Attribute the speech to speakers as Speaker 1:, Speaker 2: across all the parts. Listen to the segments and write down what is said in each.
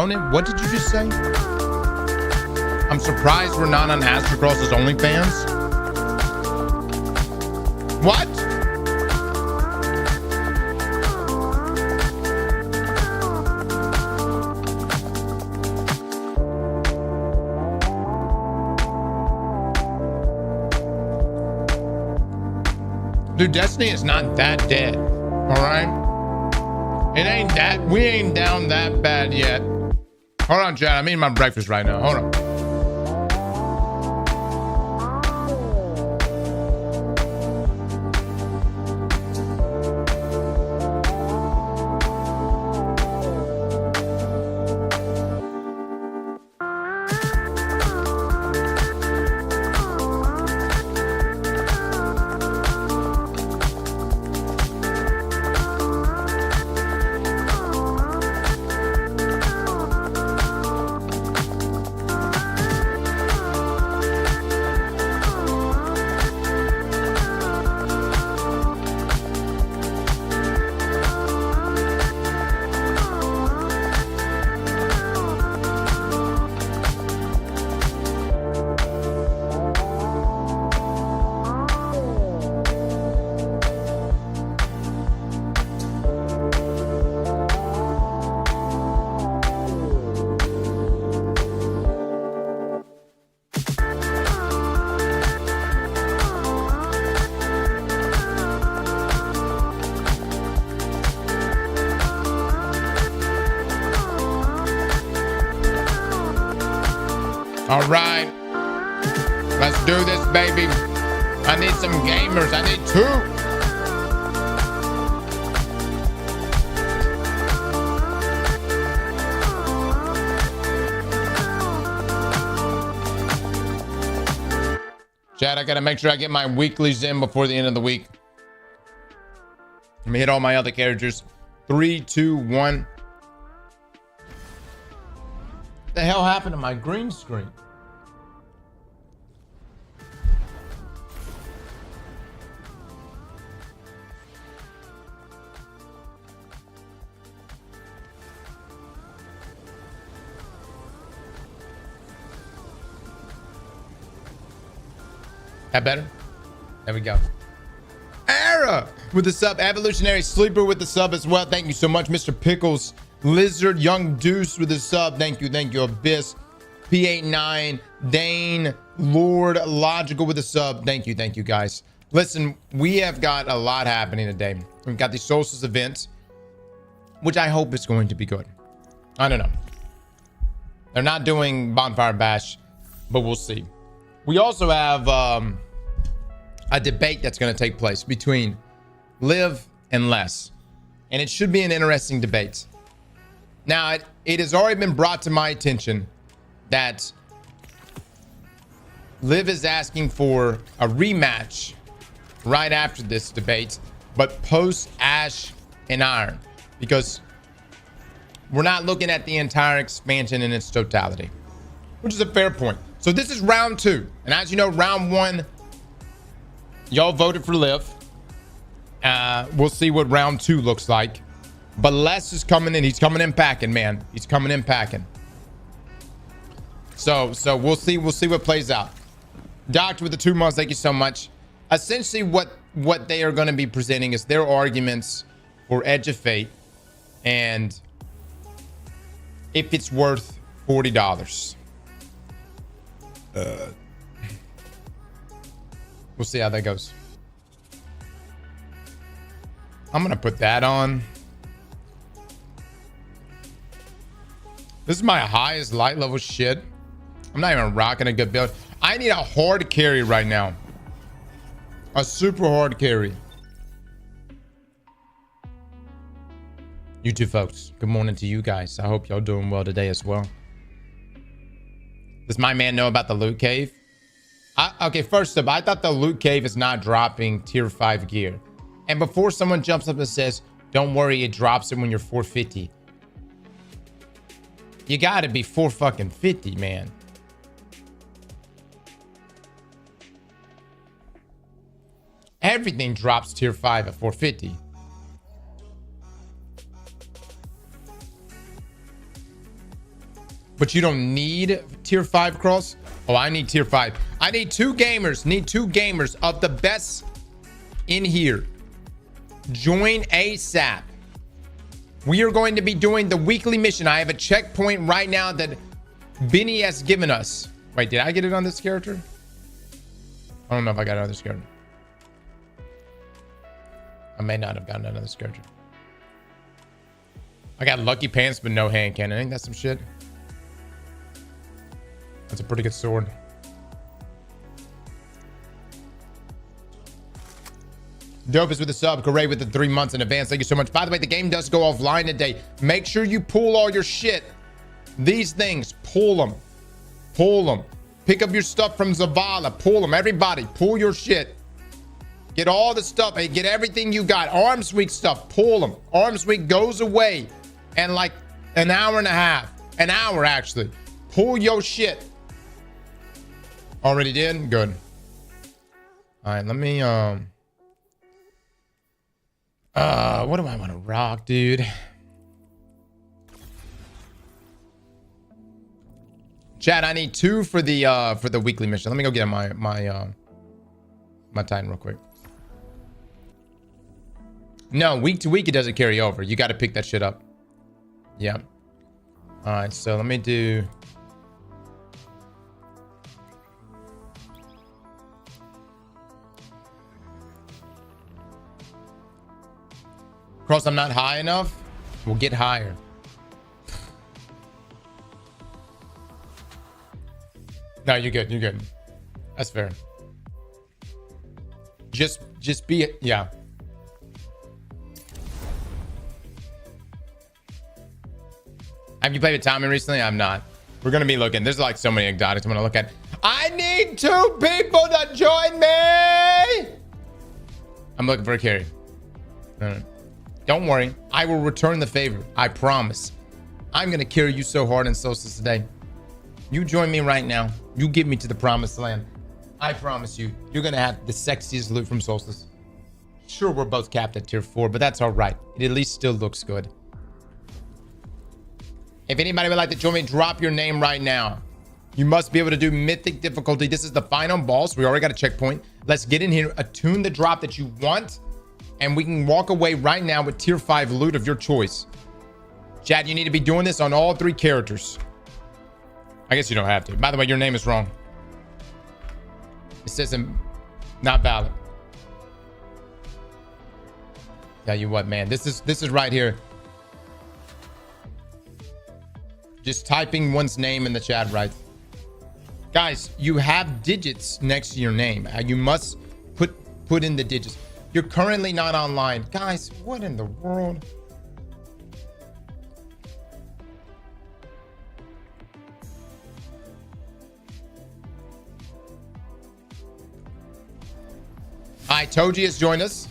Speaker 1: Ronan, what did you just say? I'm surprised we're not on Aztecross's OnlyFans. What? Dude, Destiny is not that dead. All right? It ain't that. We ain't down that bad yet. Hold on, Chad. I'm eating my breakfast right now. Hold on. All right, let's do this, baby. I need some gamers. I need two. Chad, I gotta make sure I get my weeklies in before the end of the week. Let me hit all my other characters. 3, 2, 1. What the hell happened to my green screen? That better? There we go. Era with the sub. Evolutionary Sleeper with the sub as well. Thank you so much, Mr. Pickles. Lizard Young Deuce with the sub. Thank you. Thank you. Abyss. P89. Dane. Lord Logical with the sub. Thank you. Thank you, guys. Listen, we have got a lot happening today. We've got the Solstice event, which I hope is going to be good. I don't know. They're not doing Bonfire Bash, but we'll see. We also have a debate that's going to take place between Liv and Les, and it should be an interesting debate. Now, it has already been brought to my attention that Liv is asking for a rematch right after this debate, but post Ash and Iron, because we're not looking at the entire expansion in its totality, which is a fair point. So this is round 2. And as you know, round 1, y'all voted for Liv. We'll see what round 2 looks like. But Les is coming in. He's coming in packing, man. He's coming in packing. So we'll see. We'll see what plays out. Doctor with the 2 months, thank you so much. Essentially, what they are going to be presenting is their arguments for Edge of Fate and if it's worth $40. We'll see how that goes. I'm gonna put that on. This is my highest light level shit. I'm not even rocking a good build. I need a hard carry right now. A super hard carry. You two folks, good morning to you guys. I hope y'all doing well today as well. Does my man know about the loot cave? Okay, first up, I thought the loot cave is not dropping tier 5 gear. And before someone jumps up and says, don't worry, it drops it when you're 450. You gotta be 450, man. Everything drops tier 5 at 450. but you don't need tier 5 cross. Oh, I need tier 5. I need two gamers of the best in here. Join ASAP. We are going to be doing the weekly mission. I have a checkpoint right now that Benny has given us. Wait, did I get it on this character? I don't know if I got it on this character. I may not have gotten it on this character. I got lucky pants, but no hand cannon. Ain't that some shit? That's a pretty good sword. Dope is with the sub. Corey with the 3 months in advance. Thank you so much. By the way, the game does go offline today. Make sure you pull all your shit. These things, pull them. Pull them. Pick up your stuff from Zavala. Pull them. Everybody, pull your shit. Get all the stuff. Hey, get everything you got. Arms Week stuff. Pull them. Arms Week goes away in like an hour and a half. An hour, actually. Pull your shit. Already did? Good. All right, let me, what do I want to rock, dude? Chad, I need 2 for the weekly mission. Let me go get my Titan real quick. No, week to week it doesn't carry over. You got to pick that shit up. Yeah. All right, so let me do. Cross, I'm not high enough. We'll get higher. No, you're good. You're good. That's fair. Just be it. Yeah. Have you played with Tommy recently? I'm not. We're going to be looking. There's like so many exotics I'm going to look at. I need 2 people to join me. I'm looking for a carry. Don't worry. I will return the favor. I promise. I'm going to carry you so hard in Solstice today. You join me right now. You get me to the promised land. I promise you, you're going to have the sexiest loot from Solstice. Sure, we're both capped at tier 4, but that's all right. It at least still looks good. If anybody would like to join me, drop your name right now. You must be able to do mythic difficulty. This is the final boss. We already got a checkpoint. Let's get in here, attune the drop that you want, and we can walk away right now with tier 5 loot of your choice. Chad, you need to be doing this on all 3 characters. I guess you don't have to. By the way, your name is wrong. It says not valid. Tell you what, man, this is right here. Just typing one's name in the chat, right? Guys, you have digits next to your name. You must put in the digits. You're currently not online. Guys, what in the world? All right, Toji has joined us.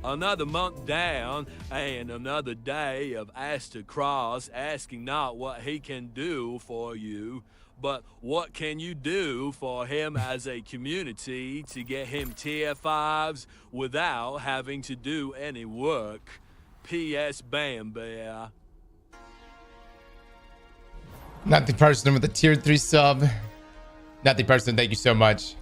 Speaker 2: Another month down, and another day of Aztecross asking not what he can do for you, but what can you do for him as a community to get him tier 5s without having to do any work. P.S. Bam Bear.
Speaker 1: Not the person with the tier 3 sub. Not the person, thank you so much.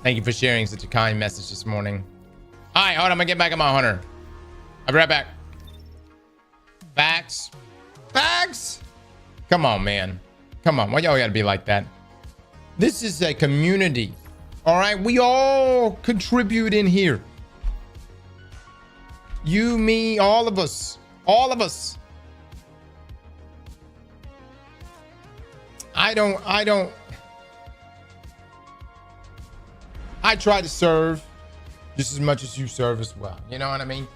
Speaker 1: Thank you for sharing such a kind message this morning. All right, hold on, I'm gonna get back on my hunter. I'll be right back. Facts. Facts. Come on, man. Come on, why y'all gotta be like that? This is a community. All right, we all contribute in here. You, me, all of us. All of us. I try to serve just as much as you serve as well. You know what I mean?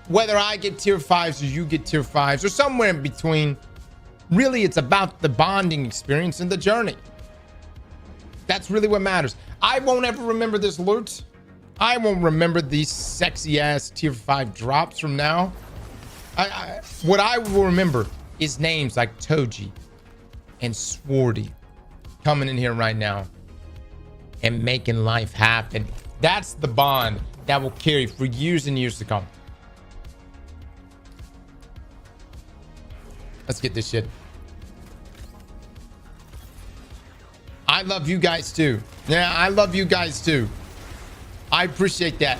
Speaker 1: Whether I get tier 5s or you get tier 5s or somewhere in between, really it's about the bonding experience and the journey. That's really what matters. I won't ever remember this loot. I won't remember these sexy ass tier 5 drops from now. What I will remember is names like Toji and Swarty coming in here right now. and making life happen. That's the bond that will carry for years and years to come. Let's get this shit. I love you guys too. Yeah, I love you guys too. I appreciate that.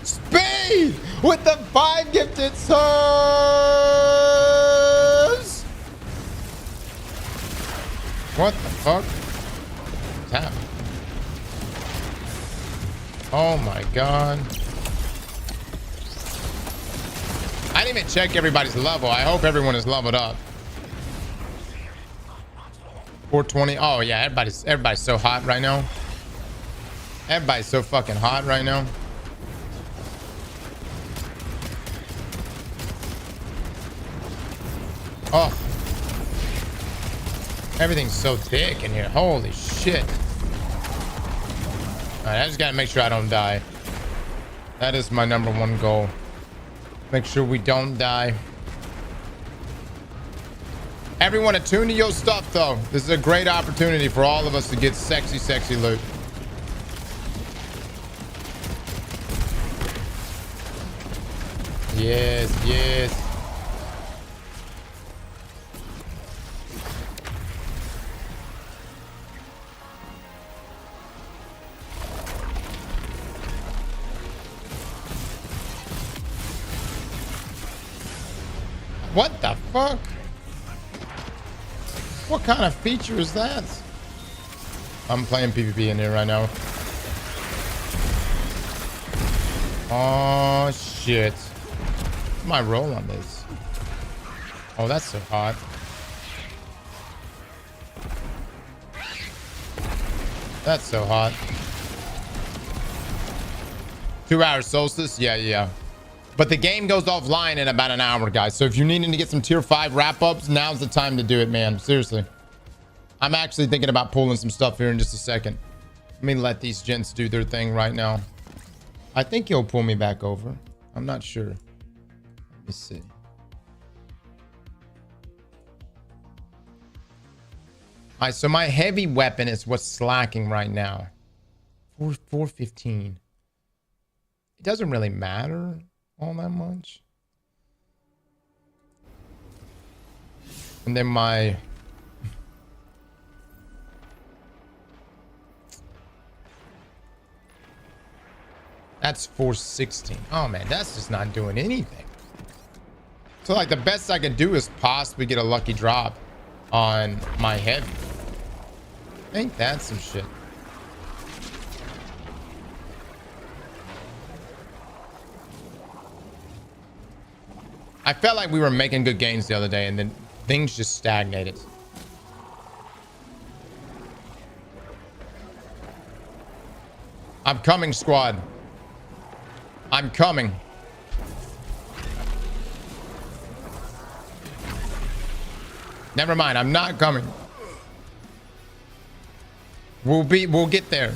Speaker 1: Speed with the 5 gifted subs. What the fuck? Tap. Oh my god. I didn't even check everybody's level. I hope everyone is leveled up. 420. Oh yeah, everybody's so hot right now. Everybody's so fucking hot right now. Oh. Everything's so thick in here. Holy shit. Alright, I just gotta make sure I don't die. That is my number one goal. Make sure we don't die. Everyone attune to your stuff though. This is a great opportunity for all of us to get sexy, sexy loot. Yes, yes. What the fuck? What kind of feature is that? I'm playing PvP in here right now. Oh shit. What's my roll on this? Oh, that's so hot. That's so hot. 2 hours Solstice? Yeah. But the game goes offline in about an hour, guys. So if you're needing to get some tier 5 wrap-ups, now's the time to do it, man. Seriously. I'm actually thinking about pulling some stuff here in just a second. Let me let these gents do their thing right now. I think he'll pull me back over. I'm not sure. Let me see. All right, so my heavy weapon is what's slacking right now. 415. It doesn't really matter all that much. And then my that's 416. Oh man, that's just not doing anything. So like the best I can do is possibly get a lucky drop on my heavy. Ain't that some shit? I felt like we were making good gains the other day and then things just stagnated. I'm coming, squad. I'm coming. Never mind, I'm not coming. We'll get there.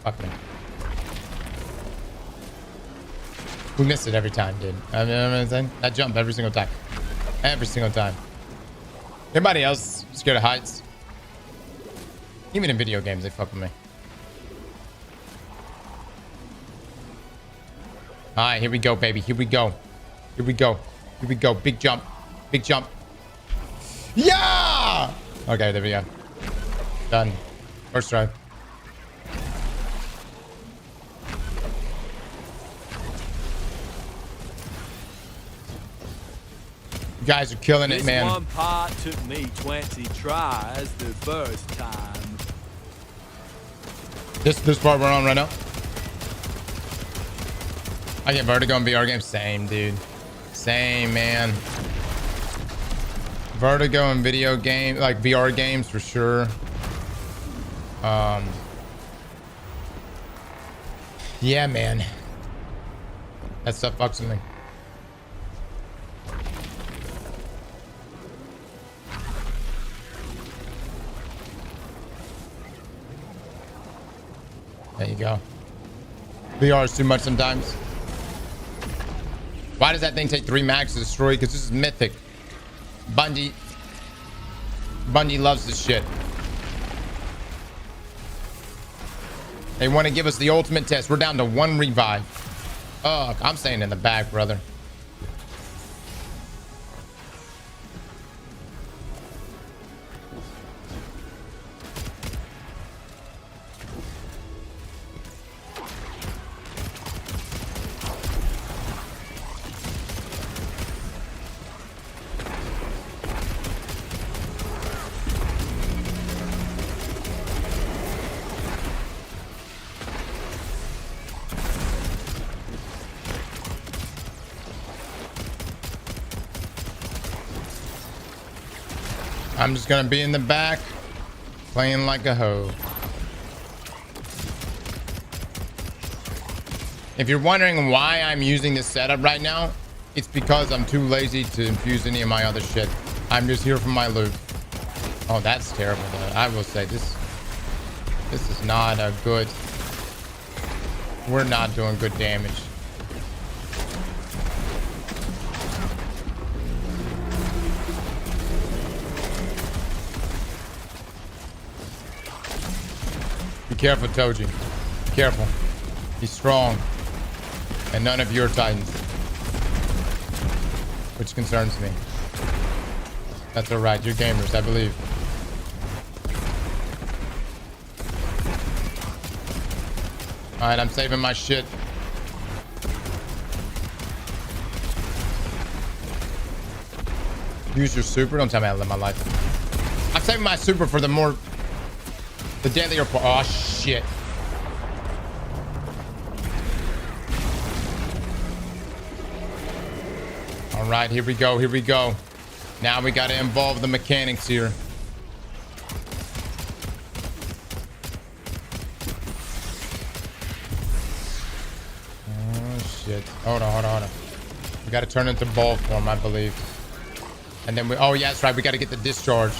Speaker 1: Fuck me. We miss it every time, dude. I mean, I jump every single time. Every single time. Everybody else scared of heights. Even in video games, they fuck with me. All right, here we go, baby. Here we go. Here we go. Here we go. Big jump. Big jump. Yeah! Okay, there we go. Done. First try. You guys are killing it, man.
Speaker 2: This one part took me 20 tries the first time.
Speaker 1: This part we're on right now. I get vertigo in VR games. Same, dude. Same, man. Vertigo in video game, like VR games for sure. Yeah, man. That stuff fucks with me. There you go. VR is too much sometimes. Why does that thing take 3 mags to destroy? Because this is mythic. Bungie. Bungie loves this shit. They want to give us the ultimate test. We're down to 1 revive. Ugh, I'm staying in the back, brother. I'm just gonna be in the back, playing like a hoe. If you're wondering why I'm using this setup right now, it's because I'm too lazy to infuse any of my other shit. I'm just here for my loot. Oh, that's terrible though. I will say this is not a good. We're not doing good damage. Be careful, Toji. Be careful. He's strong. And none of you are Titans. Which concerns me. That's alright. You're gamers, I believe. Alright, I'm saving my shit. Use your super? Don't tell me how to live my life. I'm saving my super for the deadlier part. Oh, shit. All right, here we go. Here we go. Now we got to involve the mechanics here. Oh, shit. Hold on. We got to turn into ball form, I believe. And then oh, yeah, that's right. We got to get the discharge.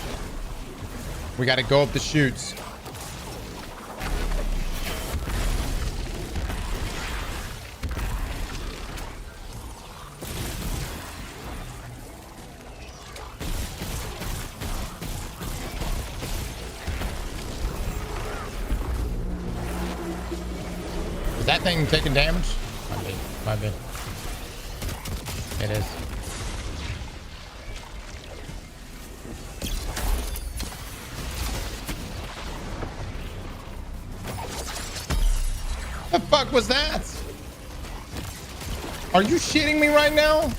Speaker 1: We got to go up the chutes. Is that thing taking damage? Might be. It is. The fuck was that? Are you shitting me right now?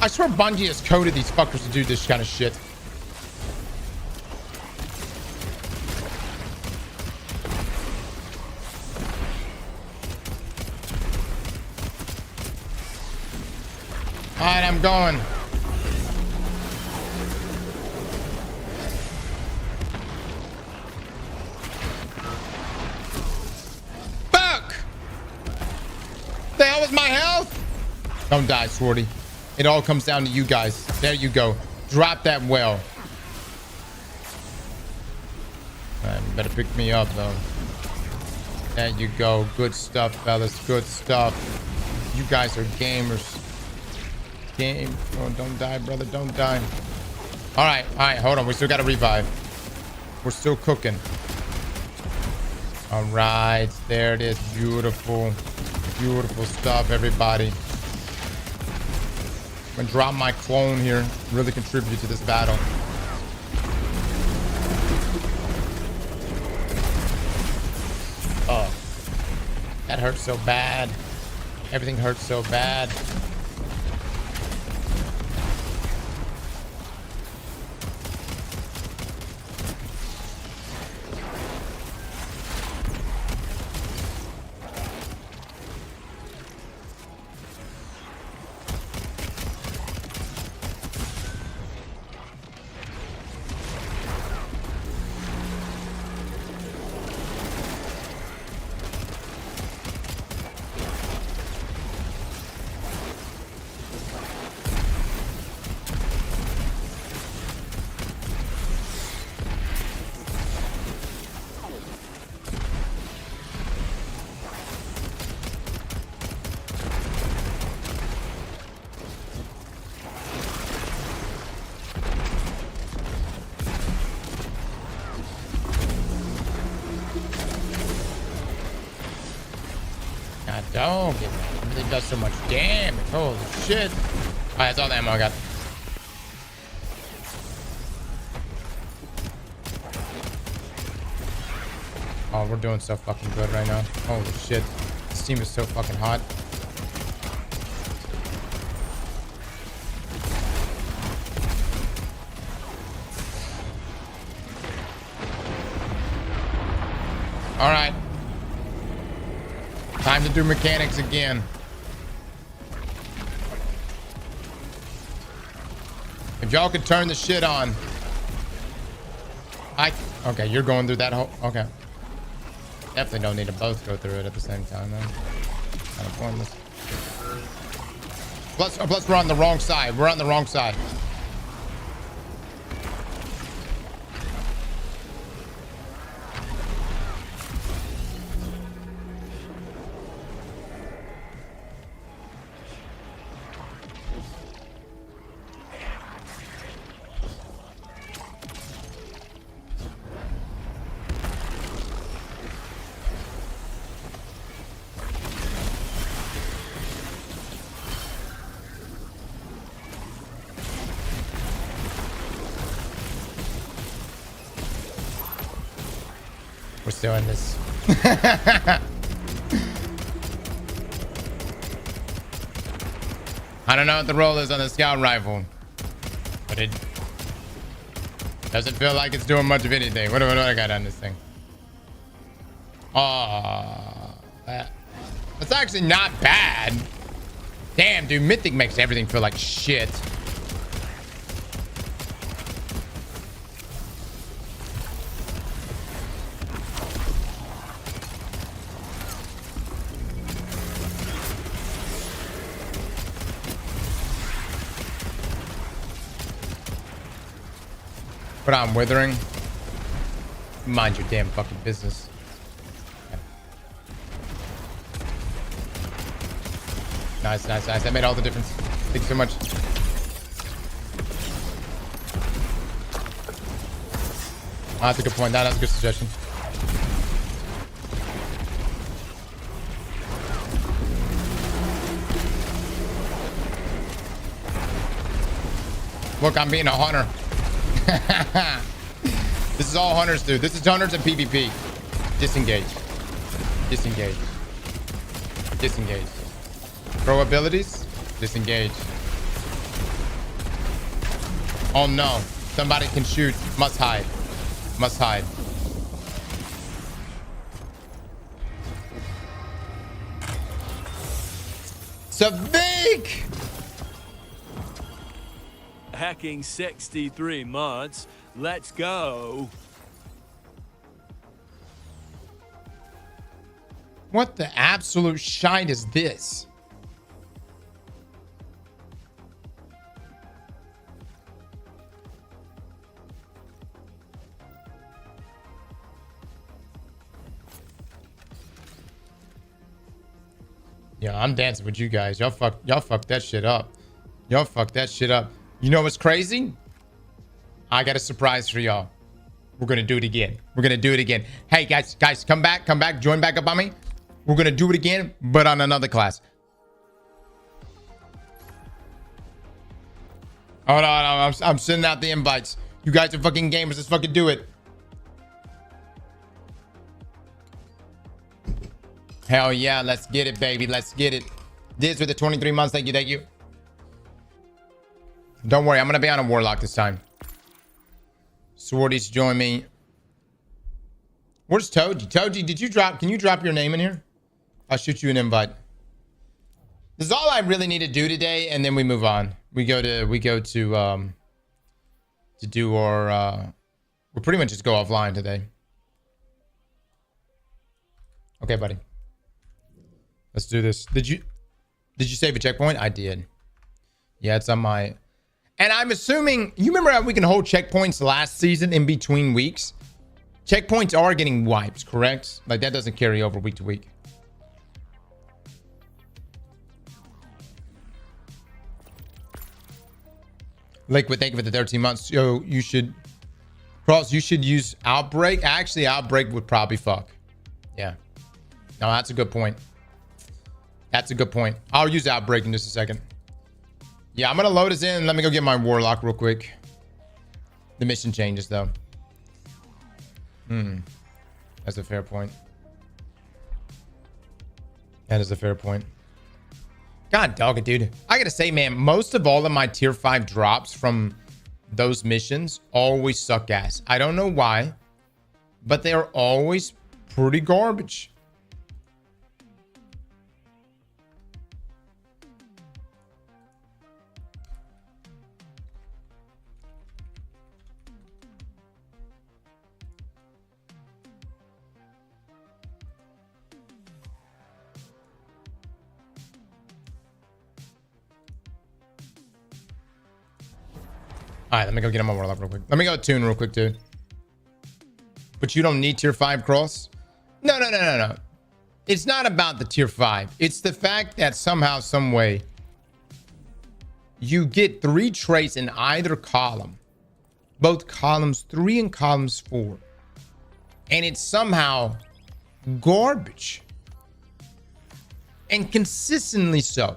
Speaker 1: I swear Bungie has coded these fuckers to do this kind of shit. Alright, I'm going. Fuck! The hell was my health? Don't die, Swordy. It all comes down to you guys. There you go. Drop that well. Alright, better pick me up, though. There you go. Good stuff, fellas. Good stuff. You guys are gamers. Game. Oh, don't die, brother. Don't die. All right. Hold on. We still got to revive. We're still cooking. All right. There it is. Beautiful. Beautiful stuff, everybody. I'm going to drop my clone here. Really contribute to this battle. Oh. That hurts so bad. Everything hurts so bad. Don't get mad. It really does so much damage. Holy shit. Alright, that's all the ammo I got. Oh, we're doing so fucking good right now. Holy shit. This team is so fucking hot. Alright. Time to do mechanics again. If y'all could turn the shit on. Okay, you're going through that whole... Okay. Definitely don't need to both go through it at the same time, though. Kind of pointless. Plus, we're on the wrong side. We're on the wrong side. We're still in this. I don't know what the roll is on the scout rifle, but it doesn't feel like it's doing much of anything. What do I got on this thing? Oh, that's actually not bad. Damn, dude, Mythic makes everything feel like shit. But I'm withering. Mind your damn fucking business. Okay. Nice, nice, nice. That made all the difference. Thank you so much. Oh, that's a good point. That's a good suggestion. Look, I'm being a hunter. This is all hunters do. This is hunters and PvP. Disengage. Disengage. Disengage. Pro abilities. Disengage. Oh no. Somebody can shoot. Must hide. Must hide. Savik!
Speaker 2: Hacking 63 months. Let's go.
Speaker 1: What the absolute shite is this? Yeah, I'm dancing with you guys. Y'all fuck that shit up. Y'all fuck that shit up. You know what's crazy? I got a surprise for y'all. We're gonna do it again. We're gonna do it again. Hey guys, come back, join back up on me. We're gonna do it again, but on another class. Hold on, I'm sending out the invites. You guys are fucking gamers. Let's fucking do it. Hell yeah, let's get it, baby. Let's get it. This with the 23 months. Thank you, thank you. Don't worry, I'm gonna be on a warlock this time. Swordies, join me. Where's Toji? Toji, did you drop? Can you drop your name in here? I'll shoot you an invite. This is all I really need to do today, and then we move on. We go to do our we'll pretty much just go offline today. Okay, buddy. Let's do this. Did you save a checkpoint? I did. Yeah, it's on my... And I'm assuming... You remember how we can hold checkpoints last season in between weeks? Checkpoints are getting wiped, correct? Like, that doesn't carry over week to week. Liquid, thank you for the 13 months. Yo, you should... Cross, you should use Outbreak. Actually, Outbreak would probably fuck. Yeah. No, that's a good point. That's a good point. I'll use Outbreak in just a second. Yeah, I'm going to load us in. Let me go get my Warlock real quick. The mission changes, though. That's a fair point. That is a fair point. God dog it, dude. I got to say, man, most of all of my tier 5 drops from those missions always suck ass. I don't know why, but they are always pretty garbage. All right, let me go get him on Warlock real quick. Let me go tune real quick, too. But you don't need tier 5 cross? No. It's not about the tier 5. It's the fact that somehow, some way, you get 3 traits in either column. Both columns 3 and columns 4. And it's somehow garbage. And consistently so.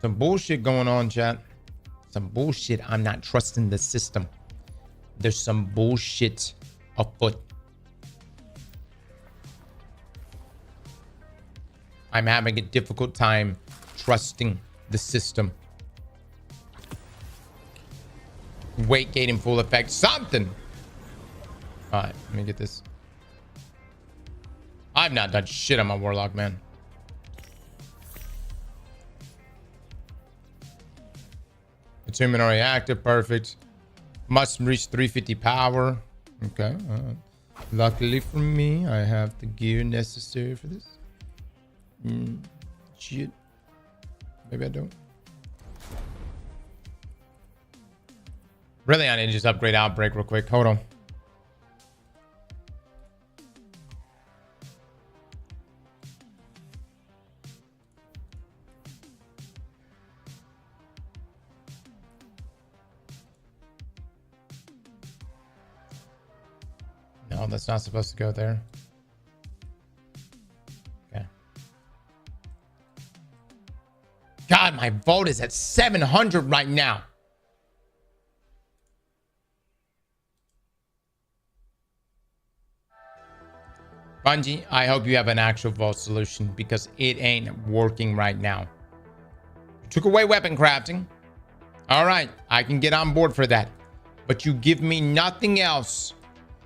Speaker 1: Some bullshit going on, chat. Some bullshit. I'm not trusting the system. There's some bullshit afoot. I'm having a difficult time trusting the system. Weight gate in full effect. Something. All right, let me get this. I've not done shit on my Warlock, man. Attunement already active. Perfect. Must reach 350 power. Okay. Luckily for me, I have the gear necessary for this. Shit. Maybe I don't. Really, I need to just upgrade Outbreak real quick. Hold on. No, that's not supposed to go there. Okay. God, my vote is at 700 right now. Bungie, I hope you have an actual vote solution because it ain't working right now. You took away weapon crafting. All right, I can get on board for that. But you give me nothing else.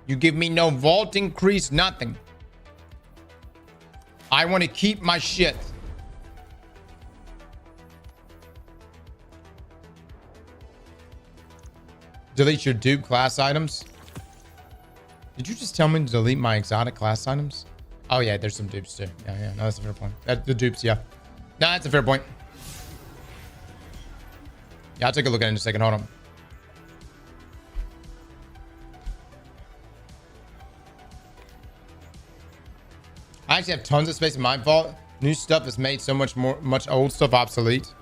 Speaker 1: You give me no vault increase, nothing. I want to keep my shit. Delete your dupe class items. Did you just tell me to delete my exotic class items? Oh yeah, there's some dupes too. Yeah. No, that's a fair point. The dupes, yeah. No, that's a fair point. Yeah, I'll take a look at it in a second. Hold on. I actually have tons of space in my vault. New stuff has made so much old stuff obsolete.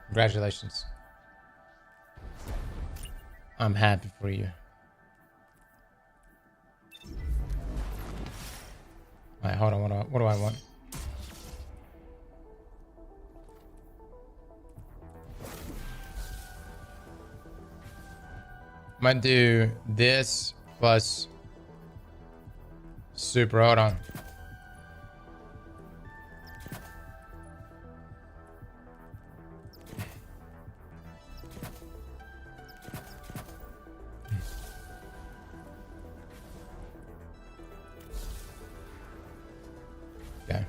Speaker 1: Congratulations. I'm happy for you. All right, hold on. What do I want? I'm gonna do this plus super. Hold on. Okay.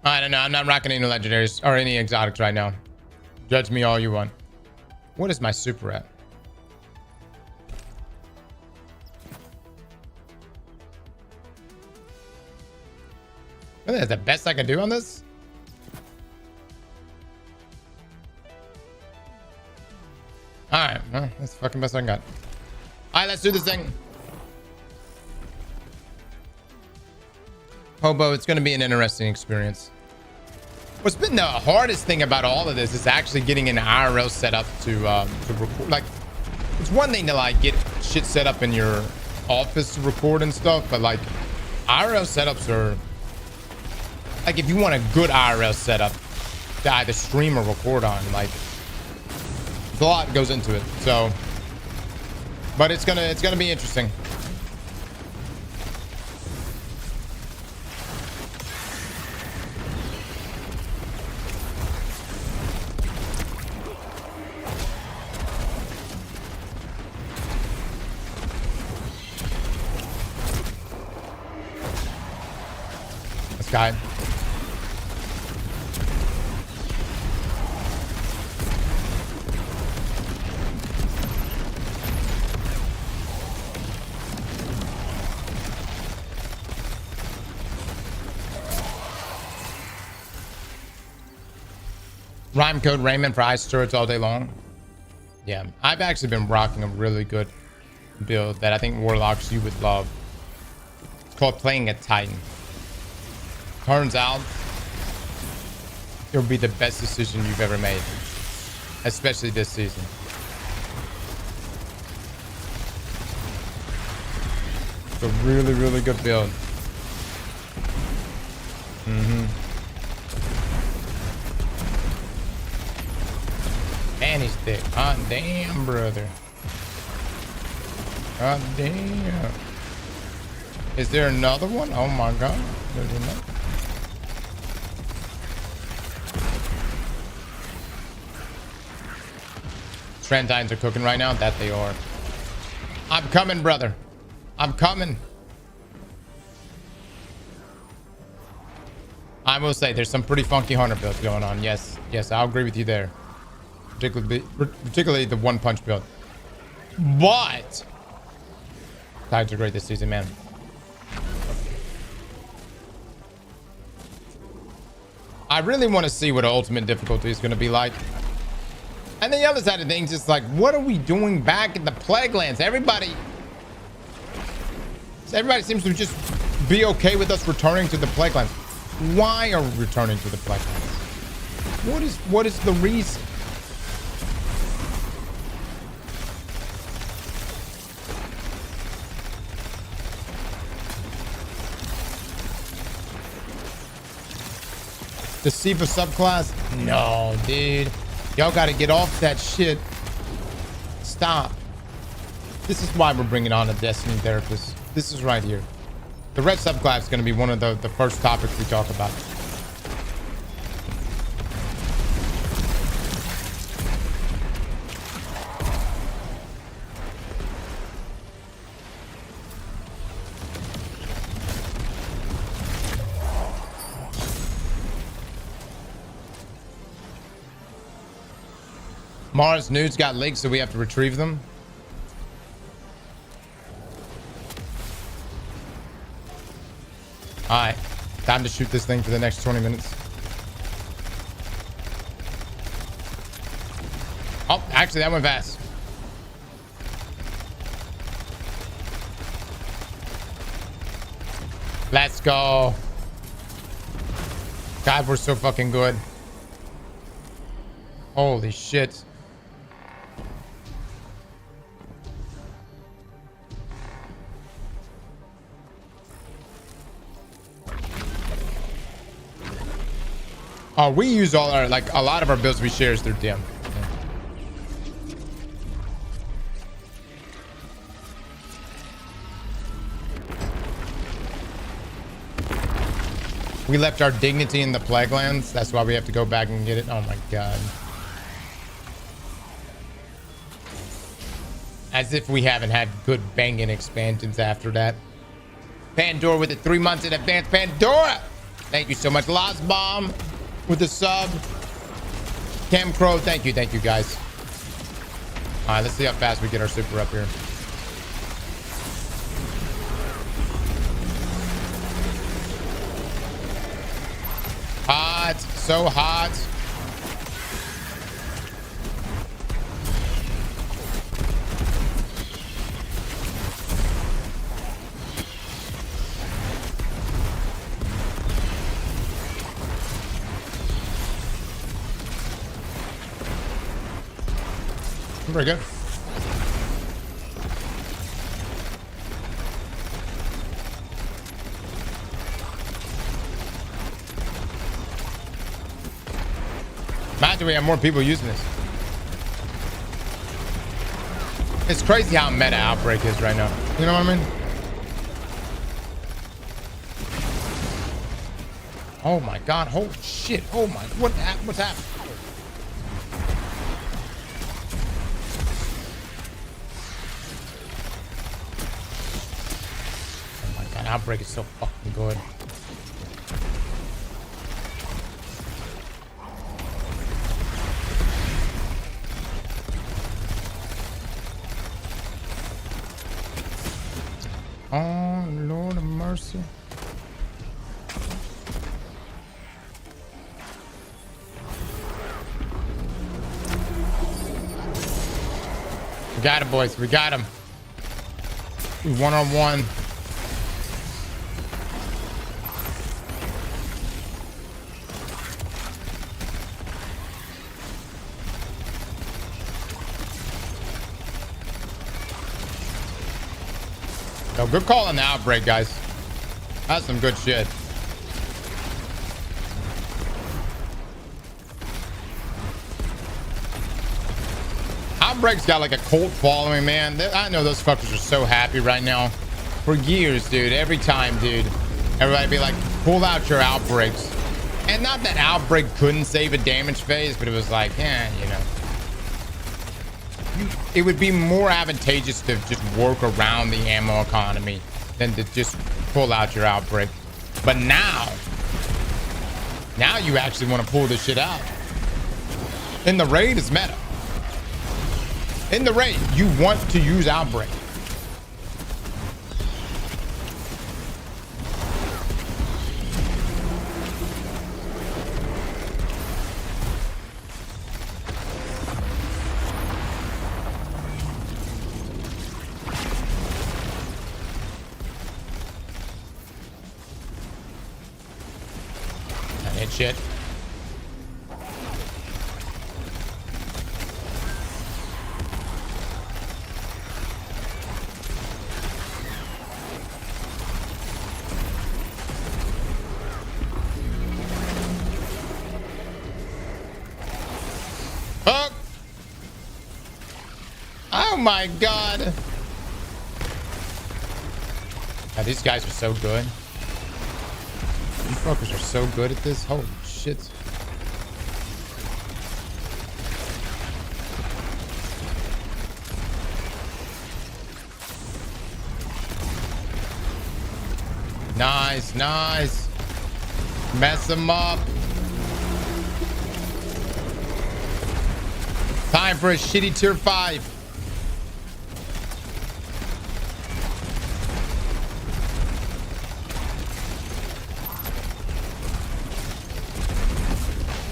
Speaker 1: I don't know. I'm not rocking any legendaries or any exotics right now. Judge me all you want. What is my super at? Is that the best I can do on this? Alright, well, that's the fucking best I got. Alright, let's do this thing. Hobo, it's going to be an interesting experience. What's been the hardest thing about all of this is actually getting an IRL set up to record. Like, it's one thing to like get shit set up in your office to record and stuff, but like IRL setups are like, if you want a good IRL setup to either stream or record on, like there's a lot goes into it. So, but it's gonna be interesting. This guy. Rhyme code Raymond for ice turrets all day long. Yeah, I've actually been rocking a really good build that I think Warlocks you would love. It's called Playing a Titan. Turns out it'll be the best decision you've ever made, especially this season. It's a really, really good build. Man, he's thick. God damn, brother. God damn. Is there another one? Oh my god. There's another. Trentines are cooking right now. That they are. I'm coming, brother. I'm coming. I will say there's some pretty funky hunter builds going on. Yes, yes, I'll agree with you there. Particularly the one punch build. But Tides are great this season, man. I really want to see what ultimate difficulty is going to be like. And the other side of things is like, what are we doing back in the Plaguelands? Everybody seems to just be okay with us returning to the Plaguelands. Why are we returning to the Plaguelands? What is the reason? The Siva subclass? No, dude. Y'all gotta get off that shit. Stop. This is why we're bringing on a Destiny Therapist. This is right here. The red subclass is gonna be one of the first topics we talk about. Mars nudes got leaked, so we have to retrieve them. All right, time to shoot this thing for the next 20 minutes. Oh, actually, that went fast. Let's go. God, we're so fucking good. Holy shit. Oh, we use all our, like, a lot of our builds we share is through dim. We left our dignity in the Plaguelands. That's why we have to go back and get it. Oh my god. As if we haven't had good banging expansions after that. Pandora with it 3 months in advance. Pandora! Thank you so much. Lost Bomb with the sub. Cam Crow, thank you guys. All right, let's see how fast we get our super up here. so hot. Very good. Imagine we have more people using this. It's crazy how meta Outbreak is right now. You know what I mean? Oh my god, holy shit. Oh my, what's happening? Oh my god, Outbreak is so fucking good. Oh, Lord of mercy. We got him, boys. We got him. One-on-one. Yo, good call on the Outbreak, guys. That's some good shit. Outbreak's got like a cult following, man. I know those fuckers are so happy right now. For years, dude. Every time, dude. Everybody be like, pull out your Outbreaks. And not that Outbreak couldn't save a damage phase, but it was like, you know. It would be more advantageous to just work around the ammo economy than to just pull out your Outbreak. But now you actually want to pull this shit out. In the raid, it's meta. In the raid, you want to use Outbreak. Shit. Oh. Oh my god. God, these guys are so good. You fuckers are so good at this. Holy shit. Nice, nice. Mess them up. Time for a shitty tier 5.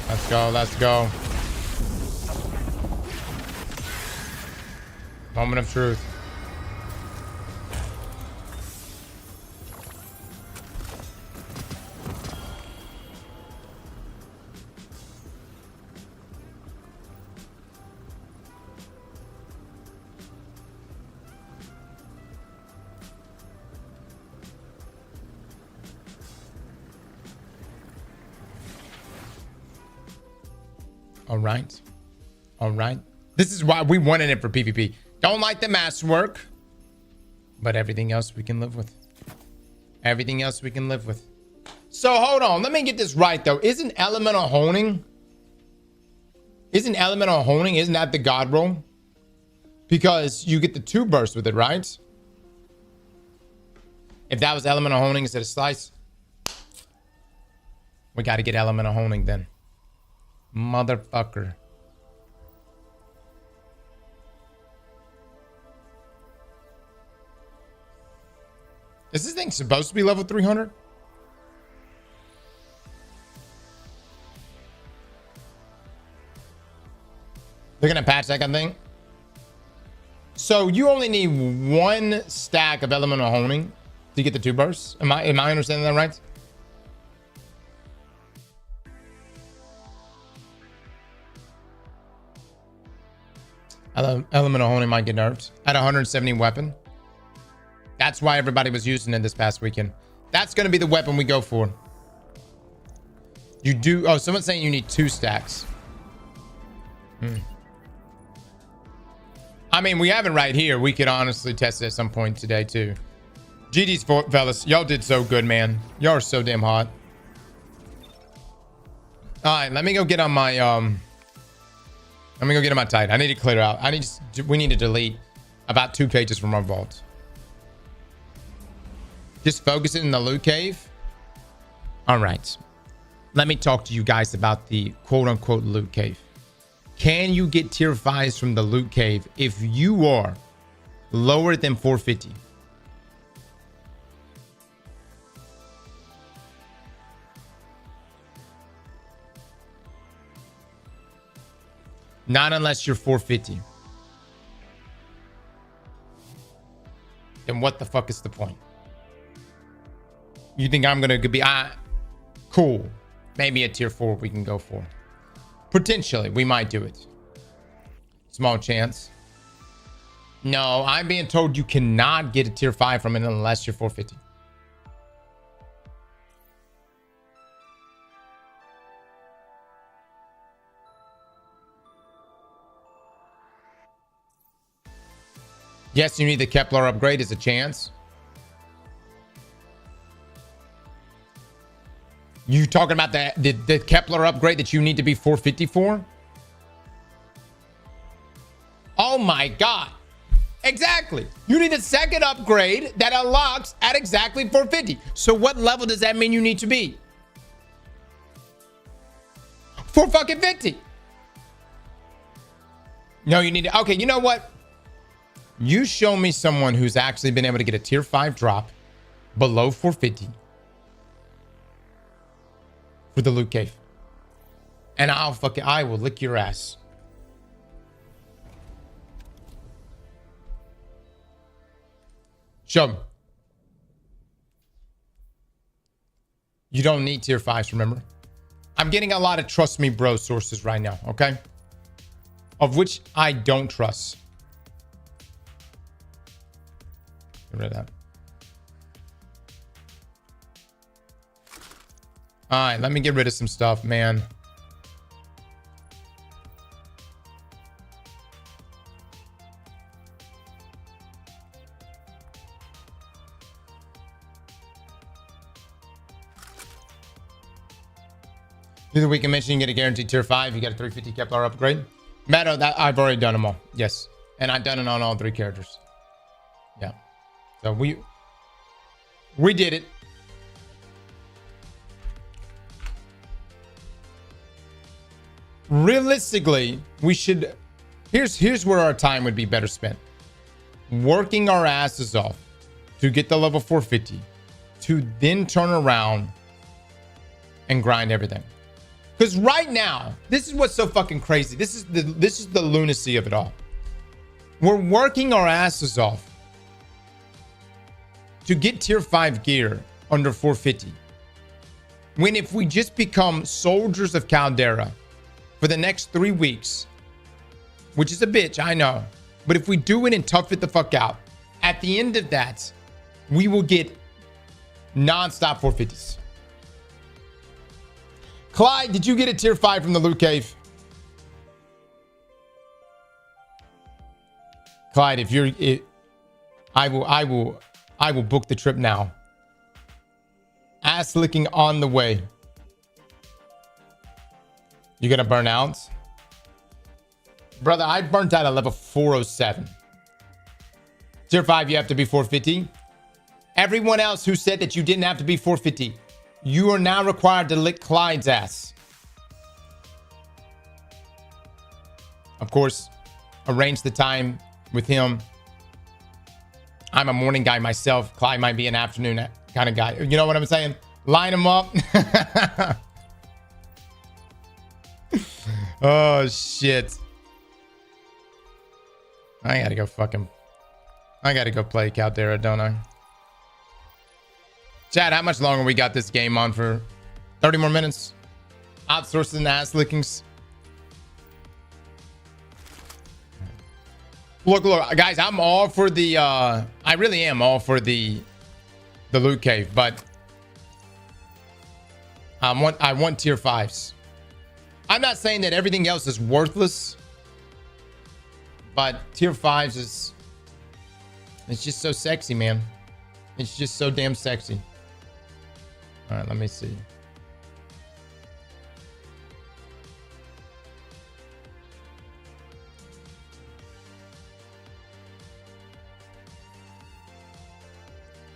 Speaker 1: Let's go, let's go. Moment of truth. All right. This is why we wanted it for PvP. Don't like the mass work, but everything else we can live with. Everything else we can live with. So hold on. Let me get this right, though. Isn't elemental honing? Isn't that the god roll? Because you get the 2 bursts with it, right? If that was elemental honing instead of slice, we got to get elemental honing then. Motherfucker. Is this thing supposed to be level 300? They're gonna patch that, I think. So you only need 1 stack of elemental honing to get the 2 bursts. Am I understanding that right? Elemental honing might get nerfed at 170 weapon. That's why everybody was using it this past weekend. That's going to be the weapon we go for. You do. Oh, someone's saying you need 2 stacks. I mean, we have it right here. We could honestly test it at some point today too. GG's fellas. Y'all did so good, man. Y'all are so damn hot. All right, let me go get on my let me go get on my tide. I need to clear out. We need to delete about 2 pages from our vault. Just focus it in the loot cave. All right. Let me talk to you guys about the quote unquote loot cave. Can you get tier 5s from the loot cave if you are lower than 450? Not unless you're 450. Then what the fuck is the point? You think I'm gonna be cool? Maybe a tier 4 we can go for. Potentially, we might do it. Small chance. No, I'm being told you cannot get a tier 5 from it unless you're 450. Yes, you need the Kepler upgrade as a chance. You talking about the Kepler upgrade that you need to be 450 for? Oh my God. Exactly. You need a second upgrade that unlocks at exactly 450. So what level does that mean you need to be? 450. No, you need to. Okay, you know what? You show me someone who's actually been able to get a tier 5 drop below 450 for the loot cave, and I will lick your ass. Show me. You don't need tier 5s, remember? I'm getting a lot of trust me bro sources right now, okay? Of which I don't trust. Get rid of that. All right, let me get rid of some stuff, man. Through the weekend mention you get a guaranteed tier 5. You get a 350 Kepler upgrade. Matter that I've already done them all. Yes, and I've done it on all 3 characters. Yeah. So we did it. Realistically, we should. Here's where our time would be better spent. Working our asses off to get the level 450, to then turn around and grind everything. Because right now, this is what's so fucking crazy. This is the lunacy of it all. We're working our asses off to get tier 5 gear under 450. When if we just become soldiers of Caldera for the next 3 weeks, which is a bitch, I know, but if we do it and tough it the fuck out, at the end of that, we will get non-stop 450s. Clyde, did you get a tier 5 from the loot cave? Clyde, if you're I will book the trip now. Ass licking on the way. You gonna burn out? Brother, I burnt out at level 407. Tier 5, you have to be 450. Everyone else who said that you didn't have to be 450, you are now required to lick Clyde's ass. Of course, arrange the time with him. I'm a morning guy myself. Clyde might be an afternoon kind of guy. You know what I'm saying? Line him up. Oh, shit. I gotta go fucking... I gotta go play Caldera, don't I? Chad, how much longer we got this game on for? 30 more minutes? Outsourcing the ass lickings. Look, guys, I'm all for the, I really am all for the loot cave, but I want tier 5s. I'm not saying that everything else is worthless, but tier 5s is, it's just so sexy, man. It's just so damn sexy. All right, let me see.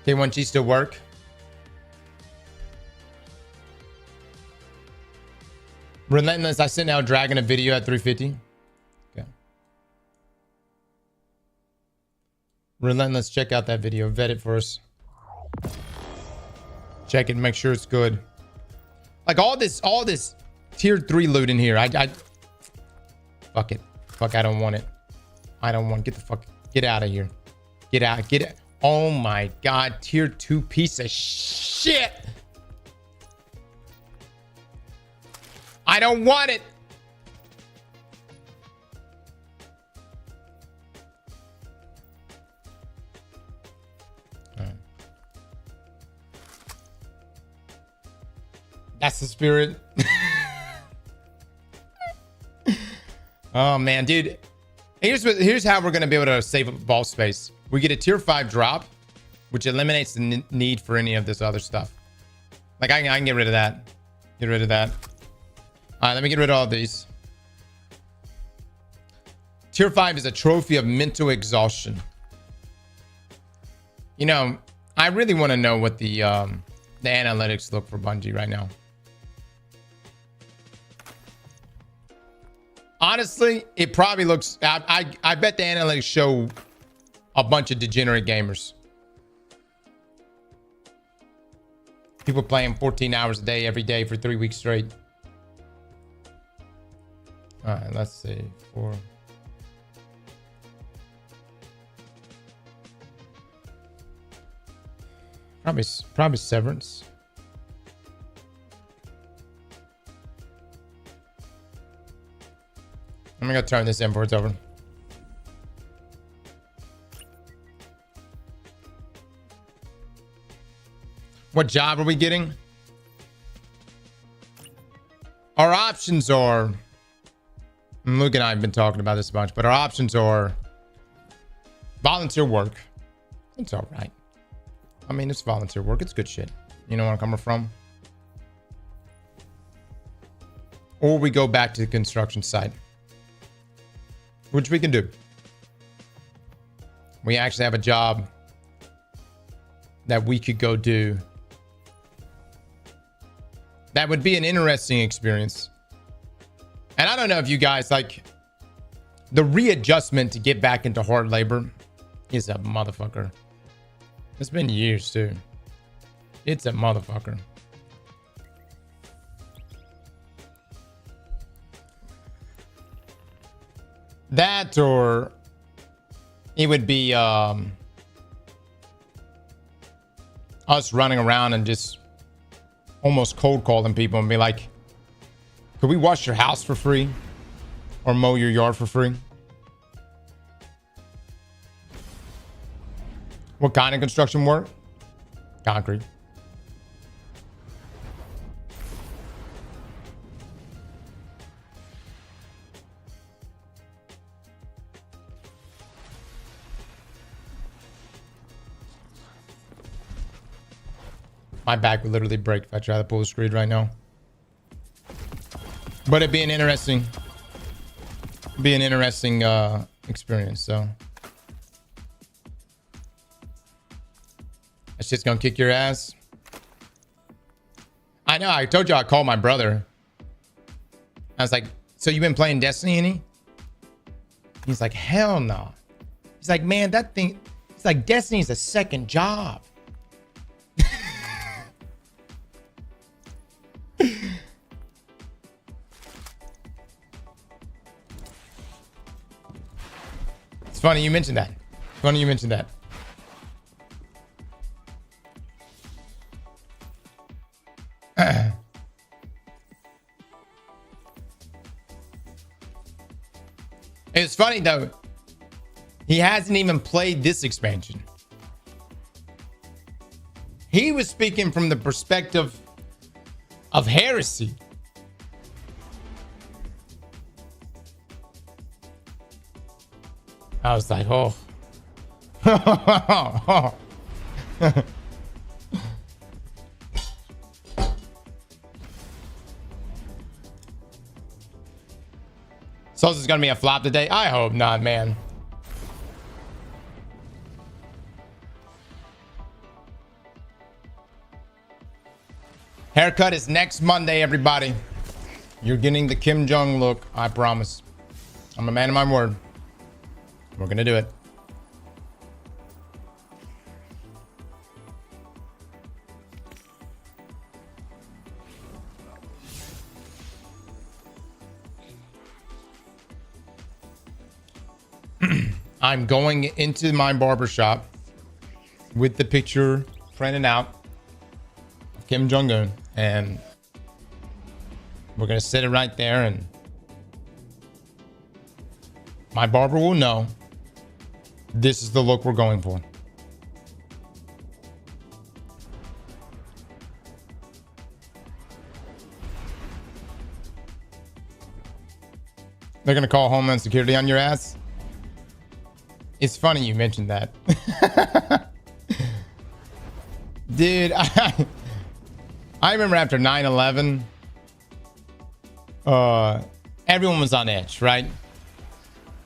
Speaker 1: K1G still work? Relentless, I sent out Dragon a video at 350. Okay. Relentless, check out that video. Vet it for us. Check it, make sure it's good. Like all this tier 3 loot in here. I fuck it. Fuck, I don't want it. I don't want, get out of here. Get out, get it. Oh my god, tier 2 piece of shit. I don't want it. That's the spirit. Oh man, dude. Here's how we're gonna be able to save vault space. We get a tier 5 drop, which eliminates the need for any of this other stuff. Like I can get rid of that. Get rid of that. All right, let me get rid of all of these. Tier 5 is a trophy of mental exhaustion. You know, I really want to know what the analytics look for Bungie right now. Honestly, it probably looks... I bet the analytics show a bunch of degenerate gamers. People playing 14 hours a day, every day for 3 weeks straight. All right, let's see. 4. Probably Severance. I'm gonna turn this imports over. What job are we getting? Our options are... Luke and I have been talking about this a bunch, but our options are volunteer work. It's all right. I mean, it's volunteer work. It's good shit. You know where I'm coming from? Or we go back to the construction site, which we can do. We actually have a job that we could go do. That would be an interesting experience. And I don't know if you guys like the readjustment to get back into hard labor is a motherfucker. It's been years too. It's a motherfucker. That, or it would be us running around and just almost cold calling people and be like, could we wash your house for free or mow your yard for free? What kind of construction work? Concrete. My back would literally break if I try to pull the screed right now. But it'd be an interesting experience. So that's just gonna kick your ass. I know. I told you I called my brother. I was like, "So you've been playing Destiny, any?" He's like, "Hell no." He's like, "Man, that thing." It's like Destiny's a second job. It's funny you mentioned that. Funny you mentioned that. It's funny though. He hasn't even played this expansion. He was speaking from the perspective of heresy. I was like, oh. Solstice is gonna be a flop today? I hope not, man. Haircut is next Monday, everybody. You're getting the Kim Jong look, I promise. I'm a man of my word. We're gonna do it. I'm going into my barbershop with the picture printed out of Kim Jong-un, and we're gonna sit it right there, and my barber will know this is the look we're going for. They're gonna call Homeland Security on your ass. It's funny you mentioned that. Dude, I remember after 9/11, everyone was on edge, right?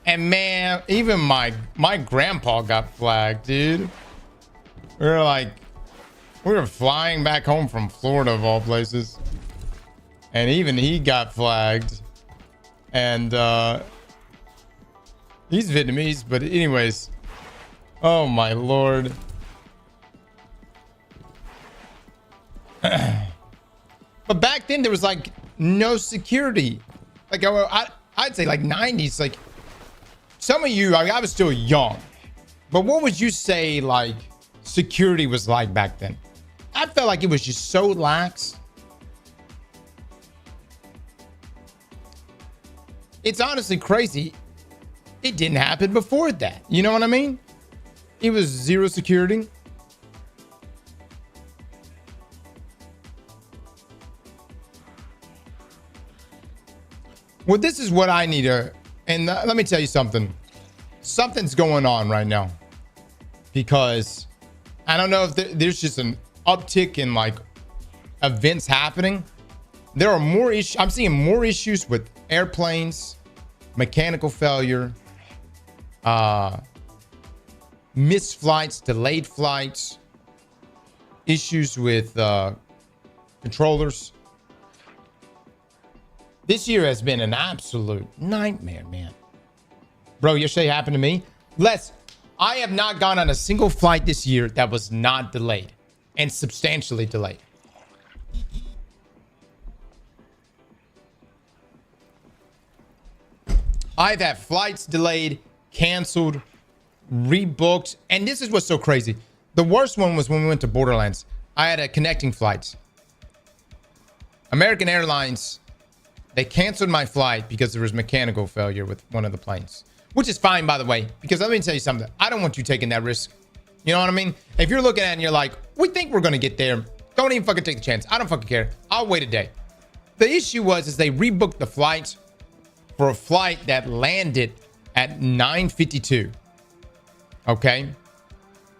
Speaker 1: And man, even my grandpa got flagged, dude. We were flying back home from Florida of all places. And even he got flagged. And he's Vietnamese, but anyways. Oh my Lord. But back then there was like no security. Like I'd say like 90s. Like some of you, I was still young, but what would you say like security was like back then? I felt like it was just so lax. It's honestly crazy. It didn't happen before that. You know what I mean? It was zero security. Well, this is what I need to, and let me tell you something. Something's going on right now, because I don't know if there's just an uptick in like events happening. There are more issues. I'm seeing more issues with airplanes, mechanical failure, missed flights, delayed flights, issues with controllers. This year has been an absolute nightmare, man. Bro, yesterday happened to me. I have not gone on a single flight this year that was not delayed and substantially delayed. I've had flights delayed, canceled, rebooked. And this is what's so crazy. The worst one was when we went to Borderlands. I had a connecting flight. American Airlines, they canceled my flight because there was mechanical failure with one of the planes, which is fine, by the way, because let me tell you something. I don't want you taking that risk. You know what I mean? If you're looking at it and you're like, we think we're going to get there, don't even fucking take the chance. I don't fucking care. I'll wait a day. The issue is they rebooked the flight for a flight that landed at 9:52. Okay.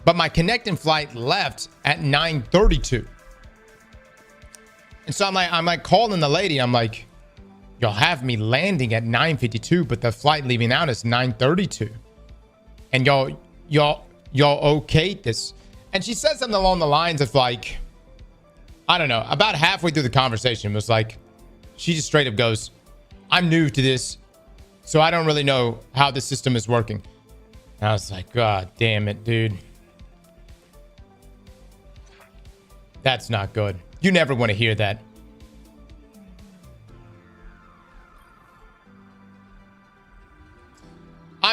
Speaker 1: But my connecting flight left at 9:32. And so I'm like calling the lady. I'm like, y'all have me landing at 9:52, but the flight leaving out is 9:32. And y'all okayed this. And she said something along the lines of like, I don't know, about halfway through the conversation was like, she just straight up goes, I'm new to this, so I don't really know how the system is working. And I was like, God damn it, dude. That's not good. You never want to hear that.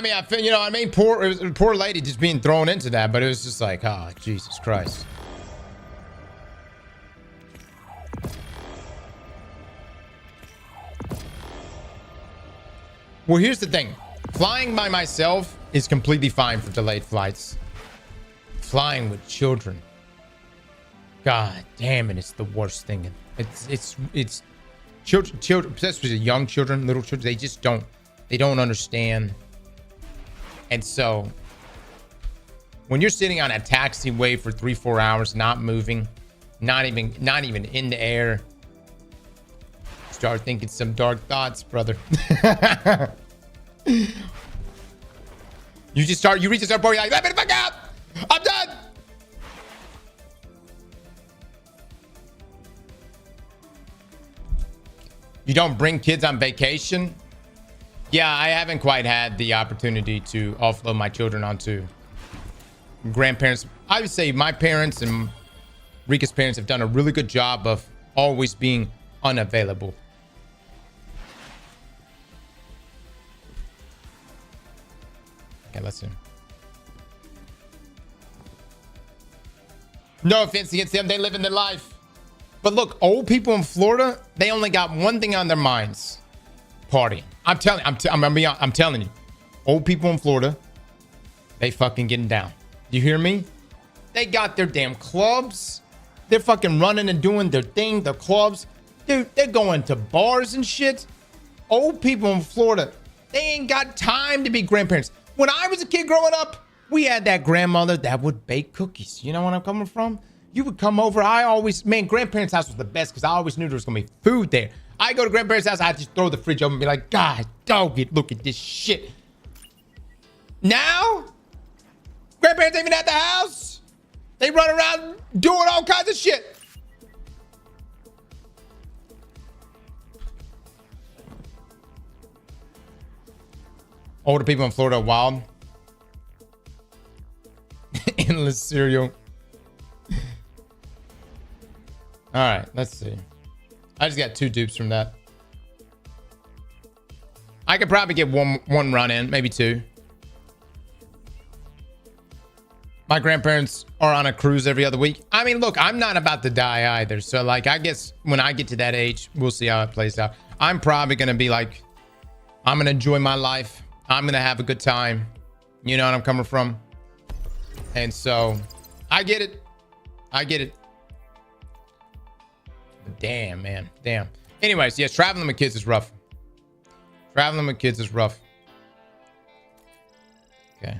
Speaker 1: I mean, I feel, you know, I mean, poor lady just being thrown into that, but it was just like, oh, Jesus Christ. Well, here's the thing. Flying by myself is completely fine for delayed flights. Flying with children. God damn it, it's the worst thing. It's children, especially young children, little children, they don't understand. And so when you're sitting on a taxiway for 3-4 hours, not moving, not even in the air, start thinking some dark thoughts, brother. You reach a start point, you're like, let me the fuck out! I'm done! You don't bring kids on vacation? Yeah, I haven't quite had the opportunity to offload my children onto grandparents. I would say my parents and Rika's parents have done a really good job of always being unavailable. Okay, let's see. No offense against them, they live in their life. But look, old people in Florida, they only got one thing on their minds: partying. I'm telling you, old people in Florida, they fucking getting down. You hear me? They got their damn clubs. They're fucking running and doing their thing, their clubs. Dude, they're going to bars and shit. Old people in Florida, they ain't got time to be grandparents. When I was a kid growing up, we had that grandmother that would bake cookies. You know where I'm coming from? You would come over. Man, grandparents' house was the best because I always knew there was going to be food there. I go to grandparents' house, I just throw the fridge open and be like, God, look at this shit. Now, grandparents ain't even at the house. They run around doing all kinds of shit. Older people in Florida are wild. Endless cereal. All right, let's see. I just got 2 dupes from that. I could probably get one run in, maybe 2. My grandparents are on a cruise every other week. I mean, look, I'm not about to die either. So, like, I guess when I get to that age, we'll see how it plays out. I'm probably going to be like, I'm going to enjoy my life. I'm going to have a good time. You know what I'm coming from? And so, I get it. Damn, man. Damn. Anyways, yes, traveling with kids is rough. Okay.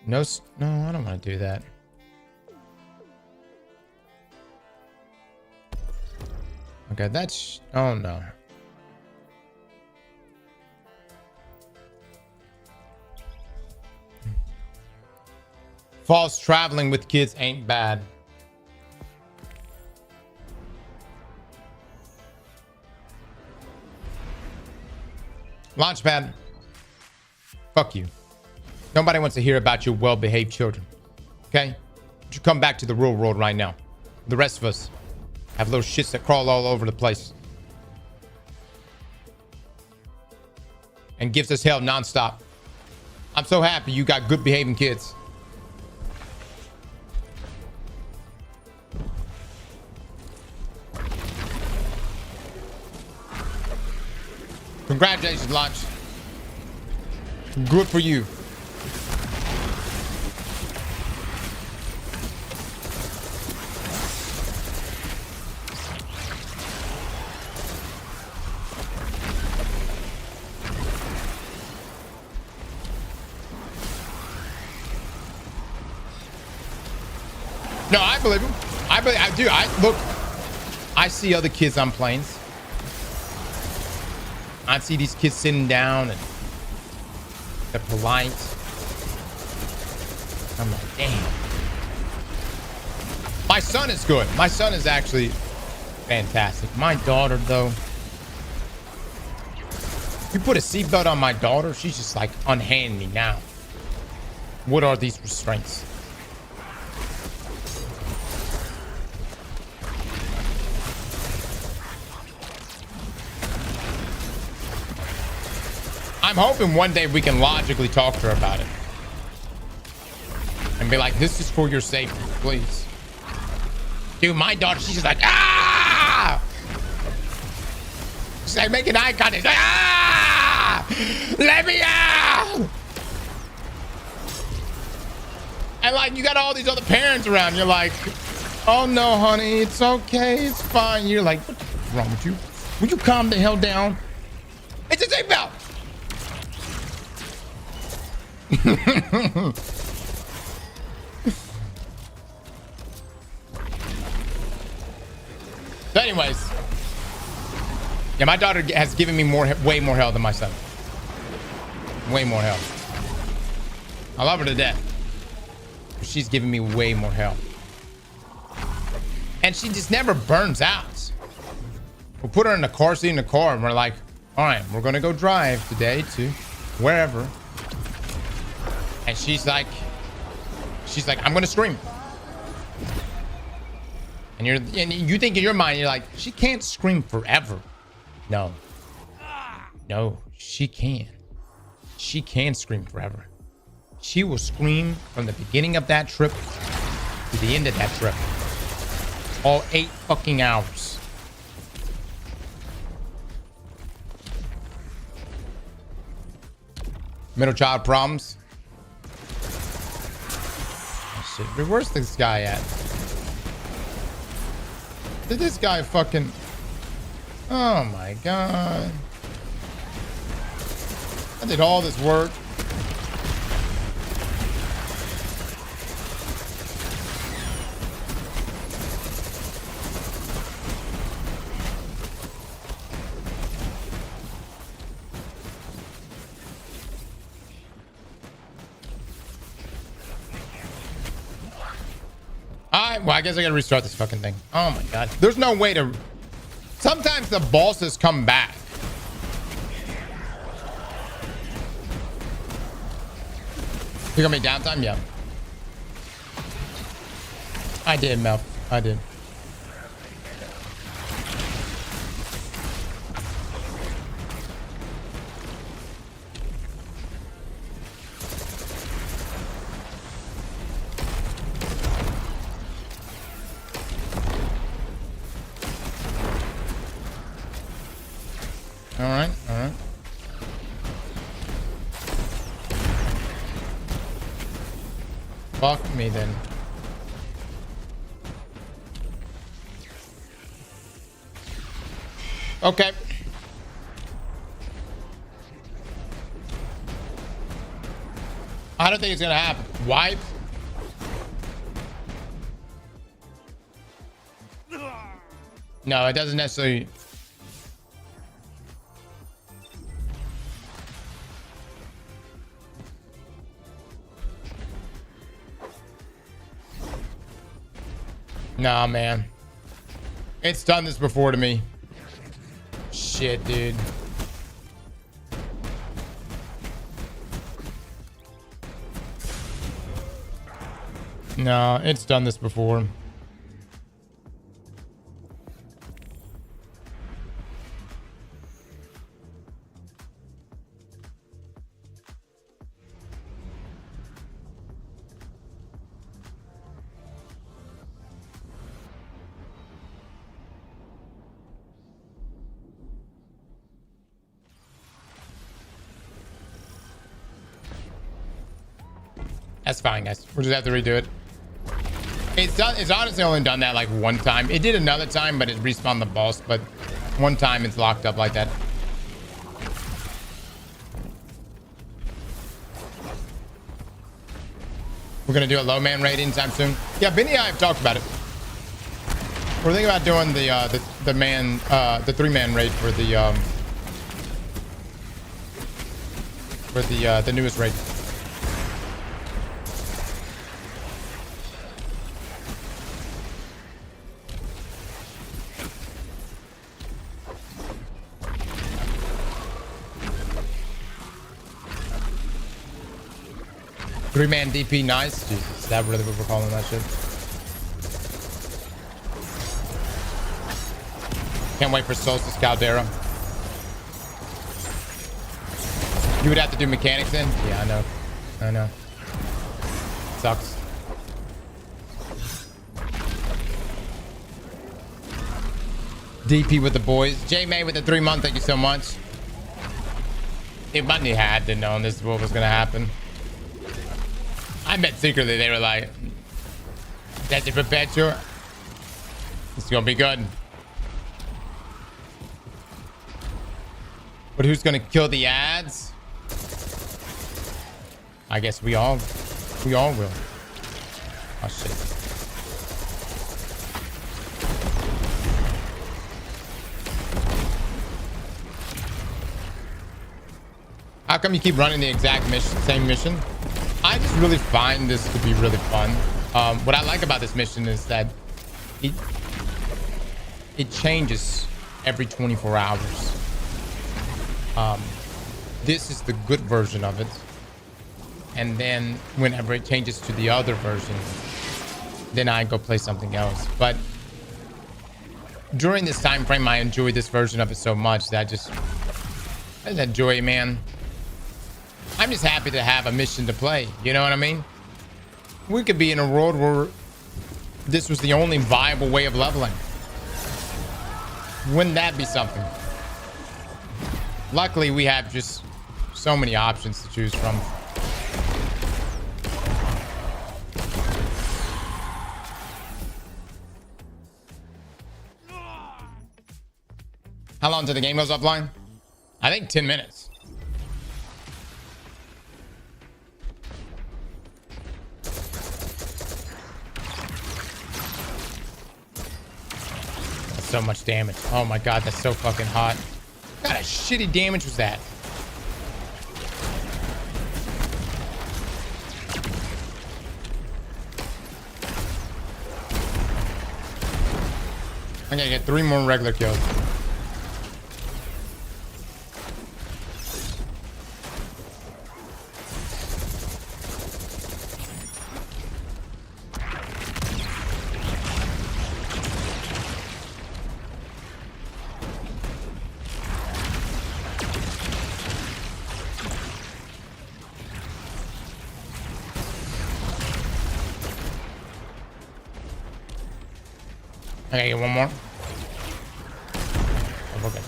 Speaker 1: No, I don't want to do that. Okay, that's... Oh, no. False traveling with kids ain't bad. Launchpad. Fuck you. Nobody wants to hear about your well-behaved children. Okay? You come back to the real world right now. The rest of us have little shits that crawl all over the place. And gives us hell nonstop. I'm so happy you got good behaving kids. Congratulations, Launch. Good for you. No, I believe him. I do. Look, I see other kids on planes. I see these kids sitting down and they're polite. I'm like, damn. My son is good. My son is actually fantastic. My daughter, though. You put a seatbelt on my daughter, she's just like, unhand me now. What are these restraints? I'm hoping one day we can logically talk to her about it. And be like, this is for your safety, please. Dude, my daughter, she's just like, ah! She's like making eye contact. She's like, ah! Let me out! And like, you got all these other parents around. You're like, oh no, honey, it's okay. It's fine. You're like, what's wrong with you? Will you calm the hell down? It's a seatbelt. So anyways, yeah, my daughter has given me way more hell than my son. Way more hell. I love her to death. But she's giving me way more hell. And she just never burns out. We'll put her in the car seat in the car and we're like, all right, we're going to go drive today to wherever. And she's like, I'm going to scream. And you think in your mind, you're like, she can't scream forever. No, she can. She can scream forever. She will scream from the beginning of that trip to the end of that trip. All 8 fucking hours. Middle child problems. Oh, shit. Where's this guy at? Did this guy fucking... Oh my god. I did all this work. Alright, well, I guess I gotta restart this fucking thing. Oh my god. There's no way to... Sometimes the bosses come back. You got me downtime? Yeah. I did, Mel. I did. All right, all right. Fuck me then. Okay. I don't think it's gonna happen. Wipe. No, it doesn't necessarily. Nah, man. It's done this before to me. Shit, dude. No, it's done this before. That's fine, guys. We'll just have to redo it. It's honestly only done that like one time. It did another time, but it respawned the boss. But one time it's locked up like that. We're gonna do a low man raid anytime soon. Yeah, Benny and I have talked about it. We're thinking about doing the 3-man raid for the newest raid. Three-man DP, nice. Jesus, is that really what we're calling that shit? Can't wait for Solstice Caldera. You would have to do mechanics then? Yeah, I know. I know. Sucks. DP with the boys. J May with the 3 month. Thank you so much. If Bundy had to know this is what was gonna happen. I bet secretly they were like, "That's a perpetual. It's gonna be good." But who's gonna kill the ads? I guess we all will. Oh shit. How come you keep running the exact mission, same mission? I just really find this to be really fun. What I like about this mission is that it changes every 24 hours. This is the good version of it. And then whenever it changes to the other version, then I go play something else. But during this time frame, I enjoy this version of it so much that I just enjoy it, man. I'm just happy to have a mission to play. You know what I mean? We could be in a world where this was the only viable way of leveling. Wouldn't that be something? Luckily, we have just so many options to choose from. How long till the game goes offline? I think 10 minutes. That's so much damage. Oh my god, that's so fucking hot. What kind of shitty damage was that? I'm gonna get 3 more regular kills. Okay, get one more. Oh, okay.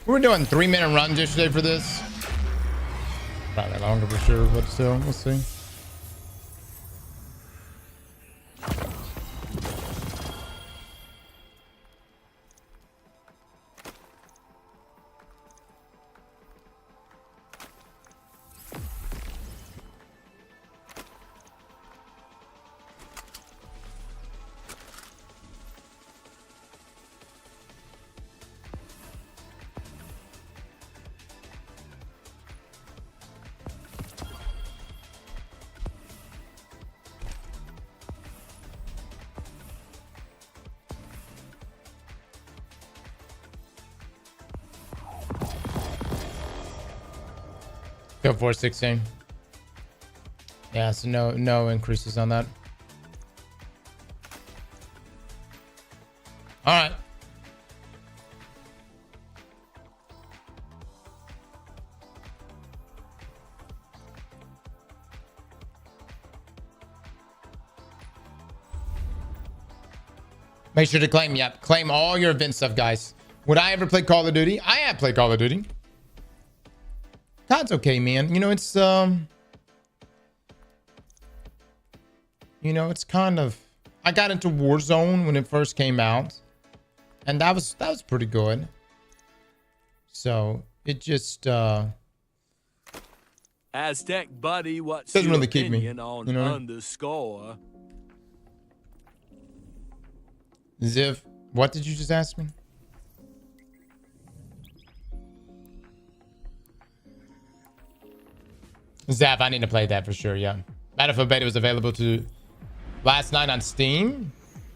Speaker 1: We were doing 3-minute runs yesterday for this. Probably longer for sure, but still, we'll see. Go 416. Yeah, so no increases on that. All right. Make sure to claim. Yep, claim all your event stuff, guys. Would I ever play Call of Duty? I have played Call of Duty. COD's okay, man. You know, it's it's kind of, I got into Warzone when it first came out, and that was pretty good. So it just
Speaker 2: Aztec buddy, what's
Speaker 1: doesn't
Speaker 2: your
Speaker 1: really keep me,
Speaker 2: opinion on underscore?
Speaker 1: Ziv, what did you just ask me? Zav, I need to play that for sure, yeah. Battlefield Beta was available to last night on Steam.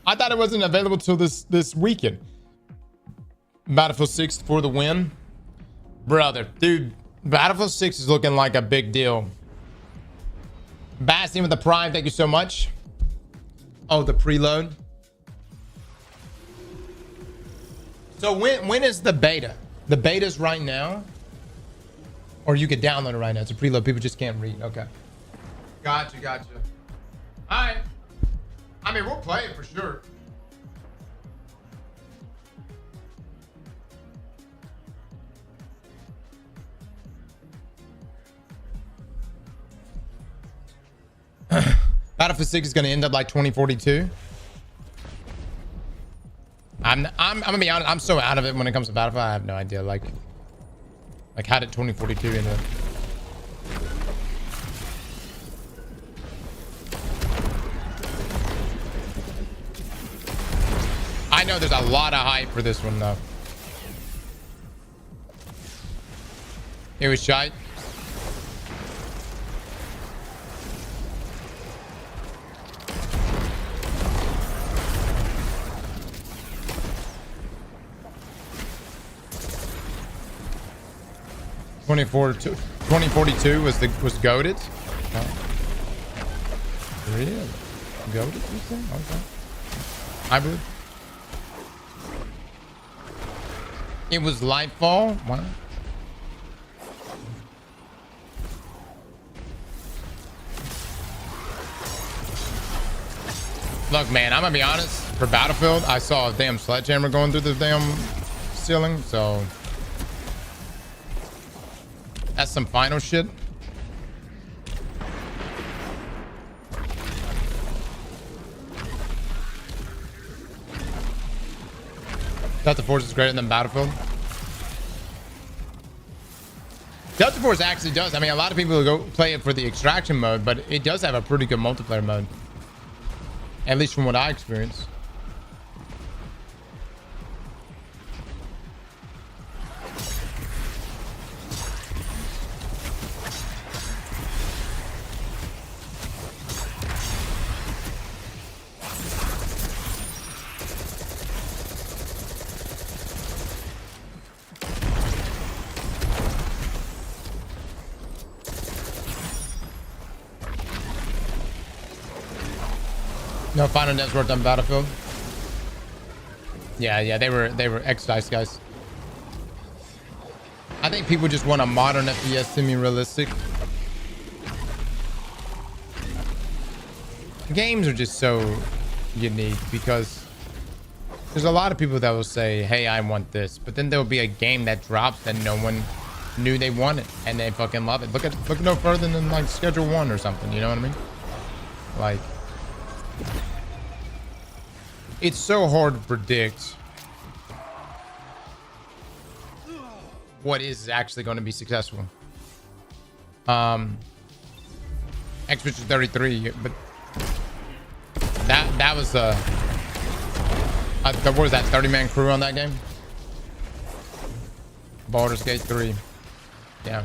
Speaker 1: I thought it wasn't available till this weekend. Battlefield 6 for the win. Brother, dude, Battlefield 6 is looking like a big deal. Bastion with the Prime, thank you so much. Oh, the preload. So when is the beta? The beta's right now? Or you could download it right now. It's a preload. People just can't read. Okay. Gotcha. All right. I mean, we'll play it for sure. Battlefield 6 is going to end up like 2042. I'm gonna be honest. I'm so out of it when it comes to Battlefield. I have no idea. Like how did 2042 end up? I know there's a lot of hype for this one though. It was shite. '24 to 2042 was goated. Oh. Really? Goated? You say? Okay. Hybrid. It was Lightfall. Wow. Look, man, I'm gonna be honest. For Battlefield, I saw a damn sledgehammer going through the damn ceiling, so that's some final shit. Delta Force is greater than Battlefield. Delta Force actually does. I mean, a lot of people go play it for the extraction mode, but it does have a pretty good multiplayer mode. At least from what I experienced. No final nets worked on Battlefield. Yeah, they were X-Dice guys. I think people just want a modern FPS semi-realistic. Games are just so unique because there's a lot of people that will say, hey, I want this, but then there'll be a game that drops that no one knew they wanted and they fucking love it. Look no further than like Schedule 1 or something, you know what I mean? Like, it's so hard to predict what is actually going to be successful. Expedition 33, but that was what was that, 30-man crew on that game? Baldur's Gate 3. Yeah.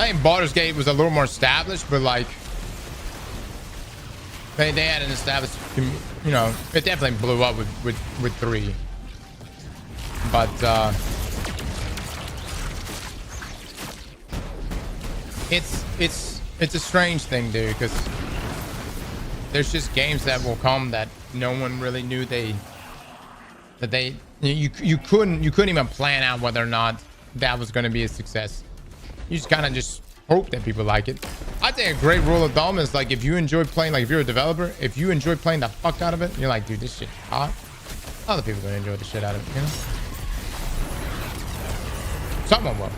Speaker 1: I think Baldur's Gate was a little more established, but like they had an established, you know, it definitely blew up with 3. But it's a strange thing, dude, because there's just games that will come that no one really knew you couldn't even plan out whether or not that was going to be a success. You just kind of just hope that people like it. I think a great rule of thumb is like, if you enjoy playing, like if you're a developer, if you enjoy playing the fuck out of it, you're like, dude, this shit hot. Other people are gonna enjoy the shit out of it, you know? Someone will.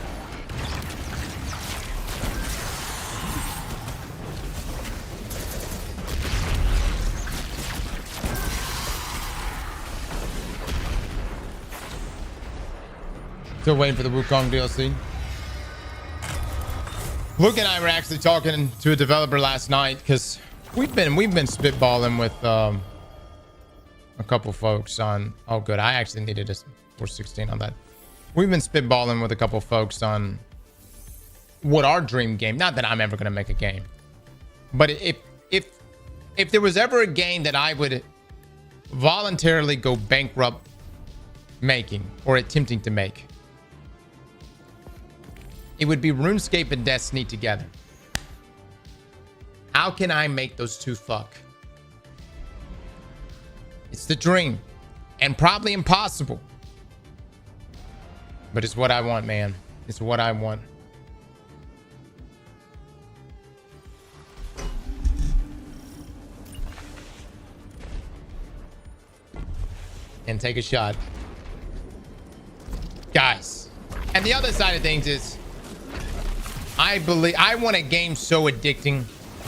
Speaker 1: Still waiting for the Wukong DLC. Luke and I were actually talking to a developer last night because we've been spitballing with a couple folks on. Oh, good. I actually needed a 416 on that. We've been spitballing with a couple folks on what our dream game. Not that I'm ever gonna make a game, but if there was ever a game that I would voluntarily go bankrupt making or attempting to make, it would be RuneScape and Destiny together. How can I make those two fuck? It's the dream and probably impossible, but it's what I want, man. It's what I want. And take a shot, guys. And the other side of things is, I want a game so addicting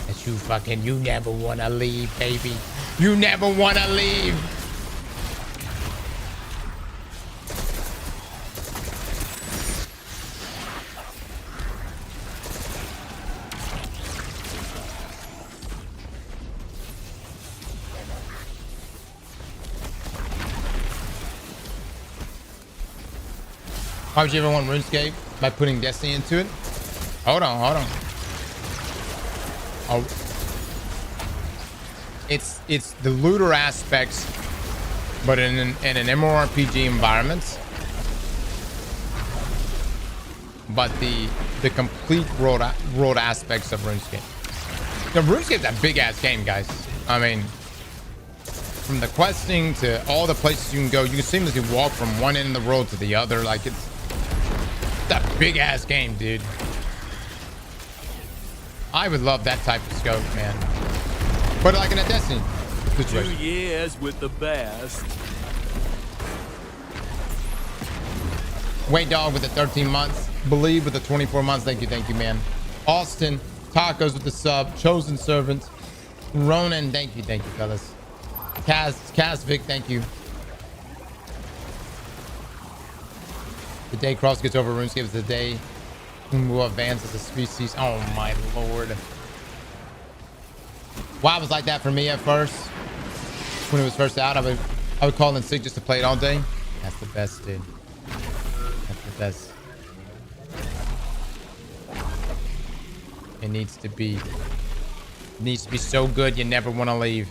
Speaker 1: that you never want to leave, baby. You never want to leave. Why would you ever want RuneScape? By putting Destiny into it? Hold on. Oh, it's the looter aspects, but in an MMORPG environment. But the complete world aspects of RuneScape. The RuneScape's a big ass game, guys. I mean, from the questing to all the places you can go, you can seamlessly walk from one end of the world to the other. Like it's a big ass game, dude. I would love that type of scope, man. But like in a Destiny situation.
Speaker 2: 2 years with the best.
Speaker 1: Wait Dog with the 13 months. Believe with the 24 months. Thank you, man. Austin, Tacos with the sub. Chosen Servant. Ronan, thank you, fellas. Kazvik, thank you. The day Cross gets over RuneScape is the day we'll advance as a species. Oh my lord. WoW was like that for me at first. When it was first out, I would call in sick just to play it all day. That's the best, dude. That's the best. It needs to be so good you never want to leave.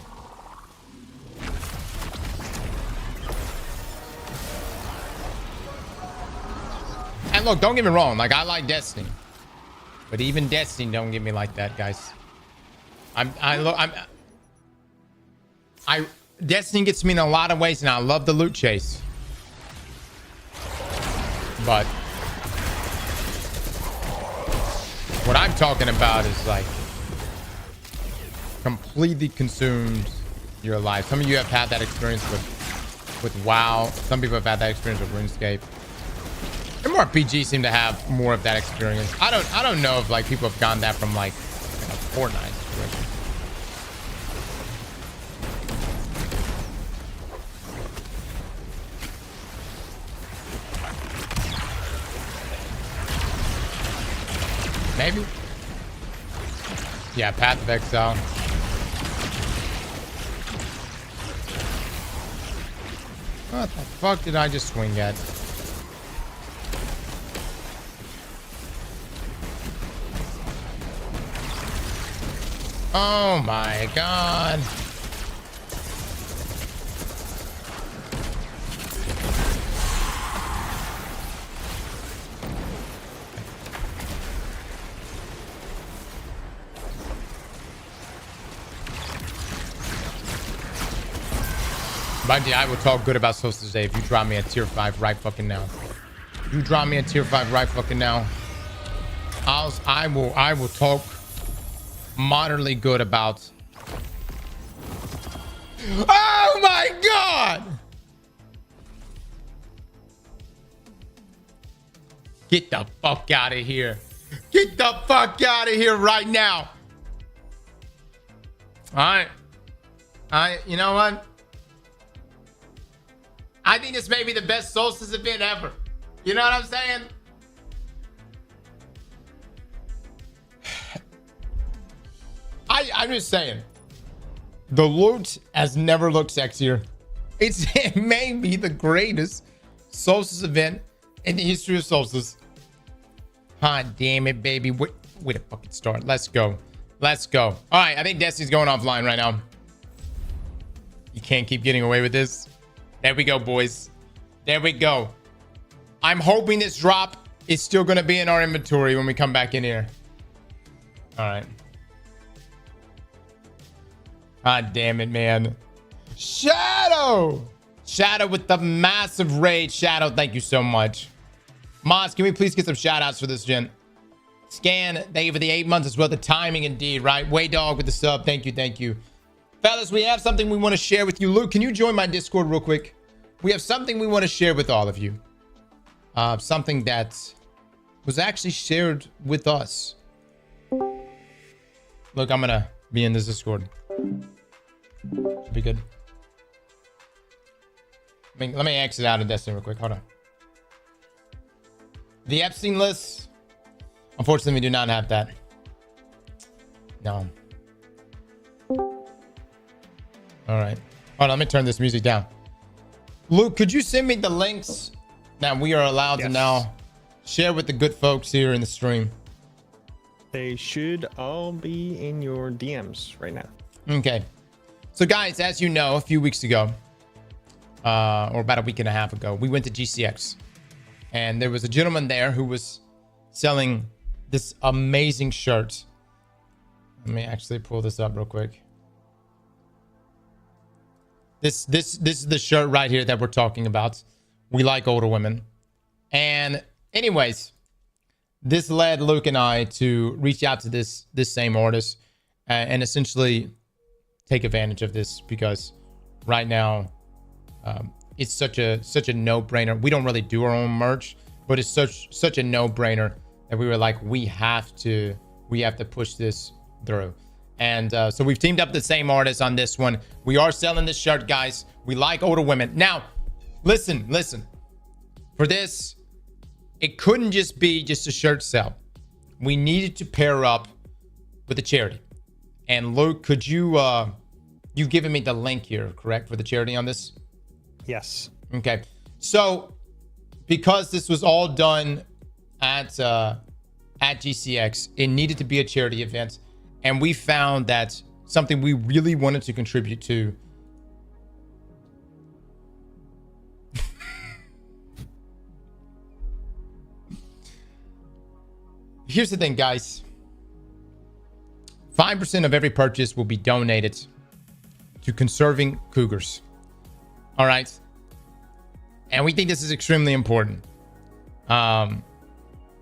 Speaker 1: And look, don't get me wrong, like I like Destiny, but even Destiny don't get me like that, guys. Destiny gets me in a lot of ways, and I love the loot chase, but what I'm talking about is like completely consumes your life. Some of you have had that experience with WoW. Some people have had that experience with RuneScape. MMORPG seem to have more of that experience. I don't know if like people have gone that from like a Fortnite situation. Maybe. Yeah, Path of Exile. What the fuck did I just swing at? Oh my god. Buddy, I will talk good about Solstice today if you drop me a tier 5 right fucking now. You drop me a tier 5 right fucking now. I will talk moderately good about. Oh my god! Get the fuck out of here. Get the fuck out of here right now. All right, you know what? I think this may be the best Solstice event ever. You know what I'm saying? I'm just saying. The loot has never looked sexier. It may be the greatest Solstice event in the history of Solstice. Hot damn it, baby. Wait a fucking start. Let's go. Let's go. All right, I think Destiny's going offline right now. You can't keep getting away with this. There we go, boys. There we go. I'm hoping this drop is still going to be in our inventory when we come back in here. All right. God damn it, man. Shadow! Shadow with the massive raid. Shadow, thank you so much. Moz, can we please get some shout outs for this, gen? Scan, thank you for the 8 months as well. The timing indeed, right? Way Dog with the sub. Thank you, thank you. Fellas, we have something we want to share with you. Luke, can you join my Discord real quick? We have something we want to share with all of you. Something that was actually shared with us. Look, I'm going to be in this Discord. Should be good. Let me exit out of Destiny real quick. Hold on. The Epstein list. Unfortunately, we do not have that. No. All right. Hold on, let me turn this music down. Luke, could you send me the links that we are allowed to now share with the good folks here in the stream?
Speaker 3: They should all be in your DMs right now.
Speaker 1: Okay. So guys, as you know, a few weeks ago, or about a week and a half ago, we went to GCX. And there was a gentleman there who was selling this amazing shirt. Let me actually pull this up real quick. This is the shirt right here that we're talking about. We like older women. And anyways, this led Luke and I to reach out to this same artist and essentially take advantage of this, because right now it's such a no-brainer. We don't really do our own merch, but it's such a no-brainer that we were like, we have to push this through. And so we've teamed up with the same artist on this one. We are selling this shirt, guys. We like older women. Now, listen. For this, it couldn't just be just a shirt sell. We needed to pair up with a charity. And Luke, could you you've given me the link here, correct, for the charity on this?
Speaker 3: Yes.
Speaker 1: Okay. So because this was all done at GCX, it needed to be a charity event. And we found that something we really wanted to contribute to. Here's the thing, guys. 5% of every purchase will be donated to conserving cougars. All right. And we think this is extremely important.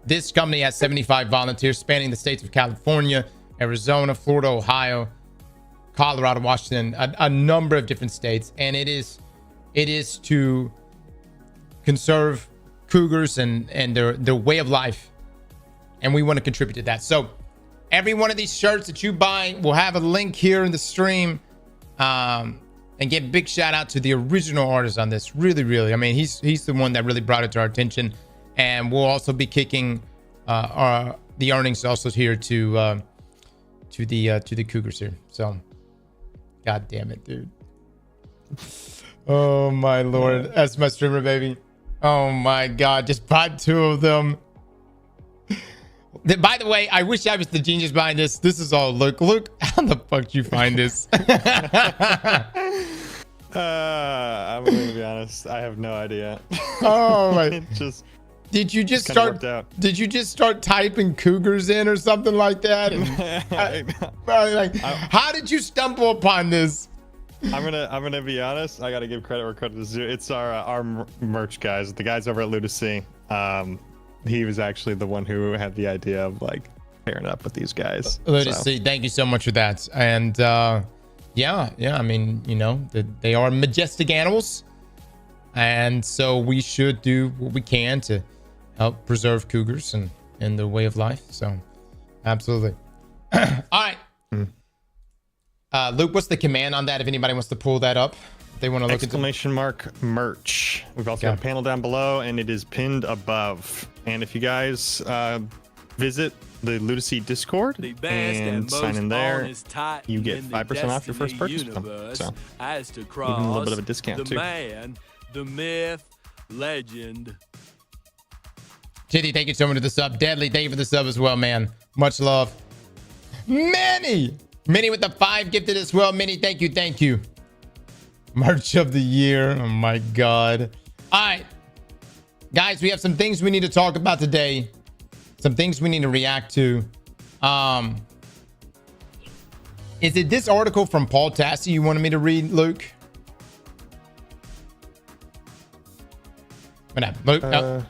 Speaker 1: This company has 75 volunteers spanning the states of California, Arizona, Florida, Ohio, Colorado, Washington, a number of different states. And it is to conserve cougars and their way of life. And we want to contribute to that. So every one of these shirts that you buy will have a link here in the stream. And give a big shout out to the original artist on this. Really. I mean, he's the one that really brought it to our attention. And we'll also be kicking the earnings also here to the Cougars here. So, god damn it, dude. Oh my lord, that's my streamer, baby. Oh my god, just bought 2 of them. By the way, I wish I was the genius behind this. This is all Luke. Luke, how the fuck did you find this?
Speaker 3: I'm gonna be honest. I have no idea.
Speaker 1: Oh my! Did you just start typing cougars in or something like that? And how did you stumble upon this?
Speaker 3: I'm gonna be honest. I gotta give credit where credit is due. It's our merch guys, the guys over at Ludacy. He was actually the one who had the idea of like pairing up with these guys.
Speaker 1: Ludacy, so. Thank you so much for that. And yeah. I mean, you know, they are majestic animals, and so we should do what we can to help preserve cougars and their way of life. So, absolutely. All right. Luke, what's the command on that? If anybody wants to pull that up, they want to look at
Speaker 3: Exclamation mark merch. We've also got a panel down below, and it is pinned above. And if you guys visit the Ludacy Discord and sign in there, you get 5% off your first purchase. So
Speaker 2: Aztecross,
Speaker 3: even a little bit of a discount
Speaker 2: the
Speaker 3: too.
Speaker 2: Man, the myth, legend.
Speaker 1: JD, thank you so much for the sub. Deadly, thank you for the sub as well, man. Much love. Minnie with the 5 gifted as well. Minnie, thank you, thank you. Merch of the year. Oh my god. All right, guys, we have some things we need to talk about today. Some things we need to react to. Is it this article from Paul Tassi you wanted me to read, Luke? Luke? No.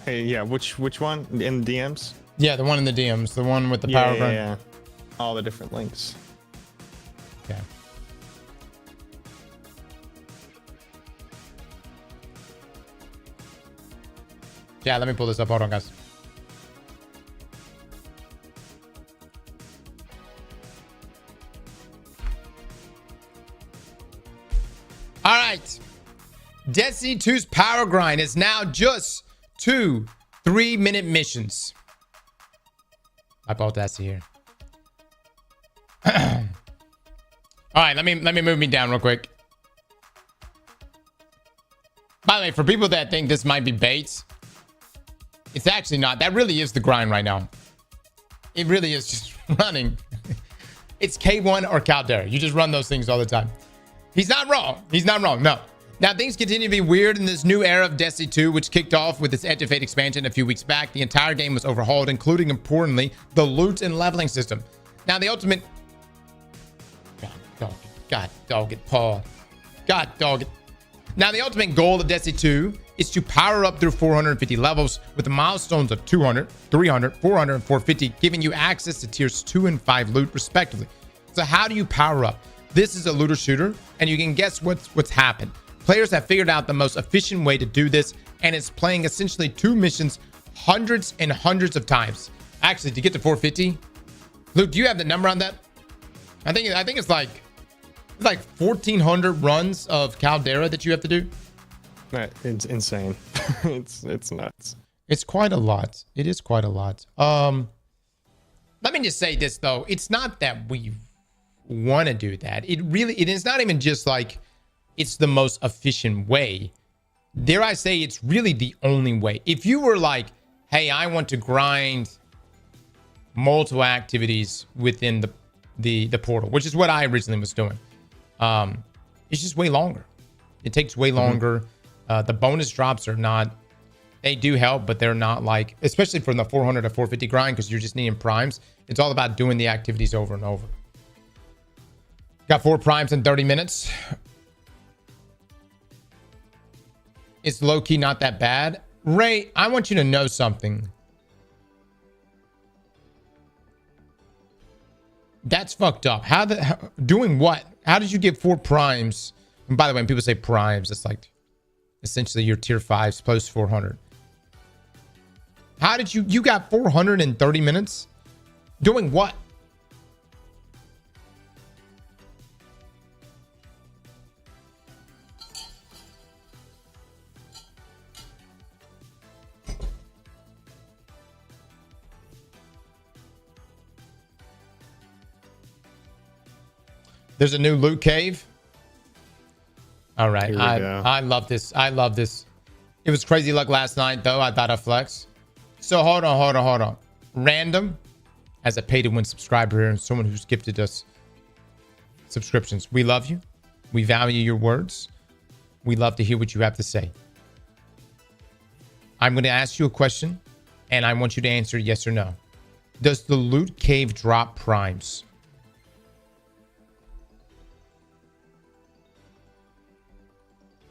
Speaker 3: Hey, yeah, which one in the DMs?
Speaker 1: Yeah, the one in the DMs, the one with the power grind.
Speaker 3: Yeah, all the different links.
Speaker 1: Okay. Yeah, let me pull this up. Hold on, guys. All right. Destiny 2's power grind is now just 2 3-minute missions. I bought that here. All right, let me move me down real quick. By the way, for people that think this might be bait, it's actually not. That really is the grind right now. It really is just running. It's K1 or Caldera. You just run those things all the time. He's not wrong. He's not wrong. No. Now, things continue to be weird in this new era of Destiny 2, which kicked off with its Edge of Fate expansion a few weeks back. The entire game was overhauled, including, importantly, the loot and leveling system. Now, the ultimate... God dog it, Paul. God dog it. Now, the ultimate goal of Destiny 2 is to power up through 450 levels with the milestones of 200, 300, 400, and 450, giving you access to tiers 2 and 5 loot, respectively. So how do you power up? This is a looter shooter, and you can guess what's happened. Players have figured out the most efficient way to do this, and it's playing essentially 2 missions hundreds and hundreds of times. Actually, to get to 450, Luke, do you have the number on that? I think it's like 1,400 runs of Caldera that you have to do.
Speaker 3: It's insane. it's nuts.
Speaker 1: It's quite a lot. It is quite a lot. Let me just say this though. It's not that we want to do that. It is not even just like it's the most efficient way. Dare I say it's really the only way. If you were like, hey, I want to grind multiple activities within the portal, which is what I originally was doing. It's just way longer. It takes way longer. The bonus drops are not, they do help, but they're not like, especially from the 400 to 450 grind, because you're just needing primes. It's all about doing the activities over and over. Got 4 primes in 30 minutes. It's low-key not that bad. Ray, I want you to know something. That's fucked up. Doing what? How did you get 4 primes? And by the way, when people say primes, it's like essentially your tier 5s plus 400. How did you got 430 minutes? Doing what? There's a new loot cave. All right. I love this. I love this. It was crazy luck last night, though. I thought I'd flex. So hold on. Random, as a pay-to-win subscriber here and someone who's gifted us subscriptions. We love you. We value your words. We love to hear what you have to say. I'm going to ask you a question, and I want you to answer yes or no. Does the loot cave drop primes?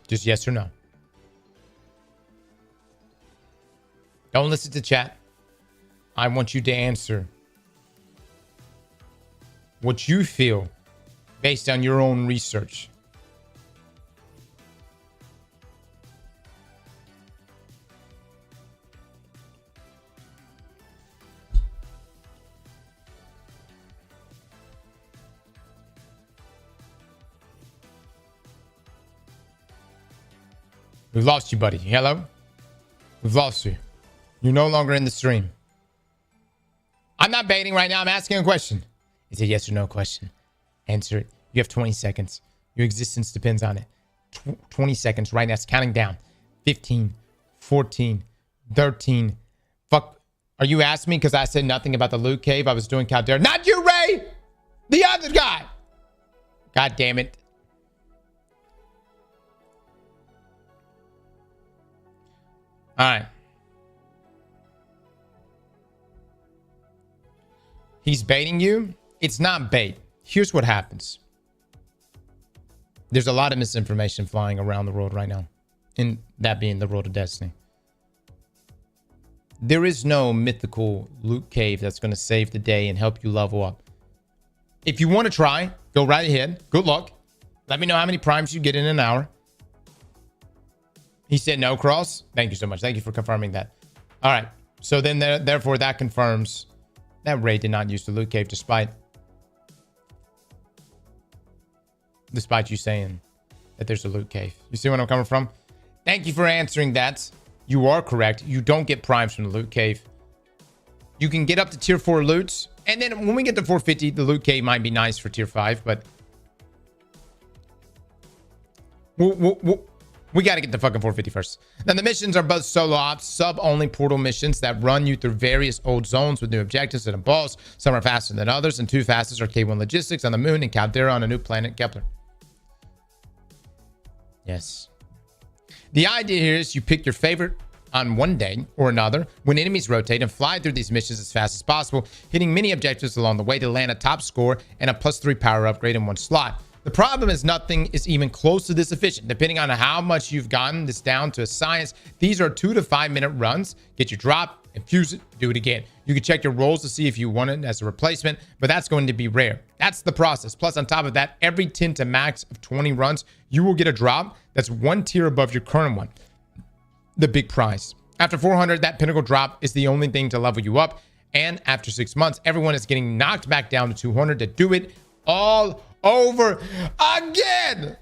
Speaker 1: Just yes or no. Don't listen to chat. I want you to answer what you feel based on your own research. We've lost you, buddy. Hello? We've lost you. You're no longer in the stream. I'm not baiting right now. I'm asking a question. It's a yes or no question. Answer it. You have 20 seconds. Your existence depends on it. 20 seconds right now. It's counting down. 15, 14, 13. Fuck. Are you asking me because I said nothing about the loot cave? I was doing Caldera. Not you, Ray! The other guy! God damn it. All right. He's baiting you. It's not bait. Here's what happens. There's a lot of misinformation flying around the world right now. And that being the world of Destiny. There is no mythical loot cave that's going to save the day and help you level up. If you want to try, go right ahead. Good luck. Let me know how many primes you get in an hour. He said no, Cross. Thank you so much. Thank you for confirming that. All right. So then, therefore, that confirms that Ray did not use the loot cave despite you saying that there's a loot cave. You see where I'm coming from? Thank you for answering that. You are correct. You don't get primes from the loot cave. You can get up to tier 4 loots. And then when we get to 450, the loot cave might be nice for tier 5, but we got to get the fucking 450 first. Now, the missions are both solo ops, sub-only portal missions that run you through various old zones with new objectives and a boss. Some are faster than others, and 2 fastest are K1 logistics on the moon and Caldera on a new planet, Kepler. Yes. The idea here is you pick your favorite on one day or another when enemies rotate and fly through these missions as fast as possible, hitting many objectives along the way to land a top score and a +3 power upgrade in one slot. The problem is nothing is even close to this efficient. Depending on how much you've gotten this down to a science, these are 2 to 5 minute runs. Get your drop, infuse it, do it again. You can check your rolls to see if you want it as a replacement, but that's going to be rare. That's the process. Plus, on top of that, every 10 to max of 20 runs, you will get a drop that's 1 tier above your current one. The big prize. After 400, that pinnacle drop is the only thing to level you up. And after 6 months, everyone is getting knocked back down to 200 to do it all over again.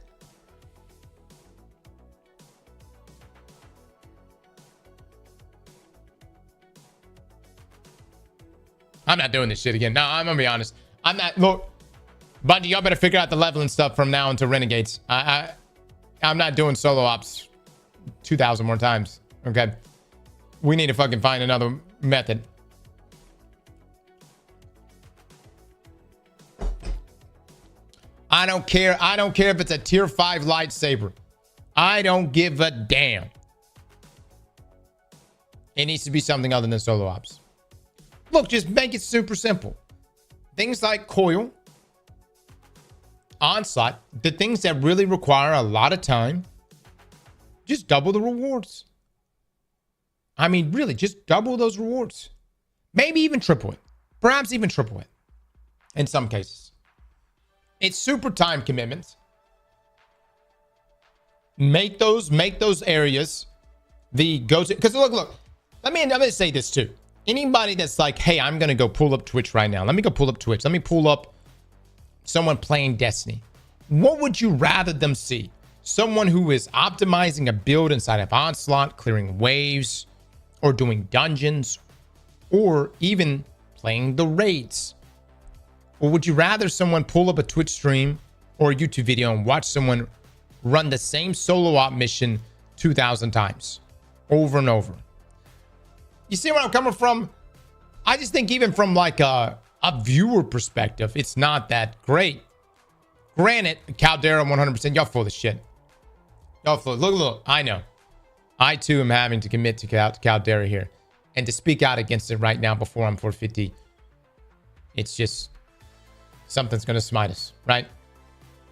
Speaker 1: I'm not doing this shit again. No, I'm gonna be honest. I'm not. Look, Bundy, y'all better figure out the leveling stuff from now until Renegades. I'm not doing solo ops 2,000 more times. Okay, we need to fucking find another method. I don't care. I don't care if it's a tier 5 lightsaber. I don't give a damn. It needs to be something other than solo ops. Look, just make it super simple. Things like coil, onslaught, the things that really require a lot of time, just double the rewards. I mean, really, just double those rewards. Maybe even triple it. Perhaps even triple it in some cases. It's super time commitments. Make those areas the go-to. Because look. Let me say this too. Anybody that's like, hey, I'm going to go pull up Twitch right now. Let me go pull up Twitch. Let me pull up someone playing Destiny. What would you rather them see? Someone who is optimizing a build inside of Onslaught, clearing waves, or doing dungeons, or even playing the raids? Or would you rather someone pull up a Twitch stream or a YouTube video and watch someone run the same solo op mission 2,000 times over and over? You see where I'm coming from? I just think even from like a viewer perspective, it's not that great. Granted, Caldera 100%, y'all full of shit. Y'all full. Look, I know. I too am having to commit to Caldera here. And to speak out against it right now before I'm 450, it's just something's going to smite us, right?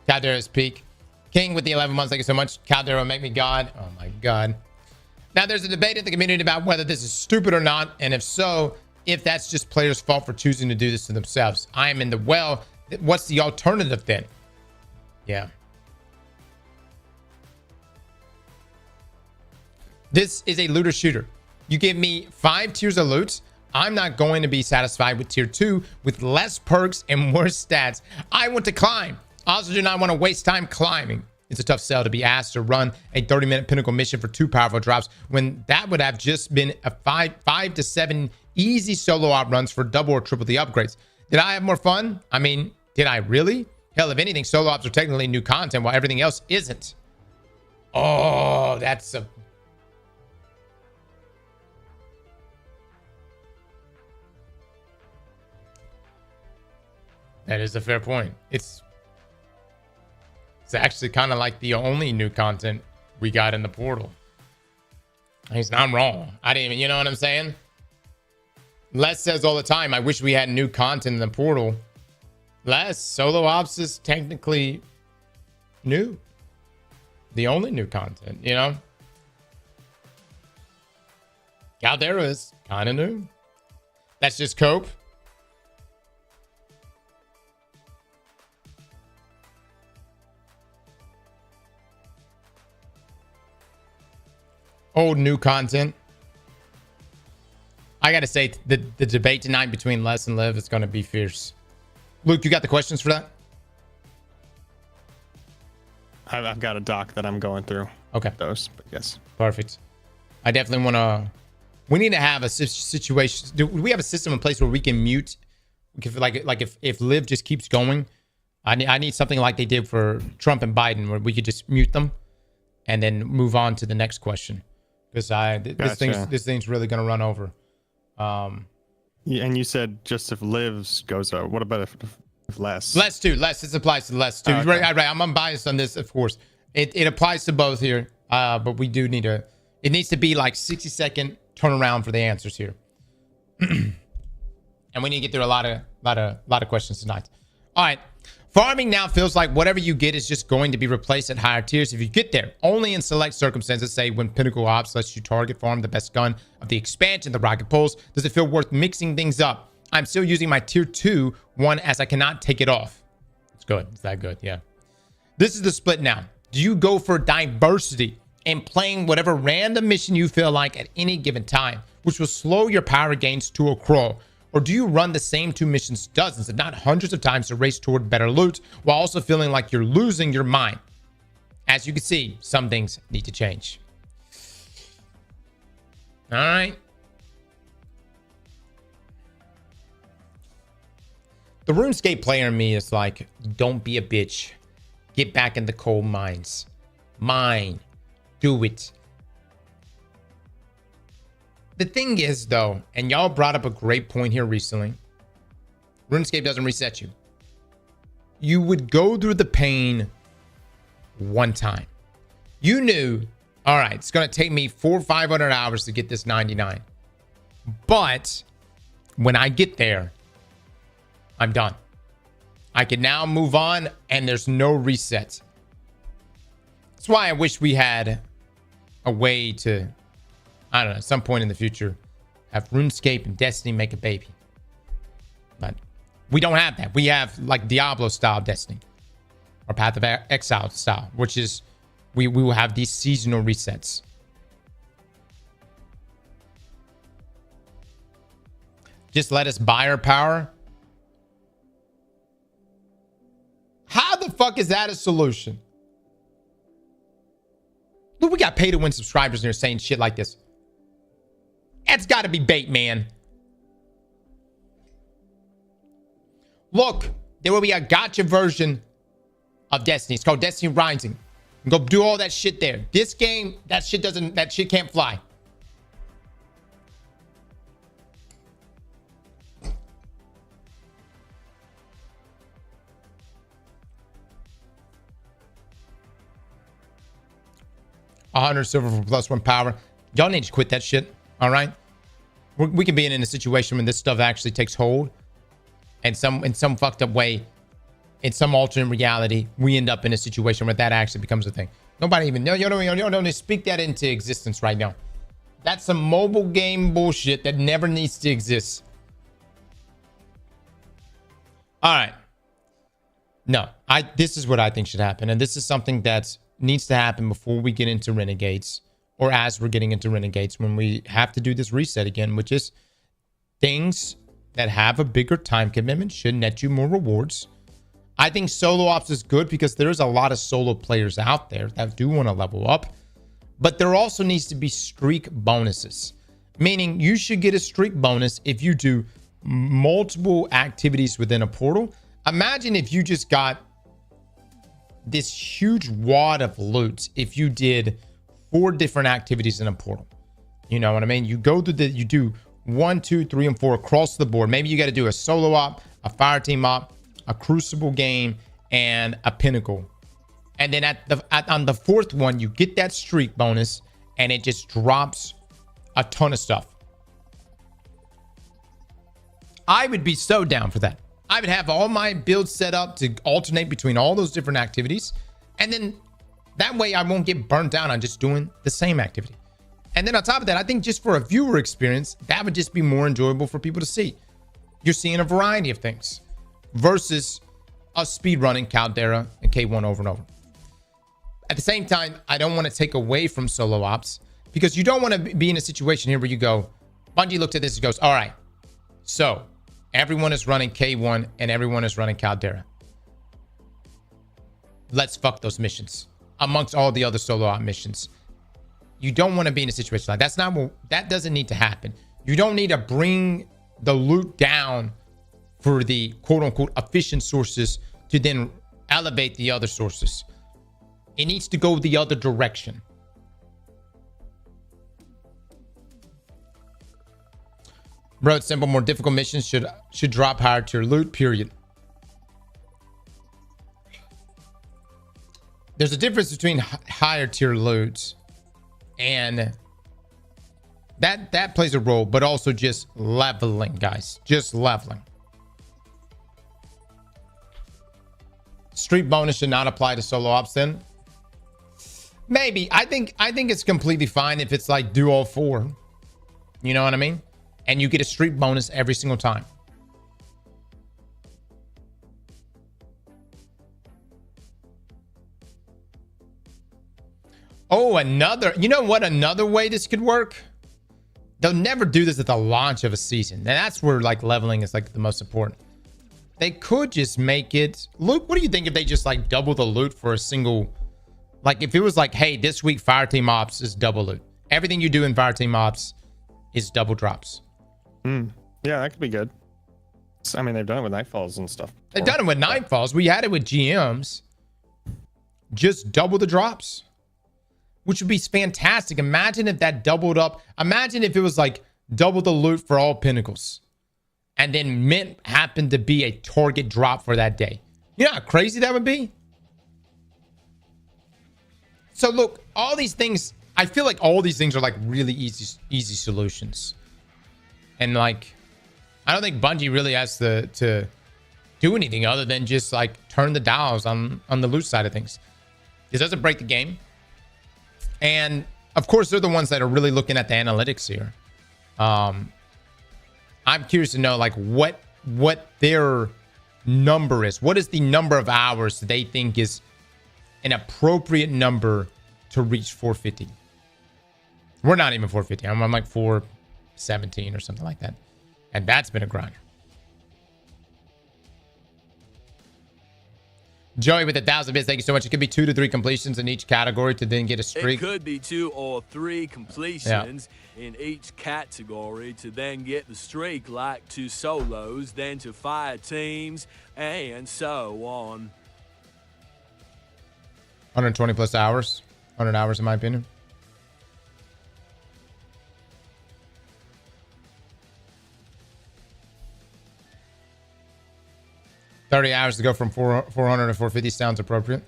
Speaker 1: Caldera's peak. King with the 11 months, thank you so much. Caldera make me God. Oh my God. Now, there's a debate in the community about whether this is stupid or not, and if so, if that's just players' fault for choosing to do this to themselves. I am in the well. What's the alternative then? Yeah. This is a looter shooter. You give me 5 tiers of loots. I'm not going to be satisfied with tier 2 with less perks and worse stats. I want to climb. I also do not want to waste time climbing. It's a tough sell to be asked to run a 30-minute pinnacle mission for 2 powerful drops when that would have just been a 5 to 7 easy solo op runs for double or triple the upgrades. Did I have more fun? I mean, did I really? Hell, if anything, solo ops are technically new content while everything else isn't. Oh, that's a... That is a fair point. It's actually kind of like the only new content we got in the portal. He's not wrong. I didn't even, you know what I'm saying? Les says all the time, I wish we had new content in the portal. Les, solo ops is technically new. The only new content, you know? Caldera is kind of new. That's just cope. Old new content. I gotta say, the debate tonight between Les and Liv is gonna be fierce. Luke, you got the questions for that?
Speaker 3: I've got a doc that I'm going through.
Speaker 1: Okay.
Speaker 3: Those, but yes.
Speaker 1: Perfect. I definitely want to... We need to have a situation... Do we have a system in place where we can mute? Like if Liv just keeps going, I need something like they did for Trump and Biden, where we could just mute them and then move on to the next question. Because this thing's really going to run over.
Speaker 3: Yeah, and you said just if Liv's goes out. What about if Les?
Speaker 1: Les too. This applies to Les too.
Speaker 3: Okay.
Speaker 1: Right. I'm unbiased on this, of course. It applies to both here. But we do need to... It needs to be like 60-second turnaround for the answers here. And we need to get through a lot of questions tonight. All right. Farming now feels like whatever you get is just going to be replaced at higher tiers if you get there. Only in select circumstances, say when Pinnacle Ops lets you target farm the best gun of the expansion, the Rocket Pulse, does it feel worth mixing things up. I'm still using my tier 2 one as I cannot take it off. It's good. It's that good. Yeah. This is the split now. Do you go for diversity and playing whatever random mission you feel like at any given time, which will slow your power gains to a crawl? Or do you run the same 2 missions dozens, if not hundreds of times to race toward better loot while also feeling like you're losing your mind? As you can see, some things need to change. All right. The RuneScape player in me is like, don't be a bitch. Get back in the coal mines. Mine. Do it. The thing is, though, and y'all brought up a great point here recently, RuneScape doesn't reset you. You would go through the pain one time. You knew, all right, it's going to take me 400 or 500 hours to get this 99. But when I get there, I'm done. I can now move on, and there's no reset. That's why I wish we had a way to... I don't know, at some point in the future, have RuneScape and Destiny make a baby. But we don't have that. We have like Diablo style Destiny or Path of Exile style, which is we will have these seasonal resets. Just let us buy our power. How the fuck is that a solution? Look, we got pay to win subscribers and they're saying shit like this. That's got to be bait, man. Look, there will be a gotcha version of Destiny. It's called Destiny Rising. Go do all that shit there. This game, that shit can't fly. $100 silver for +1 power. Y'all need to quit that shit. All right. We can be in a situation when this stuff actually takes hold, and in some fucked up way, in some alternate reality, we end up in a situation where that actually becomes a thing. Nobody even know. You don't speak that into existence right now. That's some mobile game bullshit that never needs to exist. All right. No, this is what I think should happen, and this is something that needs to happen before we get into Renegades, or as we're getting into Renegades, when we have to do this reset again, which is things that have a bigger time commitment should net you more rewards. I think solo ops is good because there's a lot of solo players out there that do want to level up. But there also needs to be streak bonuses. Meaning you should get a streak bonus if you do multiple activities within a portal. Imagine if you just got this huge wad of loot if you did 4 different activities in a portal. You know what I mean? You go through you do 1, 2, 3, and 4 across the board. Maybe you got to do a solo op, a fire team op, a crucible game, and a pinnacle. And then on the 4th one, you get that streak bonus and it just drops a ton of stuff. I would be so down for that. I would have all my builds set up to alternate between all those different activities. And then that way I won't get burnt out on just doing the same activity. And then on top of that, I think just for a viewer experience, that would just be more enjoyable for people to see. You're seeing a variety of things versus us speedrunning Caldera and K1 over and over. At the same time, I don't want to take away from solo ops because you don't want to be in a situation here where you go, Bungie looked at this and goes, all right, so everyone is running K1 and everyone is running Caldera. Let's fuck those missions amongst all the other solo op missions. You don't want to be in a situation like that's not what, that doesn't need to happen. You don't need to bring the loot down for the quote unquote efficient sources to then elevate the other sources. It needs to go the other direction. Bro, it's simple. More difficult missions should drop higher tier loot, period. There's a difference between higher tier loot and that plays a role, but also just leveling, guys. Just leveling. Streak bonus should not apply to solo ops then. Maybe. I think it's completely fine if it's like do all 4. You know what I mean? And you get a streak bonus every single time. Oh, you know what? Another way this could work. They'll never do this at the launch of a season. And that's where like leveling is like the most important. They could just make it. Luke, what do you think if they just like double the loot for a single, like if it was like, hey, this week fire team ops is double loot. Everything you do in fire team ops is double drops.
Speaker 3: Yeah, that could be good. I mean, they've done it with Nightfalls and stuff.
Speaker 1: They've done it with Nightfalls. We had it with GMs. Just double the drops, which would be fantastic. Imagine if that doubled up. Imagine if it was like double the loot for all pinnacles. And then mint happened to be a target drop for that day. You know how crazy that would be? So look, all these things, I feel like all these things are like really easy solutions. And like, I don't think Bungie really has to do anything other than just like turn the dials on the loot side of things. This doesn't break the game. And of course, they're the ones that are really looking at the analytics here. I'm curious to know like what their number is. What is the number of hours they think is an appropriate number to reach 450? We're not even 450. I'm like 417 or something like that. And that's been a grind. Joey with 1,000 bits, thank you so much. It could be 2 to 3 completions in each category to then get a streak.
Speaker 2: It could be 2 or 3 completions in each category to then get the streak, like to solos, then to fire teams, and so on.
Speaker 1: 120 plus hours. 100 hours in my opinion. $30 hours to go from 400 to 450 sounds appropriate.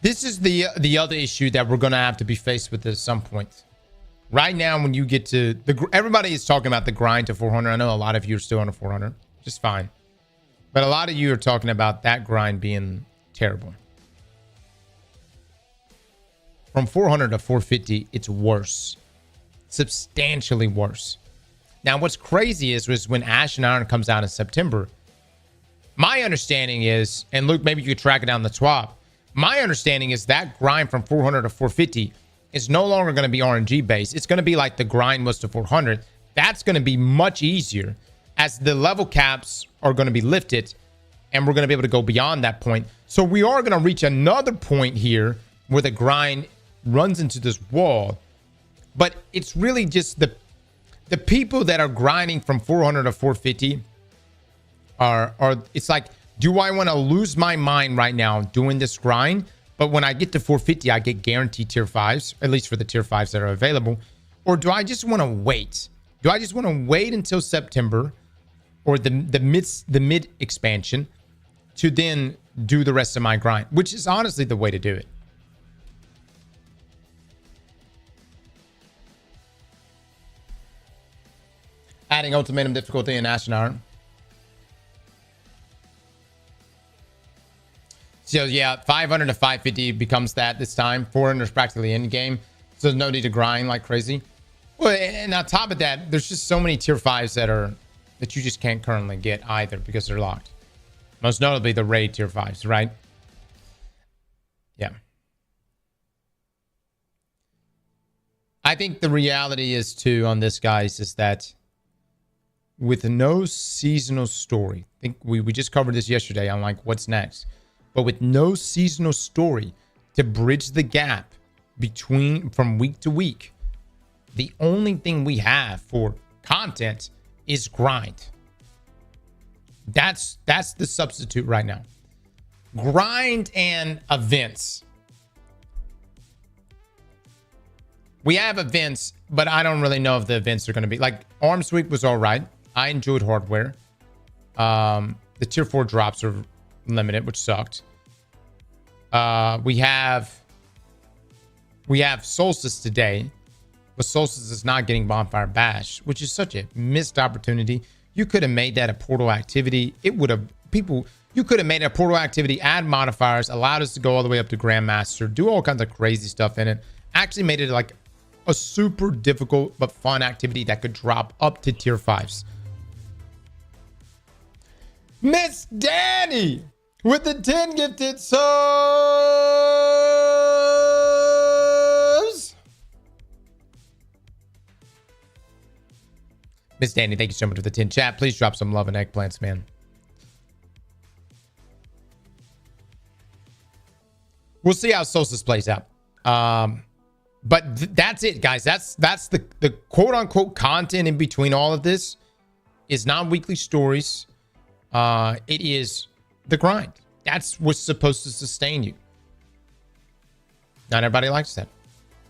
Speaker 1: This is the other issue that we're going to have to be faced with at some point. Right now, when you get to everybody is talking about the grind to 400. I know a lot of you are still on a 400, which is fine. But a lot of you are talking about that grind being terrible. From 400 to 450, it's worse. Substantially worse. Now, what's crazy is when Ash and Iron comes out in September, my understanding is, and Luke, maybe you could track it down the swap. My understanding is that grind from 400 to 450 is no longer going to be RNG based. It's going to be like the grind was to 400. That's going to be much easier. as the level caps are going to be lifted, and we're going to be able to go beyond that point. So we are going to reach another point here where the grind runs into this wall. But it's really just the people that are grinding from 400 to 450 are it's like, do I want to lose my mind right now doing this grind? But when I get to 450, I get guaranteed tier 5s, at least for the tier 5s that are available. Or do I just want to wait? Do I just want to wait until September or the mid expansion to then do the rest of my grind, which is honestly the way to do it. Adding ultimatum difficulty in Ashen Iron. So yeah, 500 to 550 becomes that this time. 400 is practically in game, so there's no need to grind like crazy. Well, and on top of that, there's just so many tier 5s that you just can't currently get either because they're locked. Most notably the raid tier 5s, right? Yeah. I think the reality is too on this, guys, is that with no seasonal story, I think we just covered this yesterday on like what's next, but with no seasonal story to bridge the gap between from week to week, the only thing we have for content is grind. That's the substitute right now. Grind and events. We have events, but I don't really know if the events are going to be like Arms Week was all right. I enjoyed hardware. The tier 4 drops are limited, which sucked. We have Solstice today, but Solstice is not getting Bonfire Bash, which is such a missed opportunity. You could have made that a portal activity. It would have you could have made it a portal activity, add modifiers, allowed us to go all the way up to Grandmaster, do all kinds of crazy stuff in it. Actually made it like a super difficult but fun activity that could drop up to tier 5s. Miss Danny with the 10 gifted subs. Miss Danny, thank you so much for the 10 chat. Please drop some love and eggplants, man. We'll see how Solstice plays out. But that's it, guys. That's the quote unquote content in between all of this is not weekly stories. It is the grind. That's what's supposed to sustain you. Not everybody likes that.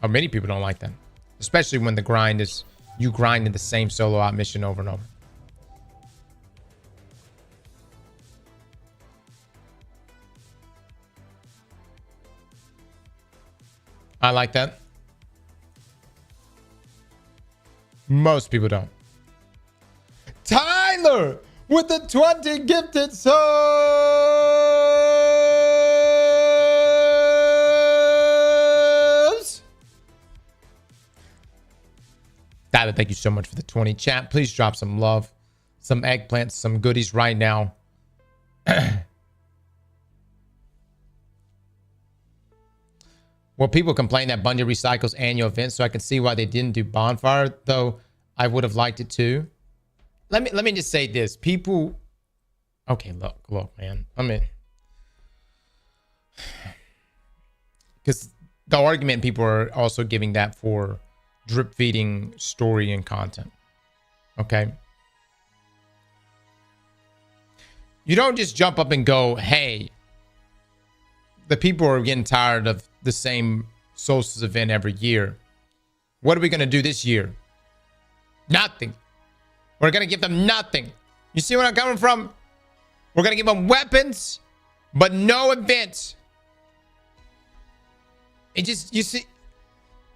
Speaker 1: Or many people don't like that. Especially when the grind is you grinding the same solo out mission over and over. I like that. Most people don't. Tyler with the 20 gifted subs. Tyler, thank you so much for the 20 chat. Please drop some love, some eggplants, some goodies right now. Well, people complain that Bungie recycles annual events, so I can see why they didn't do Bonfire, though I would have liked it too. Let me just say this. People... Okay, look, man. I mean... Because the argument people are also giving that for drip feeding story and content. Okay? You don't just jump up and go, hey... The people are getting tired of the same Solstice event every year. What are we going to do this year? Nothing. We're going to give them nothing. You see where I'm coming from? We're going to give them weapons, but no events. It just, you see,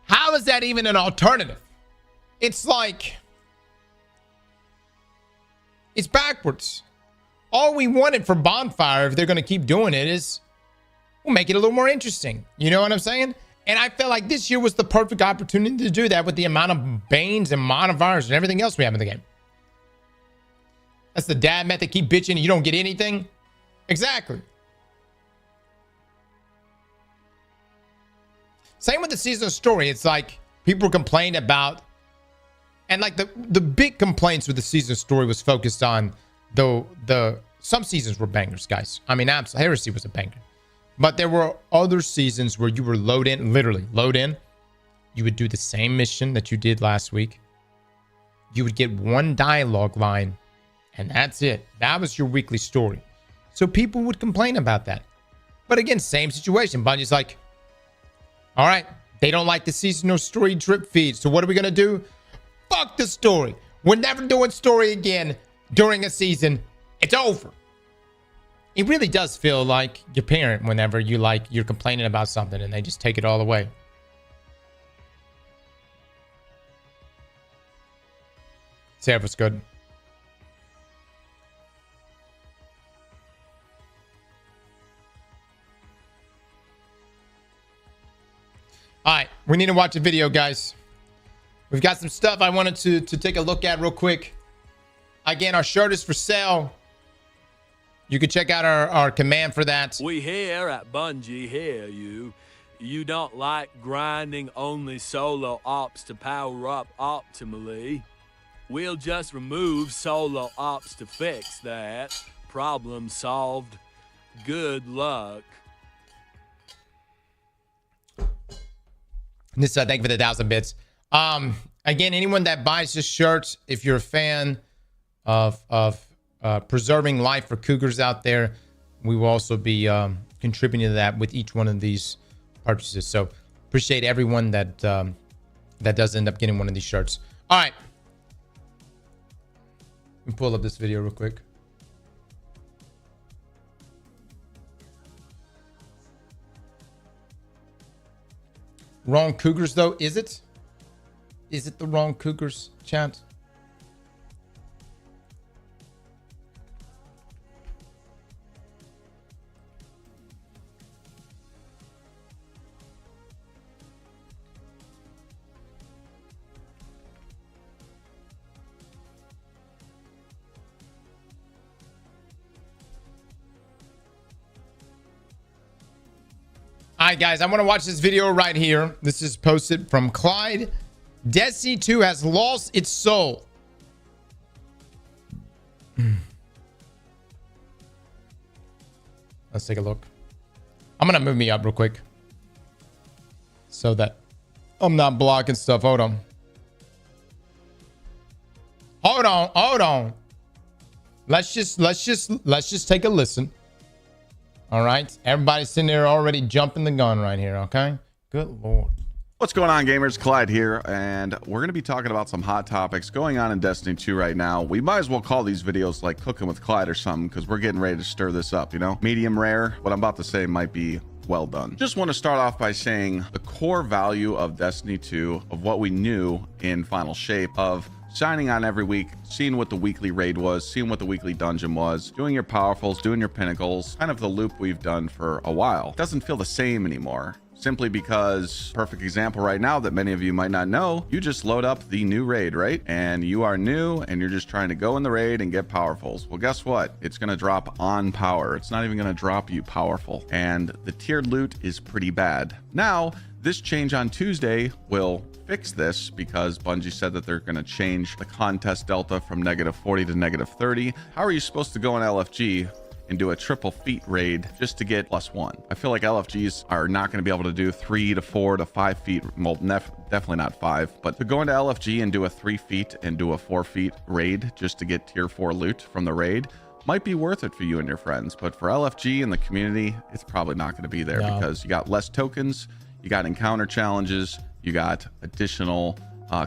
Speaker 1: how is that even an alternative? It's like, it's backwards. All we wanted for Bonfire, if they're going to keep doing it, is we'll make it a little more interesting. You know what I'm saying? And I felt like this year was the perfect opportunity to do that with the amount of Banes and modifiers and everything else we have in the game. That's the dad method. Keep bitching and you don't get anything. Exactly. Same with the seasonal story. It's like people complain about And like the big complaints with the season story was focused on the some seasons were bangers, guys. I mean, absolutely, Heresy was a banger. But there were other seasons where you were literally load in. You would do the same mission that you did last week. You would get one dialogue line, and that's it. That was your weekly story. So people would complain about that. But again, same situation. Bungie's like, all right, they don't like the seasonal story drip feed. So what are we going to do? Fuck the story. We're never doing story again during a season. It's over. It really does feel like your parent whenever you're complaining about something and they just take it all away. Sarah was good. All right, we need to watch a video, guys. We've got some stuff I wanted to take a look at real quick. Again, our shirt is for sale. You can check out our command for that.
Speaker 2: We here at Bungie hear you. You don't like grinding only solo ops to power up optimally. We'll just remove solo ops to fix that. Problem solved. Good luck.
Speaker 1: This thank you for the 1,000 bits. Again, anyone that buys this shirt, if you're a fan of preserving life for cougars out there, we will also be contributing to that with each one of these purchases. So appreciate everyone that does end up getting one of these shirts. All right. Let me pull up this video real quick. Wrong cougars, though, is it? Is it the wrong cougars, chat? All right, guys, I want to watch this video right here. This is posted from Clyde. Destiny 2 has lost its soul. Let's take a look. I'm going to move me up real quick so that I'm not blocking stuff. Hold on. Hold on. Let's just take a listen. All right. Everybody's sitting there already jumping the gun right here. Okay. Good Lord.
Speaker 4: What's going on, gamers? Clyde here, and we're going to be talking about some hot topics going on in Destiny 2 right now. We might as well call these videos like Cooking with Clyde or something, because we're getting ready to stir this up, you know? Medium rare. What I'm about to say might be well done. Just want to start off by saying the core value of Destiny 2, of what we knew in Final Shape, of signing on every week, seeing what the weekly raid was, seeing what the weekly dungeon was, doing your powerfuls, doing your pinnacles, kind of the loop we've done for a while. It doesn't feel the same anymore. Simply because, perfect example right now that many of you might not know, you just load up the new raid, right? And you are new and you're just trying to go in the raid and get powerfuls. Well, guess what? It's going to drop on power. It's not even going to drop you powerful. And the tiered loot is pretty bad. Now, this change on Tuesday will fix this because Bungie said that they're going to change the contest delta from -40 to -30. How are you supposed to go in LFG and do a triple feat raid just to get +1? I feel like LFGs are not going to be able to do 3 to 4 to 5 feet. Well, definitely not 5. But to go into LFG and do a 3 feet and do a 4 feet raid just to get tier 4 loot from the raid might be worth it for you and your friends. But for LFG and the community, it's probably not going to be there because you got less tokens, you got encounter challenges, you got additional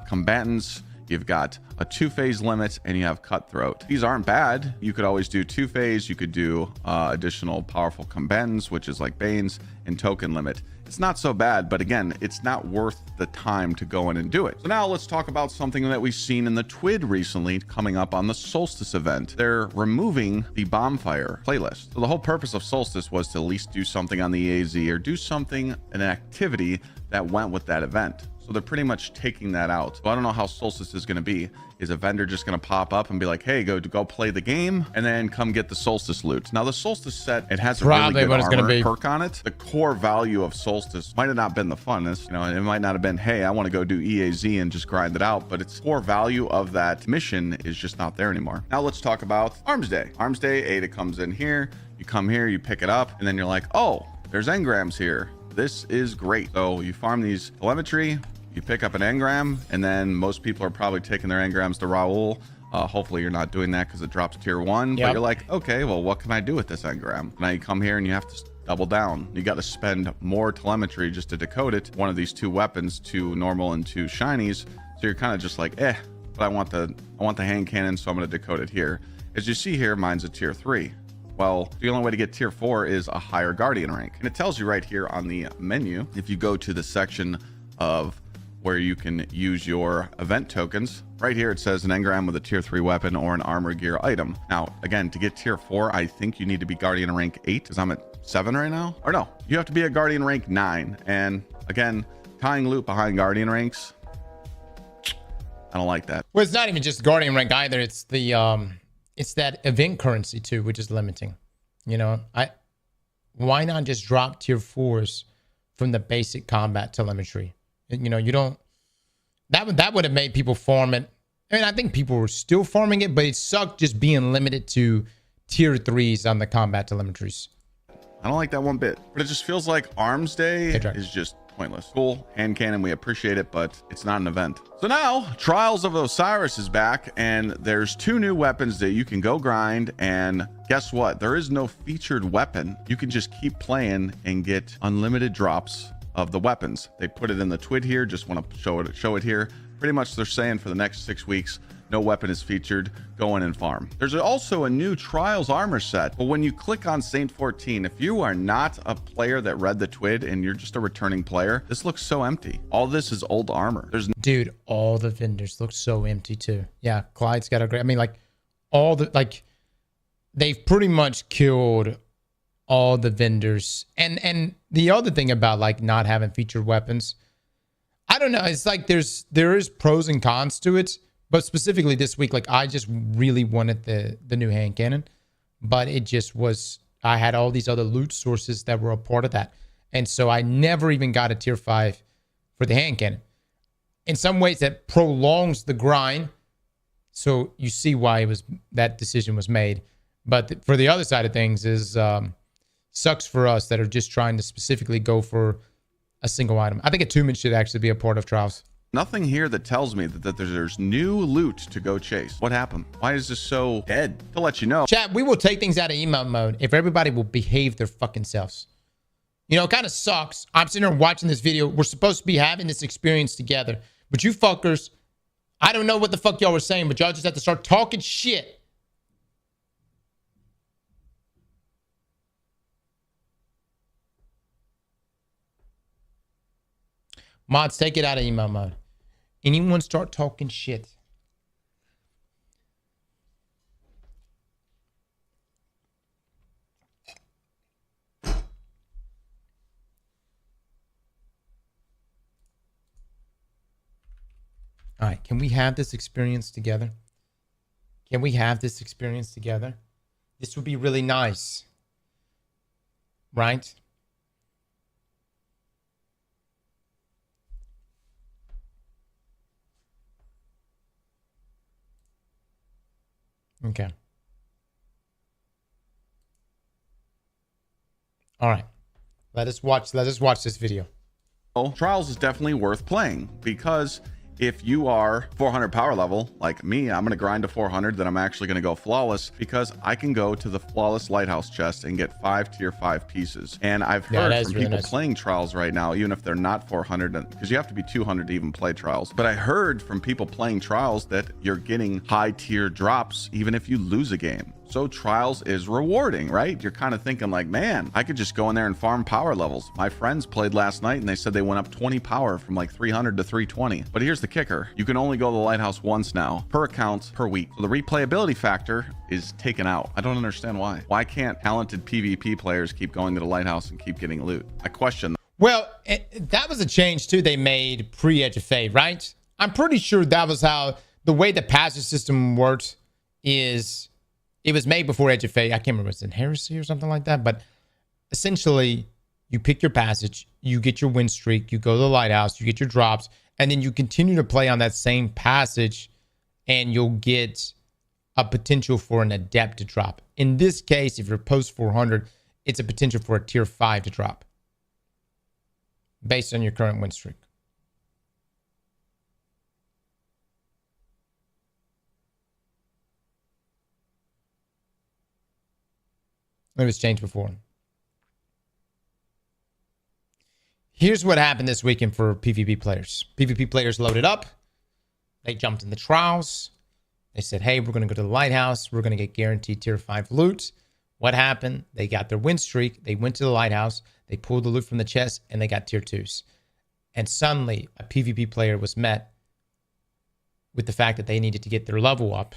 Speaker 4: combatants, you've got a 2-phase limit, and you have cutthroat. These aren't bad. You could always do 2-phase. You could do additional powerful combatants, which is like Banes, and token limit. It's not so bad, but again, it's not worth the time to go in and do it. So now let's talk about something that we've seen in the TWID recently coming up on the Solstice event. They're removing the bonfire playlist. So the whole purpose of Solstice was to at least do something on the AZ or do something, an activity that went with that event. So they're pretty much taking that out. So I don't know how Solstice is going to be. Is a vendor just going to pop up and be like, hey, go play the game and then come get the Solstice loot? Now the Solstice set, it has a
Speaker 1: Probably
Speaker 4: really
Speaker 1: what
Speaker 4: good
Speaker 1: it's gonna
Speaker 4: armor
Speaker 1: be.
Speaker 4: perk on it. The core value of Solstice might have not been the funnest. You know, it might not have been, hey, I want to go do EAZ and just grind it out, but its core value of that mission is just not there anymore. Now let's talk about Arms Day. Arms Day, Ada comes in here. You come here, you pick it up, and then you're like, oh, there's engrams here. This is great. So you farm these telemetry, you pick up an engram, and then most people are probably taking their engrams to Raoul. Hopefully you're not doing that because it drops tier 1.
Speaker 1: Yep.
Speaker 4: But you're like, okay, well, what can I do with this engram? Now you come here and you have to double down. You got to spend more telemetry just to decode it. One of these 2 weapons, 2 normal and 2 shinies. So you're kind of just like, but I want the hand cannon, so I'm going to decode it here. As you see here, mine's a tier 3. Well, the only way to get tier 4 is a higher guardian rank. And it tells you right here on the menu, if you go to the section of where you can use your event tokens, right here it says an engram with a tier 3 weapon or an armor gear item. Now, again, to get tier 4, I think you need to be guardian rank 8, because I'm at 7 right now. Or no, you have to be a guardian rank 9. And again, tying loot behind guardian ranks, I don't like that.
Speaker 1: Well, it's not even just guardian rank either. It's the it's that event currency too, which is limiting. You know, why not just drop tier 4s from the basic combat telemetry? You know, you don't. That would have made people farm it. I mean, I think people were still farming it, but it sucked just being limited to tier 3s on the combat telemetries.
Speaker 4: I don't like that one bit. But it just feels like Arms Day is just pointless. Cool, hand cannon, we appreciate it, but it's not an event. So now Trials of Osiris is back, and there's 2 new weapons that you can go grind, and guess what? There is no featured weapon. You can just keep playing and get unlimited drops of the weapons. They put it in the twid here. Just want to show it here. Pretty much they're saying for the next 6 weeks, no weapon is featured. Go in and farm. There's also a new Trials armor set, but when you click on Saint 14, if you are not a player that read the twid and you're just a returning player, this looks so empty. All this is old armor.
Speaker 1: Dude, all the vendors look so empty too. Yeah, Clyde's got a great. I mean, like they've pretty much killed all the vendors. And the other thing about like not having featured weapons, I don't know. It's like there is pros and cons to it. But specifically this week, like I just really wanted the new hand cannon, but it just was, I had all these other loot sources that were a part of that. And so I never even got a tier 5 for the hand cannon. In some ways that prolongs the grind. So you see why that decision was made. But for the other side of things is sucks for us that are just trying to specifically go for a single item. I think attunement should actually be a part of Trials.
Speaker 4: Nothing here that tells me that there's new loot to go chase. What happened? Why is this so dead? To let you know.
Speaker 1: Chat, we will take things out of email mode if everybody will behave their fucking selves. You know, it kind of sucks. I'm sitting here watching this video. We're supposed to be having this experience together. But you fuckers, I don't know what the fuck y'all were saying, but y'all just have to start talking shit. Mods, take it out of email mode. Anyone start talking shit. All right, can we have this experience together? Can we have this experience together? This would be really nice. Right? Okay. All right. Let us watch this video.
Speaker 4: Trials is definitely worth playing because if you are 400 power level like me, I'm going to grind to 400, then I'm actually going to go flawless because I can go to the flawless lighthouse chest and get 5 tier 5 pieces. And I've heard from people playing Trials right now, even if they're not 400, because you have to be 200 to even play Trials. But I heard from people playing Trials that you're getting high tier drops even if you lose a game. So Trials is rewarding, right? You're kind of thinking like, man, I could just go in there and farm power levels. My friends played last night and they said they went up 20 power from like 300 to 320. But here's the kicker. You can only go to the lighthouse once now per account per week. So the replayability factor is taken out. I don't understand why. Why can't talented PvP players keep going to the lighthouse and keep getting loot? I question that.
Speaker 1: Well, that was a change too they made pre-Edge of Fate, right? I'm pretty sure that was how the way the passage system worked is it was made before Edge of Fate. I can't remember, it's in Heresy or something like that, but essentially you pick your passage, you get your win streak, you go to the lighthouse, you get your drops, and then you continue to play on that same passage and you'll get a potential for an adept to drop. In this case, if you're post 400, it's a potential for a tier 5 to drop based on your current win streak. It was changed before. Here's what happened this weekend for PvP players. PvP players loaded up. They jumped in the trials. They said, hey, we're going to go to the lighthouse. We're going to get guaranteed tier 5 loot. What happened? They got their win streak. They went to the lighthouse. They pulled the loot from the chest, and they got tier 2s. And suddenly, a PvP player was met with the fact that they needed to get their level up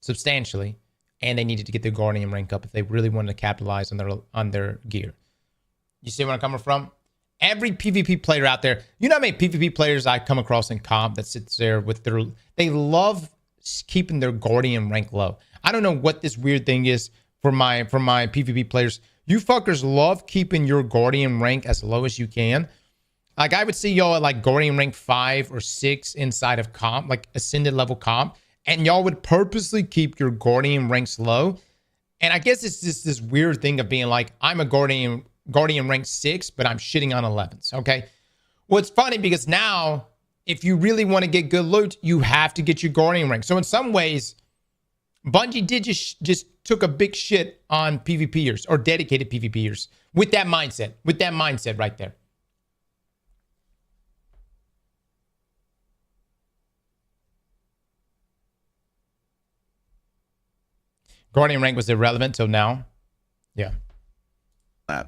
Speaker 1: substantially, and they needed to get their Guardian rank up if they really wanted to capitalize on their gear. You see where I'm coming from? Every PvP player out there, you know how many PvP players I come across in comp that sits there with their, they love keeping their Guardian rank low. I don't know what this weird thing is for my PvP players. You fuckers love keeping your Guardian rank as low as you can. Like I would see y'all at like Guardian rank 5 or 6 inside of comp, like ascended level comp, and y'all would purposely keep your Guardian ranks low. And I guess it's just this weird thing of being like, I'm a Guardian rank 6, but I'm shitting on 11s. Okay. Well, it's funny because now if you really want to get good loot, you have to get your Guardian rank. So in some ways, Bungie did just took a big shit on PvPers or dedicated PvPers with that mindset right there. Guardian rank was irrelevant till now. Yeah.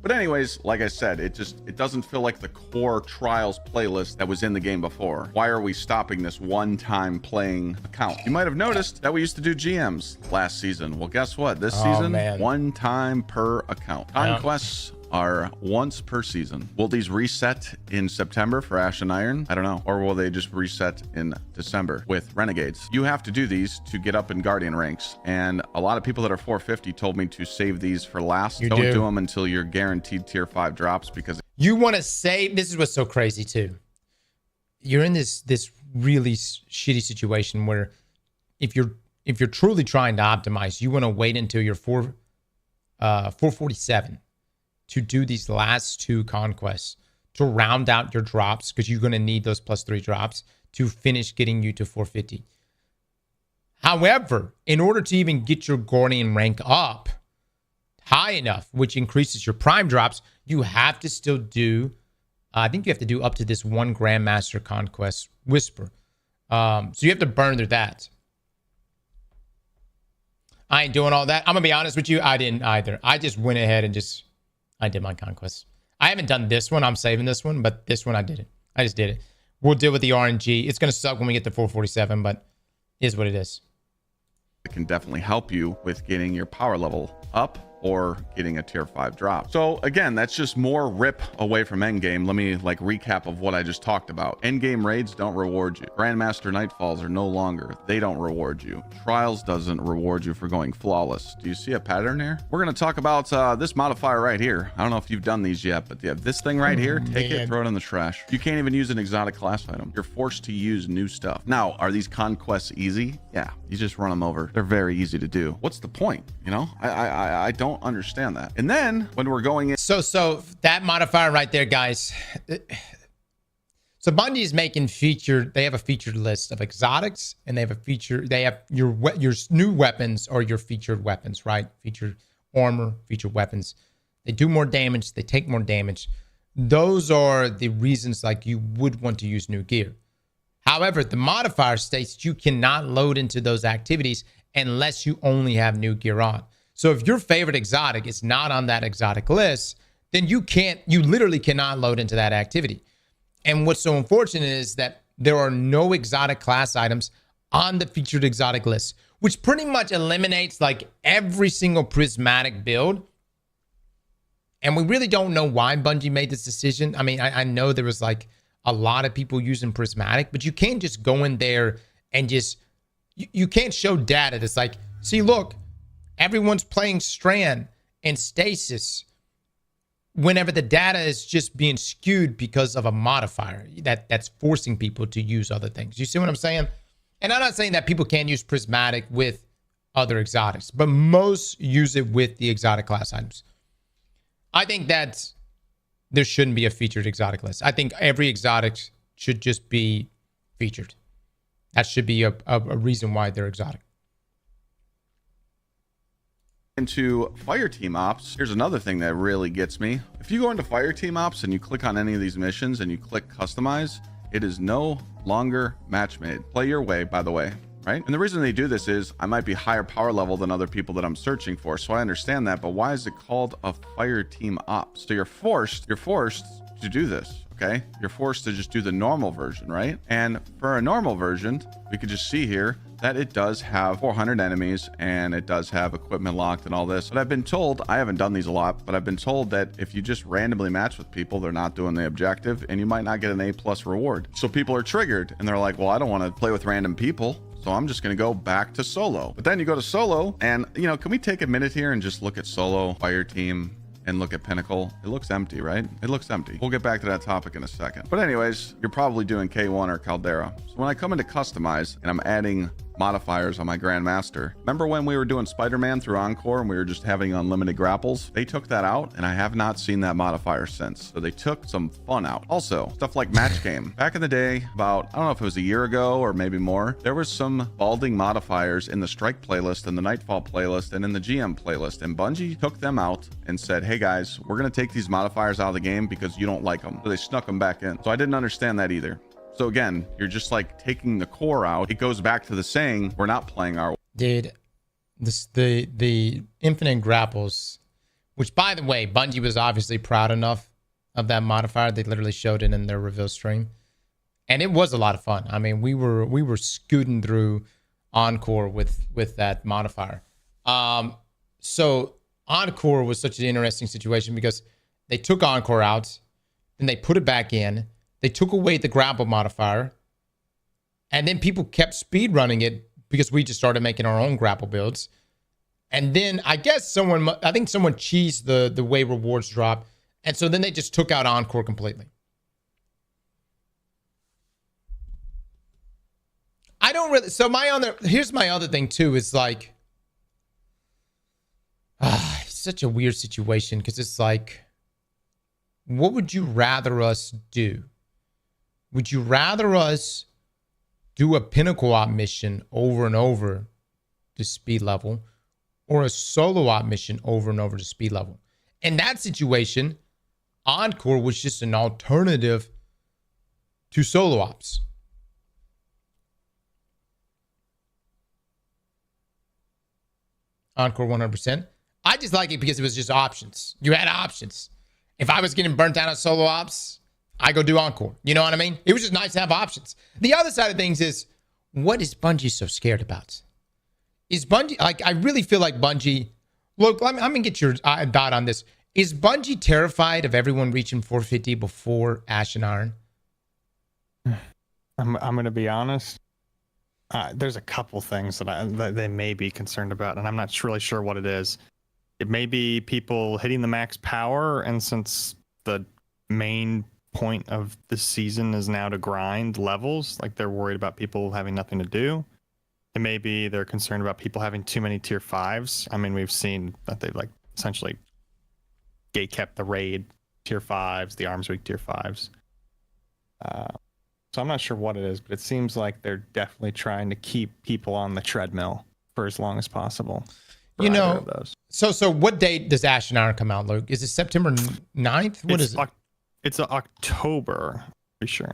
Speaker 4: But anyways, like I said, it doesn't feel like the core trials playlist that was in the game before. Why are we stopping this one-time playing account? You might have noticed that we used to do GMs last season. Well, guess what? This season, one time per account. Conquests are once per season. Will these reset in September for Ash and Iron? I don't know. Or will they just reset in December with Renegades? You have to do these to get up in Guardian ranks. And a lot of people that are 450 told me to save these for last. Don't do them until you're guaranteed tier 5 drops, because
Speaker 1: you want to save. This is what's so crazy too. You're in this really shitty situation where if you're truly trying to optimize, you want to wait until you're 447 to do these last 2 conquests to round out your drops, because you're going to need those +3 drops to finish getting you to 450. However, in order to even get your Guardian rank up high enough, which increases your prime drops, you have to still do, I think you have to do up to this 1 Grandmaster Conquest Whisper. So you have to burn through that. I ain't doing all that. I'm going to be honest with you. I didn't either. I just went ahead and I did my conquest. I haven't done this one. I'm saving this one, but this one I did it. I just did it. We'll deal with the RNG. It's going to suck when we get to 447, but it is what it is.
Speaker 4: It can definitely help you with getting your power level up or getting a tier 5 drop. So again, that's just more rip away from endgame. Let me recap of what I just talked about. Endgame raids don't reward you. Grandmaster Nightfalls are no longer. They don't reward you. Trials doesn't reward you for going flawless. Do you see a pattern here? We're going to talk about this modifier right here. I don't know if you've done these yet, but yeah, this thing right here, take it, throw it in the trash. You can't even use an exotic class item. You're forced to use new stuff. Now, are these conquests easy? Yeah, you just run them over. They're very easy to do. What's the point? You know, I don't understand that. And then when we're going in,
Speaker 1: so that modifier right there, guys. So Bungie is making they have a featured list of exotics, and they have your new weapons or your featured weapons, right? Featured armor, featured weapons. They do more damage, they take more damage. Those are the reasons you would want to use new gear. However, the modifier states you cannot load into those activities unless you only have new gear on. So if your favorite exotic is not on that exotic list, then you literally cannot load into that activity. And what's so unfortunate is that there are no exotic class items on the featured exotic list, which pretty much eliminates every single prismatic build And we really don't know why Bungie made this decision. I mean, I know there was like a lot of people using Prismatic, but you can't just go in there and just, you can't show data that's like, see, look, everyone's playing Strand and Stasis whenever the data is just being skewed because of a modifier that's forcing people to use other things. You see what I'm saying? And I'm not saying that people can't use Prismatic with other exotics, but most use it with the exotic class items. I think that there shouldn't be a featured exotic list. I think every exotic should just be featured. That should be a reason why they're exotic.
Speaker 4: Into fire team ops, here's another thing that really gets me. If you go into fire team ops and you click on any of these missions and you click customize, it is no longer match made. Play your way, by the way. Right? And the reason they do this is I might be higher power level than other people that I'm searching for. So I understand that, but why is it called a fire team ops? So you're forced to do this. Okay. You're forced to just do the normal version, right? And for a normal version, we could just see here that it does have 400 enemies and it does have equipment locked and all this. But I've been told, I haven't done these a lot, but I've been told that if you just randomly match with people, they're not doing the objective and you might not get an A+ reward. So people are triggered and they're like, well, I don't want to play with random people. So I'm just going to go back to solo. But then you go to solo and, you know, can we take a minute here and just look at solo, fire team, and look at Pinnacle? It looks empty, right? It looks empty. We'll get back to that topic in a second. But anyways, you're probably doing K1 or Caldera. So when I come into customize and I'm adding modifiers on my Grandmaster, remember when we were doing Spider-Man through Encore and we were just having unlimited grapples? They took that out and I have not seen that modifier since. So they took some fun out. Also, stuff like match game. Back in the day, about, I don't know if it was a year ago or maybe more, there was some balding modifiers in the Strike playlist and the Nightfall playlist and in the GM playlist. And Bungie took them out and said, hey guys, we're going to take these modifiers out of the game because you don't like them. So they snuck them back in. So I didn't understand that either. So again, you're just like taking the core out. It goes back to the saying, we're not playing our...
Speaker 1: Dude, the infinite grapples, which by the way, Bungie was obviously proud enough of that modifier. They literally showed it in their reveal stream. And it was a lot of fun. I mean, we were scooting through Encore with that modifier. So Encore was such an interesting situation because they took Encore out, then they put it back in. They took away the grapple modifier, and then people kept speed running it because we just started making our own grapple builds. And then I think someone cheesed the way rewards drop, and so then they just took out Encore completely. I don't really. So here's my other thing too. Is like, it's such a weird situation because it's like, what would you rather us do? Would you rather us do a Pinnacle op mission over and over to speed level or a solo op mission over and over to speed level? In that situation, Encore was just an alternative to solo ops. Encore 100%. I just like it because it was just options. You had options. If I was getting burnt out on solo ops, I go do Encore. You know what I mean? It was just nice to have options. The other side of things is, what is Bungie so scared about? Is Bungie, like, I really feel like Bungie, look, I'm going to get your thought on this. Is Bungie terrified of everyone reaching 450 before Ash and Iron?
Speaker 3: I'm going to be honest. There's a couple things that they may be concerned about, and I'm not really sure what it is. It may be people hitting the max power, and since the main point of the season is now to grind levels, like they're worried about people having nothing to do. It may be they're concerned about people having too many tier 5s. I mean, we've seen that they've like essentially gate kept the raid tier 5s, the arms week tier 5s. So I'm not sure what it is, but it seems like they're definitely trying to keep people on the treadmill for as long as possible.
Speaker 1: You know, so what date does Ash and Iron come out, Luke? Is it September 9th? What is it?
Speaker 3: It's October, pretty sure.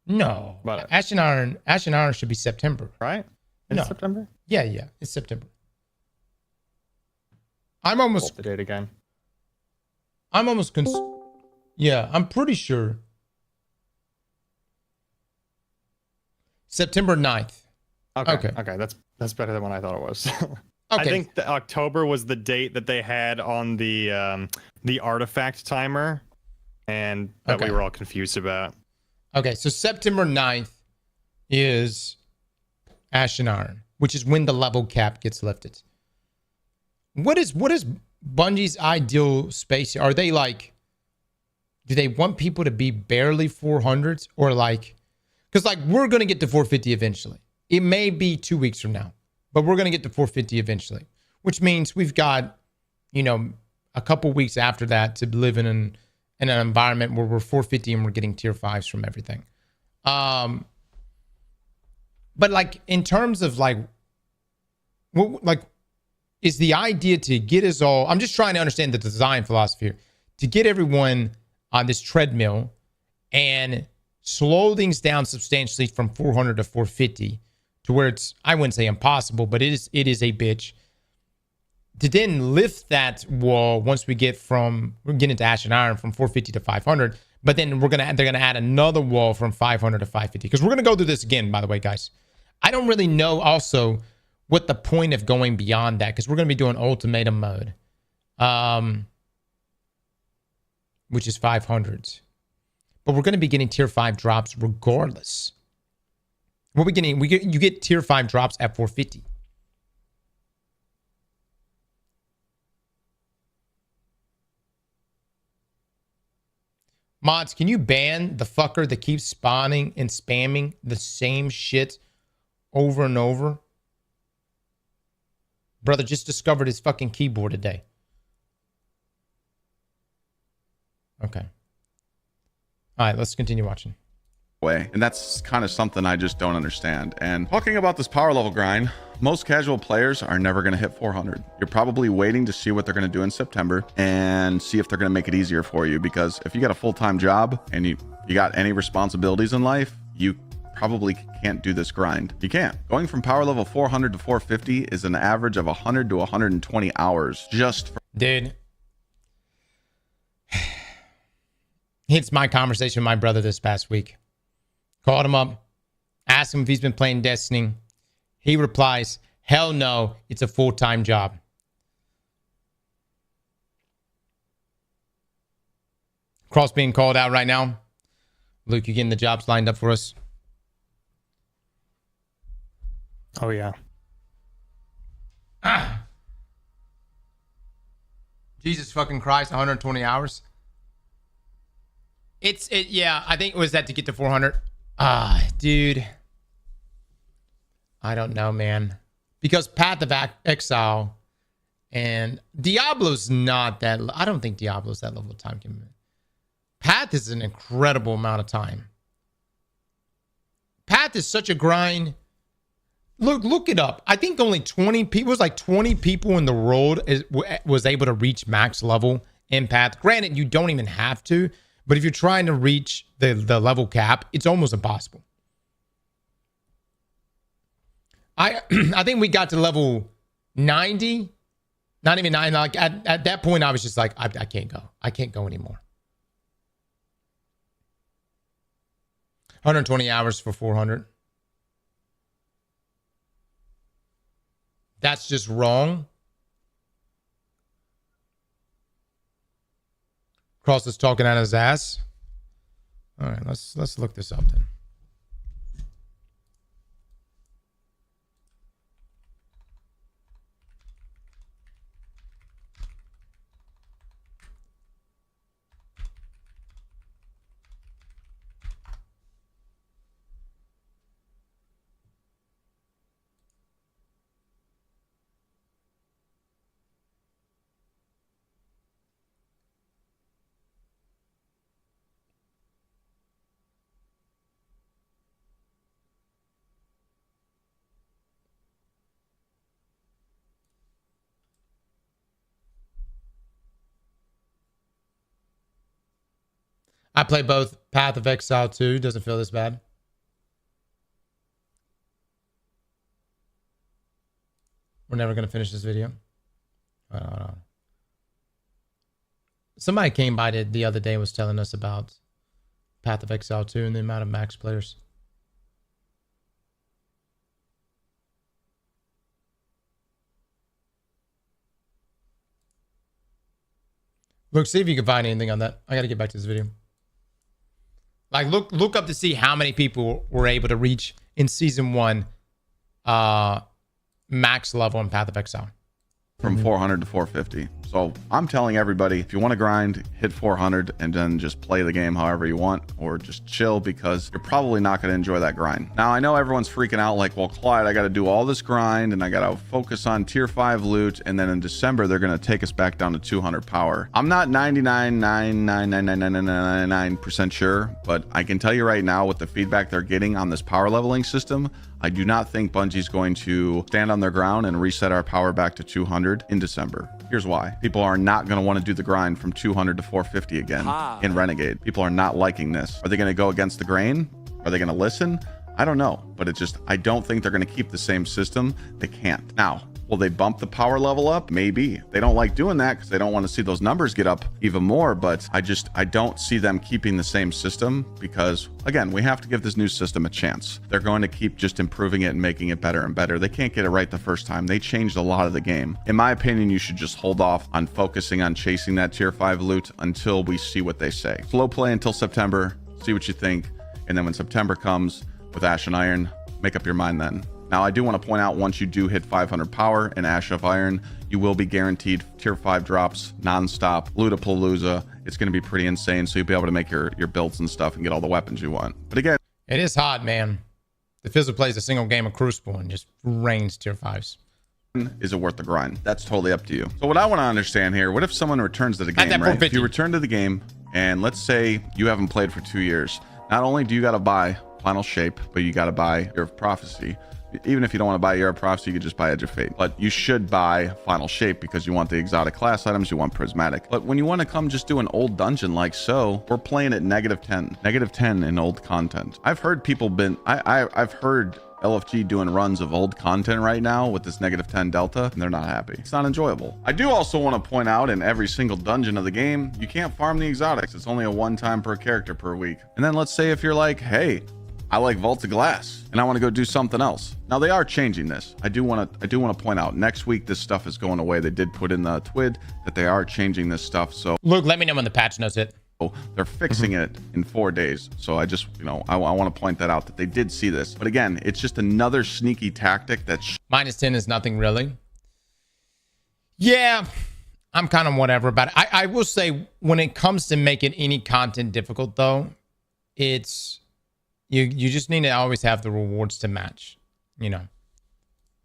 Speaker 1: No, but Ash and Iron should be September,
Speaker 3: right?
Speaker 1: No.
Speaker 3: September?
Speaker 1: Yeah, it's September. I'm almost
Speaker 3: the date again.
Speaker 1: I'm almost yeah, I'm pretty sure. September 9th.
Speaker 3: Okay. That's better than what I thought it was. I
Speaker 1: Okay.
Speaker 3: think the October was the date that they had on the artifact timer, and that we
Speaker 1: Okay.
Speaker 3: were all confused about.
Speaker 1: Okay, so September 9th is Ash and Iron, which is when the level cap gets lifted. What is Bungie's ideal space? Are they like, do they want people to be barely 400s or like, because like we're going to get to 450 eventually. It may be 2 weeks from now, but we're going to get to 450 eventually, which means we've got, you know, a couple weeks after that to live in an environment where we're 450 and we're getting tier 5s from everything. But like in terms of like, what, like, is the idea to get us all, I'm just trying to understand the design philosophy here, to get everyone on this treadmill and slow things down substantially from 400 to 450 to where it's, I wouldn't say impossible, but it is a bitch to then lift that wall once we're getting into Ash and Iron from 450 to 500, but then they're gonna add another wall from 500 to 550 because we're gonna go through this again, by the way, guys. I don't really know also what the point of going beyond that, because we're going to be doing ultimatum mode, which is 500s. But we're going to be getting tier 5 drops regardless. What we getting? You get tier 5 drops at 450. Mods, can you ban the fucker that keeps spawning and spamming the same shit over and over? Brother just discovered his fucking keyboard today. Okay. All right, let's continue watching.
Speaker 4: Way, and that's kind of something I just don't understand. And talking about this power level grind, most casual players are never going to hit 400. You're probably waiting to see what they're going to do in September and see if they're going to make it easier for you, because if you got a full-time job and you got any responsibilities in life, you probably can't do this grind. You can't. Going from power level 400 to 450 is an average of 100 to 120 hours just for—
Speaker 1: Dude. It's my conversation with my brother this past week. Called him up, asked him if he's been playing Destiny. He replies, hell no, it's a full-time job. Cross being called out right now. Luke, you getting the jobs lined up for us?
Speaker 3: Oh yeah.
Speaker 1: Jesus fucking Christ, 120 hours. Yeah, I think it was that to get to 400. Dude. I don't know, man. Because Path of Exile and Diablo's not that, I don't think Diablo's that level of time commitment. Path is an incredible amount of time. Path is such a grind. Look it up. I think only 20 people, it was like 20 people in the world was able to reach max level in Path. Granted, you don't even have to, but if you're trying to reach the level cap, it's almost impossible. I think we got to level 90, not even 9. Like at that point, I was just like, I can't go. I can't go anymore. 120 hours for 400. That's just wrong. Cross is talking out of his ass. All right, let's look this up then. I play both Path of Exile 2. Doesn't feel this bad. We're never going to finish this video. I don't know. Somebody came by the other day and was telling us about Path of Exile 2 and the amount of max players. Look, see if you can find anything on that. I got to get back to this video. Like, look up to see how many people were able to reach in season 1 max level in Path of Exile.
Speaker 4: From 400 to 450. So I'm telling everybody, if you want to grind, hit 400 and then just play the game however you want, or just chill, because you're probably not going to enjoy that grind. Now, I know everyone's freaking out like, well, Clyde, I got to do all this grind and I got to focus on tier 5 loot. And then in December, they're going to take us back down to 200 power. I'm not 99.9999999% sure, but I can tell you right now, with the feedback they're getting on this power leveling system, I do not think Bungie's going to stand on their ground and reset our power back to 200 in December. Here's why. People are not going to want to do the grind from 200 to 450 again in Renegade. People are not liking this. Are they going to go against the grain? Are they going to listen? I don't know, but it's just, I don't think they're going to keep the same system. They can't. Now, will they bump the power level up? Maybe. They don't like doing that because they don't want to see those numbers get up even more, but I don't see them keeping the same system because, again, we have to give this new system a chance. They're going to keep just improving it and making it better and better. They can't get it right the first time. They changed a lot of the game. In my opinion, you should just hold off on focusing on chasing that tier 5 loot until we see what they say. Slow play until September, see what you think, and then when September comes with Ash and Iron, make up your mind then. Now, I do want to point out, once you do hit 500 power in Ash of Iron, you will be guaranteed tier 5 drops nonstop, Lootapalooza. It's going to be pretty insane, so you'll be able to make your builds and stuff and get all the weapons you want. But again,
Speaker 1: it is hard, man. The Fizzle plays a single game of Crucible and just rains tier 5s.
Speaker 4: Is it worth the grind? That's totally up to you. So what I want to understand here, what if someone returns to the game, right? If you return to the game, and let's say you haven't played for 2 years, not only do you got to buy Final Shape, but you got to buy Year of Prophecy. Even if you don't want to buy Year of Prophecy, you could just buy Edge of Fate. But you should buy Final Shape because you want the exotic class items, you want Prismatic. But when you want to come just do an old dungeon like so, we're playing at -10 in old content. I've heard people I've heard LFG doing runs of old content right now with this -10 delta, and they're not happy. It's not enjoyable. I do also want to point out, in every single dungeon of the game, you can't farm the exotics. It's only a 1 time per character per week. And then let's say if you're like, hey, I like Vault of Glass and I want to go do something else. Now, they are changing this. I do want to point out, next week this stuff is going away. They did put in the TWID that they are changing this stuff. So
Speaker 1: Luke, let me know when the patch notes hit.
Speaker 4: They're fixing it in 4 days. So I just, I want to point that out, that they did see this. But again, it's just another sneaky tactic that's
Speaker 1: -10 is nothing really. Yeah, I'm kind of whatever about it. I will say, when it comes to making any content difficult though, it's you just need to always have the rewards to match,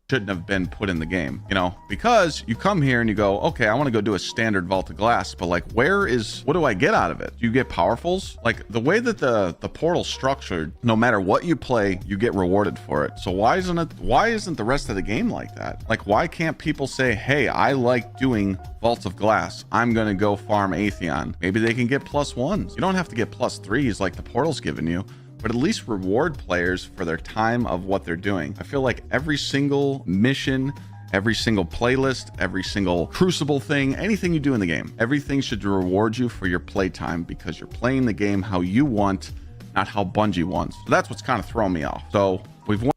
Speaker 4: shouldn't have been put in the game, because you come here and you go, okay, I want to go do a standard Vault of Glass, but like, what do I get out of it? Do you get powerfuls? Like, the way that the portal's structured, no matter what you play, you get rewarded for it. So why isn't the rest of the game like that? Like, why can't people say, hey, I like doing Vaults of Glass, I'm gonna go farm Atheon? Maybe they can get +1s. You don't have to get +3s like the portal's giving you, but at least reward players for their time of what they're doing. I feel like every single mission, every single playlist, every single Crucible thing, anything you do in the game, everything should reward you for your playtime, because you're playing the game how you want, not how Bungie wants. So that's what's kind of throwing me off. So we've won.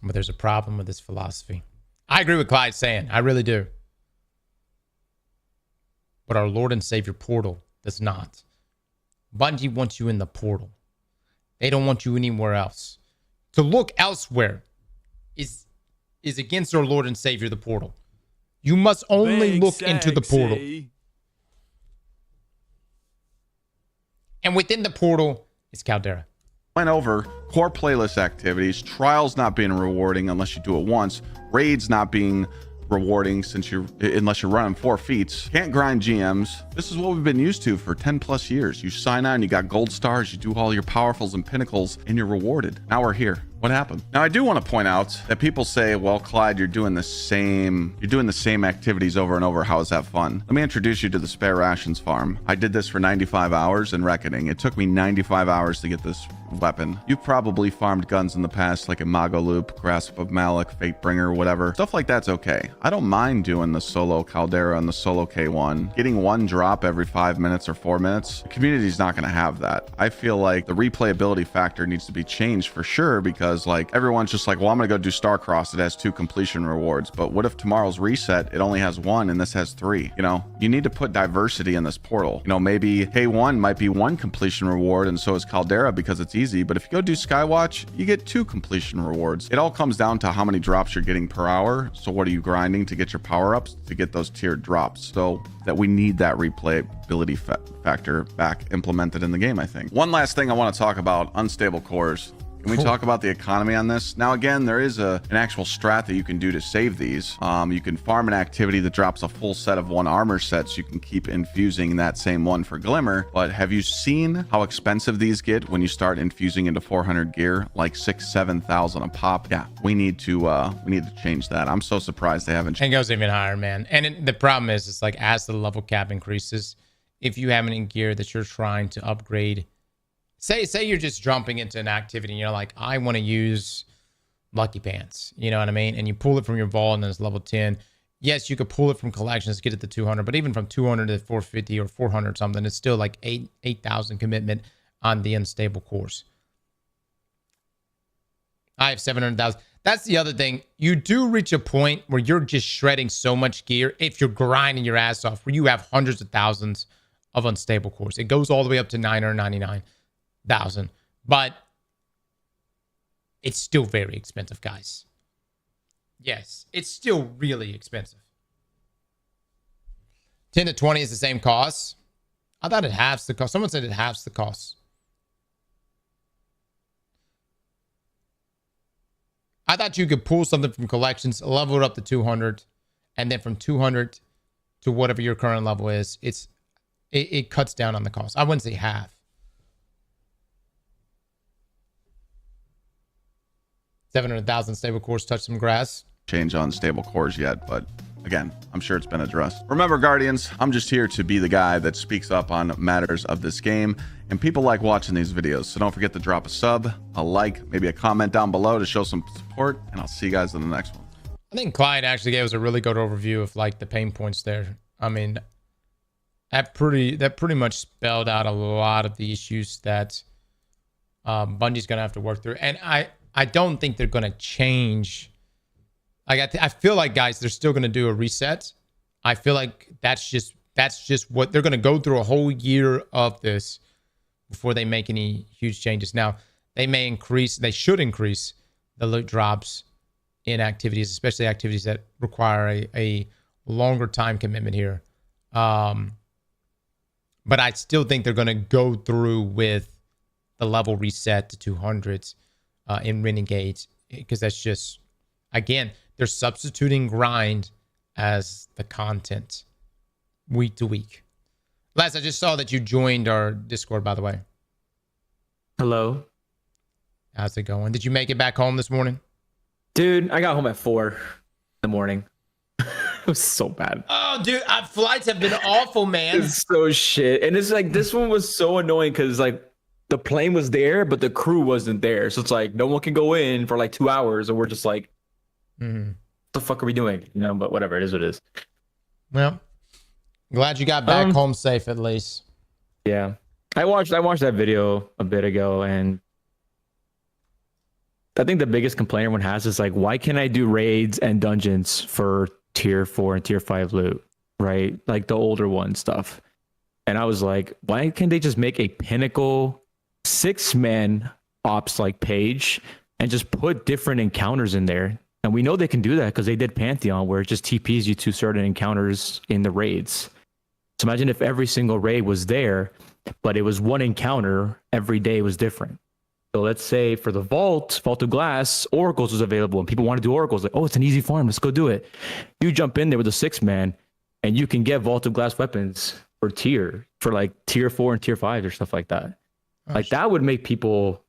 Speaker 1: But there's a problem with this philosophy. I agree with Clyde saying, I really do. But our Lord and Savior Portal does not. Bungie wants you in the portal. They don't want you anywhere else. To look elsewhere is against our Lord and Savior, the portal. You must only look into the portal. And within the portal is Caldera.
Speaker 4: Went over core playlist activities, trials not being rewarding unless you do it once, raids not being rewarding unless you're running 4 feats, can't grind GMs. This is what we've been used to for 10+ years. You sign on, you got gold stars, you do all your powerfuls and pinnacles, and you're rewarded. Now we're here. What happened? Now, I do want to point out that people say, well, Clyde, you're doing the same activities over and over. How is that fun? Let me introduce you to the Spare Rations farm. I did this for 95 hours in Reckoning. It took me 95 hours to get this weapon. You've probably farmed guns in the past, like Imago Loop, Grasp of Malik, Fatebringer, whatever. Stuff like that's okay. I don't mind doing the solo Caldera and the solo K1. Getting 1 drop every 5 minutes or 4 minutes. The community's not going to have that. I feel like the replayability factor needs to be changed for sure, because because like everyone's just like, well, I'm gonna go do Starcross. It has 2 completion rewards. But what if tomorrow's reset, it only has 1 and this has 3? You know, you need to put diversity in this portal. You know, maybe K1 might be 1 completion reward and so is Caldera because it's easy. But if you go do Skywatch, you get 2 completion rewards. It all comes down to how many drops you're getting per hour. So what are you grinding to get your power-ups to get those tiered drops? So that we need that replayability factor back implemented in the game, I think. One last thing I want to talk about, unstable cores. Can we talk about the economy on this? Now, again, there is an actual strat that you can do to save these. You can farm an activity that drops a full set of 1 armor set, so you can keep infusing that same one for Glimmer. But have you seen how expensive these get when you start infusing into 400 gear? Like 6,000-7,000 a pop. Yeah, we need to change that. I'm so surprised they haven't.
Speaker 1: It goes even higher, man. And the problem is, it's like as the level cap increases, if you have any gear that you're trying to upgrade. Say you're just jumping into an activity and you're like, I want to use Lucky Pants. You know what I mean? And you pull it from your vault and then it's level 10. Yes, you could pull it from collections, get it to 200, but even from 200 to 450 or 400 something, it's still like 8,000 commitment on the unstable cores. I have 700,000. That's the other thing. You do reach a point where you're just shredding so much gear if you're grinding your ass off, where you have hundreds of thousands of unstable cores. It goes all the way up to 999,000, but it's still very expensive, guys. Yes, it's still really expensive. 10 to 20 is the same cost. I thought it halves the cost. Someone said it halves the cost. I thought you could pull something from collections, level it up to 200, and then from 200 to whatever your current level is, it cuts down on the cost. I wouldn't say half. 700,000 stable cores touch some grass.
Speaker 4: Change on stable cores yet, but again, I'm sure it's been addressed. Remember, Guardians, I'm just here to be the guy that speaks up on matters of this game, and people like watching these videos. So don't forget to drop a sub, a like, maybe a comment down below to show some support, and I'll see you guys in the next one.
Speaker 1: I think Clyde actually gave us a really good overview of like the pain points there. I mean, that pretty much spelled out a lot of the issues that Bungie's gonna have to work through, and I don't think they're gonna change. Like I feel like, guys, they're still gonna do a reset. I feel like that's just what they're gonna go through, a whole year of this before they make any huge changes. Now they should increase the loot drops in activities, especially activities that require a longer time commitment here. But I still think they're gonna go through with the level reset to 200s in Renegade, because that's just, again, they're substituting grind as the content week to week. Les, I just saw that you joined our Discord, by the way.
Speaker 5: Hello.
Speaker 1: How's it going? Did you make it back home this morning?
Speaker 5: Dude, I got home at 4 in the morning. It was so bad.
Speaker 1: Oh, dude, flights have been awful, man.
Speaker 5: It's so shit. And it's like, this one was so annoying because like the plane was there, but the crew wasn't there. So it's like, no one can go in for like 2 hours, and we're just like, what the fuck are we doing? You know, but whatever, it is what it is.
Speaker 1: Well, glad you got back home safe at least.
Speaker 5: Yeah. I watched that video a bit ago, and I think the biggest complaint everyone has is like, why can't I do raids and dungeons for tier 4 and tier 5 loot, right? Like the older one stuff. And I was like, why can't they just make a pinnacle 6-man ops like page and just put different encounters in there? And we know they can do that because they did Pantheon, where it just TPs you to certain encounters in the raids. So imagine if every single raid was there, but it was one encounter every day was different. So let's say for the Vault of Glass, Oracles was available, and people want to do Oracles. Like, oh, it's an easy farm, let's go do it. You jump in there with a 6-man, and you can get Vault of Glass weapons for like tier 4 and tier 5 or stuff like that. Like that would make people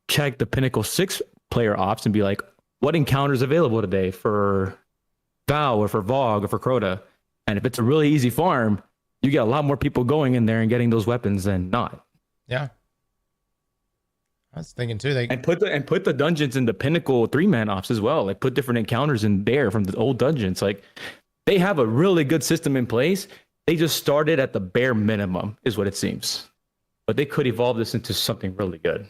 Speaker 5: check the Pinnacle 6-player ops and be like, what encounters available today for Val or for Vogue or for Crota? And if it's a really easy farm, you get a lot more people going in there and getting those weapons than not.
Speaker 1: Yeah. I was thinking too.
Speaker 5: And put the dungeons in the Pinnacle 3-man ops as well. Like put different encounters in there from the old dungeons. Like they have a really good system in place. They just started at the bare minimum, is what it seems. But they could evolve this into something really good.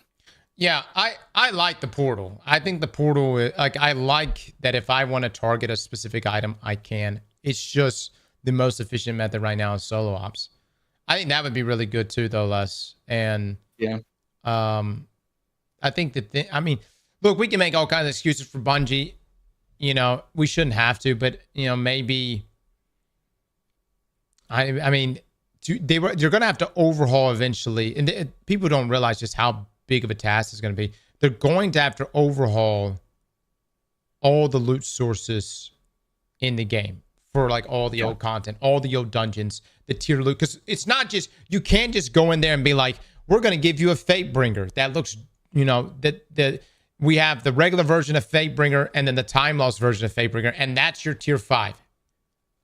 Speaker 1: Yeah, I like the portal. I think the portal like I like that if I want to target a specific item, I can. It's just the most efficient method right now is solo ops. I think that would be really good too, though, Les. And
Speaker 5: Yeah.
Speaker 1: I think that I mean, look, we can make all kinds of excuses for Bungie. You know, we shouldn't have to, but maybe. I mean, you're gonna have to overhaul eventually, and people don't realize just how big of a task it's gonna be. They're going to have to overhaul all the loot sources in the game for like all the old content, all the old dungeons, the tier loot, because it's not just you can't just go in there and be like, we're gonna give you a Fatebringer that looks, that we have the regular version of Fatebringer and then the time loss version of Fatebringer, and that's your tier 5.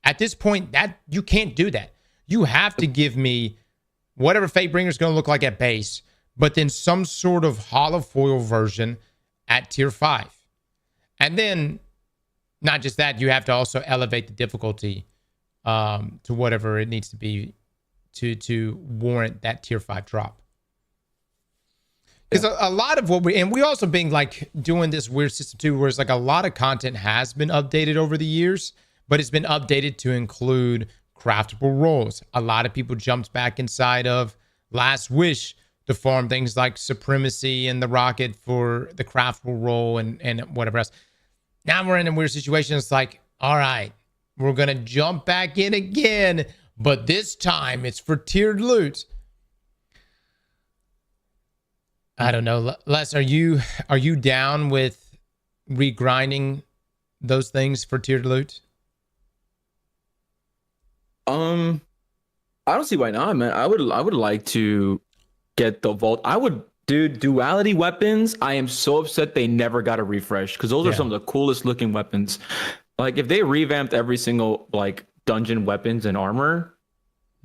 Speaker 1: At this point, that you can't do that. You have to give me whatever Fatebringer is going to look like at base, but then some sort of holofoil version at tier 5. And then, not just that, you have to also elevate the difficulty to whatever it needs to be to warrant that tier 5 drop. Because a lot of what we also been like doing this weird system too, where it's like a lot of content has been updated over the years, but it's been updated to include craftable rolls. A lot of people jumped back inside of Last Wish to farm things like Supremacy and the Rocket for the craftable roll and whatever else. Now we're in a weird situation. It's like, all right, we're going to jump back in again, but this time it's for tiered loot. I don't know. Les, are you down with regrinding those things for tiered loot?
Speaker 5: I don't see why not, man. I would like to get the vault. I would, dude, duality weapons. I am so upset they never got a refresh because those are some of the coolest looking weapons. Like if they revamped every single like dungeon weapons and armor,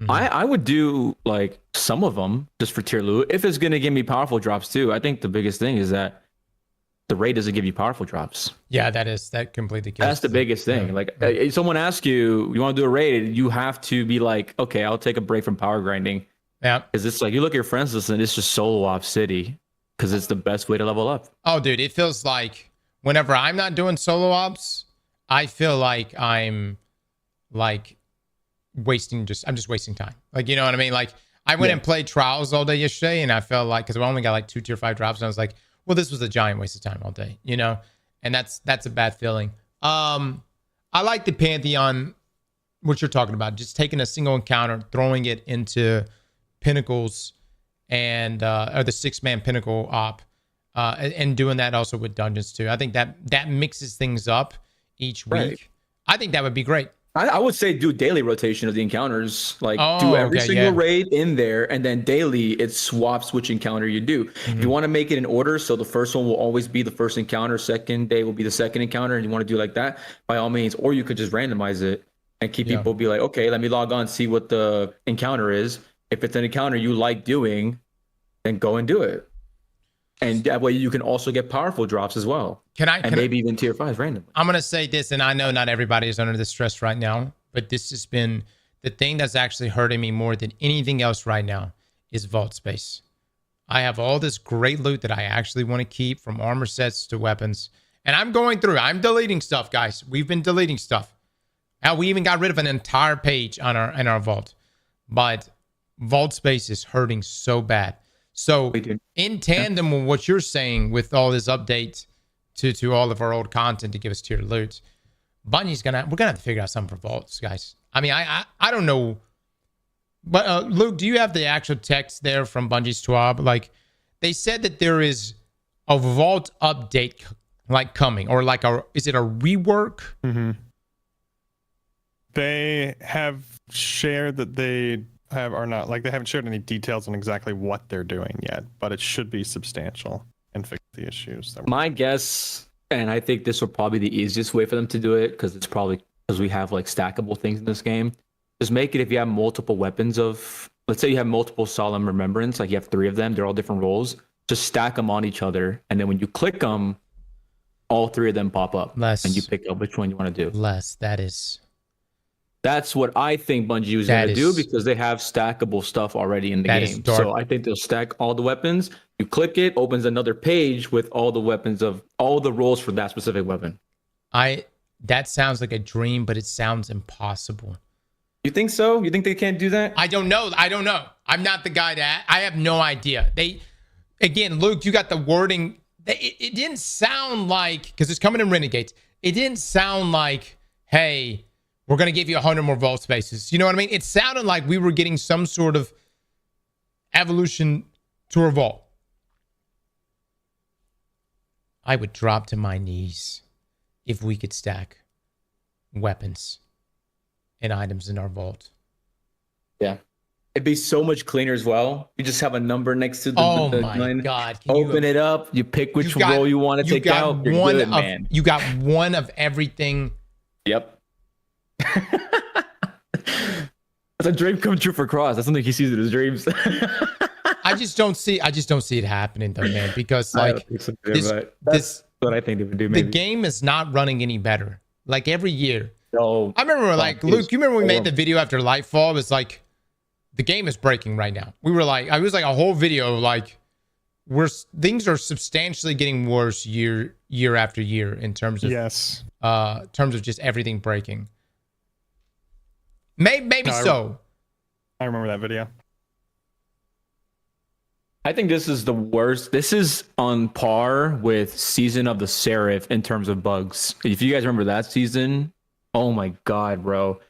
Speaker 5: I would do like some of them just for tier loot if it's gonna give me powerful drops too. I think the biggest thing is that the raid doesn't give you powerful drops.
Speaker 1: Yeah, that completely kills.
Speaker 5: That's the biggest thing. Like someone asks you want to do a raid, you have to be like, okay, I'll take a break from power grinding.
Speaker 1: Yeah,
Speaker 5: because it's like you look at your friends list and it's just solo op city because it's the best way to level up.
Speaker 1: Oh, dude, it feels like whenever I'm not doing solo ops, I feel like I'm like I'm just wasting time. Like, you know what I mean? Like I went and played Trials all day yesterday, and I felt like because we only got like 2 tier 5 drops, and I was like, well, this was a giant waste of time all day, and that's a bad feeling. I like the Pantheon, what you're talking about, just taking a single encounter, throwing it into Pinnacles and or the 6-man Pinnacle op, and doing that also with dungeons too. I think that mixes things up each week.
Speaker 5: Right.
Speaker 1: I think that would be great.
Speaker 5: I would say do daily rotation of the encounters. Like do every single raid in there, and then daily it swaps which encounter you do. If you want to make it in order, so the first one will always be the first encounter, second day will be the second encounter, and you want to do like that, by all means. Or you could just randomize it and keep people be like, okay, let me log on, see what the encounter is. If it's an encounter you like doing, then go and do it. And that way you can also get powerful drops as well. Maybe even tier 5s randomly.
Speaker 1: I'm going to say this, and I know not everybody is under this stress right now, but this has been the thing that's actually hurting me more than anything else right now is vault space. I have all this great loot that I actually want to keep, from armor sets to weapons. And I'm deleting stuff, guys. We've been deleting stuff. Now we even got rid of an entire page on our vault. But vault space is hurting so bad. So in tandem with what you're saying with all this update to all of our old content to give us tier loot, Bungie's we're gonna have to figure out something for vaults, guys. I mean, I don't know, but Luke, do you have the actual text there from Bungie's TWAB? Like, they said that there is a vault update like coming, or like is it a rework?
Speaker 3: Mm-hmm. They have shared that they haven't shared any details on exactly what they're doing yet, but it should be substantial and fix the issues.
Speaker 5: My guess, and I think this will probably be the easiest way for them to do it, because we have like stackable things in this game. Just make it, if you have multiple weapons let's say you have multiple Solemn Remembrance, like you have 3 of them, they're all different roles. Just stack them on each other, and then when you click them, all 3 of them pop up, and you pick up which one you want to do. That's what I think Bungie is going to do, because they have stackable stuff already in the game. So I think they'll stack all the weapons, You click it, opens another page with all the weapons of all the roles for that specific weapon.
Speaker 1: That sounds like a dream, but it sounds impossible.
Speaker 5: You think so? You think they can't do that?
Speaker 1: I don't know. I'm not the guy that I have no idea. Again, Luke, you got the wording. It didn't sound like, because it's coming in Renegades, it didn't sound like, hey, we're going to give you 100 more vault spaces. You know what I mean? It sounded like we were getting some sort of evolution to our vault. I would drop to my knees if we could stack weapons and items in our vault.
Speaker 5: Yeah. It'd be so much cleaner as well. You just have a number next to the gun.
Speaker 1: God.
Speaker 5: Open it up. You pick which role you want to take out. You're good, man.
Speaker 1: You got one of everything.
Speaker 5: Yep. That's a dream come true for Cross. That's something he sees in his dreams.
Speaker 1: I just don't see it happening though, man, because like
Speaker 5: that's what I think they would do. Maybe.
Speaker 1: The game is not running any better. Like every year.
Speaker 5: No.
Speaker 1: I remember like Luke, you remember when we made the video after Lightfall? It was like the game is breaking right now. We were like, I was like a whole video of like things are substantially getting worse year after year in terms of terms of just everything breaking. Maybe so.
Speaker 3: I remember that video.
Speaker 5: I think this is the worst. This is on par with Season of the Seraph in terms of bugs. If you guys remember that season, oh my god, bro.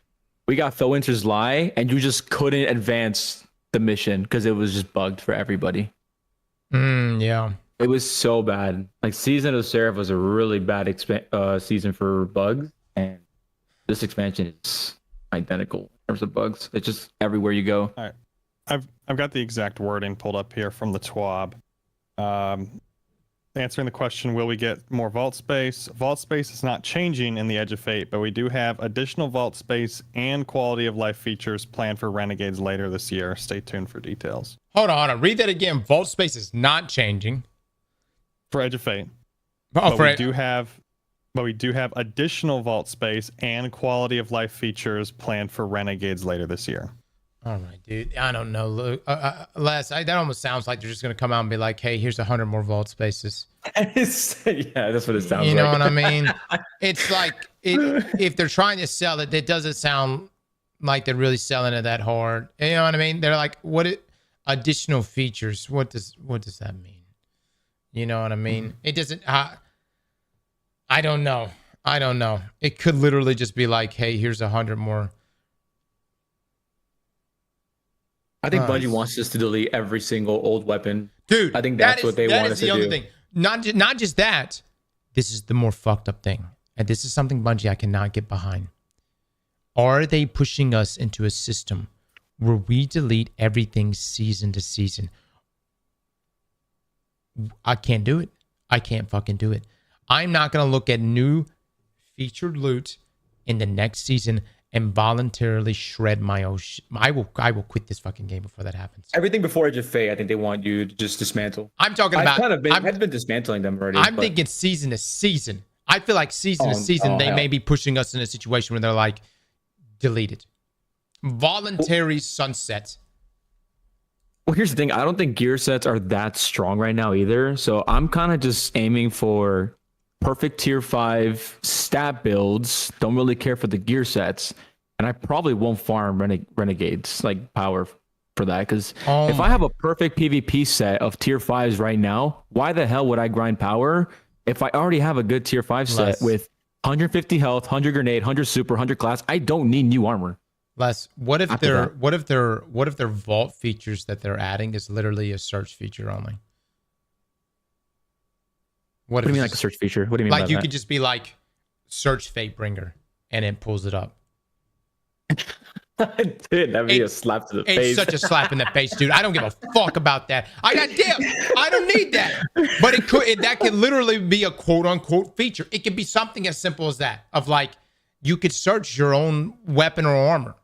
Speaker 5: We got Felwinter's Lie, and you just couldn't advance the mission because it was just bugged for everybody.
Speaker 1: Yeah.
Speaker 5: It was so bad. Like, Season of the Seraph was a really bad season for bugs, and this expansion is identical in terms of bugs. It's just everywhere you go.
Speaker 3: All right. I've got the exact wording pulled up here from the TWAB. Answering the question, will we get more vault space? Vault space is not changing in the Edge of Fate, but we do have additional vault space and quality of life features planned for Renegades later this year. Stay tuned for details.
Speaker 1: Hold on. Read that again. Vault space is not changing.
Speaker 3: For Edge of Fate.
Speaker 1: Oh,
Speaker 3: but we do have additional vault space and quality of life features planned for Renegades later this year.
Speaker 1: All right, dude. I don't know, Luke. Les, that almost sounds like they're just going to come out and be like, hey, here's 100 more vault spaces.
Speaker 5: Yeah, that's what it sounds like.
Speaker 1: You know what I mean? It's like, if they're trying to sell it, it doesn't sound like they're really selling it that hard. You know what I mean? They're like, additional features? What does that mean? You know what I mean? It doesn't, I don't know. It could literally just be like, hey, here's 100 more.
Speaker 5: I think Bungie wants us to delete every single old weapon.
Speaker 1: Dude,
Speaker 5: I think that's what they want us to do.
Speaker 1: Other thing. Not just that. This is the more fucked up thing. And this is something, Bungie, I cannot get behind. Are they pushing us into a system where we delete everything season to season? I can't do it. I can't fucking do it. I'm not going to look at new featured loot in the next season and voluntarily shred my own shit. I will quit this fucking game before that happens.
Speaker 5: Everything before Edge of Fate, I think they want you to just dismantle.
Speaker 1: I'm talking about...
Speaker 5: I've been dismantling them already.
Speaker 1: I'm thinking season to season. I feel like season to season, they may be pushing us in a situation where they're like, delete it. Voluntary sunset.
Speaker 5: Well, here's the thing. I don't think gear sets are that strong right now either. So I'm kind of just aiming for perfect tier 5 stat builds. Don't really care for the gear sets. And I probably won't farm Renegades, like power for that. Because if I have a perfect PvP set of tier 5s right now, why the hell would I grind power if I already have a good tier 5 set with 150 health, 100 grenade, 100 super, 100 class? I don't need new armor.
Speaker 1: Les, what if their vault features that they're adding is literally a search feature only?
Speaker 5: What do you mean, like a search feature? What do you mean?
Speaker 1: Like you could just be like, search Fatebringer, and it pulls it up.
Speaker 5: Dude, that'd be a slap to the face.
Speaker 1: It's such a slap in the face, dude. I don't give a fuck about that. I don't need that. But that could literally be a quote unquote feature. It could be something as simple as that, of like, you could search your own weapon or armor.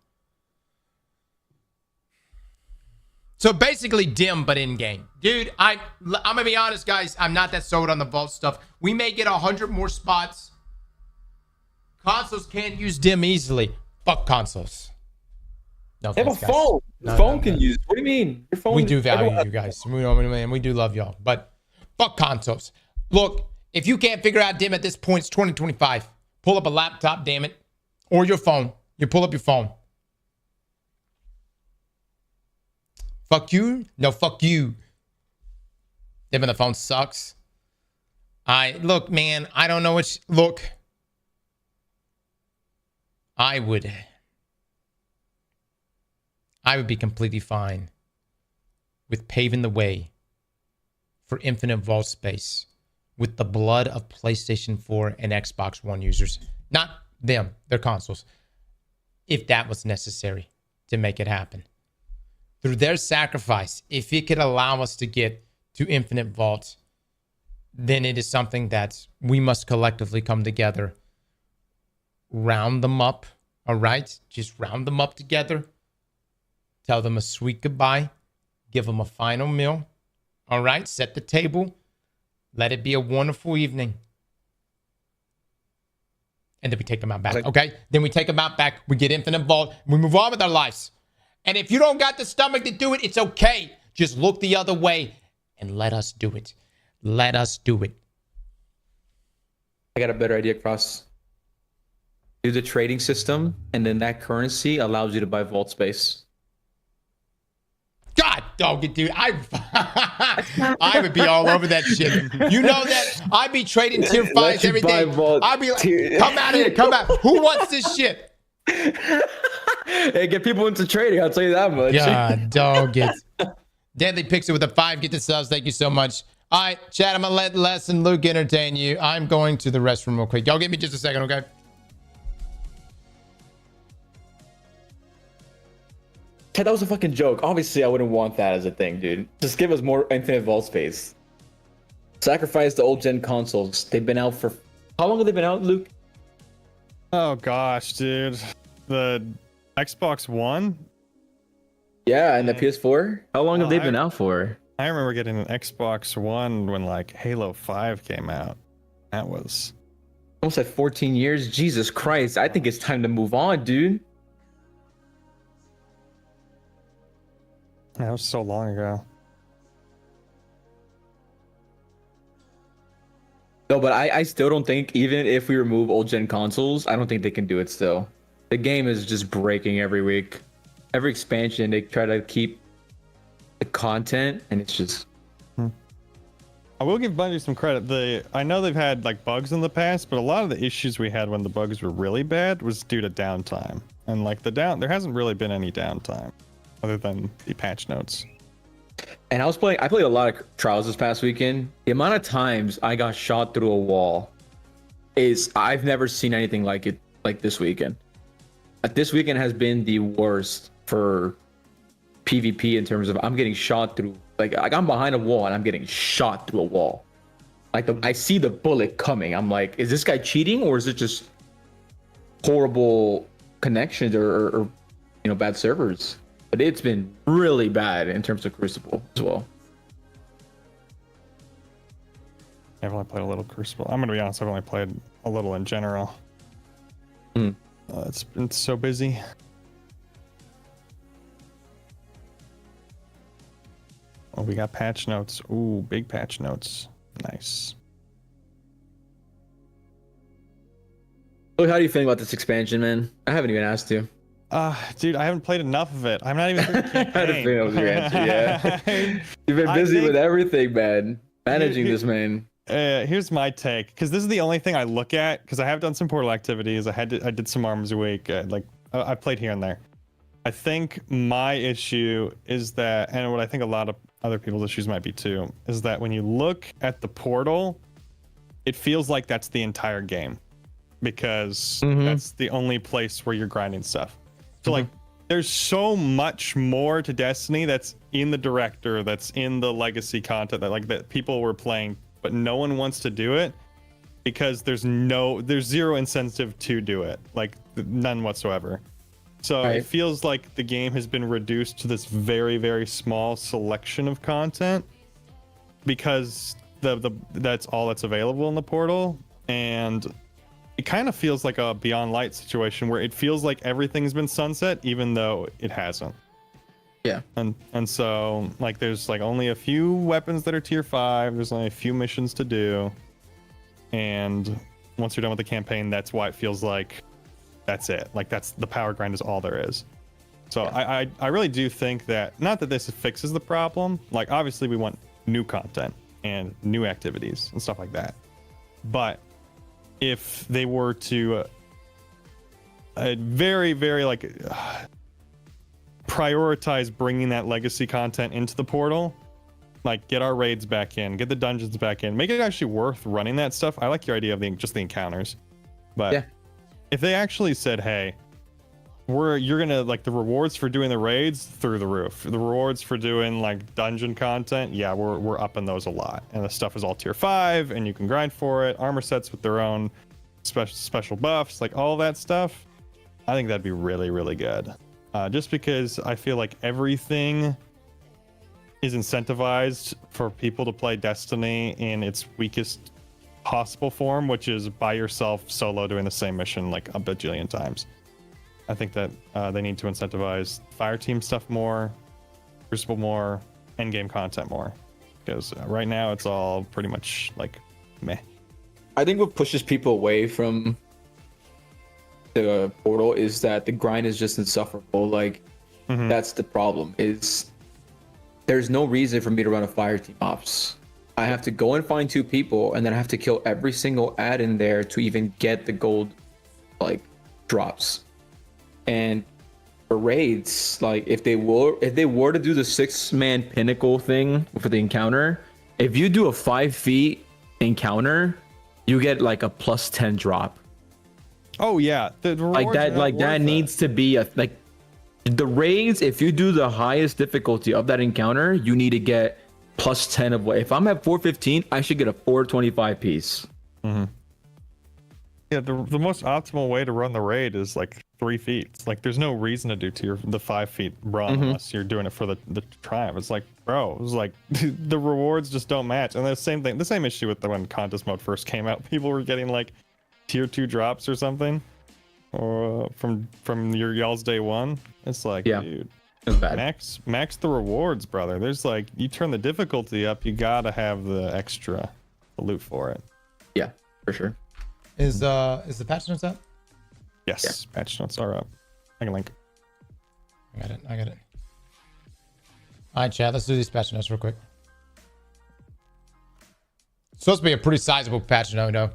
Speaker 1: So basically dim, but in game. Dude, I'm going to be honest, guys. I'm not that sold on the vault stuff. We may get 100 more spots. Consoles can't use dim easily. Fuck consoles. No,
Speaker 6: They have a
Speaker 1: thanks, guys.
Speaker 6: phone.
Speaker 1: No,
Speaker 6: Your phone
Speaker 1: no,
Speaker 6: can
Speaker 1: no.
Speaker 6: use. What do you mean? Your phone.
Speaker 1: We do value
Speaker 6: everyone-
Speaker 1: you guys. We do love y'all. But fuck consoles. Look, if you can't figure out dim at this point, it's 2025. Pull up a laptop, damn it. Or your phone. You pull up your phone. Fuck you? No, fuck you. Dimming the phone sucks. Look, man, I don't know which. Look. I would be completely fine with paving the way for infinite vault space with the blood of PlayStation 4 and Xbox One users. Not them, their consoles. If that was necessary to make it happen. Through their sacrifice, if it could allow us to get to infinite vaults, then it is something that we must collectively come together, round them up, all right? Just round them up together. Tell them a sweet goodbye. Give them a final meal. All right? Set the table. Let it be a wonderful evening. And then we take them out back, okay? Then we take them out back. We get infinite vault. We move on with our lives. And if you don't got the stomach to do it, it's okay. Just look the other way and let us do it. Let us do it.
Speaker 6: I got a better idea, Cross. Do the trading system, and then that currency allows you to buy vault space.
Speaker 1: God dog it, dude. I would be all over that shit. You know that I'd be trading tier 5s every day. I'd be like, come out of here, come out. Who wants this shit?
Speaker 6: Hey, get people into trading, I'll tell you that much.
Speaker 1: God dog it. Deadly Pixel with a 5. Get the subs. Thank you so much. All right, chat. I'm going to let Les and Luke entertain you. I'm going to the restroom real quick. Y'all give me just a second, okay?
Speaker 6: That was a fucking joke. Obviously, I wouldn't want that as a thing, dude. Just give us more infinite vault space. Sacrifice the old gen consoles. They've been out for... How long have they been out, Luke?
Speaker 3: Oh gosh, dude. The Xbox One?
Speaker 6: Yeah, and the PS4? How long have they been out for?
Speaker 3: I remember getting an Xbox One when like Halo 5 came out. That was
Speaker 6: Almost like 14 years? Jesus Christ. I think it's time to move on, dude.
Speaker 3: that was so long ago.
Speaker 6: No, but I still don't think, even if we remove old gen consoles, I don't think they can do it still. The game is just breaking every week. Every expansion, they try to keep the content, and it's just...
Speaker 3: I will give Bungie some credit. I know they've had like bugs in the past, but a lot of the issues we had when the bugs were really bad was due to downtime. And like there hasn't really been any downtime other than the patch notes.
Speaker 6: And I played a lot of Trials this past weekend. The amount of times I got shot through a wall I've never seen anything like it, like this weekend. This weekend has been the worst for PvP in terms of I'm getting shot through, like I'm behind a wall and I'm getting shot through a wall. Like I see the bullet coming. I'm like, is this guy cheating, or is it just horrible connections or bad servers? But it's been really bad in terms of Crucible as well.
Speaker 3: I've only played a little Crucible. I'm gonna be honest, I've only played a little in general. It's been so busy. Oh, we got patch notes. Ooh, big patch notes. Nice.
Speaker 6: Look, how do you feel about this expansion, man? I haven't even asked you.
Speaker 3: Dude, I haven't played enough of it. I'm not even through the
Speaker 6: I had a
Speaker 3: campaign.
Speaker 6: feeling that was your answer, yeah. You've been busy with everything, man. Managing this, man.
Speaker 3: Here's my take, because this is the only thing I look at, because I have done some portal activities. I did some arms a week. I played here and there. I think my issue is that, and what I think a lot of other people's issues might be too, is that when you look at the portal, it feels like that's the entire game, because that's the only place where you're grinding stuff. So like, there's so much more to Destiny that's in the director, that's in the legacy content that people were playing, but no one wants to do it because there's zero incentive to do it, like none whatsoever. So It feels like the game has been reduced to this very, very small selection of content because that's all that's available in the portal. And it kind of feels like a Beyond Light situation where it feels like everything's been sunset, even though it hasn't.
Speaker 6: Yeah.
Speaker 3: And so like there's like only a few weapons that are tier 5. There's only a few missions to do, and once you're done with the campaign, that's why it feels like that's it. Like that's the power grind is all there is. So yeah. I really do think that, not that this fixes the problem. Like obviously we want new content and new activities and stuff like that, but if they were to very like prioritize bringing that legacy content into the portal, like get our raids back in, get the dungeons back in, make it actually worth running that stuff. I like your idea of just the encounters, but yeah, if they actually said, hey, you're gonna like the rewards for doing the raids through the roof, the rewards for doing like dungeon content, yeah, we're upping those a lot, and the stuff is all tier 5 and you can grind for it, armor sets with their own special buffs, like all that stuff, I think that'd be really good. Just because I feel like everything is incentivized for people to play Destiny in its weakest possible form, which is by yourself solo doing the same mission like a bajillion times. I think that they need to incentivize Fireteam stuff more, Crucible more, endgame content more. Because right now it's all pretty much like meh.
Speaker 6: I think what pushes people away from the portal is that the grind is just insufferable. Like that's the problem, is there's no reason for me to run a Fireteam ops. I have to go and find 2 people, and then I have to kill every single ad in there to even get the gold like drops. And for raids, like if they were to do the 6-man pinnacle thing for the encounter, if you do a 5 feet encounter, you get like a plus 10 drop.
Speaker 3: Oh yeah,
Speaker 6: that needs to be like the raids. If you do the highest difficulty of that encounter, you need to get plus 10 of what. If I'm at 415, I should get a 425 piece.
Speaker 3: Yeah, the most optimal way to run the raid is like 3 feet. It's like there's no reason to do the 5 feet run unless you're doing it for the triumph. It's like, bro, it was like the rewards just don't match. And the same issue with when contest mode first came out. People were getting like tier 2 drops or something, or from your day 1. It's like, dude,
Speaker 6: it's bad.
Speaker 3: Max the rewards, brother. There's like, you turn the difficulty up, you gotta have the extra loot for it.
Speaker 6: Yeah, for sure.
Speaker 1: Is the patch notes up?
Speaker 3: Yes, patch notes are up. I can link.
Speaker 1: I got it. All right, chat. Let's do these patch notes real quick. It's supposed to be a pretty sizable patch note, though.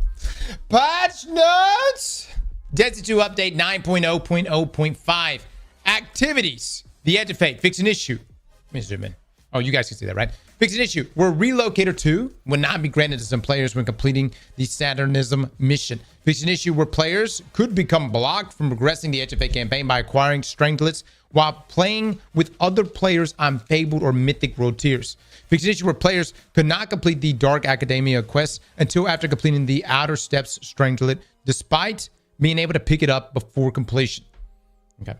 Speaker 1: Patch notes! Destiny 2 update 9.0.0.5. Activities. The Edge of Fate. Fix an issue. Let me zoom in. Oh, you guys can see that, right? Fix an issue where Relocator 2 will not be granted to some players when completing the Saturnism mission. Fix an issue where players could become blocked from progressing the Edge of Fate campaign by acquiring Strangulets while playing with other players on Fabled or Mythic World tiers. Fix an issue where players could not complete the Dark Academia quest until after completing the Outer Steps Strangulet, despite being able to pick it up before completion. Okay.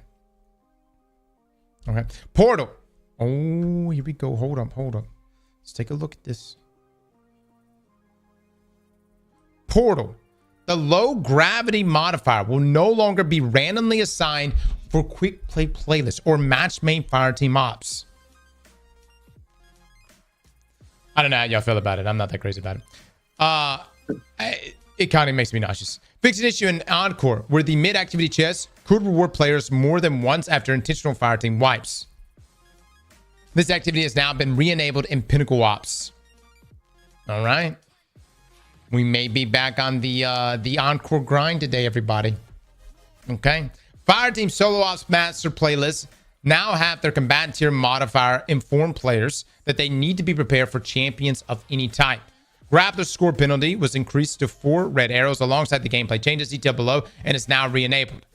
Speaker 1: Portal. Oh, here we go. Hold up. Let's take a look at this. Portal. The low gravity modifier will no longer be randomly assigned for quick play playlists or match main Fireteam ops. I don't know how y'all feel about it. I'm not that crazy about it. It kind of makes me nauseous. Fix an issue in Encore where the mid-activity chest could reward players more than once after intentional Fireteam wipes. This activity has now been re-enabled in Pinnacle Ops. All right. We may be back on the Encore grind today, everybody. Okay. Fireteam Solo Ops Master playlists now have their combatant tier modifier inform players that they need to be prepared for champions of any type. Grappler score penalty was increased to 4 red arrows alongside the gameplay changes detailed below and is now re-enabled.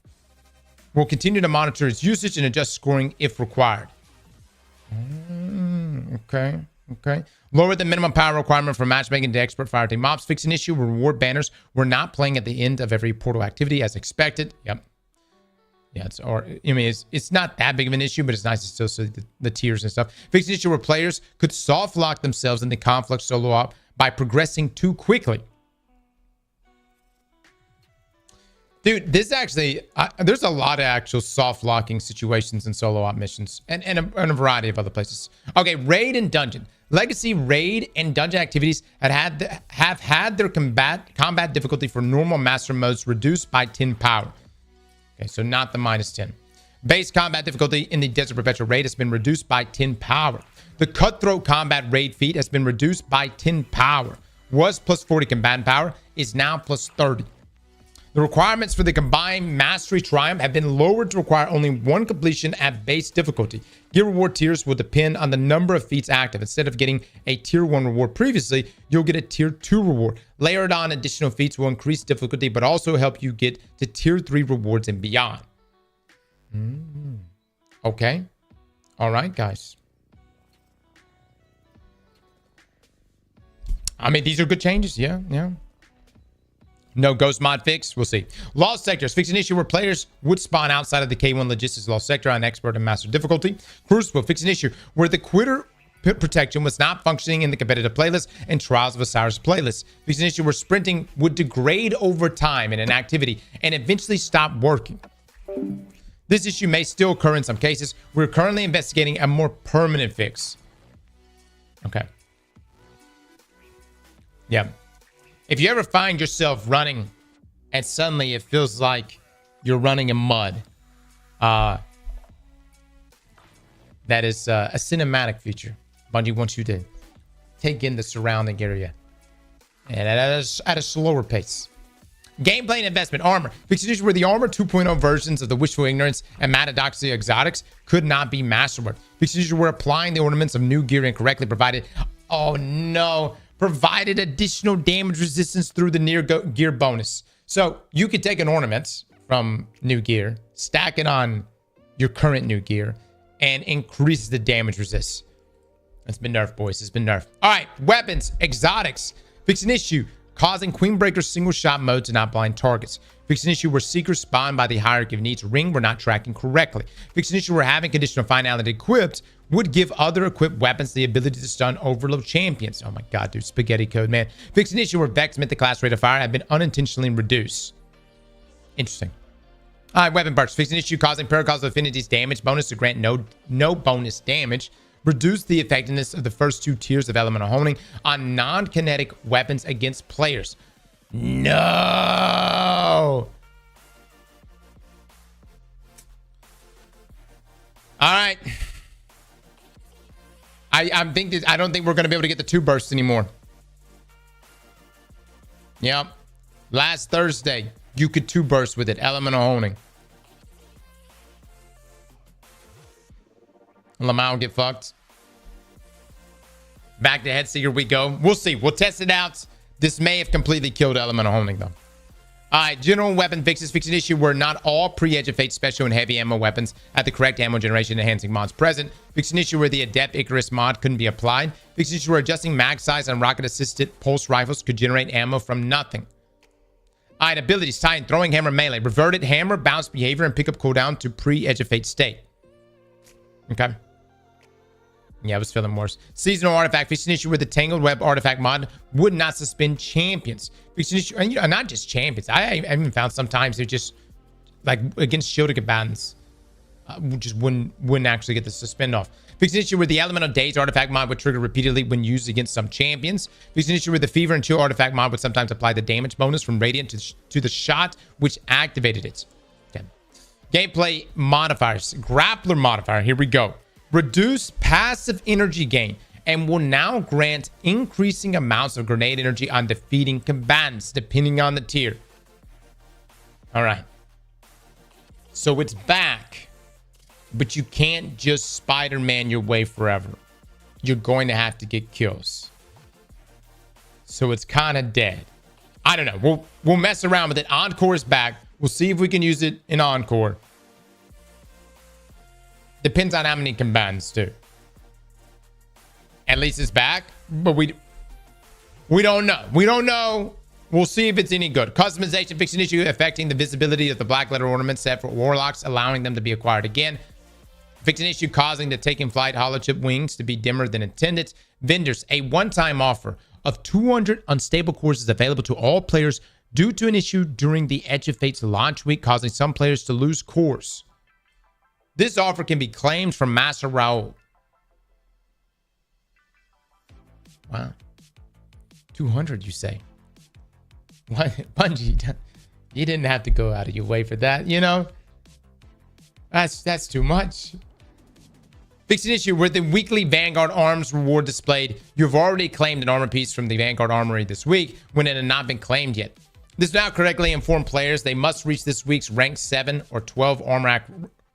Speaker 1: We'll continue to monitor its usage and adjust scoring if required. Okay. Lower the minimum power requirement for matchmaking to expert Fireteam mobs. Fix an issue where reward banners were not playing at the end of every portal activity as expected. Yep. Yeah, it's not that big of an issue, but it's nice to still see the tiers and stuff. Fix an issue where players could soft lock themselves in the conflict solo op by progressing too quickly. Dude, this actually, there's a lot of actual soft locking situations in solo op missions and a variety of other places. Okay, raid and dungeon. Legacy raid and dungeon activities have had their combat difficulty for normal master modes reduced by 10 power. Okay, so not the -10. Base combat difficulty in the Desert Perpetual raid has been reduced by 10 power. The Cutthroat combat raid feat has been reduced by 10 power. Was plus 40 combatant power, is now plus 30. The requirements for the combined Mastery Triumph have been lowered to require only one completion at base difficulty. Gear reward tiers will depend on the number of feats active. Instead of getting a tier 1 reward previously, you'll get a tier 2 reward. Layered on additional feats will increase difficulty, but also help you get to tier 3 rewards and beyond. Okay. All right, guys. I mean, these are good changes. Yeah. No ghost mod fix. We'll see. Lost sectors. Fix an issue where players would spawn outside of the K1 logistics lost sector on expert and master difficulty. Crucible. Fix an issue where the quitter protection was not functioning in the competitive playlist and Trials of Osiris playlist. Fix an issue where sprinting would degrade over time in an activity and eventually stop working. This issue may still occur in some cases. We're currently investigating a more permanent fix. Okay. Yeah. If you ever find yourself running and suddenly it feels like you're running in mud, that is a cinematic feature. Bungie wants you to take in the surrounding area and at a slower pace. Gameplay and investment. Armor. Fix an issue where the Armor 2.0 versions of the Wishful Ignorance and Matadoxia Exotics could not be masterwork. Fix an issue where applying the ornaments of new gear incorrectly provided additional damage resistance through the gear bonus. So you could take an ornament from new gear, stack it on your current new gear, and increase the damage resist. It's been nerfed, boys. It's been nerfed. All right, weapons, exotics. Fix an issue causing Queenbreaker single shot mode to not blind targets. Fix an issue where seekers spawned by the hierarchy of needs ring were not tracking correctly. Fix an issue where having conditional finality equipped would give other equipped weapons the ability to stun overload champions. Oh my god, dude, spaghetti code, man. Fix an issue where Vex mythic class rate of fire had been unintentionally reduced. Interesting. All right, weapon parts. Fix an issue causing Paracause Affinity's damage bonus to grant no bonus damage. Reduce the effectiveness of the first 2 tiers of elemental honing on non-kinetic weapons against players. No. All right. I don't think we're going to be able to get the 2 bursts anymore. Yep. Last Thursday, you could 2 burst with it. Elemental honing. Lamau get fucked. Back to Headseeker we go. We'll see. We'll test it out. This may have completely killed elemental honing though. All right, general weapon fixes. Fix an issue where not all pre-Edge of Fate special and heavy ammo weapons had the correct ammo generation enhancing mods present. Fix an issue where the Adept Icarus mod couldn't be applied. Fix an issue where adjusting mag size on rocket assisted pulse rifles could generate ammo from nothing. All right, abilities. Titan, throwing hammer melee. Reverted hammer, bounce behavior, and pickup cooldown to pre-Edge of Fate state. Okay. Yeah, I was feeling worse. Seasonal artifact. Fix an issue where the Tangled Web artifact mod would not suspend champions. Fix an issue, and not just champions. I even found sometimes they're just like against shielded combatants, just wouldn't actually get the suspend off. Fix an issue where the Elemental Daze artifact mod would trigger repeatedly when used against some champions. Fix an issue where the Fever and Chill artifact mod would sometimes apply the damage bonus from Radiant to the shot which activated it. Okay. Gameplay modifiers. Grappler modifier. Here we go. Reduce passive energy gain and will now grant increasing amounts of grenade energy on defeating combatants depending on the tier. All right. So it's back, but you can't just Spider-Man your way forever. You're going to have to get kills. So it's kind of dead. I don't know. We'll mess around with it. Encore is back. We'll see if we can use it in Encore. Depends on how many combatants too. At least it's back, but we don't know. We don't know. We'll see if it's any good. Customization. Fix an issue affecting the visibility of the black letter ornament set for warlocks, allowing them to be acquired again. Fix an issue causing the taking flight holochip wings to be dimmer than intended. Vendors. A one-time offer of 200 unstable cores is available to all players due to an issue during the Edge of Fate's launch week, causing some players to lose cores. This offer can be claimed from Master Raul. Wow. 200, you say? What? Bungie, you didn't have to go out of your way for that, you know? That's too much. Fix an issue with the weekly Vanguard Arms reward displayed. You've already claimed an armor piece from the Vanguard Armory this week when it had not been claimed yet. This now correctly informed players they must reach this week's rank 7 or 12 armor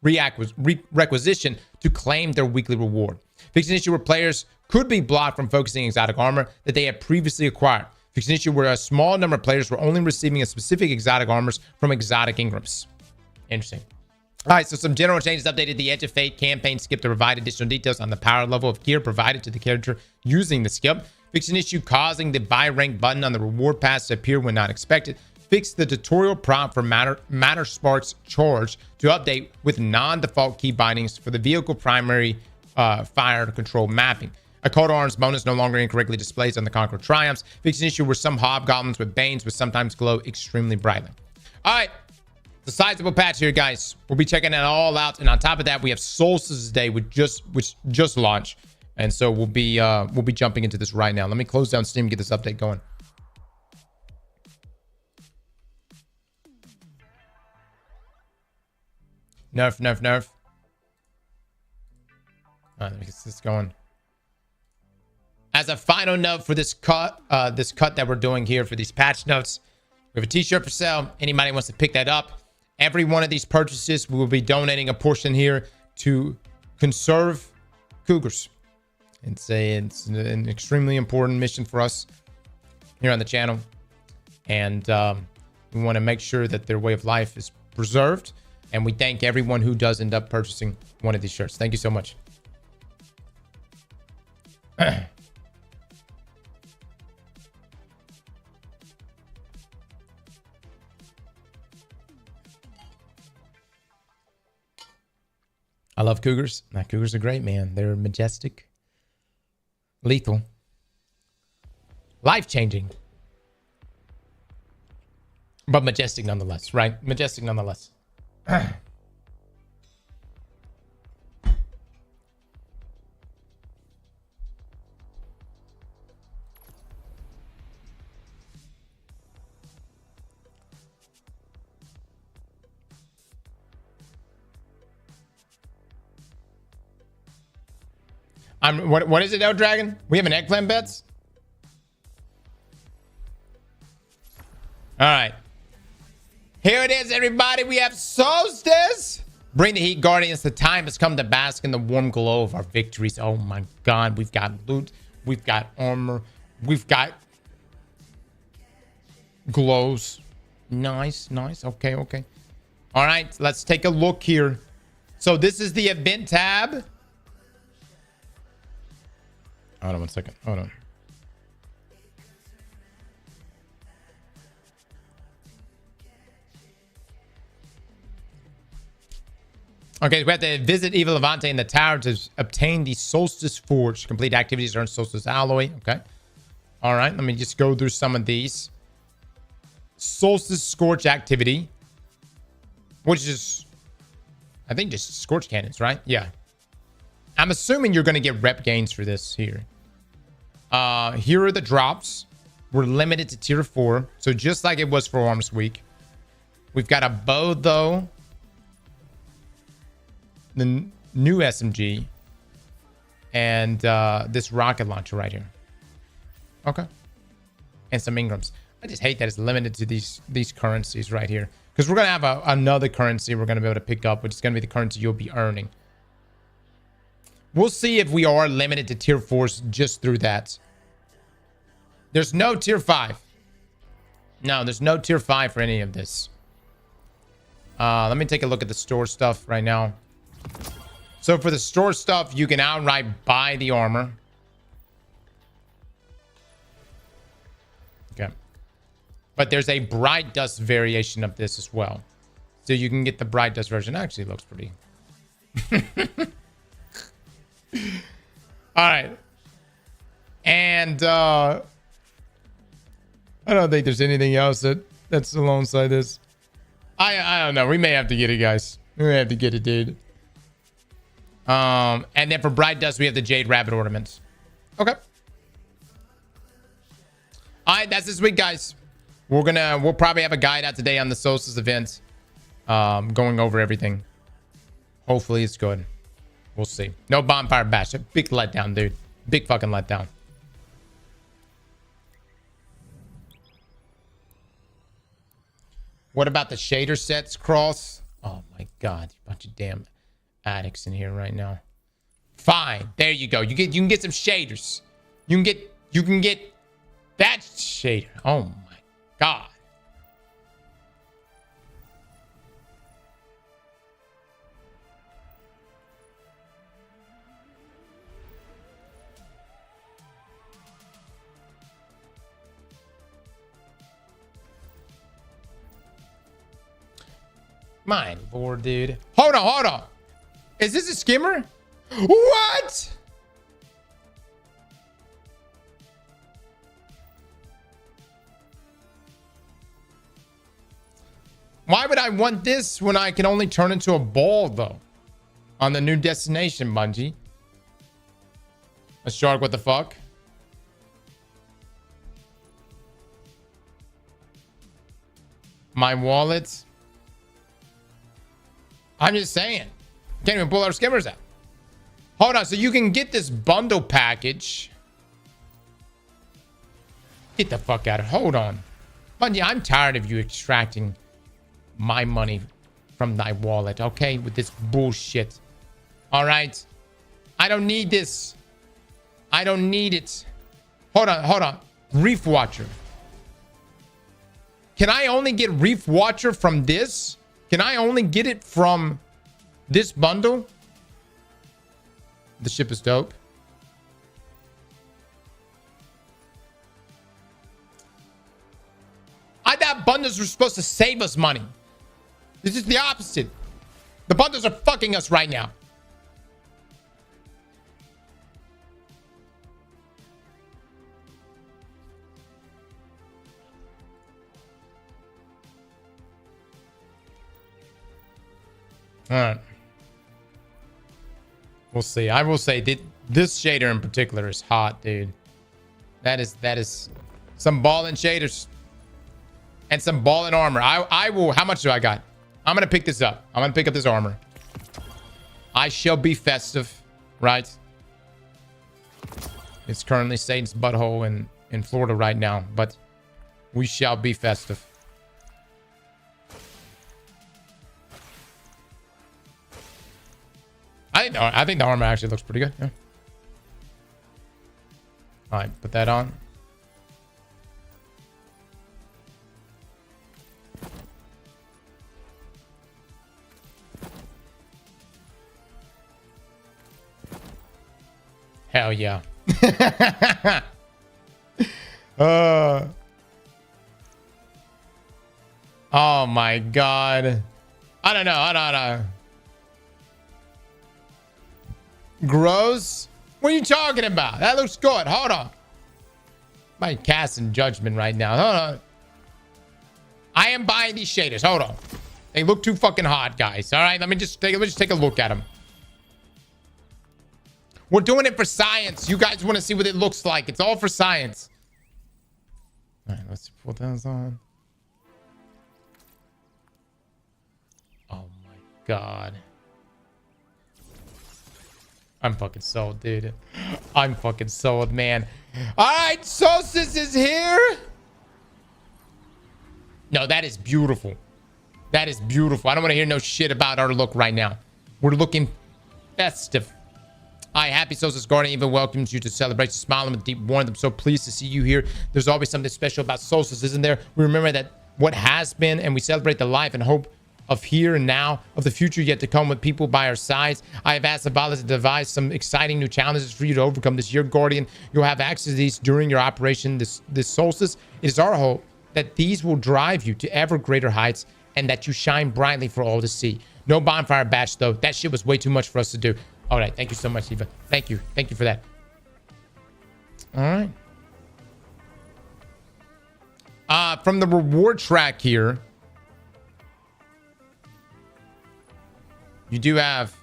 Speaker 1: requisition to claim their weekly reward. Fix an issue where players could be blocked from focusing exotic armor that they had previously acquired. Fix an issue where a small number of players were only receiving a specific exotic armors from exotic Ingrams. Interesting. All right, so some general changes updated the Edge of Fate campaign skip to provide additional details on the power level of gear provided to the character using the skip. Fix an issue causing the buy rank button on the reward pass to appear when not expected. Fix the tutorial prompt for Matter Sparks Charge to update with non-default key bindings for the vehicle primary fire control mapping. A coat of arms bonus no longer incorrectly displays on the Conqueror Triumphs. Fix an issue where some hobgoblins with banes would sometimes glow extremely brightly. All right. The sizable patch here, guys. We'll be checking it all out, and on top of that, we have Solstice Day, which just launched, and so we'll be jumping into this right now. Let me close down Steam and get this update going. Nerf. All right, let me get this going. As a final note for this cut that we're doing here for these patch notes, we have a t-shirt for sale. Anybody wants to pick that up? Every one of these purchases, we will be donating a portion here to conserve cougars. It's an extremely important mission for us here on the channel. And we want to make sure that their way of life is preserved. And we thank everyone who does end up purchasing one of these shirts. Thank you so much. I love cougars. My cougars are great, man. They're majestic, lethal, life-changing, but majestic nonetheless, right? Majestic nonetheless. What is it now, Dragon? We have an eggplant bets? All right. Here it is, everybody. We have Solstice. Bring the heat, Guardians. The time has come to bask in the warm glow of our victories. Oh my God. We've got loot. We've got armor. We've got glows. Nice. Okay. All right. Let's take a look here. So this is the event tab. Hold on one second. Hold on. Okay, we have to visit Eva Levante in the tower to obtain the Solstice Forge. Complete activities earn Solstice Alloy. Okay. All right, let me just go through some of these. Solstice Scorch activity, which is, I think, just Scorch Cannons, right? Yeah. I'm assuming you're going to get rep gains for this here. Here are the drops. We're limited to tier 4. So just like it was for Arms Week. We've got a bow, though. The new SMG. And this rocket launcher right here. Okay. And some Ingrams. I just hate that it's limited to these currencies right here. Because we're going to have another currency we're going to be able to pick up, which is going to be the currency you'll be earning. We'll see if we are limited to tier 4s just through that. There's no tier 5. No, there's no tier 5 for any of this. Let me take a look at the store stuff right now. So for the store stuff, you can outright buy the armor. Okay. But there's a bright dust variation of this as well. So you can get the bright dust version. Actually, it looks pretty. All right. And I don't think there's anything else that That's alongside this. I don't know. We may have to get it, guys. We may have to get it, dude. And then for Bright Dust, we have the Jade Rabbit ornaments. Okay. All right, that's this week, guys. We'll probably have a guide out today on the Solstice event, going over everything. Hopefully it's good. We'll see. No bonfire bash. A big letdown, dude. Big fucking letdown. What about the shader sets, Cross? Oh my god, bunch of damn addicts in here right now. Fine, there you go. You can get some shaders. You can get that shader. Oh my god. My lord, dude. Hold on. Is this a skimmer? What? Why would I want this when I can only turn into a ball, though? On the new destination, Bungie. A shark, what the fuck? My wallet. I'm just saying. Can't even pull our skimmers out. Hold on. So you can get this bundle package. Get the fuck out of it. Hold on. Bungie, I'm tired of you extracting my money from thy wallet, okay? With this bullshit. All right? I don't need this. I don't need it. Hold on. Reef Watcher. Can I only get Reef Watcher from this? Can I only get it from this bundle? The ship is dope. I thought bundles were supposed to save us money. This is the opposite. The bundles are fucking us right now. All right. We'll see. I will say this shader in particular is hot, dude. That is some ballin' shaders and some ballin' armor. I will. How much do I got? I'm gonna pick this up. I'm gonna pick up this armor. I shall be festive, right? It's currently Satan's butthole in Florida right now, but we shall be festive. I think the armor actually looks pretty good. Yeah. All right, put that on. Hell yeah. Oh my god. I don't know. Gross? What are you talking about? That looks good. Hold on. I'm casting judgment right now. Hold on. I am buying these shaders. Hold on. They look too fucking hot, guys. All right, let's just take a look at them. We're doing it for science. You guys want to see what it looks like. It's all for science. All right, let's put those on. Oh my god. I'm fucking sold, dude. I'm fucking sold, man. All right, Solstice is here. No, that is beautiful. That is beautiful. I don't want to hear no shit about our look right now. We're looking festive. Hi, happy Solstice Guardian even welcomes you to celebrate. Smiling with deep warmth. I'm so pleased to see you here. There's always something special about Solstice, isn't there? We remember that what has been, and we celebrate the life and hope of here and now, of the future yet to come with people by our sides. I have asked Zavala to devise some exciting new challenges for you to overcome this year, Guardian. You'll have access to these during your operation this Solstice. It is our hope that these will drive you to ever greater heights and that you shine brightly for all to see. No bonfire bash, though. That shit was way too much for us to do. All right. Thank you so much, Eva. Thank you. Thank you for that. All right. From the reward track here, you do have...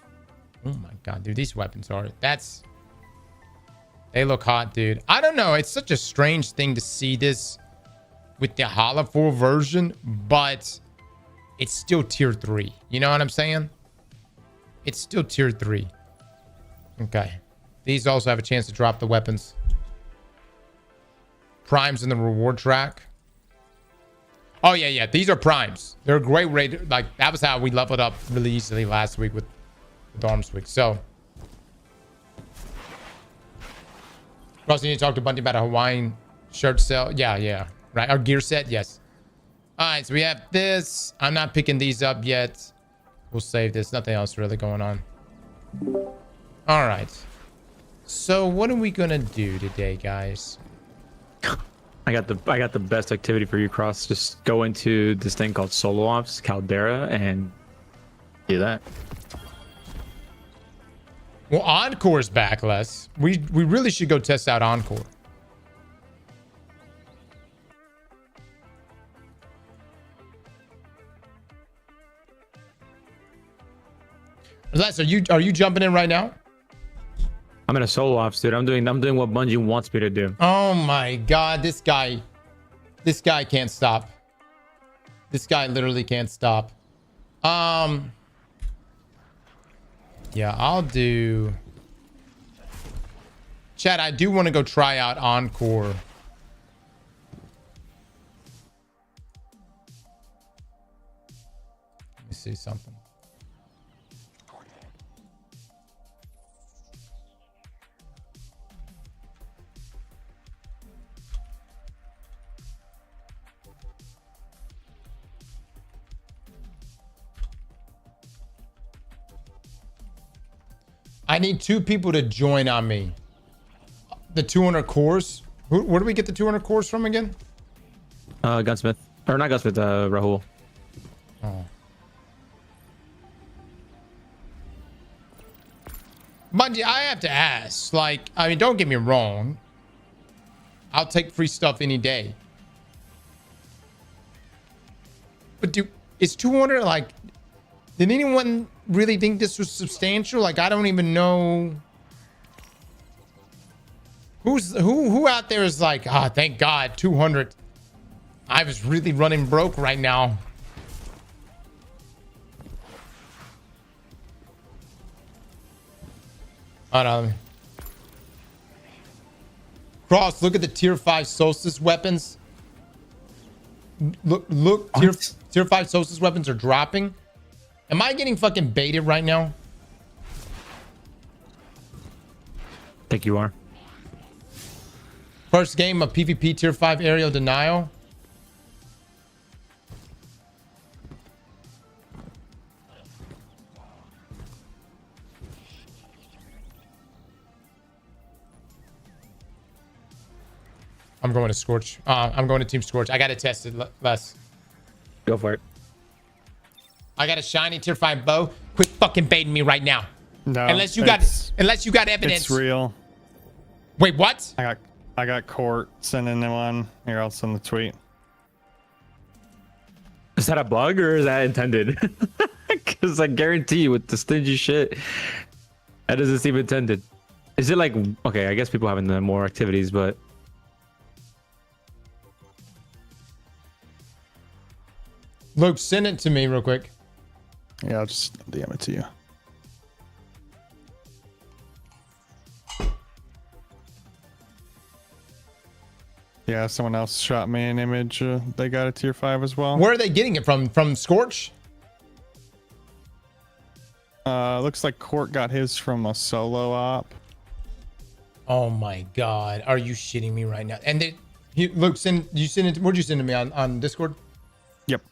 Speaker 1: Oh my god, dude, these weapons are... They look hot, dude. I don't know. It's such a strange thing to see this with the Holofoil version, but it's still tier 3. You know what I'm saying? It's still tier 3. Okay. These also have a chance to drop the weapons. Primes in the reward track. Oh, yeah. These are primes. They're a great rate. Like, that was how we leveled up really easily last week with Arms Week. So, Ross, you need to talk to Bunty about a Hawaiian shirt sale. Yeah. Right. Our gear set. Yes. All right. So we have this. I'm not picking these up yet. We'll save this. Nothing else really going on. All right. So what are we going to do today, guys?
Speaker 5: I got the best activity for you, Cross. Just go into this thing called Solo Ops Caldera and do that.
Speaker 1: Well, Encore's back, Les. We really should go test out Encore. Les, are you jumping in right now?
Speaker 5: I'm in a Solo Ops, dude. I'm doing what Bungie wants me to do.
Speaker 1: Oh my god, this guy can't stop. This guy literally can't stop. Yeah, I'll do... Chad, I do want to go try out Encore. Let me see something. I need 2 people to join on me. The 200 cores. Where do we get the 200 cores from again?
Speaker 5: Gunsmith. Or not Gunsmith, Rahul.
Speaker 1: Oh. Bungie, I have to ask. Like, I mean, don't get me wrong. I'll take free stuff any day. But dude, is 200 like... Did anyone really think this was substantial? Like, I don't even know who out there is like, ah, thank God, 200. I was really running broke right now. Oh no. Cross, look at the tier 5 Solstice weapons. Look, tier 5 Solstice weapons are dropping. Am I getting fucking baited right now?
Speaker 5: I think you are.
Speaker 1: First game of PvP tier 5 aerial denial. I'm going to Scorch. I'm going to Team Scorch. I got to test it, Les.
Speaker 5: Go for it.
Speaker 1: I got a shiny tier 5 bow. Quit fucking baiting me right now.
Speaker 3: No.
Speaker 1: Unless you got evidence.
Speaker 3: It's real.
Speaker 1: Wait, what?
Speaker 3: I got Court sending them one. Here, I'll send the tweet.
Speaker 5: Is that a bug or is that intended? Because I guarantee you with the stingy shit, that doesn't seem intended. Is it like, okay, I guess people having the more activities, but...
Speaker 1: Luke, send it to me real quick.
Speaker 3: Yeah, I'll just DM it to you. Yeah, someone else shot me an image. They got a tier 5 as well.
Speaker 1: Where are they getting it from? From Scorch?
Speaker 3: Looks like Court got his from a solo op.
Speaker 1: Oh my god. Are you shitting me right now? And Luke, where'd you send it to me? On Discord?
Speaker 3: Yep.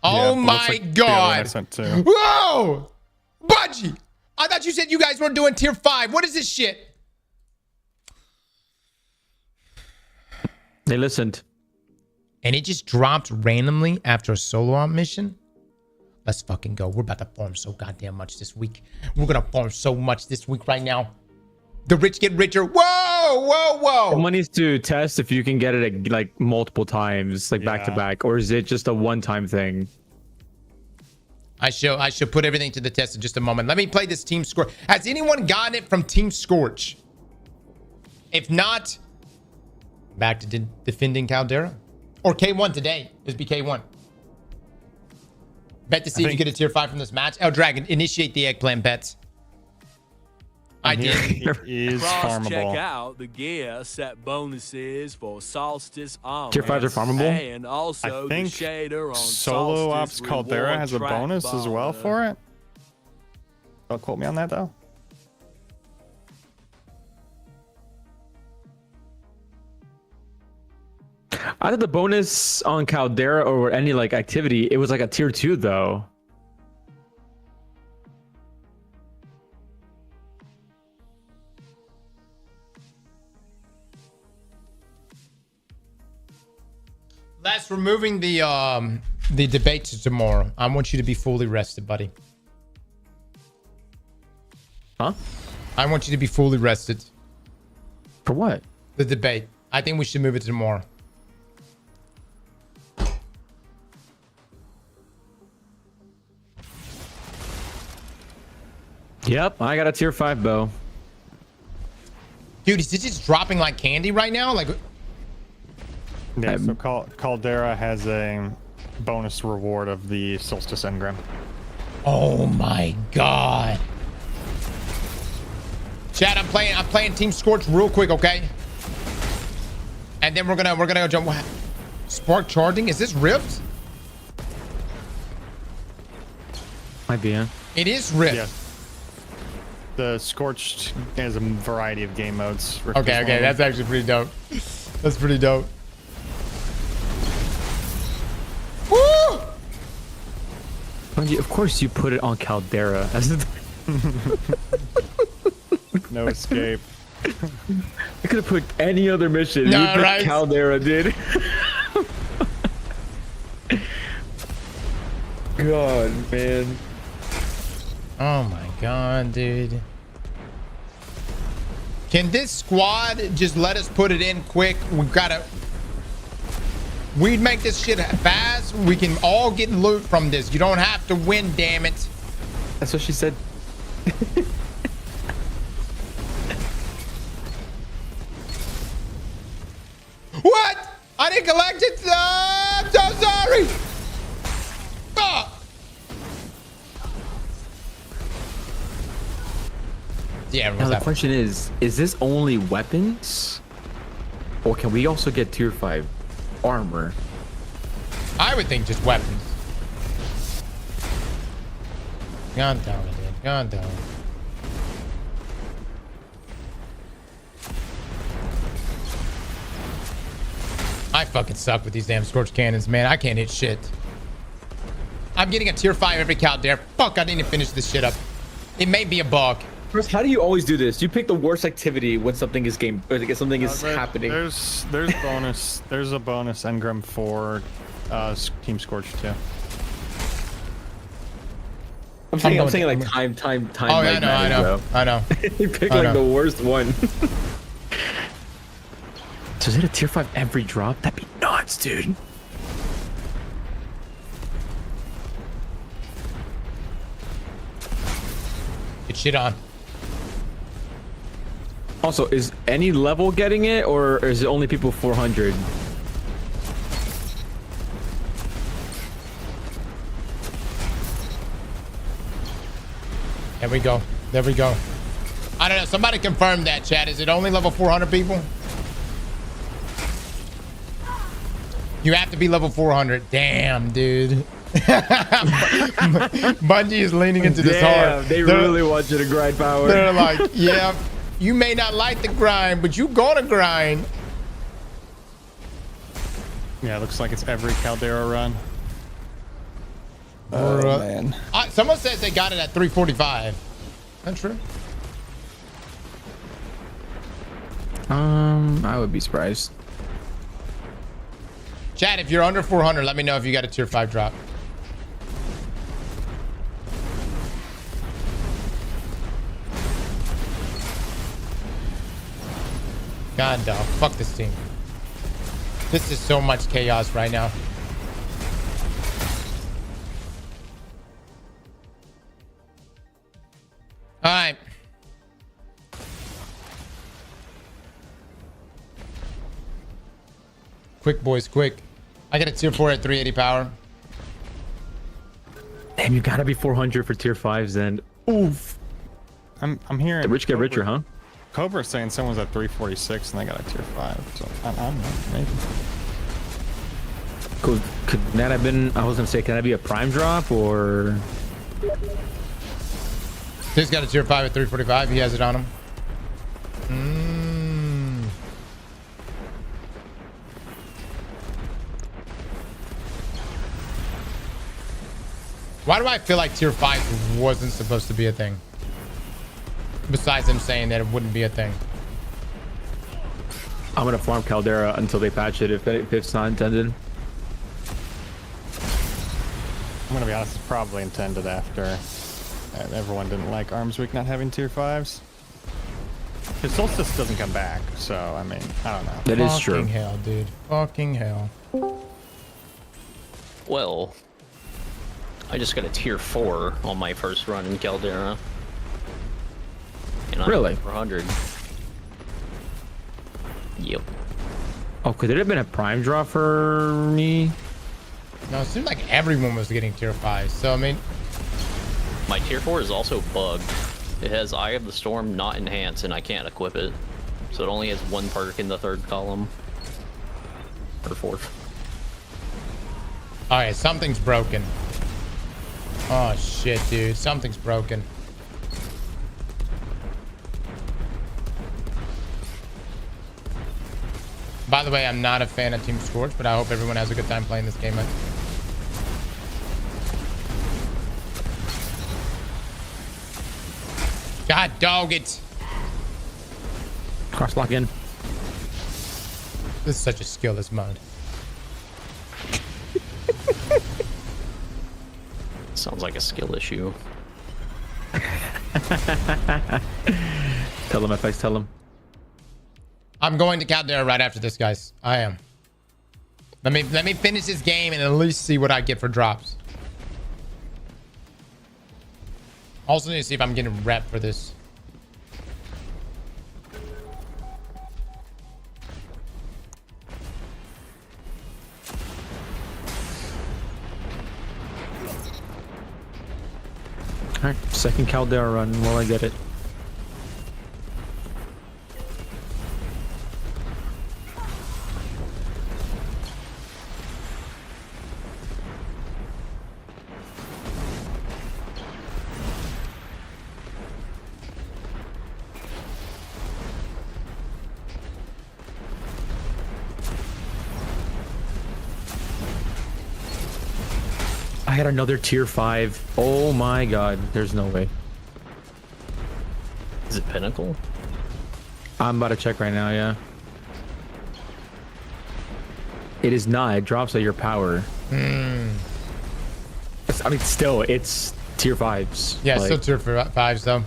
Speaker 1: Oh
Speaker 3: Yeah,
Speaker 1: my
Speaker 3: like
Speaker 1: god.
Speaker 3: I sent too.
Speaker 1: Whoa! Bungie! I thought you said you guys weren't doing tier 5. What is this shit?
Speaker 5: They listened.
Speaker 1: And it just dropped randomly after a solo op mission? Let's fucking go. We're about to farm so goddamn much this week. We're gonna farm so much this week right now. The rich get richer. Whoa! whoa.
Speaker 5: Someone needs to test if you can get it like multiple times, like back to back, or is it just a one-time thing?
Speaker 1: I shall put everything to the test in just a moment. Let me play this Team Scorch. Has anyone gotten it from Team Scorch? If not, back to defending Caldera. Or K1 today. Is be K1. Bet to see if you get a tier 5 from this match. Oh, Dragon, initiate the eggplant bets. I did.
Speaker 3: It is
Speaker 2: Cross check
Speaker 3: farmable.
Speaker 2: out the gear set bonuses for Solstice armor.
Speaker 5: Tier 5s are farmable?
Speaker 2: And also
Speaker 3: I think
Speaker 2: the shader on
Speaker 3: Solo Ops
Speaker 2: Solstice
Speaker 3: Caldera
Speaker 2: reward
Speaker 3: has a
Speaker 2: track
Speaker 3: bonus as well
Speaker 2: bar.
Speaker 3: for it. Don't quote me on that though.
Speaker 5: I thought the bonus on Caldera or any like activity, it was like a tier 2 though.
Speaker 1: Les, we're moving the debate to tomorrow. I want you to be fully rested, buddy.
Speaker 5: Huh?
Speaker 1: I want you to be fully rested.
Speaker 5: For what?
Speaker 1: The debate. I think we should move it to tomorrow.
Speaker 5: Yep, I got a tier 5 bow.
Speaker 1: Dude, is it just dropping like candy right now? Like,
Speaker 3: Yeah, so Caldera has a bonus reward of the Solstice engram.
Speaker 1: oh my god. Chad, I'm playing Team Scorch real quick, okay? And then we're gonna go jump. What? Spark charging? Is this ripped?
Speaker 5: Might be, huh?
Speaker 1: It is ripped.
Speaker 3: Yeah. The Scorched has a variety of game modes.
Speaker 1: Okay, that's actually pretty dope. That's pretty dope. Woo!
Speaker 5: Of course you put it on Caldera.
Speaker 3: No escape.
Speaker 5: I could have put any other mission.
Speaker 1: No,
Speaker 5: You picked
Speaker 1: right?
Speaker 5: Caldera, dude. God, man.
Speaker 1: Oh my god, dude. Can this squad just let us put it in quick? We'd make this shit fast. We can all get loot from this. You don't have to win, damn it.
Speaker 5: That's what she said.
Speaker 1: What? I didn't collect it. I'm so sorry. Ah. Yeah,
Speaker 5: Now the question is this only weapons? Or can we also get tier 5 armor?
Speaker 1: I would think just weapons. God damn it, dude. God damn it. I fucking suck with these damn Scorch Cannons, man. I can't hit shit. I'm getting a tier 5 every Caldera. Fuck, I didn't even finish this shit up. It may be a bug.
Speaker 6: Chris, how do you always do this? You pick the worst activity when something is something is happening.
Speaker 3: There's bonus. There's a bonus engram for Team Scorch too.
Speaker 6: I'm saying like time.
Speaker 1: Oh, yeah,
Speaker 6: like
Speaker 1: I know.
Speaker 6: You pick
Speaker 1: I
Speaker 6: like
Speaker 1: know.
Speaker 6: the worst one.
Speaker 5: So is it a tier 5 every drop? That'd be nuts, dude.
Speaker 1: Get shit on.
Speaker 5: Also, is any level getting it, or is it only people 400?
Speaker 1: There we go. There we go. I don't know. Somebody confirm that, chat. Is it only level 400 people? You have to be level 400. Damn, dude. Bungie is leaning into this hard.
Speaker 6: They really want you to grind power.
Speaker 1: They're like, yeah, you may not like the grind, but you gonna grind.
Speaker 3: Yeah, it looks like it's every Caldera run.
Speaker 1: Oh,
Speaker 3: man.
Speaker 1: Someone says they got it at 345. That's true.
Speaker 5: I would be surprised.
Speaker 1: Chat, if you're under 400, let me know if you got a tier 5 drop. God, dog. Fuck this team. This is so much chaos right now. All right. Quick, boys, quick. I got a tier 4 at 380 power.
Speaker 5: Damn, you gotta be 400 for tier 5s then. Oof.
Speaker 3: I'm hearing
Speaker 5: The rich get richer, huh?
Speaker 3: Cobra's saying someone's at 346 and they got a tier 5. So I don't know, maybe.
Speaker 5: Could that have been, I was gonna say, can that be a prime drop or?
Speaker 1: He's got a tier 5 at 345. He has it on him. Why do I feel like tier 5 wasn't supposed to be a thing? Besides them saying that it wouldn't be a thing.
Speaker 5: I'm gonna farm Caldera until they patch it if it's not intended.
Speaker 3: I'm gonna be honest, it's probably intended after everyone didn't like Arms Week not having tier 5s. Because Solstice doesn't come back, so I mean, I don't know.
Speaker 5: That is true.
Speaker 1: Fucking hell, dude. Fucking hell.
Speaker 7: Well, I just got a tier 4 on my first run in Caldera. And I'm
Speaker 5: Really?
Speaker 7: 400. Yep.
Speaker 5: Oh, could it have been a prime draw for me?
Speaker 1: No, it seemed like everyone was getting tier 5. So, I mean,
Speaker 7: My tier 4 is also bugged. It has Eye of the Storm not enhanced, and I can't equip it. So it only has one perk in the third column. Or fourth.
Speaker 1: all right, something's broken. Oh, shit, dude. Something's broken. By the way, I'm not a fan of Team Scorch, but I hope everyone has a good time playing this game. God dog it.
Speaker 5: Cross lock in.
Speaker 1: This is such a skillless mode.
Speaker 7: Sounds like a skill issue.
Speaker 5: Tell them, FX, tell them.
Speaker 1: I'm going to Caldera right after this, guys. I am. Let me finish this game and at least see what I get for drops. Also need to see if I'm getting rep for this.
Speaker 5: All right, second Caldera run while I get it. I had another tier 5. Oh my god, there's no way.
Speaker 7: Is it Pinnacle?
Speaker 5: I'm about to check right now, yeah. It is not. It drops at your power. I mean, still, it's tier 5s.
Speaker 1: Yeah,
Speaker 5: like,
Speaker 1: still tier 5s though.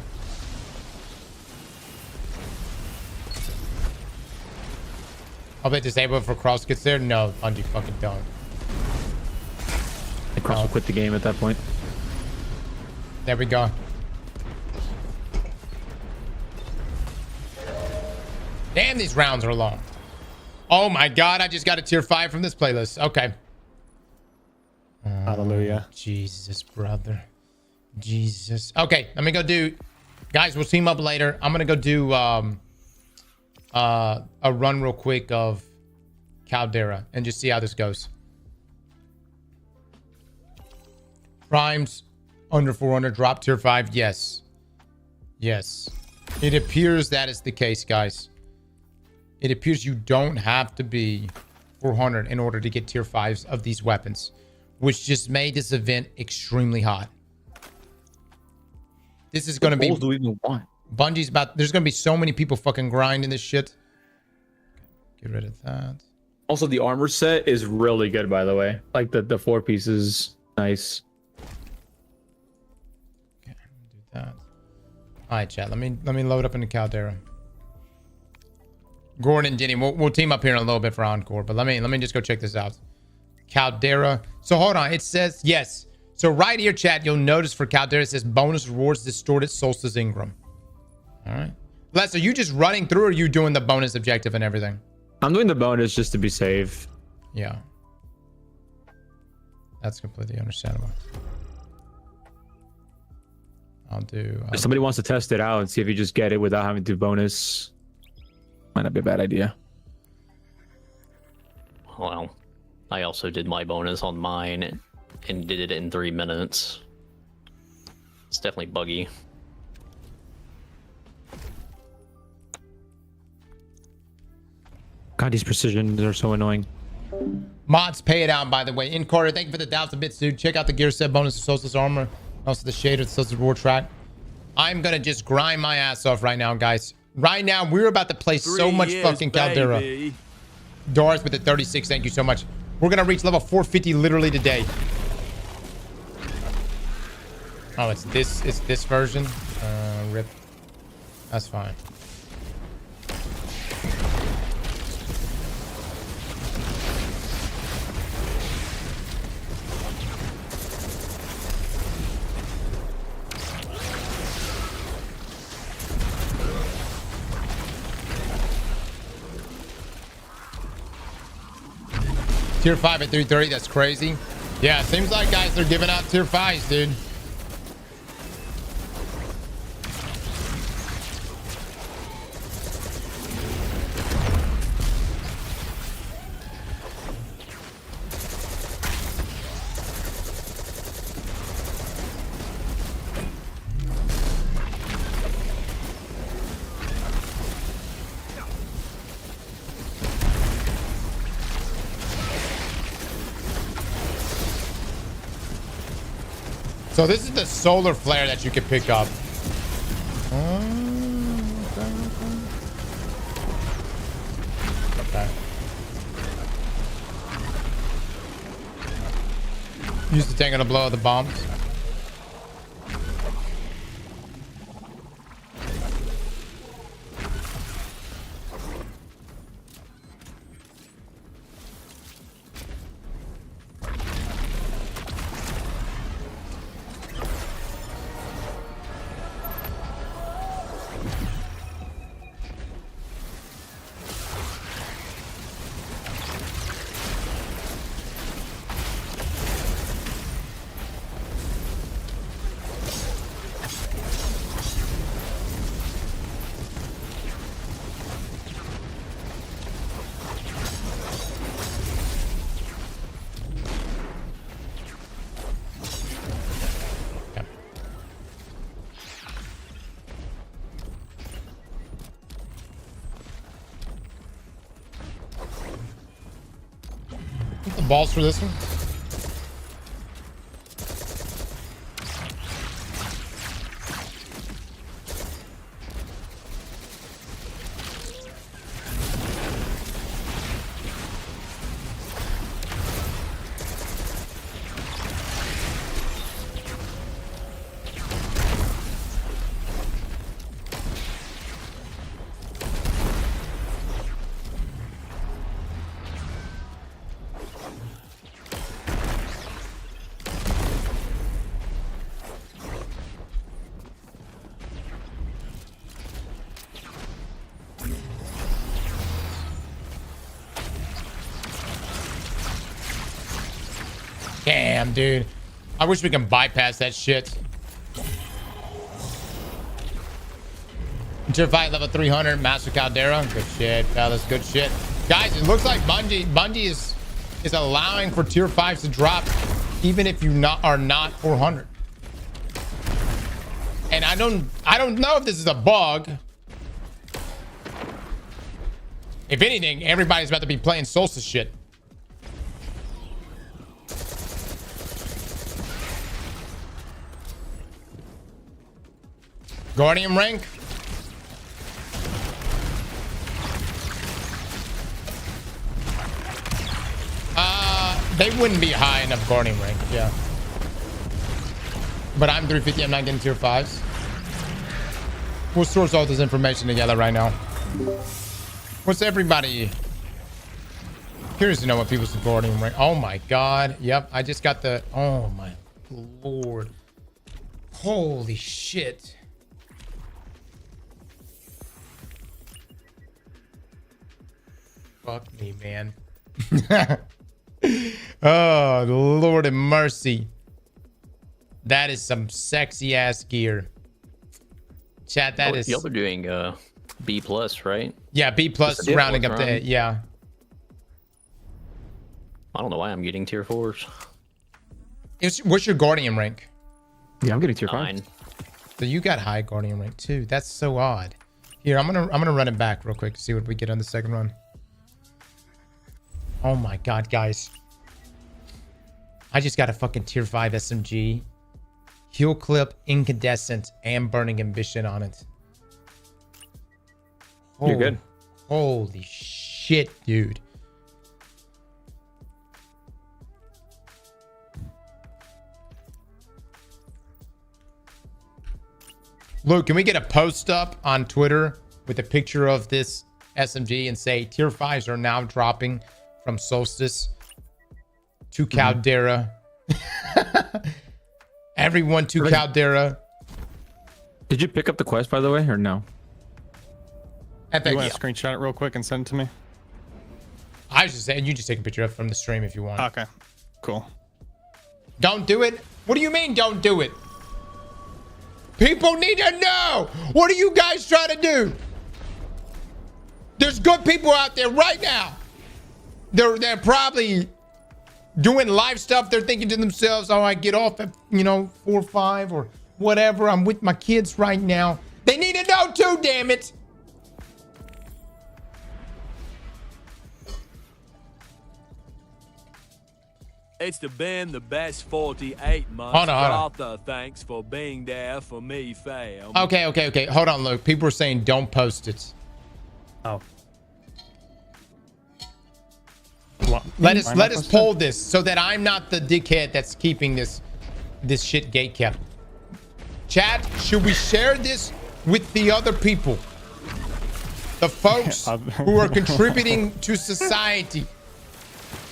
Speaker 1: I'll bet disable it for Cross gets there. No, Bungie fucking don't.
Speaker 5: the Cross will quit the game at that point.
Speaker 1: There we go. Damn, these rounds are long. Oh my god, I just got a tier 5 from this playlist. Okay.
Speaker 3: Hallelujah.
Speaker 1: Jesus, brother. Jesus. Okay, let me go do... Guys, we'll team up later. I'm gonna go do a run real quick of Caldera and just see how this goes. Primes under 400, drop tier 5. Yes. Yes. It appears that is the case, guys. It appears you don't have to be 400 in order to get tier 5s of these weapons, which just made this event extremely hot. This is going to be...
Speaker 6: What do we even want?
Speaker 1: Bungie's about... There's going to be so many people fucking grinding this shit. Get rid of that.
Speaker 6: Also, the armor set is really good, by the way.
Speaker 5: Like the 4 pieces, nice.
Speaker 1: Okay, do that. All right, chat. Let me load up into Caldera. Gordon and Jenny, we'll team up here in a little bit for Encore, but let me just go check this out. Caldera. So hold on. It says, yes. So right here, chat, you'll notice for Caldera, it says bonus rewards distorted Solstice Ingram. All right. Les, are you just running through or are you doing the bonus objective and everything?
Speaker 5: I'm doing the bonus just to be safe.
Speaker 1: Yeah. That's completely understandable. I'll do...
Speaker 5: If somebody wants to test it out and see if you just get it without having to do bonus, might not be a bad idea.
Speaker 7: Well, I also did my bonus on mine and did it in 3 minutes. It's definitely buggy.
Speaker 5: God, these precisions are so annoying.
Speaker 1: Mods, pay it out, by the way. In Carter, thank you for the 1,000 bits, dude. Check out the gear set bonus of Solstice armor. Also the shader, the Solstice reward track. I'm going to just grind my ass off right now, guys. Right now, we're about to play so much fucking Caldera.
Speaker 2: Baby.
Speaker 1: Doris with the 36, thank you so much. We're going to reach level 450 literally today. Oh, it's this version? Rip. That's fine. Tier 5 at 330, that's crazy. Yeah, seems like guys are giving out tier 5s, dude. So this is the solar flare that you can pick up. Okay. Use the tank to blow out the bombs. Balls for this one. Damn, dude. I wish we can bypass that shit. Tier 5 level 300, Master Caldera. Good shit, fellas. Good shit. Guys, it looks like Bungie is allowing for tier 5s to drop even if you are not 400. And I don't know if this is a bug. If anything, everybody's about to be playing Solstice shit. Guardian rank. They wouldn't be high enough Guardian rank, yeah. But I'm 350, I'm not getting tier 5s. We'll source all this information together right now. What's everybody? Curious to know what people's guardian rank. Oh my god. Yep, I just got the. Oh my lord. Holy shit. Fuck me, man. Oh, Lord of mercy. That is some sexy ass gear. Chat, that is.
Speaker 7: Y'all are doing B plus, right?
Speaker 1: Yeah, B plus
Speaker 7: Yeah,
Speaker 1: rounding up
Speaker 7: what's
Speaker 1: to
Speaker 7: wrong?
Speaker 1: A. Yeah.
Speaker 7: I don't know why I'm getting tier 4s.
Speaker 1: What's your guardian rank?
Speaker 5: Yeah, I'm getting tier 5.
Speaker 7: 9.
Speaker 1: So you got high guardian rank too. That's so odd. Here, I'm gonna run it back real quick to see what we get on the second run. Oh my god, guys. I just got a fucking tier 5 SMG. Heal clip, incandescent, and burning ambition on it.
Speaker 5: You're good.
Speaker 1: Holy shit, dude. Luke, can we get a post up on Twitter with a picture of this SMG and say tier 5s are now dropping from Solstice to Caldera? Everyone to Caldera.
Speaker 5: Did you pick up the quest, by the way, or no?
Speaker 3: You want to screenshot it real quick and send it to me?
Speaker 1: I was just saying, you just take a picture of it from the stream if you want.
Speaker 3: Okay, cool.
Speaker 1: Don't do it? What do you mean don't do it? People need to know. What are you guys trying to do? There's good people out there right now. They're probably doing live stuff. They're thinking to themselves, oh, I get off at, 4 or 5 or whatever. I'm with my kids right now. They need to know too, damn it.
Speaker 2: It's been the best 48 months.
Speaker 1: Hold on.
Speaker 2: Arthur, thanks for being there for me, fam.
Speaker 1: Okay. Hold on, Luke. People are saying don't post it.
Speaker 3: Oh.
Speaker 1: Let us poll this so that I'm not the dickhead that's keeping this shit gate kept. Chat, should we share this with the other people? The folks who are contributing to society.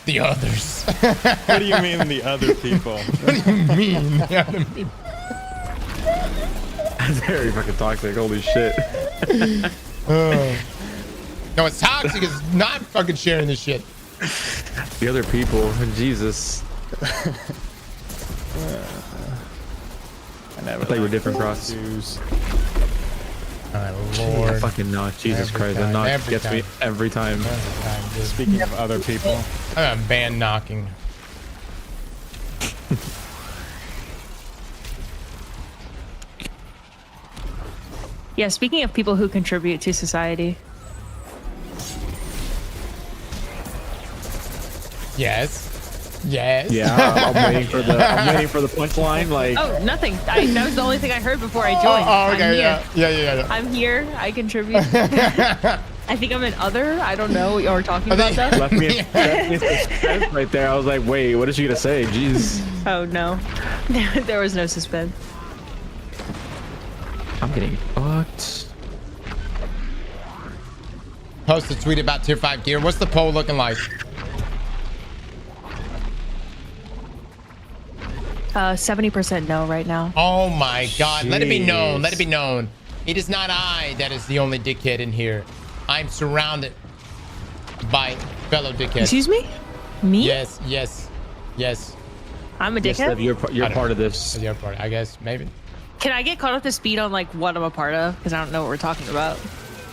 Speaker 1: The others.
Speaker 3: What do you mean the other people?
Speaker 1: What do you mean the other people?
Speaker 5: That's very fucking toxic. Holy shit.
Speaker 1: No, it's toxic. It's not fucking sharing this shit.
Speaker 5: The other people. Jesus.
Speaker 3: I never
Speaker 5: thought you were different, Cross.
Speaker 1: My lord.
Speaker 5: Fucking knock. Jesus
Speaker 1: Every
Speaker 5: Christ.
Speaker 1: time,
Speaker 5: That knock
Speaker 1: every
Speaker 5: gets me
Speaker 1: time.
Speaker 5: every time.
Speaker 3: Speaking of other people,
Speaker 1: I'm ban knocking.
Speaker 8: Yeah, speaking of people who contribute to society.
Speaker 1: Yes. Yes.
Speaker 5: Yeah, I'm waiting for the punchline. Like,
Speaker 8: Oh, nothing. That was the only thing I heard before I joined.
Speaker 1: Oh, okay.
Speaker 8: I'm here.
Speaker 1: Yeah.
Speaker 8: I'm here. I contribute. I think I'm an other. I don't know what y'all were talking about that.
Speaker 5: left me in suspense right there. I was like, wait, what is she gonna say? Jeez.
Speaker 8: Oh, no. There was no suspense.
Speaker 5: I'm getting fucked.
Speaker 1: Post a tweet about tier 5 gear. What's the poll looking like?
Speaker 8: 70% no right now.
Speaker 1: Oh my god. Let it be known.
Speaker 5: Jeez.
Speaker 1: Let it be known. It is not I that is the only dickhead in here. I'm surrounded by fellow dickheads.
Speaker 8: Excuse me? Me?
Speaker 1: Yes.
Speaker 8: I'm a
Speaker 5: Yes,
Speaker 8: dickhead?
Speaker 5: Steph, you're
Speaker 1: I don't
Speaker 5: part
Speaker 1: know.
Speaker 5: of this.
Speaker 1: The other part, I guess, maybe.
Speaker 8: Can I get caught up to speed on like what I'm a part of? Because I don't know what we're talking about.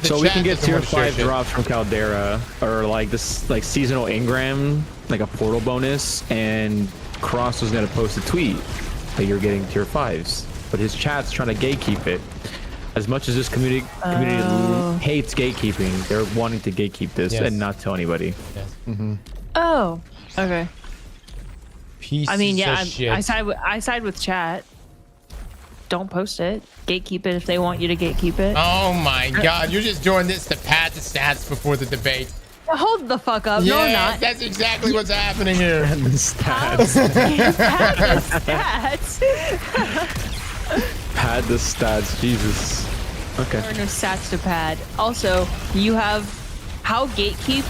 Speaker 1: The
Speaker 5: So we
Speaker 1: chat
Speaker 5: can get
Speaker 1: doesn't
Speaker 5: tier
Speaker 1: want to share
Speaker 5: 5
Speaker 1: shit.
Speaker 5: drops from Caldera, or like this, like seasonal engram, like a portal bonus. And Cross was gonna post a tweet that you're getting tier 5s, but his chat's trying to gatekeep it. As much as this community hates gatekeeping, they're wanting to gatekeep this
Speaker 1: Yes.
Speaker 5: and not tell anybody.
Speaker 1: Yes.
Speaker 8: Oh, okay.
Speaker 1: Pieces
Speaker 8: I mean, yeah,
Speaker 1: of shit.
Speaker 8: I side with chat. Don't post it. Gatekeep it if they want you to gatekeep it.
Speaker 1: Oh my god, you're just doing this to pad the stats before the debate.
Speaker 8: Hold the fuck up. No, I'm
Speaker 1: Yes,
Speaker 8: not.
Speaker 1: that's exactly what's happening here.
Speaker 8: Pat the stats.
Speaker 5: Pad the stats, Jesus. Okay.
Speaker 8: There are no stats to pad. Also, you have how gatekeep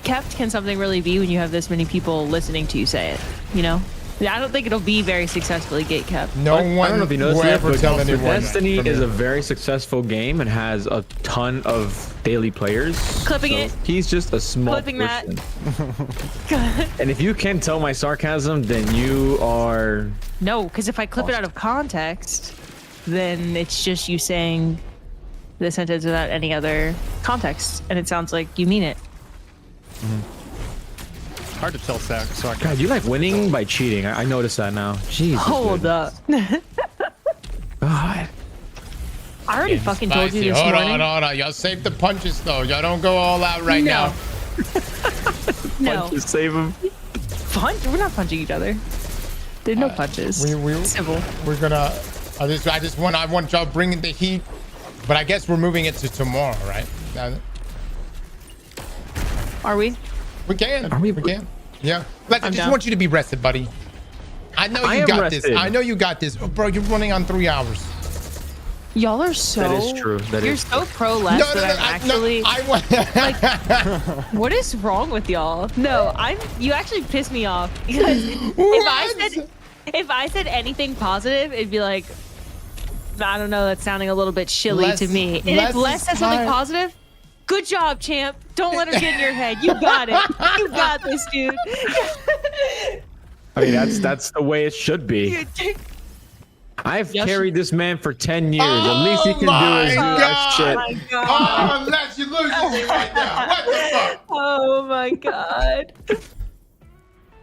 Speaker 8: kept can something really be when you have this many people listening to you say it? You know, I don't think it'll be very successfully gate kept.
Speaker 1: No
Speaker 5: I
Speaker 1: one
Speaker 5: don't know if you noticed
Speaker 1: will
Speaker 5: that,
Speaker 1: ever
Speaker 5: but
Speaker 1: tell anyone.
Speaker 5: Destiny
Speaker 1: from
Speaker 5: is
Speaker 1: here.
Speaker 5: a very successful game and has a ton of daily players.
Speaker 8: Clipping
Speaker 5: so
Speaker 8: it.
Speaker 5: He's just a small
Speaker 8: Clipping that.
Speaker 5: portion. And if you can't tell my sarcasm, then you are.
Speaker 8: No, because if I clip it out of context, then it's just you saying the sentence without any other context, and it sounds like you mean it.
Speaker 3: Hard to tell sarcasm.
Speaker 5: God, you like winning by cheating. I noticed that now. Jesus.
Speaker 8: Hold up.
Speaker 5: God.
Speaker 8: I already fucking told you
Speaker 1: Spicy.
Speaker 8: this
Speaker 1: Hold
Speaker 8: morning.
Speaker 1: on. Y'all save the punches though. Y'all don't go all out right
Speaker 8: No.
Speaker 1: now.
Speaker 8: No,
Speaker 5: Just save him.
Speaker 8: punch. We're not punching each other. There's no punches.
Speaker 1: we-
Speaker 8: Civil.
Speaker 1: We're gonna. I want y'all bringing the heat, but I guess we're moving it to tomorrow, right?
Speaker 8: Are we?
Speaker 1: We can.
Speaker 5: Are we-
Speaker 1: We can. Yeah. Let's, I
Speaker 8: I'm
Speaker 1: just
Speaker 8: down.
Speaker 1: want you to be rested, buddy. I know
Speaker 5: I
Speaker 1: you
Speaker 5: am
Speaker 1: got this.
Speaker 5: rested.
Speaker 1: I know you got this. Oh, bro, you're running on 3 hours.
Speaker 8: Y'all are so.
Speaker 5: That is true. That
Speaker 8: you're
Speaker 5: is
Speaker 8: so pro less that I'm actually. What is wrong with y'all? No, you actually piss me off because if I said anything positive, it'd be like, I don't know, that's sounding a little bit chilly to me. And if Les says something positive, good job, champ. Don't let her get in your head. You got it. You got this, dude.
Speaker 5: I mean, that's the way it should be. I've
Speaker 8: Yes.
Speaker 5: carried this man for 10 years. At least he can do his
Speaker 1: God.
Speaker 5: shit.
Speaker 8: Oh my god.
Speaker 1: Oh, Les, you're losing me right now. What the fuck?
Speaker 8: Oh my god.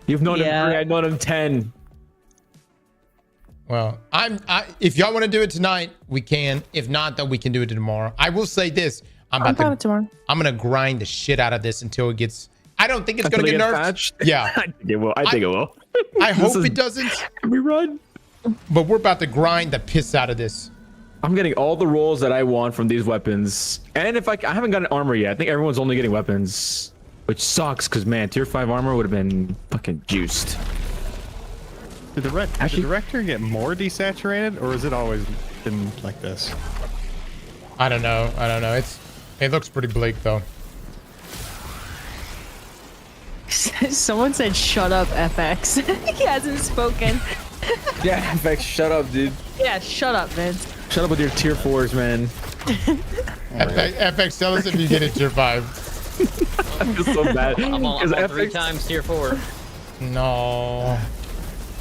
Speaker 5: You've known
Speaker 8: Yeah.
Speaker 5: him 3, I've known him 10.
Speaker 1: Well, if y'all want to do it tonight, we can. If not, then we can do it tomorrow. I will say this. I'm gonna grind the shit out of this until it gets. I don't think it's gonna get nerfed.
Speaker 5: Patched?
Speaker 1: Yeah.
Speaker 5: I think it will. I think it will.
Speaker 1: I hope
Speaker 5: is-
Speaker 1: it doesn't.
Speaker 5: We run.
Speaker 1: But we're about to grind the piss out of this.
Speaker 5: I'm getting all the rolls that I want from these weapons. And if I haven't gotten armor yet. I think everyone's only getting weapons, which sucks because, man, tier 5 armor would have been fucking juiced.
Speaker 3: Did the director get more desaturated, or has it always been like this?
Speaker 1: I don't know. It looks pretty bleak though.
Speaker 8: Someone said, "Shut up, FX." He hasn't spoken.
Speaker 6: Yeah, FX, shut up, dude.
Speaker 8: Yeah, shut up, Vince.
Speaker 5: Shut up with your tier 4s, man.
Speaker 1: FX, tell us if you get it tier 5.
Speaker 5: I feel so bad.
Speaker 7: I'm on 3 times tier 4.
Speaker 1: No.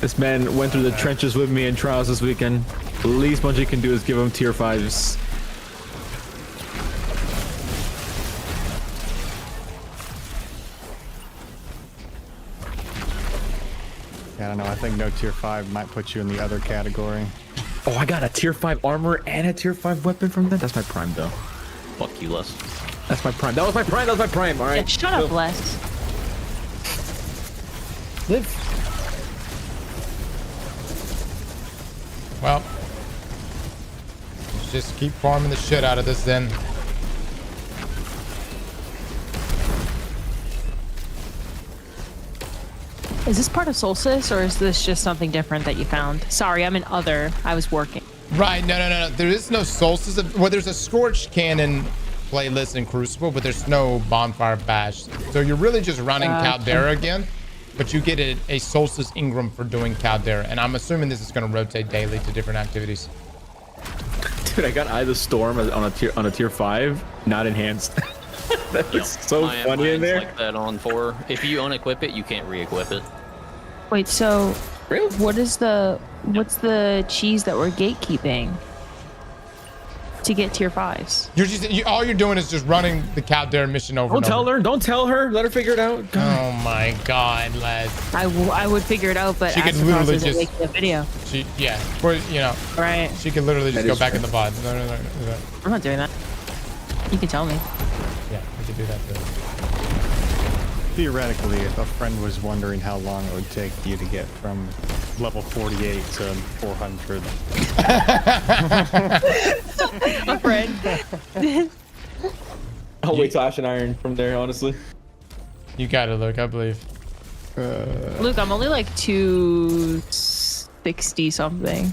Speaker 5: This man went through the trenches with me in trials this weekend. The least Bungie can do is give him tier 5s.
Speaker 3: I don't know. I think no tier 5 might put you in the other category.
Speaker 5: Oh, I got a tier 5 armor and a tier 5 weapon from that. That's my prime, though.
Speaker 7: Fuck you, Les.
Speaker 5: That's my prime. That was my prime. All
Speaker 8: Yeah,
Speaker 5: right.
Speaker 8: shut up, Les.
Speaker 5: Live.
Speaker 1: Well, let's just keep farming the shit out of this then.
Speaker 8: Is this part of Solstice, or is this just something different that you found? Sorry, I'm in other. I was working.
Speaker 1: Right, no. There is no Solstice. Well, there's a Scorched Cannon playlist in Crucible, but there's no Bonfire Bash. So you're really just running Caldera again, but you get a Solstice Ingram for doing Caldera. And I'm assuming this is going to rotate daily to different activities.
Speaker 5: Dude, I got Eye of the Storm on a tier 5, not enhanced. That was so funny in there.
Speaker 7: Like that on 4. If you unequip it, you can't re-equip it.
Speaker 8: Wait, so what's the cheese that we're gatekeeping to get tier 5s?
Speaker 1: All you're doing is just running the Caldera mission over.
Speaker 5: Don't tell her. Don't tell her. Let her figure it out.
Speaker 1: Oh my God, lad.
Speaker 8: I would figure it out, but
Speaker 1: She could
Speaker 8: Aztecross
Speaker 1: literally
Speaker 8: isn't
Speaker 1: just-
Speaker 8: making a video. Right.
Speaker 1: She could literally just
Speaker 6: That
Speaker 1: go
Speaker 6: is
Speaker 1: back
Speaker 6: true.
Speaker 1: in the VOD. No.
Speaker 8: I'm not doing that. You can tell me.
Speaker 1: Yeah, we could do that too.
Speaker 3: Theoretically, if a friend was wondering how long it would take you to get from level 48 to 400.
Speaker 8: A friend.
Speaker 6: I'll wait till Ash and Iron from there, honestly.
Speaker 1: You got it, Luke. I believe.
Speaker 8: Luke, I'm only like 260 something.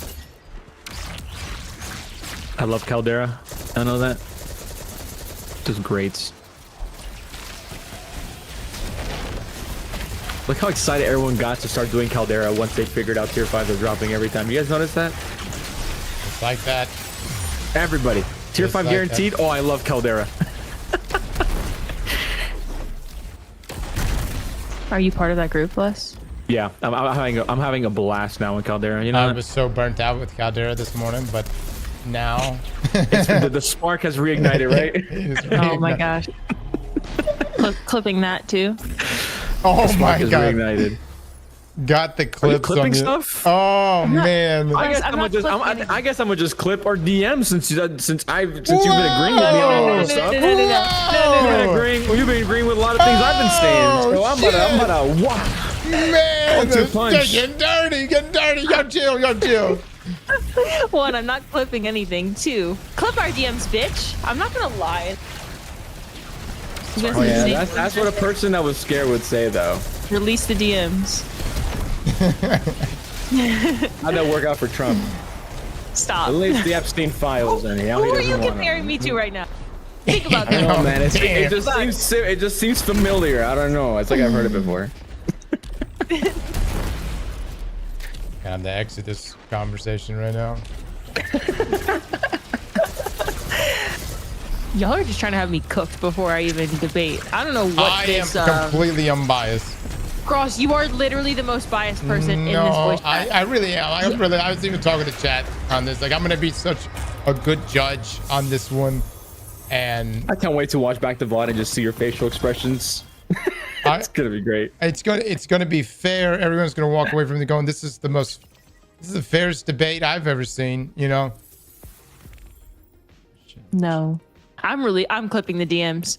Speaker 5: I love Caldera. I know that. Just greats. Look how excited everyone got to start doing Caldera once they figured out tier 5s are dropping every time. You guys notice that?
Speaker 1: It's like that.
Speaker 5: Everybody. Tier
Speaker 1: Just
Speaker 5: 5
Speaker 1: like
Speaker 5: guaranteed. Oh, I love Caldera.
Speaker 8: Are you part of that group, Les?
Speaker 5: Yeah, I'm having a blast now in Caldera. You know,
Speaker 1: I was so burnt out with Caldera this morning, but now
Speaker 5: the spark has reignited, right?
Speaker 1: it's
Speaker 8: Oh my
Speaker 1: reignited.
Speaker 8: gosh. Clipping that too.
Speaker 1: Oh
Speaker 5: Spark
Speaker 1: my
Speaker 5: has
Speaker 1: god.
Speaker 5: reignited.
Speaker 1: Got the clips
Speaker 5: clipping
Speaker 1: on you.
Speaker 5: stuff?
Speaker 1: Oh man.
Speaker 5: I guess
Speaker 8: I'm
Speaker 5: I'm
Speaker 8: not
Speaker 5: gonna
Speaker 8: clipping
Speaker 5: just I guess I'm gonna just clip our DM since you've been agreeing with me on a lot of stuff. You've been agreeing. Well, you've been agreeing with a lot of things I've been saying. So I'm gonna wow.
Speaker 1: Man,
Speaker 5: One-two
Speaker 1: it's
Speaker 5: punch.
Speaker 1: getting dirty. Yo, chill.
Speaker 8: One, I'm not clipping anything. Two, clip our DMs, bitch. I'm not gonna lie. You guys
Speaker 5: Oh yeah,
Speaker 8: need to
Speaker 5: that's what a person that was scared would say though.
Speaker 8: release the DMs.
Speaker 5: How'd that work out for Trump?
Speaker 8: Stop.
Speaker 5: Release the Epstein files, and
Speaker 8: Who are you comparing me to right now? Think about
Speaker 5: I
Speaker 8: that.
Speaker 5: know, man. It
Speaker 1: Damn.
Speaker 5: just seems familiar. I don't know. It's like I've heard it before.
Speaker 1: Time to exit this conversation right now.
Speaker 8: Y'all are just trying to have me cooked before I even debate. I don't know what
Speaker 1: I
Speaker 8: this.
Speaker 1: am completely unbiased.
Speaker 8: Cross, you are literally the most biased person in this
Speaker 1: No,
Speaker 8: voice chat.
Speaker 1: I really am. I was even talking to chat on this. Like, I'm gonna be such a good judge on this one, and
Speaker 5: I can't wait to watch back the VOD and just see your facial expressions. It's gonna be great.
Speaker 1: it's gonna be fair. Everyone's gonna walk away from it going, this is the fairest debate I've ever seen. You know.
Speaker 8: No. I'm clipping the DMs.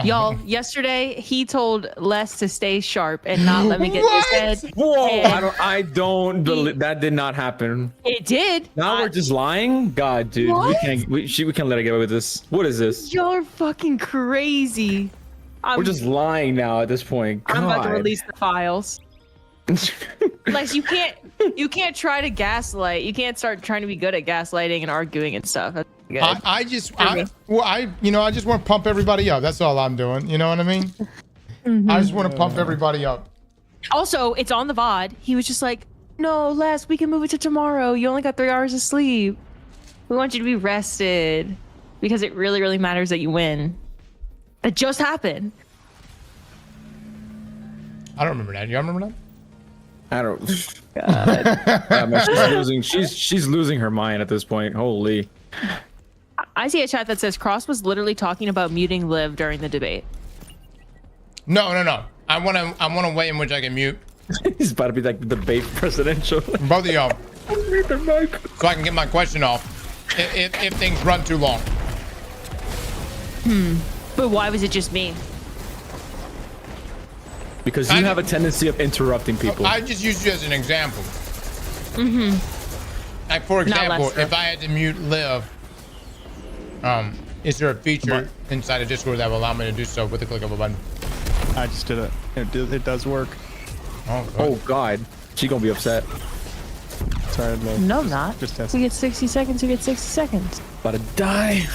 Speaker 8: Y'all, yesterday he told Les to stay sharp and not let me get
Speaker 1: What?
Speaker 8: his head.
Speaker 5: Whoa!
Speaker 8: And
Speaker 5: I don't believe that did not happen.
Speaker 8: it did.
Speaker 5: Now we're just lying. God, dude, we
Speaker 8: What?
Speaker 5: can't let it get away with this. What is this?
Speaker 8: Y'all are fucking crazy.
Speaker 5: We're just lying now at this point.
Speaker 8: I'm about to
Speaker 5: God.
Speaker 8: release the files. Les, you can't try to gaslight. You can't start trying to be good at gaslighting and arguing and stuff. That's good.
Speaker 1: I just want to pump everybody up. That's all I'm doing. You know what I mean? I just want to pump everybody up.
Speaker 8: Also, it's on the VOD. He was just like, no, Les, we can move it to tomorrow. You only got 3 hours of sleep. We want you to be rested because it really, really matters that you win. That just happened.
Speaker 1: I don't remember that. You remember that?
Speaker 5: I don't. Yeah, man, she's losing her mind at this point. Holy.
Speaker 8: I see a chat that says Cross was literally talking about muting Liv during the debate.
Speaker 1: No. I want a way in which I can mute
Speaker 5: He's about to be like the debate presidential.
Speaker 1: both of y'all so I can get my question off if things run too long.
Speaker 8: But why was it just me?
Speaker 5: Because you have a tendency of interrupting people.
Speaker 1: I just used you as an example. Like, for
Speaker 8: Not
Speaker 1: example,
Speaker 8: Lester.
Speaker 1: if I had to mute Liv, is there a feature inside of Discord that will allow me to do so with the click of a button?
Speaker 3: I just did it. It does work.
Speaker 1: Oh, God.
Speaker 5: Oh God, she gonna be upset.
Speaker 3: Sorry,
Speaker 8: No, I'm not.
Speaker 3: Just
Speaker 8: We
Speaker 3: testing.
Speaker 8: get 60 seconds. We get 60 seconds.
Speaker 5: About to die.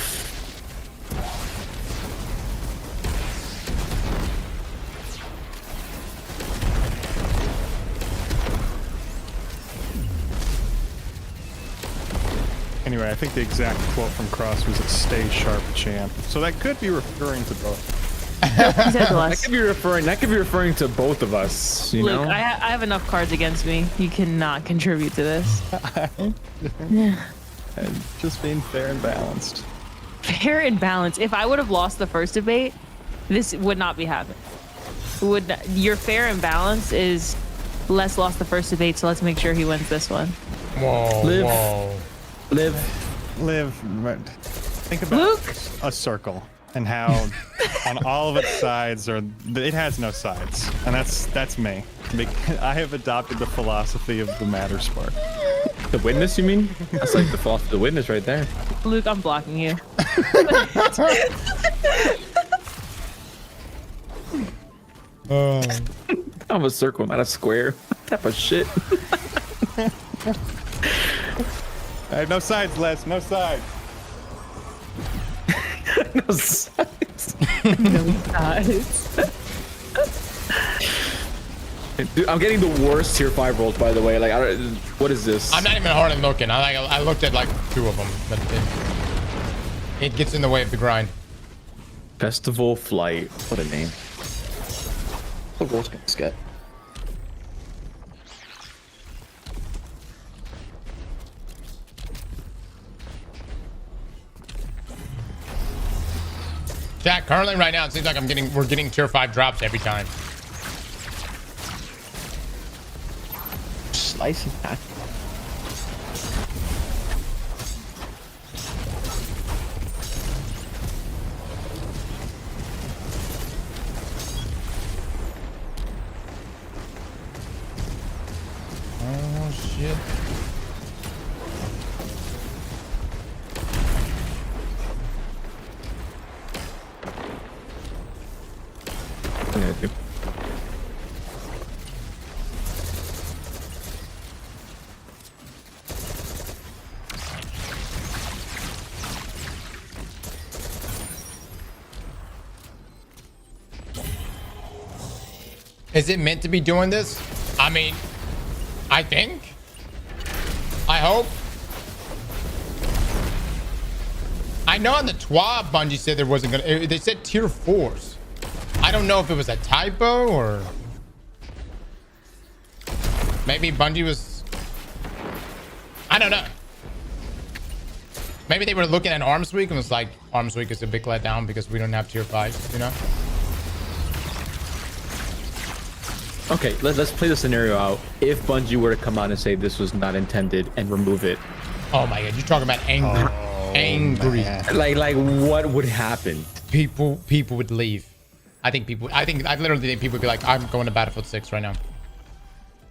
Speaker 3: Anyway, I think the exact quote from Cross was "Stay sharp, champ." So that could be referring to both.
Speaker 8: He said to
Speaker 5: That
Speaker 8: us.
Speaker 5: could be referring to both of us. You
Speaker 8: Luke,
Speaker 5: know.
Speaker 8: I have enough cards against me. You cannot contribute to this.
Speaker 3: And just being fair and balanced.
Speaker 8: Fair and balanced. If I would have lost the first debate, this would not be happening. Your fair and balanced is Les lost the first debate, so let's make sure he wins this one.
Speaker 1: Whoa,
Speaker 5: Liv.
Speaker 1: whoa.
Speaker 3: Live. Think about
Speaker 8: Luke?
Speaker 3: a circle and how on all of its sides it has no sides, and that's me. I have adopted the philosophy of the matter spark.
Speaker 5: The witness, you mean? That's like the philosophy of the witness right there.
Speaker 8: Luke, I'm blocking you.
Speaker 5: I'm a circle, not a square. What type of shit?
Speaker 3: I have no sides, Les. No sides.
Speaker 5: No sides.
Speaker 6: Dude, I'm getting the worst tier 5 rolls, by the way. Like, what is this?
Speaker 1: I'm not even hardly looking. I looked at like 2 of them, but it gets in the way of the grind.
Speaker 6: Festival Flight. What a name. What rolls can this get?
Speaker 1: Jack, currently right now, it seems like we're getting tier 5 drops every time.
Speaker 6: Slicing that.
Speaker 1: Oh shit. Is it meant to be doing this? I mean, I think. I hope. I know on the TWAB, Bungie said there wasn't gonna. They said tier 4s. I don't know if it was a typo or maybe Bungie was. I don't know. Maybe they were looking at Arms Week and was like, Arms Week is a big letdown because we don't have tier 5s, you know?
Speaker 6: Okay, let's play the scenario out. If Bungie were to come out and say this was not intended and remove it,
Speaker 1: Oh my god, you're talking about angry. Angry.
Speaker 6: like what would happen?
Speaker 1: People would leave. I literally think people would be like, I'm going to Battlefield 6 right now.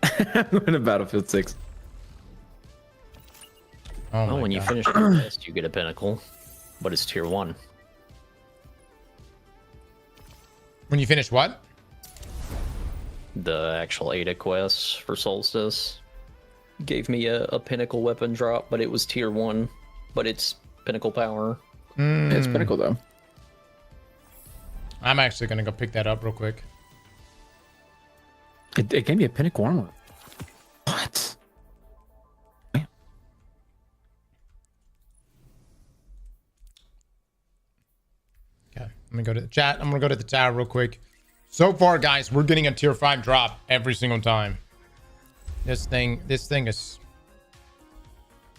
Speaker 6: I'm going to Battlefield 6.
Speaker 1: Oh
Speaker 7: Well,
Speaker 1: my
Speaker 7: when you
Speaker 1: god.
Speaker 7: finish your quest, you get a pinnacle, but it's tier 1.
Speaker 1: When you finish what?
Speaker 7: The actual Ada quest for Solstice gave me a pinnacle weapon drop, but it was tier 1, but it's pinnacle power.
Speaker 6: It's pinnacle though.
Speaker 1: I'm actually going to go pick that up real quick.
Speaker 6: It gave me a pinnacle armor. What? Man.
Speaker 1: Okay, let me go to the chat. I'm going to go to the tower real quick. So far, guys, we're getting a tier 5 drop every single time. This thing is...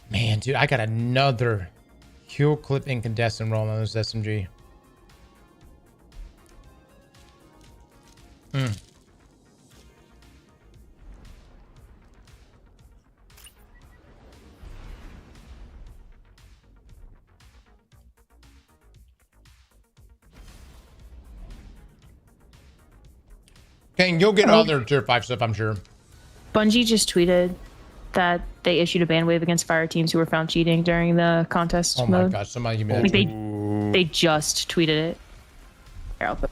Speaker 1: Man, dude, I got another kill clip incandescent roll on this SMG. King, you'll get other tier 5 stuff, I'm sure.
Speaker 8: Bungie just tweeted that they issued a ban wave against fire teams who were found cheating during the contest
Speaker 1: Oh my
Speaker 8: mode.
Speaker 1: gosh, somebody give me that.
Speaker 8: Like
Speaker 1: tweet.
Speaker 8: they just tweeted it. Here, I'll put-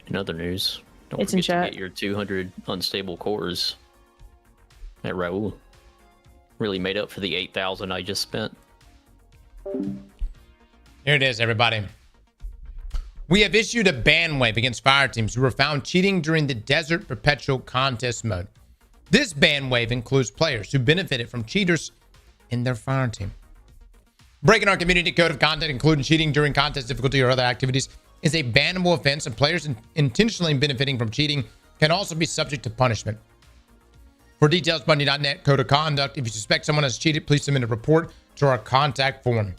Speaker 7: In other news, don't
Speaker 8: It's in
Speaker 7: forget to
Speaker 8: chat.
Speaker 7: get your 200 unstable cores at Raul. Really made up for the 8,000 I just spent.
Speaker 1: Here it is, everybody. We have issued a ban wave against fire teams who were found cheating during the Desert Perpetual contest mode. This ban wave includes players who benefited from cheaters in their fire team. Breaking our community code of conduct, including cheating during contest difficulty or other activities, is a bannable offense, and players intentionally benefiting from cheating can also be subject to punishment. For details, Bungie.net code of conduct. If you suspect someone has cheated, please submit a report to our contact form.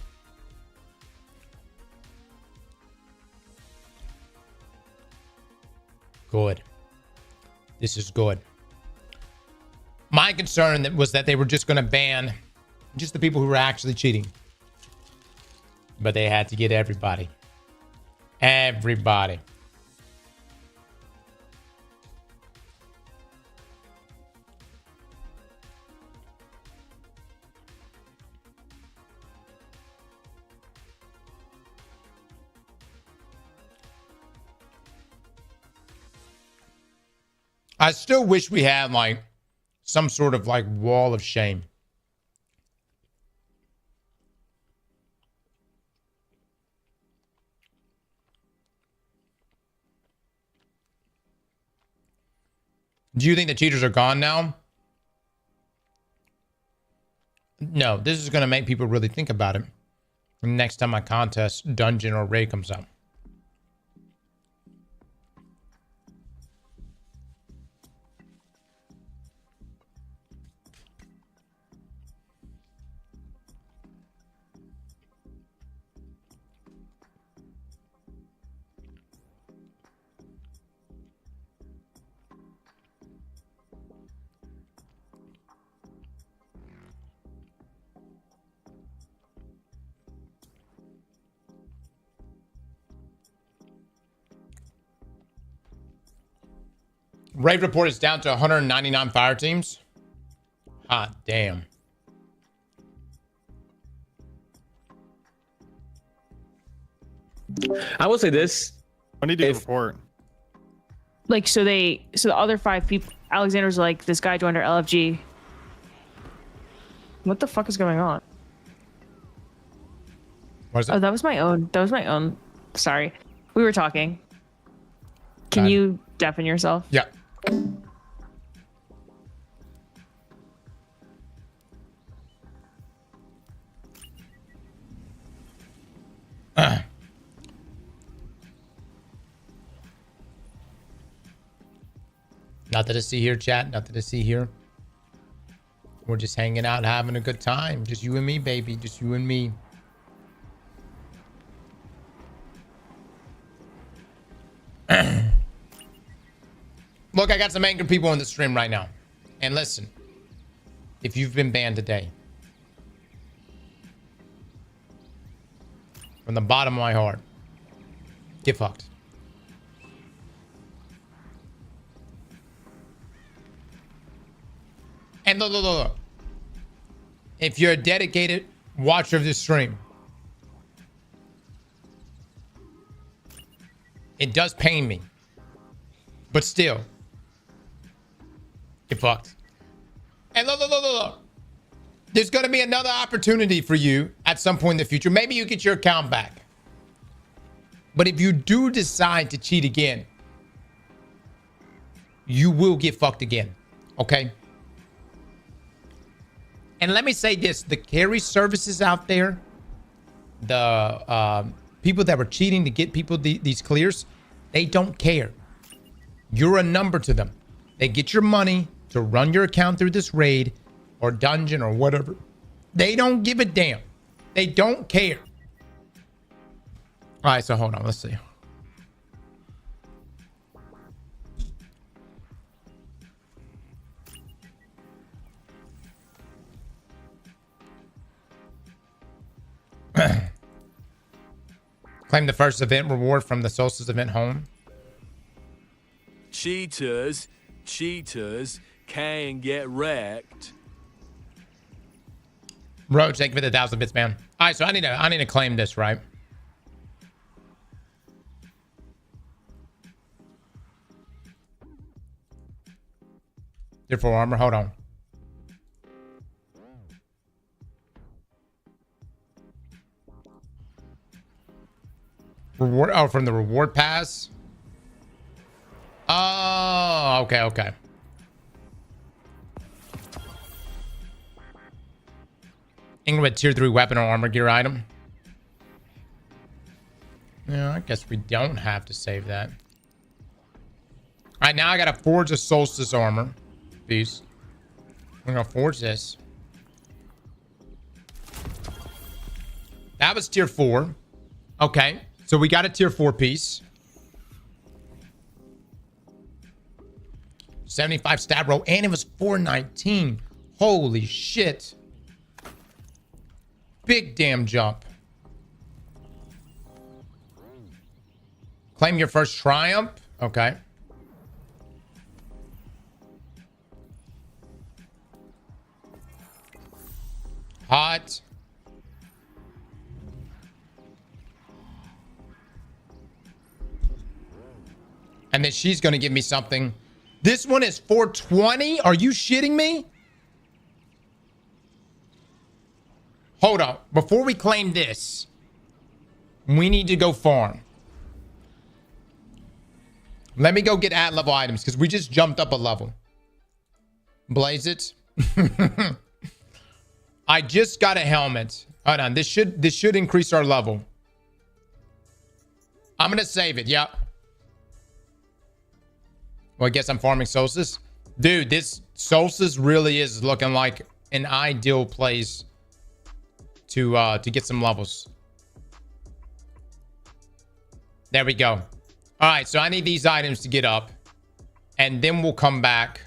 Speaker 1: Good. This is good. My concern was that they were just going to ban just the people who were actually cheating. But they had to get everybody. Everybody. I still wish we had like some sort of like wall of shame. Do you think the cheaters are gone now? No, this is going to make people really think about it next time my contest, dungeon, or raid comes up. Raid report is down to 199 fire teams. Hot damn.
Speaker 6: I will say this.
Speaker 3: When do you do the report?
Speaker 8: Like, so the other 5 people, Alexander's like, this guy joined our LFG. What the fuck is going on?
Speaker 1: What is it?
Speaker 8: Oh, that was my own. Sorry. We were talking. Can you deafen yourself?
Speaker 1: Yeah. Nothing to see here, chat. Nothing to see here. We're just hanging out, having a good time. Just you and me, baby. Just you and me. Look, I got some angry people in the stream right now. And listen, if you've been banned today, from the bottom of my heart, get fucked. And look. If you're a dedicated watcher of this stream, it does pain me. But still, get fucked. And look. There's going to be another opportunity for you at some point in the future. Maybe you get your account back. But if you do decide to cheat again, you will get fucked again. Okay? And let me say this. The carry services out there, the people that were cheating to get people these clears, they don't care. You're a number to them. They get your money to run your account through this raid or dungeon or whatever. They don't give a damn. They don't care. All right, so hold on. Let's see. Claim the first event reward from the Solstice event home.
Speaker 2: Cheaters can get wrecked.
Speaker 1: Roach, thank you for the 1,000 bits, man. All right, so I need to claim this, right? Therefore, armor. Hold on. Reward. Oh, from the reward pass. Oh, okay. England tier 3 weapon or armor gear item. Yeah, I guess we don't have to save that. All right, now I gotta forge a Solstice armor piece. I'm gonna forge this. That was tier 4. Okay, so we got a tier 4 piece. 75 stab roll, and it was 419. Holy shit. Big damn jump. Claim your first triumph. Okay. Hot. And then she's going to give me something. This one is 420? Are you shitting me? Hold on. Before we claim this, we need to go farm. Let me go get at level items because we just jumped up a level. Blaze it. I just got a helmet. Hold on. This should increase our level. I'm gonna save it. Yep. Well, I guess I'm farming Solstice. Dude, this Solstice really is looking like an ideal place to get some levels. There we go. All right, so I need these items to get up, and then we'll come back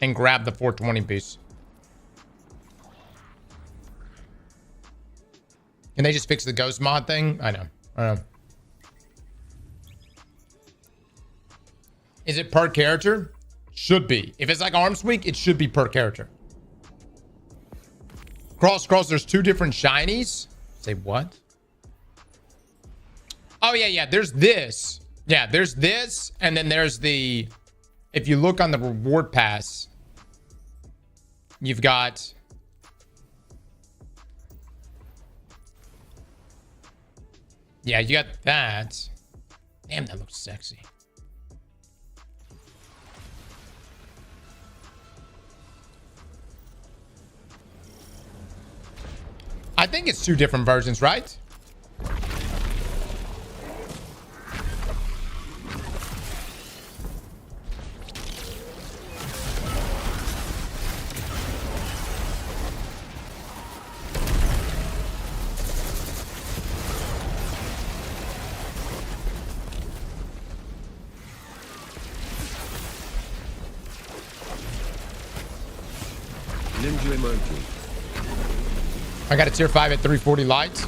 Speaker 1: and grab the 420 piece. Can they just fix the ghost mod thing? I know. Is it per character? Should be. If it's like Arms Week, it should be per character. Cross, there's 2 different shinies. Say what? Oh, yeah. There's this. Yeah, there's this. And then there's the... If you look on the reward pass, you've got... Yeah, you got that. Damn, that looks sexy. I think it's 2 different versions, right?
Speaker 2: Ninja emoji.
Speaker 1: I got a tier 5 at 340 lights.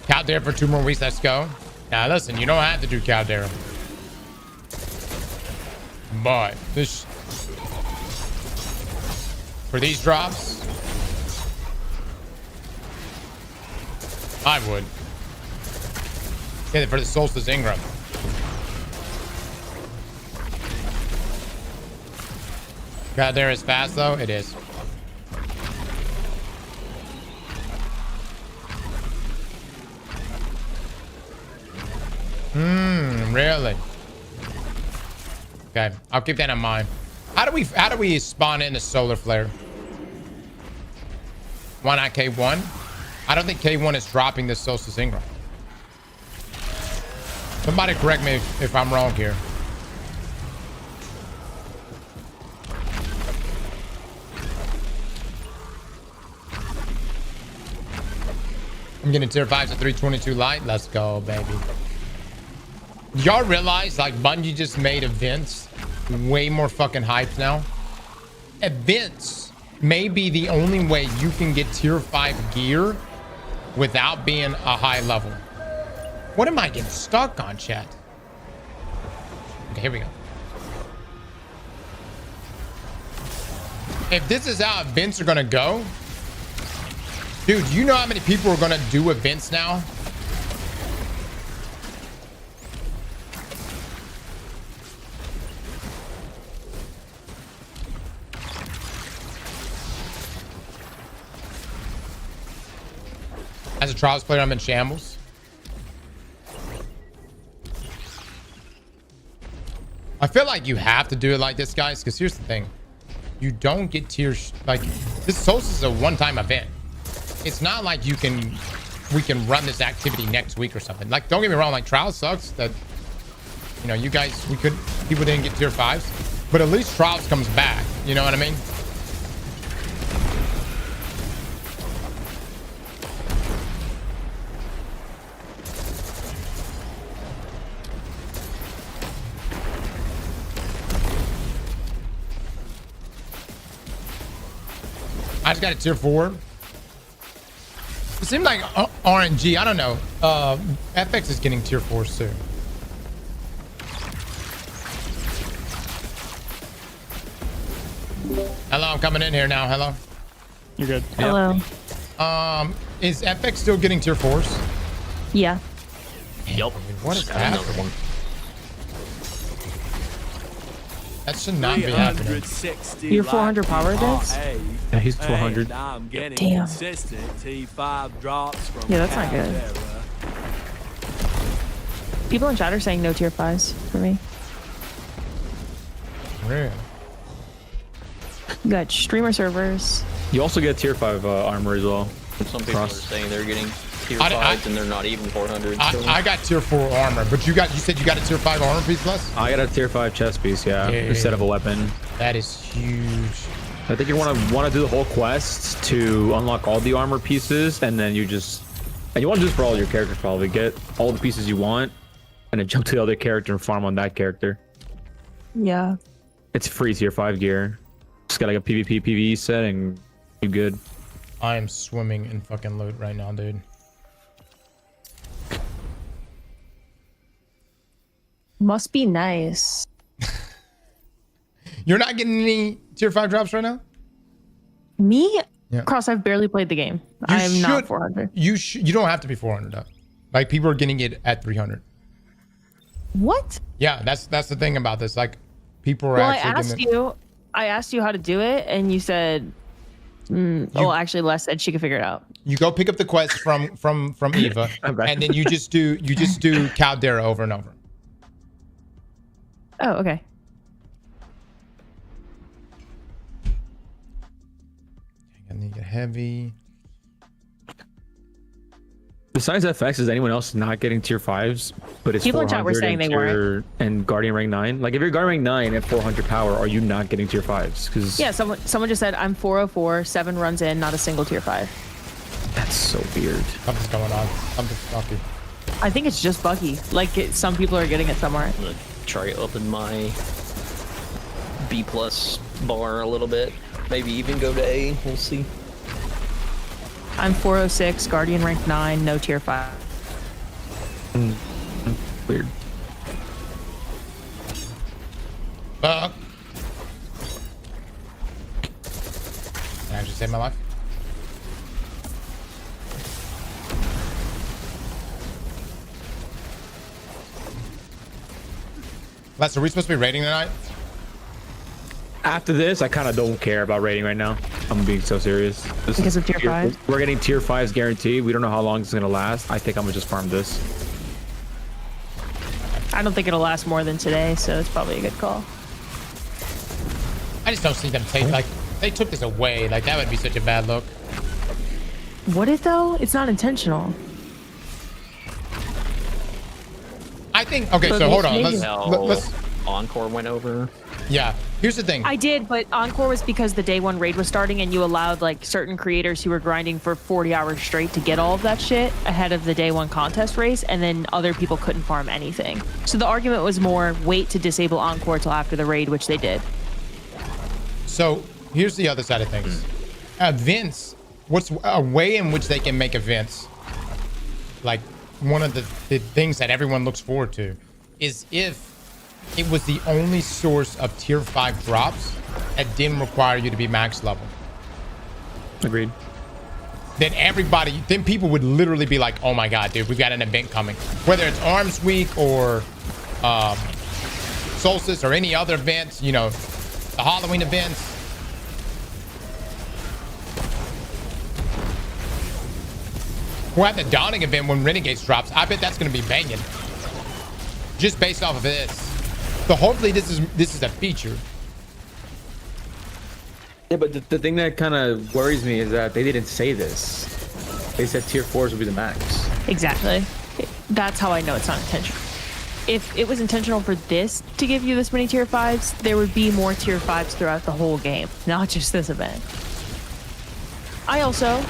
Speaker 1: Caldera for 2 more weeks. Let's go. Now, listen, you don't have to do Caldera. But this... For these drops... I would. Yeah, for the Solstice Ingram. Caldera is fast, though. It is. Really? Okay, I'll keep that in mind. How do we spawn in a solar flare? Why not K1? I don't think K1 is dropping this Solstice Ingram. Somebody correct me if I'm wrong here. I'm getting tier 5s at 322 light. Let's go, baby. Y'all realize, like, Bungie just made events way more fucking hyped now? Events may be the only way you can get tier 5 gear without being a high level. What am I getting stuck on, chat? Okay, here we go. If this is how events are gonna go, dude, you know how many people are gonna do events now? As a Trials player, I'm in shambles. I feel like you have to do it like this, guys, because here's the thing. You don't get tiers... Like, this Solstice is a one-time event. It's not like we can run this activity next week or something. Like, don't get me wrong, like, Trials sucks that, you know, people didn't get tier 5s. But at least Trials comes back. You know what I mean? I just got a tier 4. It seemed like RNG. I don't know. FX is getting tier 4s too. Hello, I'm coming in here now. Hello.
Speaker 3: You're good.
Speaker 8: Hello.
Speaker 1: Is FX still getting tier 4s?
Speaker 8: Yeah.
Speaker 7: Yup.
Speaker 1: What is
Speaker 7: Got
Speaker 1: that?
Speaker 7: another one.
Speaker 1: That should not be happening.
Speaker 2: 360
Speaker 8: You're 400 power
Speaker 2: like
Speaker 8: this?
Speaker 2: RA,
Speaker 5: Yeah, he's 400.
Speaker 2: and I'm getting
Speaker 8: Damn.
Speaker 2: consistent T5 drops from
Speaker 8: Yeah, that's not good.
Speaker 2: Caldera.
Speaker 8: People in chat are saying no tier 5s for me.
Speaker 1: Really?
Speaker 8: You got streamer servers.
Speaker 5: You also get tier 5 armor as well.
Speaker 7: Some people are saying they're getting tier
Speaker 1: I-
Speaker 7: 5s and they're not even 400.
Speaker 1: I got tier 4 armor, but you said you got a tier 5 armor piece plus?
Speaker 5: I got a tier 5 chest piece, yeah,
Speaker 1: Yeah.
Speaker 5: instead of a weapon.
Speaker 1: That is huge.
Speaker 5: I think you want to do the whole quest to unlock all the armor pieces, and then you want to do this for all your characters probably. Get all the pieces you want, and then jump to the other character and farm on that character.
Speaker 8: Yeah.
Speaker 5: It's free tier 5 gear. Just got like a PvP PvE set and you're good.
Speaker 1: I am swimming in fucking loot right now, dude.
Speaker 8: Must be nice.
Speaker 1: You're not getting any tier 5 drops right now?
Speaker 8: Me?
Speaker 1: Yeah.
Speaker 8: Cross, I've barely played the game. I am not 400.
Speaker 1: You don't have to be 400 though. Like people are getting it at 300.
Speaker 8: What?
Speaker 1: Yeah, that's the thing about this. Like people are
Speaker 8: Well,
Speaker 1: actually
Speaker 8: I asked you how to do it, and you said, actually, Les said she could figure it out.
Speaker 1: You go pick up the quest from Eva, and then you just do Caldera over and over.
Speaker 8: Oh, okay.
Speaker 1: And then you get heavy.
Speaker 5: Besides FX, is anyone else not getting tier 5s? But it's
Speaker 8: People in chat were
Speaker 5: 400
Speaker 8: saying they weren't.
Speaker 5: And Guardian rank 9. Like if you're Guardian rank 9 at 400 power, are you not getting tier 5s? Because
Speaker 8: Yeah, someone just said I'm 404, 7 runs in, not a single tier 5.
Speaker 5: that's so weird.
Speaker 1: Something's going on. Something's fucky.
Speaker 8: I think it's just buggy. Like some people are getting it somewhere.
Speaker 7: I'm gonna try to open my B+ bar a little bit. Maybe even go to A. We'll see.
Speaker 8: I'm 406, Guardian rank 9, no tier 5.
Speaker 5: Weird.
Speaker 1: That actually saved my life. Les, are we supposed to be raiding tonight?
Speaker 5: After this, I kind of don't care about rating right now. I'm being so serious.
Speaker 8: Because of tier 5s?
Speaker 5: We're getting tier 5s guaranteed. We don't know how long it's going to last. I think I'm going to just farm this.
Speaker 8: I don't think it'll last more than today, so it's probably a good call.
Speaker 1: I just don't see them take like they took this away. Like that would be such a bad look.
Speaker 8: Would it though? It's not intentional.
Speaker 1: I think okay,
Speaker 8: But
Speaker 1: so hold on.
Speaker 8: maybe-
Speaker 1: Let's
Speaker 7: Encore went over.
Speaker 1: yeah. Here's the thing.
Speaker 8: I did, but Encore was because the day one raid was starting and you allowed like certain creators who were grinding for 40 hours straight to get all of that shit ahead of the day one contest race, and then other people couldn't farm anything. So the argument was more wait to disable Encore till after the raid, which they did.
Speaker 1: So here's the other side of things. Events. What's a way in which they can make events? Like one of the things that everyone looks forward to is if it was the only source of tier 5 drops that didn't require you to be max level.
Speaker 5: Agreed.
Speaker 1: Then people would literally be like, oh my god, dude, we've got an event coming. Whether it's Arms Week or Solstice or any other events, you know, the Halloween events. We're at the Dawning event when Renegades drops. I bet that's going to be banging. Just based off of this. So hopefully this is a feature.
Speaker 6: Yeah, but the thing that kind of worries me is that they didn't say this. They said tier 4s would be the max.
Speaker 8: Exactly. That's how I know it's not intentional. If it was intentional for this to give you this many tier 5s, there would be more tier 5s throughout the whole game, not just this event. I also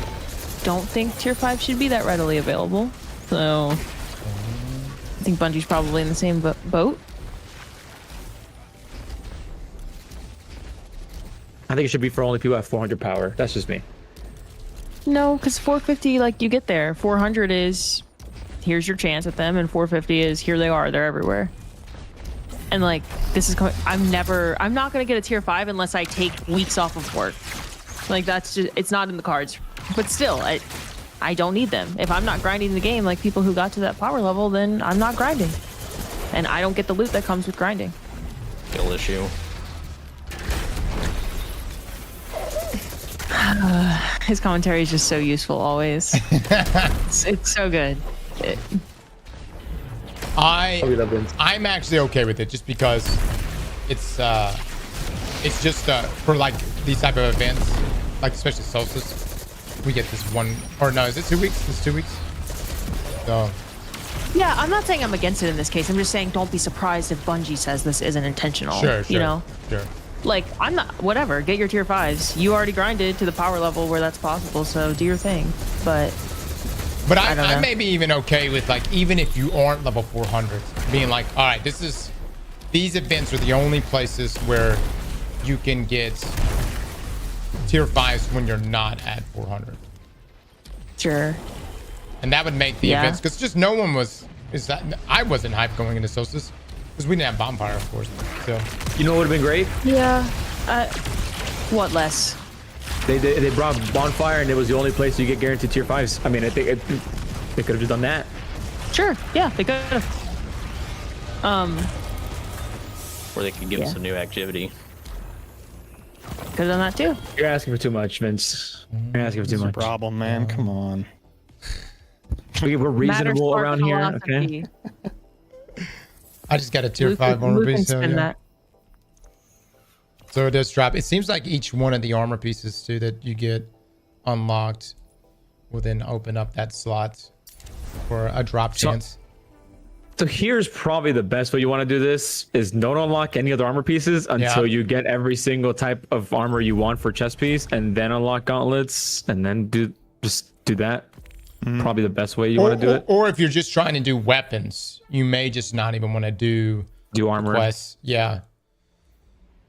Speaker 8: don't think tier 5 should be that readily available. So I think Bungie's probably in the same boat.
Speaker 5: I think it should be for only people at 400 power. That's just me.
Speaker 8: No, because 450, like you get there. 400 is here's your chance at them, and 450 is here they are. They're everywhere. And like this is, I'm not gonna get a tier 5 unless I take weeks off of work. Like that's just, it's not in the cards. But still, I don't need them. If I'm not grinding the game like people who got to that power level, then I'm not grinding. And I don't get the loot that comes with grinding.
Speaker 7: Skill issue.
Speaker 8: His commentary is just so useful always. it's so good.
Speaker 1: I'm actually okay with it just because it's just for like these type of events, like especially Solstice, we get this one, or no, is it 2 weeks? It's 2 weeks. So
Speaker 8: Yeah, I'm not saying I'm against it in this case. I'm just saying don't be surprised if Bungie says this isn't intentional.
Speaker 1: sure,
Speaker 8: You know,
Speaker 1: sure.
Speaker 8: like I'm not. Whatever. Get your tier 5s. You already grinded to the power level where that's possible, so do your thing. But I don't
Speaker 1: I
Speaker 8: know.
Speaker 1: may be even okay with, like, even if you aren't level 400, being like, all right, these events are the only places where you can get tier 5s when you're not at 400.
Speaker 8: Sure.
Speaker 1: And that would make the
Speaker 8: Yeah.
Speaker 1: events, because just no one was, I wasn't hyped going into Solstice, because we didn't have Bonfire, of course. So
Speaker 5: You know what would have been great?
Speaker 8: Yeah. What less?
Speaker 5: They brought Bonfire, and it was the only place you get guaranteed tier 5s. I mean, I think they could have just done that.
Speaker 8: Sure. Yeah, they could have.
Speaker 7: Or they could give
Speaker 8: Yeah.
Speaker 7: us some new activity.
Speaker 8: Could have done that too.
Speaker 5: You're asking for too much, Vince. You're asking for too
Speaker 3: It's a
Speaker 5: much.
Speaker 3: problem, man. Come on.
Speaker 5: We're
Speaker 8: Matter
Speaker 5: reasonable
Speaker 8: spark
Speaker 5: around here, okay?
Speaker 8: philosophy.
Speaker 1: I just got a tier
Speaker 8: Luke
Speaker 1: 5 armor
Speaker 8: can
Speaker 1: piece. So,
Speaker 8: spin
Speaker 1: yeah.
Speaker 8: that.
Speaker 1: So it does drop. It seems like each one of the armor pieces too that you get unlocked will then open up that slot for a drop chance.
Speaker 5: So here's probably the best way you want to do this is don't unlock any other armor pieces until you get every single type of armor you want for chest piece, and then unlock gauntlets, and then just do that. Probably the best way you want to do it.
Speaker 1: Or if you're just trying to do weapons, you may just not even want to do
Speaker 5: armor.
Speaker 1: quests. Yeah.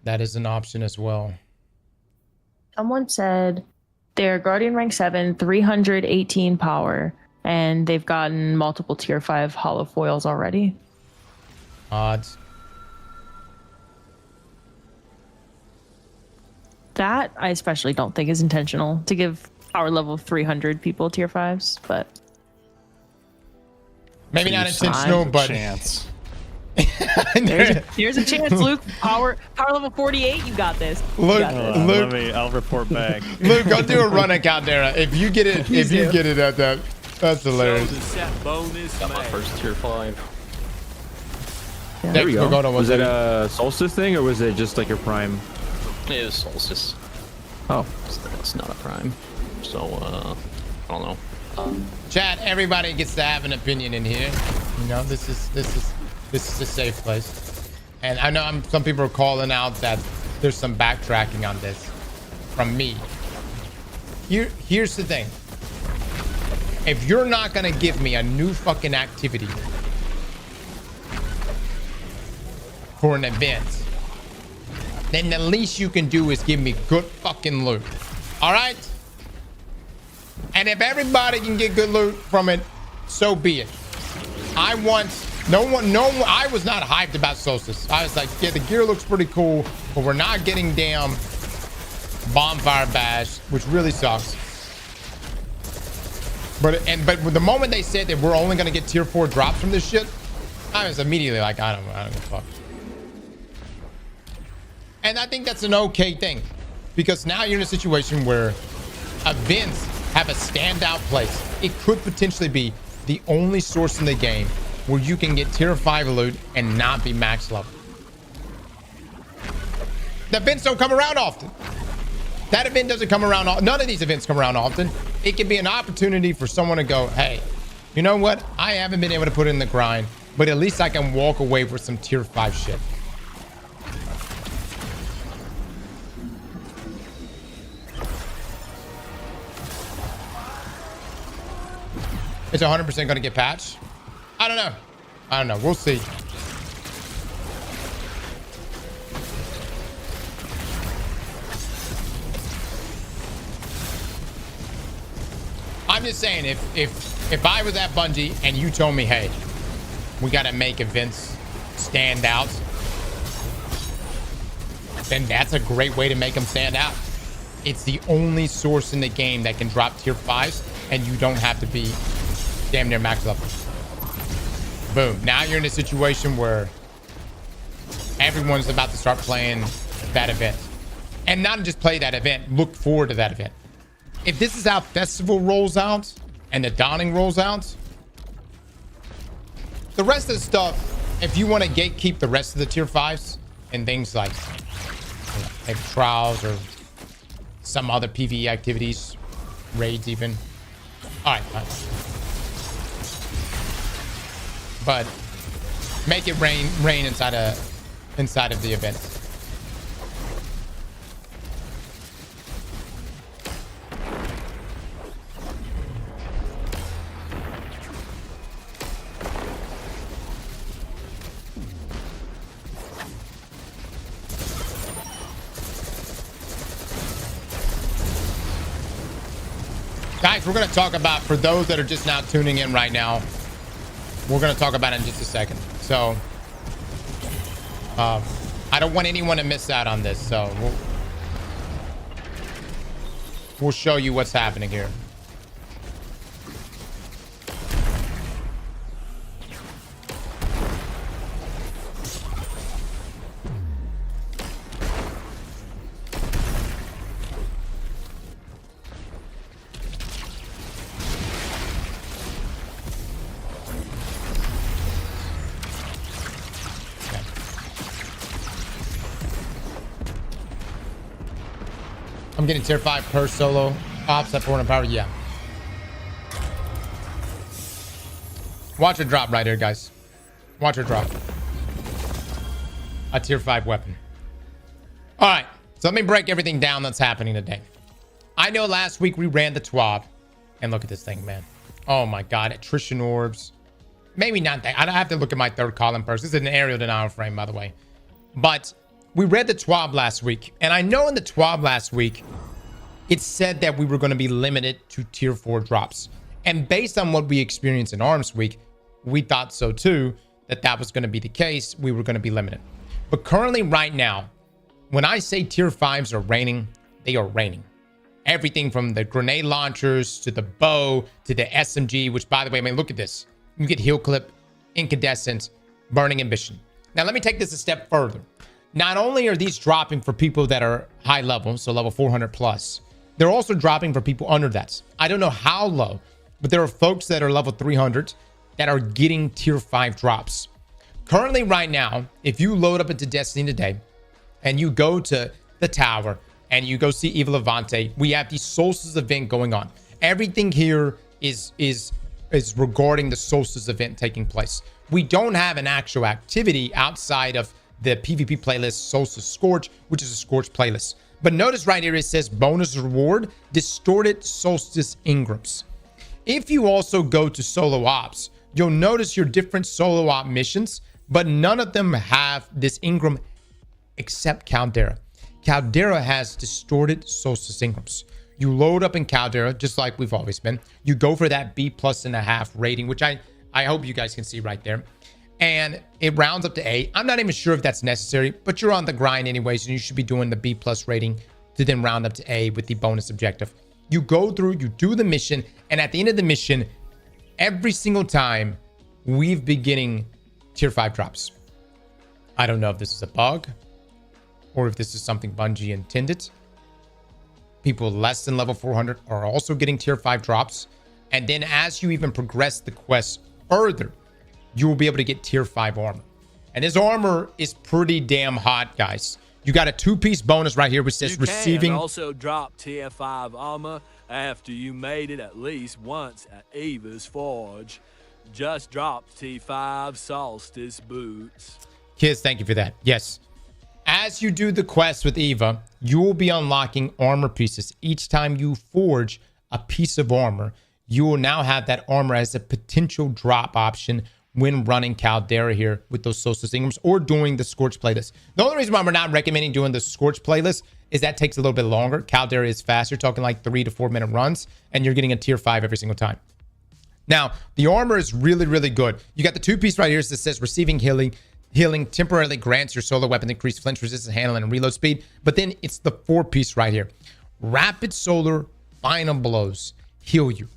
Speaker 1: That is an option as well.
Speaker 8: Someone said they're Guardian rank 7, 318 power, and they've gotten multiple tier 5 holofoils already.
Speaker 1: Odds.
Speaker 8: That I especially don't think is intentional to give power level 300 people tier 5s, but
Speaker 1: Maybe not intentional, but
Speaker 3: Chance.
Speaker 8: here's a chance, Luke. Power level 48, you got this. You
Speaker 1: Luke,
Speaker 8: got this.
Speaker 1: Luke,
Speaker 3: I'll report back.
Speaker 1: Luke, go do a run at Caldera. If you get it, if you get it at that, that's
Speaker 2: So
Speaker 1: hilarious.
Speaker 2: the set bonus
Speaker 7: Got my
Speaker 2: man.
Speaker 7: first tier 5.
Speaker 5: There we go.
Speaker 1: Go on,
Speaker 5: Was it
Speaker 1: a
Speaker 5: a Solstice thing, or was it just like your prime?
Speaker 7: It was Solstice.
Speaker 5: Oh,
Speaker 7: So that's not a prime. So, I don't know.
Speaker 1: chat? Everybody gets to have an opinion in here. You know, this is a safe place. And I know some people are calling out that there's some backtracking on this from me. Here's the thing. If you're not gonna give me a new fucking activity for an event, then the least you can do is give me good fucking loot. All right? And if everybody can get good loot from it, so be it. I want no one. I was not hyped about Solstice. I was like, yeah, the gear looks pretty cool, but we're not getting damn bonfire bash, which really sucks. But the moment they said that we're only gonna get tier 4 drops from this shit, I was immediately like, I don't give a fuck. And I think that's an okay thing, because now you're in a situation where events have a standout place. It could potentially be the only source in the game where you can get tier 5 loot and not be max level. The events don't come around often. That event doesn't come around. None of these events come around often. It can be an opportunity for someone to go, hey, you know what? I haven't been able to put in the grind, but at least I can walk away with some tier 5 shit. It's 100% going to get patched. I don't know. We'll see. I'm just saying, if I was at Bungie and you told me, hey, we got to make events stand out, then that's a great way to make them stand out. It's the only source in the game that can drop tier 5s, and you don't have to be damn near max level. Boom. Now you're in a situation where everyone's about to start playing that event. And not just play that event, look forward to that event. If this is how Festival rolls out and the Dawning rolls out, the rest of the stuff, if you want to gatekeep the rest of the tier 5s and things like maybe trials or some other PvE activities, raids even. All right, fine. But make it rain inside of the event. Guys, we're going to talk about, for those that are just now tuning in right now, we're going to talk about it in just a second. So, I don't want anyone to miss out on this. So, we'll show you what's happening here. I'm getting tier 5 per solo ops at 400 power. Yeah. Watch her drop right here, guys. Watch her drop. A tier 5 weapon. All right. So let me break everything down that's happening today. I know last week we ran the TWAB. And look at this thing, man. Oh my God. Attrition orbs. Maybe not that. I have to look at my third column first. This is an aerial denial frame, by the way. But we read the TWAB last week, and I know in the TWAB last week, it said that we were going to be limited to tier 4 drops. And based on what we experienced in Arms Week, we thought so too, that was going to be the case. We were going to be limited. But currently right now, when I say tier 5s are raining, they are raining. Everything from the grenade launchers to the bow to the SMG, which by the way, I mean, look at this. You get heal clip, incandescent, burning ambition. Now, let me take this a step further. Not only are these dropping for people that are high level, so level 400 plus, they're also dropping for people under that. I don't know how low, but there are folks that are level 300 that are getting tier 5 drops. Currently right now, if you load up into Destiny today and you go to the tower and you go see Eva Levante, we have the Solstice event going on. Everything here is regarding the Solstice event taking place. We don't have an actual activity outside of the PvP playlist Solstice Scorch, which is a Scorch playlist. But notice right here, it says bonus reward, distorted Solstice Ingrams. If you also go to solo ops, you'll notice your different solo op missions, but none of them have this Ingram except Caldera. Caldera has distorted Solstice Ingrams. You load up in Caldera, just like we've always been. You go for that B+1.5 rating, which I hope you guys can see right there. And it rounds up to A. I'm not even sure if that's necessary, but you're on the grind anyways, and you should be doing the B+ rating to then round up to A with the bonus objective. You go through, you do the mission, and at the end of the mission, every single time, we've been getting tier 5 drops. I don't know if this is a bug or if this is something Bungie intended. People less than level 400 are also getting tier 5 drops. And then as you even progress the quest further, you will be able to get tier 5 armor. And this armor is pretty damn hot, guys. You got a 2-piece bonus right here which says receiving.
Speaker 2: You can also drop tier 5 armor after you made it at least once at Eva's Forge. Just drop T5 Solstice boots.
Speaker 1: Kids, thank you for that. Yes. As you do the quest with Eva, you will be unlocking armor pieces. Each time you forge a piece of armor, you will now have that armor as a potential drop option when running Caldera here with those Solstice Ingrams or doing the Scorch playlist. The only reason why we're not recommending doing the Scorch playlist is that takes a little bit longer. Caldera is faster, talking like 3 to 4 minute runs, and you're getting a tier 5 every single time. Now, the armor is really, really good. You got the 2-piece right here that says receiving healing. Healing temporarily grants your solo weapon increased flinch resistance, handling, and reload speed. But then it's the 4-piece right here. Rapid solar final blows heal you.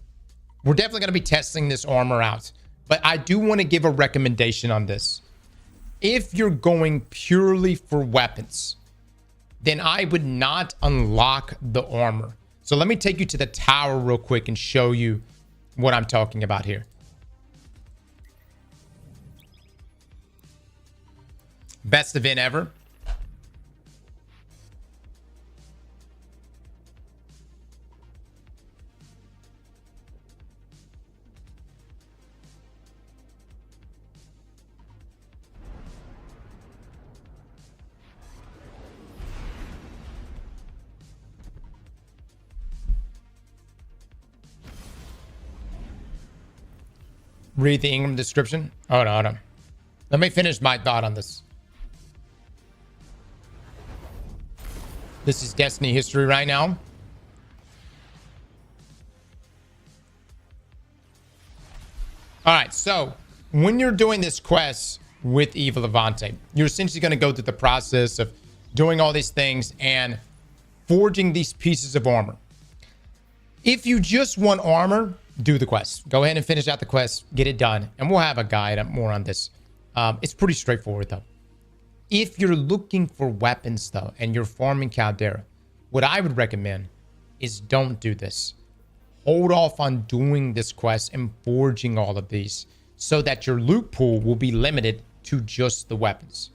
Speaker 1: We're definitely going to be testing this armor out. But I do want to give a recommendation on this. If you're going purely for weapons, then I would not unlock the armor. So let me take you to the tower real quick and show you what I'm talking about here. Best event ever. read the Ingram description? Hold on. Let me finish my thought on this. This is Destiny history right now. All right, so when you're doing this quest with Eva Levante, you're essentially going to go through the process of doing all these things and forging these pieces of armor. If you just want armor, do the quest. Go ahead and finish out the quest, get it done, and we'll have a guide more on this. It's pretty straightforward, though. If you're looking for weapons, though, and you're farming Caldera, what I would recommend is don't do this. Hold off on doing this quest and forging all of these so that your loot pool will be limited to just the weapons.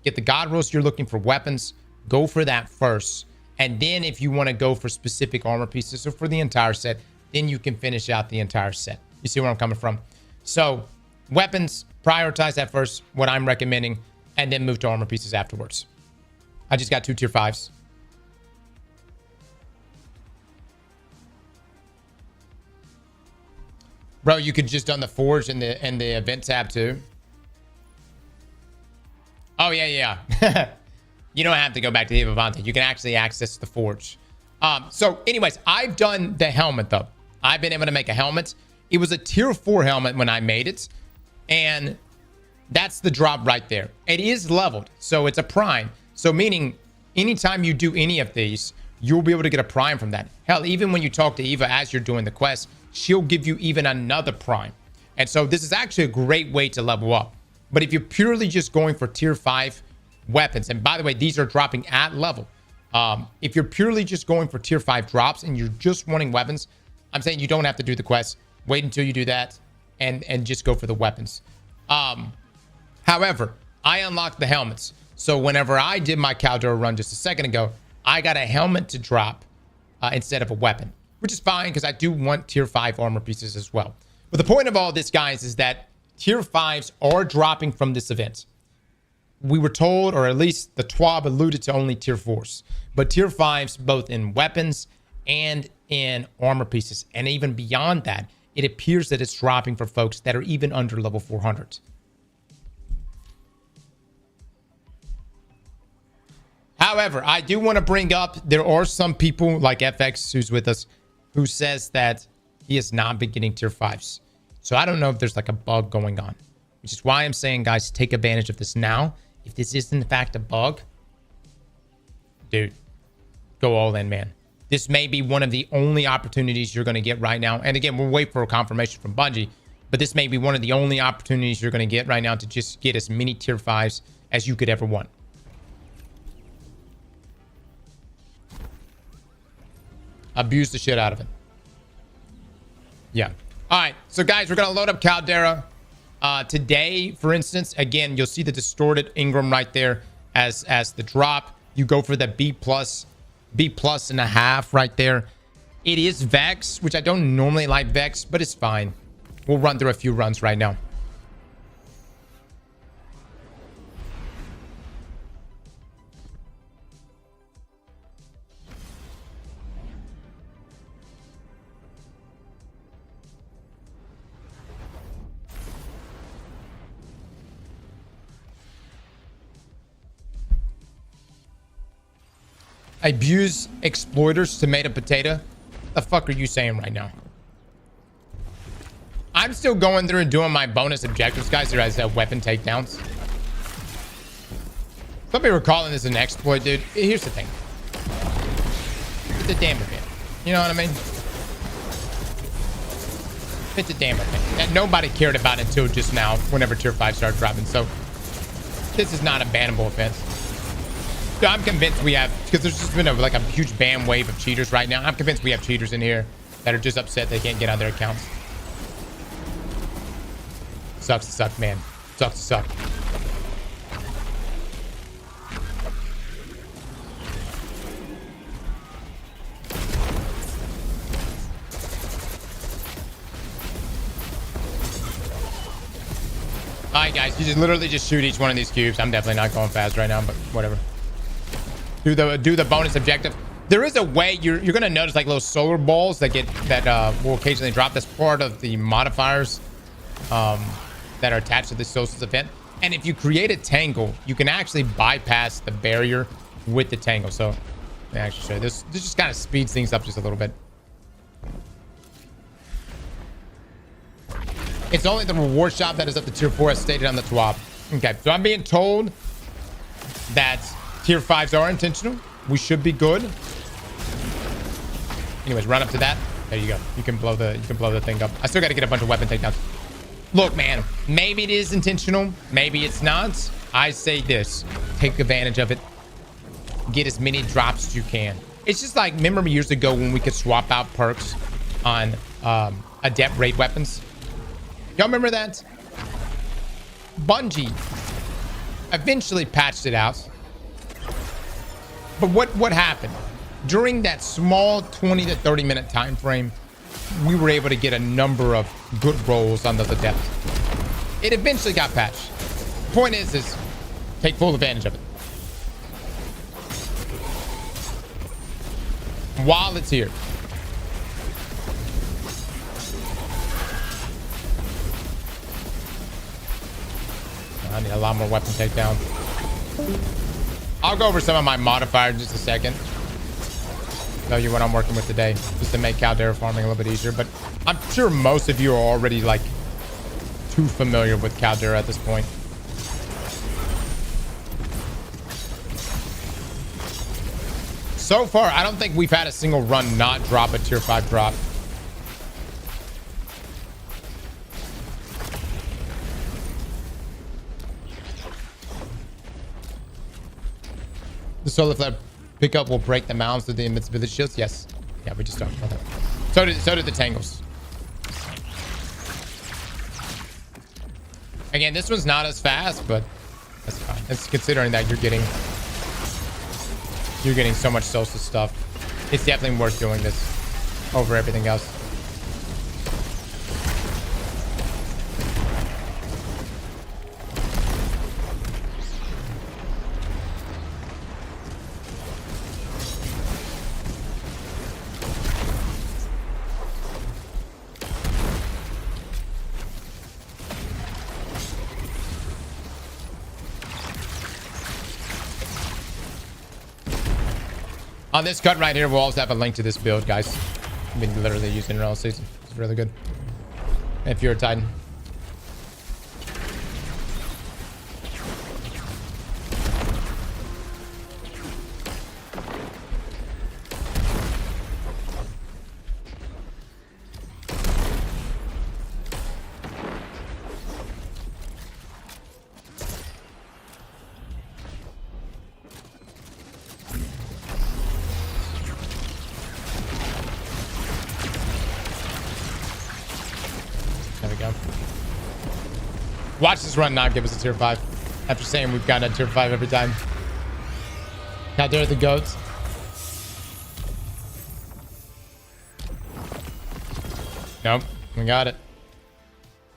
Speaker 1: Get the God Rolls you're looking for weapons, go for that first. And then if you want to go for specific armor pieces or for the entire set, then you can finish out the entire set. You see where I'm coming from? So weapons, prioritize that first, what I'm recommending, and then move to armor pieces afterwards. I just got 2 tier 5s. Bro, you could just done the forge and the event tab too. Oh yeah. You don't have to go back to the Evavante. You can actually access the forge. So anyways, I've done the helmet though. I've been able to make a helmet. It was a tier 4 helmet when I made it. And that's the drop right there. It is leveled, so it's a prime. So meaning anytime you do any of these, you'll be able to get a prime from that. Hell, even when you talk to Eva as you're doing the quest, she'll give you even another prime. And so this is actually a great way to level up. But if you're purely just going for tier 5 weapons, and by the way, these are dropping at level. If you're purely just going for tier 5 drops and you're just wanting weapons, I'm saying you don't have to do the quest. Wait until you do that and just go for the weapons. However, I unlocked the helmets. So whenever I did my Caldera run just a second ago, I got a helmet to drop instead of a weapon, which is fine because I do want tier 5 armor pieces as well. But the point of all this, guys, is that tier 5s are dropping from this event. We were told, or at least the TWAB alluded to only tier 4s, but tier 5s both in weapons and in armor pieces. And even beyond that, it appears that it's dropping for folks that are even under level 400. However, I do want to bring up, there are some people like FX who's with us who says that he has not been getting tier 5s. So I don't know if there's like a bug going on, which is why I'm saying, guys, take advantage of this now. If this is in fact a bug, dude, go all in, man. This may be one of the only opportunities you're going to get right now. And again, we'll wait for a confirmation from Bungie, but this may be one of the only opportunities you're going to get right now to just get as many tier 5s as you could ever want. Abuse the shit out of it. Yeah. All right. So, guys, we're going to load up Caldera. Today, for instance, again, you'll see the distorted Ingram right there as the drop. You go for the B+ and a half right there. It is Vex, which I don't normally like Vex, but it's fine. We'll run through a few runs right now. Abuse exploiters, tomato potato. The fuck are you saying right now? I'm still going through and doing my bonus objectives, guys. There is weapon takedowns. Some people are calling this an exploit, dude. Here's the thing. It's a damn event. You know what I mean? It's a damn event that nobody cared about until just now, whenever tier 5 started dropping. So this is not a bannable offense. I'm convinced we have, because there's just been like a huge ban wave of cheaters right now. I'm convinced we have cheaters in here that are just upset they can't get on their accounts. Sucks to suck, man. Sucks to suck. All right, guys, you just literally just shoot each one of these cubes. I'm definitely not going fast right now, but whatever. Do the bonus objective. There is a way you're gonna notice like little solar balls that will occasionally drop. That's part of the modifiers that are attached to the Solstice event. And if you create a tangle, you can actually bypass the barrier with the tangle. So let me actually show you this. This just kind of speeds things up just a little bit. It's only the reward shop that is up to tier 4 as stated on the TWAB. Okay, so I'm being told that tier 5s are intentional. We should be good. Anyways, run up to that. There you go. You can blow the thing up. I still got to get a bunch of weapon takedowns. Look, man, maybe it is intentional. Maybe it's not. I say this. Take advantage of it. Get as many drops as you can. It's just like, remember years ago when we could swap out perks on adept raid weapons? Y'all remember that? Bungie eventually patched it out. But what happened? During that small 20 to 30 minute time frame, we were able to get a number of good rolls on those adepts. It eventually got patched. Point is take full advantage of it. While it's here. I need a lot more weapon takedown. I'll go over some of my modifiers in just a second. Tell you what I'm working with today, just to make Caldera farming a little bit easier. But I'm sure most of you are already like too familiar with Caldera at this point. So far, I don't think we've had a single run not drop a tier 5 drop. The solar flare pickup will break the mounds of the invincibility shields. Yes. Yeah, we just talked about that. So did the tangles. Again, this one's not as fast, but that's fine. It's considering that you're getting so much Solstice stuff. It's definitely worth doing this over everything else. On this cut right here, we'll also have a link to this build, guys. I've been literally using it all season. It's really good. If you're a Titan. Watch this run not give us a tier 5. After saying we've gotten a tier 5 every time. Out there are the goats. Nope. We got it.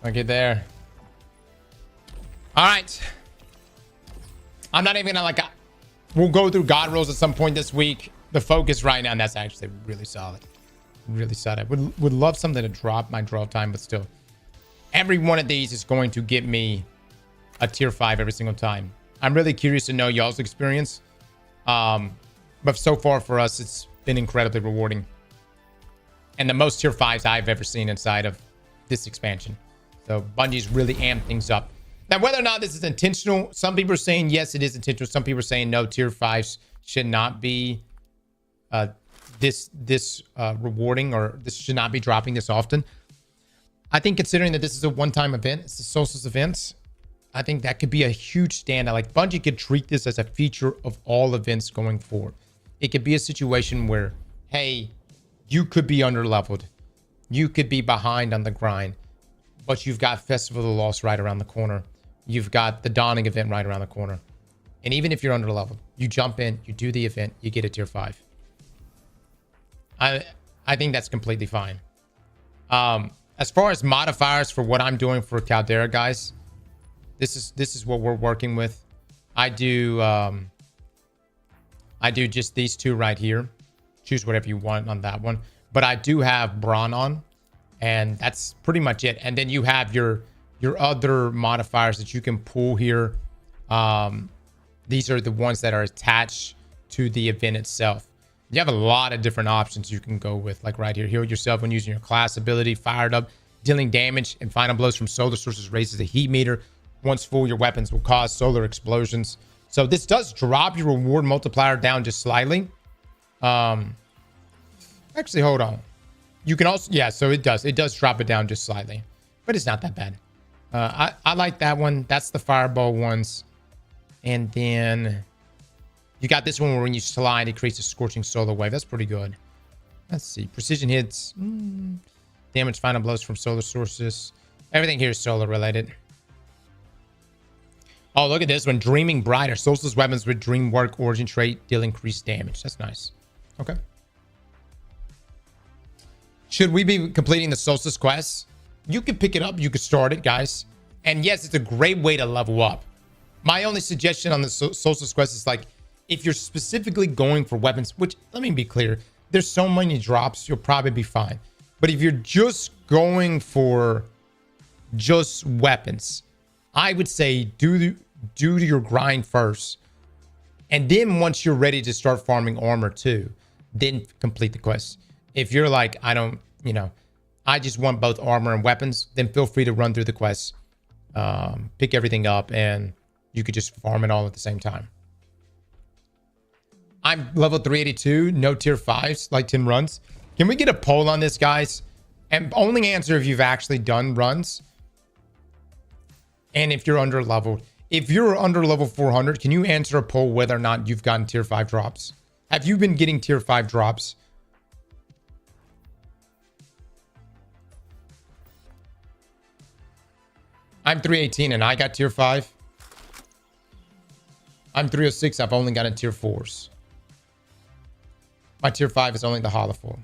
Speaker 1: Okay, there. Alright. I'm not even gonna we'll go through God rolls at some point this week. The focus right now, and that's actually really solid. Really solid. Would love something to drop my draw time, but still. Every one of these is going to get me a tier 5 every single time. I'm really curious to know y'all's experience. But so far for us, it's been incredibly rewarding. And the most tier 5s I've ever seen inside of this expansion. So Bungie's really amped things up. Now, whether or not this is intentional, some people are saying yes, it is intentional. Some people are saying no, tier 5s should not be this rewarding, or this should not be dropping this often. I think considering that this is a one-time event, it's the Solstice events, I think that could be a huge standout. Like Bungie could treat this as a feature of all events going forward. It could be a situation where, hey, you could be under-leveled. You could be behind on the grind, but you've got Festival of the Lost right around the corner. You've got the Dawning event right around the corner. And even if you're under-leveled, you jump in, you do the event, you get a tier 5. I think that's completely fine. As far as modifiers for what I'm doing for Caldera, guys, this is what we're working with. I do just these two right here. Choose whatever you want on that one. But I do have Brawn on, and that's pretty much it. And then you have your your other modifiers that you can pull here. These are the ones that are attached to the event itself. You have a lot of different options you can go with, like right here. Heal yourself when using your class ability. Fired up, dealing damage and final blows from solar sources raises the heat meter. Once full, your weapons will cause solar explosions. So this does drop your reward multiplier down just slightly. Actually, hold on. You can also, yeah, so it does drop it down just slightly, but it's not that bad. I like that one. That's the fireball ones. And then you got this one where when you slide, it creates a scorching solar wave. That's pretty good. Let's see. Precision hits. Damage final blows from solar sources. Everything here is solar related. Oh, look at this one. Dreaming Brighter. Solstice weapons with Dream Work origin trait deal increased damage. That's nice. Okay. Should we be completing the Solstice quest? You can pick it up. You can start it, guys. And yes, it's a great way to level up. My only suggestion on the Solstice quest is like, if you're specifically going for weapons, which, let me be clear, there's so many drops, you'll probably be fine. But if you're just going for just weapons, I would say do your grind first. And then once you're ready to start farming armor too, then complete the quest. If you're like, I don't, I just want both armor and weapons, then feel free to run through the quest, pick everything up, and you could just farm it all at the same time. I'm level 382, no tier 5s, like 10 runs. Can we get a poll on this, guys? And only answer if you've actually done runs. And if you're under leveled. If you're under level 400, can you answer a poll whether or not you've gotten tier 5 drops? Have you been getting tier 5 drops? I'm 318 and I got tier 5. I'm 306. I've only gotten tier 4s. My tier 5 is only the Holofoil.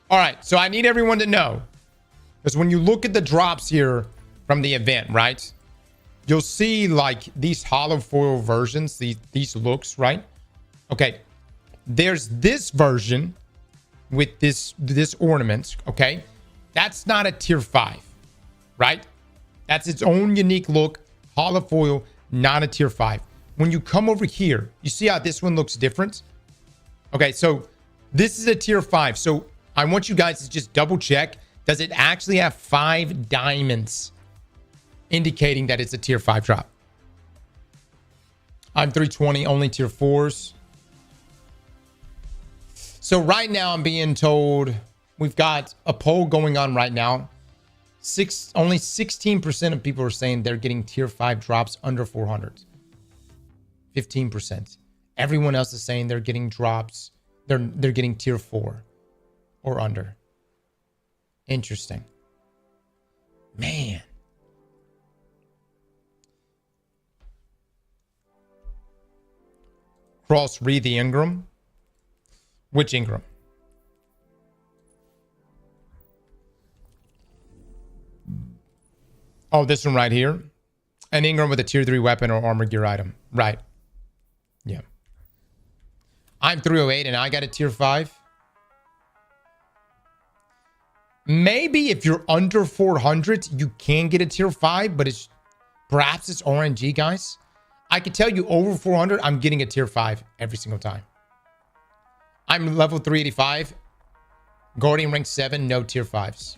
Speaker 1: All right. So I need everyone to know, because when you look at the drops here from the event, right, you'll see like these Holofoil versions, these looks, right? Okay. There's this version with this ornament. Okay. That's not a tier 5, right? That's its own unique look. Holofoil, not a tier 5. When you come over here, you see how this one looks different? Okay, so this is a tier 5. So I want you guys to just double check. Does it actually have 5 diamonds, indicating that it's a tier 5 drop? I'm 320, only tier 4s. So right now I'm being told we've got a poll going on right now. Only 16% of people are saying they're getting tier 5 drops under 400. 15%. Everyone else is saying they're getting drops. They're getting tier 4 or under. Interesting. Man. Read the Ingram. Which Ingram? Oh, this one right here. An Ingram with a tier 3 weapon or armor gear item. Right. Yeah. I'm 308 and I got a tier 5. Maybe if you're under 400, you can get a tier 5, but perhaps it's RNG, guys. I can tell you over 400, I'm getting a tier 5 every single time. I'm level 385. Guardian rank 7, no tier 5s.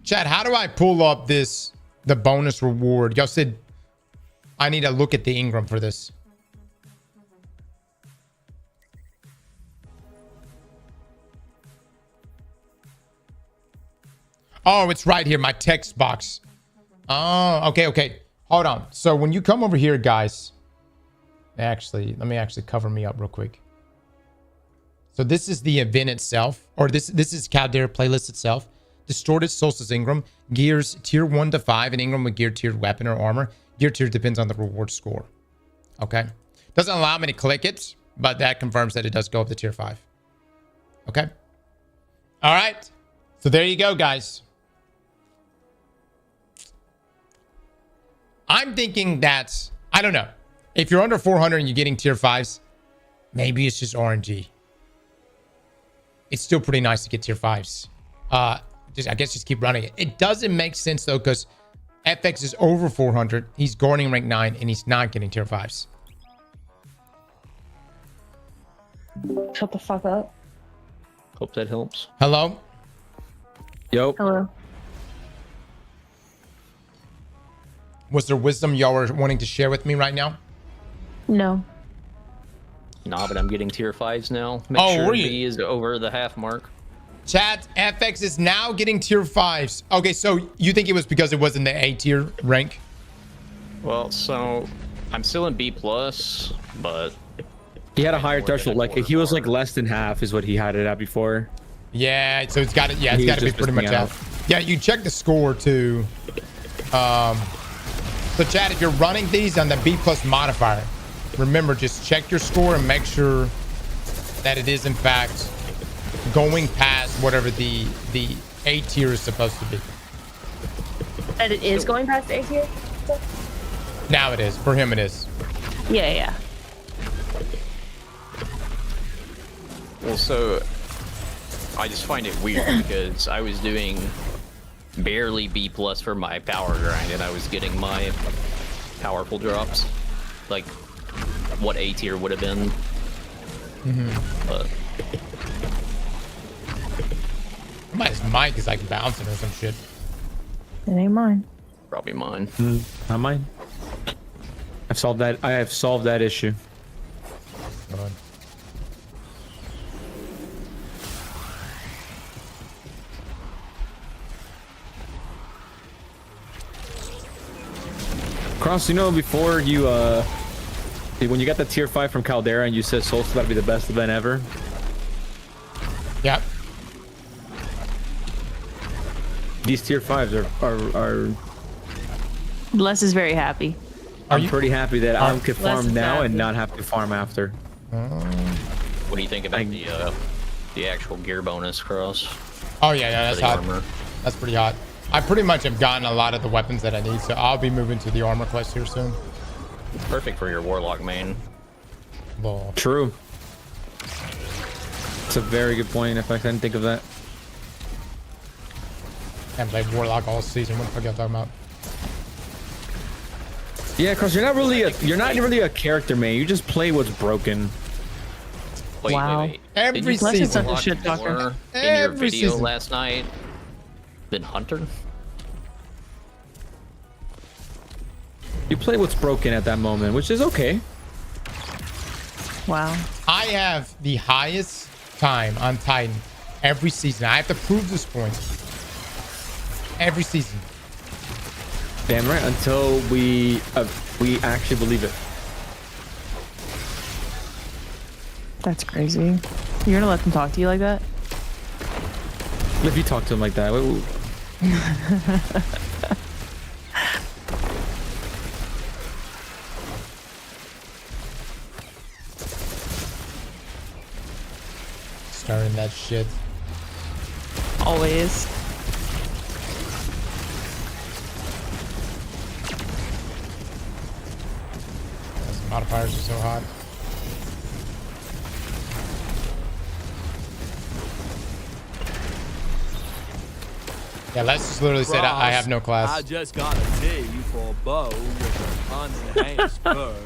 Speaker 1: Chat, how do I pull up the bonus reward? Y'all said I need to look at the Ingram for this. Oh, it's right here, my text box. Oh, okay. Hold on. So when you come over here, guys, let me actually cover me up real quick. So this is the event itself, or this is Caldera playlist itself. Distorted Solstice Ingram. Gears tier 1 to 5. An Ingram with gear tiered weapon or armor. Gear tier depends on the reward score. Okay. Doesn't allow me to click it, but that confirms that it does go up to tier 5. Okay. All right. So there you go, guys. I'm thinking that, I don't know. If you're under 400 and you're getting tier 5s, maybe it's just RNG. It's still pretty nice to get tier 5s. I guess just keep running it. It doesn't make sense though, because FX is over 400. He's guarding rank 9 and he's not getting tier 5s.
Speaker 9: Shut the fuck up.
Speaker 7: Hope that helps.
Speaker 1: Hello?
Speaker 6: Yo.
Speaker 9: Hello.
Speaker 1: Was there wisdom y'all were wanting to share with me right now?
Speaker 9: No.
Speaker 7: Nah, but I'm getting tier 5s now.
Speaker 1: Oh,
Speaker 7: Make
Speaker 1: were
Speaker 7: sure
Speaker 1: you?
Speaker 7: B is over the half mark.
Speaker 1: Chat, FX is now getting tier 5s. Okay, so you think it was because it was in the A tier rank?
Speaker 7: Well, so I'm still in B+, but
Speaker 6: He had a higher
Speaker 7: More than
Speaker 6: threshold.
Speaker 7: a
Speaker 6: Like
Speaker 7: quarter
Speaker 6: he was
Speaker 7: bar.
Speaker 6: like less than half is what he had it at before.
Speaker 1: Yeah, so it's got to, yeah, it's
Speaker 6: He's
Speaker 1: got to be
Speaker 6: just
Speaker 1: pretty much
Speaker 6: missing
Speaker 1: out.
Speaker 6: out.
Speaker 1: Yeah, you check the score too. So chat, if you're running these on the B+ modifier, remember, just check your score and make sure that it is in fact going past whatever the A tier is supposed to be.
Speaker 9: And it is going past A tier?
Speaker 1: Now it is. For him it is.
Speaker 9: Yeah, yeah.
Speaker 7: well, so I just find it weird because I was doing barely B+ for my power grind, and I was getting my powerful drops, like what A tier would have been. But
Speaker 1: His mic is like bouncing or some shit.
Speaker 9: It ain't mine.
Speaker 7: probably mine.
Speaker 6: Not mine. I've solved that. I have solved that issue.
Speaker 1: God.
Speaker 6: Cross, you know, before you when you got the tier 5 from Caldera and you said Solstice about to be the best event ever,
Speaker 1: Yep.
Speaker 6: these tier 5s are
Speaker 8: Les is very happy.
Speaker 6: I'm pretty happy that I can
Speaker 8: Less
Speaker 6: farm
Speaker 8: is
Speaker 6: now
Speaker 8: happy.
Speaker 6: and not have to farm after.
Speaker 7: What do you think about
Speaker 6: I-
Speaker 7: the actual gear bonus, Cross?
Speaker 1: Oh yeah, yeah,
Speaker 7: For
Speaker 1: that's
Speaker 7: the
Speaker 1: hot.
Speaker 7: armor?
Speaker 1: That's pretty hot. I pretty much have gotten a lot of the weapons that I need, so I'll be moving to the armor quest here soon.
Speaker 7: It's perfect for your warlock main.
Speaker 1: Lol.
Speaker 6: True. It's a very good point. If I didn't think of that.
Speaker 1: I haven't played Warlock all season. What the fuck y'all talking about?
Speaker 6: Yeah, Cross, you're not really a character main. You just play what's broken.
Speaker 7: Wait,
Speaker 8: Wow.
Speaker 7: wait, wait.
Speaker 1: Every
Speaker 7: Did you
Speaker 8: Les is
Speaker 1: season.
Speaker 8: such a shit talker.
Speaker 7: more in your
Speaker 1: Every
Speaker 7: video
Speaker 1: season.
Speaker 7: last night than Hunter?
Speaker 6: You play what's broken at that moment, which is okay.
Speaker 8: Wow.
Speaker 1: I have the highest time on Titan every season. I have to prove this point. Every season.
Speaker 6: Damn right. Until we actually believe it.
Speaker 8: That's crazy. You're gonna let them talk to you like that?
Speaker 6: If you talk to him like that,
Speaker 1: Starting that shit.
Speaker 8: Always.
Speaker 1: Those modifiers are so hot. Yeah, Les just literally said I have no
Speaker 2: I
Speaker 1: class.
Speaker 2: just got a T for a bow with an unenhanced perk.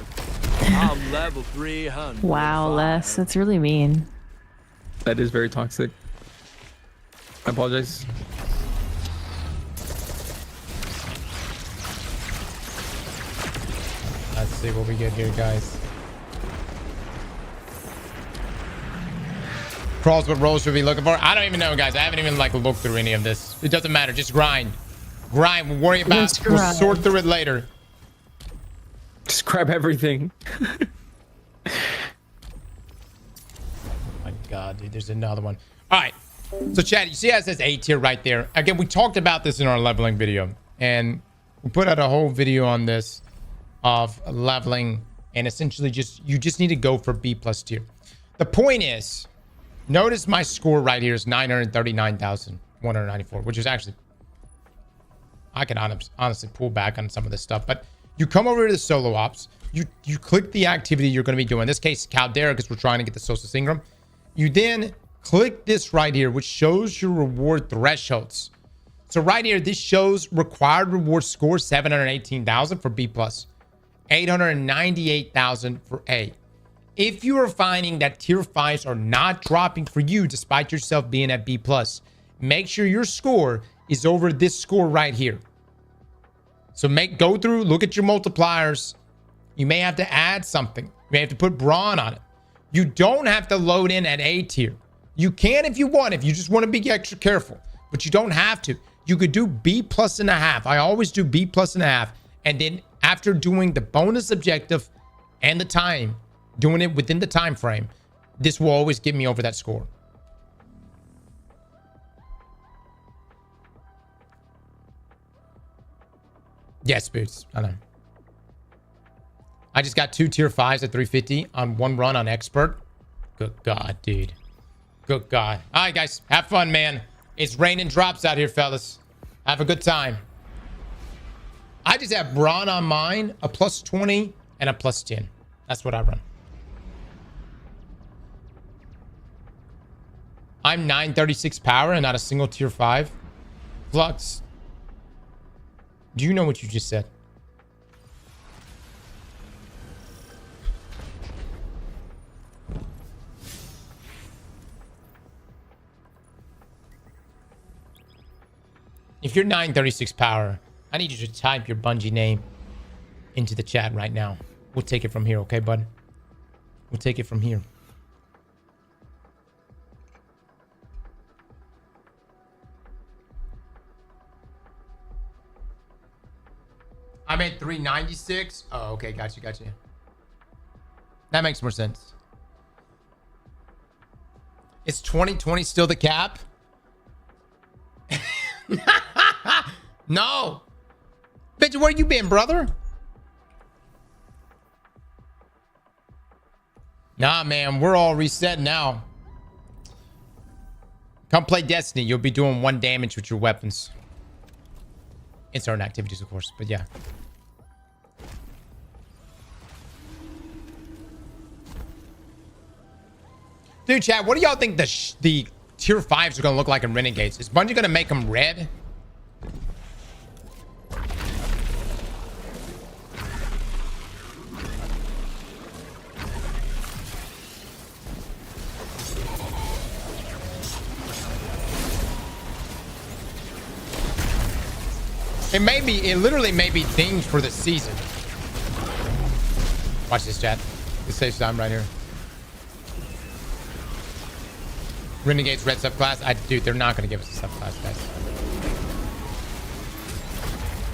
Speaker 2: I'm level 300.
Speaker 8: Wow, Les. That's really mean.
Speaker 6: that is very toxic. I apologize.
Speaker 1: Let's see what we get here, guys. Crawls, what roles should we be looking for? I don't even know, guys. I haven't even like looked through any of this. It doesn't matter. Just grind. Grind. We'll worry about
Speaker 8: Just
Speaker 1: we'll
Speaker 8: grind.
Speaker 1: sort through it later.
Speaker 6: Just grab everything.
Speaker 1: Oh my god, dude, there's another one. All right. So Chad, you see how it says A tier right there? Again, we talked about this in our leveling video, and we put out a whole video on this of leveling, and essentially you just need to go for B+ tier. The point is, notice my score right here is 939,000. 194, which is actually, I can honestly pull back on some of this stuff. But you come over to the solo ops, you click the activity you're going to be doing. In this case, Caldera, because we're trying to get the Solstice Ingram. You then click this right here, which shows your reward thresholds. So right here, this shows required reward score 718,000 for B+, 898,000 for A. If you are finding that tier 5s are not dropping for you despite yourself being at B+, make sure your score is over this score right here. So go through, look at your multipliers. You may have to add something. You may have to put brawn on it. You don't have to load in at A tier. You can if you want, if you just want to be extra careful, but you don't have to. You could do B+1/2. I always do B+1/2. And then after doing the bonus objective and the time, doing it within the time frame, this will always get me over that score. Yes, Boots. I know. I just got 2 tier 5s at 350 on 1 run on expert. Good God, dude. Good God. All right, guys. Have fun, man. It's raining drops out here, fellas. Have a good time. I just have brawn on mine, a +20 and a +10. That's what I run. I'm 936 power and not a single tier 5. Flux. Do you know what you just said? If you're 936 power, I need you to type your Bungie name into the chat right now. We'll take it from here, okay, bud? We'll take it from here. I'm at 396. Oh, okay. Gotcha. That makes more sense. Is 2020 still the cap? No. Bitch, where you been, brother? Nah, man. We're all reset now. Come play Destiny. You'll be doing 1 damage with your weapons. In certain activities, of course. But yeah. Dude, chat, what do y'all think the tier 5s are going to look like in Renegades? Is Bungie going to make them red? It literally may be themed for the season. Watch this, chat. It saves time right here. Renegade's red subclass. Dude, they're not going to give us a subclass, guys.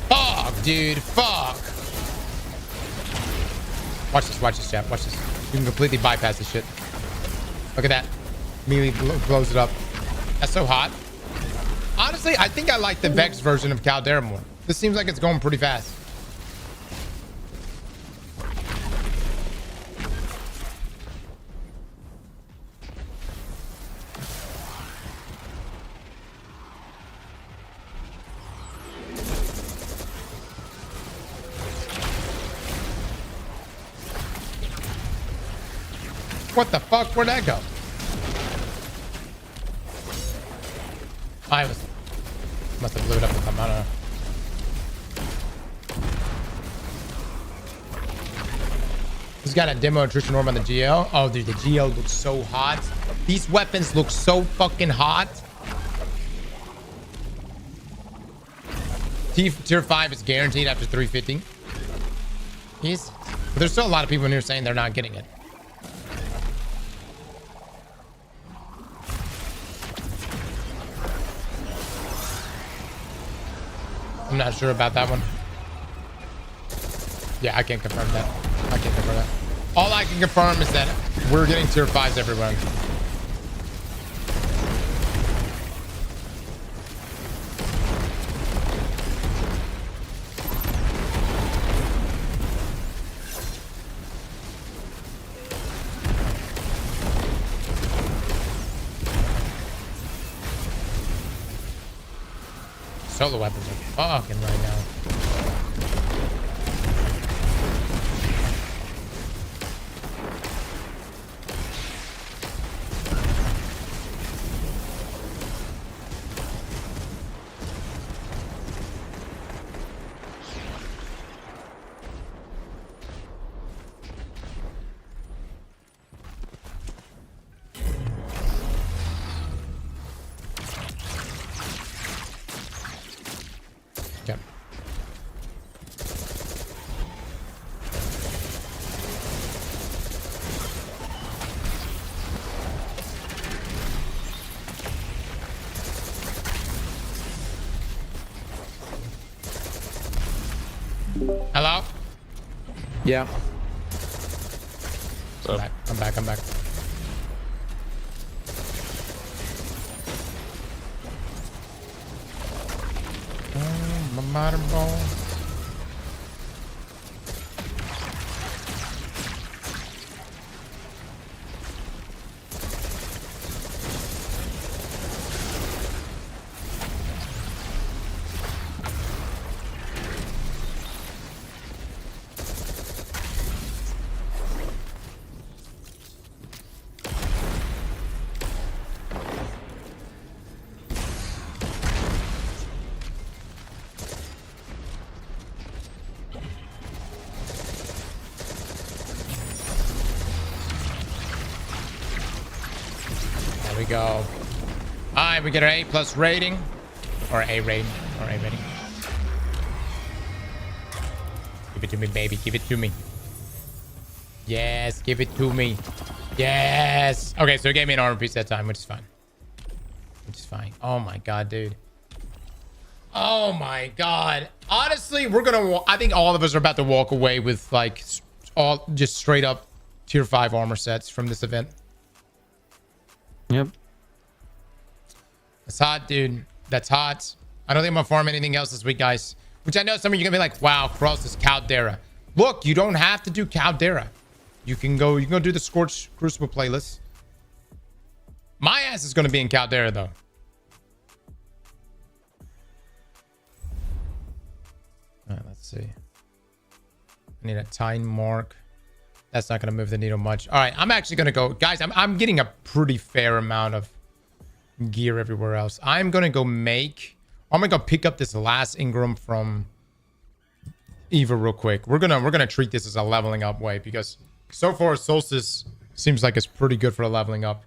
Speaker 1: Fuck, dude. Fuck. Watch this, chat. Watch this. You can completely bypass this shit. Look at that. Immediately blows it up. That's so hot. Honestly, I think I like the Vex version of Caldera more. This seems like it's going pretty fast. What the fuck? Where'd that go? Must have blew it up with them. I don't know. He's got a demo attrition orb on the GL. Oh, dude, the GL looks so hot. These weapons look so fucking hot. Tier 5 is guaranteed after 350. But there's still a lot of people in here saying they're not getting it. I'm not sure about that one. Yeah, I can't confirm that. I can't confirm that. All I can confirm is that we're getting tier 5s everywhere. solo weapons are fucking right now. Okay. Hello?
Speaker 6: Yeah.
Speaker 1: I'm back. I'm back. I'm back. My modern ball. There we go. All right, we get our A+ rating, or A rating, or A rating. Give it to me, baby. Give it to me. Yes, give it to me. Yes. Okay, so it gave me an armor piece that time, which is fine. Which is fine. Oh my god, dude. Oh my god. Honestly, we're gonna. I think all of us are about to walk away with like all just straight up tier 5 armor sets from this event.
Speaker 6: Yep.
Speaker 1: That's hot, dude. That's hot. I don't think I'm gonna farm anything else this week, guys. Which I know some of you are gonna be like, wow, Cross is Caldera. Look, you don't have to do Caldera. You can go do the Scorch Crucible playlist. My ass is gonna be in Caldera though. All right, let's see. I need a time mark. That's not gonna move the needle much. All right, I'm actually gonna go, guys. I'm getting a pretty fair amount of gear everywhere else. I'm gonna go pick up this last Ingram from Eva real quick. We're gonna treat this as a leveling up way because so far Solstice seems like it's pretty good for a leveling up.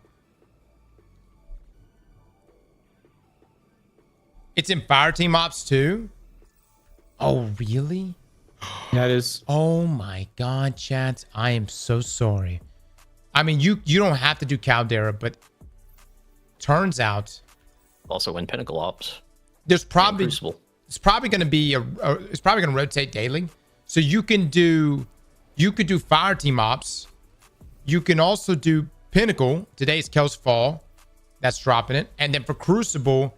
Speaker 1: It's in fire team ops too. Oh really?
Speaker 6: Yeah, it is.
Speaker 1: Oh my god, chat. I am so sorry. I mean, you don't have to do Caldera, but turns out
Speaker 7: Also in Pinnacle Ops.
Speaker 1: there's probably
Speaker 7: Crucible.
Speaker 1: it's probably going to be it's probably going to rotate daily. So you could do fire team ops. You can also do Pinnacle. Today's Kel's Fall. That's dropping it. And then for Crucible,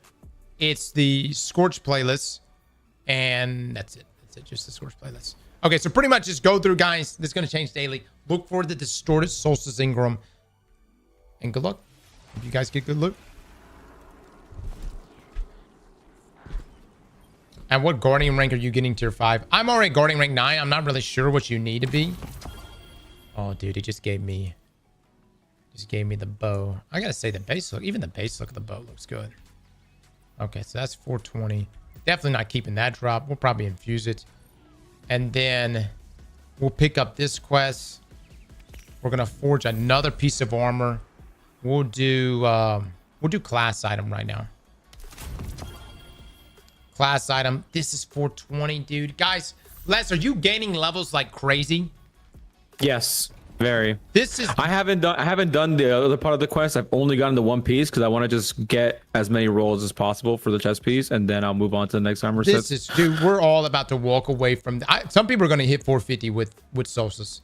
Speaker 1: it's the Scorch playlist. And that's it. That's it. Just the Scorch playlist. Okay, so pretty much just go through, guys. This is going to change daily. Look for the Distorted Solstice Ingram. And good luck. If you guys get good loot. And what Guardian rank are you getting tier 5? I'm already Guardian rank 9. I'm not really sure what you need to be. Oh, dude, he just gave me the bow. I gotta say the base look, even the base look of the bow looks good. Okay, so that's 420. Definitely not keeping that drop. We'll probably infuse it. And then we'll pick up this quest. We're gonna forge another piece of armor. We'll do class item right now. Class item. This is 420, dude. Guys, Les, are you gaining levels like crazy?
Speaker 6: Yes, very.
Speaker 1: This is
Speaker 6: I haven't done the other part of the quest. I've only gotten the one piece because I want to just get as many rolls as possible for the chest piece, and then I'll move on to the next armor set.
Speaker 1: Dude, we're all about to walk away from some people are going to hit 450 with Solstice.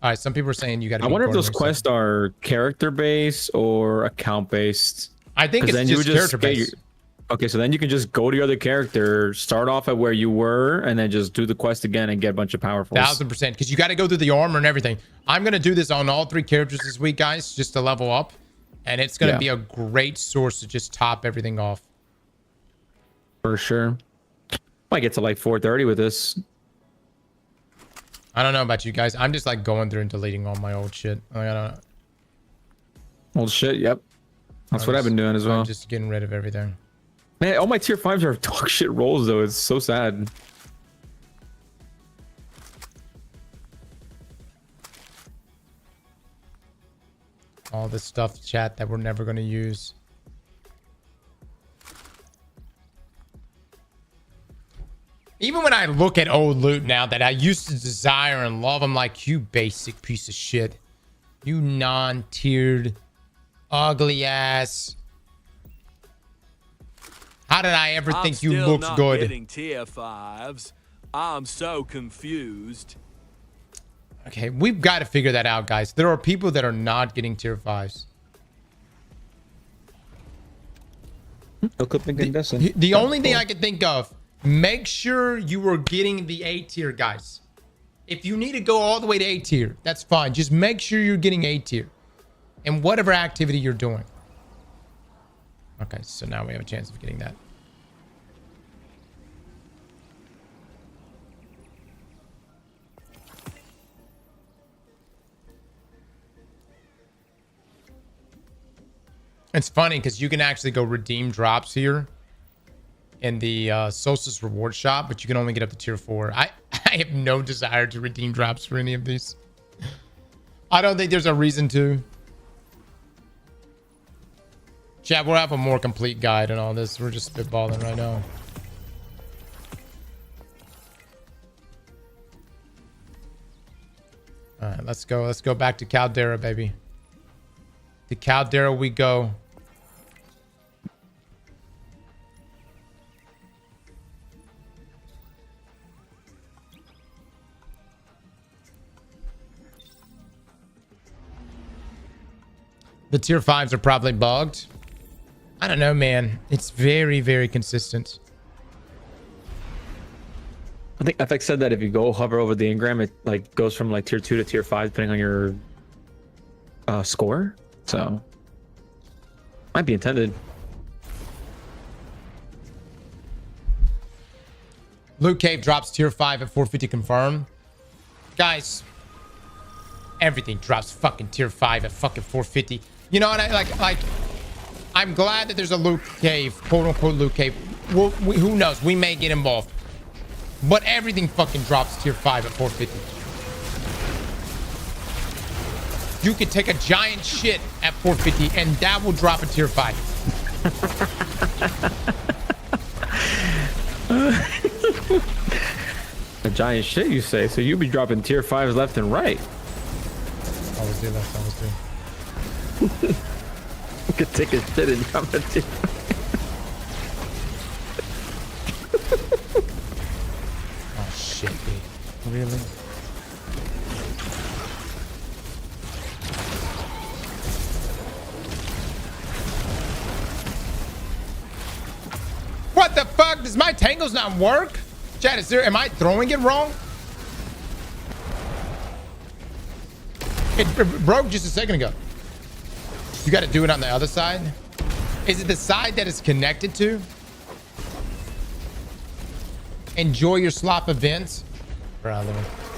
Speaker 1: All right, some people are saying you got to.
Speaker 6: I wonder if those quests are character based or account based.
Speaker 1: I think it's just character based.
Speaker 6: Okay, so then you can just go to your other character, start off at where you were, and then just do the quest again and get a bunch of powerfuls.
Speaker 1: 1000%, because you got to go through the armor and everything. I'm going to do this on all 3 characters this week, guys, just to level up. And it's going to be a great source to just top everything off.
Speaker 6: For sure. Might get to like 4:30 with this.
Speaker 1: I don't know about you guys. I'm just like going through and deleting all my old shit. Like, I don't.
Speaker 6: Old shit. Yep. That's what I've been doing as well.
Speaker 1: I'm just getting rid of everything.
Speaker 6: Man, all my tier 5s are dog shit rolls though. It's so sad.
Speaker 1: All this stuff, chat, that we're never going to use. Even when I look at old loot now that I used to desire and love, I'm like, you basic piece of shit. You non-tiered, ugly ass. How did I ever think you
Speaker 2: still
Speaker 1: looked
Speaker 2: not
Speaker 1: good?
Speaker 2: Getting tier 5s. I'm so confused.
Speaker 1: Okay, we've got to figure that out, guys. There are people that are not getting tier 5s. The only thing I can think of, make sure you are getting the A tier, guys. If you need to go all the way to A tier, that's fine. Just make sure you're getting A tier in whatever activity you're doing. Okay, so now we have a chance of getting that. It's funny because you can actually go redeem drops here in the Solstice reward shop, but you can only get up to tier 4. I have no desire to redeem drops for any of these. I don't think there's a reason to. Chat, we'll have a more complete guide on all this. We're just spitballing right now. All right, let's go. Let's go back to Caldera, baby. To Caldera we go. The tier 5s are probably bugged. I don't know, man. It's very, very consistent.
Speaker 6: I think FX said that if you go hover over the engram, it like goes from like tier 2 to tier 5 depending on your score. So might be intended.
Speaker 1: Loot Cave drops tier 5 at 450 confirm. Guys, everything drops fucking tier 5 at fucking 450. You know what I like I'm glad that there's a loot cave, quote unquote loot cave. Who knows? We may get involved. But everything fucking drops tier 5 at 450. You could take a giant shit at 450 and that will drop a tier 5.
Speaker 6: A giant shit, you say? So you'll be dropping tier 5s left and right.
Speaker 1: Always do that. Always do.
Speaker 6: You could take a shit and drop a tier.
Speaker 1: Oh shit, dude. Really? What the fuck? Does my tangles not work? Chat, is there, am I throwing it wrong? It broke just a second ago. You got to do it on the other side. Is it the side that it's connected to? Enjoy your slop events. Brother,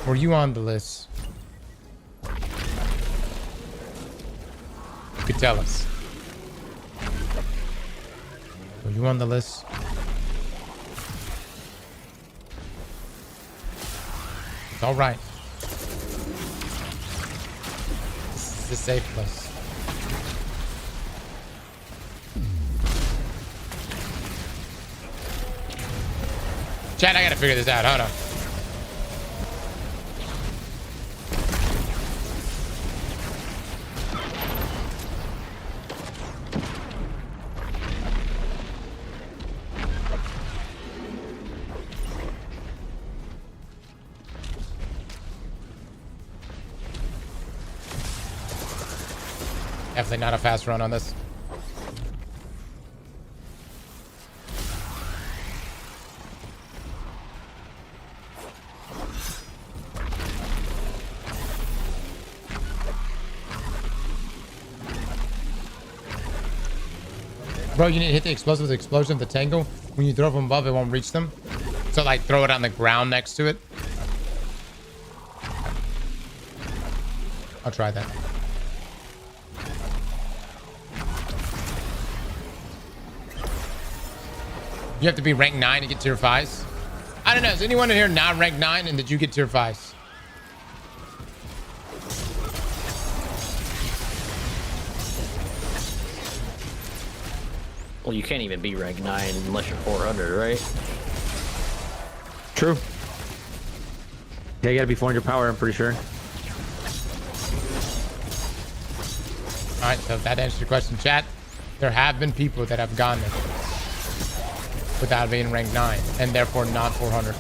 Speaker 1: were you on the list? You could tell us. Were you on the list? It's all right. This is a safe place. Chat, I gotta figure this out. Hold on. Definitely not a fast run on this. Bro, you need to hit the explosive with the explosion of the tangle. When you throw from above, it won't reach them. So like throw it on the ground next to it. I'll try that. You have to be rank 9 to get tier 5s. I don't know. Is anyone in here not rank 9 and did you get tier 5s?
Speaker 7: Well, you can't even be rank 9 unless you're 400, right?
Speaker 5: True. Yeah, you gotta be 400 power, I'm pretty sure.
Speaker 1: All right, so that answers your question, chat. There have been people that have gone there without being rank 9 and therefore not 400.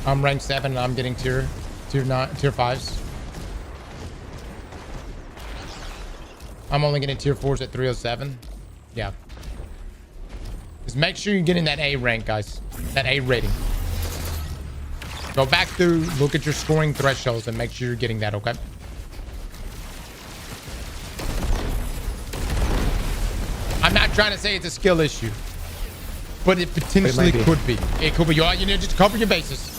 Speaker 1: I'm rank 7 and I'm getting tier 5s. I'm only getting tier 4s at 307. Yeah. Just make sure you're getting that A rank, guys. That A rating. Go back through, look at your scoring thresholds and make sure you're getting that, okay? I'm not trying to say it's a skill issue, but it potentially could be. It could be. You need to just cover your bases.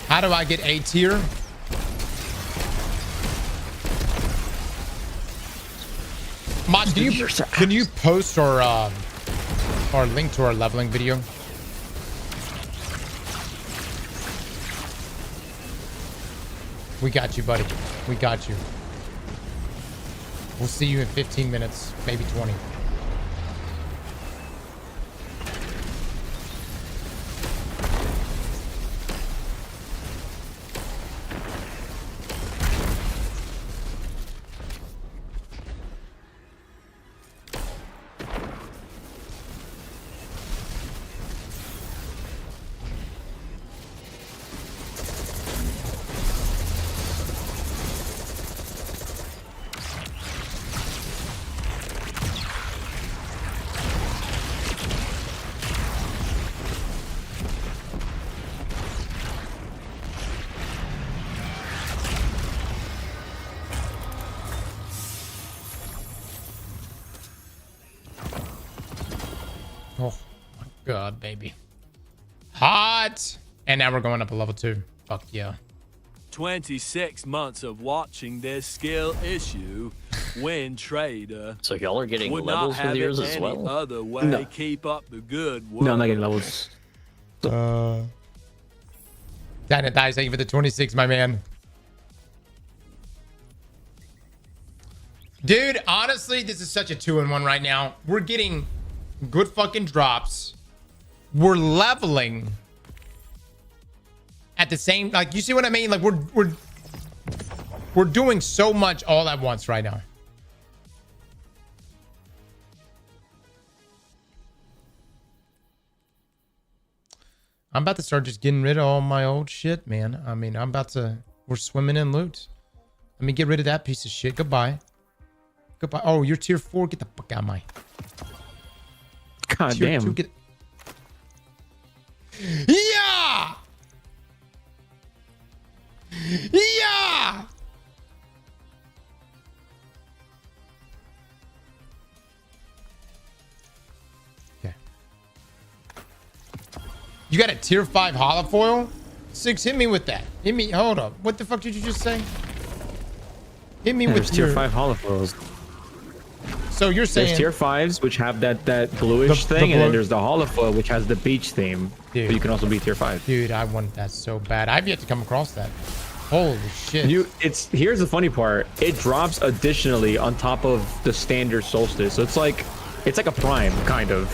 Speaker 1: How do I get A tier? Mod, can you post our link to our leveling video? We got you, buddy. We got you. We'll see you in 15 minutes, maybe 20. Oh my god, baby. Hot! And now we're going up a level 2. Fuck yeah.
Speaker 2: 26 months of watching this skill issue, Win Trader.
Speaker 7: So y'all are getting
Speaker 2: would
Speaker 7: levels
Speaker 2: not have
Speaker 7: with yours
Speaker 2: it
Speaker 7: as
Speaker 2: any
Speaker 7: well?
Speaker 2: other way.
Speaker 5: No.
Speaker 2: Keep up the good work.
Speaker 5: No, I'm not getting levels.
Speaker 1: Anecdotes, thank you for the 26, my man. Dude, honestly, this is such a 2-in-1 right now. We're getting good fucking drops. We're leveling at the same, like, you see what I mean? Like, we're doing so much all at once right now. I'm about to start just getting rid of all my old shit, man. I mean, we're swimming in loot. Let me get rid of that piece of shit. Goodbye. Goodbye. Oh, you're tier 4. Get the fuck out of my.
Speaker 5: God
Speaker 1: Tier
Speaker 5: damn.
Speaker 1: 2, get. Yeah! Yeah! Okay. You got a tier 5 holofoil? 6, hit me with that. Hit me. Hold up. What the fuck did you just say? Hit me with
Speaker 5: There's tier
Speaker 1: your...
Speaker 5: 5 holofoils.
Speaker 1: So you're saying
Speaker 5: There's tier 5s, which have that bluish thing, and then there's the holofoil, which has the beach theme.
Speaker 1: Dude.
Speaker 5: But you can also be tier 5.
Speaker 1: Dude, I want that so bad. I've yet to come across that. Holy shit.
Speaker 5: Here's the funny part. It drops additionally on top of the standard Solstice. So it's like a prime, kind of.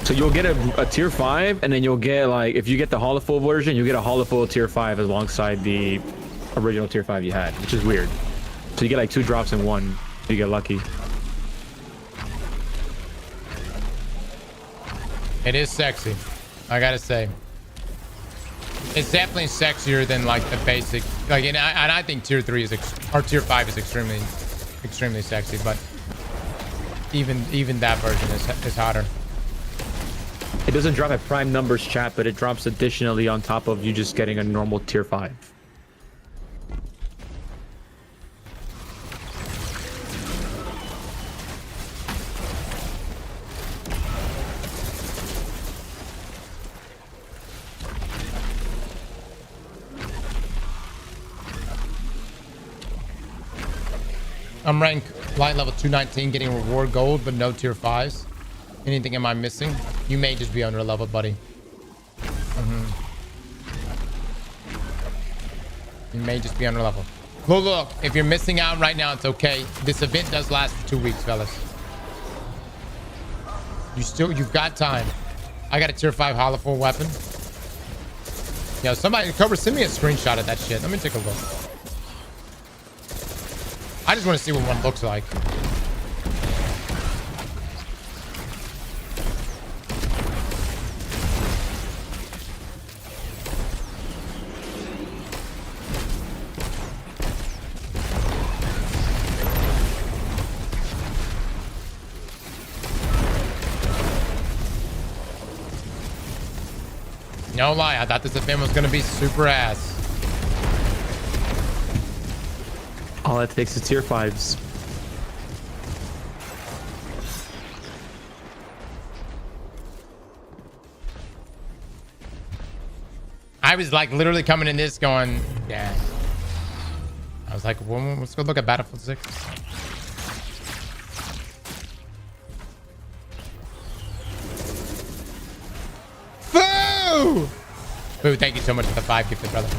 Speaker 5: So you'll get a tier 5, and then you'll get, like, if you get the holofoil version, you'll get a holofoil tier 5 alongside the original tier 5 you had, which is weird. So you get like 2 drops in one. You get lucky.
Speaker 1: It is sexy. I gotta say. It's definitely sexier than like the basic. Like, and I think tier 3 is or tier 5 is extremely sexy, but even that version is hotter.
Speaker 5: It doesn't drop at prime numbers, chat, but it drops additionally on top of you just getting a normal tier 5.
Speaker 1: I'm ranked light level 219, getting reward gold, but no tier 5s. Anything am I missing? You may just be under level, buddy. You may just be under level. Look, if you're missing out right now, it's okay. This event does last for 2 weeks, fellas. You've got time. I got a tier 5 holofoil weapon. Yo, somebody, Cobra, send me a screenshot of that shit. Let me take a look. I just want to see what one looks like. No lie, I thought this event was going to be super ass.
Speaker 5: All it takes is tier 5s.
Speaker 1: I was like literally coming in this going, yeah. I was like, well, let's go look at Battlefield 6. Boo! Boo, thank you so much for the 5 gifted, brother.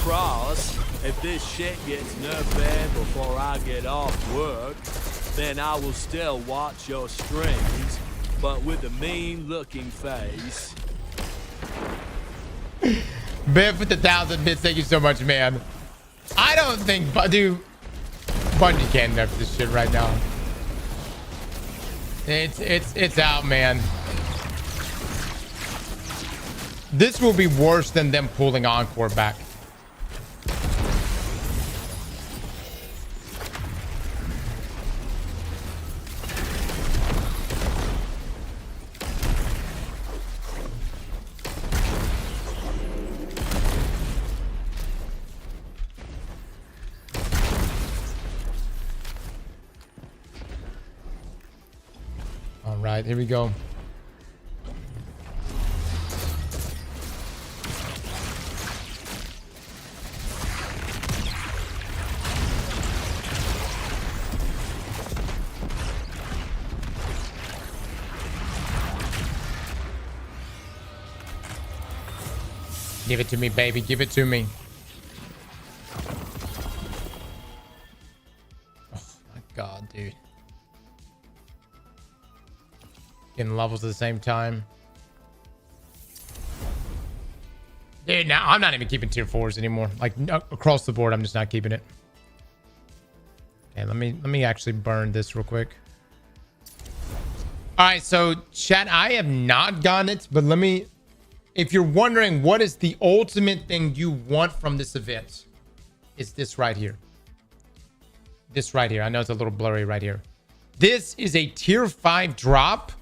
Speaker 2: Cross, if this shit gets nerfed before I get off work, then I will still watch your streams, but with a mean looking face.
Speaker 1: Biff with the 1,000 bits, thank you so much, man. I don't think, dude, Bungie can't nerf this shit right now. It's out, man. This will be worse than them pulling Encore back. All right, here we go. Give it to me, baby. Give it to me. Oh my god, dude. Getting levels at the same time. Dude, now I'm not even keeping tier 4s anymore. Like across the board, I'm just not keeping it. Okay, let me actually burn this real quick. All right, so chat, I have not gotten it, but let me. If you're wondering what is the ultimate thing you want from this event, it's this right here. This right here. I know it's a little blurry right here. This is a tier 5 drop,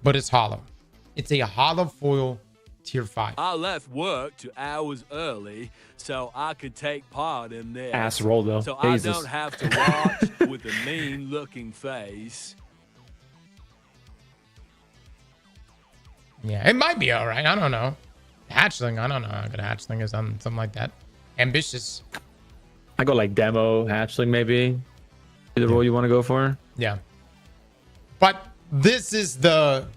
Speaker 1: but it's hollow. It's a holofoil tier 5.
Speaker 2: I left work 2 hours early so I could take part in this.
Speaker 5: Ass roll, though.
Speaker 2: So
Speaker 5: Jesus.
Speaker 2: I don't have to watch with a mean looking face.
Speaker 1: Yeah, it might be all right. I don't know. Hatchling, I don't know how good a hatchling is on something like that. Ambitious.
Speaker 5: I go like demo, hatchling maybe. The role you want to go for?
Speaker 1: Yeah. But this is the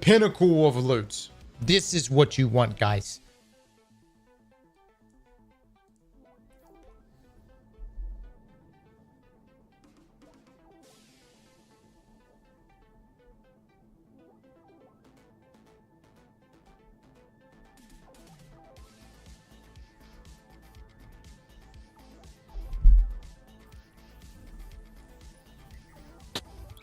Speaker 1: pinnacle of loot. This is what you want, guys.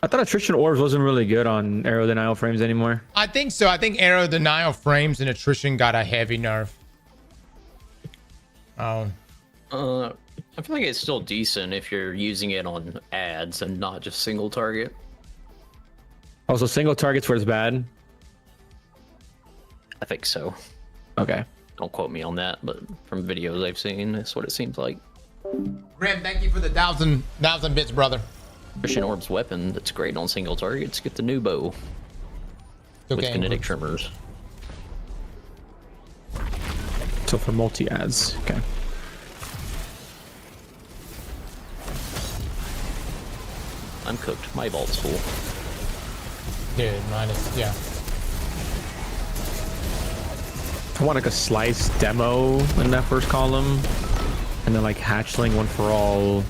Speaker 5: I thought attrition orbs wasn't really good on arrow denial frames anymore.
Speaker 1: I think so. I think arrow denial frames and attrition got a heavy nerf. Oh.
Speaker 7: I feel like it's still decent if you're using it on ads and not just single target.
Speaker 5: Also, single targets where it's bad.
Speaker 7: I think so.
Speaker 5: Okay.
Speaker 7: Don't quote me on that, but from videos I've seen, that's what it seems like.
Speaker 1: Grim, thank you for the thousand bits, brother.
Speaker 7: Christian Orb's weapon that's great on single targets. Get the new bow with
Speaker 1: Okay.
Speaker 7: kinetic trimmers.
Speaker 5: So for multi ads, okay.
Speaker 7: I'm cooked. My vault's full.
Speaker 1: Dude, mine is, yeah.
Speaker 5: I want like a slice demo in that first column, and then like hatchling one for all,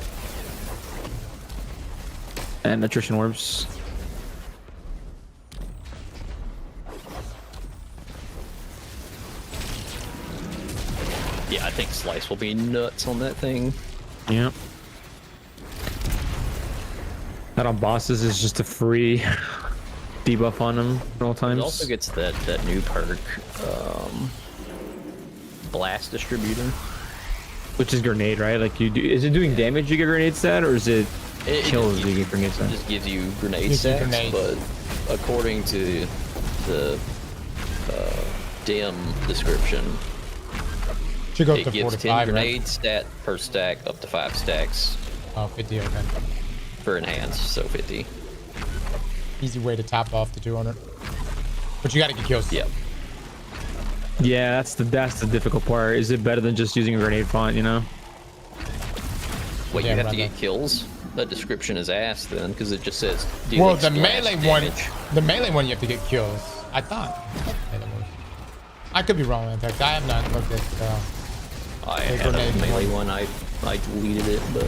Speaker 5: and attrition orbs.
Speaker 7: Yeah, I think Slice will be nuts on that thing.
Speaker 5: Yep. That on bosses is just a free debuff on them at all times.
Speaker 7: It also gets that new perk, Blast Distributor.
Speaker 5: Which is grenade, right? Like you do, is it doing damage you get grenade stat, or is it kills you get grenade
Speaker 7: It
Speaker 5: stat?
Speaker 7: just gives you grenade
Speaker 1: Gives you
Speaker 7: stats,
Speaker 1: grenades.
Speaker 7: but according to the dim description,
Speaker 1: Should go
Speaker 7: it
Speaker 1: to
Speaker 7: gives 10
Speaker 1: 45, right?
Speaker 7: grenade stat per stack up to 5 stacks
Speaker 1: Oh, 50, okay.
Speaker 7: for enhanced, so 50.
Speaker 1: Easy way to top off the 200. But you gotta get kills.
Speaker 7: Yep.
Speaker 5: Yeah, that's the difficult part. Is it better than just using a grenade font? You know?
Speaker 7: Wait,
Speaker 1: Yeah,
Speaker 7: you have
Speaker 1: right
Speaker 7: to get
Speaker 1: there.
Speaker 7: kills? That description is ass then, because it just says.
Speaker 1: Well,
Speaker 7: dealing
Speaker 1: the
Speaker 7: splash
Speaker 1: melee one,
Speaker 7: damage.
Speaker 1: the melee one, you have to get kills. I thought. I could be wrong with that. I have not looked at.
Speaker 7: I
Speaker 1: the
Speaker 7: had a
Speaker 1: grenade
Speaker 7: melee one. I deleted it, but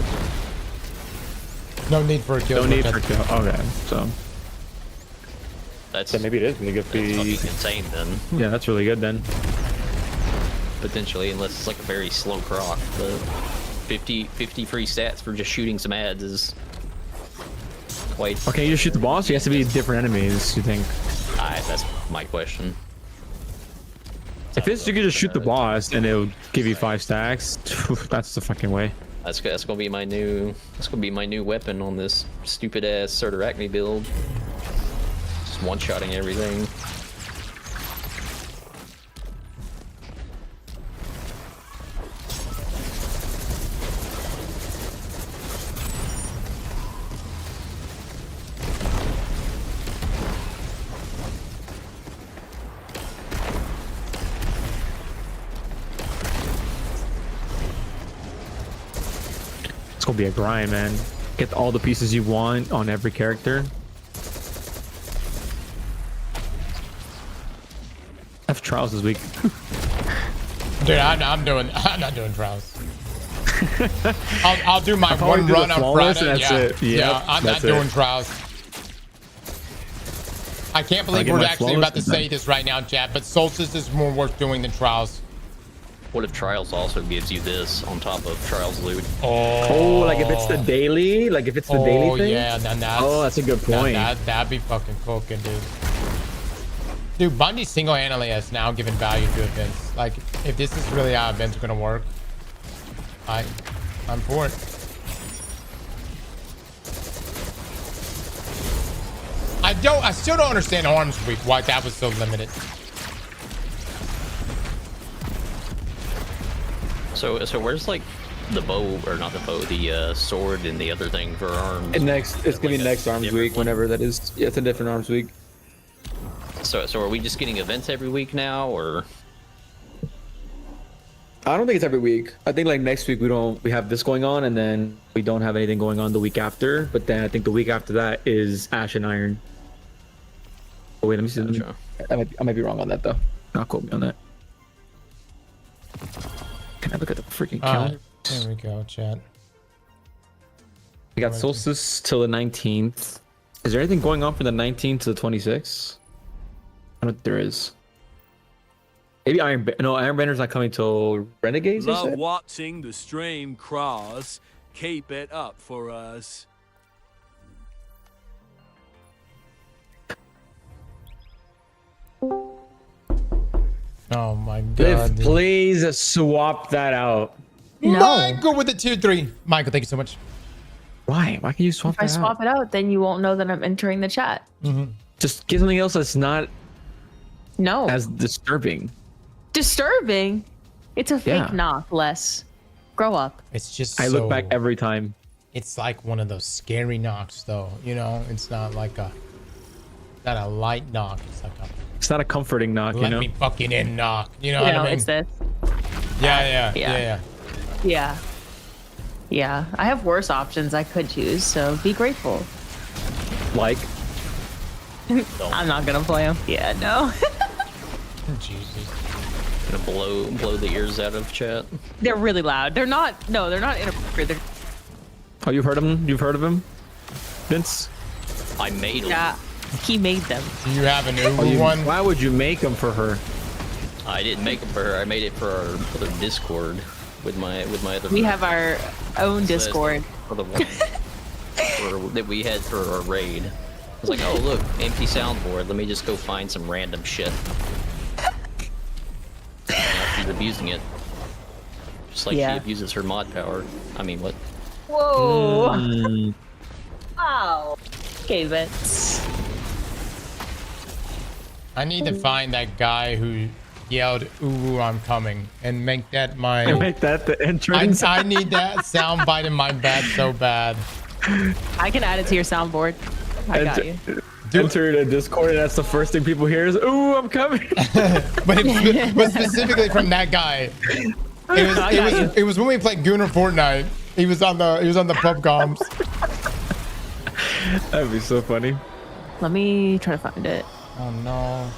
Speaker 1: No need for a kill.
Speaker 5: No need for kill. Okay, so
Speaker 7: that's
Speaker 5: maybe it is really good.
Speaker 7: that's fucking insane then.
Speaker 5: Yeah, that's really good then.
Speaker 7: Potentially, unless it's like a very slow croc, but 50 free stats for just shooting some ads is quite.
Speaker 5: Okay, you just shoot the boss. It has to be different enemies. You think?
Speaker 7: That's my question.
Speaker 5: If it's you can just shoot the boss and it'll give you 5 stacks, that's the fucking way.
Speaker 7: That's gonna be my new. That's gonna be my new weapon on this stupid ass Certarachne build. Just one-shotting everything.
Speaker 5: It's gonna be a grind, man. Get all the pieces you want on every character. I have trials this week.
Speaker 1: Dude, I'm not doing trials. I'll do my
Speaker 5: probably
Speaker 1: one
Speaker 5: do the
Speaker 1: run on
Speaker 5: flawless
Speaker 1: Friday.
Speaker 5: and that's
Speaker 1: Yeah,
Speaker 5: it. Yep,
Speaker 1: yeah, I'm not
Speaker 5: that's it.
Speaker 1: doing trials. I can't believe
Speaker 5: get
Speaker 1: we're
Speaker 5: my
Speaker 1: actually
Speaker 5: flawless
Speaker 1: about to
Speaker 5: and
Speaker 1: say
Speaker 5: then-
Speaker 1: this right now, chat, but Solstice is more worth doing than trials.
Speaker 7: What if Trials also gives you this on top of Trials loot?
Speaker 5: Oh, like if it's the daily, like if it's the daily thing.
Speaker 1: Yeah, then that's.
Speaker 5: Oh, that's a good point.
Speaker 1: That'd be fucking cooking, dude. Dude, Bungie single-handedly has now given value to events. Like, if this is really how events are gonna work, I'm for it. I still don't understand Arms Week, why that was so limited.
Speaker 7: So where's like the bow, or not the bow, the sword and the other thing for arms?
Speaker 6: And it's gonna be
Speaker 7: Like a
Speaker 6: next Arms
Speaker 7: different
Speaker 6: Week,
Speaker 7: one?
Speaker 6: whenever that is. Yeah, it's a different Arms Week.
Speaker 7: So are we just getting events every week now, or?
Speaker 6: I don't think it's every week. I think like next week we have this going on, and then we don't have anything going on the week after. But then I think the week after that is Ash and Iron. Oh, wait, let me see.
Speaker 7: Gotcha.
Speaker 6: I might be wrong on that though.
Speaker 5: Not quote me on that. Can I look at the freaking
Speaker 1: Alright,
Speaker 5: count?
Speaker 1: there we go, chat.
Speaker 5: We got Solstice till the 19th. Is there anything going on from the 19th to the 26th? I don't think there is. Maybe Iron Banner's not coming till Renegades, they
Speaker 2: Love
Speaker 5: said?
Speaker 2: watching the stream cross. Keep it up for us.
Speaker 1: Oh my
Speaker 5: Liv,
Speaker 1: god. dude.
Speaker 5: please swap that out.
Speaker 9: No.
Speaker 1: Michael with the tier 3. Michael, thank you so much.
Speaker 5: Why? Why can you swap
Speaker 9: If I
Speaker 5: that
Speaker 9: swap
Speaker 5: out?
Speaker 9: it out, then you won't know that I'm entering the chat.
Speaker 5: Just get something else that's not
Speaker 9: No.
Speaker 5: as disturbing.
Speaker 9: Disturbing. It's a fake
Speaker 5: Yeah.
Speaker 9: knock, Les. Grow up.
Speaker 1: It's just
Speaker 5: I look back every time.
Speaker 1: It's like one of those scary knocks though, you know? It's not like not a light knock. It's like a
Speaker 5: It's not a comforting knock,
Speaker 1: let
Speaker 5: you know?
Speaker 1: me fucking in knock. You know
Speaker 9: You
Speaker 1: what
Speaker 9: know,
Speaker 1: I mean?
Speaker 9: it's this.
Speaker 1: Yeah.
Speaker 9: Yeah. Yeah. I have worse options I could choose, so be grateful.
Speaker 5: Like,
Speaker 9: I'm not gonna play them. Yeah, no.
Speaker 1: Jesus.
Speaker 7: Gonna blow the ears out of chat.
Speaker 9: They're really loud. They're not inappropriate. They're,
Speaker 5: oh, you've heard of him? You've heard of him, Vince?
Speaker 7: I made them.
Speaker 9: yeah. He made them.
Speaker 1: Do you have an
Speaker 5: Oh,
Speaker 1: Uber one?
Speaker 5: Why would you make them for her?
Speaker 7: I didn't make them for her. I made it for our other Discord with my other.
Speaker 9: We have our own Discord.
Speaker 7: For the one that we had for our raid. I was like, oh look, empty soundboard. Let me just go find some random shit. Now she's abusing it, just like
Speaker 9: Yeah.
Speaker 7: she abuses her mod power. I mean, what?
Speaker 9: Whoa. Wow. Okay, Vince.
Speaker 1: I need to find that guy who yelled, "Ooh, I'm coming," and make that my.
Speaker 5: Make that the entrance.
Speaker 1: I need that sound bite in my bed so bad.
Speaker 9: I can add it to your soundboard. I got you.
Speaker 5: Enter the Discord, and that's the first thing people hear is, "Ooh, I'm coming."
Speaker 1: but specifically from that guy. It was when we played Gooner Fortnite. He was on the pub comms.
Speaker 5: That'd be so funny.
Speaker 9: Let me try to find it.
Speaker 1: Oh no.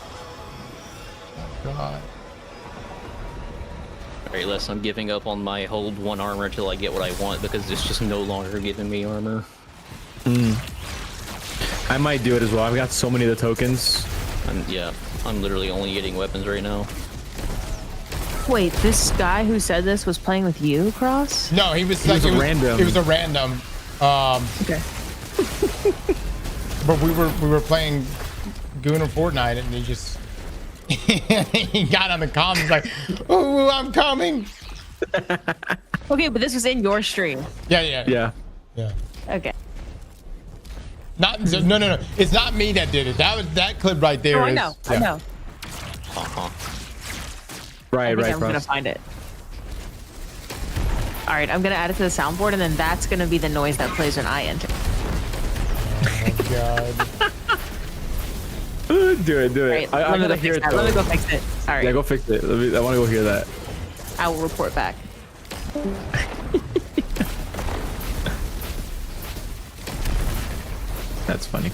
Speaker 1: Oh god.
Speaker 7: Alright, Les, I'm giving up on my hold 1 armor until I get what I want because it's just no longer giving me armor.
Speaker 5: I might do it as well. I've got so many of the tokens.
Speaker 7: I'm literally only getting weapons right now.
Speaker 9: Wait, this guy who said this was playing with you, Cross?
Speaker 1: No, he was
Speaker 5: was a random.
Speaker 1: It was a random.
Speaker 9: Okay.
Speaker 1: But we were playing Gooner Fortnite, and he just he got on the comms. He's like, "Ooh, I'm coming."
Speaker 9: Okay, but this was in your stream.
Speaker 1: Yeah.
Speaker 5: Yeah.
Speaker 9: Okay.
Speaker 1: No. It's not me that did it. That clip right there.
Speaker 9: Oh, I
Speaker 1: is-
Speaker 9: know.
Speaker 1: yeah.
Speaker 9: I know.
Speaker 5: Right,
Speaker 9: I think I'm gonna
Speaker 5: Cross.
Speaker 9: find it. All right, I'm gonna add it to the soundboard, and then that's gonna be the noise that plays when I enter.
Speaker 1: Oh god.
Speaker 5: Do it.
Speaker 9: All right,
Speaker 5: I
Speaker 9: let me
Speaker 5: gotta
Speaker 9: go
Speaker 5: hear
Speaker 9: fix
Speaker 5: it.
Speaker 9: that. Let me
Speaker 5: though.
Speaker 9: go fix it. All right,
Speaker 5: Yeah, go fix it. I want to go hear that.
Speaker 9: I will report back.
Speaker 5: That's funny.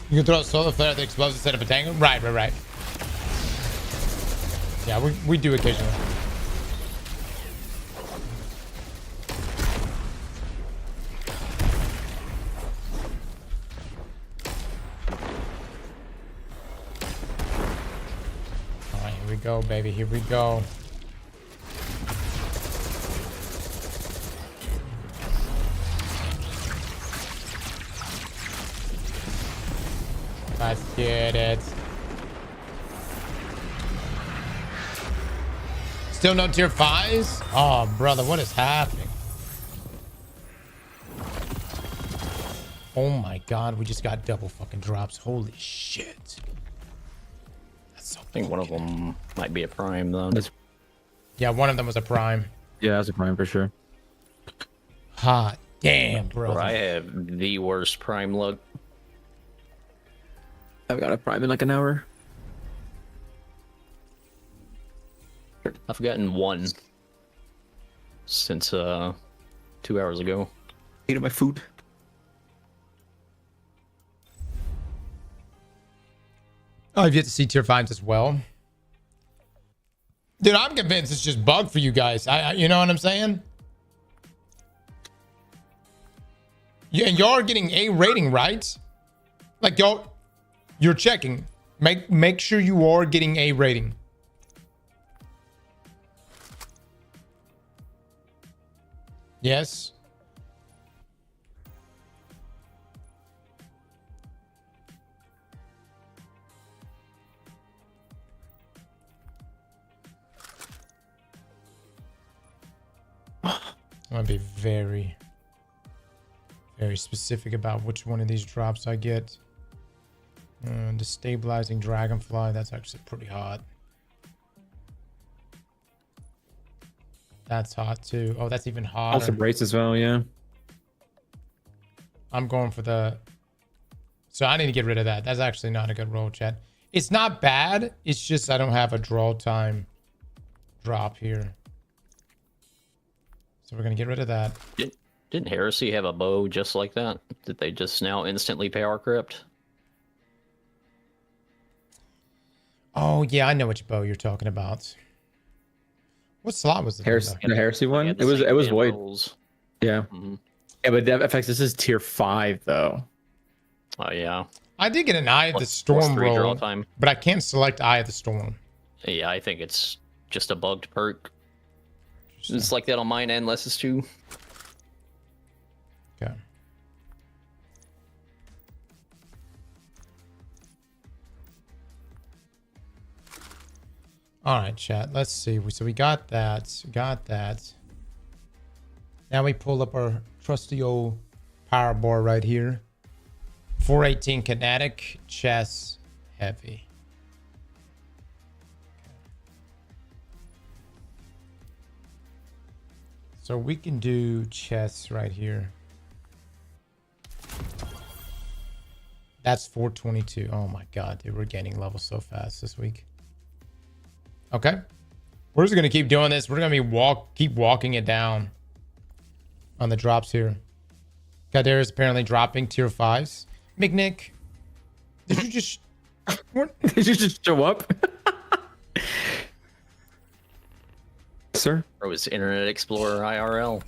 Speaker 1: You can throw a solar flare at the explosive set up a tango? Right. Yeah, we do occasionally. Alright, here we go, baby. Here we go. Let's get it. Still no tier 5s? Oh, brother, what is happening? Oh my god, we just got double fucking drops. Holy shit. That's so
Speaker 7: I think one of them might be a prime though.
Speaker 1: Yeah, one of them was a prime.
Speaker 5: Yeah, that's a prime for sure.
Speaker 1: Hot damn, bro.
Speaker 7: I have the worst prime luck.
Speaker 5: I've got a prime in like an hour.
Speaker 7: I've gotten one since 2 hours ago.
Speaker 5: Eating my food.
Speaker 1: Oh, you've yet to see tier 5s as well. Dude, I'm convinced it's just bug for you guys. You know what I'm saying? Yeah, and y'all are getting a rating, right? Like you're checking. Make sure you are getting a rating. Yes. I'm gonna be very, very specific about which one of these drops I get. Destabilizing dragonfly, that's actually pretty hot. That's hot too. Oh, that's even hotter.
Speaker 6: Also brace as well, yeah.
Speaker 1: I'm going for the... So I need to get rid of that. That's actually not a good roll, chat. It's not bad. It's just I don't have a draw time drop here. So we're going to get rid of that.
Speaker 7: Didn't Heresy have a bow just like that? Did they just now instantly power crypt?
Speaker 1: Oh, yeah. I know which bow you're talking about. What slot was it?
Speaker 6: The Heresy one? It was void.
Speaker 7: Rolls.
Speaker 6: Yeah.
Speaker 7: Mm-hmm.
Speaker 6: Yeah, but FX, this is tier 5 though.
Speaker 7: Oh yeah.
Speaker 1: I did get an Eye of the
Speaker 7: Plus
Speaker 1: Storm
Speaker 7: 3 draw
Speaker 1: roll,
Speaker 7: time.
Speaker 1: but I can't select Eye of the Storm.
Speaker 7: Yeah, I think it's just a bugged perk. It's like that on mine and Less's too.
Speaker 1: Okay. All right, chat. Let's see. So we got that. Got that. Now we pull up our trusty old power bar right here. 418 kinetic, chess, heavy. So we can do chess right here. That's 422. Oh my god, dude, we're gaining levels so fast this week. Okay. We're just gonna keep doing this. We're gonna be keep walking it down on the drops here. Kadir is apparently dropping tier 5s. McNick, did you just
Speaker 6: Did you just show up? Sir?
Speaker 7: Or was Internet Explorer IRL?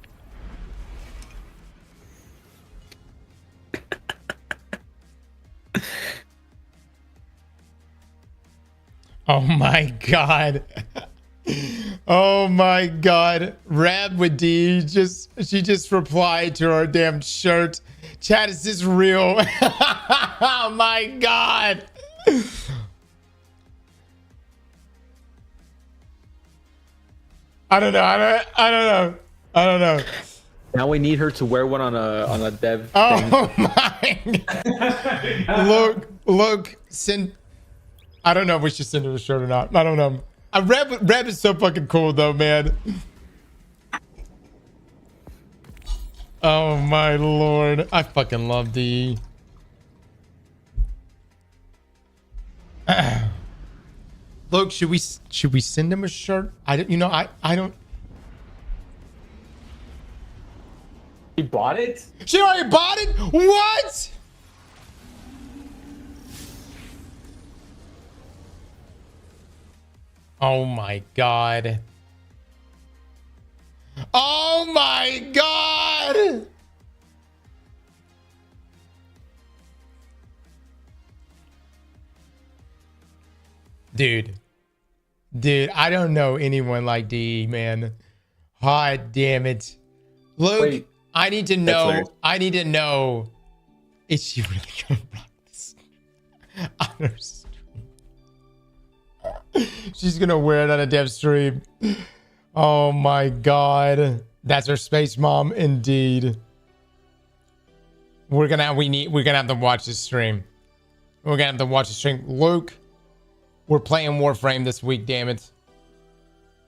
Speaker 1: Oh my god. Oh my god. Rab with D she just replied to our damn shirt. Chat, is this real? Oh my god. I don't know.
Speaker 6: Now we need her to wear one on a dev thing.
Speaker 1: Oh my god. Look, send. I don't know if we should send her a shirt or not. I don't know. Reb is so fucking cool though, man. Oh my lord. I fucking love D. Look, should we send him a shirt? I don't.
Speaker 6: He bought it?
Speaker 1: She already bought it? What? Oh my god. Oh my god. Dude, I don't know anyone like D, man. Hot damn it. Luke,
Speaker 6: Wait,
Speaker 1: I need to know. Is she really gonna rock this on her stream? She's gonna wear it on a dev stream. Oh my god. That's her space mom indeed. We're gonna have to watch this stream. We're gonna have to watch the stream. Luke, we're playing Warframe this week, damn it.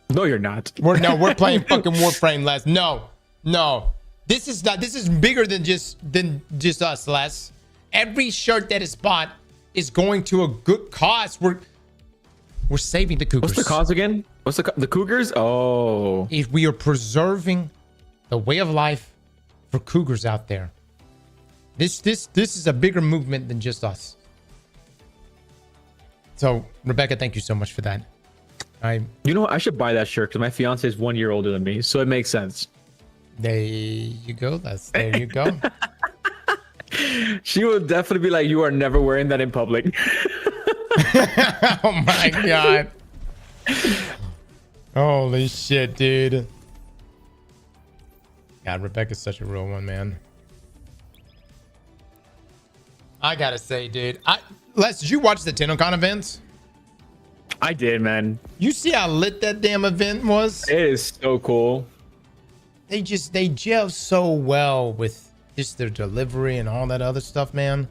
Speaker 6: No, you're not.
Speaker 1: We're playing fucking Warframe, Les. No. This is bigger than just us, Les. Every shirt that is bought is going to a good cause. We're saving the Cougars.
Speaker 6: What's the cause again? What's the Cougars? Oh.
Speaker 1: If we are preserving the way of life for Cougars out there. This is a bigger movement than just us. So, Rebecca, thank you so much for that.
Speaker 6: You know what? I should buy that shirt because my fiance is 1 year older than me, so it makes sense.
Speaker 1: There you go. There you go.
Speaker 6: She will definitely be like, "You are never wearing that in public."
Speaker 1: Oh my god. Holy shit, dude. God, Rebecca's such a real one, man. I gotta say, dude. Les, did you watch the TennoCon events?
Speaker 5: I did, man.
Speaker 1: You see how lit that damn event was?
Speaker 5: It is so cool.
Speaker 1: They gel so well with just their delivery and all that other stuff, man.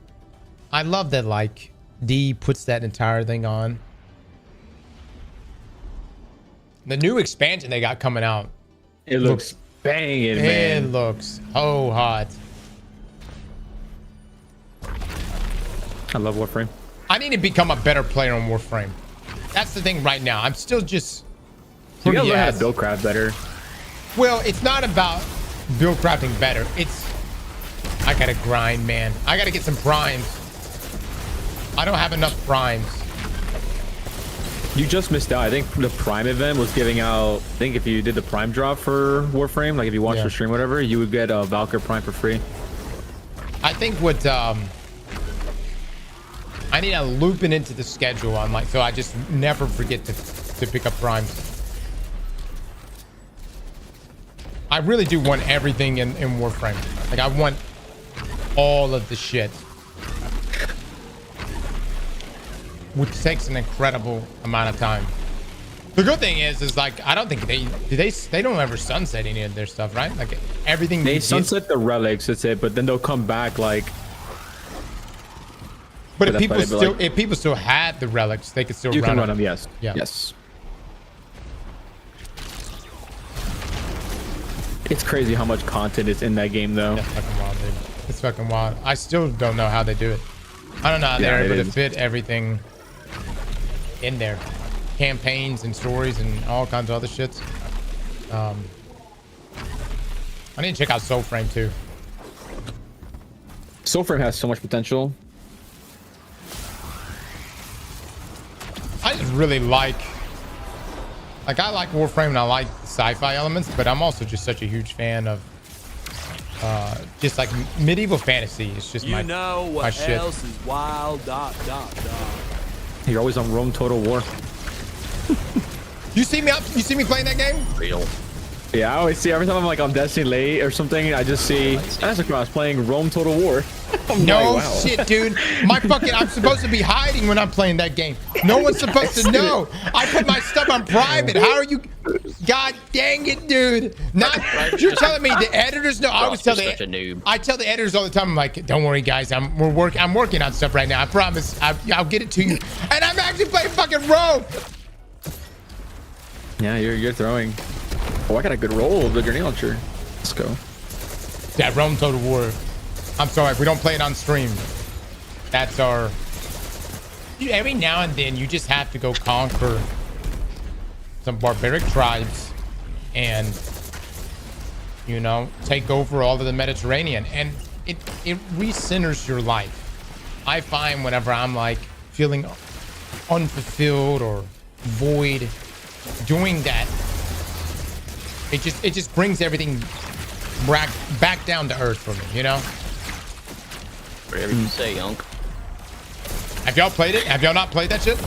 Speaker 1: I love that, like, D puts that entire thing on. The new expansion they got coming out.
Speaker 5: It looks banging, man.
Speaker 1: It looks so hot.
Speaker 5: I love Warframe.
Speaker 1: I need to become a better player on Warframe. That's the thing right now. I'm still just
Speaker 5: You gotta
Speaker 1: pretty
Speaker 5: learn how
Speaker 1: ass.
Speaker 5: to build craft better.
Speaker 1: Well, it's not about build crafting better. It's I gotta grind, man. I gotta get some primes. I don't have enough primes.
Speaker 5: You just missed out. I think the Prime event was giving out. I think if you did the Prime drop for Warframe, like if you watched the stream, whatever, you would get a Valkyr Prime for free.
Speaker 1: I think what I need to loop it into the schedule on, like, so I just never forget to pick up primes. I really do want everything in Warframe. Like, I want all of the shit, which takes an incredible amount of time. The good thing is like, I don't think they don't ever sunset any of their stuff, right? Like, everything
Speaker 5: They sunset the relics, that's it, but then they'll come back like.
Speaker 1: But
Speaker 5: that's why they'd be like-
Speaker 1: if people still had the relics, they could still
Speaker 5: You
Speaker 1: run
Speaker 5: can run them, yes.
Speaker 1: Yeah.
Speaker 5: Yes. It's crazy how much content is in that game, though.
Speaker 1: That's fucking wild, dude. It's fucking wild. I still don't know how they do it. I don't know how they're
Speaker 5: Yeah, it
Speaker 1: able to
Speaker 5: is.
Speaker 1: fit everything in there. Campaigns and stories and all kinds of other shits. I need to check out Soulframe too.
Speaker 5: Soulframe has so much potential.
Speaker 1: I just really like I like Warframe and I like the sci-fi elements, but I'm also just such a huge fan of just like medieval fantasy. It's just
Speaker 2: You
Speaker 1: my
Speaker 2: know
Speaker 1: my
Speaker 2: what
Speaker 1: shit.
Speaker 2: else is wild? ...
Speaker 5: You're always on Rome Total War.
Speaker 1: You see me playing that game?
Speaker 7: Real.
Speaker 5: Yeah, I always see every time I'm like on Destiny late or something, I just see Aztecross playing Rome Total War. I'm
Speaker 1: No
Speaker 5: like, wow.
Speaker 1: shit, dude. I'm supposed to be hiding when I'm playing that game. No one's supposed to know. I put my stuff on private. How are you? God dang it, dude. You're telling me the editors know. I always tell
Speaker 7: Such a noob.
Speaker 1: I tell the editors all the time. I'm like, don't worry, guys. I'm working on stuff right now. I promise. I'll get it to you. And I'm actually playing fucking Rome.
Speaker 5: Yeah, you're throwing. Oh, I got a good roll of the grenade launcher. Let's go.
Speaker 1: That Rome Total War. I'm sorry if we don't play it on stream. That's our. Every now and then you just have to go conquer some barbaric tribes and, you know, take over all of the Mediterranean, and it recenters your life. I find whenever I'm like feeling unfulfilled or void, doing that, it just brings everything back down to earth for me, you know?
Speaker 7: Whatever you say, Unc.
Speaker 1: Have y'all played it? Have y'all not played that shit?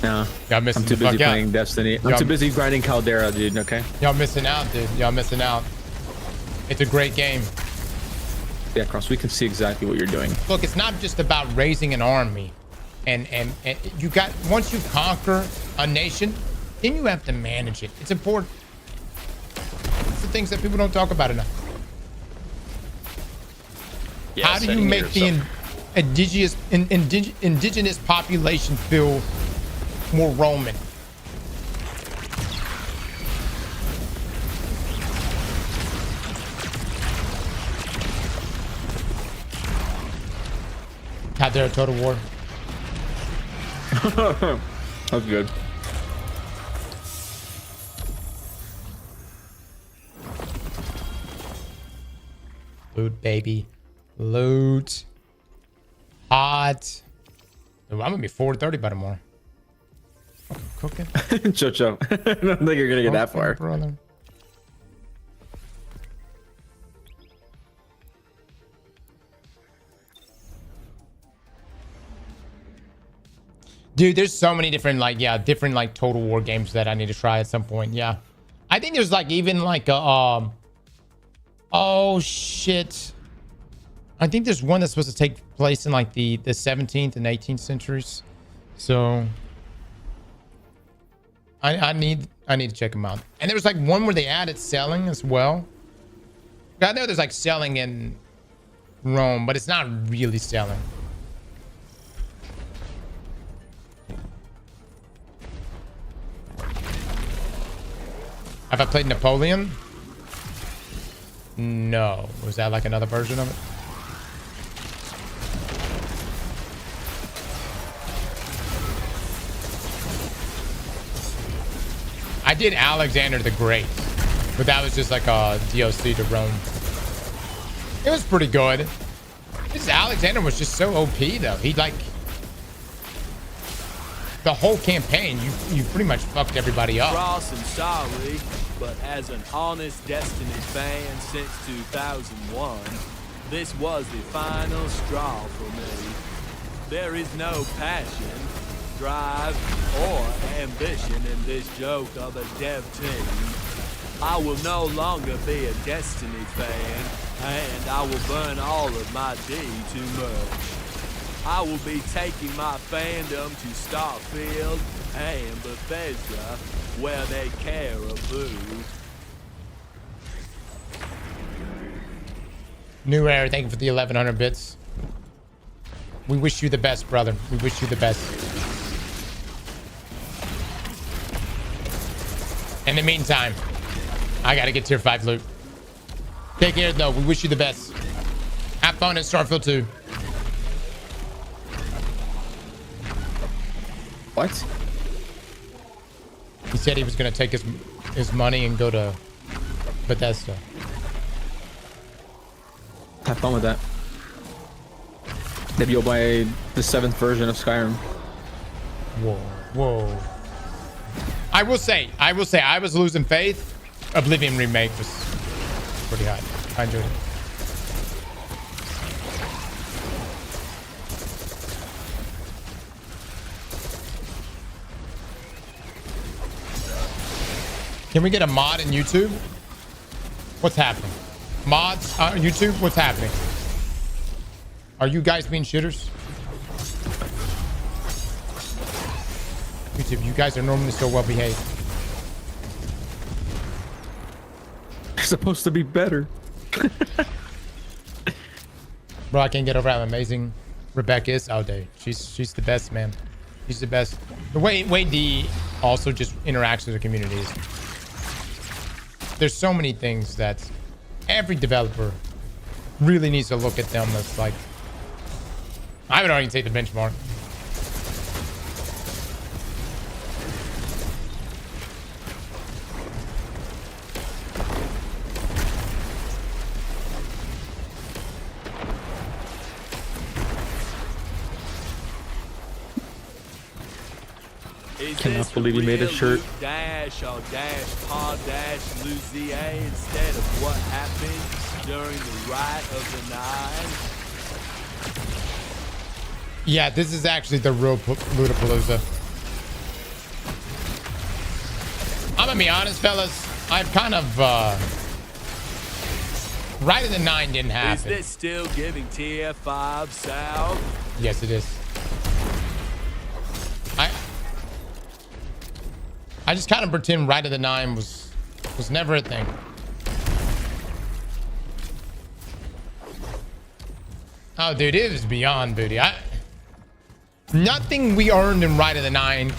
Speaker 5: No,
Speaker 1: Y'all missing
Speaker 5: I'm too
Speaker 1: the
Speaker 5: busy
Speaker 1: fuck out.
Speaker 5: playing Destiny. I'm
Speaker 1: Y'all-
Speaker 5: too busy grinding Caldera, dude. Okay.
Speaker 1: Y'all missing out, dude. Y'all missing out. It's a great game.
Speaker 5: Yeah, Cross. We can see exactly what you're doing.
Speaker 1: Look, it's not just about raising an army, and you got, once you conquer a nation, then you have to manage it. It's important. It's the things that people don't talk about enough.
Speaker 7: Yeah,
Speaker 1: How do you
Speaker 7: setting
Speaker 1: make the
Speaker 7: yourself-
Speaker 1: indigenous population feel more Roman? Had there a total war?
Speaker 5: That's good.
Speaker 1: Loot, baby. Loot. Hot. Ooh, I'm gonna be 4:30 by tomorrow. Fucking cooking.
Speaker 5: Chocho. I don't think you're gonna get that far.
Speaker 1: Brother. Dude, there's so many different different like Total War games that I need to try at some point. Yeah. I think there's like even like a oh shit. I think there's one that's supposed to take place in like the 17th and 18th centuries. So I need to check them out. And there was like one where they added selling as well. I know there's like selling in Rome, but it's not really selling. Have I played Napoleon? No. Was that like another version of it? I did Alexander the Great, but that was just like a DLC to Rome. It was pretty good. This Alexander was just so OP though. He like the whole campaign, you pretty much fucked everybody up.
Speaker 2: Cross and sorry, but as an honest Destiny fan since 2001, this was the final straw for me. There is no passion, drive, or ambition in this joke of a dev team. I will no longer be a Destiny fan, and I will burn all of my D to merge. I will be taking my fandom to Starfield and Bethesda, where they care a boo.
Speaker 1: New Era, thank you for the 1100 bits. We wish you the best, brother. We wish you the best. In the meantime, I gotta get tier 5 loot. Take care though. We wish you the best. Have fun in Starfield 2.
Speaker 6: What?
Speaker 1: He said he was gonna take his money and go to Bethesda.
Speaker 6: Have fun with that. Maybe you'll buy the 7th version of Skyrim.
Speaker 1: Whoa. I will say, I was losing faith. Oblivion remake was pretty hot. I enjoyed it. Can we get a mod in YouTube? What's happening? Mods on YouTube? What's happening? Are you guys being shitters? YouTube, you guys are normally so well behaved.
Speaker 6: It's supposed to be better.
Speaker 1: Bro, I can't get over how amazing Rebecca is. Oh, dude, she's the best, man. She's the best. The way D also just interacts with the communities. There's so many things that every developer really needs to look at them as like, I would already take the benchmark.
Speaker 6: Cannot believe you made a shirt.
Speaker 2: Dash or dash pod dash Luzier instead of what happened during the Rite of the Nine.
Speaker 1: Yeah, this is actually the real Ludapalooza. I'm gonna be honest, fellas. I've kind of Rite of the Nine didn't happen.
Speaker 2: Is this still giving tier 5 South?
Speaker 1: Yes, it is. I just kind of pretend Rite of the Nine was never a thing. Oh, dude, it was beyond booty. Nothing we earned in Rite of the Nine.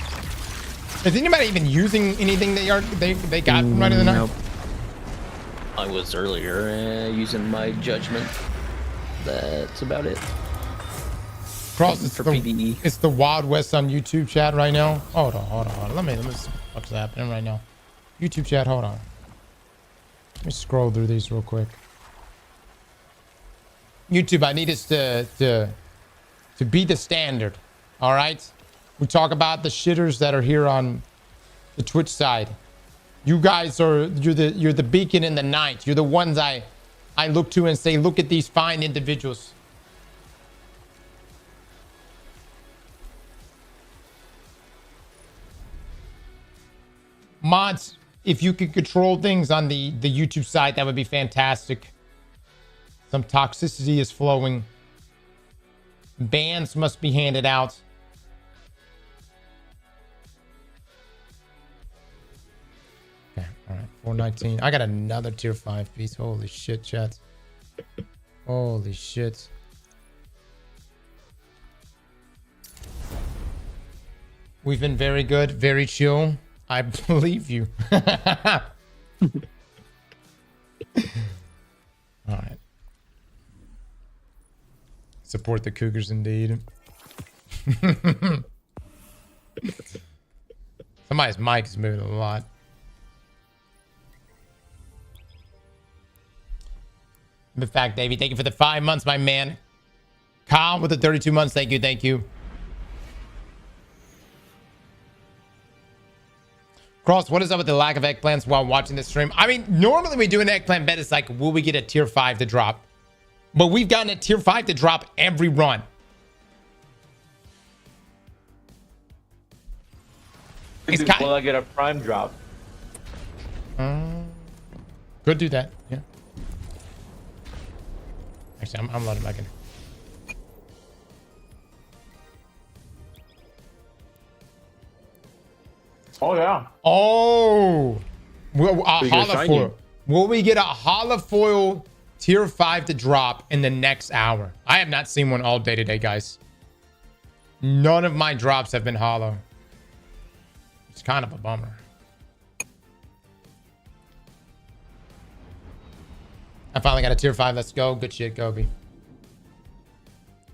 Speaker 1: Is anybody even using anything they got from Rite of the Nine?
Speaker 6: Nope.
Speaker 7: I was earlier using my judgment. That's about it.
Speaker 1: Cross,
Speaker 7: For PvE.
Speaker 1: it's the Wild West on YouTube chat right now. Hold on. Let me see what's happening right now. YouTube chat, hold on. Let me scroll through these real quick. YouTube, I need us to be the standard. All right? We talk about the shitters that are here on the Twitch side. You guys you're the beacon in the night. You're the ones I look to and say, look at these fine individuals. Mods, if you could control things on the YouTube side, that would be fantastic. Some toxicity is flowing. Bans must be handed out. Okay, all right, 419. I got another tier 5 piece. Holy shit, chat. Holy shit. We've been very good, very chill. I believe you. All right. Support the Cougars indeed. Somebody's mic is moving a lot. In fact, Davey, thank you for the 5 months, my man. Kyle with the 32 months, thank you, thank you. Cross, what is up with the lack of eggplants while watching this stream? I mean, normally we do an eggplant bet. It's like, will we get a tier 5 to drop? But we've gotten a tier 5 to drop every run.
Speaker 6: Will I get a prime drop?
Speaker 1: Could do that, yeah. Actually, I'm loading back in.
Speaker 6: Oh, yeah.
Speaker 1: Oh, well, a
Speaker 6: So you get a
Speaker 1: holofoil.
Speaker 6: shiny.
Speaker 1: Will we get a holofoil tier 5 to drop in the next hour? I have not seen one all day today, guys. None of my drops have been holo. It's kind of a bummer. I finally got a tier 5. Let's go. Good shit, Gobi.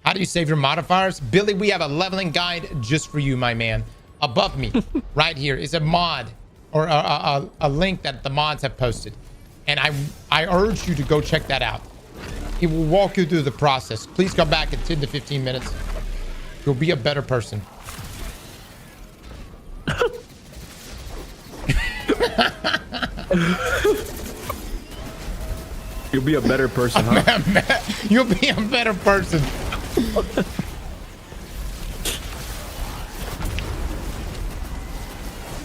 Speaker 1: How do you save your modifiers? Billy, we have a leveling guide just for you, my man. Above me, right here, is a mod or a link that the mods have posted. And I urge you to go check that out. It will walk you through the process. Please come back in 10 to 15 minutes. You'll be a better person.
Speaker 6: You'll be a better person, huh?
Speaker 1: You'll be a better person.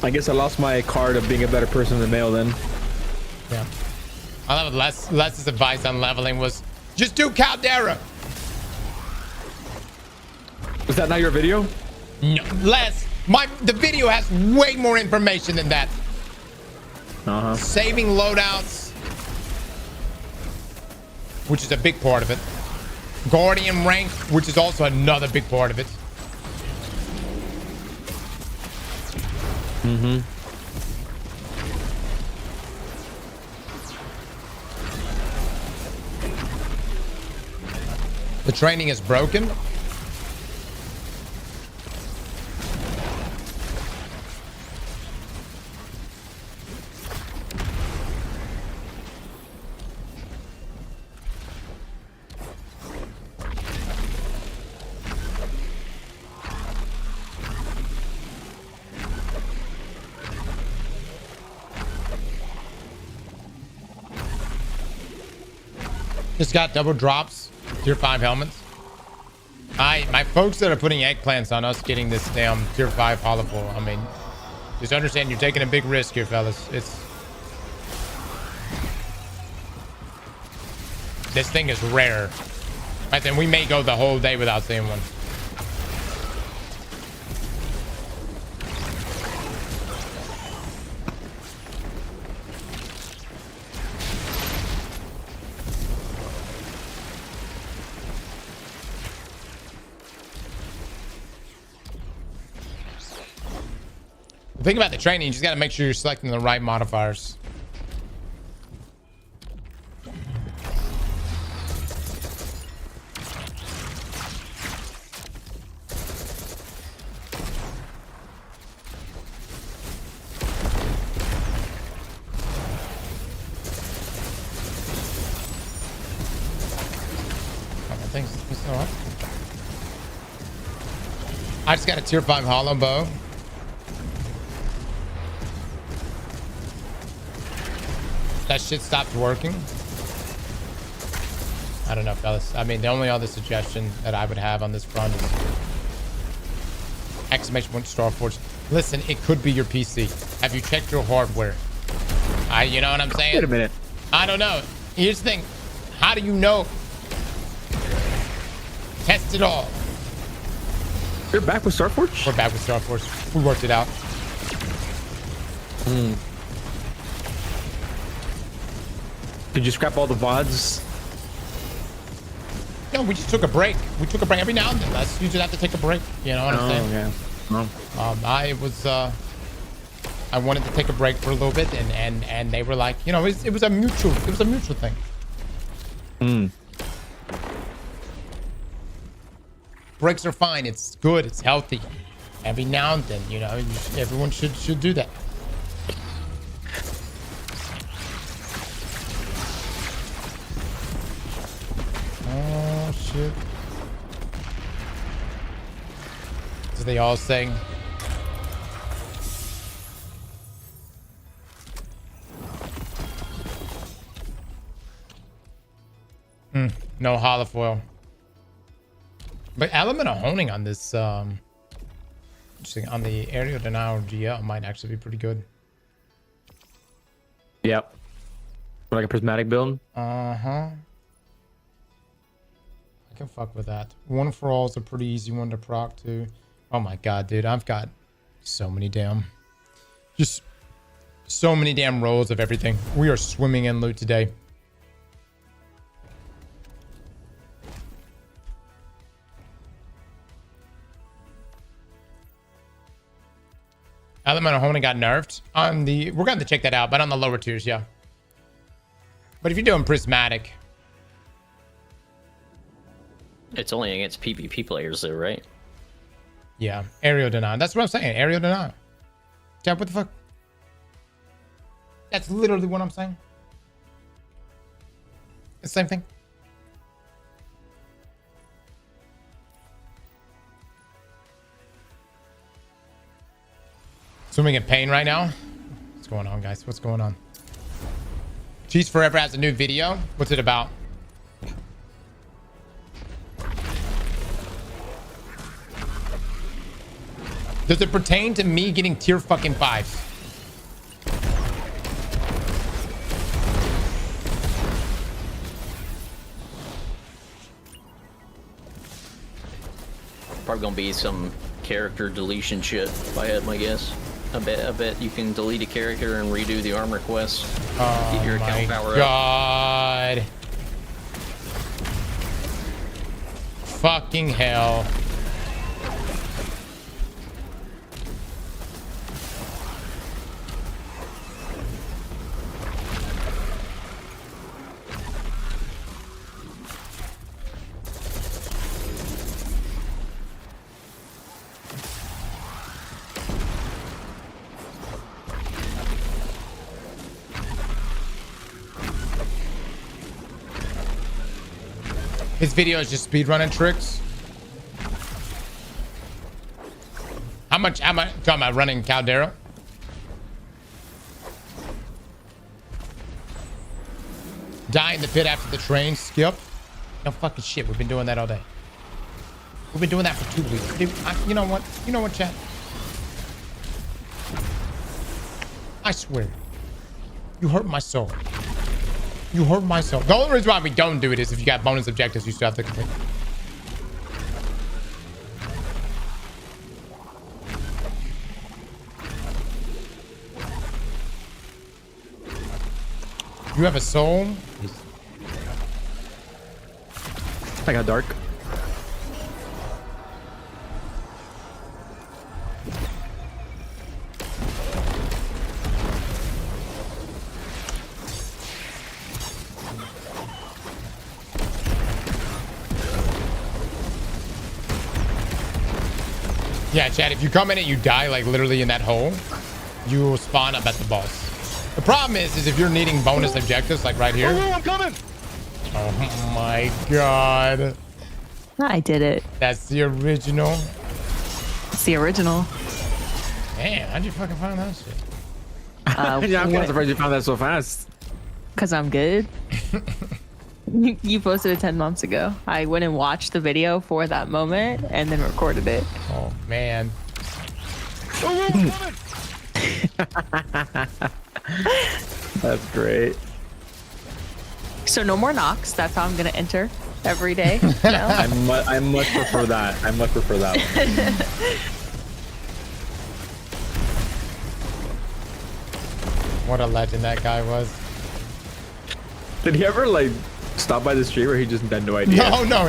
Speaker 6: I guess I lost my card of being a better person in the mail then.
Speaker 1: Yeah. I love Les's advice on leveling was just do Caldera.
Speaker 6: Was that not your video?
Speaker 1: No, Les, the video has way more information than that. Saving loadouts, which is a big part of it. Guardian rank, which is also another big part of it. The training is broken. Just got double drops, tier 5 helmets. My folks that are putting eggplants on us getting this damn tier 5 holofoil. I mean, just understand you're taking a big risk here, fellas. This thing is rare. Right then, we may go the whole day without seeing one. The thing about the training, you just got to make sure you're selecting the right modifiers. Things still up. I just got a tier 5 hollow bow. That shit stopped working. I don't know, fellas. I mean, the only other suggestion that I would have on this front is Exclamation point Starforge. Listen, it could be your PC. Have you checked your hardware? You know what I'm saying?
Speaker 6: Wait a minute.
Speaker 1: I don't know. Here's the thing. How do you know? Test it all.
Speaker 6: You're back with Starforge?
Speaker 1: We're back with Starforge. We worked it out.
Speaker 6: Did you scrap all the VODs?
Speaker 1: No, we just took a break. We took a break every now and then. You just have to take a break. You know what I'm saying?
Speaker 6: Yeah. No.
Speaker 1: I wanted to take a break for a little bit, and they were like, you know, it was a mutual thing. Breaks are fine. It's good. It's healthy. Every now and then, you know, everyone should do that. Oh shit! So they all saying. No holofoil. But element of honing on this on the aerial denial GL might actually be pretty good.
Speaker 6: Yep. Like a prismatic build?
Speaker 1: I can fuck with that. One for all is a pretty easy one to proc too. Oh my god, dude, I've got so many damn rolls of everything. We are swimming in loot today. Element of honing got nerfed on the. We're going to check that out, but on the lower tiers, yeah. But if you're doing prismatic,
Speaker 7: It's only against PvP players, though, right?
Speaker 1: yeah, aerial denial. That's what I'm saying. Aerial denial. Jeff, what the fuck? That's literally what I'm saying. The same thing. Swimming in pain right now. What's going on, guys? What's going on? Cheese Forever has a new video. What's it about? Does it pertain to me getting tier fucking 5s?
Speaker 7: Probably gonna be some character deletion shit if I had my guess. I bet you can delete a character and redo the armor quest. Get your account power up.
Speaker 1: God. Fucking hell. His video is just speedrunning tricks. How much talking about running Caldera? Die in the pit after the train, skip. No fucking shit. We've been doing that all day. We've been doing that for 2 weeks. Dude, you know what? You know what, chat? I swear. You hurt my soul. You hurt my soul. The only reason why we don't do it is if you got bonus objectives you still have to complete. You have a soul?
Speaker 6: I got dark.
Speaker 1: Yeah, Chad, if you come in and you die, like, literally in that hole, you will spawn up at the boss. The problem is if you're needing bonus objectives, like right here.
Speaker 3: Oh, I'm coming!
Speaker 1: Oh my god.
Speaker 9: I did it.
Speaker 1: That's the original.
Speaker 9: It's the original.
Speaker 1: Man, how'd you fucking find that shit?
Speaker 6: Yeah, I'm kind of surprised you found that so fast.
Speaker 9: Because I'm good. You posted it 10 months ago. I went and watched the video for that moment and then recorded it.
Speaker 1: Oh, man.
Speaker 5: That's great.
Speaker 8: So no more knocks. That's how I'm gonna enter every day. Now.
Speaker 6: I much prefer that. I much prefer that one.
Speaker 1: What a legend that guy was.
Speaker 6: Did he ever like stop by the stream or he just had no idea?
Speaker 1: No,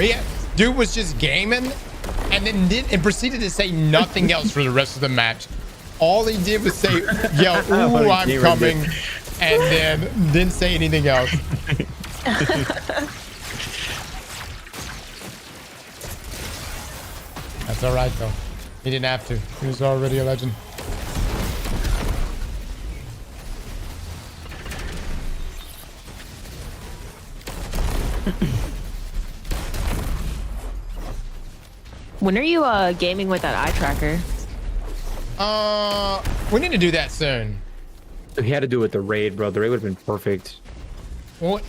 Speaker 1: dude was just gaming and then proceeded to say nothing else for the rest of the match. All he did was say, yo, ooh, I'm coming, and then didn't say anything else. That's all right, though. He didn't have to. He was already a legend.
Speaker 8: When are you gaming with that eye tracker?
Speaker 1: We need to do that soon.
Speaker 6: He had to do it with the raid, bro. The raid would have been perfect.
Speaker 1: What?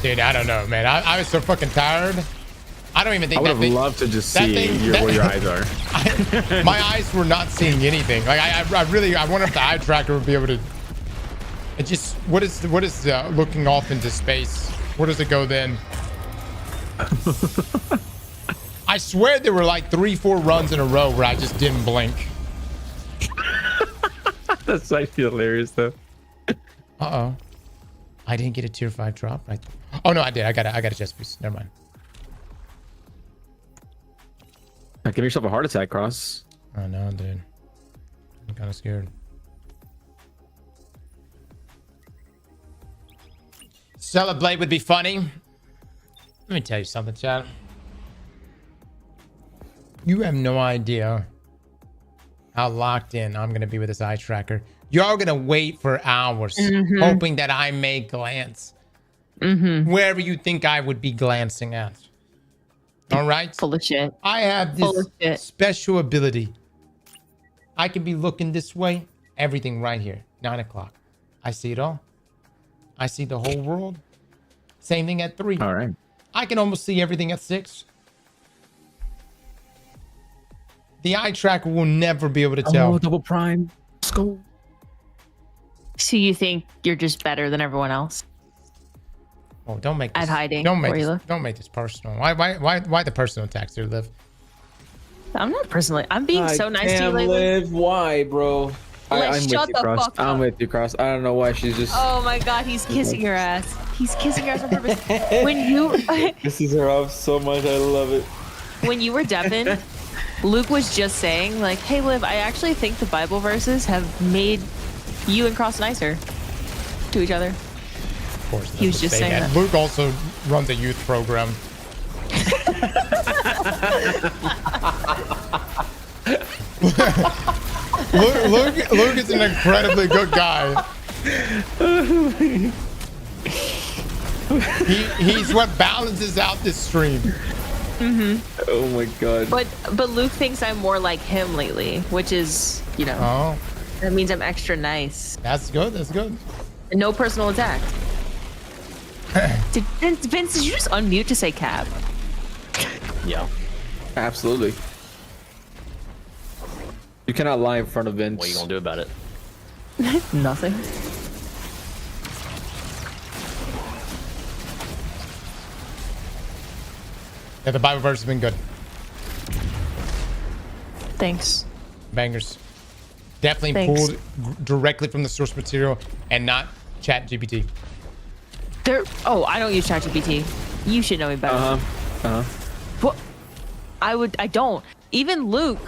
Speaker 1: Dude, I don't know, man. I was so fucking tired. I don't even think
Speaker 6: I would
Speaker 1: that
Speaker 6: have
Speaker 1: thing,
Speaker 6: loved to just
Speaker 1: that
Speaker 6: see
Speaker 1: thing-
Speaker 6: where your eyes are.
Speaker 1: my eyes were not seeing anything. Like I wonder if the eye tracker would be able to. It just what is looking off into space? Where does it go then? I swear there were like 3-4 runs in a row where I just didn't blink.
Speaker 6: That's actually hilarious, though.
Speaker 1: Uh-oh. I didn't get a tier 5 drop. Oh no, I did. I got a chest piece. Never mind.
Speaker 6: Now give yourself a heart attack, Cross.
Speaker 1: Oh no, dude. I'm kind of scared. Celebrate would be funny. Let me tell you something, chat. You have no idea how locked in I'm going to be with this eye tracker. You're all going to wait for hours, hoping that I may glance wherever you think I would be glancing at. All right?
Speaker 8: Full of shit.
Speaker 1: I have this special ability. I can be looking this way. Everything right here. 9 o'clock. I see it all. I see the whole world. Same thing at 3.
Speaker 6: All right.
Speaker 1: I can almost see everything at 6. The eye tracker will never be able to tell.
Speaker 6: Oh, double prime. Let's go.
Speaker 8: So you think you're just better than everyone else?
Speaker 1: Oh, don't make this,
Speaker 8: At hiding.
Speaker 1: Don't make
Speaker 8: where you
Speaker 1: this,
Speaker 8: live?
Speaker 1: don't make this personal. Why the personal attacks here, Liv?
Speaker 8: I'm not personally. I'm being so nice to you lately.
Speaker 6: Live. Why, bro? I'm
Speaker 8: shut
Speaker 6: with you,
Speaker 8: the
Speaker 6: Cross.
Speaker 8: fuck
Speaker 6: I'm
Speaker 8: up.
Speaker 6: with you, Cross. I don't know why she's just.
Speaker 8: Oh my god, he's kissing your ass. He's kissing your ass on purpose. When you
Speaker 6: Pisses her off so much. I love it.
Speaker 8: when you were Devin, Luke was just saying like, "Hey Liv, I actually think the Bible verses have made you and Cross nicer to each other."
Speaker 1: Of course,
Speaker 8: He was just saying that.
Speaker 1: Luke also runs a youth program. Luke is an incredibly good guy. He's what balances out this stream.
Speaker 6: Oh my god.
Speaker 8: But Luke thinks I'm more like him lately, which is, you know,
Speaker 1: Oh,
Speaker 8: that means I'm extra nice.
Speaker 1: that's good. That's good.
Speaker 8: And no personal attack. Vince, did you just unmute to say cap?
Speaker 7: Yeah.
Speaker 6: Absolutely. You cannot lie in front of Vince.
Speaker 7: What are you gonna do about it?
Speaker 8: Nothing.
Speaker 1: Yeah, the Bible verse has been good.
Speaker 8: Thanks.
Speaker 1: Bangers. Definitely
Speaker 8: Thanks.
Speaker 1: pulled directly from the source material and not Chat GPT.
Speaker 8: I don't use ChatGPT. You should know me better. What? I don't. Even Luke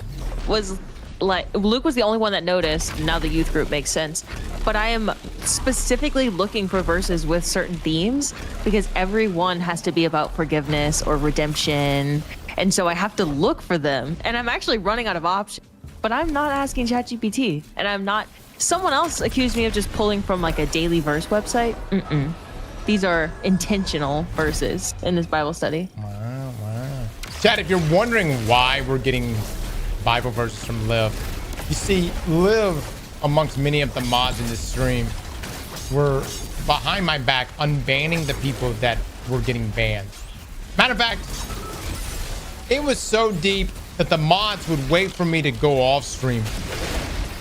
Speaker 8: was the only one that noticed. Now the youth group makes sense. But I am specifically looking for verses with certain themes because every one has to be about forgiveness or redemption. And so I have to look for them. And I'm actually running out of options. But I'm not asking ChatGPT. And I'm not. Someone else accused me of just pulling from like a daily verse website. These are intentional verses in this Bible study.
Speaker 1: Wow. Chat, if you're wondering why we're getting Bible verses from Liv, you see, Liv, amongst many of the mods in this stream, were behind my back unbanning the people that were getting banned. Matter of fact, it was so deep that the mods would wait for me to go off stream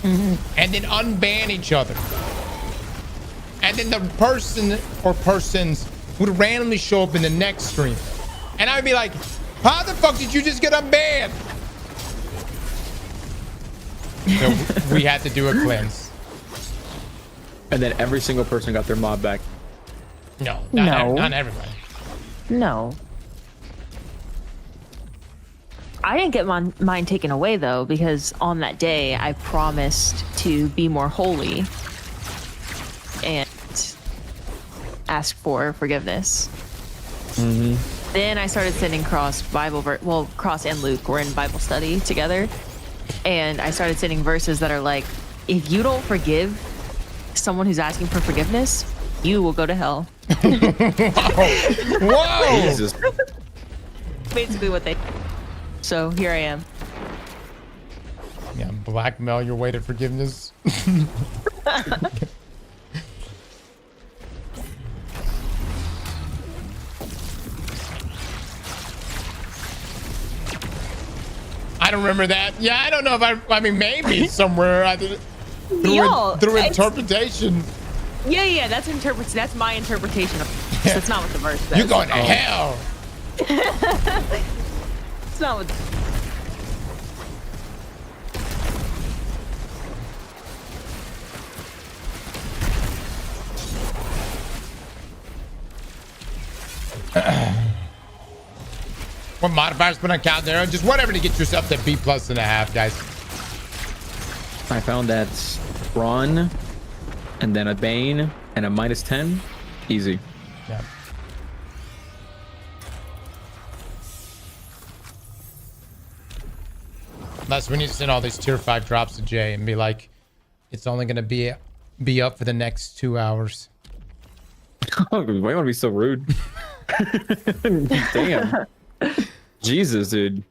Speaker 1: and then unban each other. And then the person or persons would randomly show up in the next stream. And I'd be like, how the fuck did you just get unbanned? So we had to do a cleanse.
Speaker 6: And then every single person got their mod back.
Speaker 1: No,
Speaker 8: No.
Speaker 1: not everybody.
Speaker 8: No. I didn't get mine taken away though, because on that day I promised to be more holy and ask for forgiveness. Then I started sending Cross Cross and Luke were in Bible study together, and I started sending verses that are like, if you don't forgive someone who's asking for forgiveness, you will go to hell.
Speaker 1: Whoa!
Speaker 6: Jesus.
Speaker 8: Basically what they. So here I am.
Speaker 1: Yeah, blackmail your way to forgiveness. I don't remember that. Yeah, I don't know if I mean, maybe somewhere through interpretation.
Speaker 8: Yeah, that's that's my interpretation of it. That's not what the verse says.
Speaker 1: You're going to hell.
Speaker 8: It's not what.
Speaker 1: What modifiers put on Caldera? Just whatever to get yourself to B+1.5, guys.
Speaker 6: I found that Ron, and then a Bane, and a -10. Easy.
Speaker 1: Yeah. Unless we need to send all these tier 5 drops to Jay and be like, it's only going to be up for the next 2 hours.
Speaker 6: Oh, why you want to be so rude? Damn. Jesus, dude.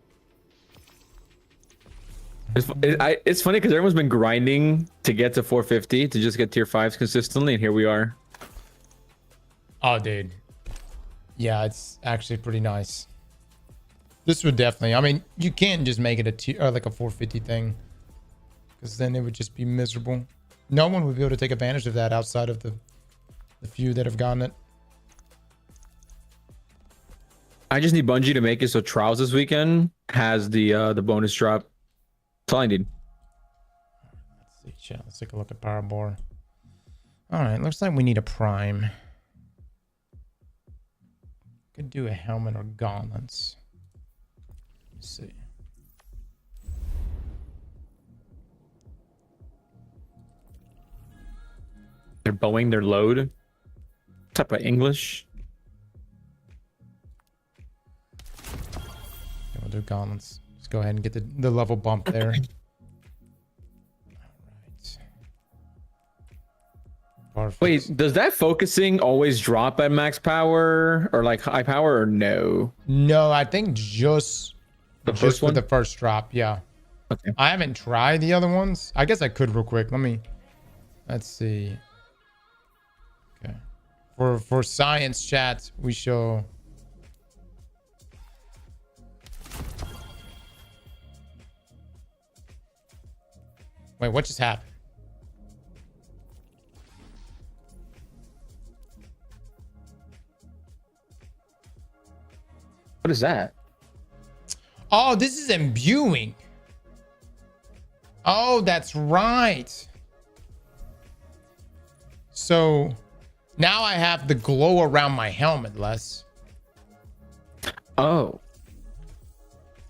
Speaker 6: It's funny because everyone's been grinding to get to 450 to just get tier 5s consistently, and here we are.
Speaker 1: Oh, dude. Yeah, it's actually pretty nice. This would definitely, I mean, you can't just make it a tier, or like a 450 thing, because then it would just be miserable. No one would be able to take advantage of that outside of the few that have gotten it.
Speaker 6: I just need Bungie to make it so Trials this weekend has the bonus drop. That's all I need.
Speaker 1: Let's see, chat. Let's take a look at Power Bar. All right, looks like we need a prime. Could do a helmet or gauntlets. Let's see.
Speaker 6: They're bowing their load. What type of English?
Speaker 1: Okay, we'll do gauntlets. Let's go ahead and get the level bump there. All right.
Speaker 6: Wait, does that focusing always drop at max power or like high power or no?
Speaker 1: No, I think just
Speaker 6: The first one?
Speaker 1: with the first drop. Yeah.
Speaker 6: Okay.
Speaker 1: I haven't tried the other ones. I guess I could real quick. Let's see. Okay. For science chat, we show. Wait, what just happened?
Speaker 6: What is that?
Speaker 1: Oh, this is imbuing. Oh, that's right. So now I have the glow around my helmet less.
Speaker 6: Oh.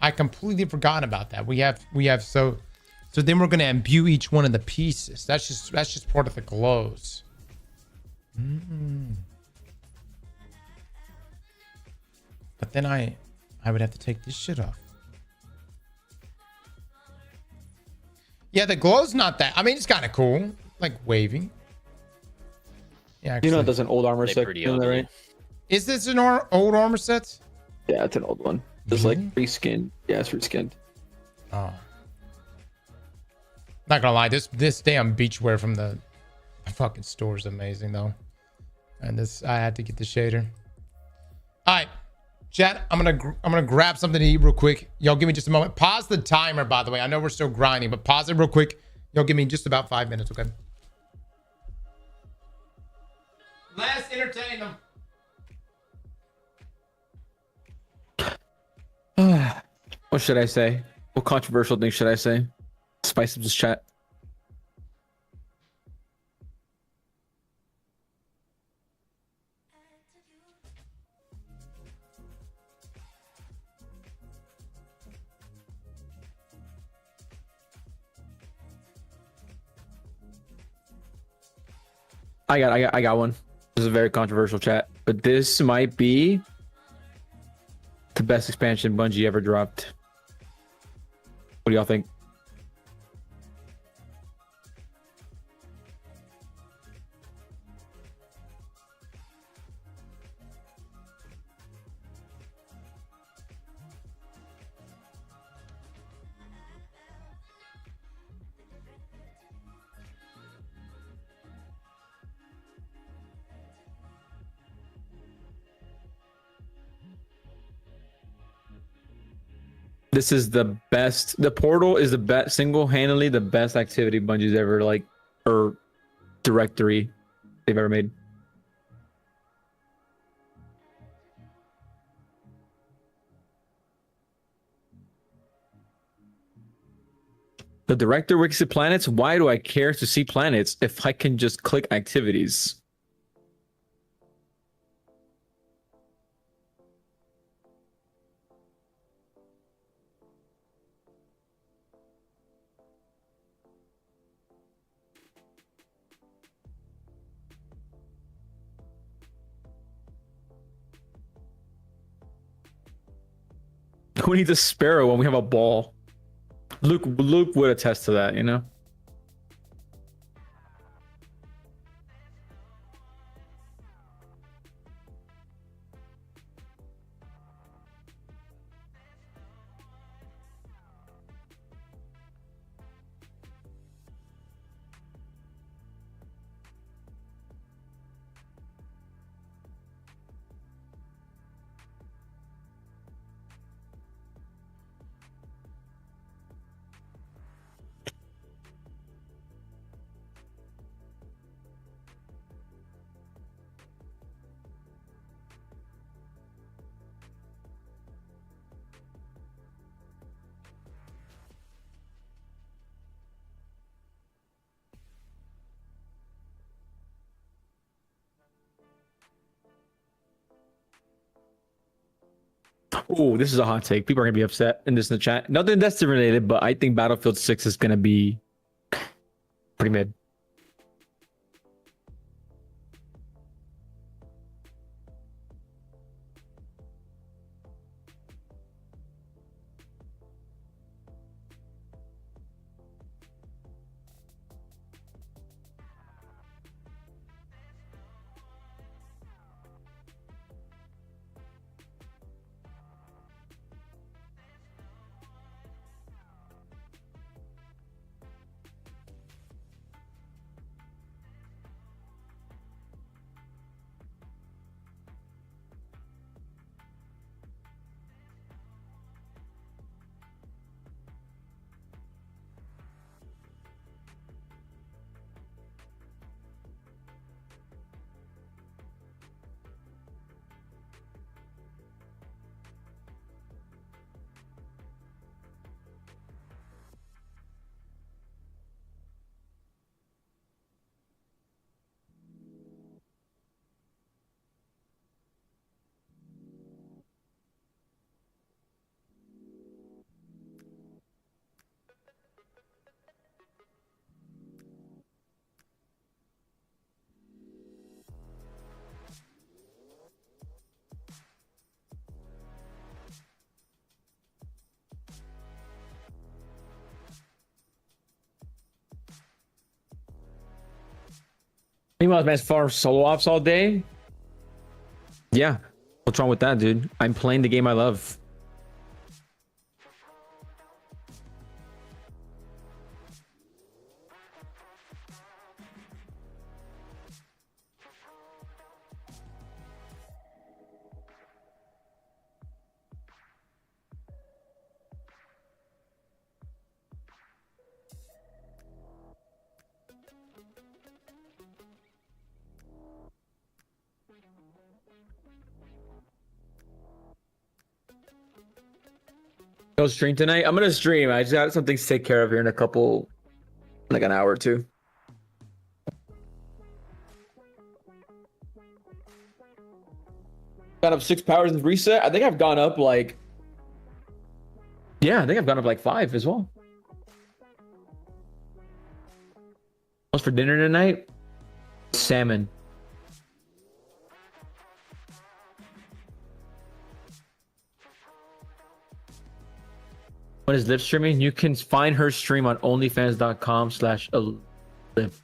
Speaker 1: I completely forgot about that. We have so then we're gonna imbue each one of the pieces. That's just part of the glows. But then I would have to take this shit off. Yeah, the glow's not that. I mean, it's kind of cool, like waving. Yeah, actually.
Speaker 6: You know, it does an old armor
Speaker 7: They're
Speaker 6: set,
Speaker 7: pretty
Speaker 6: you know that,
Speaker 7: ugly.
Speaker 6: right?
Speaker 1: Is this an old armor set?
Speaker 6: Yeah, it's an old one. It's
Speaker 1: Really?
Speaker 6: like reskinned. Yeah, it's reskinned.
Speaker 1: Oh. Not gonna lie, this damn beachwear from the fucking store is amazing though. And this, I had to get the shader. All right, Chat, I'm gonna grab something to eat real quick. Y'all give me just a moment. Pause the timer, by the way. I know we're still grinding, but pause it real quick. Y'all give me just about 5 minutes, okay? Let's entertain them.
Speaker 6: What should I say? What controversial thing should I say? Spice up this chat. I got one. This is a very controversial chat, but this might be the best expansion Bungie ever dropped. What do y'all think? This is the best. The portal is the best, single-handedly the best activity Bungie's ever or directory they've ever made. The director looks at planets. Why do I care to see planets if I can just click activities? Who needs a sparrow when we have a ball? Luke would attest to that, you know? Oh, this is a hot take. People are gonna be upset in the chat. Nothing that's related, but I think Battlefield 6 is gonna be pretty mid. Meanwhile, man, farm solo ops all day. Yeah, what's wrong with that, dude? I'm playing the game I love. No stream tonight. I'm gonna stream. I just got some things to take care of here in a couple, like an hour or two. Got up 6 powers in reset. I think I've gone up like. Yeah, I think I've gone up like 5 as well. What's for dinner tonight? Salmon. What is Liv streaming? You can find her stream on onlyfans.com/liv.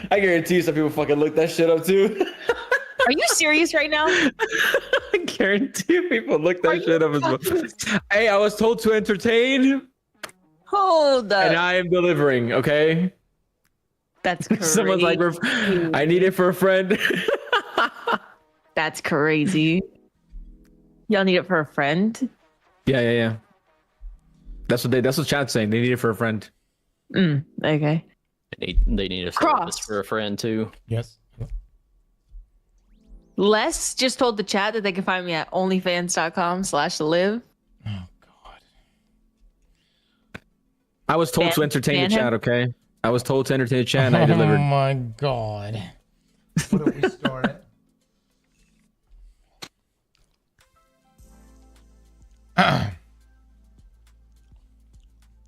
Speaker 6: I guarantee you some people fucking look that shit up too.
Speaker 8: Are you serious right now?
Speaker 6: I guarantee you people look that shit up as well. Hey, I was told to entertain.
Speaker 8: Hold up.
Speaker 6: And I am delivering, okay?
Speaker 8: That's crazy.
Speaker 6: Someone's like, I need it for a friend.
Speaker 8: That's crazy. Y'all need it for a friend?
Speaker 6: Yeah. That's what chat's saying. They need it for a friend.
Speaker 8: Okay.
Speaker 7: They need a therapist for a friend too.
Speaker 1: Yes.
Speaker 8: Les just told the chat that they can find me at onlyfans.com/live.
Speaker 1: Oh God.
Speaker 6: I was told to entertain the chat, okay? I was told to entertain the chat and I
Speaker 1: Oh
Speaker 6: delivered.
Speaker 1: my God. What have we started?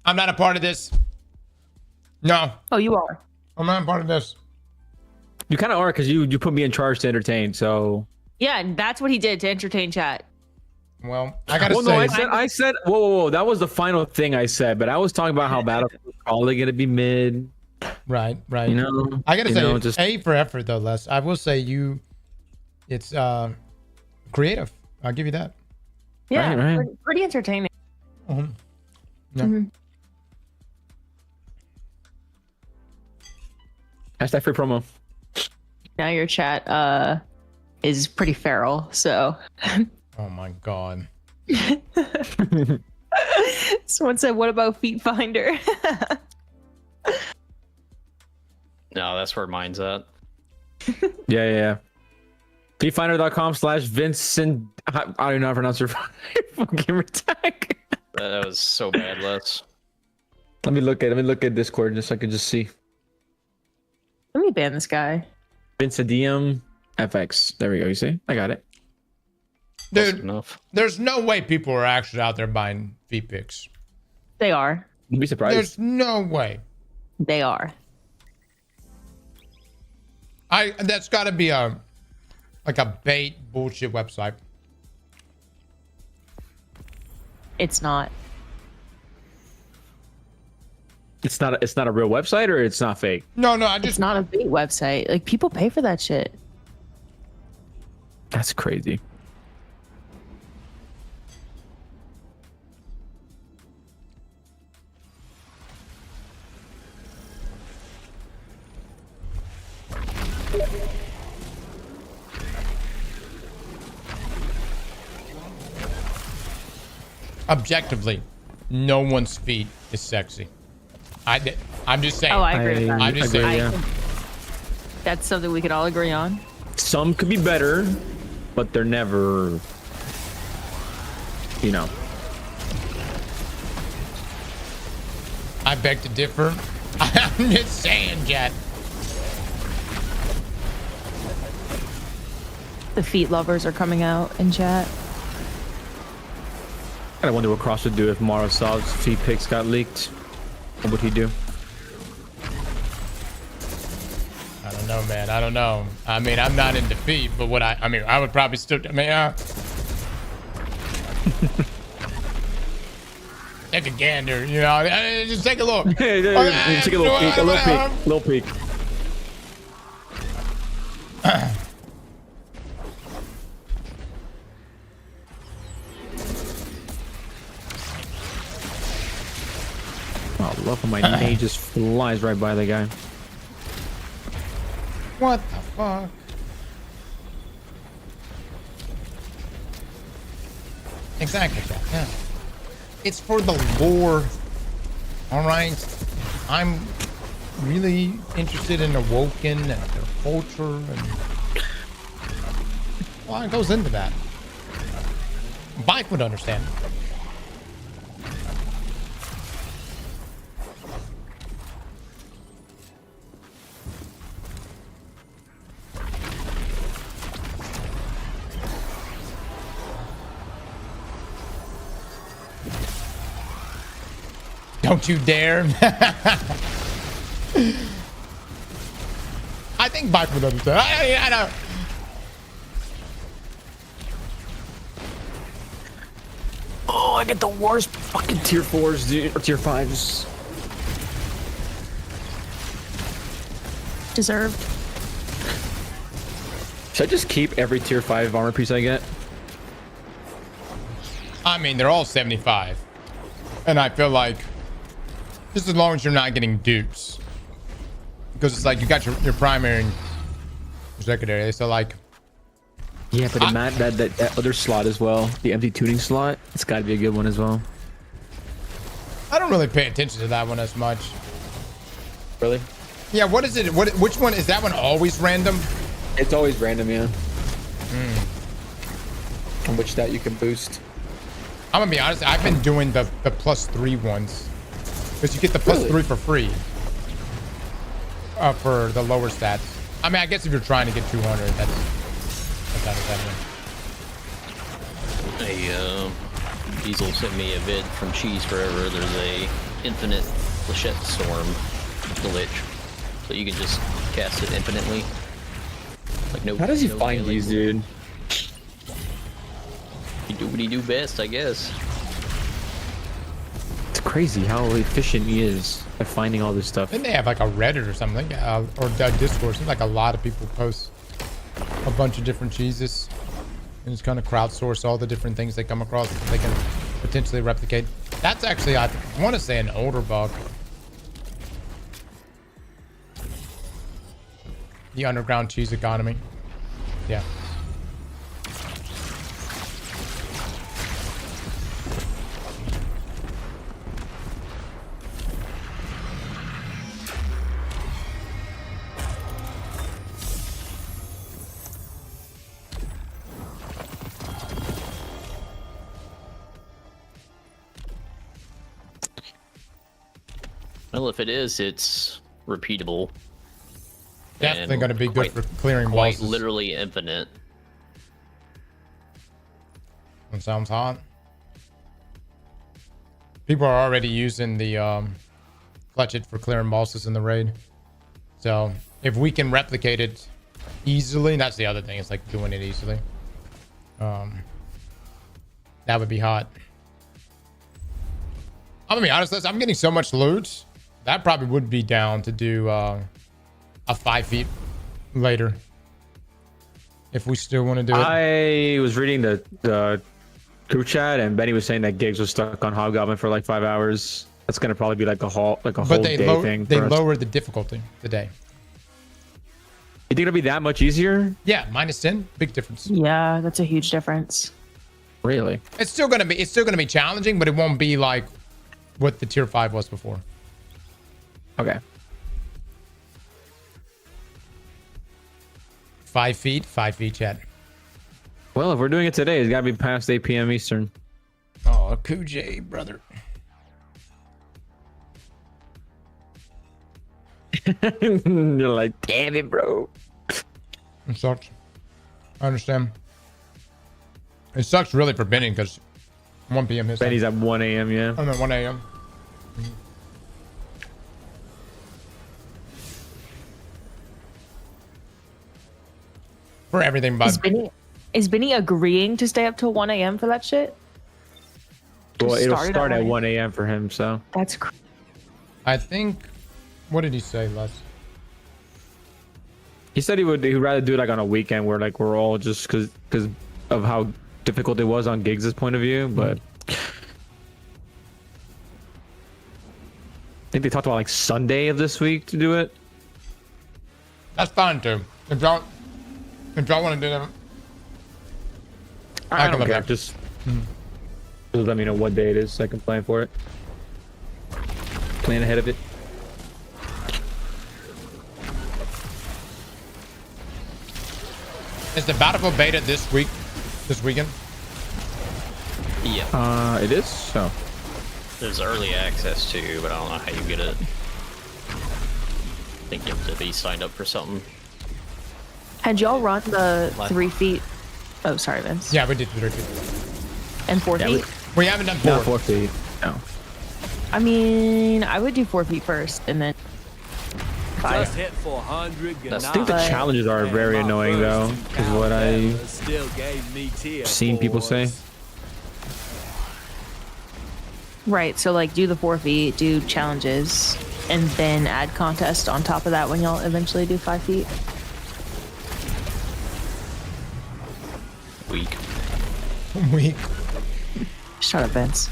Speaker 1: I'm not a part of this. No.
Speaker 8: Oh, you are.
Speaker 1: I'm not a part of this.
Speaker 6: You kind of are because you put me in charge to entertain, so.
Speaker 8: Yeah, and that's what he did to entertain chat.
Speaker 1: Well, I gotta say.
Speaker 6: No, I said, whoa. That was the final thing I said, but I was talking about how Battlefield was probably going to be mid.
Speaker 1: Right.
Speaker 6: You know?
Speaker 1: I gotta say,
Speaker 6: just
Speaker 1: A for effort though, Les. I will say it's creative. I'll give you that.
Speaker 8: Yeah,
Speaker 6: Right.
Speaker 8: pretty entertaining.
Speaker 1: Mhm. Yeah.
Speaker 6: Hashtag free promo.
Speaker 8: Now your chat is pretty feral, so.
Speaker 1: Oh my God.
Speaker 8: Someone said, what about Feet Finder?
Speaker 7: No, that's where mine's at.
Speaker 6: Yeah. Feetfinder.com/Vincent. I don't know how to pronounce your fucking tag.
Speaker 7: That was so bad, Les.
Speaker 6: Let me look at Discord just so I can just see.
Speaker 8: Let me ban this guy.
Speaker 6: Vincedium FX. There we go. You see? I got it.
Speaker 1: Dude,
Speaker 7: Enough.
Speaker 1: there's no way people are actually out there buying feet pics.
Speaker 8: They are.
Speaker 6: You'd be surprised.
Speaker 1: There's no way.
Speaker 8: They are.
Speaker 1: That's got to be a bait bullshit website.
Speaker 8: It's not.
Speaker 6: It's not a real website, or it's not fake.
Speaker 1: No,
Speaker 8: It's not a bait website. Like, people pay for that shit.
Speaker 6: That's crazy.
Speaker 1: Objectively, no one's feet is sexy. I'm just saying.
Speaker 8: Oh, I agree with that.
Speaker 1: I'm just saying.
Speaker 6: Yeah.
Speaker 8: That's something we could all agree on.
Speaker 6: Some could be better, but they're never, you know.
Speaker 1: I beg to differ. I'm just saying, Jet.
Speaker 8: The feet lovers are coming out in chat.
Speaker 6: I wonder what Cross would do if Marosov's feet pics got leaked. What would he do?
Speaker 1: I don't know, man. I don't know. I mean, I'm not in defeat, but I would probably still. Take a gander, you know. Just take a look.
Speaker 6: Take a little peek. Oh, love how my knee just flies right by the guy.
Speaker 1: What the fuck? Exactly, Jack. Yeah. it's for the lore. All right. I'm really interested in Awoken and their culture, and well, it goes into that. Bike would understand. Don't you dare. I think Bike would understand. I know.
Speaker 6: Oh, I get the worst fucking tier 4s, dude, or tier 5s.
Speaker 8: Deserved.
Speaker 6: Should I just keep every tier 5 armor piece I get?
Speaker 1: I mean, they're all 75. And I feel like just as long as you're not getting dupes. Because it's like you got your primary and your secondary. So like,
Speaker 6: yeah, but that other slot as well, the empty tuning slot, it's got to be a good one as well.
Speaker 1: I don't really pay attention to that one as much.
Speaker 6: Really?
Speaker 1: Yeah, what is it? Which one is that one always random?
Speaker 6: It's always random, yeah. And which that you can boost.
Speaker 1: I'm gonna be honest, I've been doing the +3 ones. Because you get the +3 for free. For the lower stats. I mean, I guess if you're trying to get 200, that's understandable.
Speaker 7: Diesel sent me a vid from Cheese Forever. There's a infinite Flechette Storm glitch. So you can just cast it infinitely. Like no.
Speaker 6: How does he
Speaker 7: no
Speaker 6: find
Speaker 7: killing.
Speaker 6: these, dude?
Speaker 7: You do what he do best, I guess.
Speaker 6: It's crazy how efficient he is at finding all this stuff.
Speaker 1: Then they have like a Reddit or something, or Discord. Seems like a lot of people post a bunch of different cheeses and just kind of crowdsource all the different things they come across that they can potentially replicate. That's actually, I want to say, an older bug. The underground cheese economy. Yeah.
Speaker 7: Well, if it is, it's repeatable.
Speaker 1: Definitely
Speaker 7: and
Speaker 1: going to be good for clearing
Speaker 7: quite
Speaker 1: bosses.
Speaker 7: literally infinite.
Speaker 1: That sounds hot. People are already using the clutch it for clearing bosses in the raid. So if we can replicate it easily, that's the other thing. It's like doing it easily. That would be hot. I'm gonna be honest, I'm getting so much loot. That probably would be down to do a 5 feet later. If we still want to do it.
Speaker 6: I was reading the group chat, and Benny was saying that Gigs was stuck on Hobgoblin for like 5 hours. That's gonna probably be like a whole day thing.
Speaker 1: They lowered the difficulty today.
Speaker 6: You think it'll be that much easier?
Speaker 1: Yeah, -10, big difference.
Speaker 9: Yeah, that's a huge difference.
Speaker 6: Really?
Speaker 1: It's still gonna be challenging, but it won't be like what the tier 5 was before.
Speaker 6: Okay.
Speaker 1: 5 feet, chat.
Speaker 6: Well, if we're doing it today, it's gotta be past 8 p.m. Eastern.
Speaker 1: Oh, Kuj, brother.
Speaker 6: You're like, damn it, bro.
Speaker 1: It sucks. I understand. It sucks really for Benny because 1 p.m. his time.
Speaker 6: Benny's at 1 a.m. Yeah.
Speaker 1: I'm at 1 a.m. For everything, but
Speaker 9: Is Benny agreeing to stay up till 1 a.m. for that shit?
Speaker 6: Well,
Speaker 9: Just
Speaker 6: it'll
Speaker 9: started
Speaker 6: start
Speaker 9: at
Speaker 6: at
Speaker 9: 1
Speaker 6: 1 a.m. for him, so.
Speaker 9: That's
Speaker 1: I think. What did he say, Les?
Speaker 6: He said he'd rather do it like on a weekend where like we're all just because of how difficult it was on Giggs' point of view, but I think they talked about like Sunday of this week to do it.
Speaker 1: That's fine too. If y'all want to do that,
Speaker 6: I don't
Speaker 1: can
Speaker 6: care.
Speaker 1: live there.
Speaker 6: Just
Speaker 5: Just let me know what day it is so I can plan for it. Plan ahead of it.
Speaker 1: Is the Battlefield beta this weekend?
Speaker 7: Yeah.
Speaker 5: It is. So
Speaker 7: There's early access too, but I don't know how you get it. I think you have to be signed up for something.
Speaker 9: Had y'all run the 3 feet? Oh, sorry, Vince.
Speaker 1: Yeah, we did 3 feet.
Speaker 9: And 4 feet?
Speaker 1: We haven't done 4.
Speaker 5: not 4 feet. No.
Speaker 9: I mean, I would do 4 feet first and then 5.
Speaker 2: Just hit 400.
Speaker 5: I think the challenges are very annoying though, is what I've seen people say.
Speaker 9: Right, so like do the 4 feet, do challenges, and then add contest on top of that when y'all eventually do 5 feet.
Speaker 7: Week.
Speaker 1: Week.
Speaker 9: Shut up, Vince.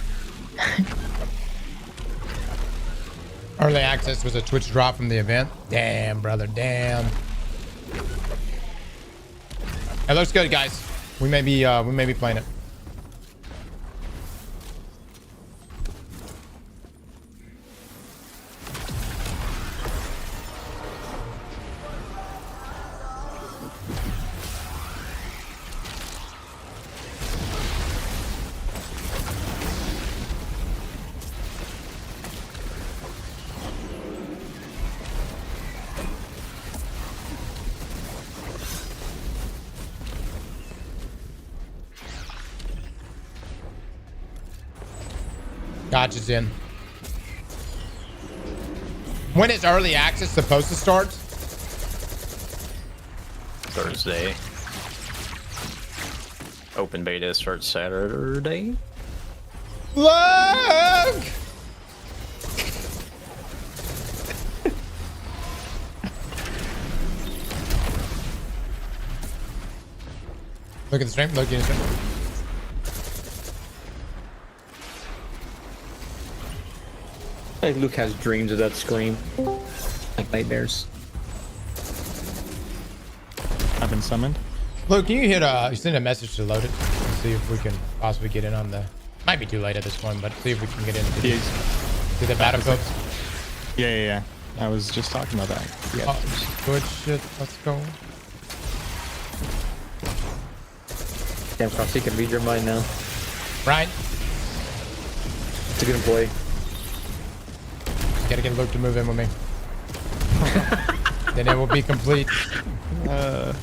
Speaker 1: Early access was a Twitch drop from the event. Damn, brother, damn. It looks good, guys. We may be playing it. Gotcha's in. When is early access supposed to start?
Speaker 7: Thursday. Open beta starts Saturday.
Speaker 1: Look! Look at the stream. Look at the stream.
Speaker 5: Like Luke has dreams of that scream, like nightmares.
Speaker 3: I've been summoned.
Speaker 1: Look, can you hit you send a message to load it? See if we can possibly get in on the. Might be too late at this point, but see if we can get into to the battlefield.
Speaker 3: Yeah. I was just talking about that. Yeah.
Speaker 1: Oh, good shit. Let's go.
Speaker 5: Damn, Cross, he can read your mind now.
Speaker 1: Right.
Speaker 5: It's a good employee.
Speaker 1: Gotta get Luke to move in with me. Then it will be complete.
Speaker 3: It's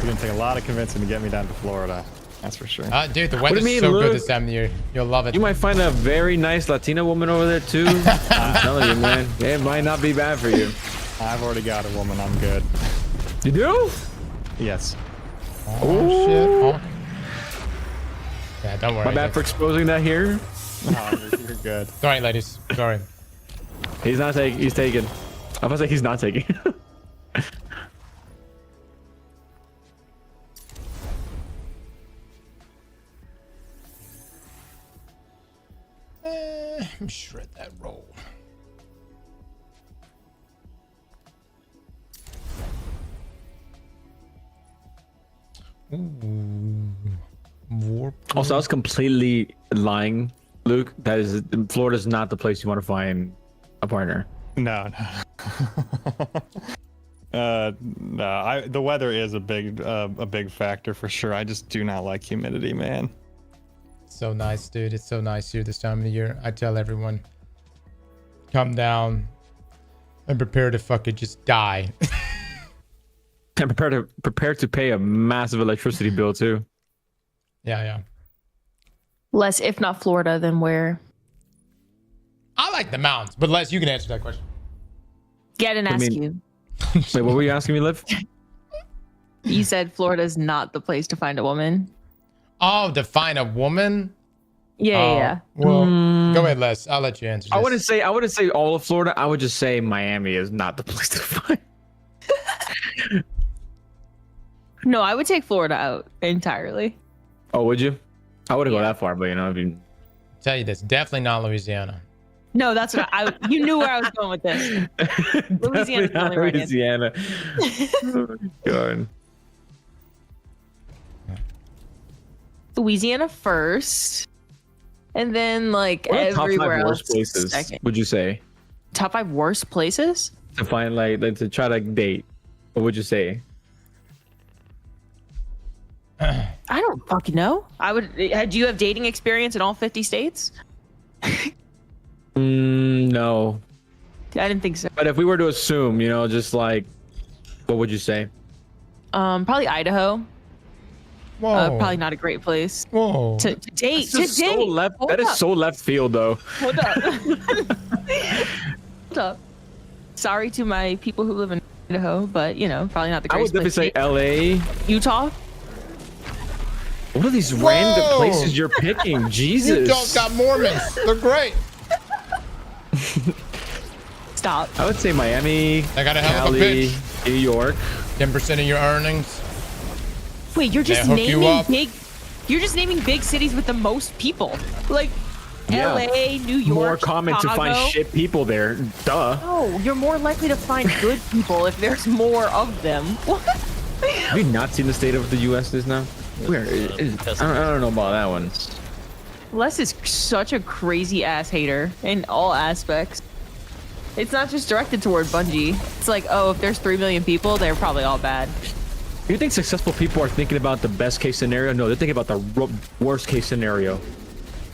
Speaker 3: gonna take a lot of convincing to get me down to Florida. That's for sure.
Speaker 1: Dude, the weather's
Speaker 5: mean,
Speaker 1: so good
Speaker 5: Luke?
Speaker 1: this time of the year. You'll love it.
Speaker 5: You might find a very nice Latina woman over there too. I'm telling you, man, it might not be bad for you.
Speaker 3: I've already got a woman. I'm good.
Speaker 5: You do?
Speaker 3: Yes.
Speaker 1: Oh shit. Oh. Yeah, don't worry.
Speaker 5: My bad for exposing that here.
Speaker 3: Oh, you're good.
Speaker 1: Sorry, ladies. Sorry.
Speaker 5: He's not taking. He's taking. I was like, he's not taking.
Speaker 1: Let me shred that roll. Ooh. Warp.
Speaker 5: Also, I was completely lying, Luke. That is, Florida's not the place you want to find a partner.
Speaker 3: No. No. The weather is a big factor for sure. I just do not like humidity, man.
Speaker 1: So nice, dude. It's so nice here this time of the year. I tell everyone, come down and prepare to fucking just die.
Speaker 5: And prepare to pay a massive electricity bill too.
Speaker 1: Yeah.
Speaker 9: Less, if not Florida, then where?
Speaker 1: I like the mountains, but Les, you can answer that question.
Speaker 9: Yeah, I didn't ask you.
Speaker 5: Wait, what were you asking me, Liv?
Speaker 9: You said Florida's not the place to find a woman.
Speaker 1: Oh, to find a woman?
Speaker 9: Yeah.
Speaker 1: Well, go ahead, Les. I'll let you answer this.
Speaker 5: I wouldn't say all of Florida. I would just say Miami is not the place to find.
Speaker 9: No, I would take Florida out entirely.
Speaker 5: Oh, would you? I wouldn't go that far, but you know, if you...
Speaker 1: Tell you this, definitely not Louisiana.
Speaker 9: No, that's what you knew where I was going with this. Louisiana's the only right answer.
Speaker 5: Louisiana. Oh, God.
Speaker 9: Louisiana first, and then like
Speaker 5: What are the top
Speaker 9: everywhere
Speaker 5: 5
Speaker 9: else.
Speaker 5: worst places
Speaker 9: Second.
Speaker 5: would you say
Speaker 9: Top 5 worst places?
Speaker 5: to find like to try to date? What would you say?
Speaker 9: I don't fucking know. I would. Do you have dating experience in all 50 states?
Speaker 5: No.
Speaker 9: I didn't think so.
Speaker 5: But if we were to assume, just like, what would you say?
Speaker 9: Probably Idaho.
Speaker 1: Whoa.
Speaker 9: Probably not a great place
Speaker 1: Whoa.
Speaker 9: to date.
Speaker 5: That's just so left.
Speaker 9: Hold
Speaker 5: That is
Speaker 9: up.
Speaker 5: so left field, though.
Speaker 9: Hold up. Hold up. Sorry to my people who live in Idaho, but probably not the
Speaker 5: I would
Speaker 9: greatest
Speaker 5: definitely say
Speaker 9: place.
Speaker 5: LA.
Speaker 9: Utah.
Speaker 5: What are these random
Speaker 1: Whoa.
Speaker 5: places you're picking? Jesus.
Speaker 1: Utah's got Mormons. They're great.
Speaker 9: Stop.
Speaker 5: I would say Miami,
Speaker 1: I got a hell of a
Speaker 5: Cali,
Speaker 1: pitch.
Speaker 5: New York.
Speaker 1: 10% of your earnings.
Speaker 9: Wait, you're just
Speaker 1: They hook you
Speaker 9: naming
Speaker 1: up.
Speaker 9: big. You're just naming big cities with the most people, like
Speaker 5: Yeah.
Speaker 9: L.A., New York.
Speaker 5: More common to find
Speaker 9: Chicago.
Speaker 5: shit people there. Duh.
Speaker 9: No, you're more likely to find good people if there's more of them. What?
Speaker 5: Have you not seen the state of the U.S. is now? Where is, I don't know about that one.
Speaker 9: Les is such a crazy ass hater in all aspects. It's not just directed toward Bungie. It's like, oh, if there's 3 million people, they're probably all bad.
Speaker 5: You think successful people are thinking about the best case scenario? No, they're thinking about the worst case scenario,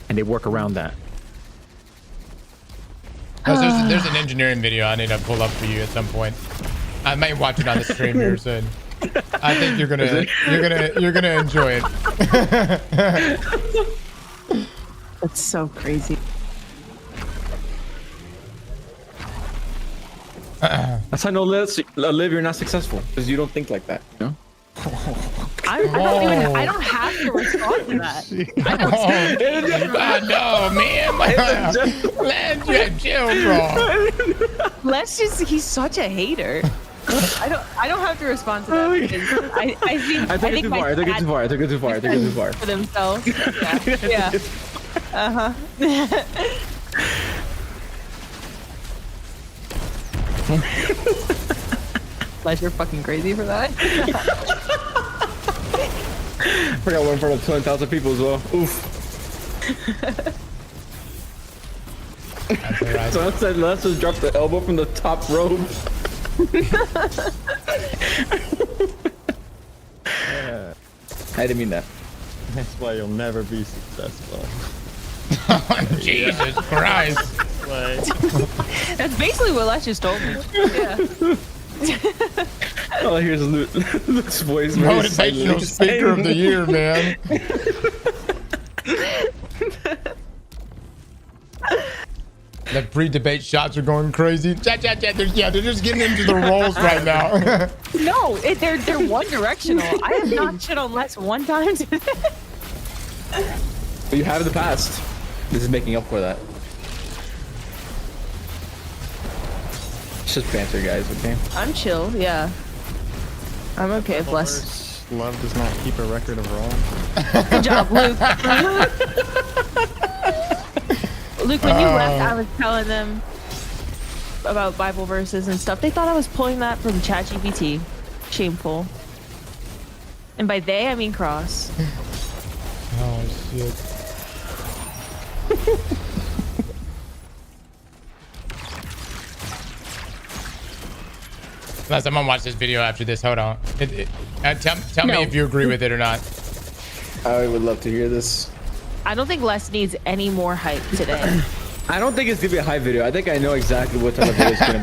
Speaker 5: and they work around that.
Speaker 1: There's an engineering video I need to pull up for you at some point. I might watch it on the stream here soon. I think you're gonna enjoy it.
Speaker 9: That's so crazy.
Speaker 5: That's how I know, Liv, you're not successful because you don't think like that. You know?
Speaker 9: I don't have to respond to that.
Speaker 1: I know, man. Let's chill, bro.
Speaker 9: He's such a hater. I don't have to respond to that. Because I think
Speaker 5: too
Speaker 9: my
Speaker 5: far. I took it
Speaker 9: dad
Speaker 5: too far. I took it too far. I took it too far.
Speaker 9: for themselves. Yeah. Uh-huh. Les, you're fucking crazy for that.
Speaker 5: I forgot we're in front of 20,000 people as well. Oof.
Speaker 1: That's all right.
Speaker 5: So I said, let's just drop the elbow from the top rope. I didn't mean that.
Speaker 3: That's why you'll never be successful.
Speaker 1: Jesus Christ.
Speaker 3: Like,
Speaker 9: That's basically what Les just told me. Yeah.
Speaker 5: Oh, here's Luke's voice. very
Speaker 1: Motivational
Speaker 5: silently
Speaker 1: speaker of the
Speaker 5: saying-
Speaker 1: year, man. The pre-debate shots are going crazy. They're just getting into the roles right now.
Speaker 9: No, they're one directional. I have not shit on Les one time today.
Speaker 5: But you have in the past. This is making up for that. It's just banter, guys, okay?
Speaker 9: I'm chill, yeah. I'm okay with Les.
Speaker 3: love does not keep a record of wrong.
Speaker 9: Good job, Luke. Luke, when you left, I was telling them about Bible verses and stuff. They thought I was pulling that from ChatGPT. Shameful. And by they, I mean Cross.
Speaker 1: Oh shit. Les, I'm gonna watch this video after this. Hold on. Tell me
Speaker 9: No.
Speaker 1: if you agree with it or not.
Speaker 5: I would love to hear this.
Speaker 9: I don't think Les needs any more hype today.
Speaker 5: I don't think it's gonna be a high video. I think I know exactly what type of video it's gonna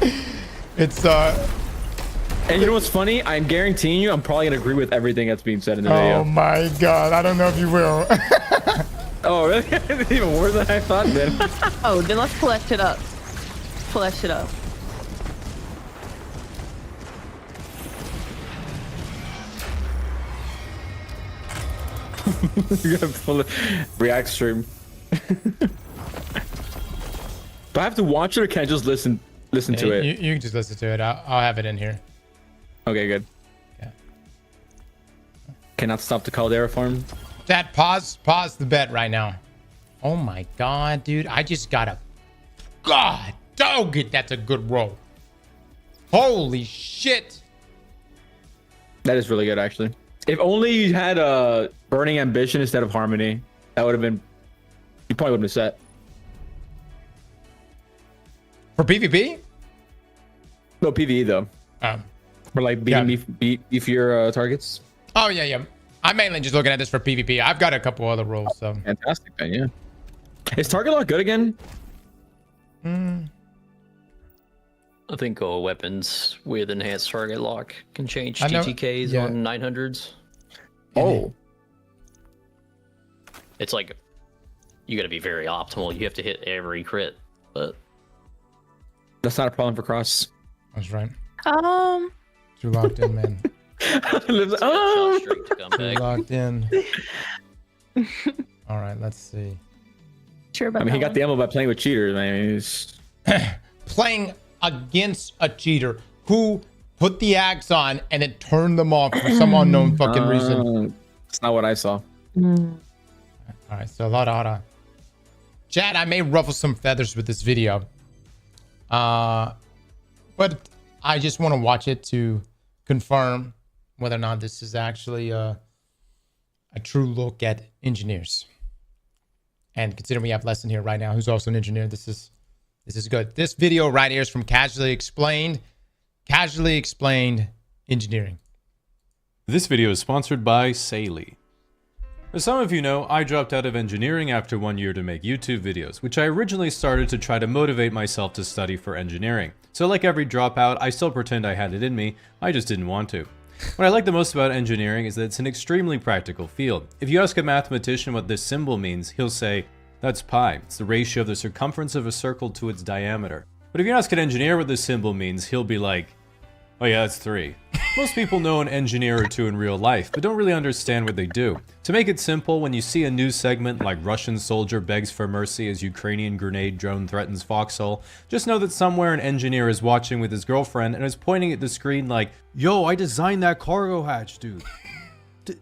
Speaker 5: be.
Speaker 1: It's
Speaker 5: And you know what's funny? I'm guaranteeing you, I'm probably gonna agree with everything that's being said in the
Speaker 1: oh
Speaker 5: video.
Speaker 1: my god, I don't know if you will.
Speaker 5: Oh, really? Even worse than I thought, then.
Speaker 9: Oh, then let's pull that shit up. Pull that shit up.
Speaker 5: You're gonna pull it. React stream. Do I have to watch it or can I just listen to it?
Speaker 1: You can just listen to it. I'll have it in here.
Speaker 5: Okay, good.
Speaker 1: Yeah.
Speaker 5: Cannot stop the Caldera farm.
Speaker 1: Chat, pause the bet right now. Oh my god, dude. I just got a god dog it. That's a good roll. Holy shit.
Speaker 5: That is really good, actually.
Speaker 6: If only you had a burning ambition instead of harmony, that would have been. You probably wouldn't have set.
Speaker 1: For PvP?
Speaker 6: No PvE though. For like beating beefier targets.
Speaker 1: Oh yeah. I'm mainly just looking at this for PvP. I've got a couple other rules, so.
Speaker 6: Fantastic, man. Yeah. Is target lock good again?
Speaker 7: I think all weapons with enhanced target lock can change TTKs on 900s.
Speaker 6: Oh.
Speaker 7: It's like, you gotta be very optimal. You have to hit every crit, but...
Speaker 6: That's not a problem for Cross.
Speaker 1: That's right.
Speaker 9: Um,
Speaker 1: Too locked in, man. Too locked in. All right, let's see.
Speaker 9: Sure about
Speaker 6: I mean, he
Speaker 9: that
Speaker 6: got the ammo by playing with cheaters, man. He's...
Speaker 1: Playing against a cheater who put the axe on and it turned them off for some unknown fucking reason.
Speaker 6: That's not what I saw.
Speaker 1: All right, so hold on. Chat, I may ruffle some feathers with this video. But I just want to watch it to confirm whether or not this is actually a true look at engineers. And considering we have Lesson here right now, who's also an engineer, this is good. This video right here is from Casually Explained Engineering.
Speaker 10: This video is sponsored by Saley. As some of you know, I dropped out of engineering after 1 year to make YouTube videos, which I originally started to try to motivate myself to study for engineering. So like every dropout, I still pretend I had it in me, I just didn't want to. What I like the most about engineering is that it's an extremely practical field. If you ask a mathematician what this symbol means, he'll say, that's pi. It's the ratio of the circumference of a circle to its diameter. But if you ask an engineer what this symbol means, he'll be like, oh yeah, that's 3. Most people know an engineer or two in real life, but don't really understand what they do. To make it simple, when you see a news segment like Russian soldier begs for mercy as Ukrainian grenade drone threatens foxhole, just know that somewhere an engineer is watching with his girlfriend and is pointing at the screen like, yo, I designed that cargo hatch, dude.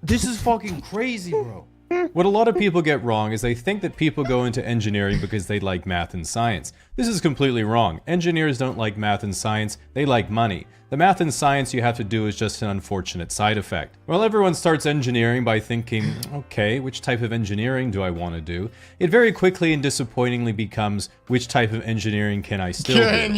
Speaker 10: This is fucking crazy, bro. What a lot of people get wrong is they think that people go into engineering because they like math and science. This is completely wrong. Engineers don't like math and science, they like money. The math and science you have to do is just an unfortunate side effect. Well, everyone starts engineering by thinking, okay, which type of engineering do I want to do? It very quickly and disappointingly becomes, which type of engineering can I still do? In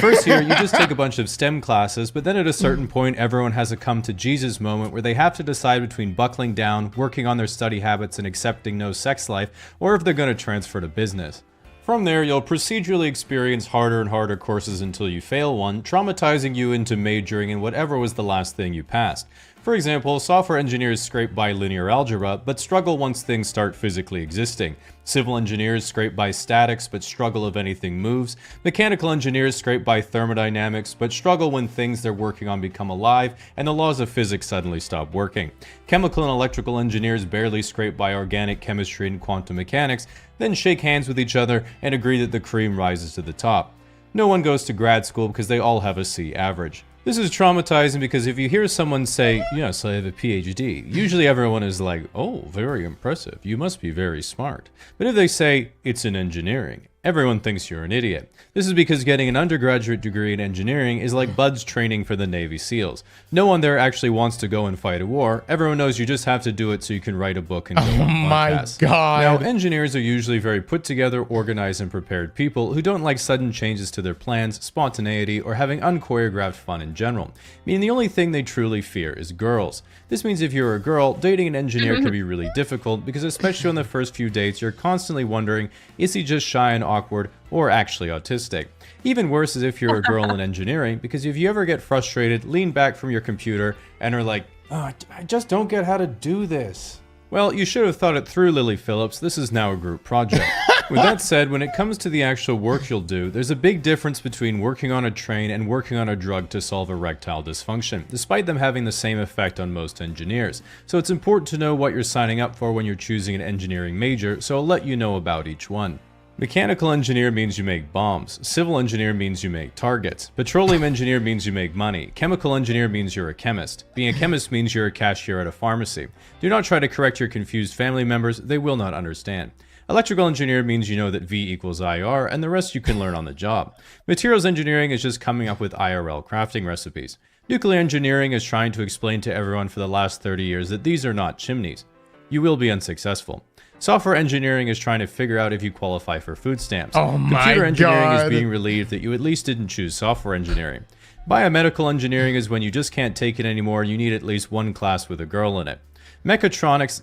Speaker 10: first year, you just take a bunch of STEM classes, but then at a certain point, everyone has a come to Jesus moment where they have to decide between buckling down, working on their study habits, and accepting no sex life, or if they're going to transfer to business. From there, you'll procedurally experience harder and harder courses until you fail one, traumatizing you into majoring in whatever was the last thing you passed. For example, software engineers scrape by linear algebra, but struggle once things start physically existing. Civil engineers scrape by statics, but struggle if anything moves. Mechanical engineers scrape by thermodynamics, but struggle when things they're working on become alive and the laws of physics suddenly stop working. Chemical and electrical engineers barely scrape by organic chemistry and quantum mechanics, then shake hands with each other and agree that the cream rises to the top. No one goes to grad school because they all have a C average. This is traumatizing because if you hear someone say, yes, I have a PhD, usually everyone is like, oh, very impressive, you must be very smart. But if they say, it's in engineering, everyone thinks you're an idiot. This is because getting an undergraduate degree in engineering is like buds training for the Navy SEALs. No one there actually wants to go and fight a war. Everyone knows you just have to do it so you can write a book and go on podcasts.
Speaker 1: My God.
Speaker 10: Now, engineers are usually very put together, organized, and prepared people who don't like sudden changes to their plans, spontaneity, or having unchoreographed fun in general. Meaning the only thing they truly fear is girls. This means if you're a girl, dating an engineer can be really difficult because especially on the first few dates, you're constantly wondering, is he just shy and awkward or actually autistic? Even worse is if you're a girl in engineering, because if you ever get frustrated, lean back from your computer and are like, oh, I just don't get how to do this. Well, you should have thought it through, Lily Phillips. This is now a group project. With that said, when it comes to the actual work you'll do, there's a big difference between working on a train and working on a drug to solve erectile dysfunction, despite them having the same effect on most engineers. So it's important to know what you're signing up for when you're choosing an engineering major, so I'll let you know about each one. Mechanical engineer means you make bombs. Civil engineer means you make targets. Petroleum engineer means you make money. Chemical engineer means you're a chemist. Being a chemist means you're a cashier at a pharmacy. Do not try to correct your confused family members, they will not understand. Electrical engineer means you know that V equals IR, and the rest you can learn on the job. Materials engineering is just coming up with IRL crafting recipes. Nuclear engineering is trying to explain to everyone for the last 30 years that these are not chimneys. You will be unsuccessful. Software engineering is trying to figure out if you qualify for food stamps.
Speaker 1: Oh my
Speaker 10: Computer engineering
Speaker 1: God.
Speaker 10: is being relieved that you at least didn't choose software engineering. Biomedical engineering is when you just can't take it anymore and you need at least one class with a girl in it. Mechatronics...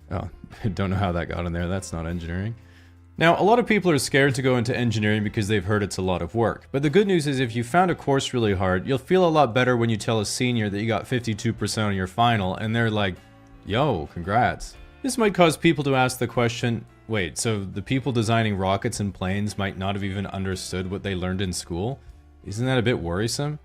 Speaker 10: Oh, I don't know how that got in there. That's not engineering. Now, a lot of people are scared to go into engineering because they've heard it's a lot of work. But the good news is if you found a course really hard, you'll feel a lot better when you tell a senior that you got 52% on your final and they're like, yo, congrats. This might cause people to ask the question, wait, so the people designing rockets and planes might not have even understood what they learned in school? Isn't that a bit worrisome?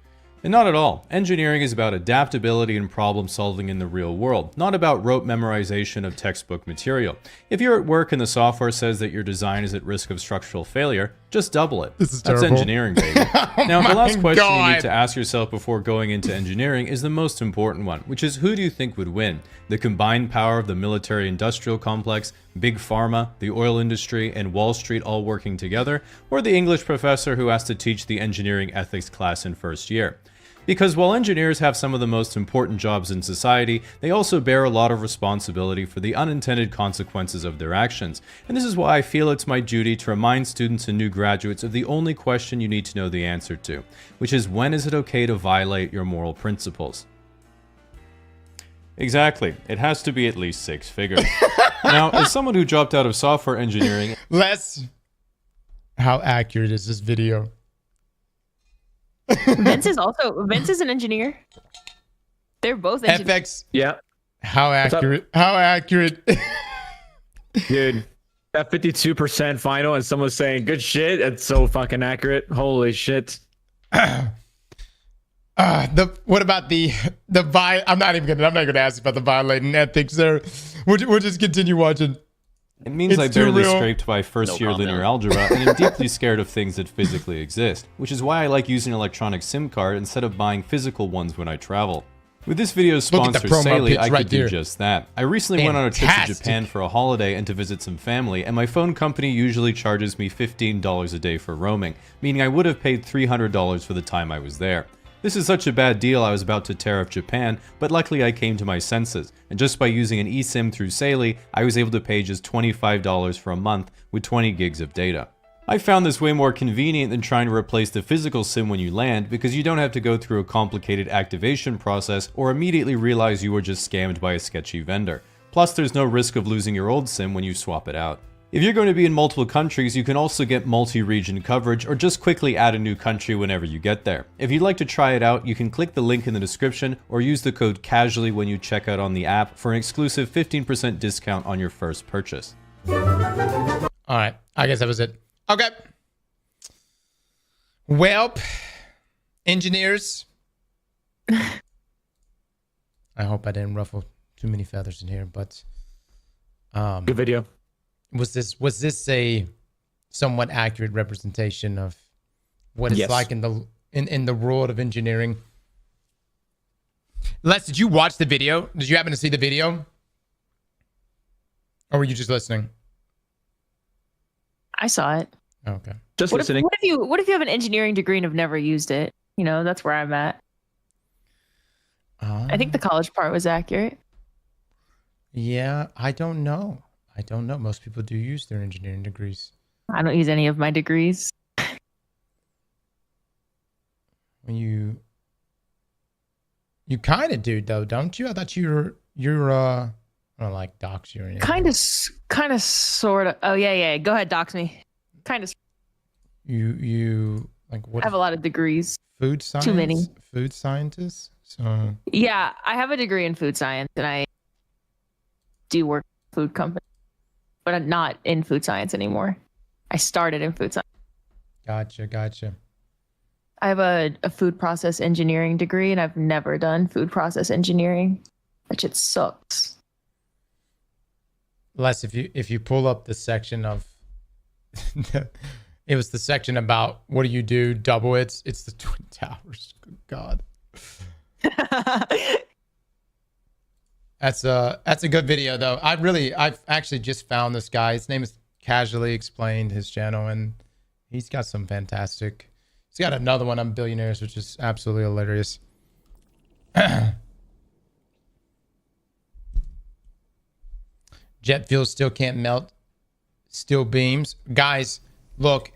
Speaker 10: And not at all. Engineering is about adaptability and problem solving in the real world, not about rote memorization of textbook material. If you're at work and the software says that your design is at risk of structural failure, just double it.
Speaker 1: This is
Speaker 10: That's
Speaker 1: terrible.
Speaker 10: engineering, baby.
Speaker 1: Oh
Speaker 10: Now, the last
Speaker 1: my
Speaker 10: question you
Speaker 1: God.
Speaker 10: need to ask yourself before going into engineering is the most important one, which is who do you think would win? The combined power of the military-industrial complex, big pharma, the oil industry, and Wall Street all working together, or the English professor who has to teach the engineering ethics class in first year? Because while engineers have some of the most important jobs in society, they also bear a lot of responsibility for the unintended consequences of their actions. And this is why I feel it's my duty to remind students and new graduates of the only question you need to know the answer to, which is when is it okay to violate your moral principles? Exactly. It has to be at least 6 figures. Now, as someone who dropped out of software engineering...
Speaker 1: How accurate is this video?
Speaker 9: Vince is an engineer. They're both engineers.
Speaker 1: FX.
Speaker 6: Yeah,
Speaker 1: How accurate? How accurate?
Speaker 6: dude. That 52% final and someone's saying good shit. It's so fucking accurate. Holy shit.
Speaker 1: What about the I'm not gonna ask about the violating ethics there. We'll just continue watching.
Speaker 10: It means
Speaker 1: It's
Speaker 10: I
Speaker 1: too
Speaker 10: barely
Speaker 1: real.
Speaker 10: scraped by first-year
Speaker 7: calm
Speaker 10: linear
Speaker 7: down.
Speaker 10: algebra, and am deeply scared of things that physically exist, which is why I like using an electronic SIM card instead of buying physical ones when I travel. With this video's
Speaker 1: Look at the
Speaker 10: sponsor,
Speaker 1: promo
Speaker 10: Saley,
Speaker 1: pitch
Speaker 10: I
Speaker 1: right
Speaker 10: could do
Speaker 1: there.
Speaker 10: just that. I recently went on a trip to
Speaker 1: Fantastic.
Speaker 10: Japan for a holiday and to visit some family, and my phone company usually charges me $15 a day for roaming, meaning I would have paid $300 for the time I was there. This is such a bad deal I was about to tariff Japan, but luckily I came to my senses, and just by using an eSIM through Saley, I was able to pay just $25 for a month with 20 gigs of data. I found this way more convenient than trying to replace the physical SIM when you land because you don't have to go through a complicated activation process or immediately realize you were just scammed by a sketchy vendor. Plus, there's no risk of losing your old SIM when you swap it out. If you're going to be in multiple countries, you can also get multi-region coverage or just quickly add a new country whenever you get there. If you'd like to try it out, you can click the link in the description or use the code CASUALLY when you check out on the app for an exclusive 15% discount on your first purchase.
Speaker 1: All right, I guess that was it. Okay. Well, engineers. I hope I didn't ruffle too many feathers in here, but
Speaker 6: Good video.
Speaker 1: was this a somewhat accurate representation of what it's
Speaker 6: Yes.
Speaker 1: like in the world of engineering? Les, did you watch the video? Did you happen to see the video? Or were you just listening?
Speaker 9: I saw it.
Speaker 1: Okay.
Speaker 6: Just
Speaker 9: What if
Speaker 6: listening.
Speaker 9: what if you have an engineering degree and have never used it? You know, that's where I'm at. I think the college part was accurate.
Speaker 1: Yeah, I don't know. Most people do use their engineering degrees.
Speaker 9: I don't use any of my degrees.
Speaker 1: When you kind of do though, don't you? I thought you're I don't like dox you or anything.
Speaker 9: Kind of, sort of. Oh yeah. Go ahead, dox me. Kind of.
Speaker 1: You like what?
Speaker 9: I have a lot of degrees.
Speaker 1: Food science.
Speaker 9: too many.
Speaker 1: Food scientist. So
Speaker 9: Yeah, I have a degree in food science, and I do work at a food company, but I'm not in food science anymore. I started in food science.
Speaker 1: gotcha.
Speaker 9: I have a food process engineering degree, and I've never done food process engineering. That shit sucks.
Speaker 1: Les, if you pull up the section of it was the section about what do you do? Double it's the Twin Towers. Good God. That's a good video though. I've actually just found this guy. His name is Casually Explained, his channel, and he's got some fantastic. He's got another one on billionaires, which is absolutely hilarious. Jet fuel still can't melt steel beams. Guys, look.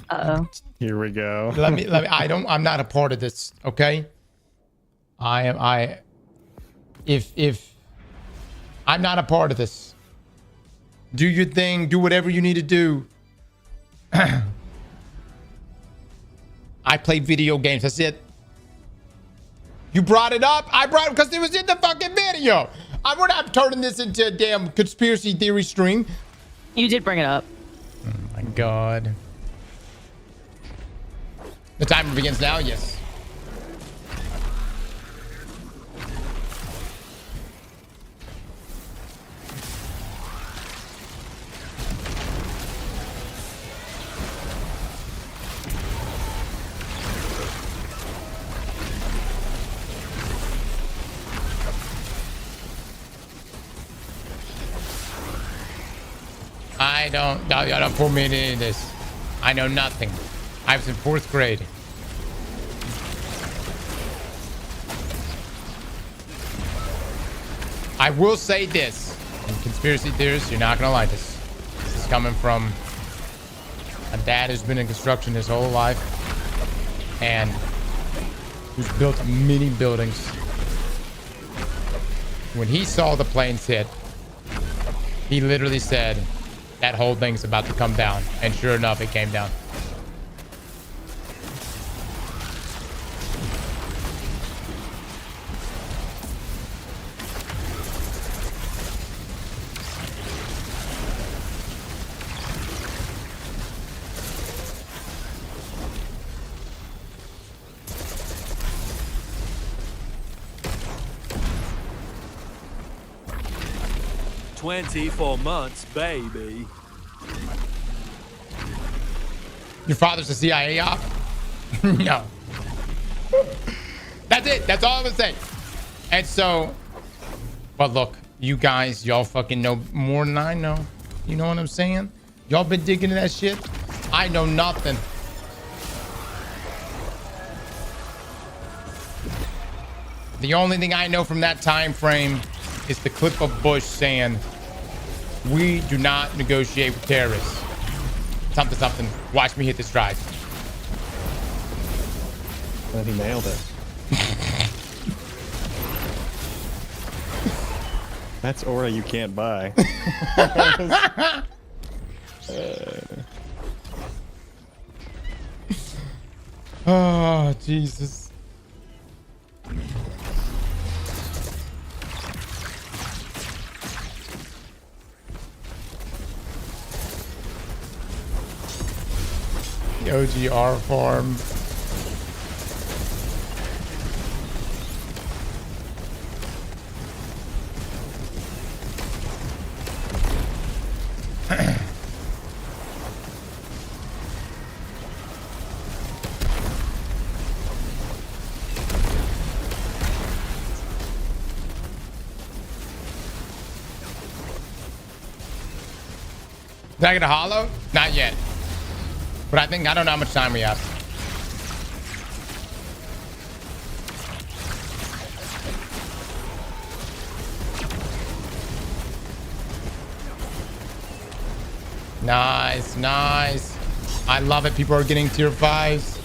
Speaker 9: Uh-oh.
Speaker 3: Here we go.
Speaker 1: Let me I'm not a part of this, okay? If I'm not a part of this. Do your thing, do whatever you need to do. I play video games, that's it. You brought it up? I brought it because it was in the fucking video. We're not turning this into a damn conspiracy theory stream.
Speaker 9: You did bring it up.
Speaker 1: Oh my god. The timer begins now, yes. Y'all don't pull me into any of this. I know nothing. I was in 4th grade. I will say this, and conspiracy theorists, you're not gonna like this. This is coming from a dad who's been in construction his whole life and who's built many buildings. When he saw the planes hit, he literally said, that whole thing's about to come down. And sure enough, it came down.
Speaker 2: "24 months, baby."
Speaker 1: Your father's a CIA op? No. That's it. That's all I'm gonna say. And so, but look, you guys, y'all fucking know more than I know. You know what I'm saying? Y'all been digging into that shit? I know nothing. The only thing I know from that time frame is the clip of Bush saying, "We do not negotiate with terrorists." Something, something. Watch me hit this drive.
Speaker 3: And he nailed it. That's aura you can't buy.
Speaker 1: Oh, Jesus. The OGR farm. Did I get a hollow? Not yet. But I think, I don't know how much time we have. Nice, nice. I love it. People are getting tier 5s.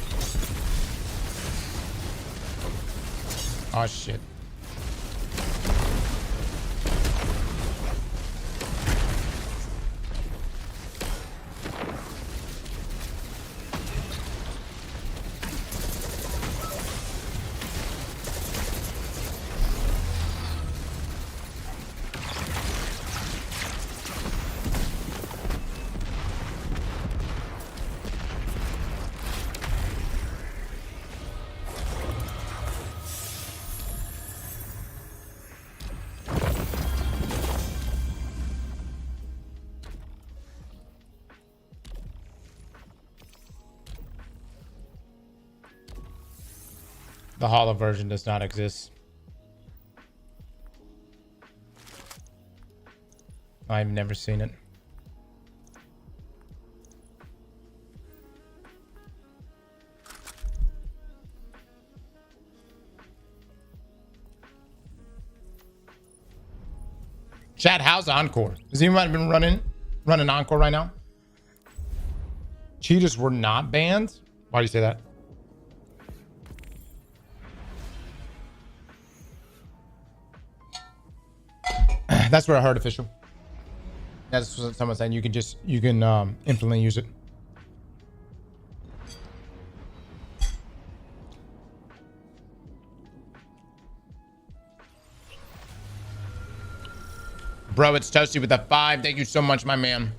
Speaker 1: Oh, shit. The hollow version does not exist. I've never seen it. Chat, how's Encore? Has anyone been running Encore right now? Cheetahs were not banned? Why do you say that? That's what I heard, official. That's what someone saying. You can infinitely use it. Bro, it's Toasty with the 5. Thank you so much, my man.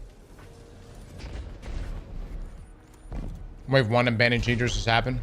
Speaker 1: Wave 1 and banning cheaters has happened.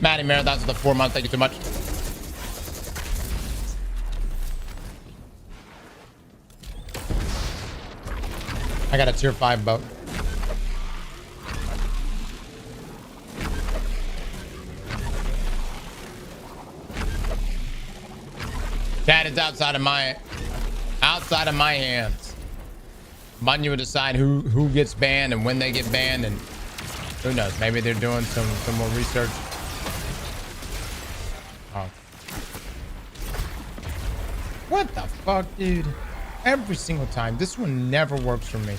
Speaker 1: Maddie Marathons with the 4 months. Thank you so much. I got a tier 5 boat. That is outside of my hands. Bungie would decide who gets banned and when they get banned, and who knows? Maybe they're doing some more research. Oh. What the fuck, dude? Every single time. This one never works for me.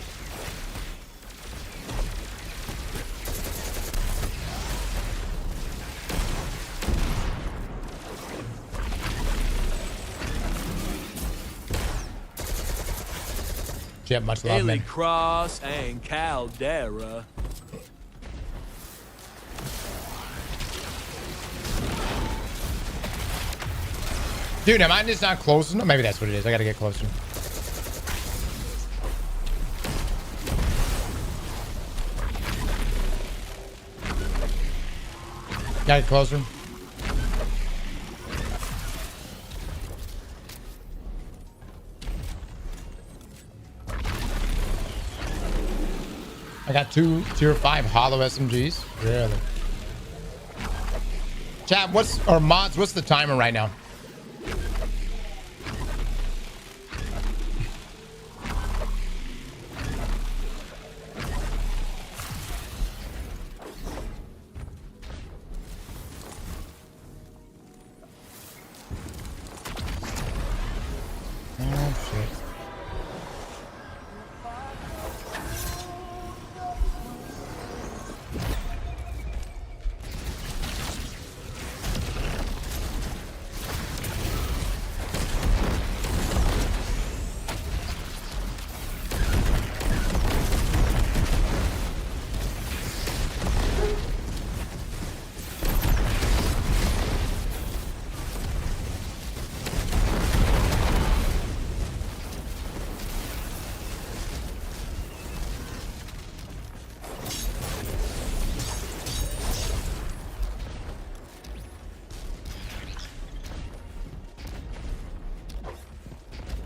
Speaker 1: Jet, much love, man.
Speaker 2: Cross and Caldera.
Speaker 1: Dude, am I just not close enough? Maybe that's what it is. I gotta get closer. Gotta get closer. I got 2 tier 5 hollow SMGs. Really? Chat, what's the timer right now? Oh, shit.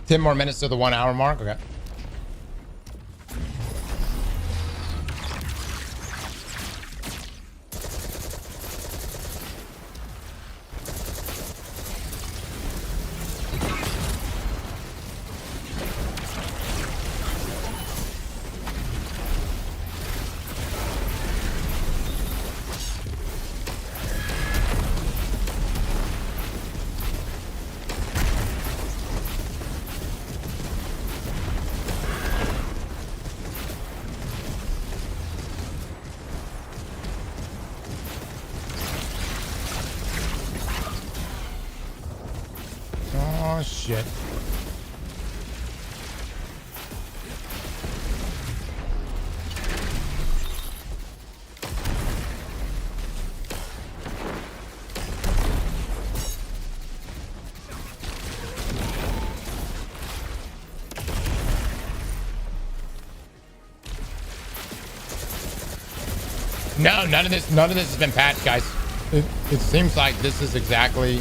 Speaker 1: Ten more minutes to the 1 hour mark. Okay. Oh, shit. No, none of this has been patched, guys. It seems like this is exactly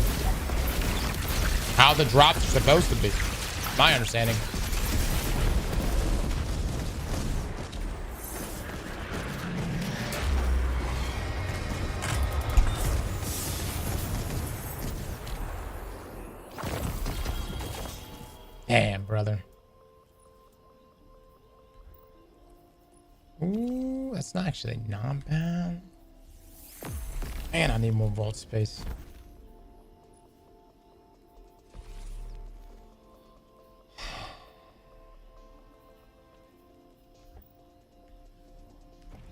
Speaker 1: how the drops are supposed to be. My understanding. Damn, brother. Ooh, that's not actually non-bad. Man, I need more vault space.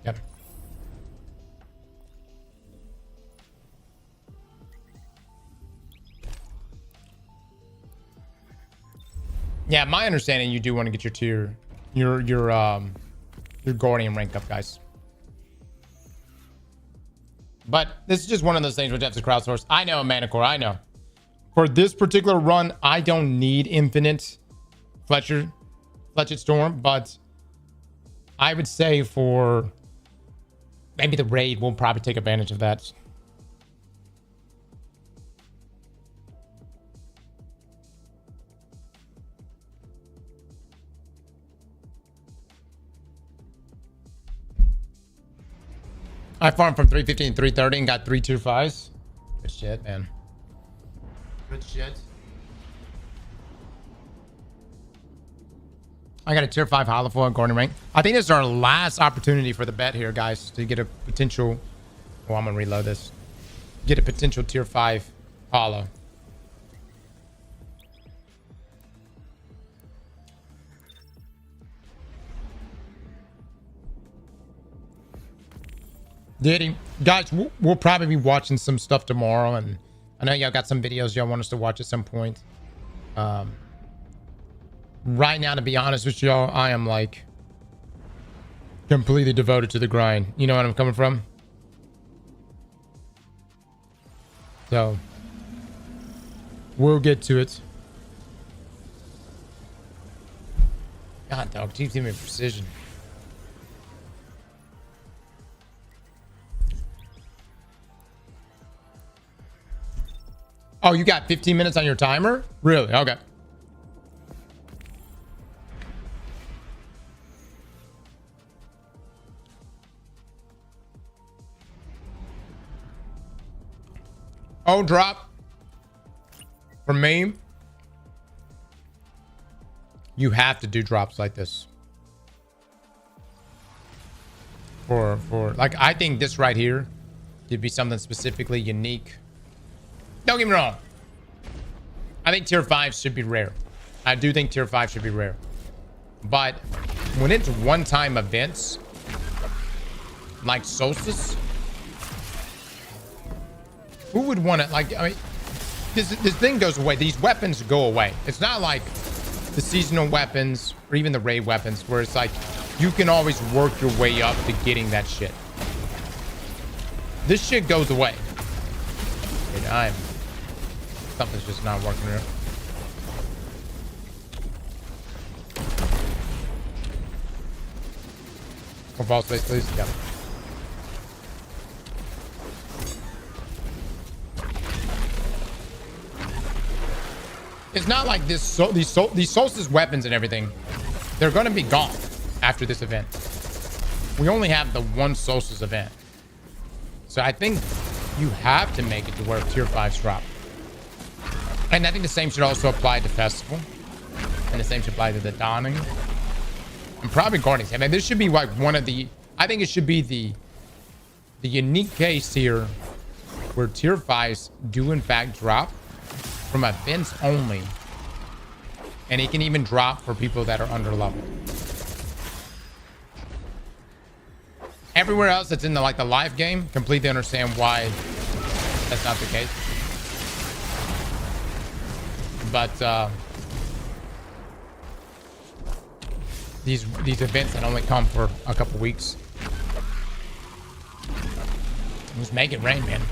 Speaker 1: Yep. Yeah, my understanding, you do want to get your tier, your Guardian rank up, guys. But this is just one of those things which have to crowdsource. I know, Manicore, I know. For this particular run, I don't need infinite Fletcher Storm, but I would say for maybe the raid, we'll probably take advantage of that. I farmed from 350 and 330 and got 3 tier 5s. Good shit, man. Good shit. I got a tier 5 Holofoil Guardian rank. I think this is our last opportunity for the bet here, guys, to get a potential... Oh, I'm gonna reload this. Get a potential tier 5 Holo. Did he? Guys, we'll probably be watching some stuff tomorrow, and I know y'all got some videos y'all want us to watch at some point. Right now, to be honest with y'all, I am like completely devoted to the grind. You know what I'm coming from? So we'll get to it. God, dog, keeps giving me precision. Oh, you got 15 minutes on your timer? Really? Okay. Oh, drop. For me, you have to do drops like this. For like, I think this right here could be something specifically unique. Don't get me wrong. I think tier 5 should be rare. I do think tier 5 should be rare. But when it's one-time events, like Solstice, who would want to, like, I mean, this thing goes away. These weapons go away. It's not like the seasonal weapons or even the raid weapons where it's like you can always work your way up to getting that shit. This shit goes away. Dude, something's just not working here. More ball space, please. Yeah. It's not like this. These Solstice weapons and everything, they're going to be gone after this event. We only have the one Solstice event, so I think you have to make it to where tier 5s drop. And I think the same should also apply to Festival. And the same should apply to the Dawning. And probably Guardians. I mean, this should be like one of the... I think it should be the unique case here where tier 5s do in fact drop from events only. And it can even drop for people that are under level. Everywhere else that's in the like the live game, completely understand why that's not the case. But these events that only come for a couple weeks, just make it rain, man.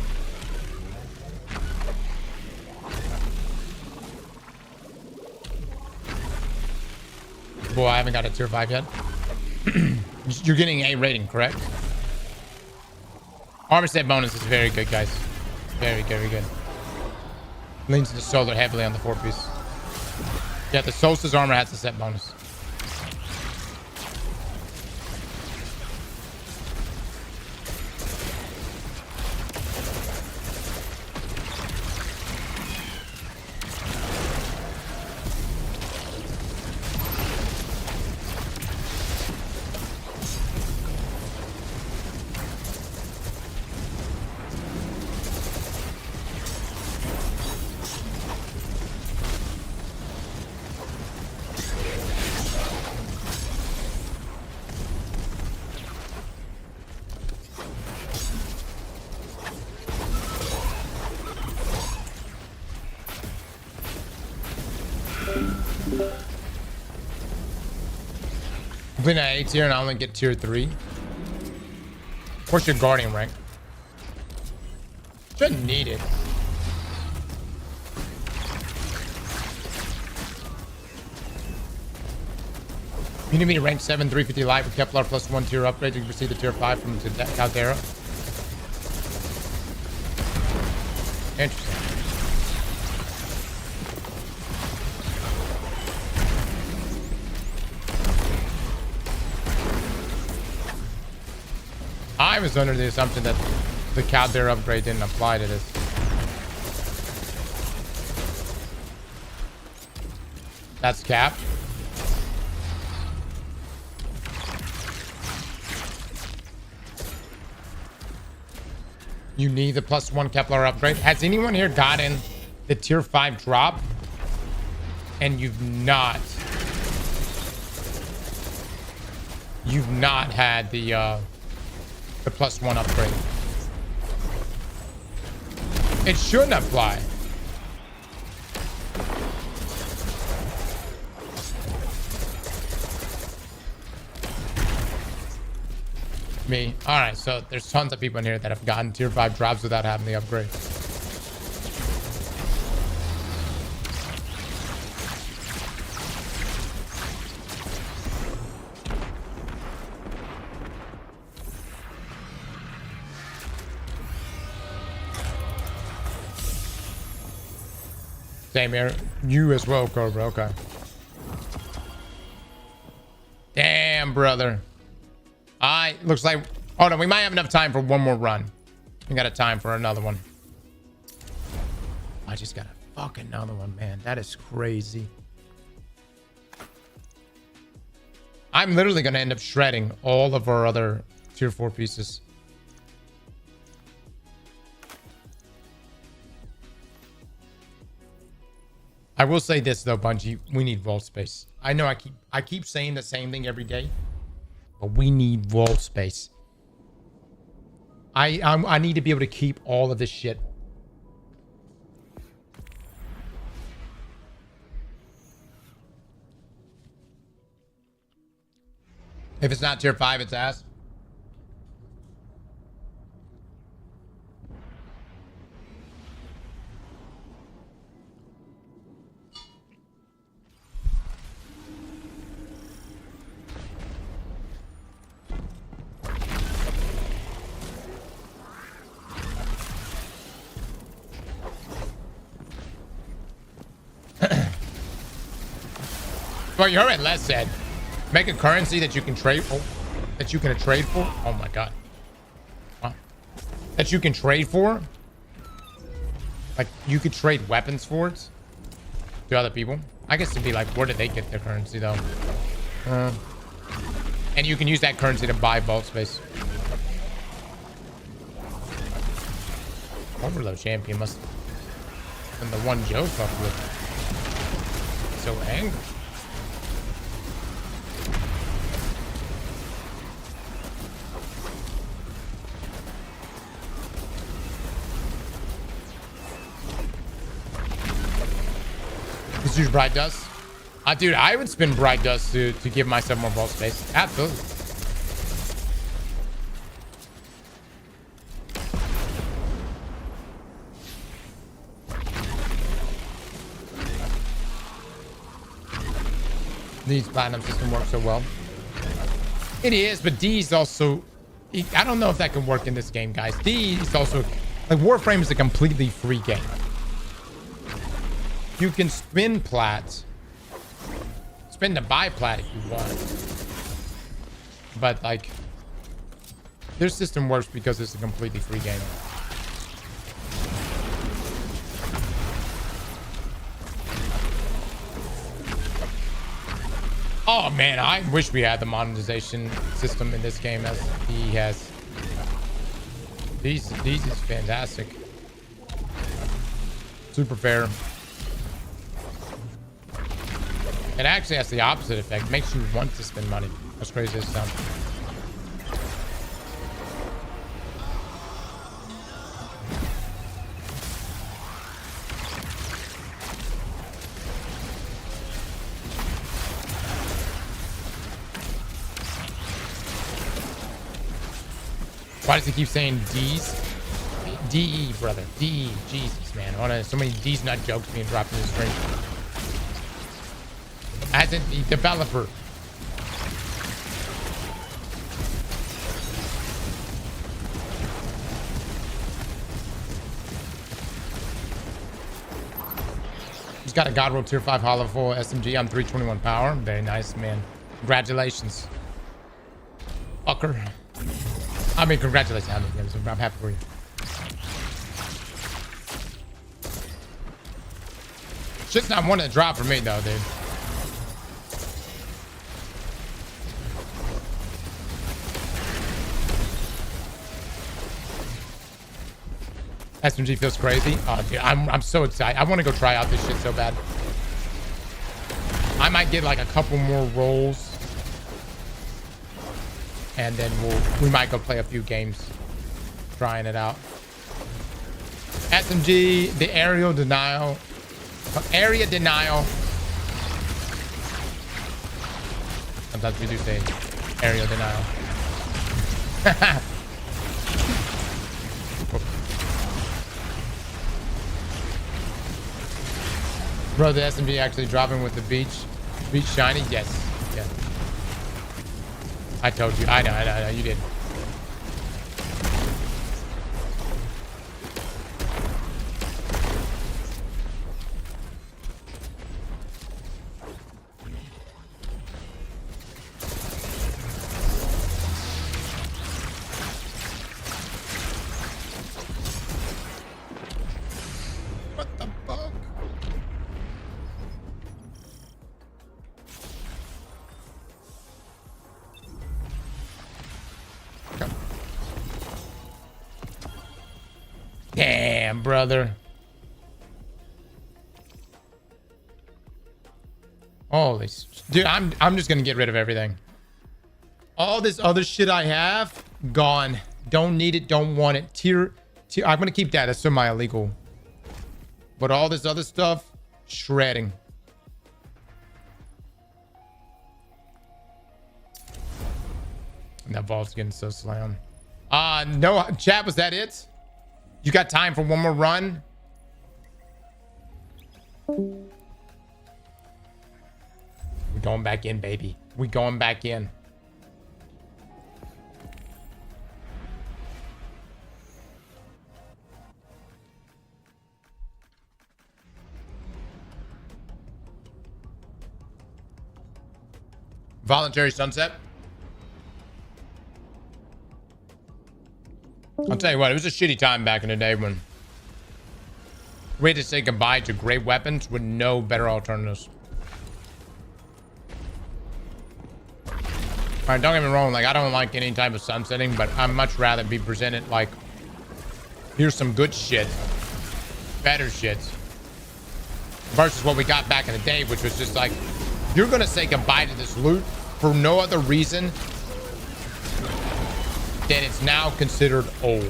Speaker 1: Boy, I haven't got a tier 5 yet. You're getting A rating, correct? Armor set bonus is very good, guys. Very, very good. Leans the solar heavily on the 4-piece. Yeah, the Solstice armor has a set bonus. complete an A tier and I only get tier 3. What's your guardian rank? Shouldn't need it. You need me to rank 7, 350 light with Kepler plus 1 tier upgrade to receive the tier 5 from the Caldera. Interesting. I was under the assumption that the Caldera upgrade didn't apply to this. That's cap. You need the plus 1 Kepler upgrade. Has anyone here gotten the tier 5 drop? And you've not had the plus 1 upgrade. It shouldn't apply. Me. All right, so there's tons of people in here that have gotten tier 5 drops without having the upgrade. Same here. You as well, Cobra. Okay. Damn, brother. Looks like... Hold on, we might have enough time for one more run. We got a time for another one. I just got a fuck another one, man. That is crazy. I'm literally going to end up shredding all of our other tier 4 pieces. I will say this though, Bungie, we need vault space. I know I keep saying the same thing every day, but we need vault space. I need to be able to keep all of this shit. If it's not tier 5, it's ass. Well, you heard what Les said. Make a currency that you can trade for. That you can trade for. Oh my god. Wow. That you can trade for. Like you could trade weapons for it to other people. I guess it'd be like, where did they get their currency though? And you can use that currency to buy vault space. Overload champion must have been the one Joe fucked with. So angry. Let's use Bright Dust. Dude, I would spin Bright Dust to give myself more vault space. Absolutely. D's platinum system works so well. It is, but D's also... I don't know if that can work in this game, guys. D is also... Like, Warframe is a completely free game. You can spin plat. Spin to buy plat if you want. But, like... Their system works because it's a completely free game. Oh man, I wish we had the monetization system in this game as he has. These is fantastic. Super fair. It actually has the opposite effect. Makes you want to spend money. As crazy as it sounds. Why does he keep saying D's? DE, brother. DE. Jesus, man. So many D's nut jokes being dropped in the stream. As a developer. He's got a God Roll Tier 5 Holofoil SMG on 321 power. Very nice, man. Congratulations. Fucker. I mean, congratulations. I'm happy for you. Shit's not one to drop for me, though, dude. SMG feels crazy. Oh, dude, I'm so excited. I want to go try out this shit so bad. I might get like a couple more rolls, and then we might go play a few games, trying it out. SMG, the area denial. Sometimes we do say area denial. Bro, the SMG actually dropping with the beach shiny? Yes. Yeah. I told you. I know. You did. What the fuck? Damn, brother. Holy dude, I'm just gonna get rid of everything. All this other shit I have, gone. Don't need it, don't want it. Tier I'm gonna keep that. That's semi-illegal. But all this other stuff, shredding. And that vault's getting so slammed. No, chat, was that it? You got time for one more run? We're going back in, baby. We're going back in. Voluntary sunset. I'll tell you what, it was a shitty time back in the day when we had to say goodbye to great weapons with no better alternatives. Alright, don't get me wrong, like I don't like any type of sunsetting, but I'd much rather be presented like, here's some good shit, better shit, versus what we got back in the day, which was just like, you're gonna say goodbye to this loot for no other reason than it's now considered old.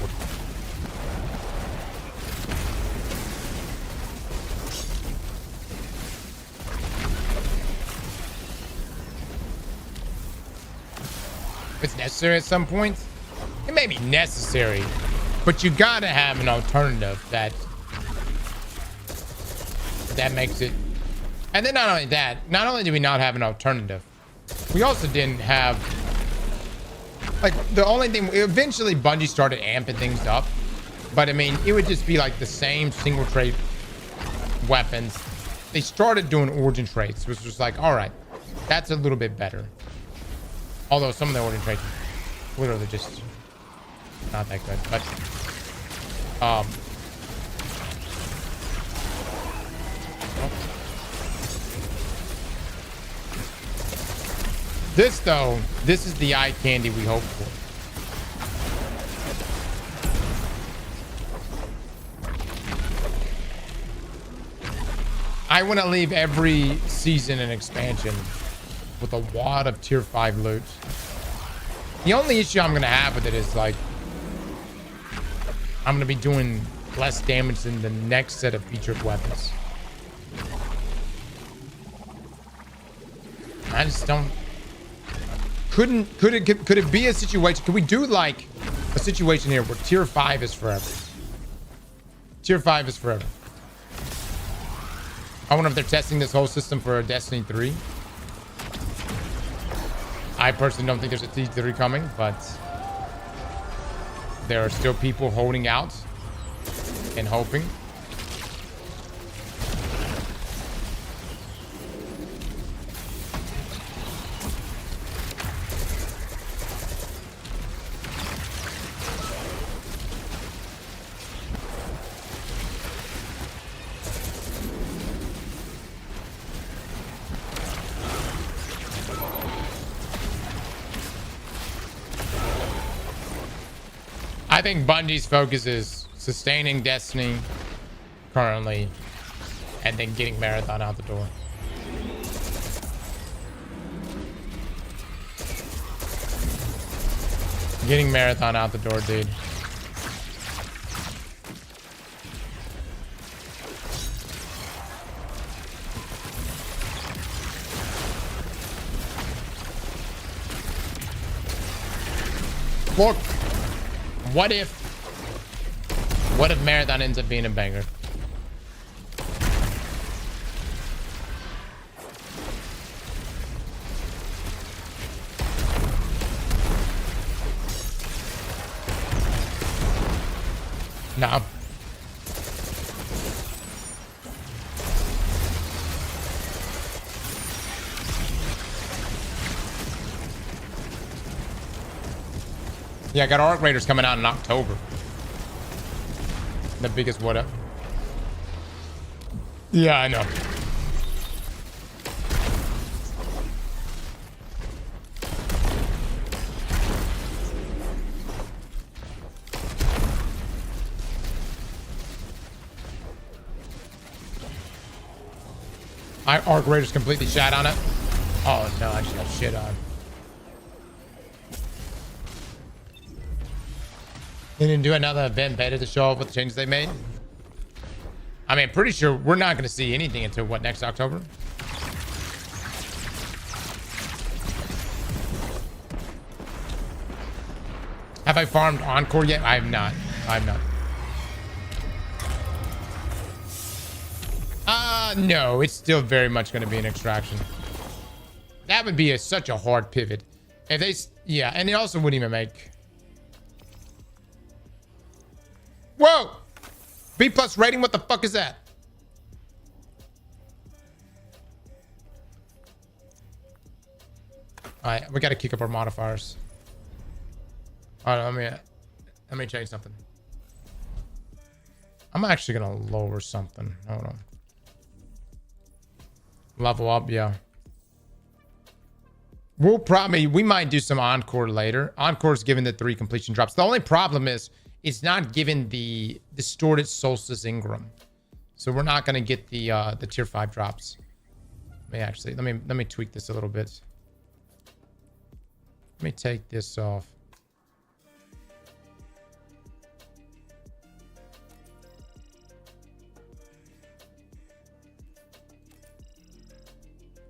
Speaker 1: It's necessary at some point. It may be necessary, but you gotta have an alternative that makes it. And then not only that, not only do we not have an alternative, we also didn't have, like, the only thing, eventually Bungie started amping things up, but I mean, it would just be like the same single trait weapons. They started doing origin traits, which was like, all right, that's a little bit better. Although some of the origin traits are literally just not that good, but this though, this is the eye candy we hope for. I want to leave every season and expansion with a wad of tier 5 loot. The only issue I'm going to have with it is like, I'm going to be doing less damage than the next set of featured weapons. I just don't. Could it be a situation? Could we do like a situation here where tier 5 is forever. Tier 5 is forever. I wonder if they're testing this whole system for a Destiny 3. I personally don't think there's a T3 coming, but there are still people holding out and hoping. I think Bungie's focus is sustaining Destiny currently and then getting Marathon out the door. Getting Marathon out the door, dude. Look. What if Marathon ends up being a banger? No. Yeah, I got Arc Raiders coming out in October. The biggest what up. Yeah, I know. Arc Raiders completely shat on it. Oh no, I just got shit on. They didn't do another event beta to show off what the changes they made. I mean, pretty sure we're not going to see anything until what, next October? Have I farmed Encore yet? I have not. I have not. No, it's still very much going to be an extraction. That would be such a hard pivot. If they, yeah, and they also wouldn't even make. Whoa! B+ rating, what the fuck is that? Alright, we gotta kick up our modifiers. Alright, let me change something. I'm actually gonna lower something. Hold on. Level up, yeah. We might do some Encore later. Encore's given the 3 completion drops. The only problem is it's not given the distorted Solstice Ingram, so we're not gonna get the tier 5 drops. Let me tweak this a little bit. Let me take this off.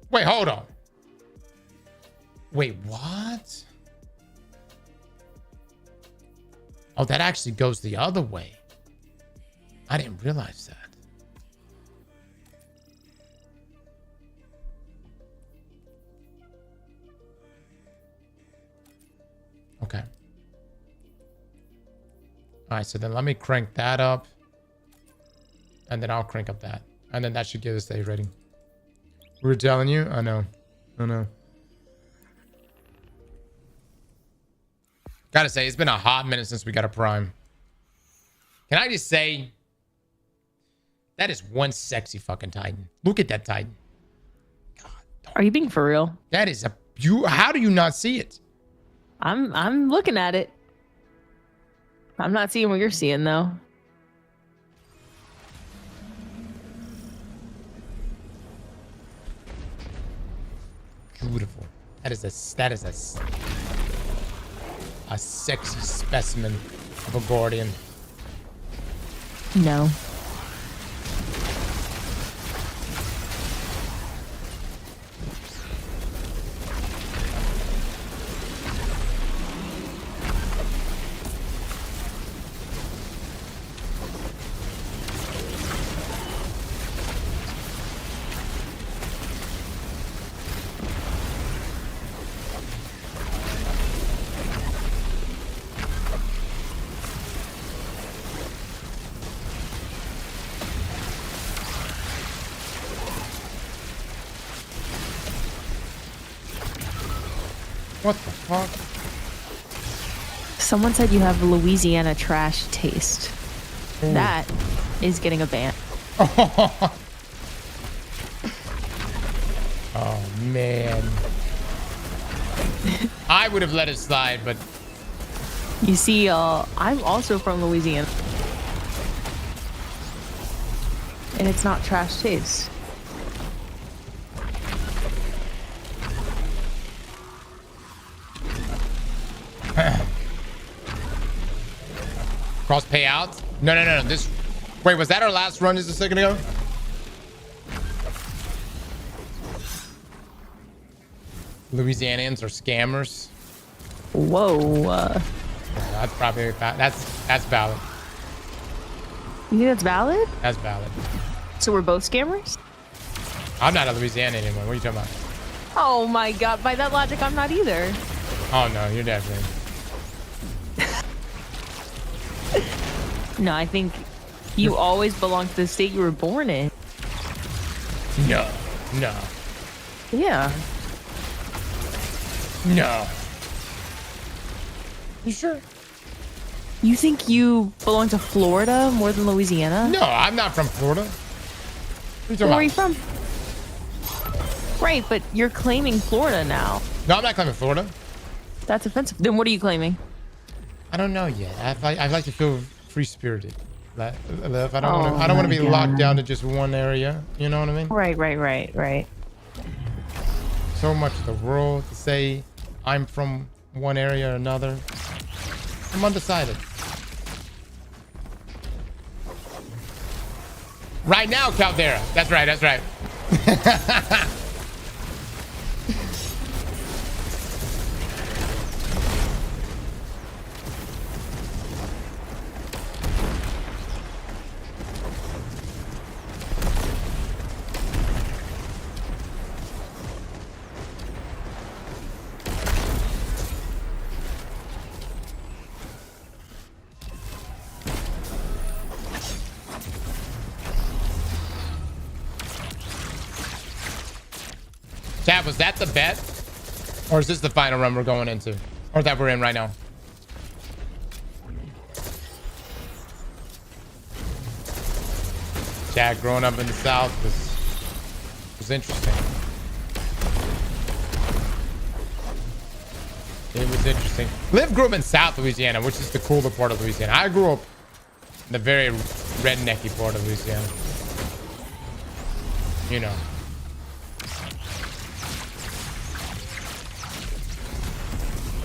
Speaker 1: Wait, hold on. Wait, what? Oh, that actually goes the other way. I didn't realize that. Okay. All right, so then let me crank that up. And then I'll crank up that. And then that should give us a rating. We were telling you? I know. Gotta say, it's been a hot minute since we got a Prime. Can I just say, that is one sexy fucking Titan. Look at that Titan.
Speaker 9: God, are you being for real?
Speaker 1: That is how do you not see it?
Speaker 9: I'm looking at it. I'm not seeing what you're seeing though.
Speaker 1: Beautiful. That is a sexy specimen of a Guardian.
Speaker 9: No.
Speaker 1: What the fuck?
Speaker 9: Someone said you have Louisiana trash taste.
Speaker 1: Ooh.
Speaker 9: That is getting a ban.
Speaker 1: Oh man. I would have let it slide, but
Speaker 9: You see, I'm also from Louisiana. And it's not trash taste.
Speaker 1: cross payout. No. This. Wait, was that our last run just a second ago? Louisianians are scammers.
Speaker 9: Whoa.
Speaker 1: That's probably that's valid.
Speaker 9: You think that's valid?
Speaker 1: That's valid.
Speaker 9: So we're both scammers?
Speaker 1: I'm not a Louisiana anymore. What are you talking about?
Speaker 9: Oh my god, by that logic, I'm not either.
Speaker 1: Oh no, you're definitely.
Speaker 9: No, I think you always belong to the state you were born in.
Speaker 1: No.
Speaker 9: Yeah.
Speaker 1: No. You sure?
Speaker 9: You think you belong to Florida more than Louisiana?
Speaker 1: No, I'm not from Florida. What
Speaker 9: Where are
Speaker 1: are
Speaker 9: you
Speaker 1: you talking
Speaker 9: from? Right, but you're claiming Florida now.
Speaker 1: about? No, I'm not claiming Florida.
Speaker 9: That's offensive. Then what are you claiming?
Speaker 1: I don't know yet. I like to feel free-spirited. I don't
Speaker 9: Oh
Speaker 1: want to be
Speaker 9: my
Speaker 1: locked
Speaker 9: God.
Speaker 1: down to just one area. You know what I mean?
Speaker 9: Right.
Speaker 1: So much of the world to say I'm from one area or another. I'm undecided. Right now, Caldera. That's right. Chad, was that the bet? Or is this the final run we're going into? Or that we're in right now? Chad, growing up in the South was interesting. It was interesting. Liv grew up in South Louisiana, which is the cooler part of Louisiana. I grew up in the very rednecky part of Louisiana. You know.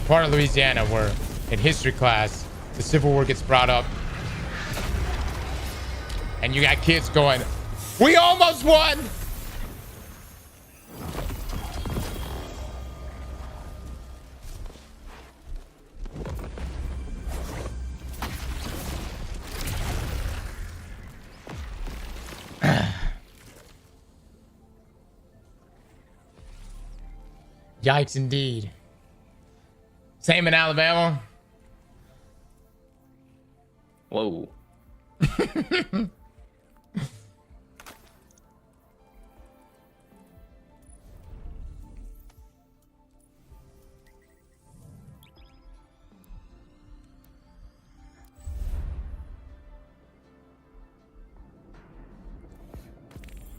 Speaker 1: Part of Louisiana where in history class the Civil War gets brought up and you got kids going, we almost won. Yikes indeed. Same in Alabama.
Speaker 7: Whoa.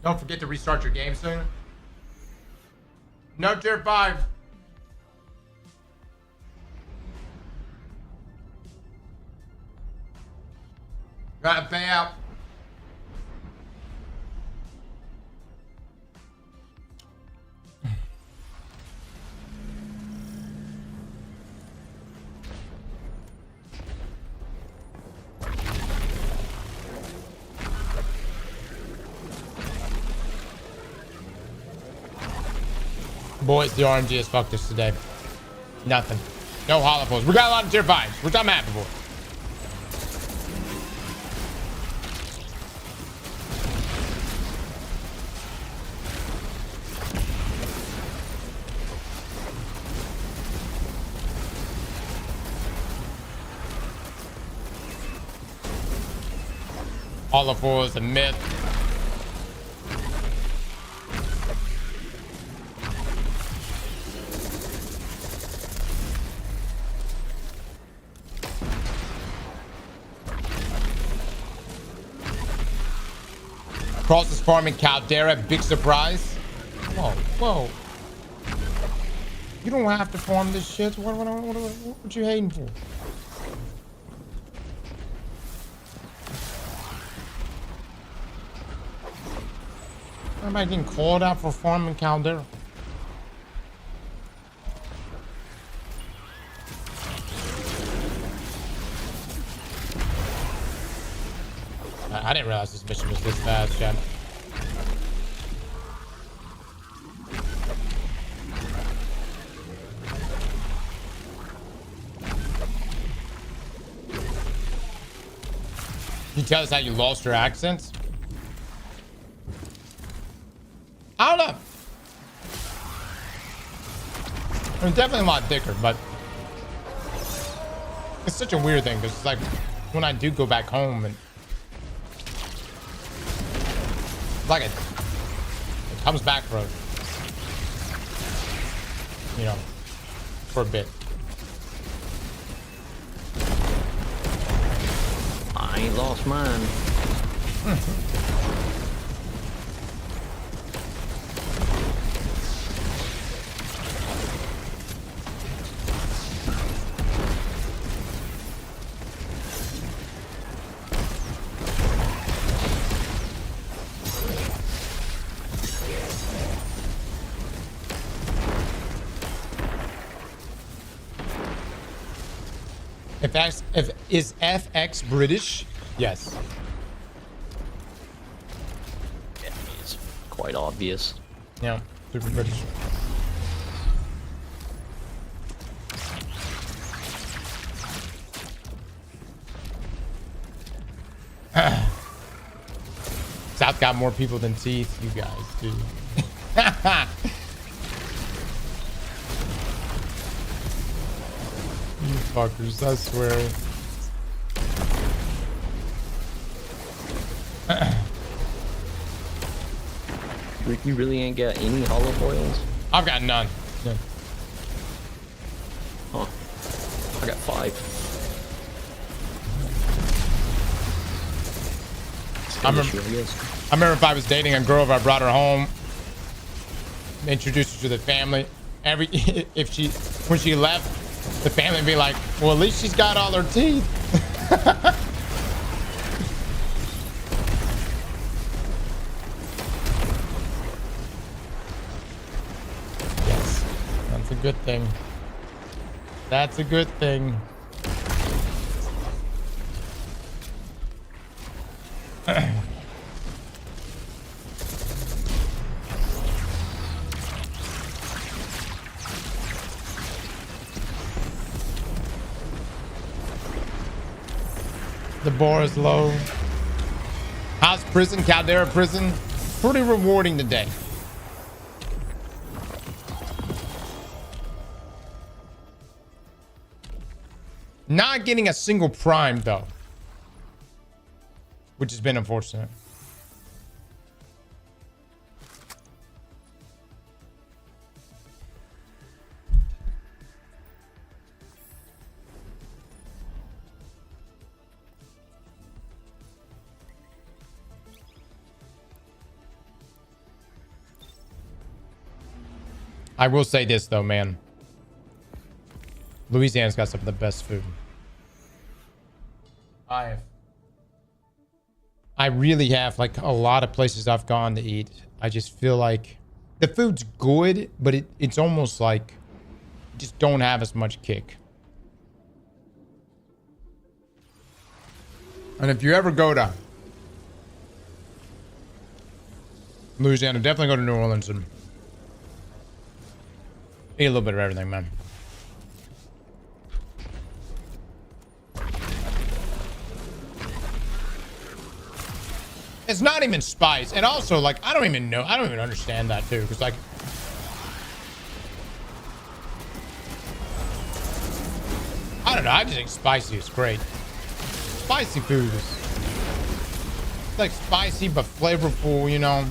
Speaker 1: Don't forget to restart your game soon. No tier 5. Gotta pay out. Boys, the RMG has fucked us today. Nothing. No Holofoils. We got a lot of tier 5s, which I'm happy for. Holofoil is a myth. Aztecross is farming Caldera. Big surprise. Whoa, whoa. You don't have to farm this shit. What you hating for? Everybody getting called out for farming Caldera. I didn't realize this mission was this fast, Chad. Can you tell us how you lost your accents? I don't know. I mean, definitely a lot thicker, but it's such a weird thing because it's like when I do go back home and like it comes back for a bit.
Speaker 7: I ain't lost mine.
Speaker 1: Is FX British? Yes.
Speaker 7: Yeah, it's quite obvious.
Speaker 1: Yeah, super British. South got more people than teeth, you guys do. You fuckers, I swear.
Speaker 7: Rick, you really ain't got any holofoils?
Speaker 1: I've got none. None.
Speaker 7: Huh. I got 5.
Speaker 1: I remember if I was dating a girl, if I brought her home, introduced her to the family, when she left, the family would be like, well, at least she's got all her teeth. Yes, that's a good thing. That's a good thing. The bar is low. How's prison? Caldera prison? Pretty rewarding today. Not getting a single prime though, which has been unfortunate. I will say this though, man. Louisiana's got some of the best food. I really have, like, a lot of places I've gone to eat. I just feel like the food's good, but it's almost like you just don't have as much kick. And if you ever go to Louisiana, definitely go to New Orleans and eat a little bit of everything, man. It's not even spice. And also, like, I don't even understand that too. Because, like, I don't know. I just think spicy is great. Spicy food is like spicy but flavorful, you know.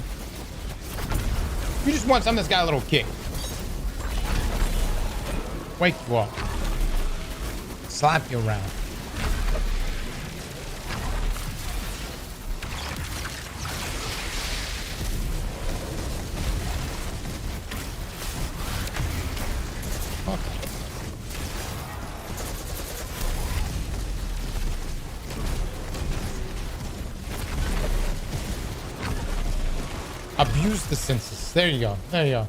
Speaker 1: You just want something that's got a little kick. Wake you up. Slap you around. Abuse the senses. There you go. There you go.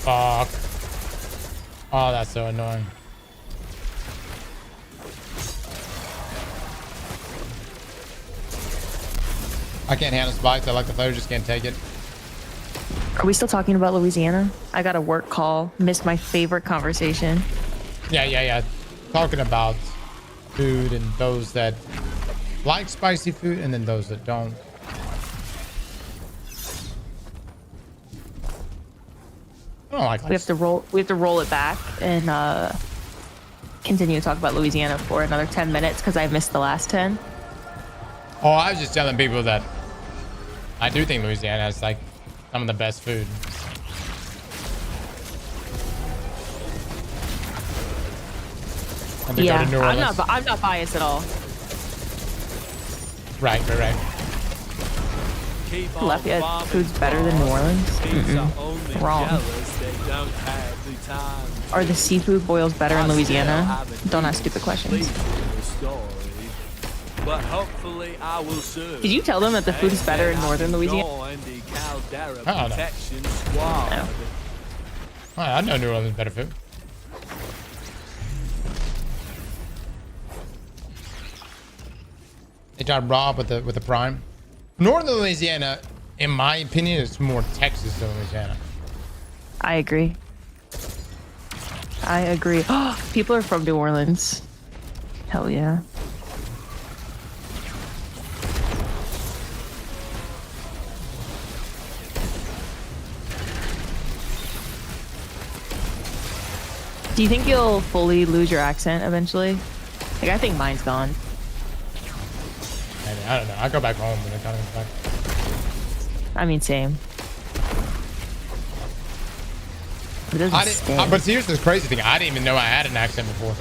Speaker 1: Fuck. Oh, that's so annoying. I can't handle spikes. I like the flavor, just can't take it.
Speaker 9: Are we still talking about Louisiana? I got a work call. Missed my favorite conversation.
Speaker 1: Yeah. Talking about food and those that like spicy food and then those that don't. I don't like
Speaker 9: We have to roll it back and continue to talk about Louisiana for another 10 minutes because I missed the last 10.
Speaker 1: Oh, I was just telling people that I do think Louisiana has like some of the best food. And to go to New Orleans.
Speaker 9: I'm not biased at all.
Speaker 1: Right.
Speaker 2: Keep on
Speaker 9: Lafayette
Speaker 2: bombing
Speaker 9: food's better than New Orleans?
Speaker 2: These are only
Speaker 9: Wrong.
Speaker 2: jealous they don't have the time.
Speaker 9: Are the seafood boils better in
Speaker 2: I
Speaker 9: Louisiana?
Speaker 2: still haven't
Speaker 9: Don't ask
Speaker 2: even
Speaker 9: stupid questions.
Speaker 2: completed the story, but hopefully I will soon.
Speaker 9: Did you tell them that the food is better in northern Louisiana?
Speaker 2: Join the Caldera
Speaker 1: I don't know.
Speaker 2: Protection Squad.
Speaker 9: No.
Speaker 1: I know New Orleans better food. They tried raw with the prime. Northern Louisiana, in my opinion, is more Texas than Louisiana.
Speaker 9: I agree. People are from New Orleans. Hell yeah. Do you think you'll fully lose your accent eventually? Like, I think mine's gone.
Speaker 1: I don't know. I go back home when I kind of back.
Speaker 9: I mean, same. It doesn't stay.
Speaker 1: But here's the crazy thing. I didn't even know I had an accent before.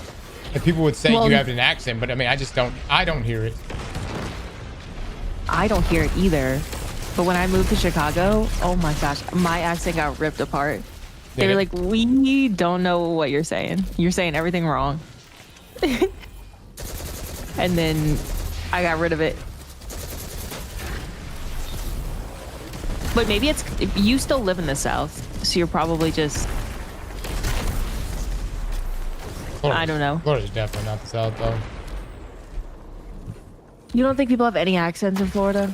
Speaker 1: Like, people would say
Speaker 9: Well,
Speaker 1: you have an accent, but I mean, I don't hear it.
Speaker 9: I don't hear it either. But when I moved to Chicago, oh my gosh, my accent got ripped apart. They were like, we don't know what you're saying. You're saying everything wrong. And then I got rid of it. But maybe it's, you still live in the South, so you're probably just, I don't know.
Speaker 1: Florida's definitely not the South, though.
Speaker 9: You don't think people have any accents in Florida?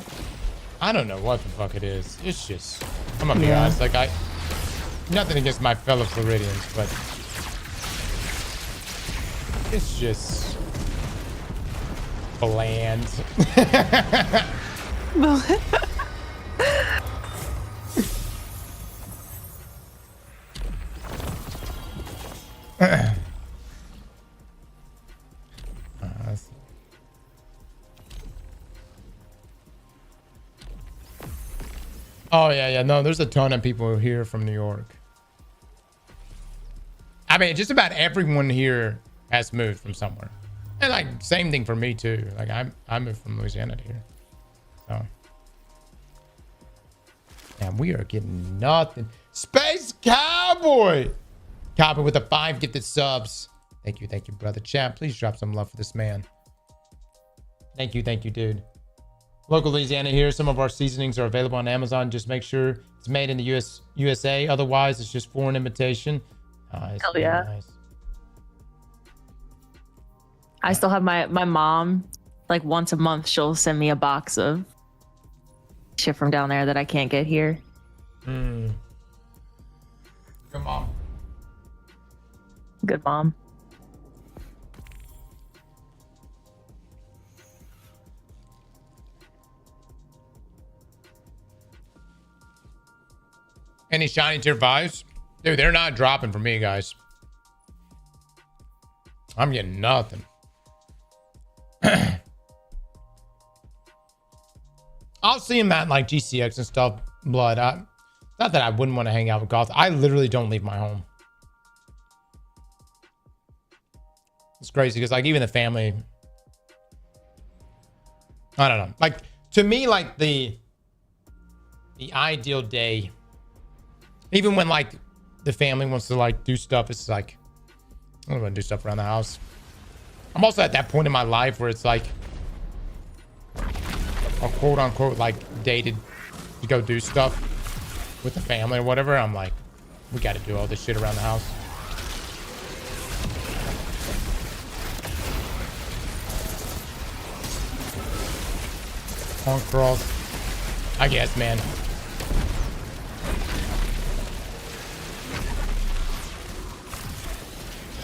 Speaker 1: I don't know what the fuck it is. It's just, I'm gonna be honest. Like, nothing against my fellow Floridians, but it's just bland. Oh yeah. No, there's a ton of people here from New York. I mean, just about everyone here has moved from somewhere. And like, same thing for me too. Like, I moved from Louisiana to here. So, man, we are getting nothing. Space Cowboy! Cowboy with the 5 gifted subs. Thank you, brother. Chat, please drop some love for this man. Thank you, dude. Local Louisiana here. Some of our seasonings are available on Amazon. Just make sure it's made in the USA. Otherwise, it's just foreign imitation.
Speaker 9: Hell yeah.
Speaker 1: Nice.
Speaker 9: I still have my mom, like once a month, she'll send me a box of shit from down there that I can't get here.
Speaker 1: Good mom.
Speaker 9: Good mom.
Speaker 1: Any shiny tier 5s? Dude, they're not dropping for me, guys. I'm getting nothing. I'll see him at like GCX and stuff. Blood. Not that I wouldn't want to hang out with Goth. I literally don't leave my home. It's crazy because like even the family, I don't know. Like to me, like the The ideal day. Even when like the family wants to like do stuff, it's like I don't want to do stuff around the house. I'm also at that point in my life where it's like a quote unquote like dated to go do stuff with the family or whatever. I'm like, we got to do all this shit around the house. On crawls, I guess, man.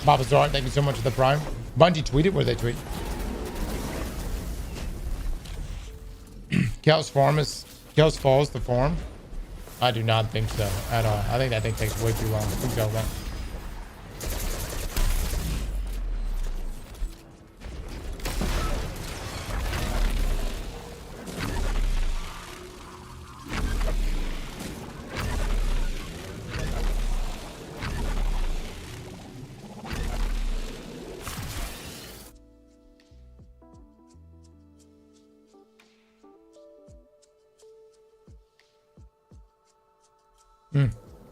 Speaker 1: Baba Zard, thank you so much for the prime. Bungie tweeted. What did they tweet? Kel's Falls, the form. I do not think so at all. I think that thing takes way too long. Please go back.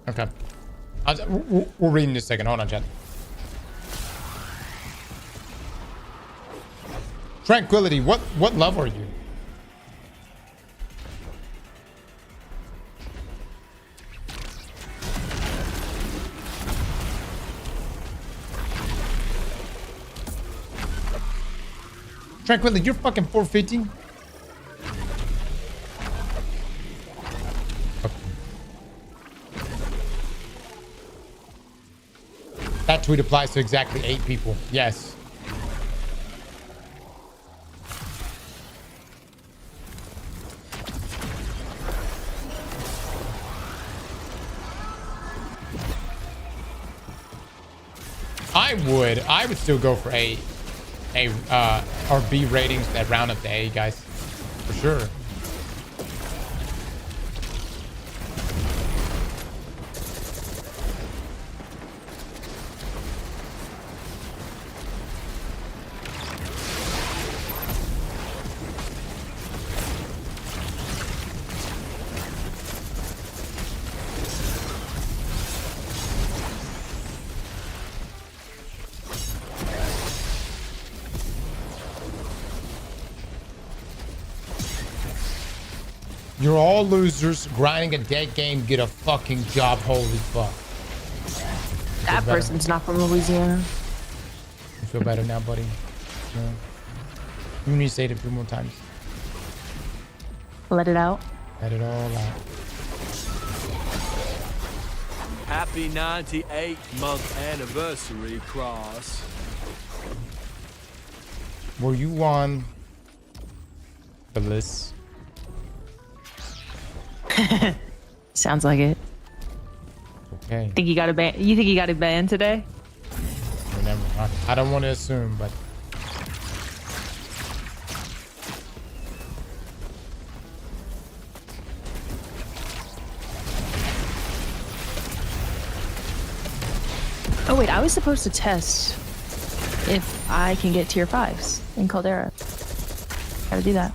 Speaker 1: Okay. We'll read in a second. Hold on, chat. Tranquility, what level are you? Tranquility, you're fucking 450? That tweet applies to exactly 8 people. Yes. I would still go for A or B ratings that round up to A, guys. For sure. You're all losers. Grinding a dead game. Get a fucking job. Holy fuck.
Speaker 9: That person's not from Louisiana.
Speaker 1: You feel better now, buddy? No. You need to say it a few more times.
Speaker 9: Let it out.
Speaker 1: Let it all out.
Speaker 2: Happy 98th month anniversary, Cross.
Speaker 1: Were you on the list?
Speaker 9: Sounds like it.
Speaker 1: Okay.
Speaker 9: Think you got a ban? You think you got a ban today?
Speaker 1: I don't want to assume, but
Speaker 9: oh wait, I was supposed to test if I can get tier 5s in Caldera. Gotta do that.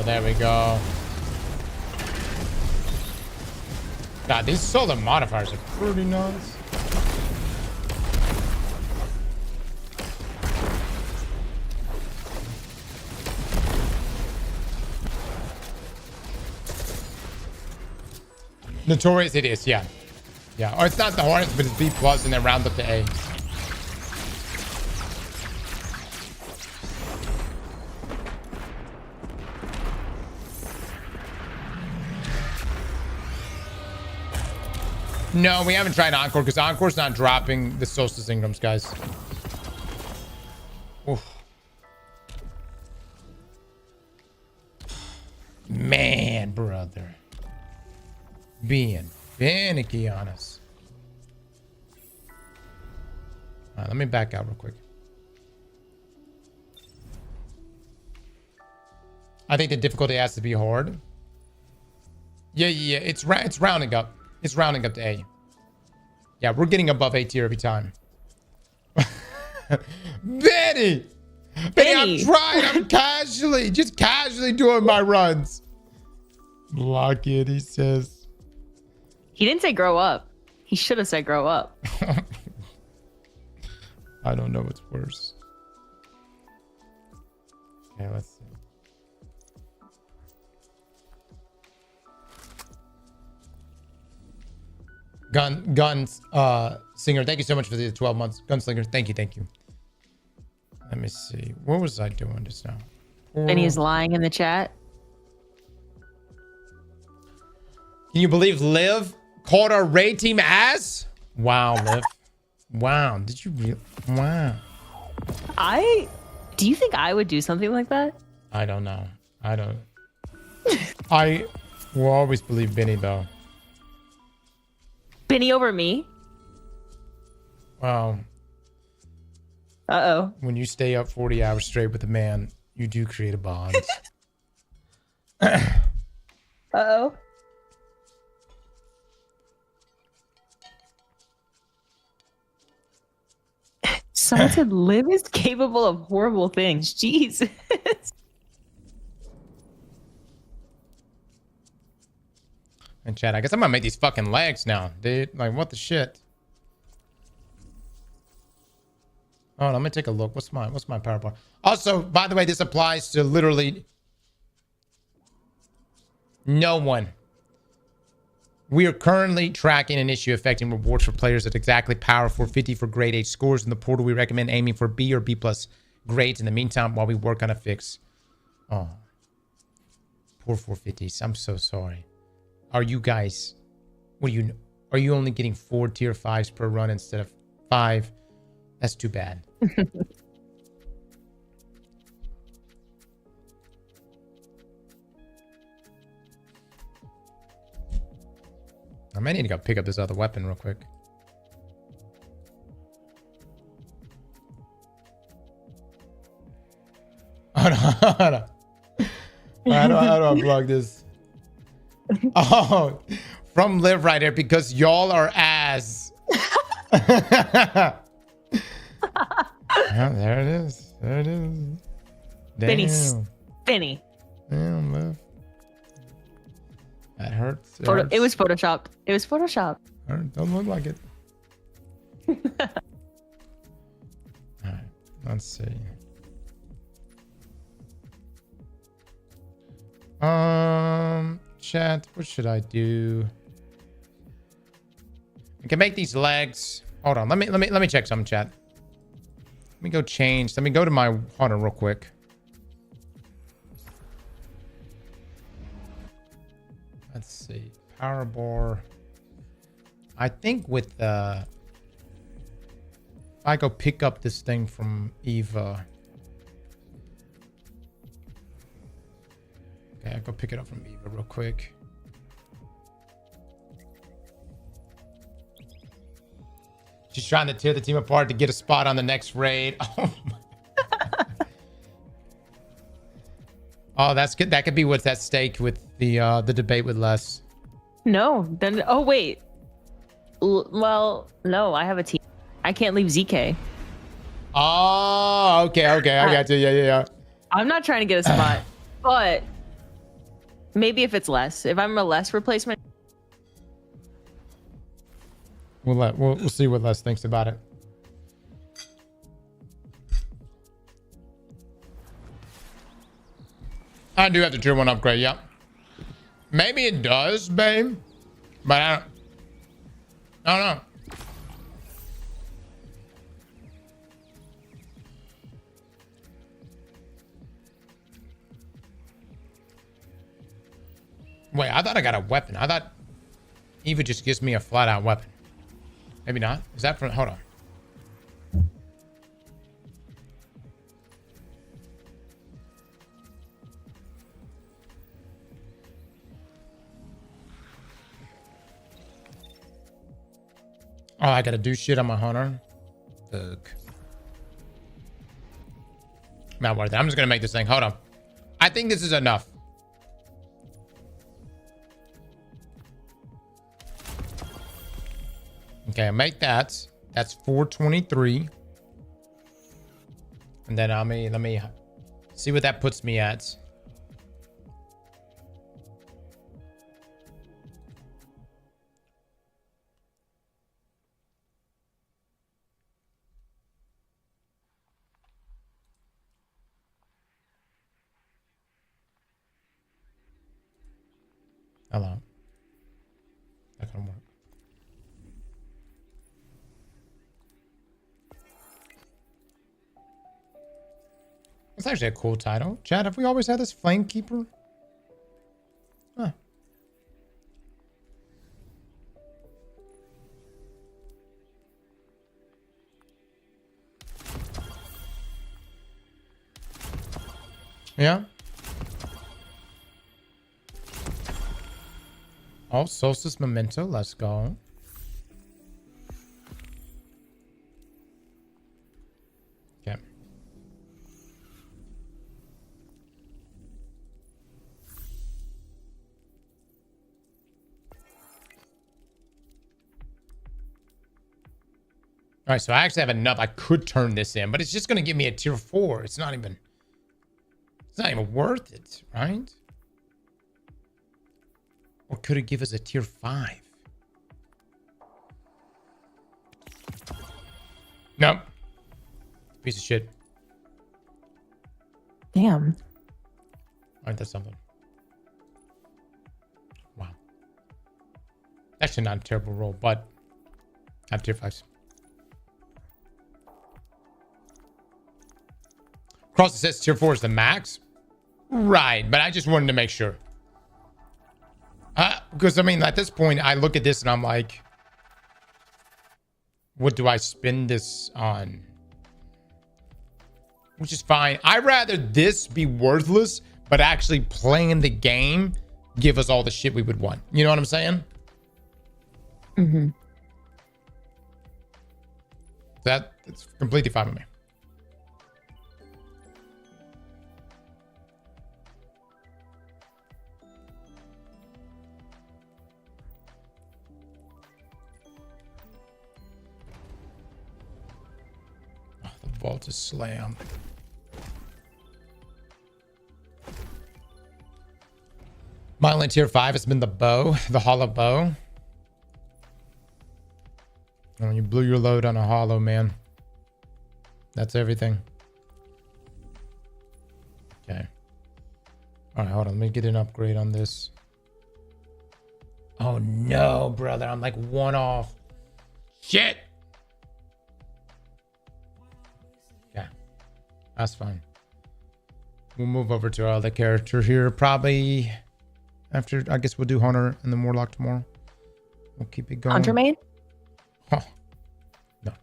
Speaker 1: There we go. God, these solar modifiers are pretty nice. Notorious it is, yeah. Yeah, or it's not the hardest, but it's B plus and then round up to A. No, we haven't tried Encore because Encore's not dropping the Solstice Ingrams, guys. Oof. Man, brother. Being finicky on us. All right, let me back out real quick. I think the difficulty has to be hard. Yeah. It's rounding up. It's rounding up to A. Yeah, we're getting above A tier every time. Benny, I'm trying. I'm just casually doing my runs. Block it, he says.
Speaker 8: He didn't say grow up. He should have said grow up.
Speaker 1: I don't know what's worse. Okay, let's see. Guns, Singer, thank you so much for the 12 months. Gunslinger, thank you. Let me see. What was I doing just now?
Speaker 8: And he's lying in the chat.
Speaker 1: Can you believe Liv called our raid team ass? Wow, Liv. Wow. Did you really? Wow.
Speaker 8: Do you think I would do something like that?
Speaker 1: I don't know. I will always believe Benny, though.
Speaker 8: Benny over me?
Speaker 1: Well,
Speaker 8: Uh-oh.
Speaker 1: when you stay up 40 hours straight with a man, you do create a bond.
Speaker 8: Uh-oh. Someone said Liv is capable of horrible things. Jesus.
Speaker 1: And chat, I guess I'm gonna make these fucking legs now, dude. Like, what the shit? Oh, let me take a look. What's my power bar? Also, by the way, this applies to literally no one. We are currently tracking an issue affecting rewards for players at exactly power 450 for grade H scores. In the portal, we recommend aiming for B or B plus grades in the meantime while we work on a fix. Oh, poor 450s. I'm so sorry. Are you guys, are you only getting 4 tier 5s per run instead of 5? That's too bad. I might need to go pick up this other weapon real quick. Hold on. How do I unplug this? Oh, from Live right here because y'all are ass. Yeah, there it is. Damn.
Speaker 8: Benny.
Speaker 1: Damn, Liv. That hurts.
Speaker 8: It was photoshopped. It was photoshopped.
Speaker 1: Don't look like it. All right, let's see. Chat, what should I do? I can make these legs. Hold on, let me check something, chat. Let me go change. Let me go to my hunter real quick. Let's see. Power bar. I think with if I go pick up this thing from Eva. Okay, I'll go pick it up from Eva real quick. She's trying to tear the team apart to get a spot on the next raid. Oh, oh, that's good. That could be what's at stake with the debate with Les.
Speaker 8: No, then wait. Well, no, I have a team. I can't leave ZK.
Speaker 1: Oh, okay. I got you. Yeah.
Speaker 8: I'm not trying to get a spot, but maybe if it's less. If I'm a less replacement.
Speaker 1: We'll see what Les thinks about it. I do have the tier 1 upgrade, yep. Maybe it does, babe. But I don't know. Wait, I thought I got a weapon. I thought Eva just gives me a flat out weapon. Maybe not. Is that from... Hold on. Oh, I gotta do shit on my hunter. Fuck. Not worth it. I'm just gonna make this thing. Hold on. I think this is enough. Okay, make that. That's 423. And then let me see what that puts me at. Hello. That can work. It's actually a cool title. Chad, have we always had this Flamekeeper? Huh. Yeah. Oh, Solstice Memento. Let's go. Okay. All right, so I actually have enough. I could turn this in, but it's just going to give me a tier 4. It's not even worth it, right? Or could it give us a tier 5? Nope. Piece of shit.
Speaker 9: Damn.
Speaker 1: Aren't that something? Wow. Actually not a terrible roll, but I have tier 5s. Cross says tier 4 is the max. Right, but I just wanted to make sure. Because, I mean, at this point, I look at this and I'm like, what do I spend this on? Which is fine. I'd rather this be worthless, but actually playing the game give us all the shit we would want. You know what I'm saying?
Speaker 9: Mm-hmm.
Speaker 1: That's completely fine with me. Vault is slammed. My only tier 5 has been the bow, the hollow bow. And when you blew your load on a hollow, man, that's everything. Okay. All right, hold on. Let me get an upgrade on this. Oh no, brother. I'm like 1 off. Shit. That's fine. We'll move over to our other character here. Probably after, I guess we'll do Hunter and then Warlock tomorrow. We'll keep it going.
Speaker 9: Hunter main?
Speaker 1: Huh. No.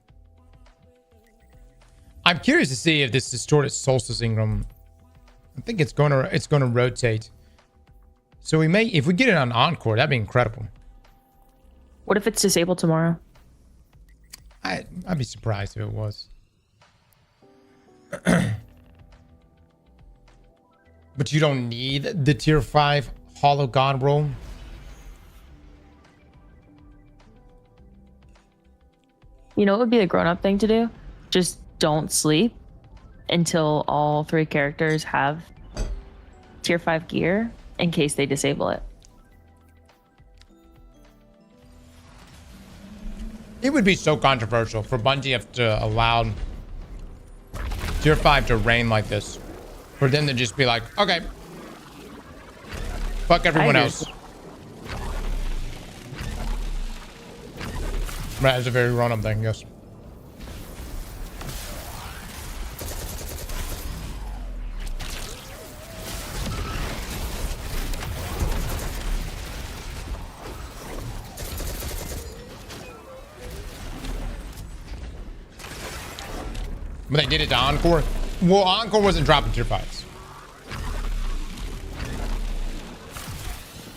Speaker 1: I'm curious to see if this distorted Solstice Ingram. I think it's gonna rotate. So we may, if we get it on Encore, that'd be incredible.
Speaker 9: What if it's disabled tomorrow?
Speaker 1: I'd be surprised if it was. But you don't need the tier 5 Hollow God roll.
Speaker 9: You know what would be the grown-up thing to do? Just don't sleep until all 3 characters have tier 5 gear in case they disable it.
Speaker 1: It would be so controversial for Bungie to allow tier 5 to reign like this. For them to just be like, okay, fuck everyone else. Right, it's a very grown-up thing, yes. But they did it to Encore. Well, Encore wasn't dropping tier 5s.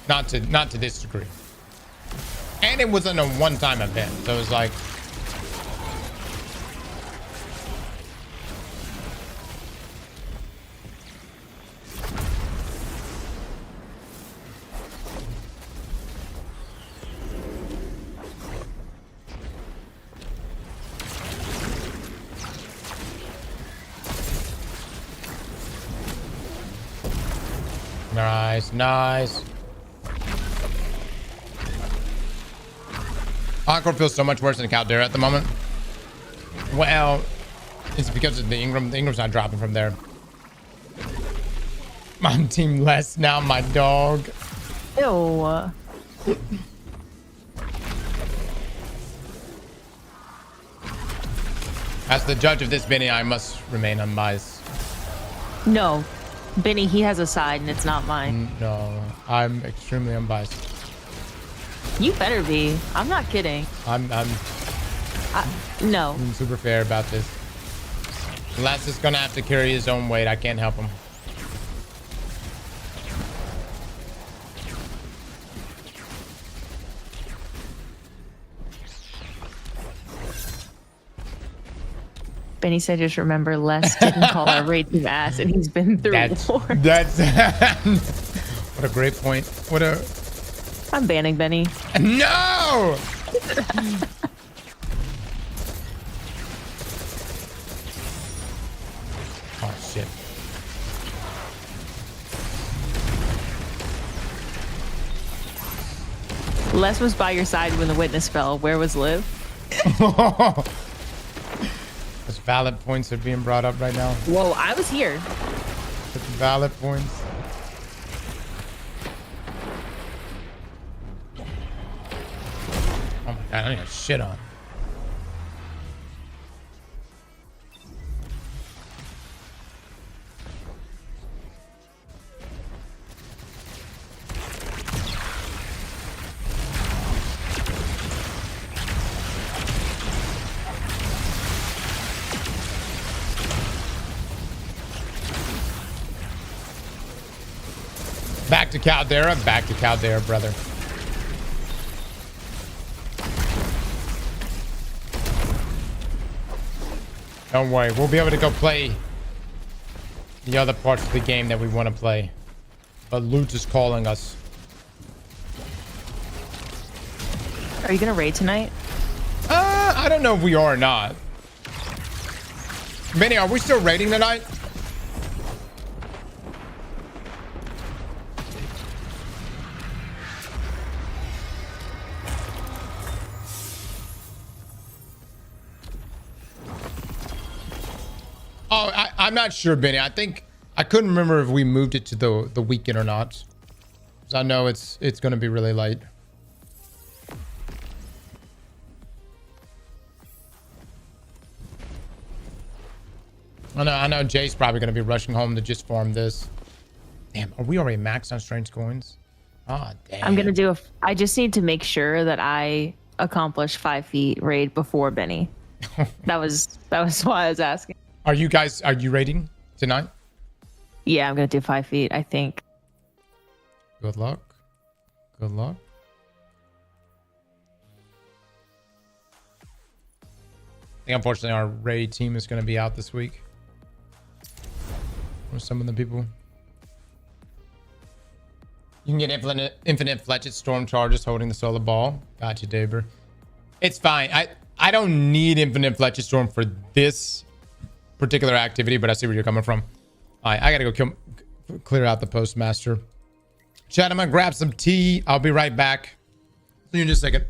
Speaker 1: Not to this degree. And it wasn't a one-time event, so it was like, nice. Encore feels so much worse than Caldera at the moment. Well, it's because of the Ingram. The Ingram's not dropping from there. I'm team less now, my dog.
Speaker 9: Ew.
Speaker 1: As the judge of this, Benny, I must remain unbiased.
Speaker 9: No. Benny, he has a side and it's not mine.
Speaker 1: No, I'm extremely unbiased.
Speaker 9: You better be. I'm not kidding.
Speaker 1: I'm
Speaker 9: No.
Speaker 1: being super fair about this. Les is gonna have to carry his own weight. I can't help him.
Speaker 9: Benny said, just remember, Les didn't call our raid team ass, and he's been through war.
Speaker 1: That's what a great point. What a
Speaker 9: I'm banning Benny.
Speaker 1: no. Oh shit.
Speaker 9: Les was by your side when the witness fell. Where was Liv?
Speaker 1: Those valid points are being brought up right now.
Speaker 9: Whoa, I was here.
Speaker 1: Valid points. Oh my god, I got shit on. Back to Caldera, brother. Don't worry, we'll be able to go play the other parts of the game that we want to play. But loot is calling us.
Speaker 9: Are you gonna raid tonight?
Speaker 1: I don't know if we are or not. Benny, are we still raiding tonight? Oh, I'm not sure, Benny. I think I couldn't remember if we moved it to the weekend or not. 'Cause I know it's going to be really late. I know Jay's probably going to be rushing home to just farm this. Damn, are we already maxed on strange coins? Oh, damn.
Speaker 9: I'm gonna do I just need to make sure that I accomplish 5 feet raid before Benny. that was why I was asking.
Speaker 1: Are you raiding tonight?
Speaker 9: Yeah, I'm gonna do 5 feet, I think.
Speaker 1: Good luck. Good luck. I think unfortunately our raid team is going to be out this week. Or some of the people. You can get infinite Fletched storm charges holding the solar ball. Gotcha, Daber. It's fine. I don't need infinite Fletched storm for this particular activity, but I see where you're coming from. All right, I gotta go clear out the postmaster. Chat, I'm gonna grab some tea. I'll be right back. See you in just a second.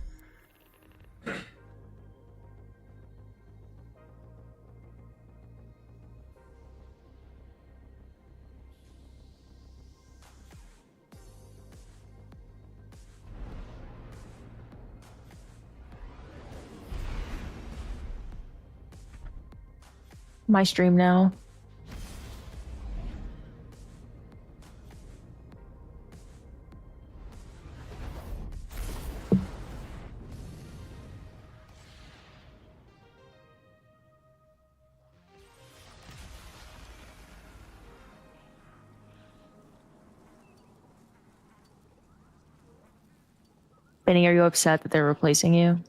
Speaker 9: My stream now.
Speaker 8: Benny, are you upset that they're replacing you?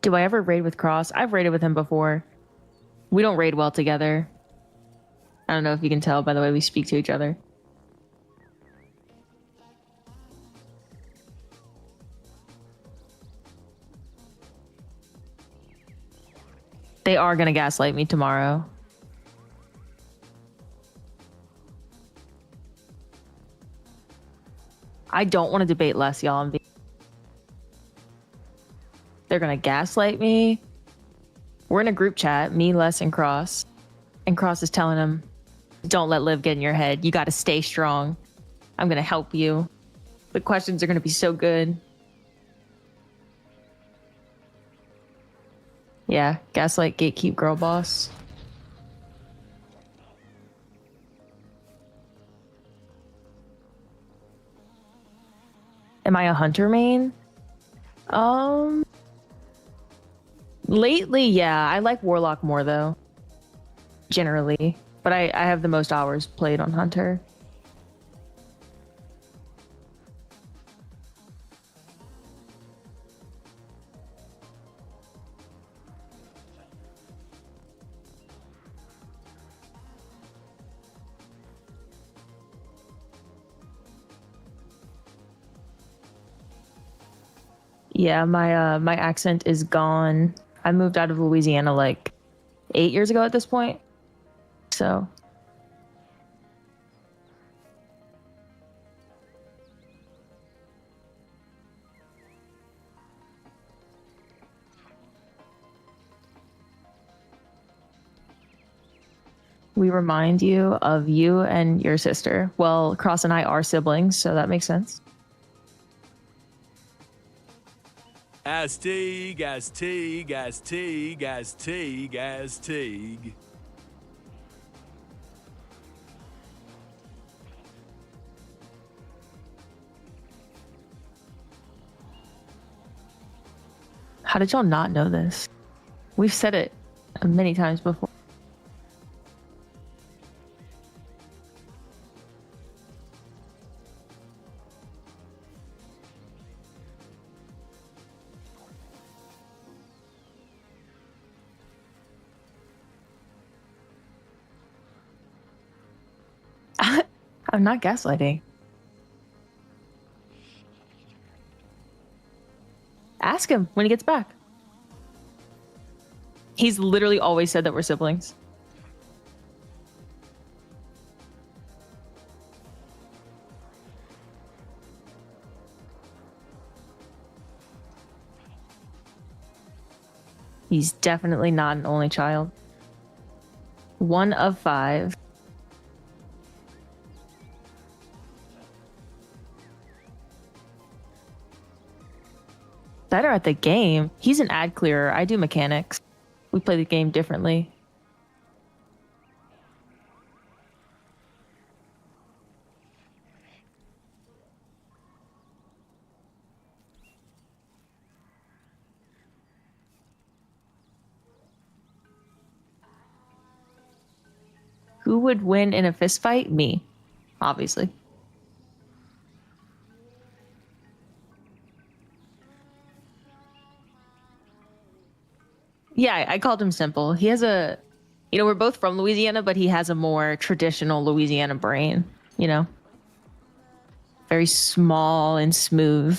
Speaker 8: Do I ever raid with Cross? I've raided with him before. We don't raid well together. I don't know if you can tell by the way we speak to each other. They are gonna gaslight me tomorrow. I don't want to debate less, y'all. They're gonna gaslight me. We're in a group chat, me, Les, and Cross. And Cross is telling him, don't let Liv get in your head. You gotta stay strong. I'm gonna help you. The questions are gonna be so good. Yeah, gaslight, gatekeep, girl boss. Am I a hunter main? Lately, yeah. I like Warlock more though. Generally. But I have the most hours played on Hunter. Yeah, my accent is gone. I moved out of Louisiana like 8 years ago at this point. So we remind you of you and your sister. Well, Cross and I are siblings, so that makes sense.
Speaker 2: Azteeg, Azteeg, Azteeg, Azteeg, Azteeg.
Speaker 8: How did y'all not know this? We've said it many times before. I'm not gaslighting. Ask him when he gets back. He's literally always said that we're siblings. He's definitely not an only child. 1 of 5. Better at the game. He's an ad clearer. I do mechanics. We play the game differently. Who would win in a fist fight? Me, obviously. Yeah, I called him simple. He has a, we're both from Louisiana, but he has a more traditional Louisiana brain, Very small and smooth.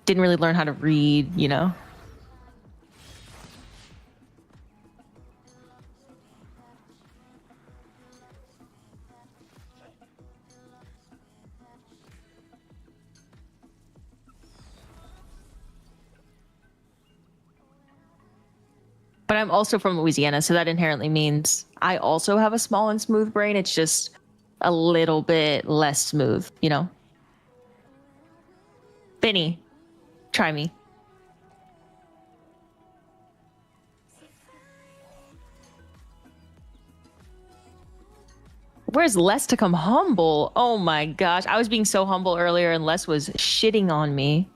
Speaker 8: Didn't really learn how to read. But I'm also from Louisiana, so that inherently means I also have a small and smooth brain. It's just a little bit less smooth, Benny, try me. Where's Les to come humble? Oh my gosh. I was being so humble earlier and Les was shitting on me.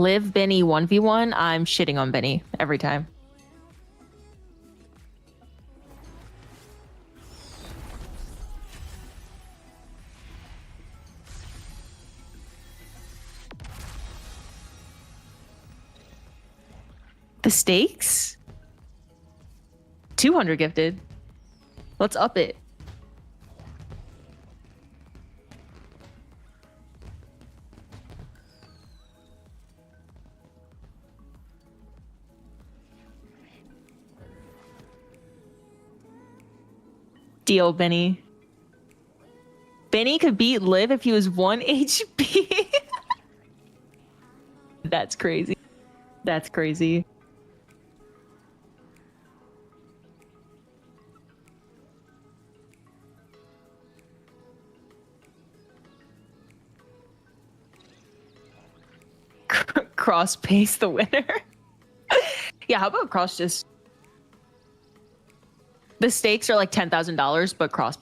Speaker 8: Live Benny 1v1, I'm shitting on Benny every time. The stakes? 200 gifted. Let's up it. Deal, Benny. Benny could beat Liv if he was 1 HP. That's crazy. That's crazy. Cross pace the winner. Yeah, how about Cross just... The stakes are like $10,000, but Cross...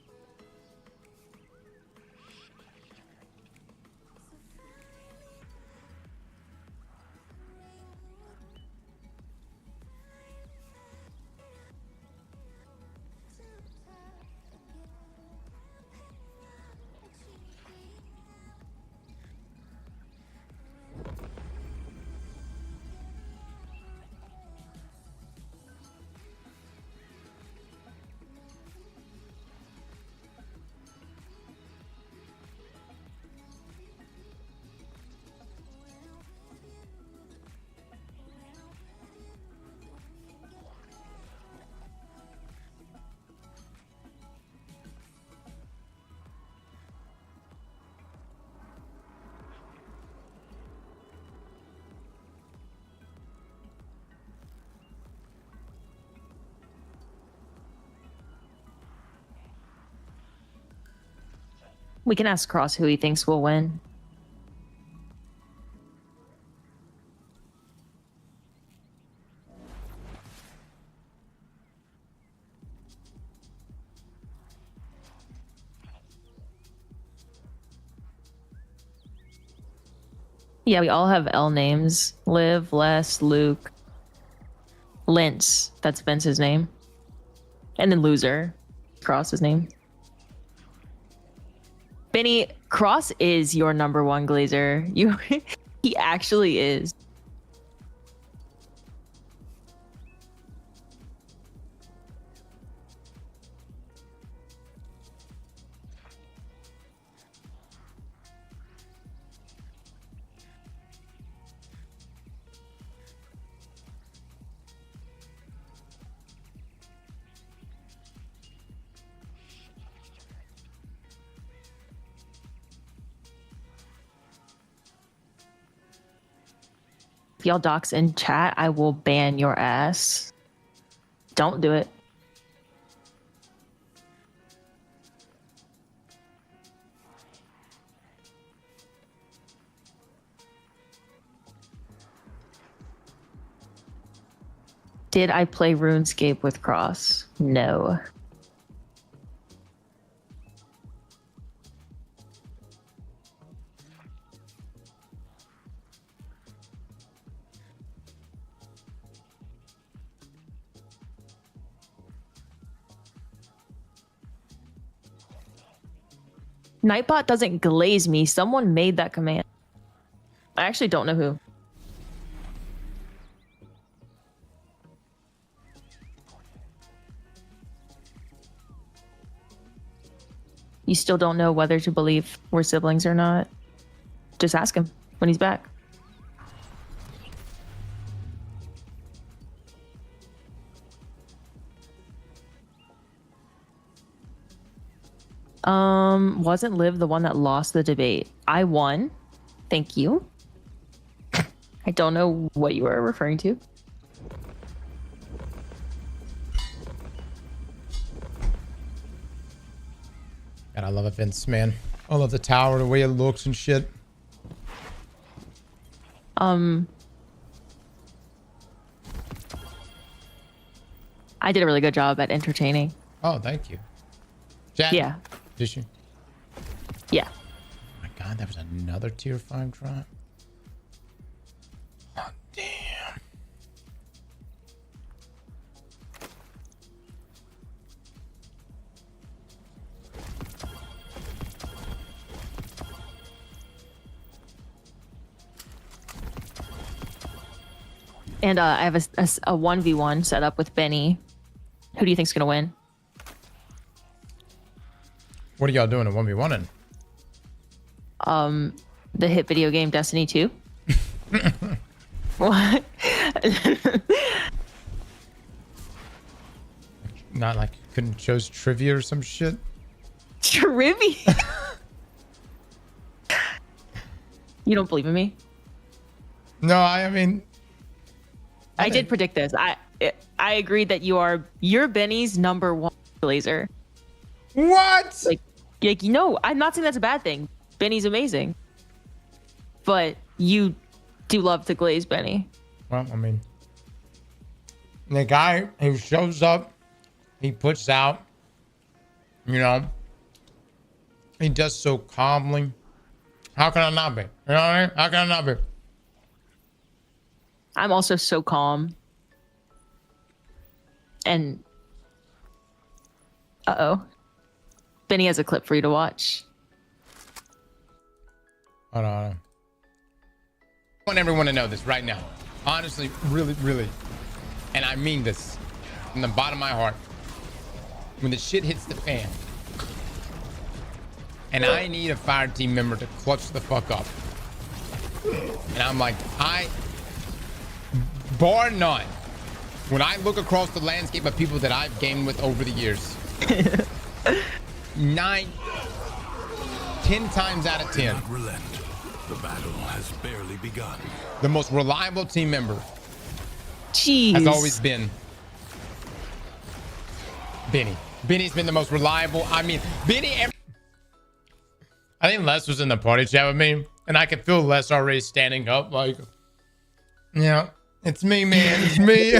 Speaker 8: We can ask Cross who he thinks will win. Yeah, we all have L names. Liv, Les, Luke, Lince. That's Vince's name. And then Loser. Cross's name. Benny, Cross is your number one glazer. He actually is. If y'all docs in chat, I will ban your ass. Don't do it. Did I play RuneScape with Cross? No. Nightbot doesn't glaze me. Someone made that command. I actually don't know who. You still don't know whether to believe we're siblings or not? Just ask him when he's back. Wasn't Liv the one that lost the debate? I won. Thank you. I don't know what you were referring to.
Speaker 1: God, I love events, man. I love the tower, the way it looks and shit.
Speaker 8: I did a really good job at entertaining.
Speaker 1: Oh, thank you. Chat.
Speaker 8: Yeah.
Speaker 1: Did you?
Speaker 8: Yeah.
Speaker 1: Oh my God, that was another tier 5 drop.
Speaker 9: And I have a 1v1 set up with Benny. Who do you think's gonna win?
Speaker 1: What are y'all doing? A 1v1 in?
Speaker 9: The hit video game Destiny 2. What?
Speaker 1: Not like you couldn't chose trivia or some shit?
Speaker 9: Trivia? You don't believe in me?
Speaker 1: No, I mean...
Speaker 9: I did predict this. I agreed that you're Benny's number one blazer.
Speaker 1: What?
Speaker 9: Like, you know, I'm not saying that's a bad thing. Benny's amazing. But you do love to glaze Benny.
Speaker 1: Well, I mean... The guy who shows up, he puts out, you know, he does so calmly. How can I not be? You know what I mean? How can I not be?
Speaker 9: I'm also so calm. And Benny has a clip for you to watch.
Speaker 1: Hold on. I want everyone to know this right now. Honestly, really, really. And I mean this from the bottom of my heart. When the shit hits the fan, and I need a fire team member to clutch the fuck up. And I'm like, bar none, when I look across the landscape of people that I've gamed with over the years, 10 times out of 10,
Speaker 11: Relent. The battle has barely begun.
Speaker 1: the most reliable team member
Speaker 9: Jeez.
Speaker 1: has always been Benny. Benny's been the most reliable. I mean, Benny. I think Les was in the party chat with me, and I could feel Les already standing up, like, yeah, it's me, man, it's me.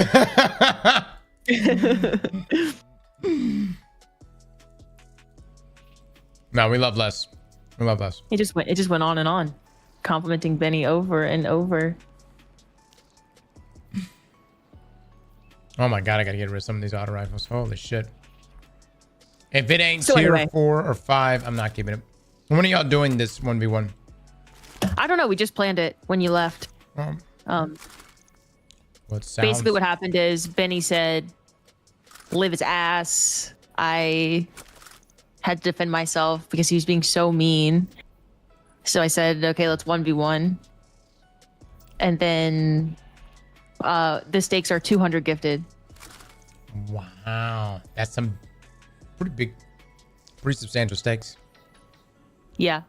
Speaker 1: No, we love Les. We love Les.
Speaker 9: It just went on and on, complimenting Benny over and over.
Speaker 1: Oh my god, I gotta get rid of some of these auto rifles. Holy shit. If it ain't
Speaker 9: So
Speaker 1: tier
Speaker 9: anyway.
Speaker 1: 4 or 5, I'm not keeping it. When are y'all doing this 1v1?
Speaker 9: I don't know. We just planned it when you left.
Speaker 1: What sounds?
Speaker 9: Basically, what happened is Benny said, "Live his ass." I had to defend myself because he was being so mean. So I said, "Okay, let's 1v1." And then the stakes are 200 gifted.
Speaker 1: Wow, that's some pretty substantial stakes.
Speaker 9: Yeah.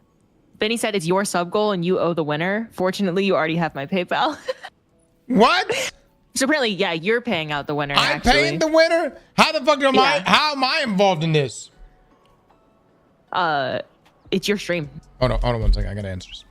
Speaker 9: Benny said it's your sub goal and you owe the winner. Fortunately, you already have my PayPal.
Speaker 1: What?
Speaker 9: So apparently, yeah, you're paying out the winner.
Speaker 1: I'm
Speaker 9: actually.
Speaker 1: paying the winner? How the fuck am
Speaker 9: Yeah.
Speaker 1: how am I involved in this?
Speaker 9: It's your stream.
Speaker 1: Hold on 1 second. I got answers.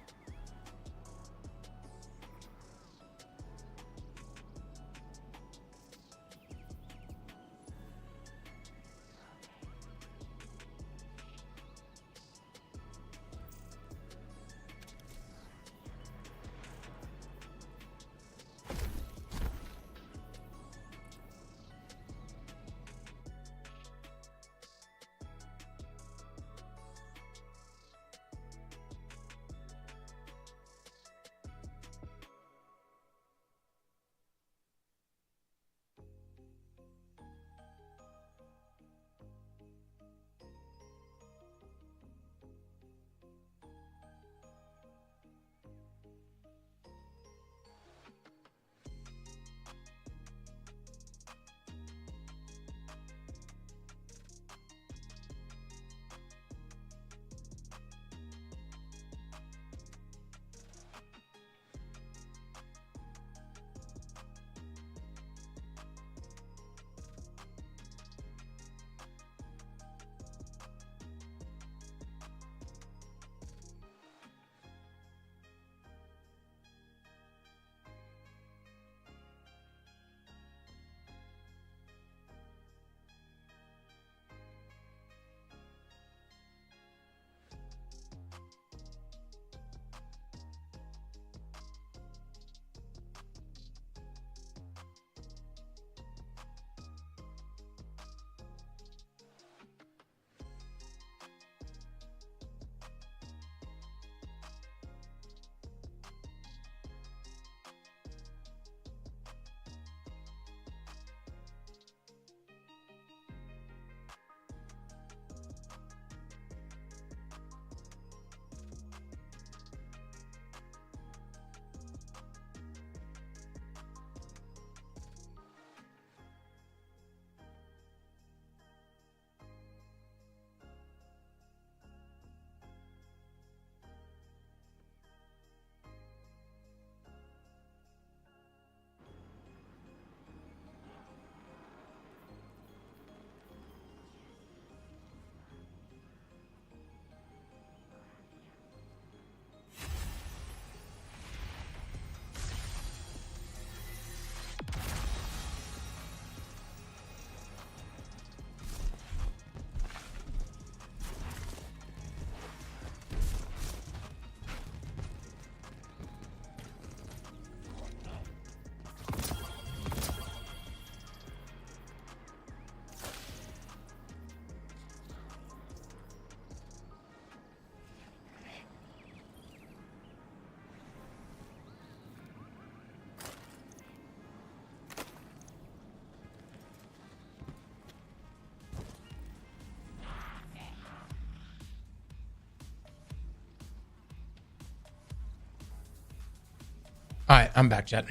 Speaker 1: All right, I'm back, chat.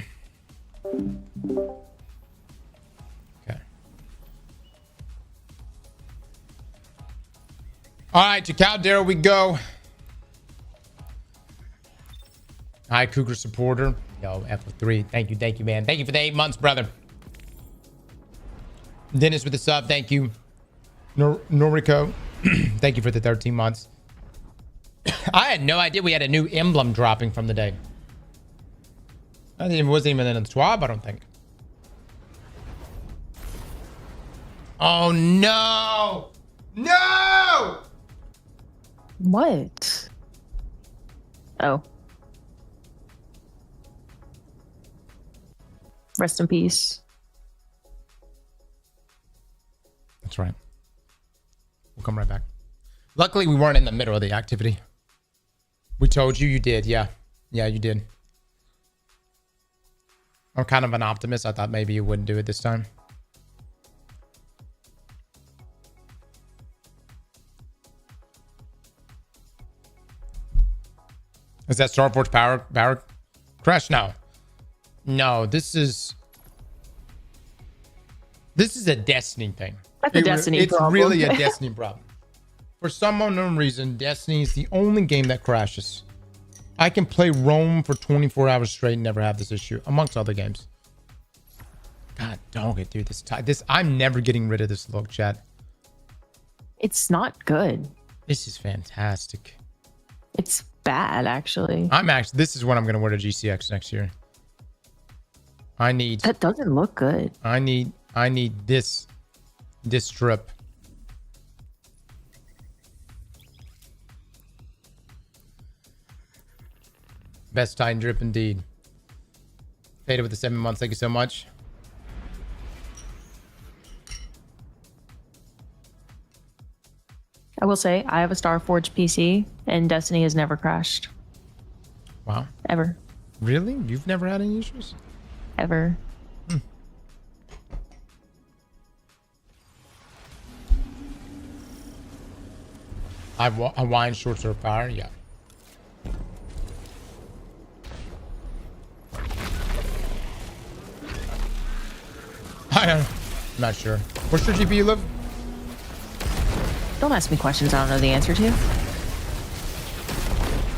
Speaker 1: Okay. All right, to Caldera we go. Hi, Cougar supporter. Yo, F3. Thank you, man. Thank you for the 8 months, brother. Dennis with the sub. Thank you. Noriko. Thank you for the 13 months. I had no idea we had a new emblem dropping from the day. It wasn't even in the swab, I don't think. Oh, no. No!
Speaker 9: What? Oh. Rest in peace.
Speaker 1: That's right. We'll come right back. Luckily, we weren't in the middle of the activity. We told you, you did. Yeah. Yeah, you did. I'm kind of an optimist. I thought maybe you wouldn't do it this time. Is that Starforge power crash? No. No, this is a Destiny thing.
Speaker 9: That's a Destiny problem.
Speaker 1: It's really a Destiny problem. For some unknown reason, Destiny is the only game that crashes. I can play Rome for 24 hours straight and never have this issue, amongst other games. God dog it, dude. This I'm never getting rid of this look, chat.
Speaker 9: It's not good.
Speaker 1: This is fantastic.
Speaker 9: It's bad, actually.
Speaker 1: This is what I'm gonna wear to GCX next year.
Speaker 9: That doesn't look good.
Speaker 1: I need this strip. Best Titan drip indeed. Theta with the 7 months. Thank you so much.
Speaker 9: I will say, I have a Starforge PC, and Destiny has never crashed.
Speaker 1: Wow.
Speaker 9: Ever.
Speaker 1: Really? You've never had any issues?
Speaker 9: Ever.
Speaker 1: Hawaiian shorts are fire? Yeah. I don't know. I'm not sure. What's your GPU live?
Speaker 9: Don't ask me questions I don't know the answer to.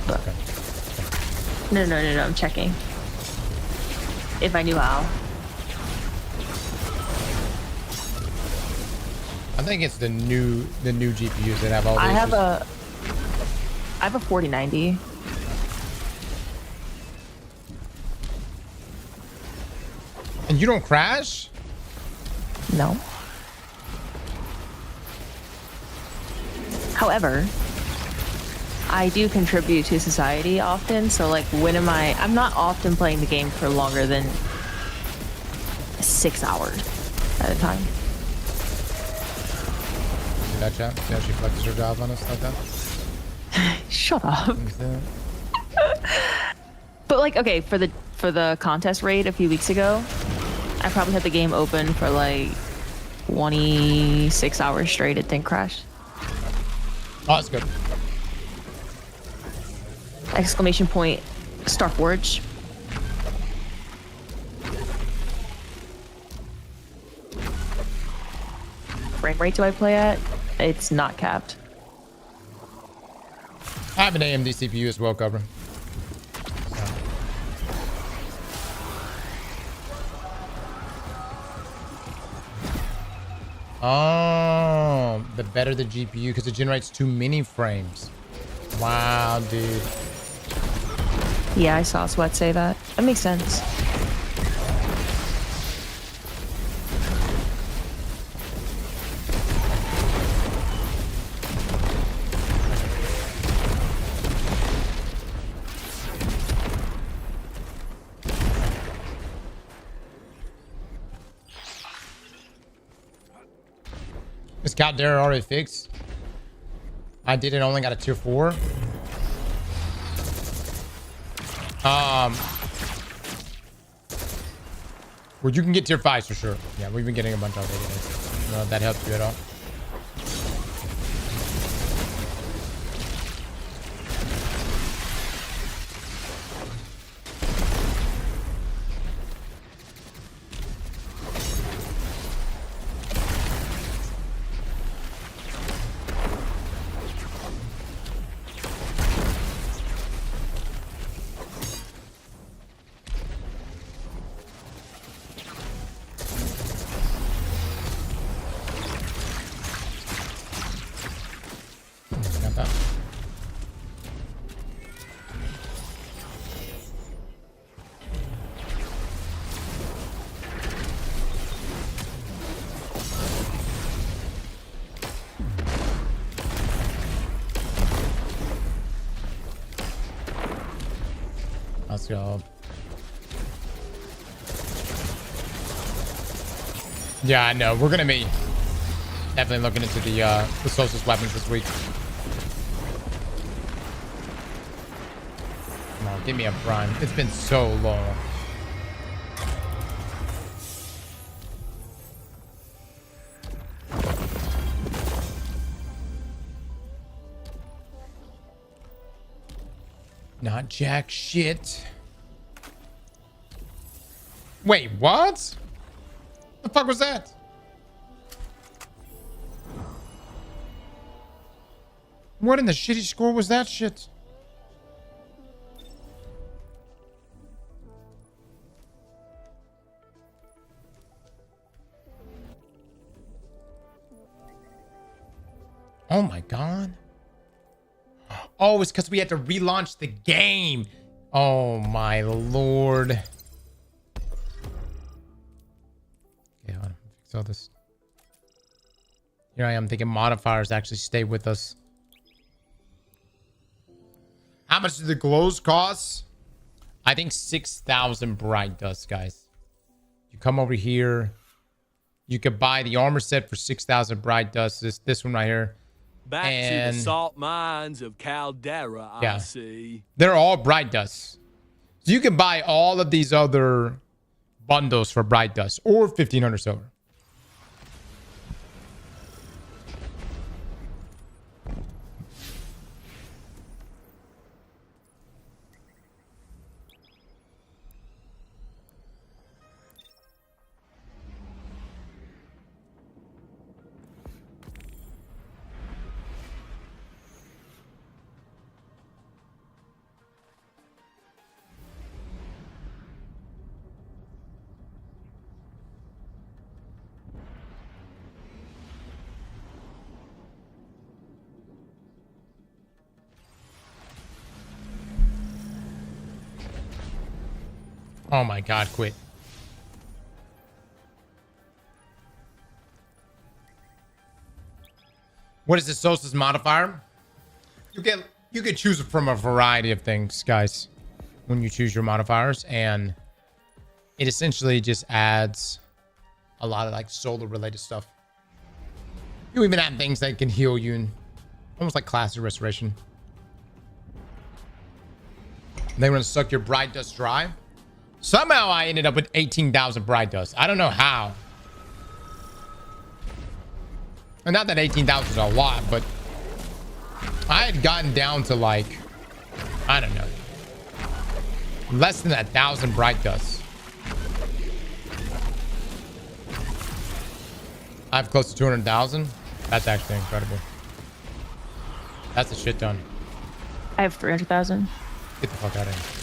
Speaker 1: Okay.
Speaker 9: No. I'm checking. If I knew how.
Speaker 1: I think it's the new GPUs that have all these.
Speaker 9: I have a 4090.
Speaker 1: And you don't crash?
Speaker 9: No. However, I do contribute to society often, so like I'm not often playing the game for longer than 6 hours at a time.
Speaker 1: See that, chat? See how she flexes her job on us like that?
Speaker 9: Shut up. But like, okay, for the contest raid a few weeks ago, I probably had the game open for like 26 hours straight. It didn't crash.
Speaker 1: Oh, that's good.
Speaker 9: Exclamation point, Starforge. Frame rate do I play at? It's not capped.
Speaker 1: I have an AMD CPU as well, Cobra. Oh, the better the GPU because it generates too many frames. Wow, dude.
Speaker 9: Yeah, I saw Sweat say that. That makes sense.
Speaker 1: Is Caldera already fixed? I did it, only got a tier 4. Well, you can get tier 5s for sure. Yeah, we've been getting a bunch already. I don't know if that helps you at all. Let's go. Yeah, I know. We're gonna be definitely looking into the Solstice weapons this week. Come on, give me a prime. It's been so long. Not jack shit. Wait, what? The fuck was that? What in the shitty score was that shit? Oh my god. Oh, it's because we had to relaunch the game. Oh my lord. Okay, hold on. Fix all this. Here I am thinking modifiers actually stay with us. How much do the glows cost? I think 6,000 bright dust, guys. You come over here. You could buy the armor set for 6,000 bright dust. This one right here.
Speaker 2: Back to the salt mines of Caldera, I see.
Speaker 1: They're all bright dust. So you can buy all of these other bundles for bright dust or 1,500 silver. Oh my god, quit. What is the Solstice modifier? You can choose from a variety of things, guys, when you choose your modifiers, and it essentially just adds a lot of like solar related stuff. You even have things that can heal you, and almost like classic restoration. They want to suck your bright dust dry. Somehow I ended up with 18,000 bright dust. I don't know how. And not that 18,000 is a lot, but I had gotten down to like, I don't know, less than 1,000 bright dust. I have close to 200,000. That's actually incredible. That's a shit ton.
Speaker 9: I have 300,000.
Speaker 1: Get the fuck out of here.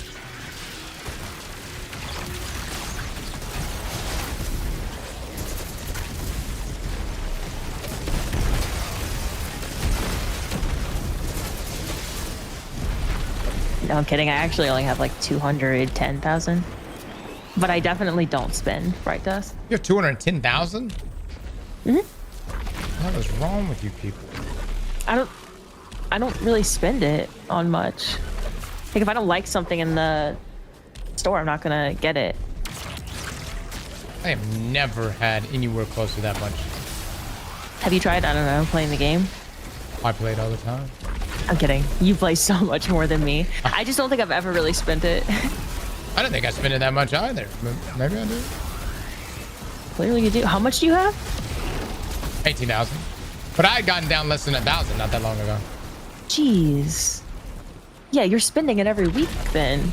Speaker 9: No, I'm kidding. I actually only have like 210,000. But I definitely don't spend bright dust.
Speaker 1: You have 210,000?
Speaker 9: Mm-hmm.
Speaker 1: What is wrong with you people?
Speaker 9: I don't really spend it on much. Like if I don't like something in the store, I'm not gonna get it.
Speaker 1: I have never had anywhere close to that much.
Speaker 9: Have you tried, I don't know, playing the game?
Speaker 1: I play it all the time.
Speaker 9: I'm kidding. You play so much more than me. I just don't think I've ever really spent it.
Speaker 1: I don't think I spend it that much either. Maybe I do.
Speaker 9: Clearly you do. How much do you have?
Speaker 1: 18,000. But I had gotten down less than 1,000 not that long ago.
Speaker 9: Jeez. Yeah, you're spending it every week then.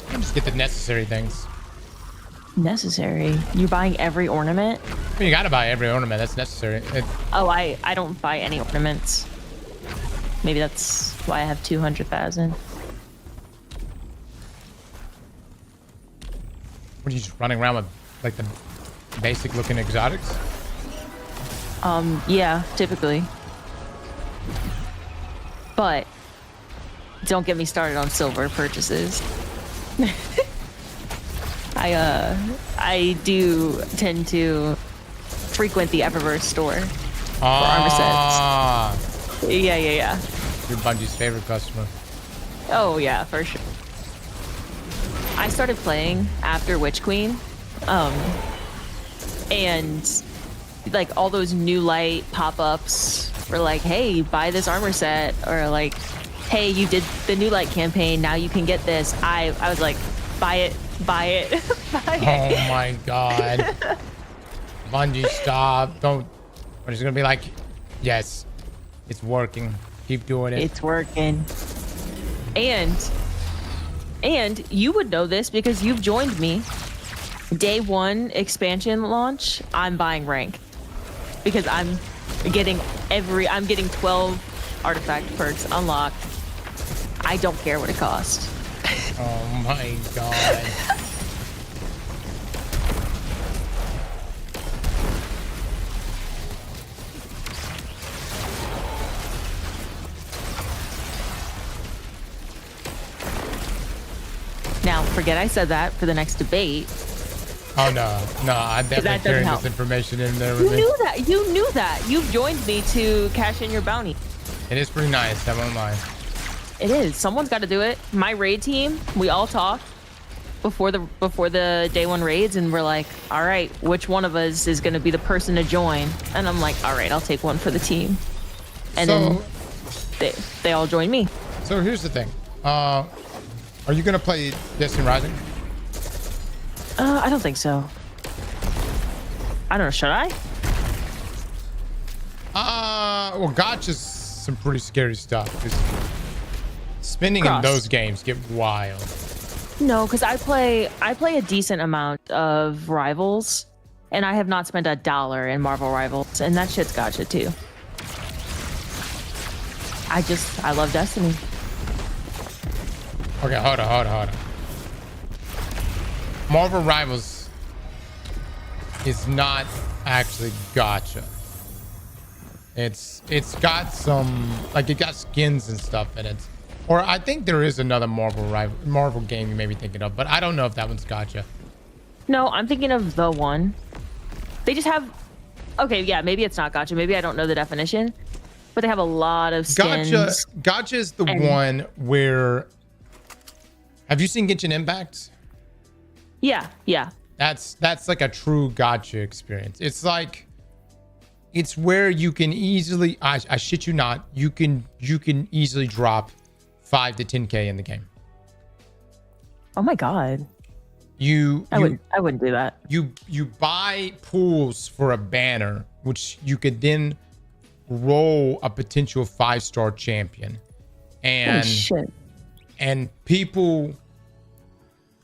Speaker 1: I just get the necessary things.
Speaker 9: Necessary? You're buying every ornament?
Speaker 1: I mean, you gotta buy every ornament. That's necessary.
Speaker 9: Oh, I don't buy any ornaments. Maybe that's why I have 200,000.
Speaker 1: What are you just running around with like the basic looking exotics?
Speaker 9: Yeah, typically. But don't get me started on silver purchases. I do tend to
Speaker 8: frequent the Eververse store for
Speaker 1: Ah,
Speaker 8: armor sets. Yeah.
Speaker 1: you're Bungie's favorite customer.
Speaker 8: Oh yeah, for sure. I started playing after Witch Queen, and like all those new light pop-ups were like, hey, buy this armor set, or like, hey, you did the new light campaign, now you can get this. I was like, buy it. Buy it.
Speaker 1: Oh my god. Bungie, stop. Don't. I'm just gonna be like, yes, it's working. Keep doing it.
Speaker 8: It's working. And you would know this because you've joined me. Day 1 expansion launch, I'm buying rank. Because I'm getting 12 artifact perks unlocked. I don't care what it costs.
Speaker 1: Oh my god.
Speaker 8: Now, forget I said that for the next debate.
Speaker 1: Oh no, I'm definitely carrying
Speaker 8: help.
Speaker 1: this information in there
Speaker 8: You
Speaker 1: with me.
Speaker 8: knew that. You knew that. You've joined me to cash in your bounty.
Speaker 1: It is pretty nice, I won't lie.
Speaker 8: It is. Someone's got to do it. My raid team, we all talked before the day 1 raids, and we're like, all right, which one of us is going to be the person to join? And I'm like, all right, I'll take one for the team. And
Speaker 1: So,
Speaker 8: then they all join me.
Speaker 1: so here's the thing. Are you gonna play Destiny Rising?
Speaker 8: I don't think so. I don't know. Should I?
Speaker 1: Well, gotcha's some pretty scary stuff. 'Cause spending in
Speaker 8: Cross.
Speaker 1: those games get wild.
Speaker 8: No, because I play a decent amount of Rivals, and I have not spent $1 in Marvel Rivals, and that shit's gotcha too. I love Destiny.
Speaker 1: Okay, hold on. Marvel Rivals is not actually gotcha. It's got some, like, it got skins and stuff in it. Or I think there is another Marvel game you may be thinking of, but I don't know if that one's gotcha.
Speaker 8: No, I'm thinking of the one. They just have. Okay, yeah, maybe it's not gotcha. Maybe I don't know the definition, but they have a lot of skins.
Speaker 1: Gotcha is the one where. Have you seen Genshin Impact?
Speaker 8: Yeah.
Speaker 1: That's like a true gotcha experience. It's like, it's where you can easily, I shit you not, you can easily drop 5 to 10k in the game.
Speaker 8: Oh my god.
Speaker 1: I
Speaker 8: wouldn't do that.
Speaker 1: You buy pools for a banner, which you could then roll a potential 5-star champion, and
Speaker 8: Holy shit.
Speaker 1: and people,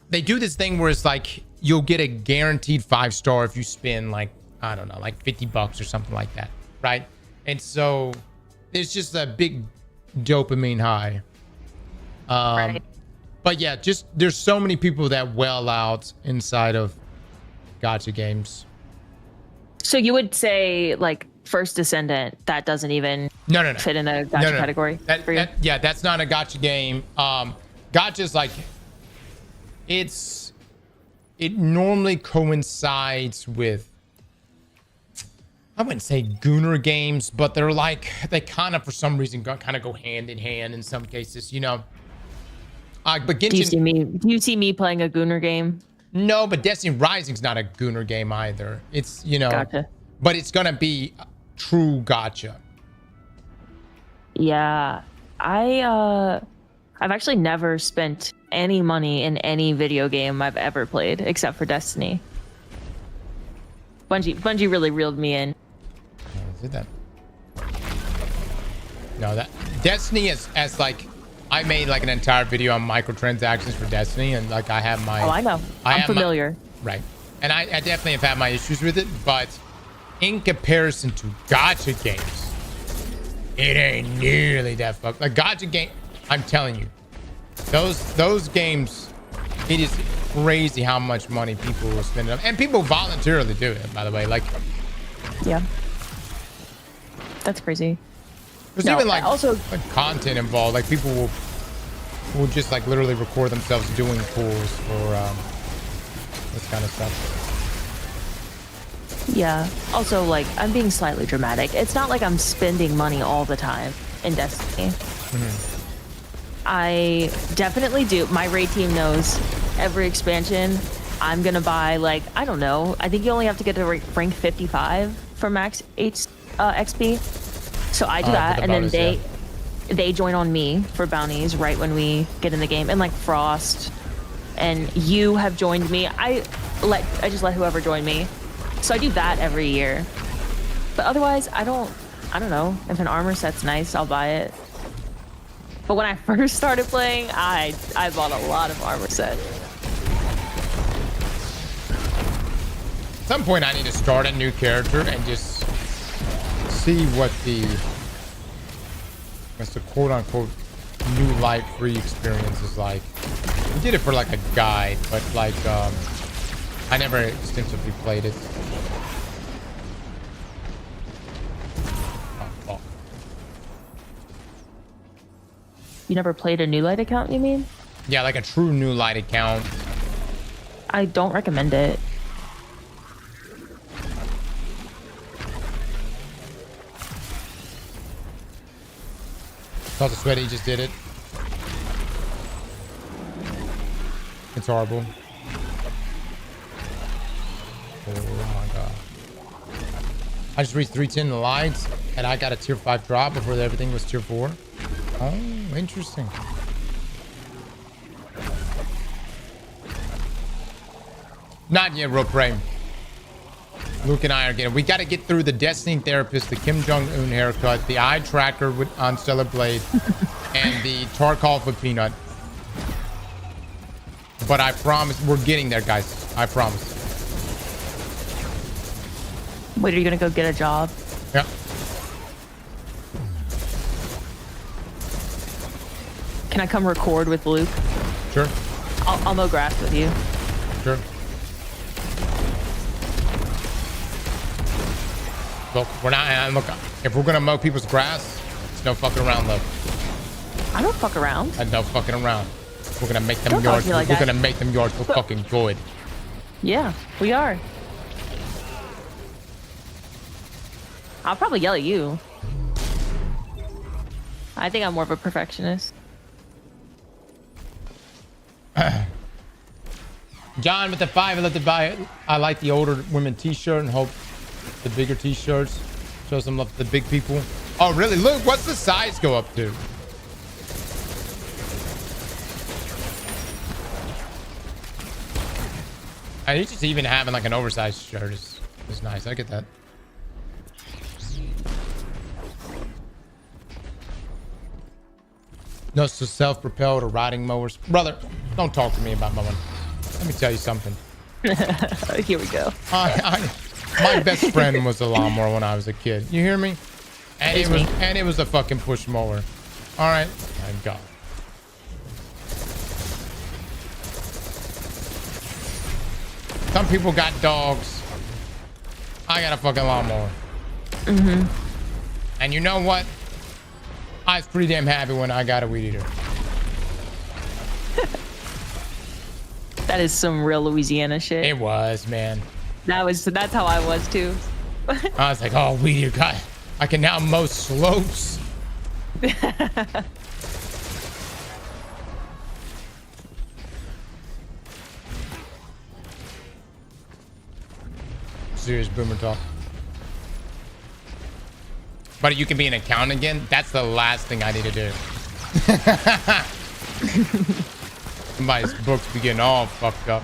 Speaker 1: they do this thing where it's like you'll get a guaranteed 5-star if you spend, like, I don't know, like $50 or something like that, right? And so it's just a big dopamine high.
Speaker 8: Right.
Speaker 1: But yeah, just there's so many people that well out inside of gotcha games.
Speaker 8: So you would say, like, First Descendant, that doesn't even
Speaker 1: No.
Speaker 8: fit in the gotcha category for you?
Speaker 1: Yeah, that's not a gotcha game. Gotcha's like, it normally coincides with, I wouldn't say Gooner games, but they're like, they kind of, for some reason, kind of go hand in hand in some cases, you know. But Genshin,
Speaker 8: Do you see me playing a Gooner game?
Speaker 1: no, but Destiny Rising's not a Gooner game either. It's, you know,
Speaker 8: Gotcha.
Speaker 1: but it's gonna be true gotcha.
Speaker 8: Yeah. I've actually never spent any money in any video game I've ever played except for Destiny. Bungie really reeled me in.
Speaker 1: Did that? No, that Destiny is as like, I made like an entire video on microtransactions for Destiny, and like I have my.
Speaker 8: Oh, I know. I'm
Speaker 1: have
Speaker 8: familiar.
Speaker 1: Right, and I definitely have had my issues with it, but in comparison to gotcha games, it ain't nearly that fucked. Like gotcha game, I'm telling you, those games, it is crazy how much money people will spend on, and people voluntarily do it, by the way. Like,
Speaker 8: Yeah. That's crazy.
Speaker 1: there's
Speaker 8: No,
Speaker 1: even like
Speaker 8: also-
Speaker 1: like content involved. Like people will just like literally record themselves doing pools for this kind of stuff.
Speaker 9: Yeah. Also, like, I'm being slightly dramatic. It's not like I'm spending money all the time in Destiny. I definitely do. My raid team knows every expansion I'm going to buy, like, I don't know. I think you only have to get to rank 55 for max XP. So I do that, and
Speaker 1: bonus,
Speaker 9: then they join on me for bounties right when we get in the game. And like Frost and you have joined me. I just let whoever join me. So I do that every year. But otherwise, I don't know. If an armor set's nice, I'll buy it. But when I first started playing, I bought a lot of armor sets.
Speaker 1: At some point, I need to start a new character and just see what the quote-unquote new light free experience is like. We did it for like a guide, but like I never extensively played it. Oh.
Speaker 9: You never played a new light account, you mean?
Speaker 1: Yeah, like a true new light account.
Speaker 9: I don't recommend it.
Speaker 1: Saw the sweat, he just did it. It's horrible. Oh my god. I just reached 310 in the lights, and I got a tier 5 drop before everything was tier 4. Oh, interesting. Not yet, Rope Ray. Luke and I are getting. We got to get through the Destiny Therapist, the Kim Jong-un haircut, the eye tracker on Stellar Blade, and the Tarkov with Peanut. But I promise, we're getting there, guys. I promise.
Speaker 9: Wait, are you gonna go get a job?
Speaker 1: Yeah.
Speaker 9: Can I come record with Luke?
Speaker 1: Sure.
Speaker 9: I'll mow grass with you.
Speaker 1: Sure. Look, we're not. Look, if we're gonna mow people's grass, it's no fucking around, though.
Speaker 9: I don't fuck around.
Speaker 1: And no fucking around. We're gonna make them
Speaker 9: Don't talk
Speaker 1: yards.
Speaker 9: to me like
Speaker 1: We're
Speaker 9: that.
Speaker 1: gonna make them yards look fucking good.
Speaker 9: Yeah, we are. I'll probably yell at you. I think I'm more of a perfectionist.
Speaker 1: John with the 5, I love to buy it. I like the older women t-shirt and hope the bigger t-shirts show some love to the big people. Oh, really? Luke, what's the size go up to? I think just even having like an oversized shirt is nice. I get that. No, so self-propelled or riding mowers. Brother, don't talk to me about mowing. Let me tell you something.
Speaker 9: Here we go.
Speaker 1: My best friend was a lawnmower when I was a kid. You hear me? And it was a fucking push mower. All right. Thank God. Some people got dogs. I got a fucking lawnmower.
Speaker 9: Mm-hmm.
Speaker 1: And you know what? I was pretty damn happy when I got a weed eater.
Speaker 9: That is some real Louisiana shit.
Speaker 1: It was, man.
Speaker 9: That's how I was too.
Speaker 1: I was like, oh, weed eater, God, I can now mow slopes. Serious boomer talk. But you can be an accountant again? That's the last thing I need to do. Somebody's books be getting all fucked up.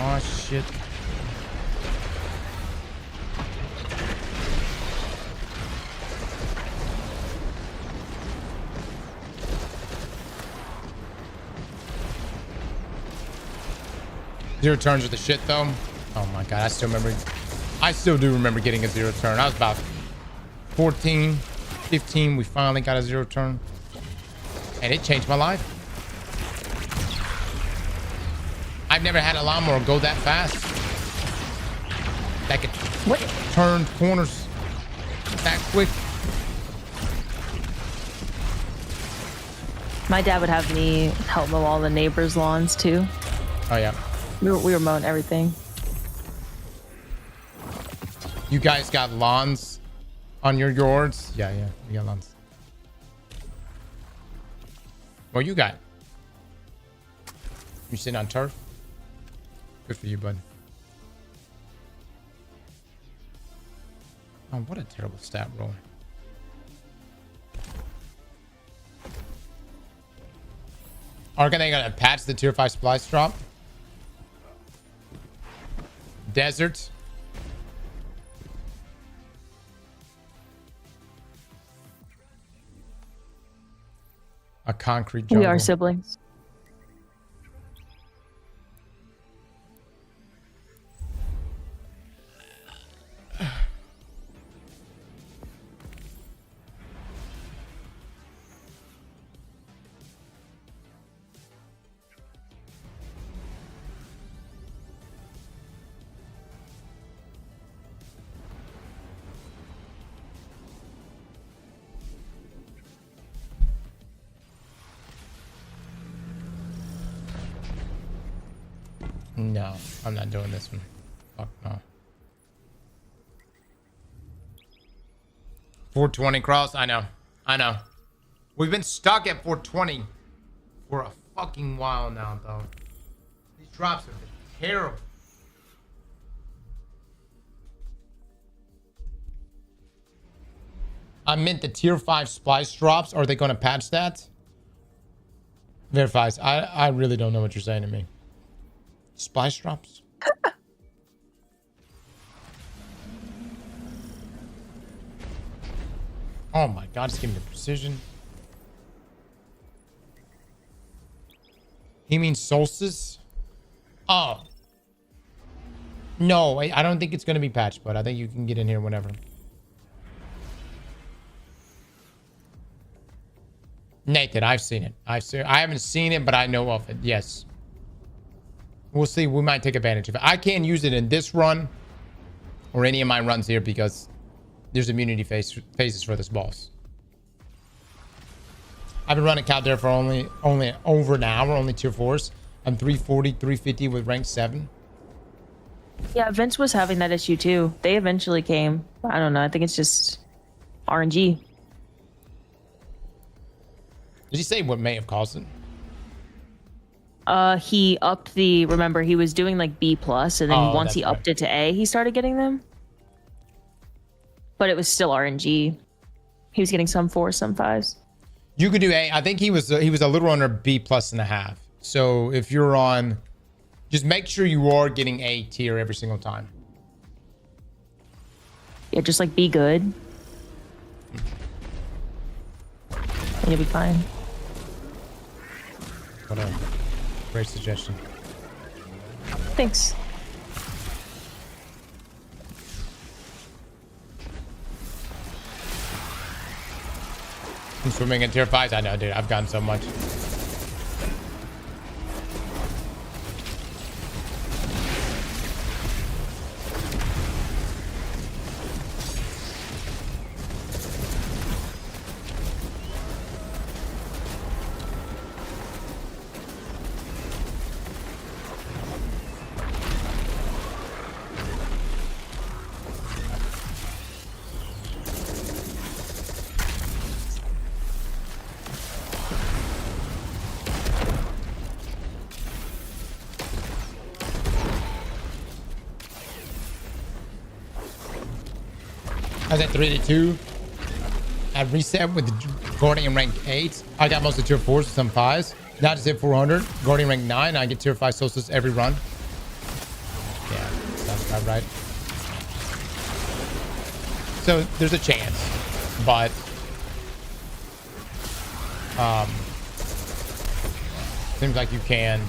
Speaker 1: Oh, shit. Zero turns are the shit, though. Oh my god, I still do remember getting a zero turn. I was about 14, 15. We finally got a zero turn. And it changed my life. I've never had a lawnmower go that fast. That could turn corners that quick.
Speaker 9: My dad would have me help mow all the neighbors' lawns too.
Speaker 1: Oh, yeah.
Speaker 9: We were mowing everything.
Speaker 1: You guys got lawns on your yards? Yeah, we got lawns. What you got? You sitting on turf? Good for you, bud. Oh, what a terrible stat roll. Are they gonna patch the tier 5 splice drop? Desert. A concrete jungle.
Speaker 9: We are siblings.
Speaker 1: No, I'm not doing this one. Fuck no. 420 cross. I know. We've been stuck at 420 for a fucking while now, though. These drops have been terrible. I meant the tier 5 splice drops. Are they going to patch that? Verifies. I really don't know what you're saying to me. Splice drops? Oh my god, just give me the precision. He means Solstice? Oh. No, I don't think it's going to be patched, but I think you can get in here whenever. Nathan, I've seen it. I haven't seen it, but I know of it. Yes. We'll see. We might take advantage of it. I can't use it in this run or any of my runs here because there's immunity phases for this boss. I've been running Caldera for only over an hour, only tier 4s. I'm 340, 350 with rank 7.
Speaker 9: Yeah, Vince was having that issue too. They eventually came. I don't know. I think it's just RNG.
Speaker 1: Did he say what may have caused it?
Speaker 9: He upped the. Remember, he was doing like B plus, and then once he upped it to A, he started getting them. But it was still RNG. He was getting some 4s, some 5s.
Speaker 1: You could do A. I think he was a little under B plus and a half. So if you're on, just make sure you are getting A tier every single time.
Speaker 9: Yeah, just like be good. And you'll be fine.
Speaker 1: What a great suggestion.
Speaker 9: Thanks.
Speaker 1: I'm swimming in tier 5s. I know, dude. I've gotten so much. I was at 382. I reset with the Guardian rank 8. I got most of tier 4s, some 5s. Now just hit 400. Guardian rank 9. I get tier 5 Solstice every run. Yeah, sounds about right. So there's a chance, but seems like you can,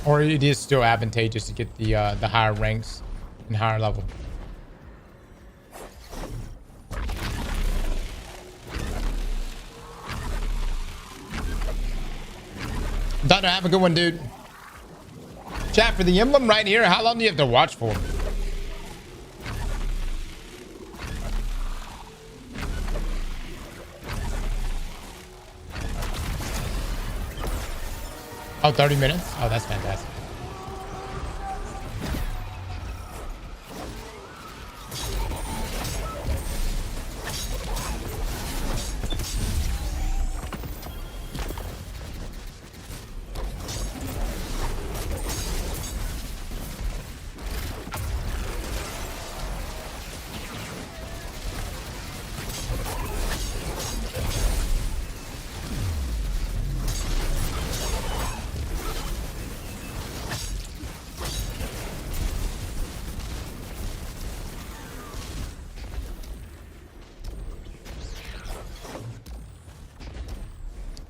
Speaker 1: or it is still advantageous to get the higher ranks and higher level. Thunder, have a good one, dude. Chat, for the emblem right here, how long do you have to watch for? Oh, 30 minutes? Oh, that's fantastic.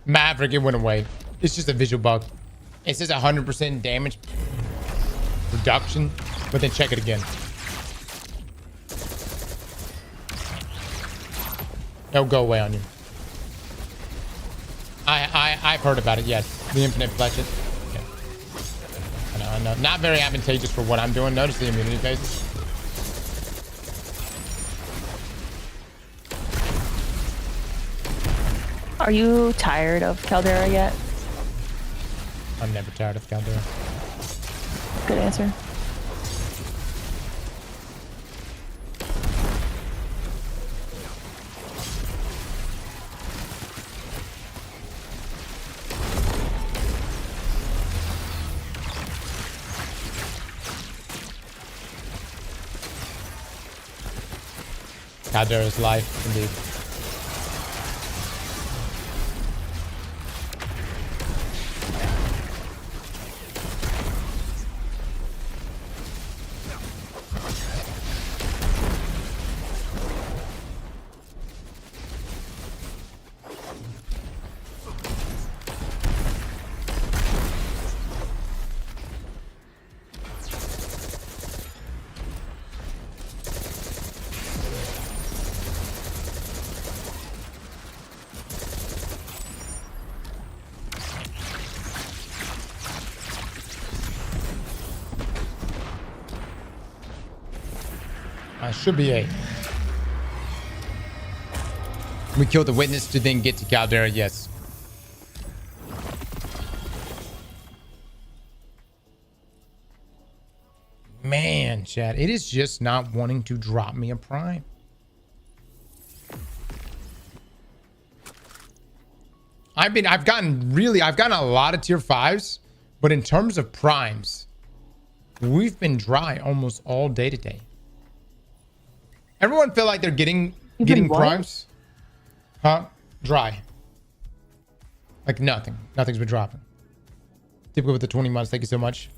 Speaker 1: Maverick, it went away. It's just a visual bug. It says 100% damage reduction, but then check it again. It'll go away on you. I've heard about it, yes. The infinite fletch it. Okay. I know. Not very advantageous for what I'm doing. Notice the immunity phases.
Speaker 9: Are you tired of Caldera yet?
Speaker 1: I'm never tired of Caldera.
Speaker 9: Good answer.
Speaker 1: Caldera's life, indeed. Should be 8. We killed the witness to then get to Caldera, yes. Man, chat, it is just not wanting to drop me a prime. I've gotten a lot of tier 5s, but in terms of primes, we've been dry almost all day today. Everyone feel like they're getting primes? Huh? Dry. Like nothing. Nothing's been dropping. Typical with the 20 months. Thank you so much.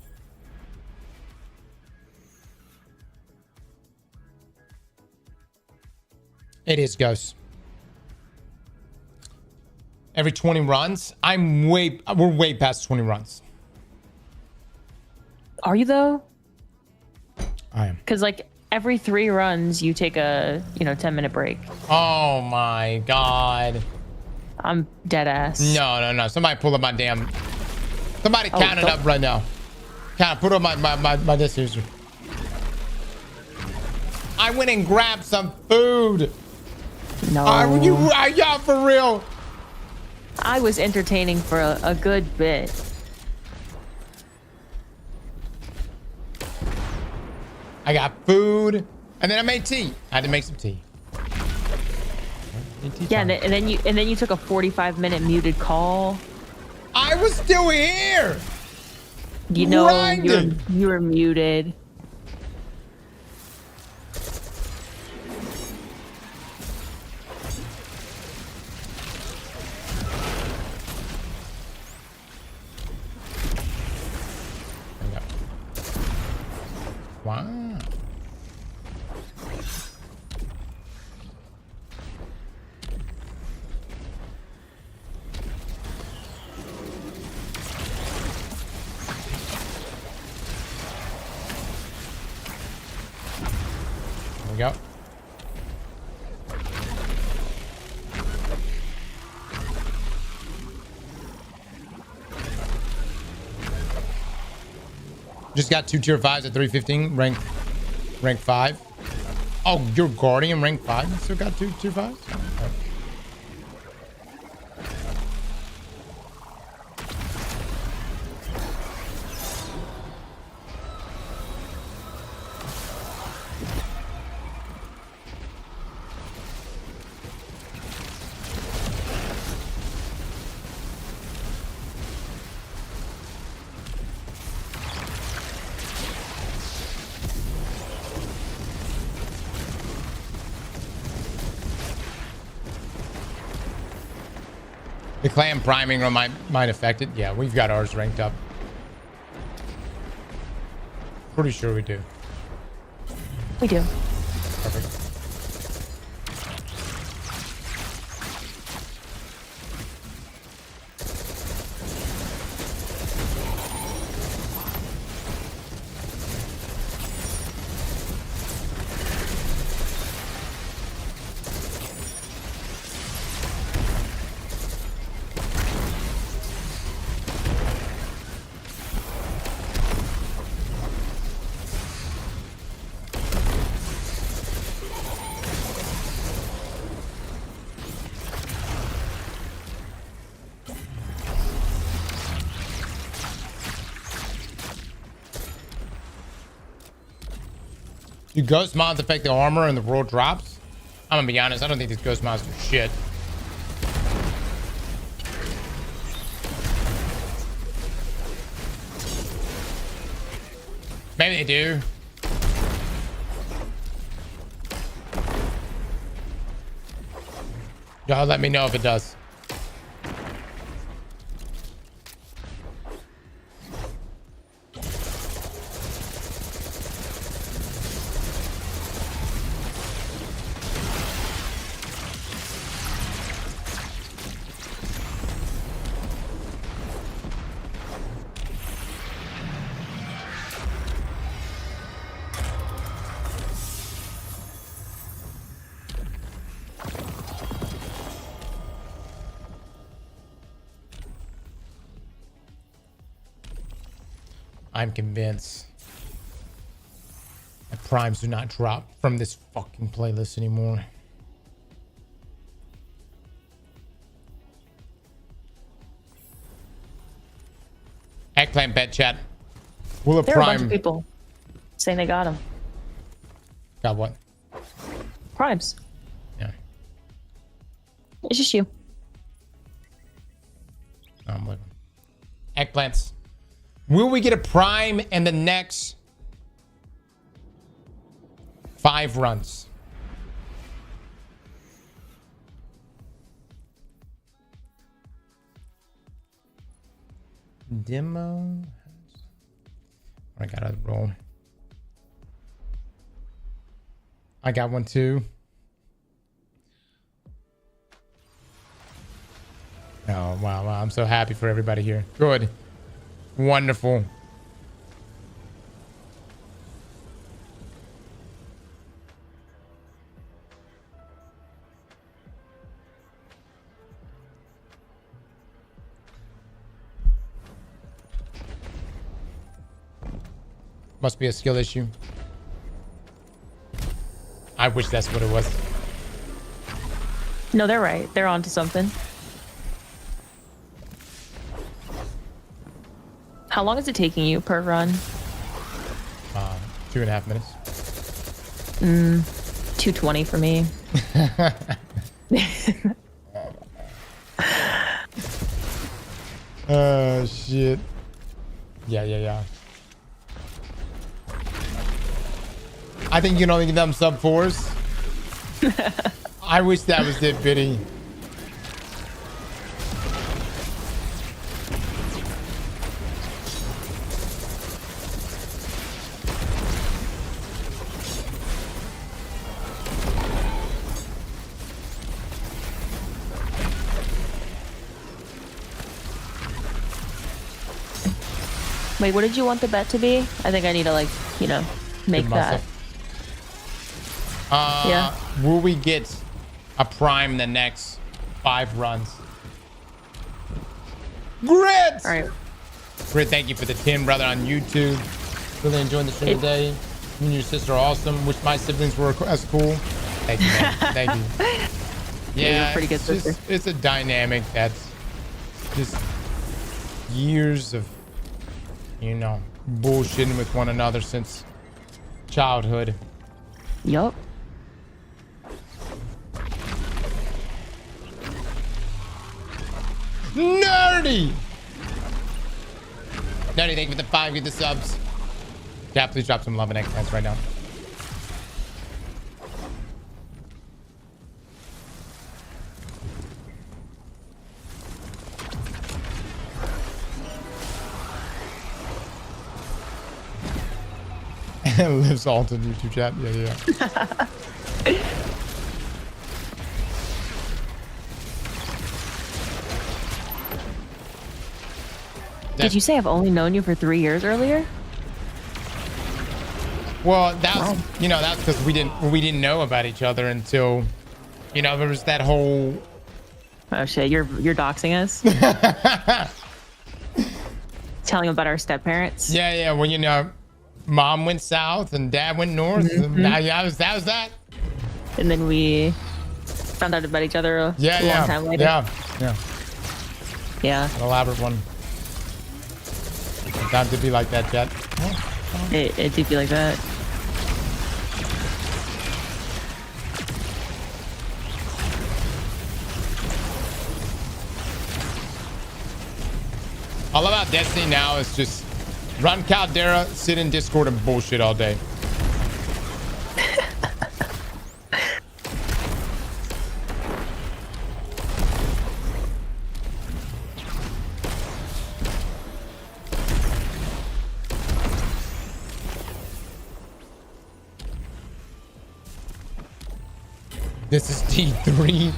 Speaker 1: It is, Ghost. Every 20 runs, we're way past 20 runs.
Speaker 9: Are you though?
Speaker 1: I am.
Speaker 9: Because like every 3 runs, you take a 10-minute break.
Speaker 1: Oh my god.
Speaker 9: I'm dead ass.
Speaker 1: No. Somebody pull up my damn. Somebody count it up right now. Put up my this user. I went and grabbed some food.
Speaker 9: No.
Speaker 1: Are y'all for real?
Speaker 9: I was entertaining for a good bit.
Speaker 1: I got food, and then I made tea. I had to make some tea.
Speaker 9: Yeah, and then you took a 45-minute muted call.
Speaker 1: I was still here.
Speaker 9: You know, you were muted.
Speaker 1: Wow. There we go. Just got 2 tier 5s at 315, rank 5. Oh, your Guardian rank 5? You still got 2 tier 5s? Oh. The clan priming room might affect it. Yeah, we've got ours ranked up. Pretty sure we do.
Speaker 9: We do.
Speaker 1: Perfect. Do ghost mods affect the armor and the roll drops? I'm gonna be honest, I don't think these ghost mods do shit. Maybe they do. Y'all let me know if it does. I'm convinced that primes do not drop from this fucking playlist anymore. Eggplant bet chat. Will a
Speaker 9: There are a bunch
Speaker 1: prime
Speaker 9: of people saying they got them.
Speaker 1: got what?
Speaker 9: Primes.
Speaker 1: Yeah.
Speaker 9: It's just you.
Speaker 1: I'm living. Eggplants. Will we get a prime in the next 5 runs? Demo. I gotta roll. I got one too. Oh, wow. I'm so happy for everybody here. Good. Wonderful. Must be a skill issue. I wish that's what it was.
Speaker 9: No, they're right. They're onto something. How long is it taking you per run?
Speaker 1: 2.5 minutes.
Speaker 9: 220 for me.
Speaker 1: Oh, shit. Yeah. I think you can only give them sub 4s. I wish that was it, Biddy.
Speaker 9: Wait, what did you want the bet to be? I think I need to, like, you know, make that. Yeah.
Speaker 1: Will we get a prime the next 5 runs? Grit!
Speaker 9: All right.
Speaker 1: Grit, thank you for the 10, brother, on YouTube. Really enjoying the stream today. You and your sister are awesome. Wish my siblings were as cool. Thank you, man. Thank you. Yeah,
Speaker 9: you're pretty good, sister.
Speaker 1: It's a dynamic that's just years of, you know, bullshitting with one another since childhood.
Speaker 9: Yup.
Speaker 1: Nerdy! Nerdy, thank you for the 5, get the subs. Yeah, please drop some love and eggplants right now. Lives Alton YouTube chat. Yeah.
Speaker 9: Did you say I've only known you for 3 years earlier?
Speaker 1: Well, that's that's because we didn't know about each other until there was that whole.
Speaker 9: Oh shit, you're doxing us. Telling about our step parents.
Speaker 1: Yeah. Well, mom went south and dad went north. And that was that.
Speaker 9: And then we found out about each other a long time later. Yeah.
Speaker 1: An elaborate one. Sometimes it be like that, chat.
Speaker 9: It did be like that.
Speaker 1: All about Destiny now is just run Caldera, sit in Discord and bullshit all day. This is T3.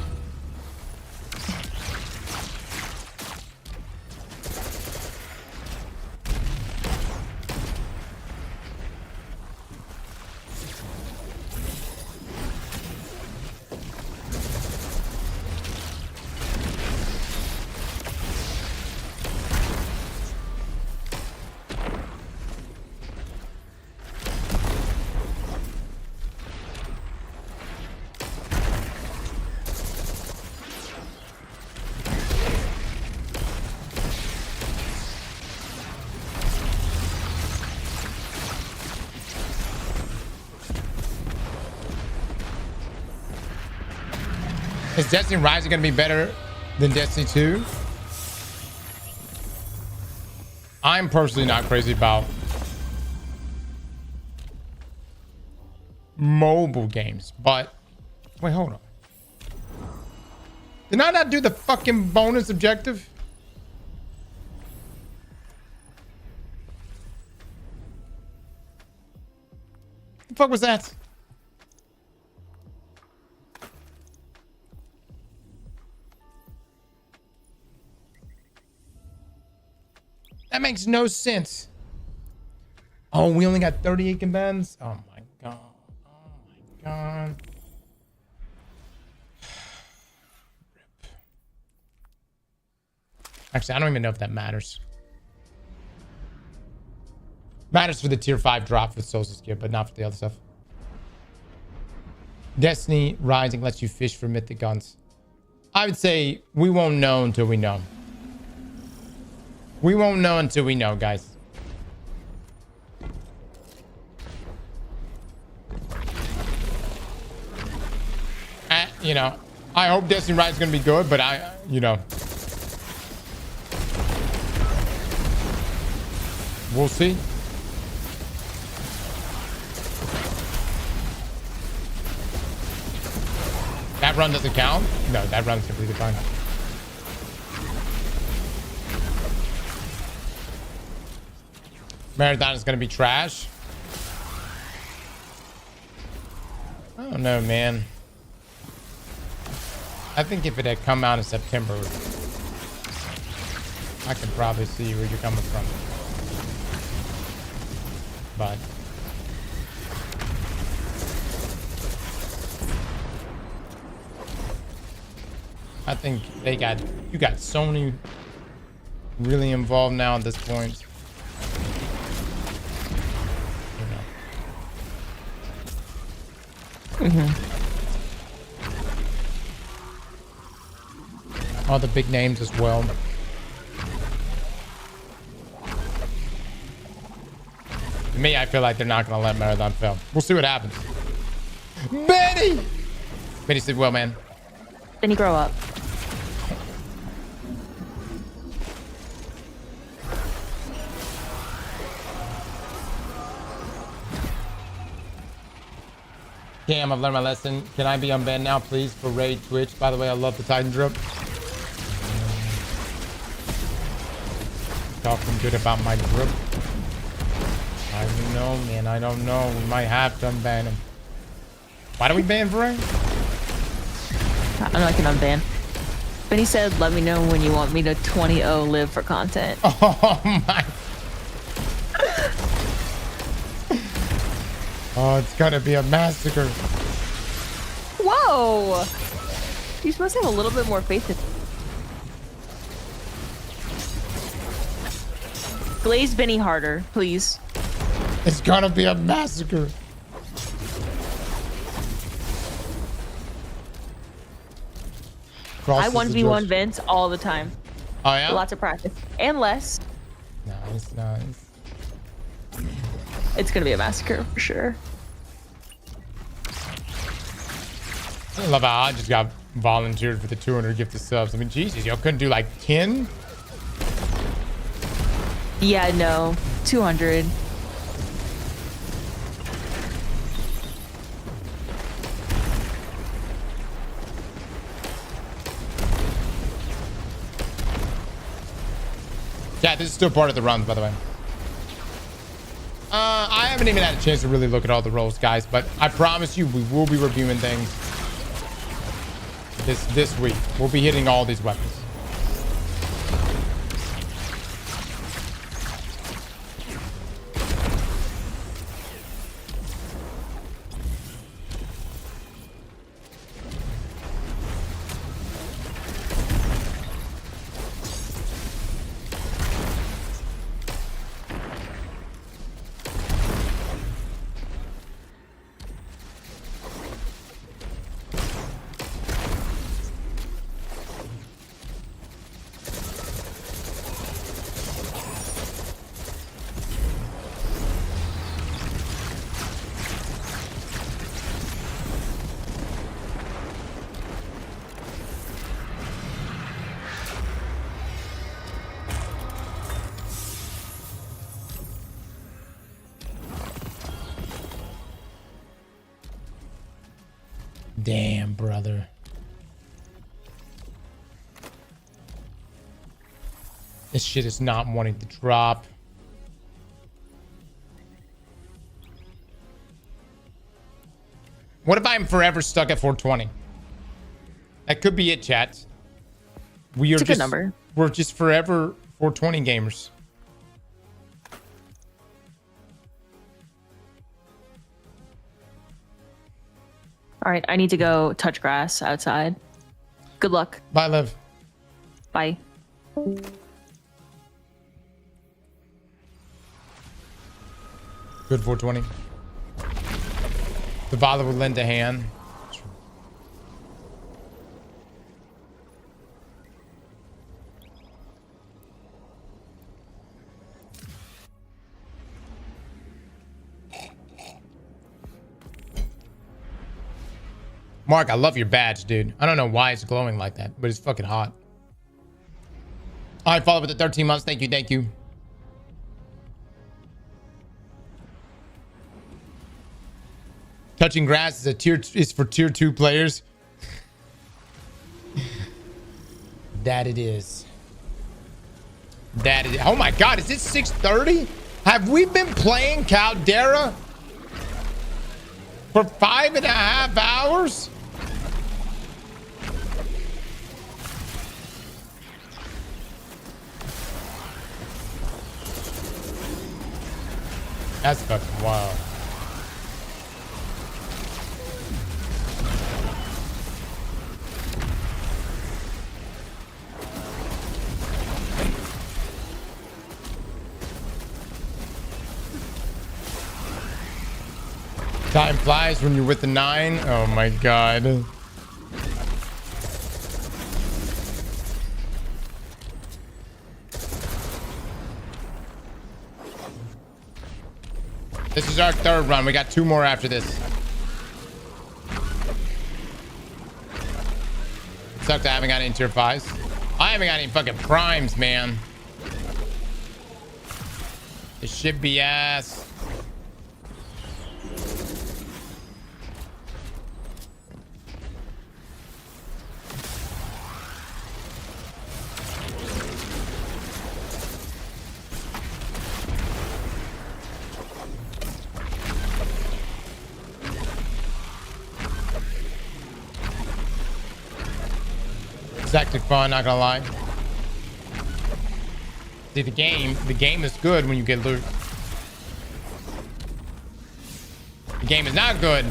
Speaker 1: Is Destiny Rising going to be better than Destiny 2? I'm personally not crazy about mobile games, but wait, hold on. Did I not do the fucking bonus objective? What the fuck was that? That makes no sense. Oh, we only got 38 commands? Oh my god. Oh my god. Rip. Actually, I don't even know if that matters. Matters for the tier 5 drop for Solstice gear, but not for the other stuff. Destiny Rising lets you fish for mythic guns. I would say we won't know until we know. We won't know until we know, guys. I hope Destiny Rising is going to be good, but we'll see. That run doesn't count? No, that run's completely fine. Marathon is going to be trash. I don't know, man. I think if it had come out in September, I can probably see where you're coming from. But I think you got Sony really involved now at this point. All the big names as well. To me, I feel like they're not gonna let Marathon fail. We'll see what happens. Benny! Benny said, well, man.
Speaker 9: Benny, grow up.
Speaker 1: Cam, I've learned my lesson. Can I be unbanned now, please, for Raid Twitch? By the way, I love the Titan drip. Talking good about my grip. I mean, don't know, man. I don't know. We might have to unban him. Why do we ban Vray?
Speaker 9: I know I can unban. Benny said, let me know when you want me to 20-0 live for content.
Speaker 1: Oh my. Oh, it's gonna be a massacre.
Speaker 9: Whoa! You're supposed to have a little bit more faith in. Glaze Benny harder, please.
Speaker 1: It's gonna be a massacre.
Speaker 9: I 1v1 Vince all the time.
Speaker 1: Oh yeah?
Speaker 9: Lots of practice. And less.
Speaker 1: Nice, nice.
Speaker 9: It's gonna be a massacre for sure.
Speaker 1: I love how I just got volunteered for the 200 gifted subs. I mean, Jesus, y'all couldn't do like 10?
Speaker 9: Yeah, no. 200.
Speaker 1: Yeah, this is still part of the runs, by the way. I haven't even had a chance to really look at all the roles, guys, but I promise you we will be reviewing things this week. We'll be hitting all these weapons. Damn, brother. This shit is not wanting to drop. What if I'm forever stuck at 420? That could be it, chat. We are
Speaker 9: It's a good
Speaker 1: just
Speaker 9: number.
Speaker 1: We're just forever 420 gamers.
Speaker 9: All right, I need to go touch grass outside. Good luck.
Speaker 1: Bye, Liv.
Speaker 9: Bye.
Speaker 1: Good 420. The Vala will lend a hand. Mark, I love your badge, dude. I don't know why it's glowing like that, but it's fucking hot. All right, follow with the 13 months. Thank you, thank you. Touching grass is for tier 2 players. That it is. That it is. Oh my God, is it 6:30? Have we been playing Caldera for 5.5 hours? That's fucking wild. Time flies when you're with the 9. Oh my God. This is our 3rd run. We got 2 more after this. Sucks I haven't got any tier 5s. I haven't got any fucking primes, man. This should be ass. It's actually fun, not gonna lie. See, the game is good when you get loot. The game is not good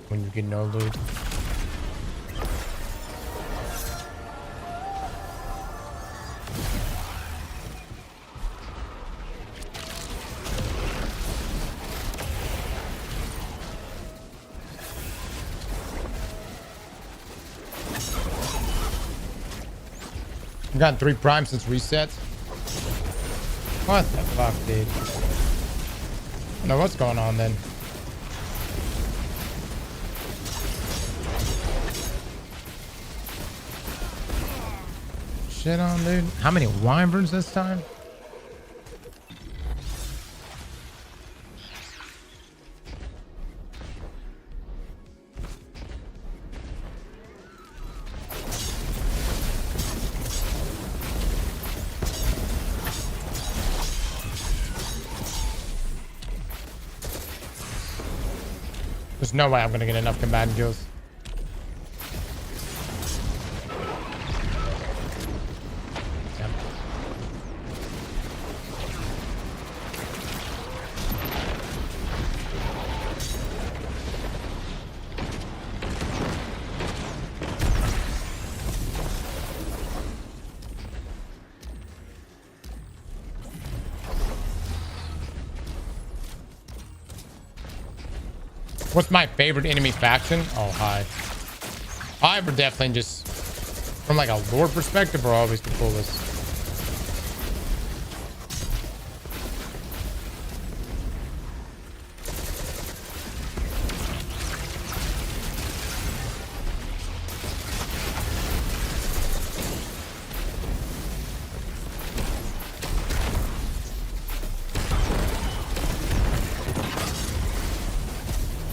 Speaker 1: when you get no loot. I've gotten 3 primes since reset. What the fuck, dude? I don't know what's going on then. Shit on, dude. How many wyverns this time? There's no way I'm gonna get enough combatant kills. Yep. What's my favorite enemy faction? Oh, Hive. Hive are definitely just, from like a lore perspective, are always the coolest.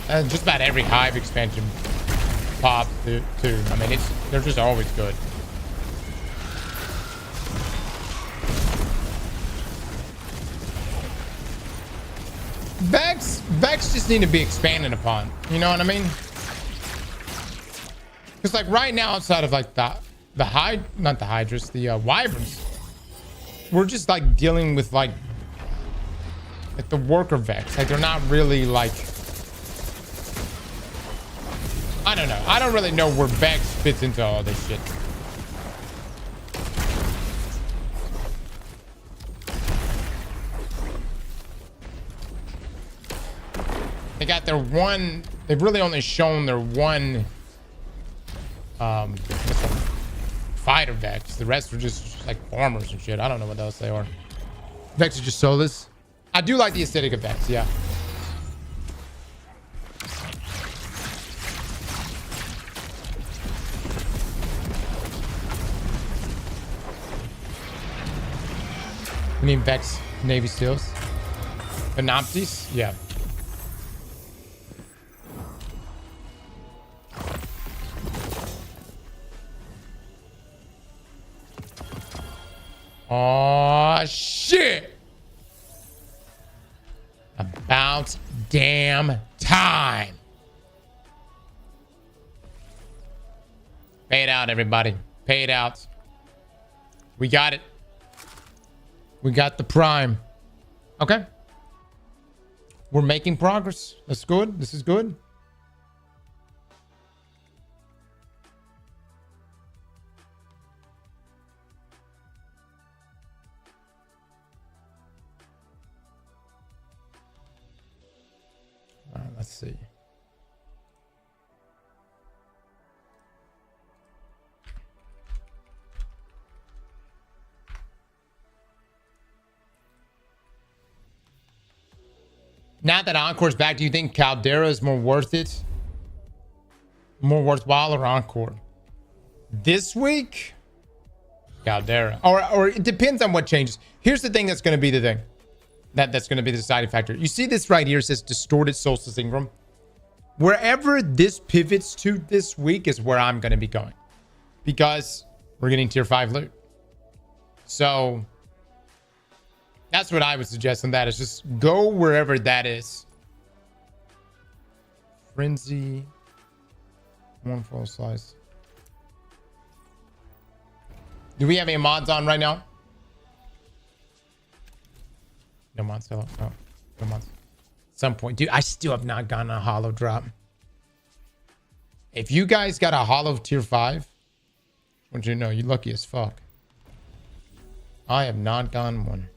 Speaker 1: And just about every Hive expansion pop too. I mean, they're just always good. Vex just need to be expanded upon. You know what I mean? Because like right now, outside of like the not the Hydras, the Wyverns, we're just like dealing with like the worker Vex. Like they're not really like. I don't know. I don't really know where Vex fits into all this shit. They got their one. They've really only shown their one fighter Vex. The rest were just like farmers and shit. I don't know what else they are. Vex is just soulless. I do like the aesthetic of Vex, yeah. You mean Vex Navy Seals? Anecdotes? Yeah. Oh shit! About damn time. Pay it out, everybody. Pay it out. We got it. We got the prime. Okay. We're making progress. That's good. This is good. All right, let's see. Now that Encore's back, do you think Caldera is more worth it? More worthwhile or Encore? This week? Caldera. Or it depends on what changes. Here's the thing that's going to be the thing. That's going to be the deciding factor. You see this right here? It says Distorted Solstice Ingram. Wherever this pivots to this week is where I'm going to be going. Because we're getting tier 5 loot. So that's what I would suggest on that, is just go wherever that is. Frenzy. One full slice. Do we have any mods on right now? No mods. No mods. At some point. Dude, I still have not gotten a holo drop. If you guys got a holo tier 5, want you to know, you're lucky as fuck. I have not gotten one.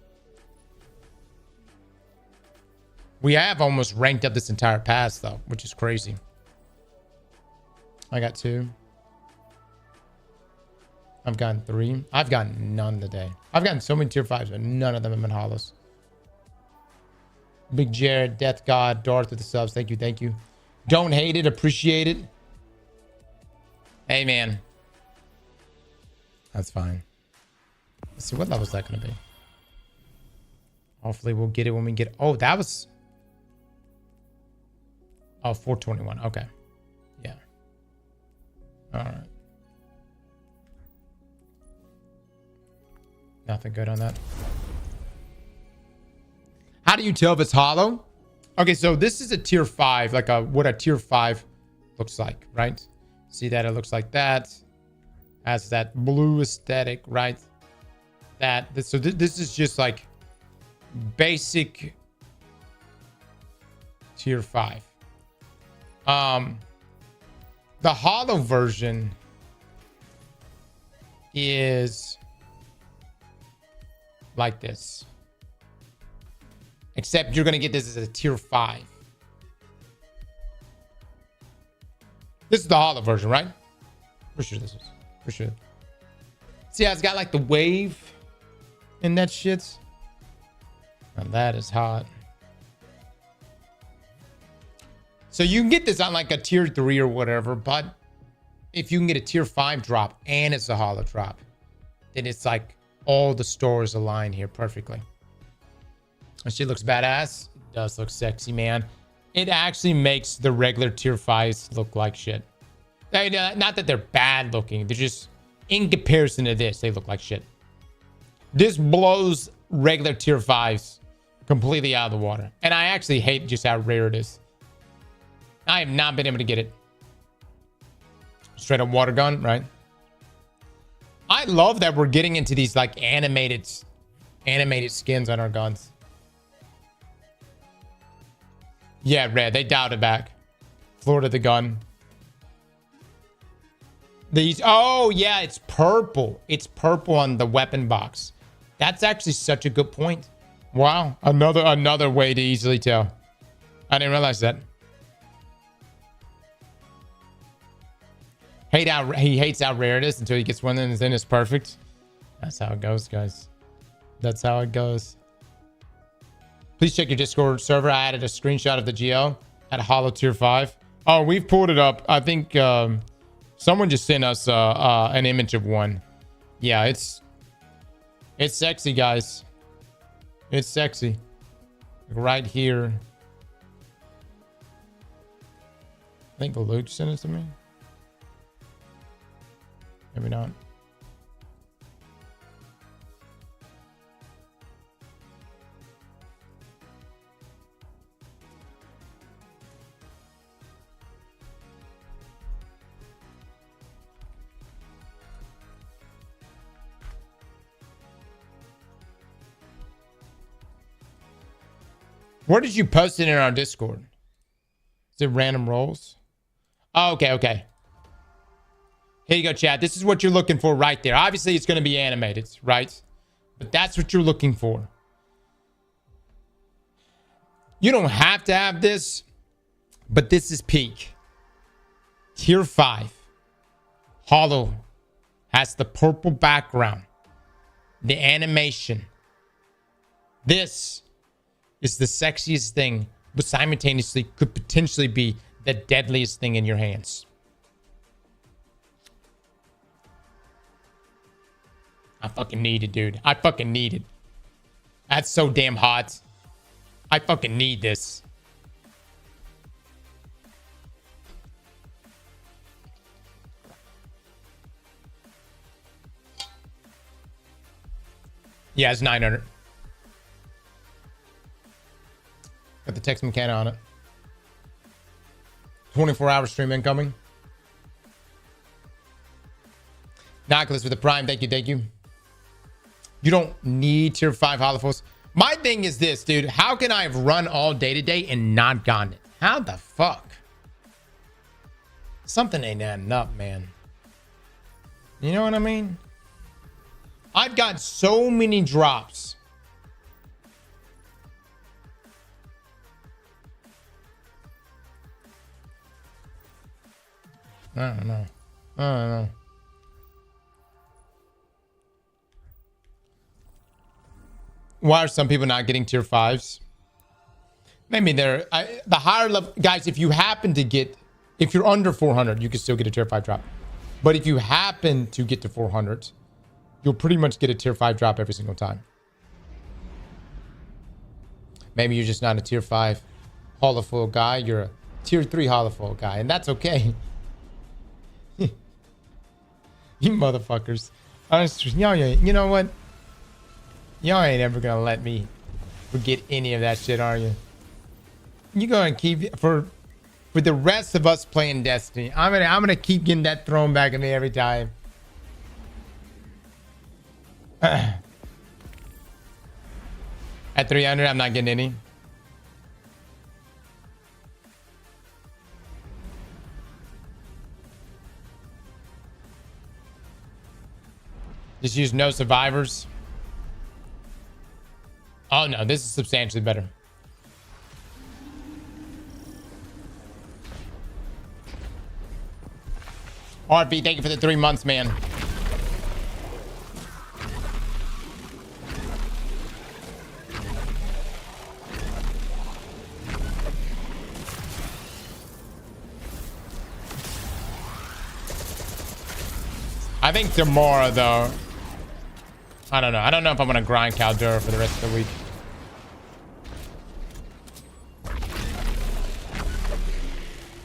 Speaker 1: We have almost ranked up this entire pass, though, which is crazy. I got 2. I've gotten 3. I've gotten none today. I've gotten so many tier 5s, but none of them have been holos. Big Jared, Death God, Darth with the subs. Thank you, thank you. Don't hate it, appreciate it. Hey, man. That's fine. Let's see, what level is that going to be? Hopefully we'll get it when we get... Oh, that was... Oh, 421. Okay. Yeah. All right. Nothing good on that. How do you tell if it's hollow? Okay, so this is a tier 5, like what a tier 5 looks like, right? See that it looks like that. Has that blue aesthetic, right? So this is just like basic tier 5. The hollow version is like this, except you're gonna get this as a tier 5. This is the hollow version, right? For sure this is. For sure. See how it's got like the wave in that shit? Now that is hot. So you can get this on like a tier 3 or whatever, but if you can get a tier 5 drop and it's a hollow drop, then it's like all the stores align here perfectly. That shit looks badass. It does look sexy, man. It actually makes the regular tier 5s look like shit. Not that they're bad looking. They're just, in comparison to this, they look like shit. This blows regular tier 5s completely out of the water. And I actually hate just how rare it is. I have not been able to get it. Straight up water gun, right? I love that we're getting into these like animated skins on our guns. Yeah, red. They dialed it back. Florida the gun. These. Oh yeah, it's purple. It's purple on the weapon box. That's actually such a good point. Wow, another way to easily tell. I didn't realize that. He hates how rare it is until he gets one and then it's perfect. That's how it goes, guys. That's how it goes. Please check your Discord server. I added a screenshot of the GL at Hollow Tier 5. Oh, we've pulled it up. I think someone just sent us an image of one. Yeah, it's sexy, guys. It's sexy. Right here. I think Luke sent it to me. Maybe not. Where did you post it in our Discord? Is it random rolls? Oh, okay. Here you go, chat. This is what you're looking for right there. Obviously, it's going to be animated, right? But that's what you're looking for. You don't have to have this, but this is peak. Tier 5. Hollow has the purple background. The animation. This is the sexiest thing, but simultaneously could potentially be the deadliest thing in your hands. I fucking need it, dude. I fucking need it. That's so damn hot. I fucking need this. Yeah, it's 900. Got the text mechanic on it. 24-hour stream incoming. Nicholas with the prime. Thank you. You don't need tier 5 Holofoils. My thing is this, dude. How can I have run all day today and not gotten it? How the fuck? Something ain't adding up, man. You know what I mean? I've got so many drops. I don't know. I don't know. Why are some people not getting tier 5s? Maybe they're the higher level guys. If you happen to get, if you're under 400, you can still get a tier 5 drop. But if you happen to get to 400, you'll pretty much get a tier 5 drop every single time. Maybe you're just not a tier 5 holofoil guy. You're a tier 3 holofoil guy, and that's okay. You motherfuckers. Honestly, y'all, you know what? Y'all ain't ever gonna let me forget any of that shit, are you? You gonna keep for the rest of us playing Destiny. I'm gonna keep getting that thrown back at me every time. At 300, I'm not getting any. Just use no survivors. Oh no, this is substantially better. RP, thank you for the 3 months, man. I think tomorrow, though, I don't know. I don't know if I'm gonna grind Caldera for the rest of the week.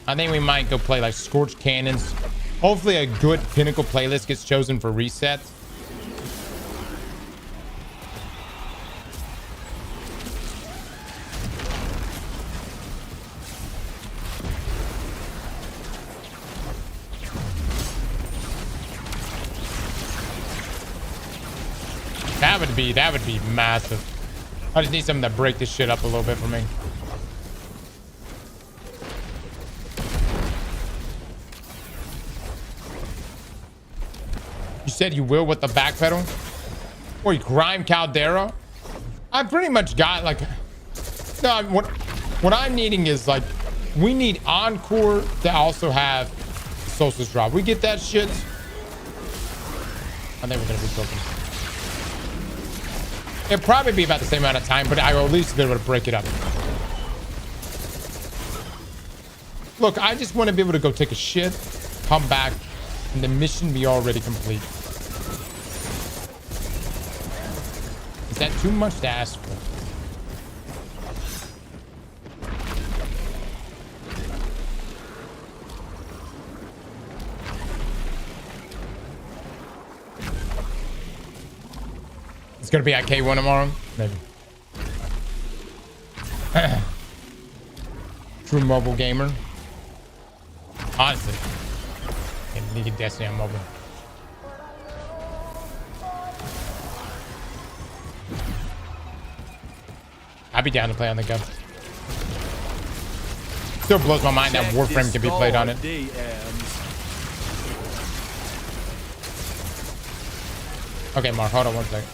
Speaker 1: I think we might go play like Scorched Cannons. Hopefully a good Pinnacle playlist gets chosen for resets. That would be massive. I just need something to break this shit up a little bit for me. You said you will with the back pedal? Or you grind Caldera? I pretty much got like, no, what I'm needing is like, we need Encore to also have Solstice drop. We get that shit, I think we're gonna be cooking. It'll probably be about the same amount of time, but I will at least be able to break it up. Look, I just want to be able to go take a shit, come back, and the mission be already complete. Is that too much to ask for? It's gonna be at K1 tomorrow, maybe. True mobile gamer. Honestly, I need to get Destiny on mobile. I'd be down to play on the go. Still blows my mind that Warframe can be played on it. Okay, Mark, hold on one second.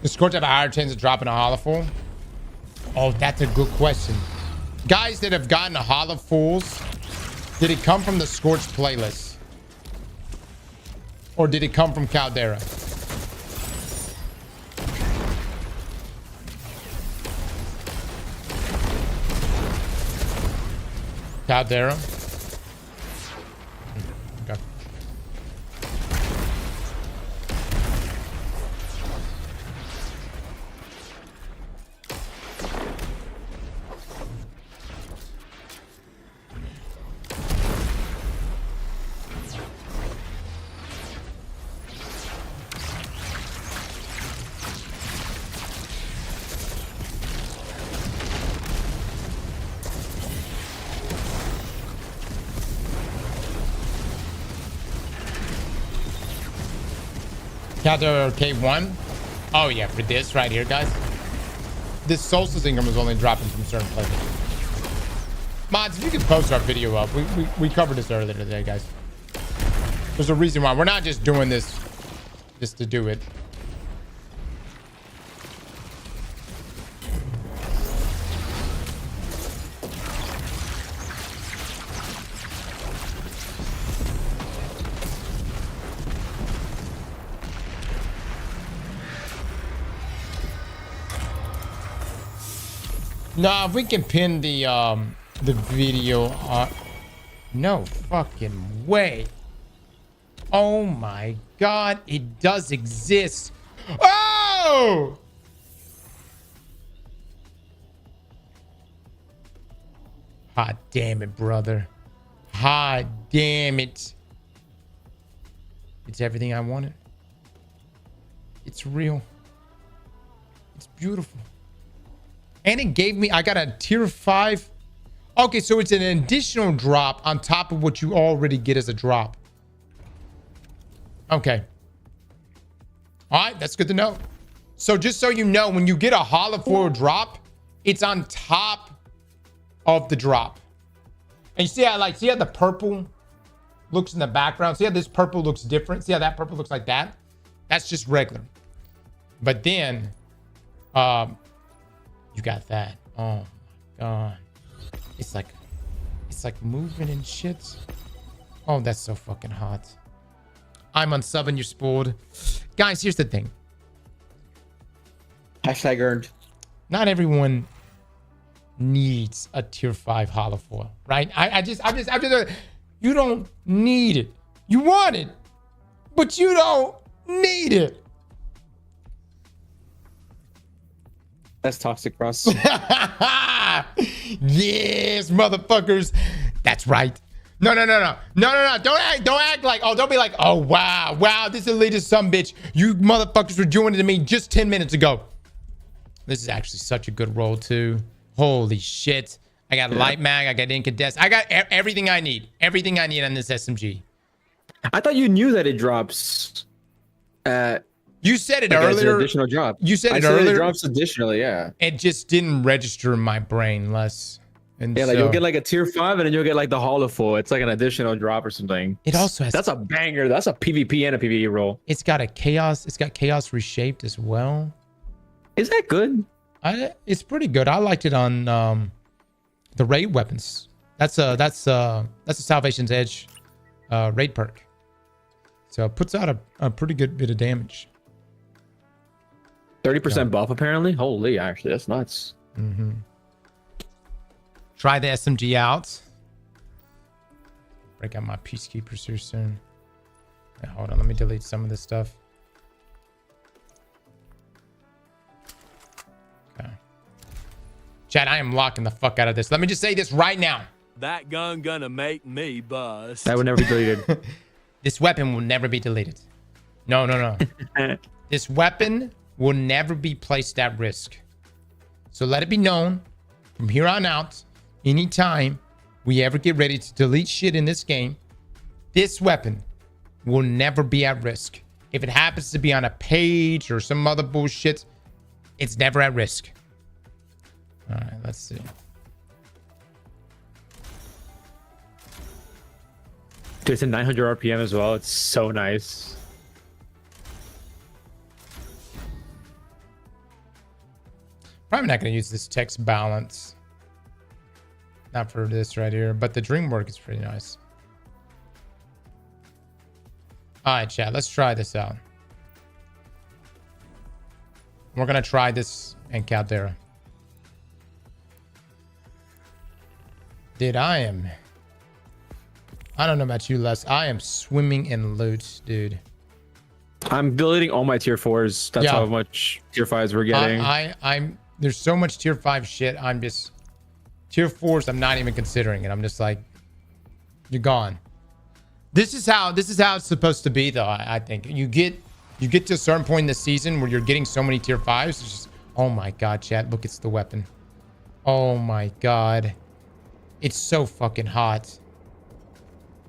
Speaker 1: Does Scorch have a higher chance of dropping a Holofoil? Oh, that's a good question. Guys that have gotten a Holofoils, did it come from the Scorched playlist? Or did it come from Caldera? Caldera? Okay. Counter K1. Oh yeah, for this right here, guys. This Solstice income is only dropping from certain places. Mods, if you can post our video up. We covered this earlier today, guys. There's a reason why. We're not just doing this just to do it. No, if we can pin the video on. No fucking way. Oh my god, it does exist. Oh! Hot damn it, brother. Hot damn it. It's everything I wanted. It's real. It's beautiful. And it gave me, I got a tier 5. Okay, so it's an additional drop on top of what you already get as a drop. Okay. All right, that's good to know. So just so you know, when you get a Holofoil drop, it's on top of the drop. And you see how, see how the purple looks in the background? See how this purple looks different? See how that purple looks like that? That's just regular. But then, you got that. Oh my god. It's like moving and shit. Oh, that's so fucking hot. I'm unsubbing, you're spoiled. Guys, here's the thing.
Speaker 6: Hashtag earned.
Speaker 1: Not everyone needs a tier 5 Holofoil, right? I'm just you don't need it. You want it, but you don't need it.
Speaker 6: That's Toxicross.
Speaker 1: Yes, motherfuckers. That's right. No. Don't act like, don't be like, oh, wow, this elitist sumbitch. You motherfuckers were doing it to me just 10 minutes ago. This is actually such a good roll, too. Holy shit. I got light mag. I got incandescent. I got everything I need. Everything I need on this SMG.
Speaker 6: I thought you knew that it drops.
Speaker 1: You said it
Speaker 6: like
Speaker 1: earlier.
Speaker 6: An additional drop.
Speaker 1: You said
Speaker 6: I
Speaker 1: it
Speaker 6: said
Speaker 1: earlier.
Speaker 6: It drops additionally, yeah.
Speaker 1: It just didn't register in my brain, Les. And
Speaker 6: yeah, like
Speaker 1: so,
Speaker 6: you'll get like a tier 5 and then you'll get like the Holofoil. It's like an additional drop or something.
Speaker 1: It also has.
Speaker 6: That's a banger. That's a PvP and a PvE roll.
Speaker 1: It's got a chaos. It's got chaos reshaped as well.
Speaker 6: Is that good?
Speaker 1: It's pretty good. I liked it on the raid weapons. That's a Salvation's Edge raid perk. So it puts out a pretty good bit of damage.
Speaker 6: 30% buff apparently. Holy, actually, that's nuts.
Speaker 1: Mm-hmm. Try the SMG out. Break out my peacekeepers here soon. Yeah, hold on, let me delete some of this stuff. Okay. Chad, I am locking the fuck out of this. Let me just say this right now.
Speaker 2: That gun gonna make me bust.
Speaker 6: That would never be deleted.
Speaker 1: This weapon will never be deleted. No. This weapon will never be placed at risk. So let it be known from here on out, anytime we ever get ready to delete shit in this game, this weapon will never be at risk. If it happens to be on a page or some other bullshit, it's never at risk. All right, let's see.
Speaker 6: Dude, it's a 900 RPM as well. It's so nice.
Speaker 1: Probably not going to use this text balance. Not for this right here, but the dream work is pretty nice. All right, chat, let's try this out. We're going to try this in Caldera. Dude, I don't know about you, Les. I am swimming in loot, dude.
Speaker 6: I'm deleting all my tier 4s. That's how much tier 5s we're getting.
Speaker 1: I'm there's so much tier 5 shit. I'm just tier 4s. I'm not even considering it. I'm just like, you're gone. This is how it's supposed to be, though. I think you get to a certain point in the season where you're getting so many tier 5s. It's just, oh my god, chat. Look, it's the weapon. Oh my god, it's so fucking hot.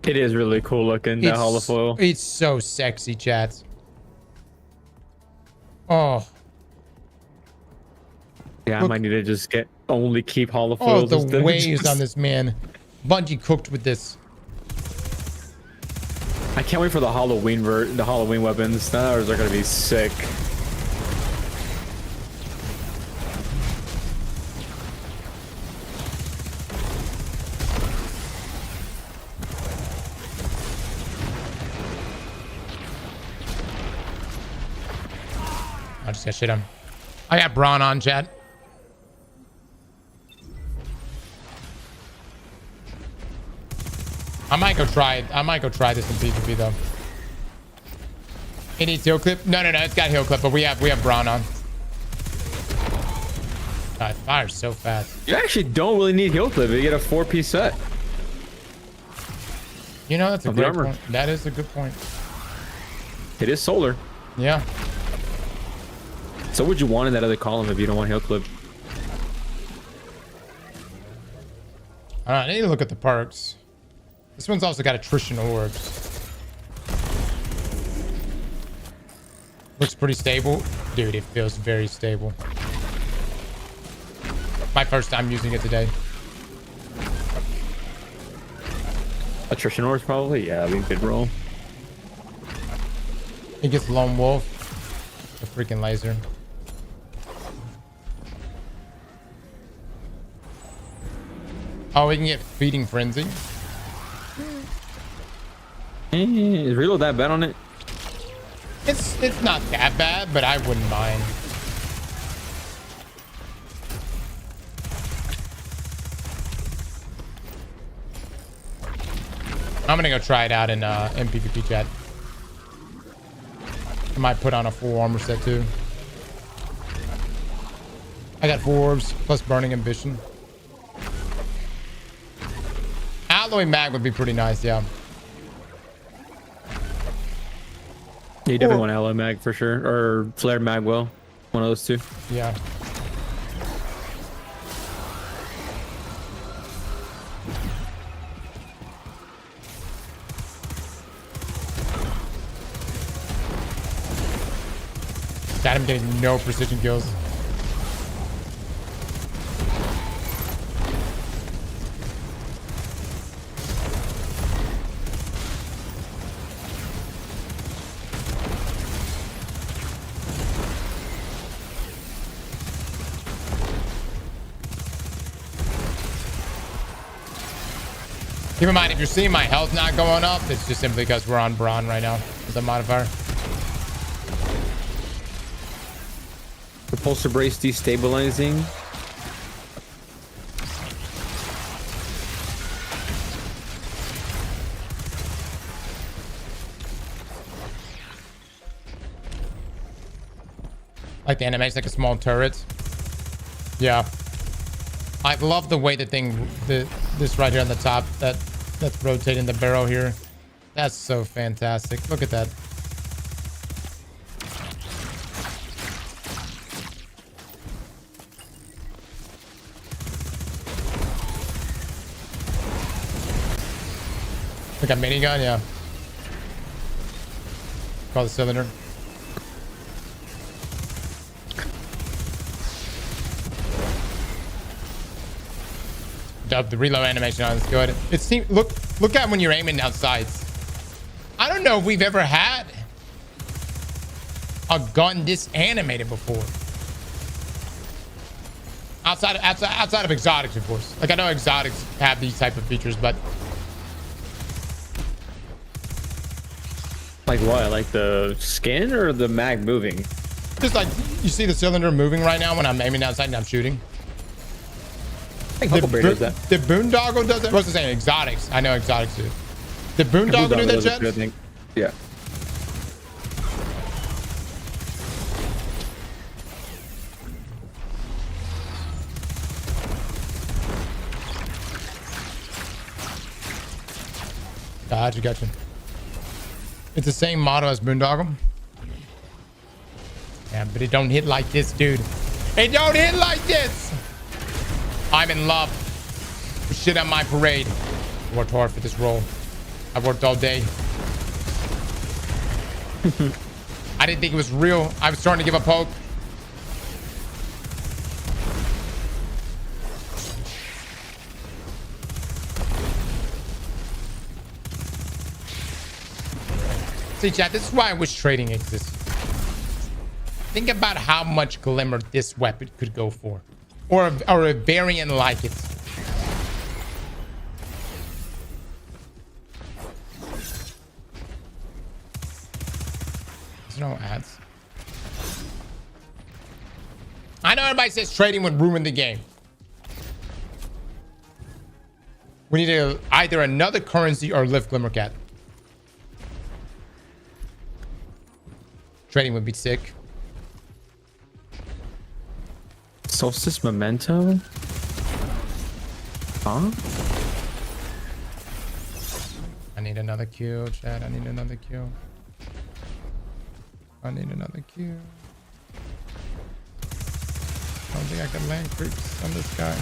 Speaker 6: It is really cool looking, that Holofoil.
Speaker 1: It's so sexy, chat. Oh,
Speaker 6: Yeah, I
Speaker 1: Look.
Speaker 6: might need to just only keep
Speaker 1: oh,
Speaker 6: holofoils.
Speaker 1: the
Speaker 6: instead of
Speaker 1: waves
Speaker 6: just-
Speaker 1: on this man. Bungie cooked with this.
Speaker 6: I can't wait for the Halloween weapons. Those are gonna be sick.
Speaker 1: I just got shit on. I got Braun on, chat. I might go try this in PvP though. It needs heal clip? No, it's got heal clip, but we have Braun on. God, fire's so fast.
Speaker 6: You actually don't really need heal clip. You get a 4-piece set.
Speaker 1: You know, that's a
Speaker 6: Of the
Speaker 1: great
Speaker 6: armor.
Speaker 1: point. That is a good point.
Speaker 6: It is solar.
Speaker 1: Yeah.
Speaker 6: So would you want in that other column if you don't want heal clip?
Speaker 1: I need to look at the perks. This one's also got attrition orbs. Looks pretty stable. Dude, it feels very stable. My first time using it today.
Speaker 6: Attrition orbs probably? Yeah, we could roll.
Speaker 1: It gets Lone Wolf. The freaking laser. Oh, we can get Feeding Frenzy.
Speaker 6: Is reload that bad on it?
Speaker 1: It's not that bad, but I wouldn't mind. I'm gonna go try it out in PvP chat. I might put on a full armor set too. I got 4 orbs plus burning ambition. Alloy mag would be pretty nice, yeah.
Speaker 6: Yeah, you definitely want alloy mag for sure, or flare mag. Well, one of those two.
Speaker 1: Yeah. God, I'm getting no precision kills. Keep in mind, if you're seeing my health not going up, it's just simply because we're on Braun right now as a modifier.
Speaker 6: Repulsor brace destabilizing.
Speaker 1: Like the animates like a small turret. Yeah. I love the way this right here on the top that's rotating the barrel here. That's so fantastic. Look at that. Like a minigun, yeah. Call the cylinder. The reload animation on is good. It seems look at when you're aiming down sights. I don't know if we've ever had a gun this animated before. Outside of exotics, of course. Like I know exotics have these type of features, but
Speaker 6: Like what? Like the skin or the mag moving?
Speaker 1: just like you see the cylinder moving right now when I'm aiming down sight and I'm shooting.
Speaker 6: I think Huckleberry does that.
Speaker 1: The boondoggle does that. I was saying exotics. I know exotics do. The boondoggle do that,
Speaker 6: does it
Speaker 1: Jet?
Speaker 6: too, I think. Yeah.
Speaker 1: Gotcha. It's the same model as boondoggle. Yeah, but it don't hit like this, dude. It don't hit like this. I'm in love with shit on my parade. I worked hard for this role. I worked all day. I didn't think it was real. I was starting to give a poke. See, chat, this is why I wish trading existed. Think about how much glimmer this weapon could go for. Or a variant like it. There's no ads. I know everybody says trading would ruin the game. We need either another currency or lift Glimmercat. Trading would be sick.
Speaker 5: Solstice Memento? Huh?
Speaker 1: I need another Q, chat. I need another Q. I need another Q. I don't think I can land creeps on this guy.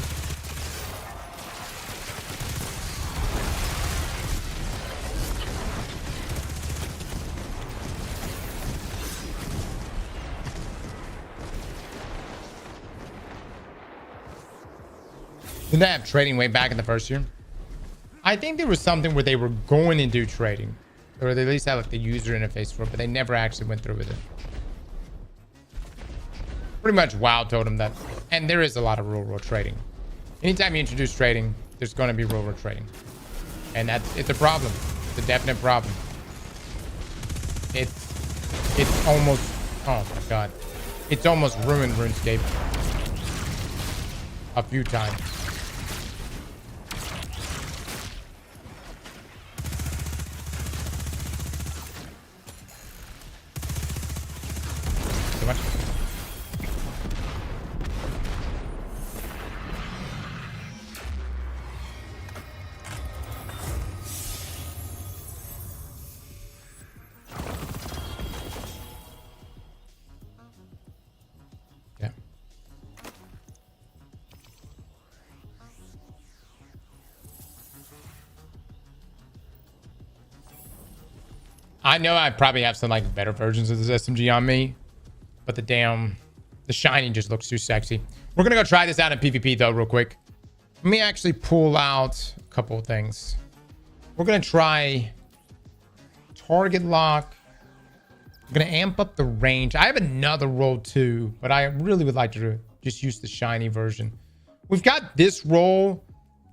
Speaker 1: Didn't they have trading way back in the first year? I think there was something where they were going to do trading. Or they at least had like the user interface for it, but they never actually went through with it. Pretty much WoW told them that. And there is a lot of real-world trading. Anytime you introduce trading, there's going to be real-world trading. And it's a problem. It's a definite problem. It's almost, oh my god. It's almost ruined RuneScape. A few times. So much. Yeah. I know I probably have some like better versions of this SMG on me, but the shiny just looks too sexy. We're gonna go try this out in PvP though, real quick. Let me actually pull out a couple of things. We're gonna try target lock. I'm gonna amp up the range. I have another roll too, but I really would like to just use the shiny version. We've got this roll.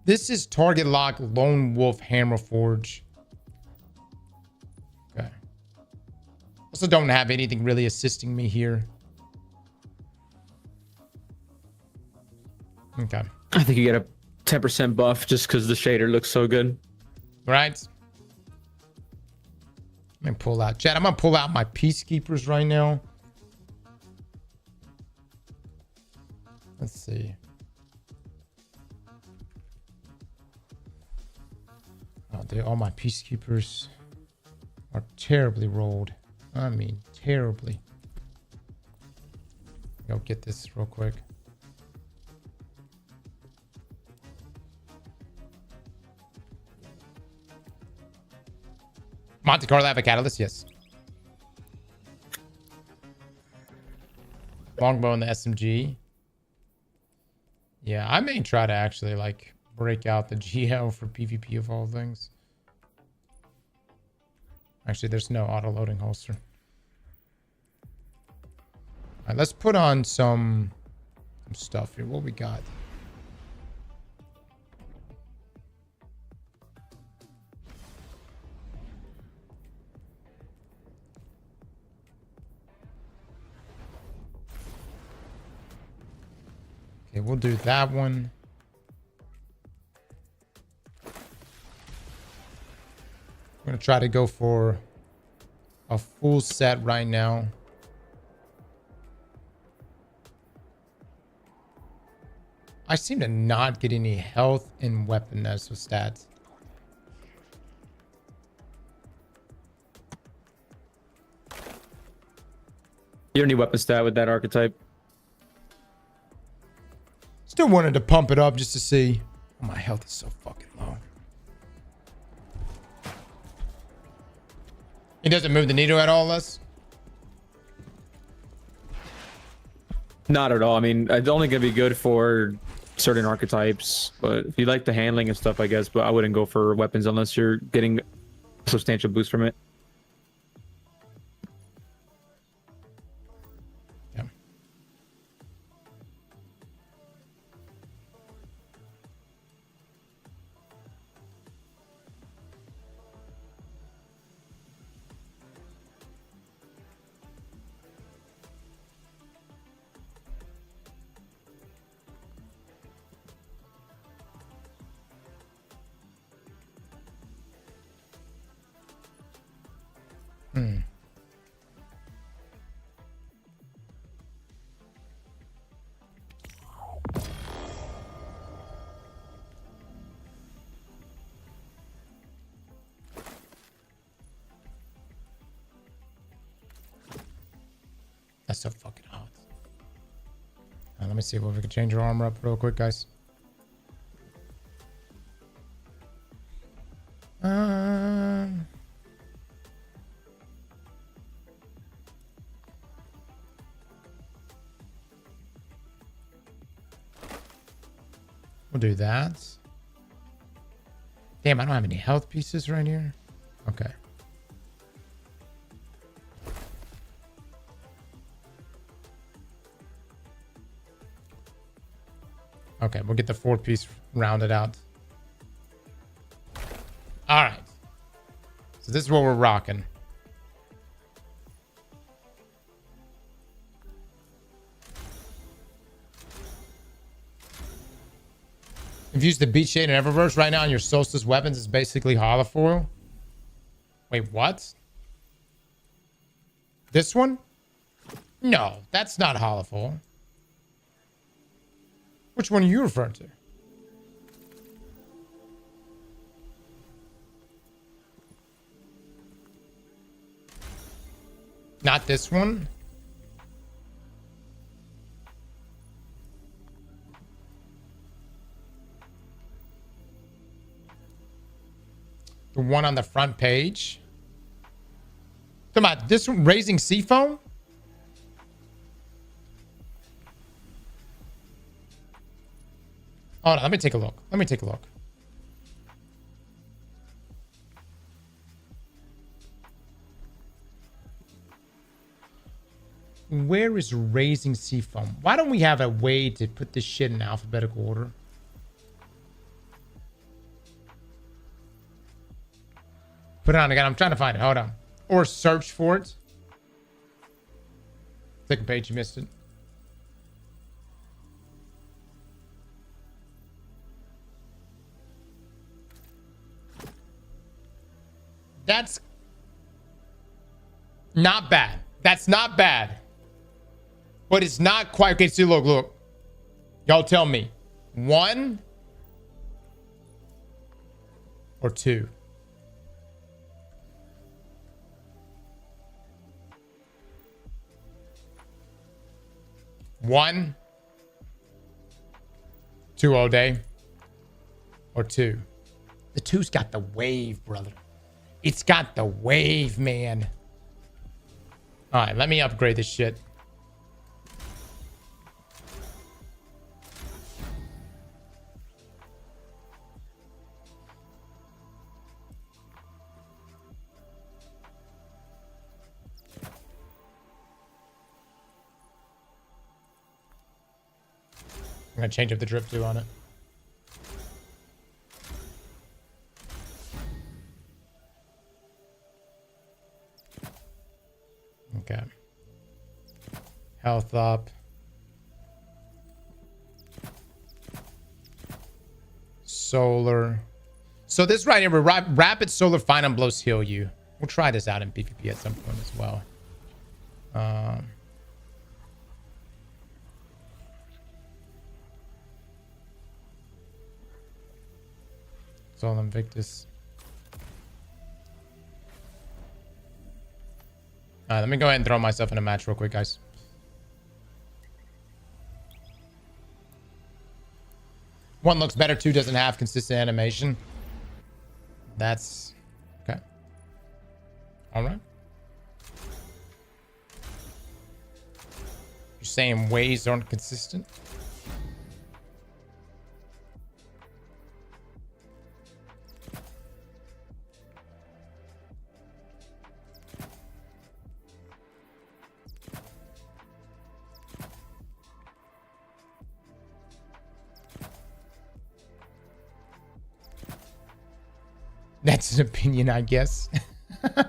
Speaker 1: This is target lock Lone Wolf Hammer Forge. Okay. Also don't have anything really assisting me here. Okay.
Speaker 5: I think you get a 10% buff just because the shader looks so good.
Speaker 1: Right. Let me pull out. Chat, I'm going to pull out my Peacekeepers right now. Let's see. Oh, all my Peacekeepers are terribly rolled. I mean, terribly. Go get this real quick. Monte Carlo have a catalyst? Yes. Longbow and the SMG. Yeah, I may try to actually like break out the GL for PvP of all things. Actually, there's no auto-loading holster. All right, let's put on some stuff here. What we got? Okay, we'll do that one. I'm going to try to go for a full set right now. I seem to not get any health and weapon as with stats.
Speaker 5: You don't need weapon stat with that archetype.
Speaker 1: Still wanted to pump it up just to see. Oh, my health is so fucking low. It doesn't move the needle at all, Les?
Speaker 6: Not at all. I mean, it's only gonna be good for certain archetypes, but if you like the handling and stuff, I guess. But I wouldn't go for weapons unless you're getting a substantial boost from it.
Speaker 1: Yeah. That's so fucking hot. Let me see if we can change our armor up real quick, guys. We'll do that. Damn, I don't have any health pieces right here. Okay. Okay, we'll get the 4-piece rounded out. All right. So this is what we're rocking. If you use the Beat Shade and Eververse right now on your Solstice weapons, it's basically Holofoil. Wait, what? This one? No, that's not Holofoil. Which one are you referring to? Not this one? The one on the front page? Come on, this one, Raising Seafoam? Hold on, let me take a look. Let me take a look. Where is Raising Seafoam? Why don't we have a way to put this shit in alphabetical order? Put it on again. I'm trying to find it. Hold on. Or search for it. Second page, you missed it. That's not bad. That's not bad. But it's not quite. Okay, see, look, look. Y'all tell me. 1 or 2? One, 2 all day, or 2? The 2's got the wave, brother. It's got the wave, man. All right, let me upgrade this shit. I'm gonna change up the drip too on it. Okay. Health up. Solar. So this right here, rapid solar fine and blows heal you. We'll try this out in PvP at some point as well. Sol Invictus. All right, let me go ahead and throw myself in a match real quick, guys. One looks better, 2 doesn't have consistent animation. That's okay. All right. You're saying ways aren't consistent? That's an opinion, I guess. Alright,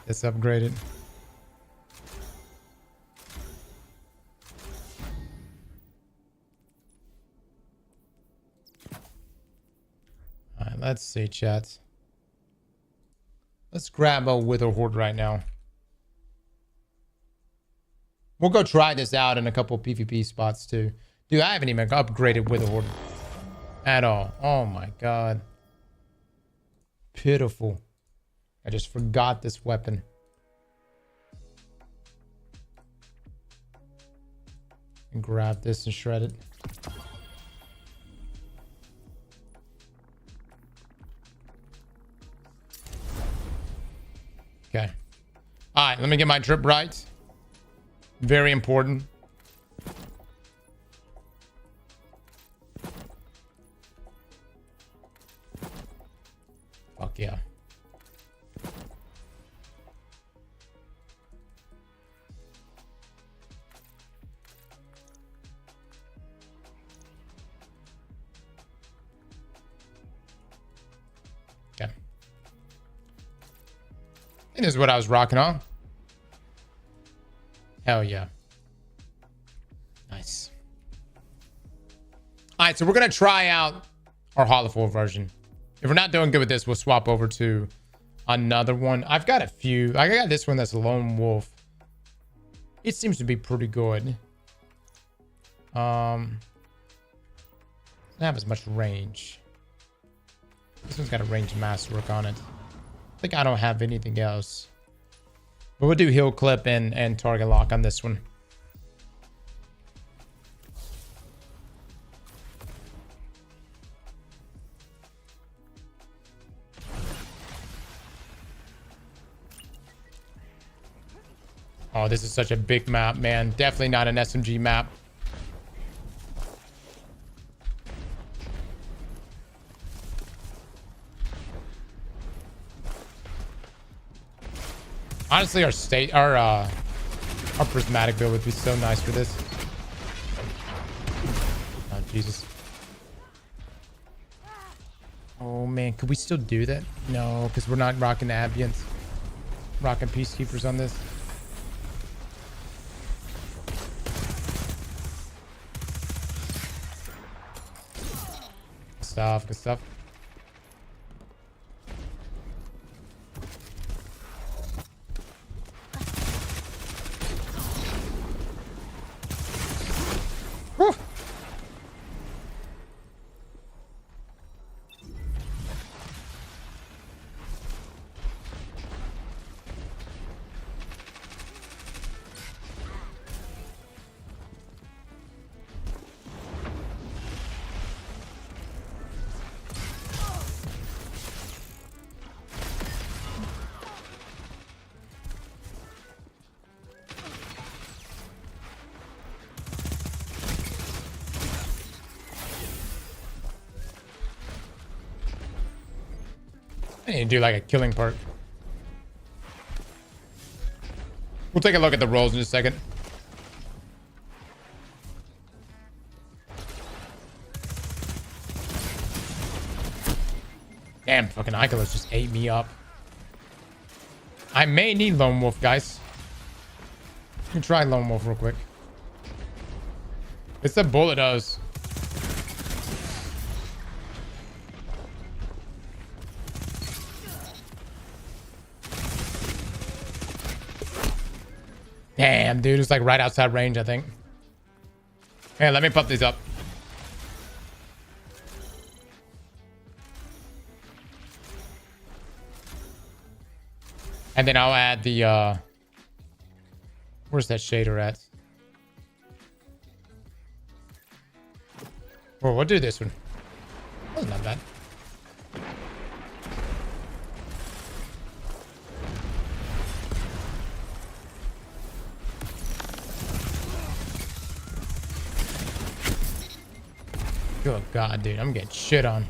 Speaker 1: let's upgrade it. Alright, let's see, chat. Let's grab a Wither Horde right now. We'll go try this out in a couple PvP spots too. Dude, I haven't even upgraded Wither Horde at all. Oh my god. Pitiful. I just forgot this weapon. And grab this and shred it. Okay. Alright, let me get my drip right. Very important. Fuck yeah. Okay. This is what I was rocking on. Hell yeah. Nice. Alright, so we're gonna try out our Holofoil version. If we're not doing good with this, we'll swap over to another one. I've got a few. I got this one that's Lone Wolf. It seems to be pretty good. Doesn't have as much range. This one's got a range masterwork on it. I think I don't have anything else. But we'll do heal clip and target lock on this one. Oh, this is such a big map, man. Definitely not an SMG map. Honestly, our prismatic build would be so nice for this. Oh, Jesus. Oh, man. Could we still do that? No, because we're not rocking the ambience. Rocking Peacekeepers on this. Good stuff. Whew. I need to do like a killing part. We'll take a look at the rolls in a second. Damn, fucking Icolos just ate me up. I may need Lone Wolf, guys. Let me try Lone Wolf real quick. It's a bullet hose. Damn, dude, it's like right outside range, I think. Hey, let me pop these up. And then I'll add the where's that shader at? Oh, we'll do this one. That's not bad. Good God, dude. I'm getting shit on.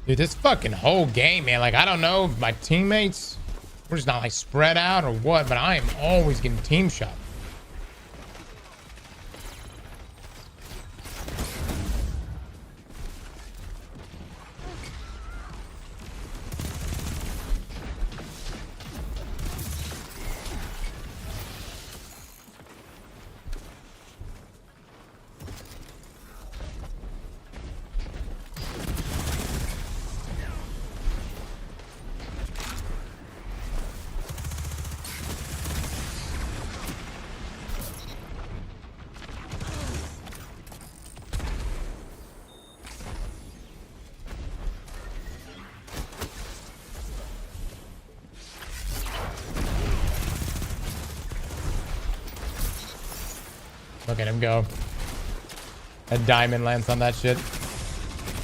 Speaker 1: Dude, this fucking whole game, man. Like, I don't know if my teammates, we're just not like spread out or what, but I am always getting team shot. Look at him go. A diamond lands on that shit.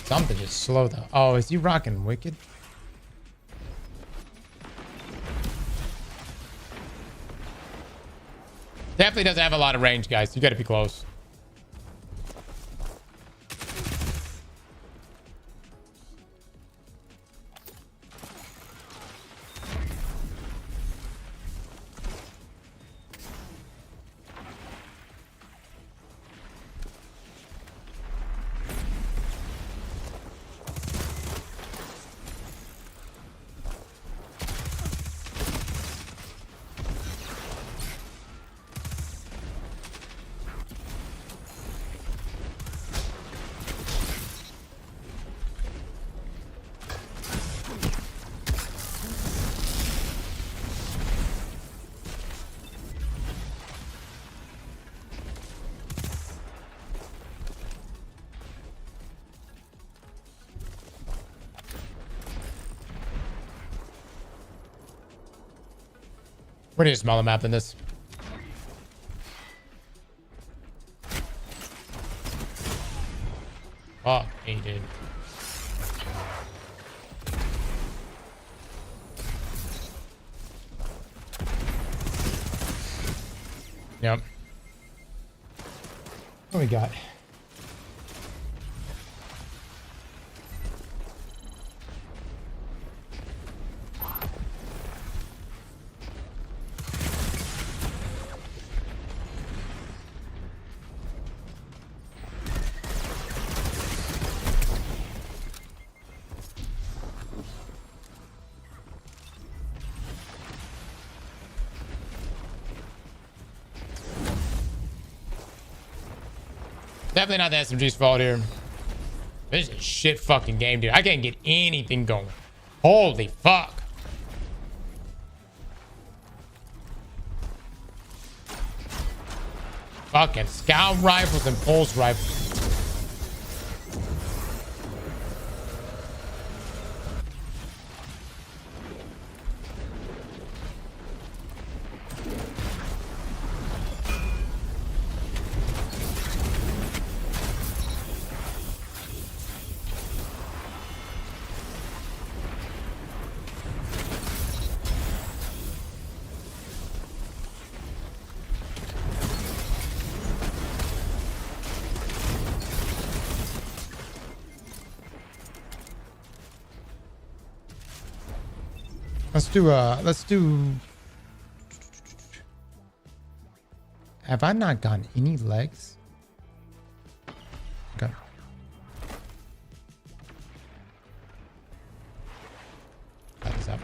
Speaker 1: Something just slow though. Oh, is he rocking Wicked? Definitely doesn't have a lot of range, guys. You gotta be close. We need a smaller map than this. Oh, he did. Yep. What we got? Definitely not the SMG's fault here. This is a shit fucking game, dude. I can't get anything going. Holy fuck. Fucking scout rifles and pulse rifles. Let's do have I not gotten any legs? Okay. Got this up.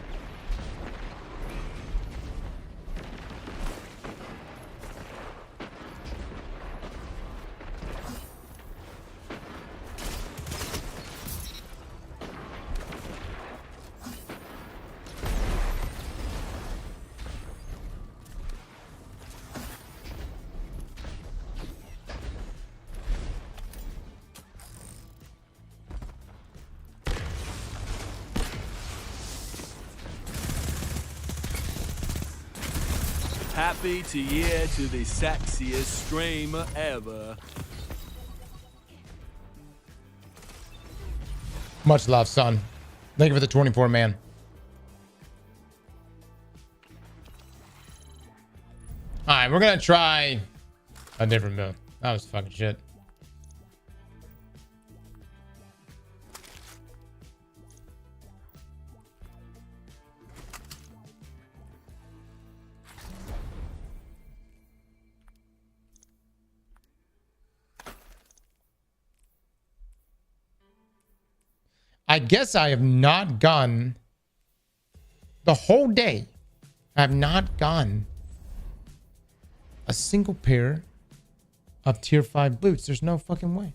Speaker 2: Happy to year to the sexiest stream ever.
Speaker 1: Much love, son. Thank you for the 24, man. All right, we're gonna try a different build. That was fucking shit. I guess I have not gone the whole day. I have not gone a single pair of tier 5 boots. There's no fucking way.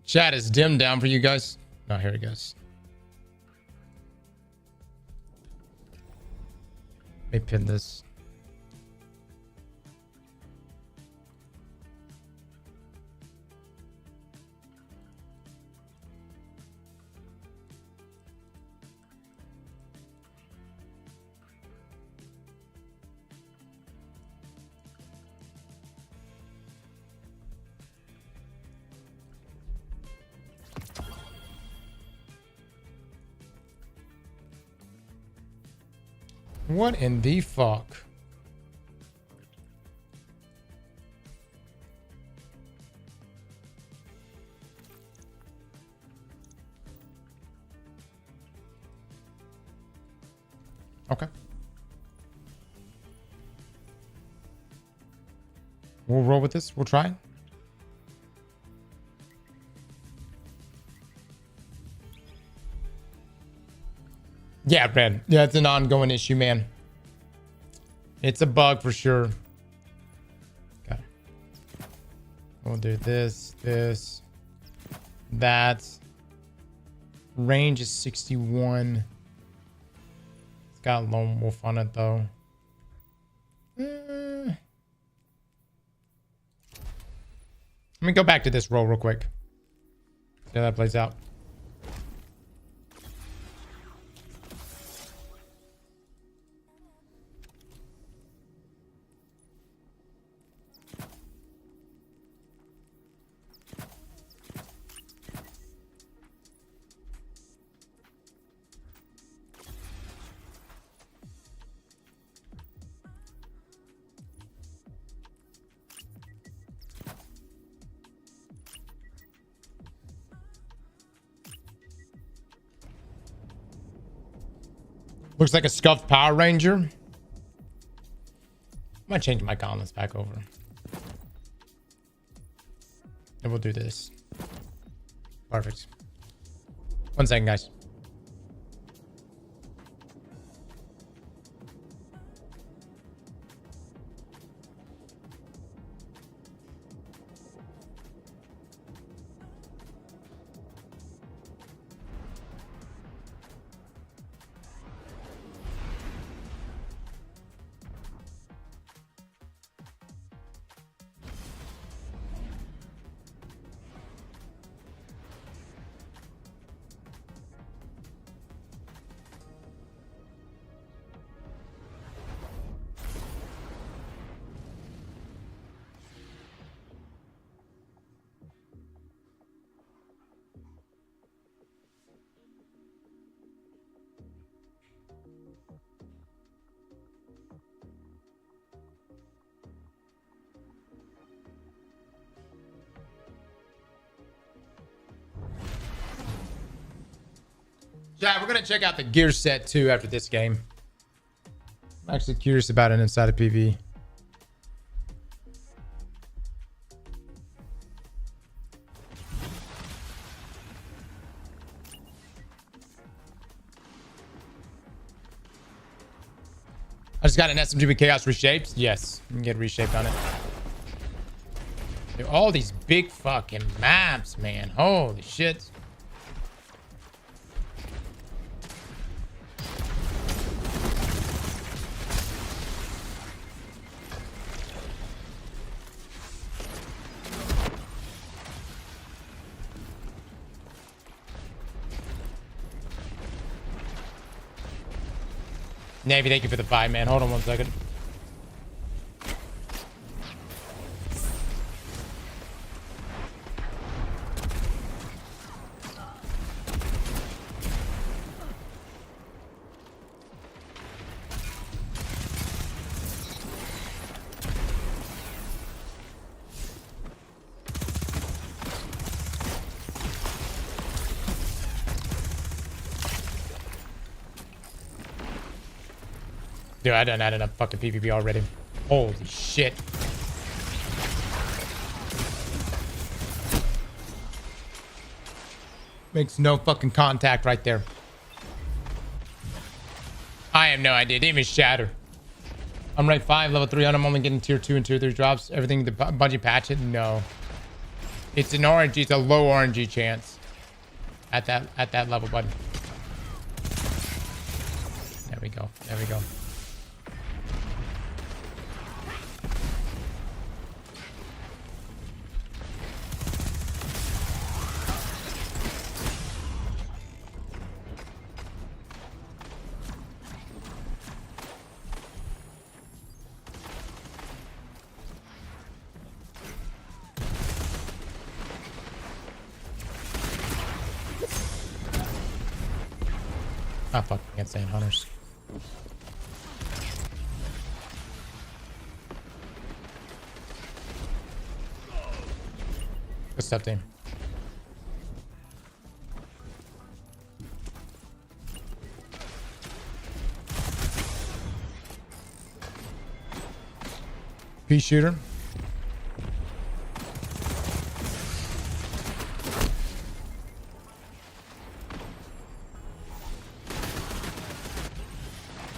Speaker 1: Chat is dimmed down for you guys. Oh, here it goes. Let me pin this. What in the fuck? Okay. We'll roll with this. We'll try. Yeah, Brad. Yeah, it's an ongoing issue, man. It's a bug for sure. Okay. We'll do this, that. Range is 61. It's got Lone Wolf on it, though. Let me go back to this roll real quick. See how that plays out. Looks like a scuffed Power Ranger. Might change my gauntlets back over. And we'll do this. Perfect. 1 second, guys. Yeah, we're gonna check out the gear set too after this game. I'm actually curious about it inside of PV. I just got an SMGB Chaos reshaped. Yes, you can get reshaped on it. Dude, all these big fucking maps, man. Holy shit. Navy, thank you for the 5, man. Hold on 1 second. Dude, I done had enough fucking PvP already. Holy shit. Makes no fucking contact right there. I have no idea. It didn't even shatter. I'm right 5, level 3 on. I'm only getting tier 2 and tier 3 drops. Everything the Bungie patch it? No. It's an RNG. It's a low RNG chance at that level, bud. There we go. There we go. Ah, fuck. I can't stand hunters. Good stuff, team. Pea shooter.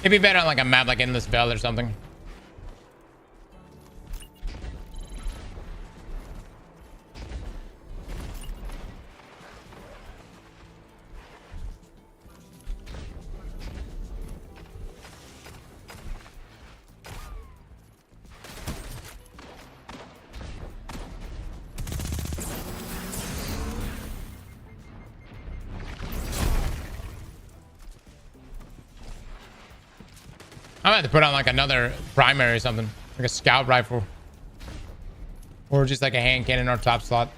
Speaker 1: It'd be better on like a map like Endless Bell or something. I might have to put on like another primary or something, like a scout rifle, or just like a hand cannon or top slot.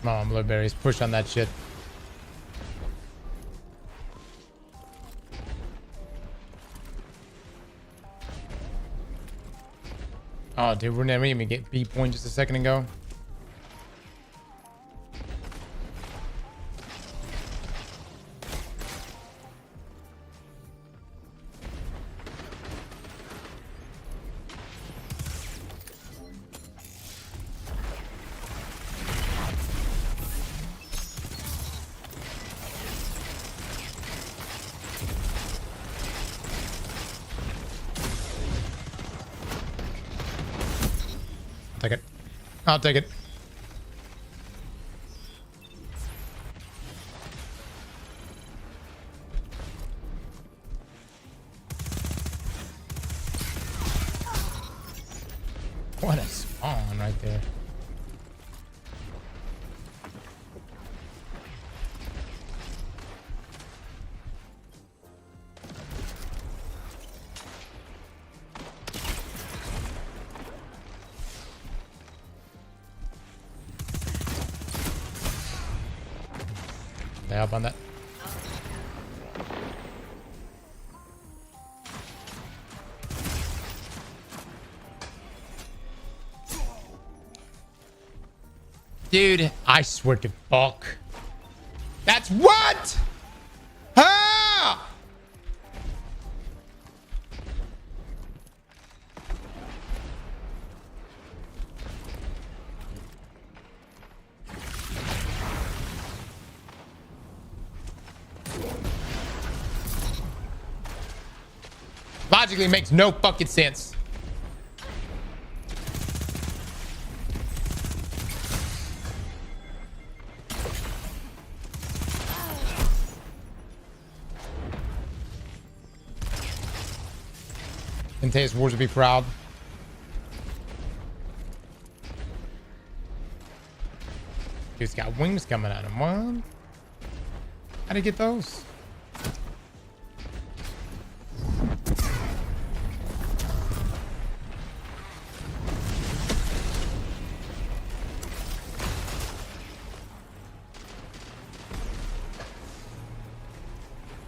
Speaker 1: Come on, blueberries, push on that shit. Oh, dude, we never even get B point just a second ago. Take it. I'll take it. They help on that. Dude, I swear to fuck. That's what? Ah! Logically makes no fucking sense. Antaeus Wars would be proud. Dude's got wings coming at him. What? How'd he get those?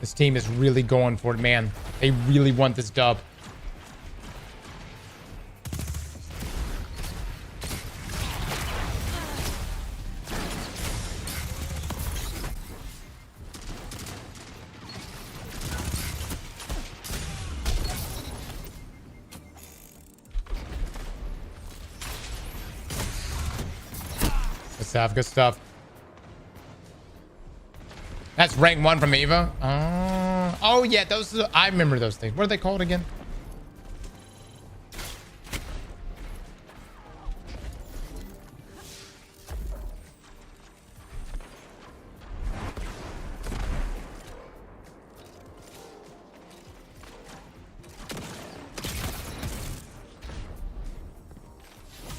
Speaker 1: This team is really going for it, man. They really want this dub. Good stuff, good stuff. That's rank 1 from Eva. Oh yeah, those. I remember those things. What are they called again?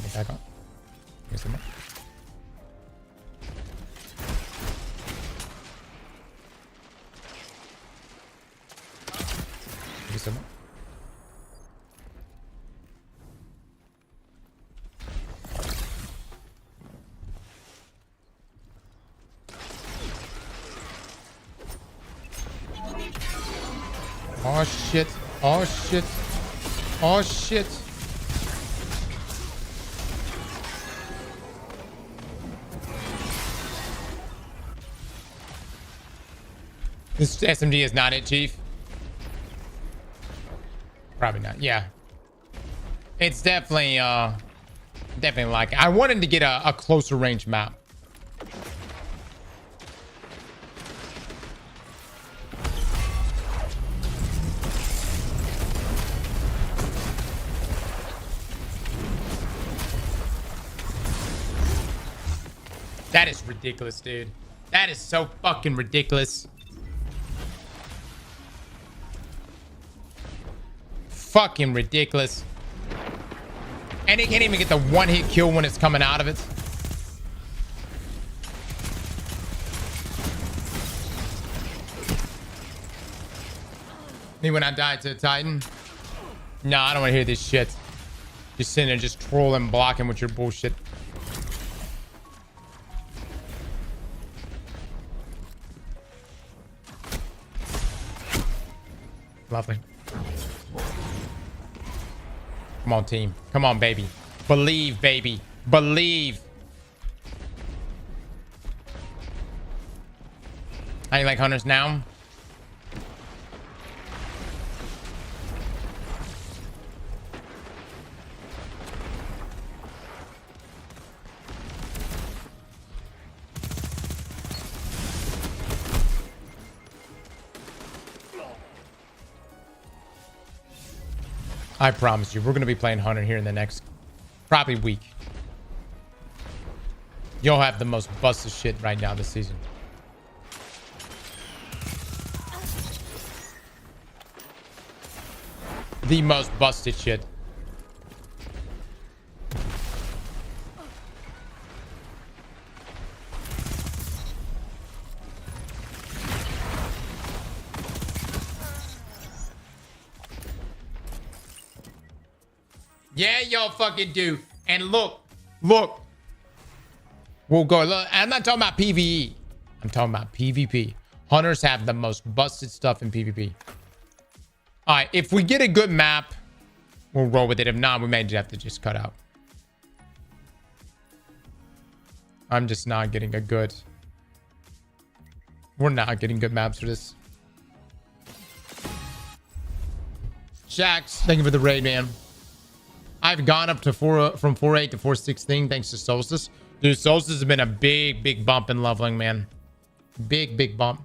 Speaker 1: Get back on. Here's the mark. Oh shit. Oh shit. Oh shit. This SMG is not it, Chief. Probably not. Yeah. It's definitely definitely like I wanted to get a closer range map. That is ridiculous, dude. That is so fucking ridiculous. Fucking ridiculous. And it can't even get the one-hit kill when it's coming out of it. Me when I died to the Titan? No, I don't want to hear this shit. Just sitting there just trolling, blocking with your bullshit. Lovely. Come on, team. Come on, baby. Believe, baby. Believe. How you like hunters now? I promise you, we're going to be playing Hunter here in the next probably week. You'll have the most busted shit right now this season. The most busted shit. Yeah, y'all fucking do. And look. We'll go. Look, I'm not talking about PvE. I'm talking about PvP. Hunters have the most busted stuff in PvP. All right, if we get a good map, we'll roll with it. If not, we may have to just cut out. I'm just not getting a good... We're not getting good maps for this. Shax, thank you for the raid, man. I've gone up to from 4.8 to 4.16 thanks to Solstice. Dude, Solstice has been a big bump in leveling, man. Big bump.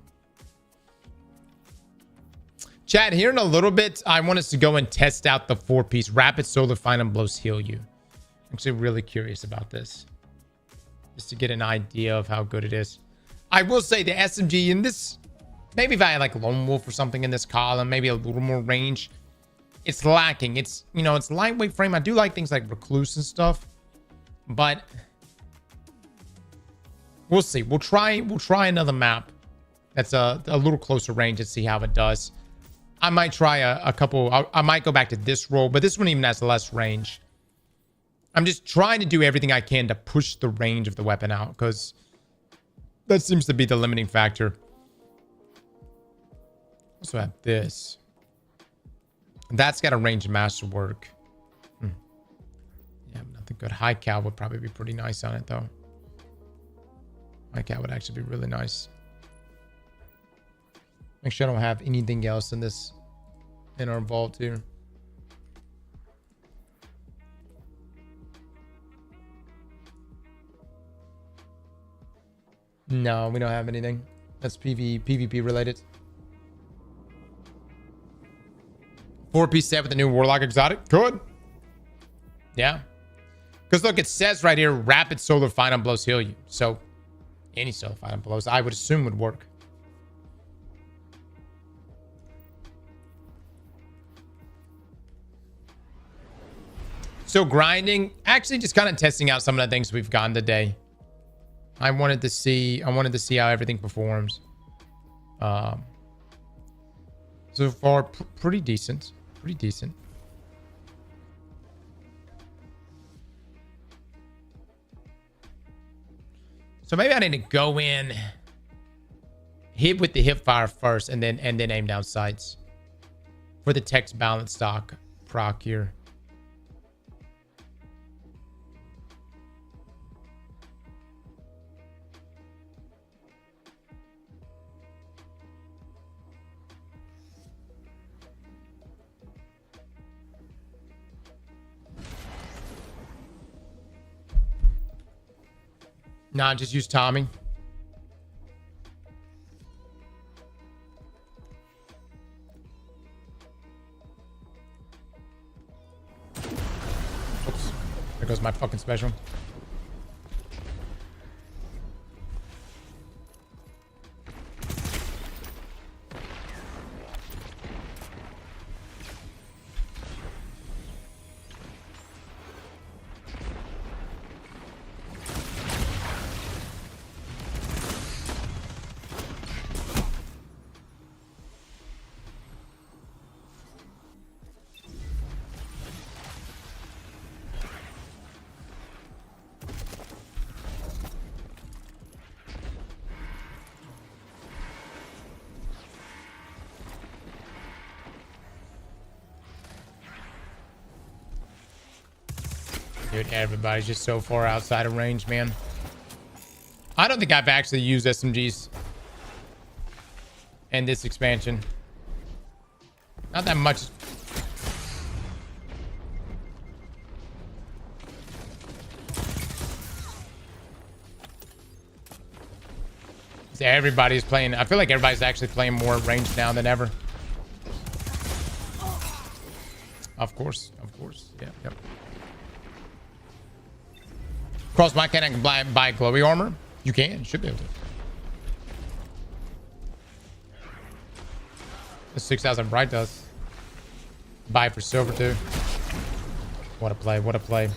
Speaker 1: Chat, here in a little bit, I want us to go and test out the 4-piece Rapid Solar Final Blows Heal You. I'm actually really curious about this. Just to get an idea of how good it is. I will say the SMG in this, maybe if I had like Lone Wolf or something in this column, maybe a little more range. It's lacking. It's, you know, it's lightweight frame. I do like things like Recluse and stuff, but we'll see. We'll try another map that's a little closer range and see how it does. I might try a couple. I might go back to this role, but this one even has less range. I'm just trying to do everything I can to push the range of the weapon out, because that seems to be the limiting factor. Also have this. That's got a range masterwork. Yeah, nothing good. High Cal would probably be pretty nice on it, though. High Cal would actually be really nice. Make sure I don't have anything else in this, in our vault here. No, we don't have anything. That's PvP related. 4-piece set with the new Warlock exotic. Good. Yeah. Because look, it says right here, Rapid Solar Final Blows Heal You. So any Solar Final Blows, I would assume, would work. So grinding, actually just kind of testing out some of the things we've gotten today. I wanted to see how everything performs. So far, pretty decent. Pretty decent. So maybe I need to go in, hit with the hip fire first, and then aim down sights for the text balance stock proc here. Nah, just use Tommy. Oops. There goes my fucking special. Dude, everybody's just so far outside of range, man. I don't think I've actually used SMGs in this expansion. Not that much. Everybody's playing. I feel like everybody's actually playing more range now than ever. Of course. Yeah, yep. Cross my can I can buy glowy armor? You can. You should be able to. The 6,000 bright does. Buy for silver too. What a play. What a play.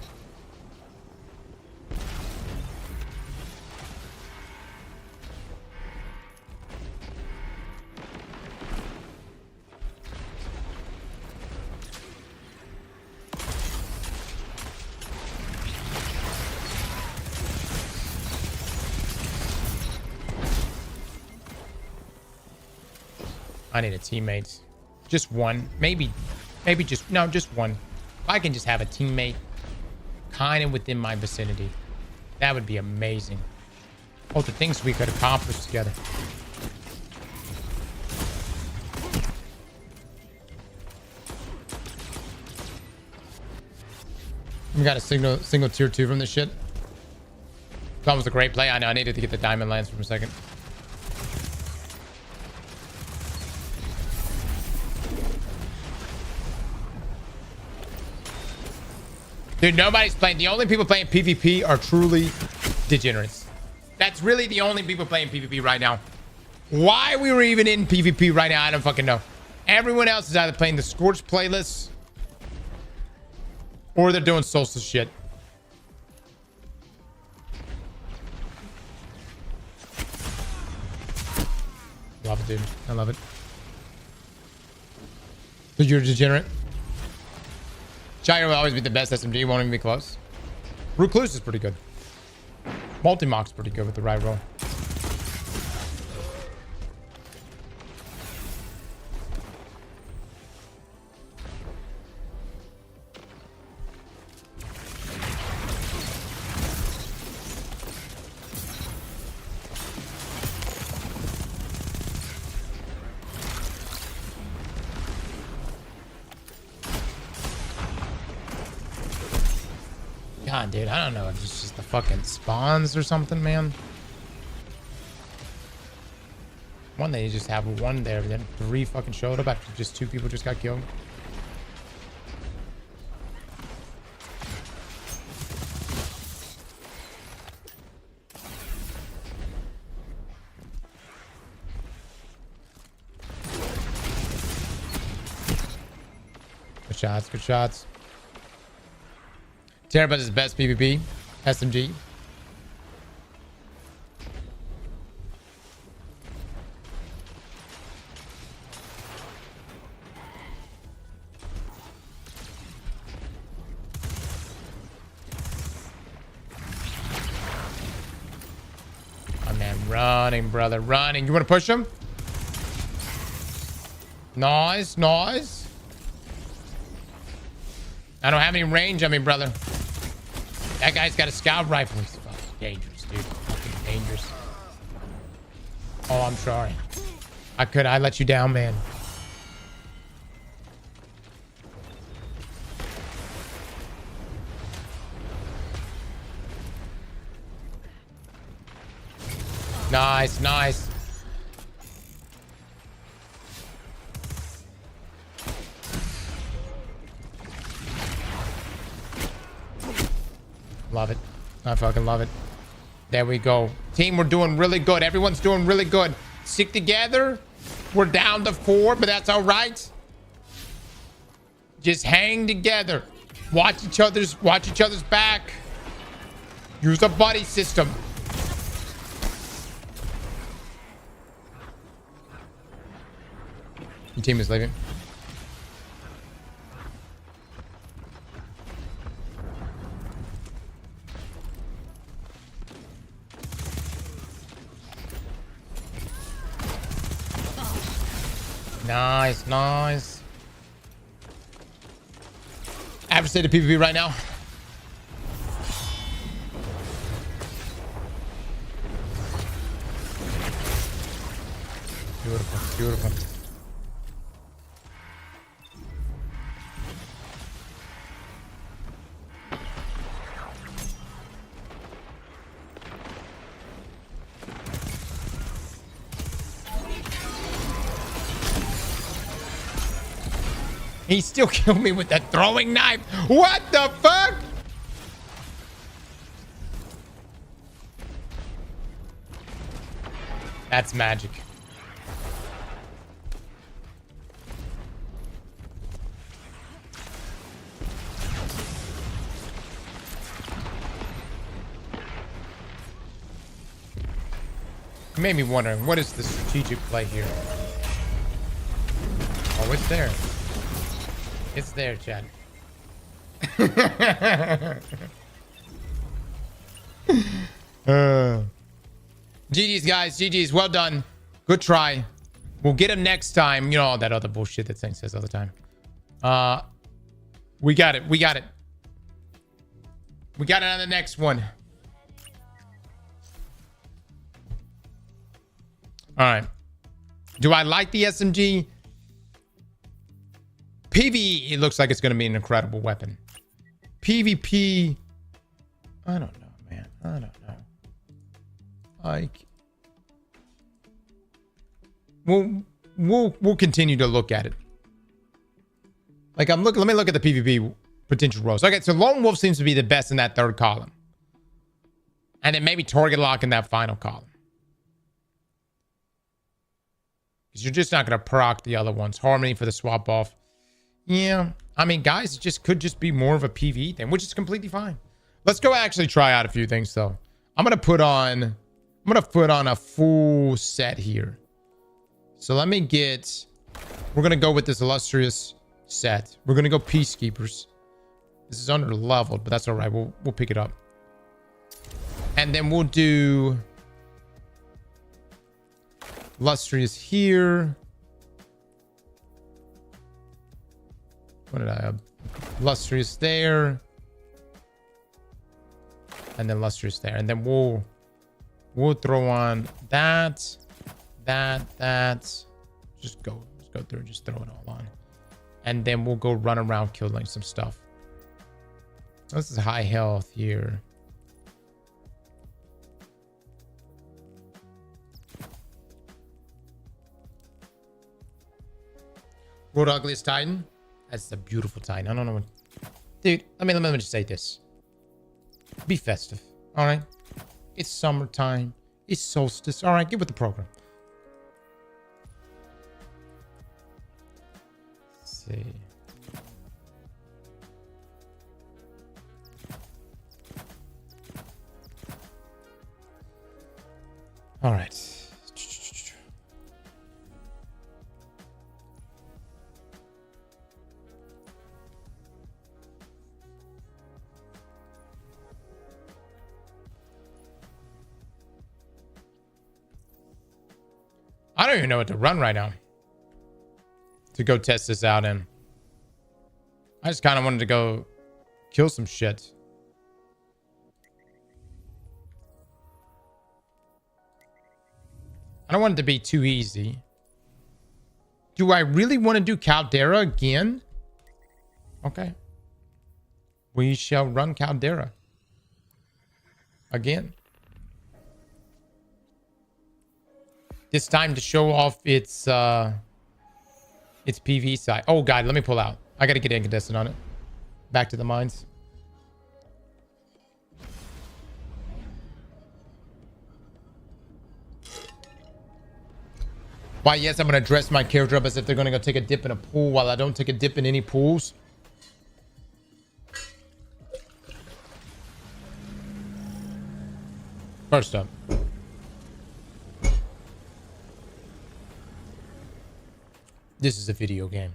Speaker 1: I need a teammate. Just one. Maybe just, no, just one. If I can just have a teammate kind of within my vicinity, that would be amazing. Oh, the things we could accomplish together. We got a single tier 2 from this shit. That was a great play. I know I needed to get the diamond lance for a second. Dude, nobody's playing. The only people playing PvP are truly degenerates. That's really the only people playing PvP right now. Why we were even in PvP right now, I don't fucking know. Everyone else is either playing the Scorch playlists or they're doing Solstice shit. Love it, dude. I love it. So you're a degenerate? Gyro will always be the best SMG. Won't even be close. Recluse is pretty good. Multi-Mock's pretty good with the right roll. God, dude, I don't know if it's just the fucking spawns or something, man. One day you just have one there, but then 3 fucking showed up after just 2 people just got killed. Good shots, good shots. Terrabuzz is best PvP. SMG. Oh man, running, brother, running. You want to push him? Nice, nice. I don't have any range on me, brother. That guy's got a scout rifle. He's fucking dangerous, dude. Fucking dangerous. Oh, I'm sorry. I let you down, man. Nice, nice. Love it. I fucking love it. There we go. Team, we're doing really good. Everyone's doing really good. Stick together. We're down to 4, but that's all right. Just hang together. Watch each other's back. Use a buddy system. Your team is leaving. Nice, nice. Average state of PvP right now. Beautiful, beautiful. He still killed me with that throwing knife. What the fuck? That's magic. It made me wondering, what is the strategic play here? Oh, it's there. It's there, Chad. GG's, guys. GG's. Well done. Good try. We'll get him next time. You know, all that other bullshit that Saint says all the time. We got it. We got it. We got it on the next one. All right. Do I like the SMG? PvE, it looks like it's going to be an incredible weapon. PvP, I don't know, man. I don't know. Like, we'll continue to look at it. Like, let me look at the PvP potential roles. Okay, so Lone Wolf seems to be the best in that third column. And then maybe target lock in that final column. Because you're just not going to proc the other ones. Harmony for the swap off. Yeah. I mean, guys, it just could just be more of a PvE thing, which is completely fine. Let's go actually try out a few things, though. I'm going to put on a full set here. So let me get... We're going to go with this illustrious set. We're going to go Peacekeepers. This is under leveled, but that's all right. We'll pick it up. And then we'll do... Illustrious here. What did I have? Illustrious there. And then Illustrious there. And then we'll throw on that. Just go through and just throw it all on. And then we'll go run around killing some stuff. This is high health here. World Ugliest Titan. That's a beautiful Titan. I don't know what... Dude, let me just say this. Be festive. Alright? It's summertime. It's solstice. Alright, get with the program. Let's see. Alright. I don't even know what to run right now to go test this out in. I just kind of wanted to go kill some shit. I don't want it to be too easy. Do I really want to do Caldera again? Okay. We shall run Caldera again. This time to show off its PV side. Oh god, let me pull out. I gotta get incandescent on it. Back to the mines. Why, yes, I'm gonna dress my character up as if they're gonna go take a dip in a pool while I don't take a dip in any pools. First up. This is a video game.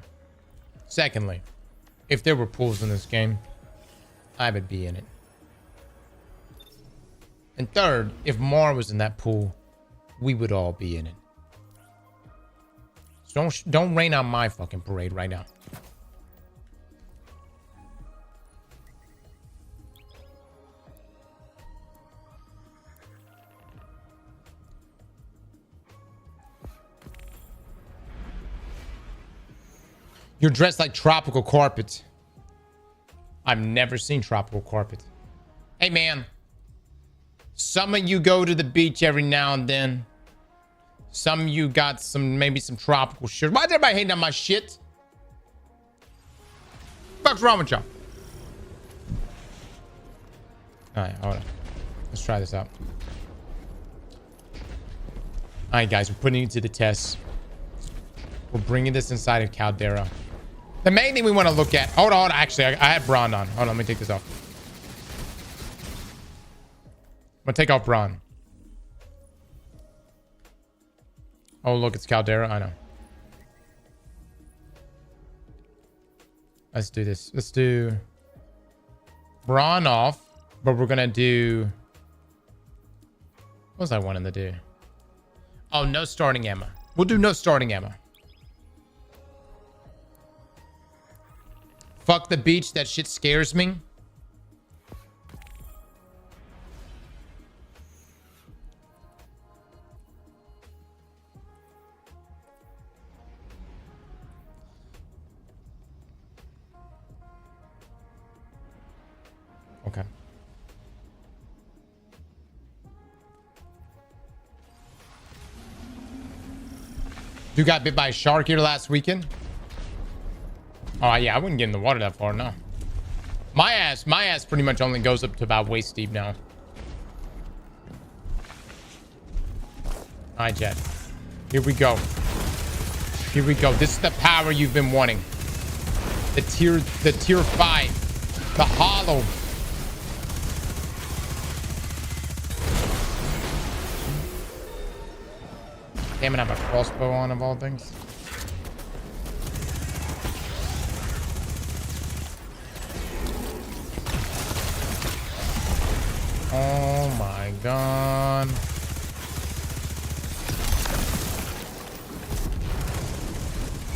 Speaker 1: Secondly, if there were pools in this game, I would be in it. And third, if Mar was in that pool, we would all be in it. So don't rain on my fucking parade right now. You're dressed like tropical carpet. I've never seen tropical carpet. Hey, man. Some of you go to the beach every now and then. Some of you got maybe some tropical shit. Why is everybody hating on my shit? What's wrong with y'all? All right, hold on. Let's try this out. All right, guys, we're putting it to the test. We're bringing this inside of Caldera. The main thing we want to look at... Hold on. Actually, I have Brawn on. Hold on. Let me take this off. I'm going to take off Brawn. Oh, look. It's Caldera. I know. Let's do this. Let's do... Brawn off. But we're going to do... What was I wanting to do? Oh, no starting ammo. We'll do no starting ammo. Fuck the beach. That shit scares me. Okay. You got bit by a shark here last weekend? Oh yeah, I wouldn't get in the water that far, no. My ass pretty much only goes up to about waist deep now. Alright, Jet. Here we go. Here we go. This is the power you've been wanting. The tier 5. The hollow. Damn it, I have a crossbow on of all things. Oh my god.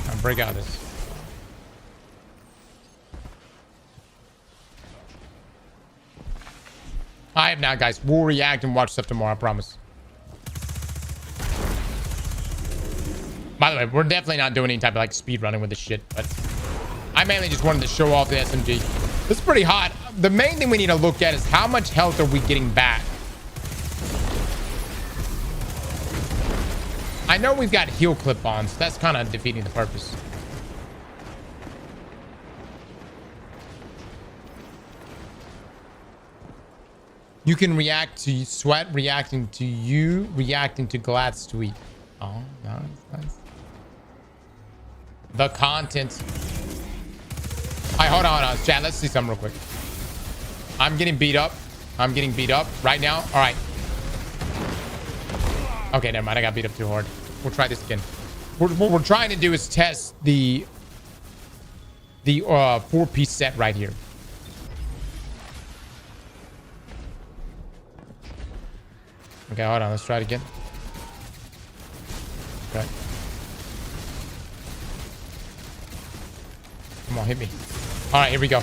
Speaker 1: I'll break out of this. I have not, guys. We'll react and watch stuff tomorrow, I promise. By the way, we're definitely not doing any type of like speed running with this shit, but I mainly just wanted to show off the SMG. This is pretty hot. The main thing we need to look at is how much health are we getting back? I know we've got heal clip-ons. So that's kind of defeating the purpose. You can react to sweat reacting to you, reacting to Glad's tweet. Oh, nice. The content. All right, hold on, chat. Let's see something real quick. I'm getting beat up. I'm getting beat up right now. All right. Okay, never mind. I got beat up too hard. We'll try this again. What we're trying to do is test the 4-piece set right here. Okay, hold on. Let's try it again. Okay. Come on, hit me. All right, here we go.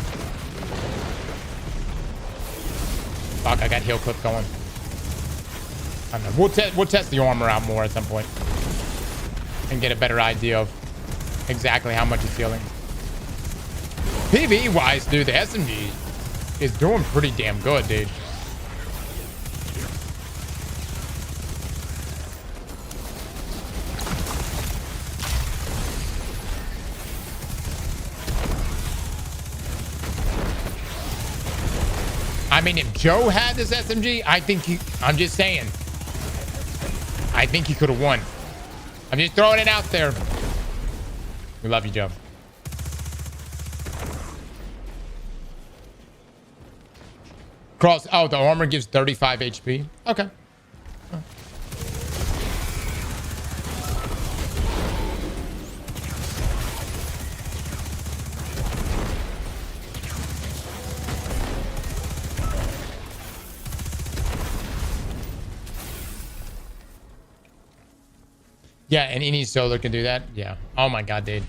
Speaker 1: Fuck, I got heal clip going. I don't know. We'll test the armor out more at some point and get a better idea of exactly how much it's healing. PvE wise, dude, the SMG is doing pretty damn good, dude. I mean, if Joe had this SMG, I'm just saying. I think he could have won. I'm just throwing it out there. We love you, Joe. Cross. Oh, the armor gives 35 HP. Okay. Yeah, and any solar can do that. Yeah. Oh my god, dude.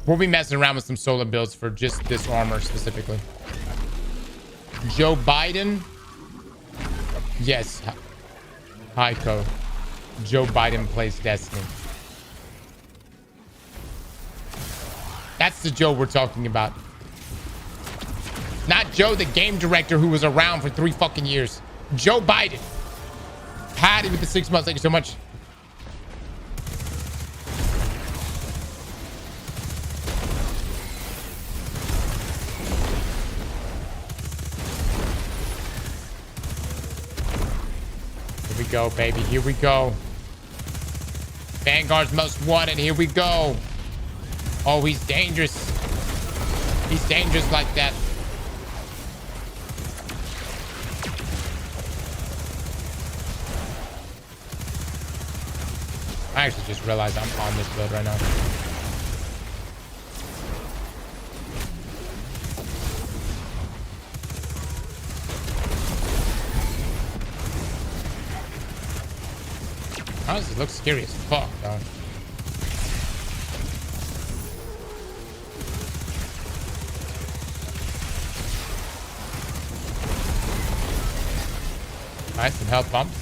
Speaker 1: We'll be messing around with some solar builds for just this armor specifically. Joe Biden. Yes. Heiko. Joe Biden plays Destiny. That's the Joe we're talking about. Not Joe, the game director who was around for 3 fucking years. Joe Biden. Patty with the 6 months. Thank you so much. Here we go, baby. Here we go. Vanguard's most wanted. Here we go. Oh, he's dangerous. He's dangerous like that. I actually just realized I'm on this build right now. Honestly, it looks scary as fuck, dog. Nice, some health bumps.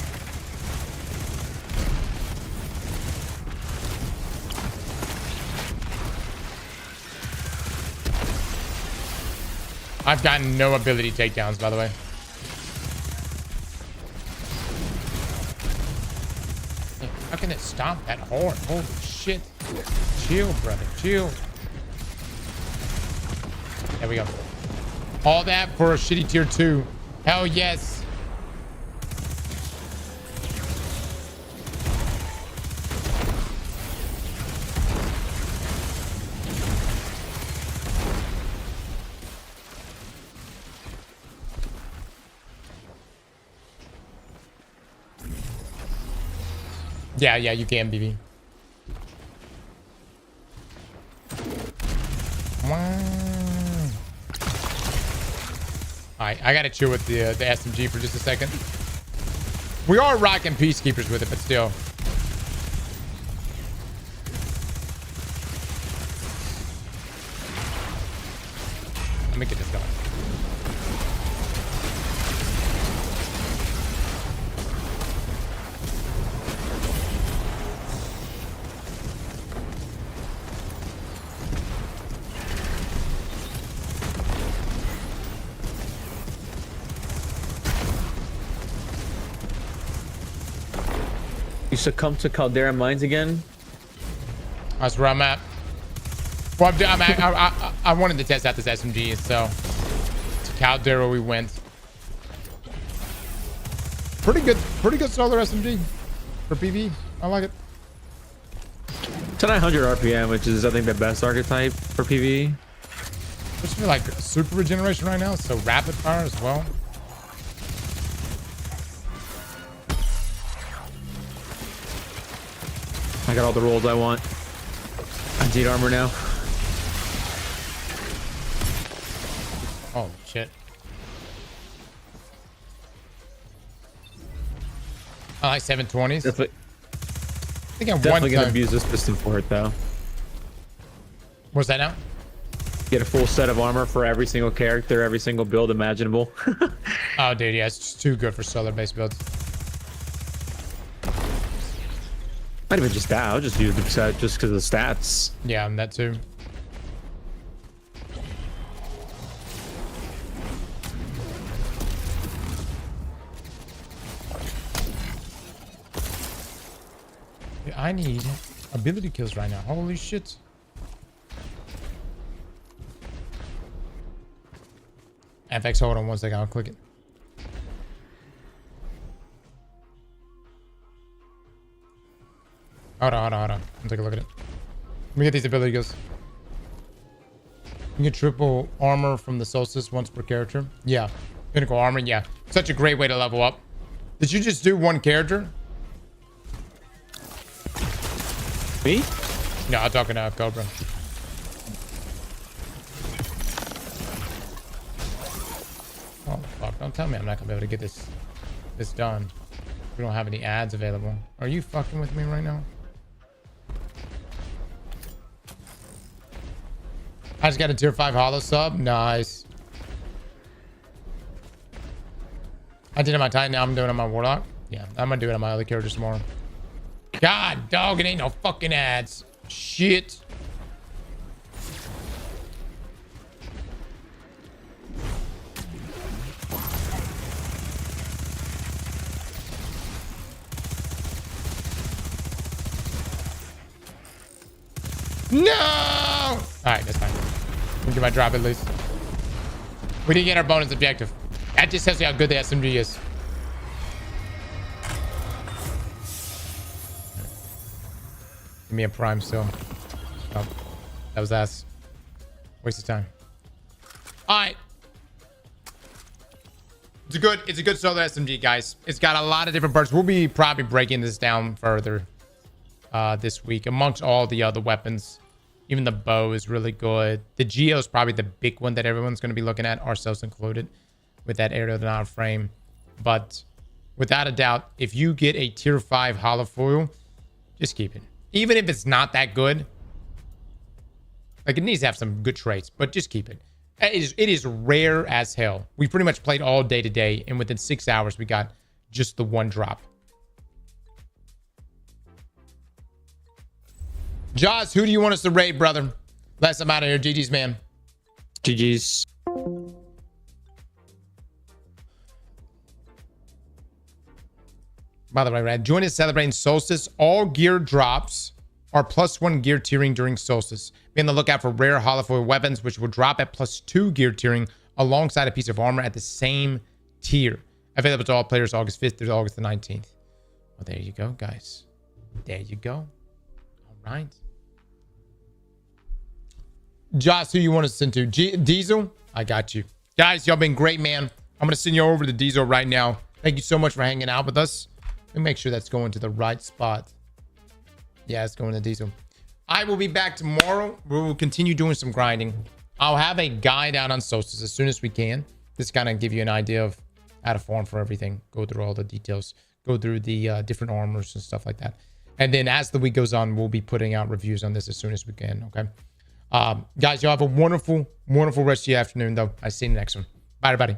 Speaker 1: I've gotten no ability takedowns, by the way. How can it stomp that hard? Holy shit. Chill, brother. Chill. There we go. All that for a shitty tier 2. Hell yes. Yeah, you can, BB. Alright, I gotta chill with the SMG for just a second. We are rocking Peacekeepers with it, but still. Let me get this going.
Speaker 6: You succumb to Caldera Mines again?
Speaker 1: That's where I'm at. Well, I wanted to test out this SMG, so to Caldera we went. Pretty good solar SMG for PV. I like it.
Speaker 6: It's a 900 RPM, which is I think the best archetype for PvE.
Speaker 1: Just feel like super regeneration right now, so rapid fire as well.
Speaker 6: I got all the rolls I want. I need armor now.
Speaker 1: Oh shit. I like 720s. I think I'm
Speaker 6: definitely
Speaker 1: one
Speaker 6: gonna
Speaker 1: time.
Speaker 6: abuse this piston for it though.
Speaker 1: What's that now?
Speaker 6: Get a full set of armor for every single character, every single build imaginable.
Speaker 1: Oh dude, yeah, it's just too good for solar based builds.
Speaker 6: Not even just that. I'll just use the set just because of the stats.
Speaker 1: Yeah, and that too. Yeah, I need ability kills right now. Holy shit. FX, hold on one second. I'll click it. Hold on. I'll take a look at it. Let me get these ability kills. You get triple armor from the Solstice once per character. Yeah. Pinnacle armor, yeah. Such a great way to level up. Did you just do one character?
Speaker 6: Me?
Speaker 1: No, I'm talking to Cobra. Oh, fuck. Don't tell me I'm not going to be able to get this done. We don't have any ads available. Are you fucking with me right now? I just got a tier 5 holo sub. Nice. I did it on my Titan. Now I'm doing it on my Warlock. Yeah, I'm going to do it on my other characters tomorrow. God, dog, it ain't no fucking ads. Shit. No! All right, that's fine. We'll get my drop at least. We didn't get our bonus objective. That just tells you how good the SMG is. Give me a prime still. Oh, that was ass. Waste of time. All right. It's a good solo SMG, guys. It's got a lot of different parts. We'll be probably breaking this down further this week amongst all the other weapons. Even the bow is really good. The Geo is probably the big one that everyone's going to be looking at, ourselves included, with that aerodynamic frame. But without a doubt, if you get a tier 5 holofoil, just keep it. Even if it's not that good, like it needs to have some good traits, but just keep it. It is rare as hell. We pretty much played all day today, and within 6 hours, we got just the one drop. Jaws, who do you want us to raid, brother? Last I'm out of here. GG's, man.
Speaker 5: GG's.
Speaker 1: By the way, Rad, join us celebrating Solstice. All gear drops are +1 gear tiering during Solstice. Be on the lookout for rare holofoil weapons, which will drop at +2 gear tiering alongside a piece of armor at the same tier. Available to all players August 5th through August the 19th. Well, there you go, guys. There you go. All right. Josh, who you want to send to? Diesel? I got you. Guys, y'all been great, man. I'm going to send you over to Diesel right now. Thank you so much for hanging out with us. Let me make sure that's going to the right spot. Yeah, it's going to Diesel. I will be back tomorrow. We will continue doing some grinding. I'll have a guide out on Solstice as soon as we can. Just kind of give you an idea of how to farm for everything. Go through all the details. Go through the different armors and stuff like that. And then as the week goes on, we'll be putting out reviews on this as soon as we can. Okay. Guys, y'all have a wonderful, wonderful rest of your afternoon, though. I see you in the next one. Bye, everybody.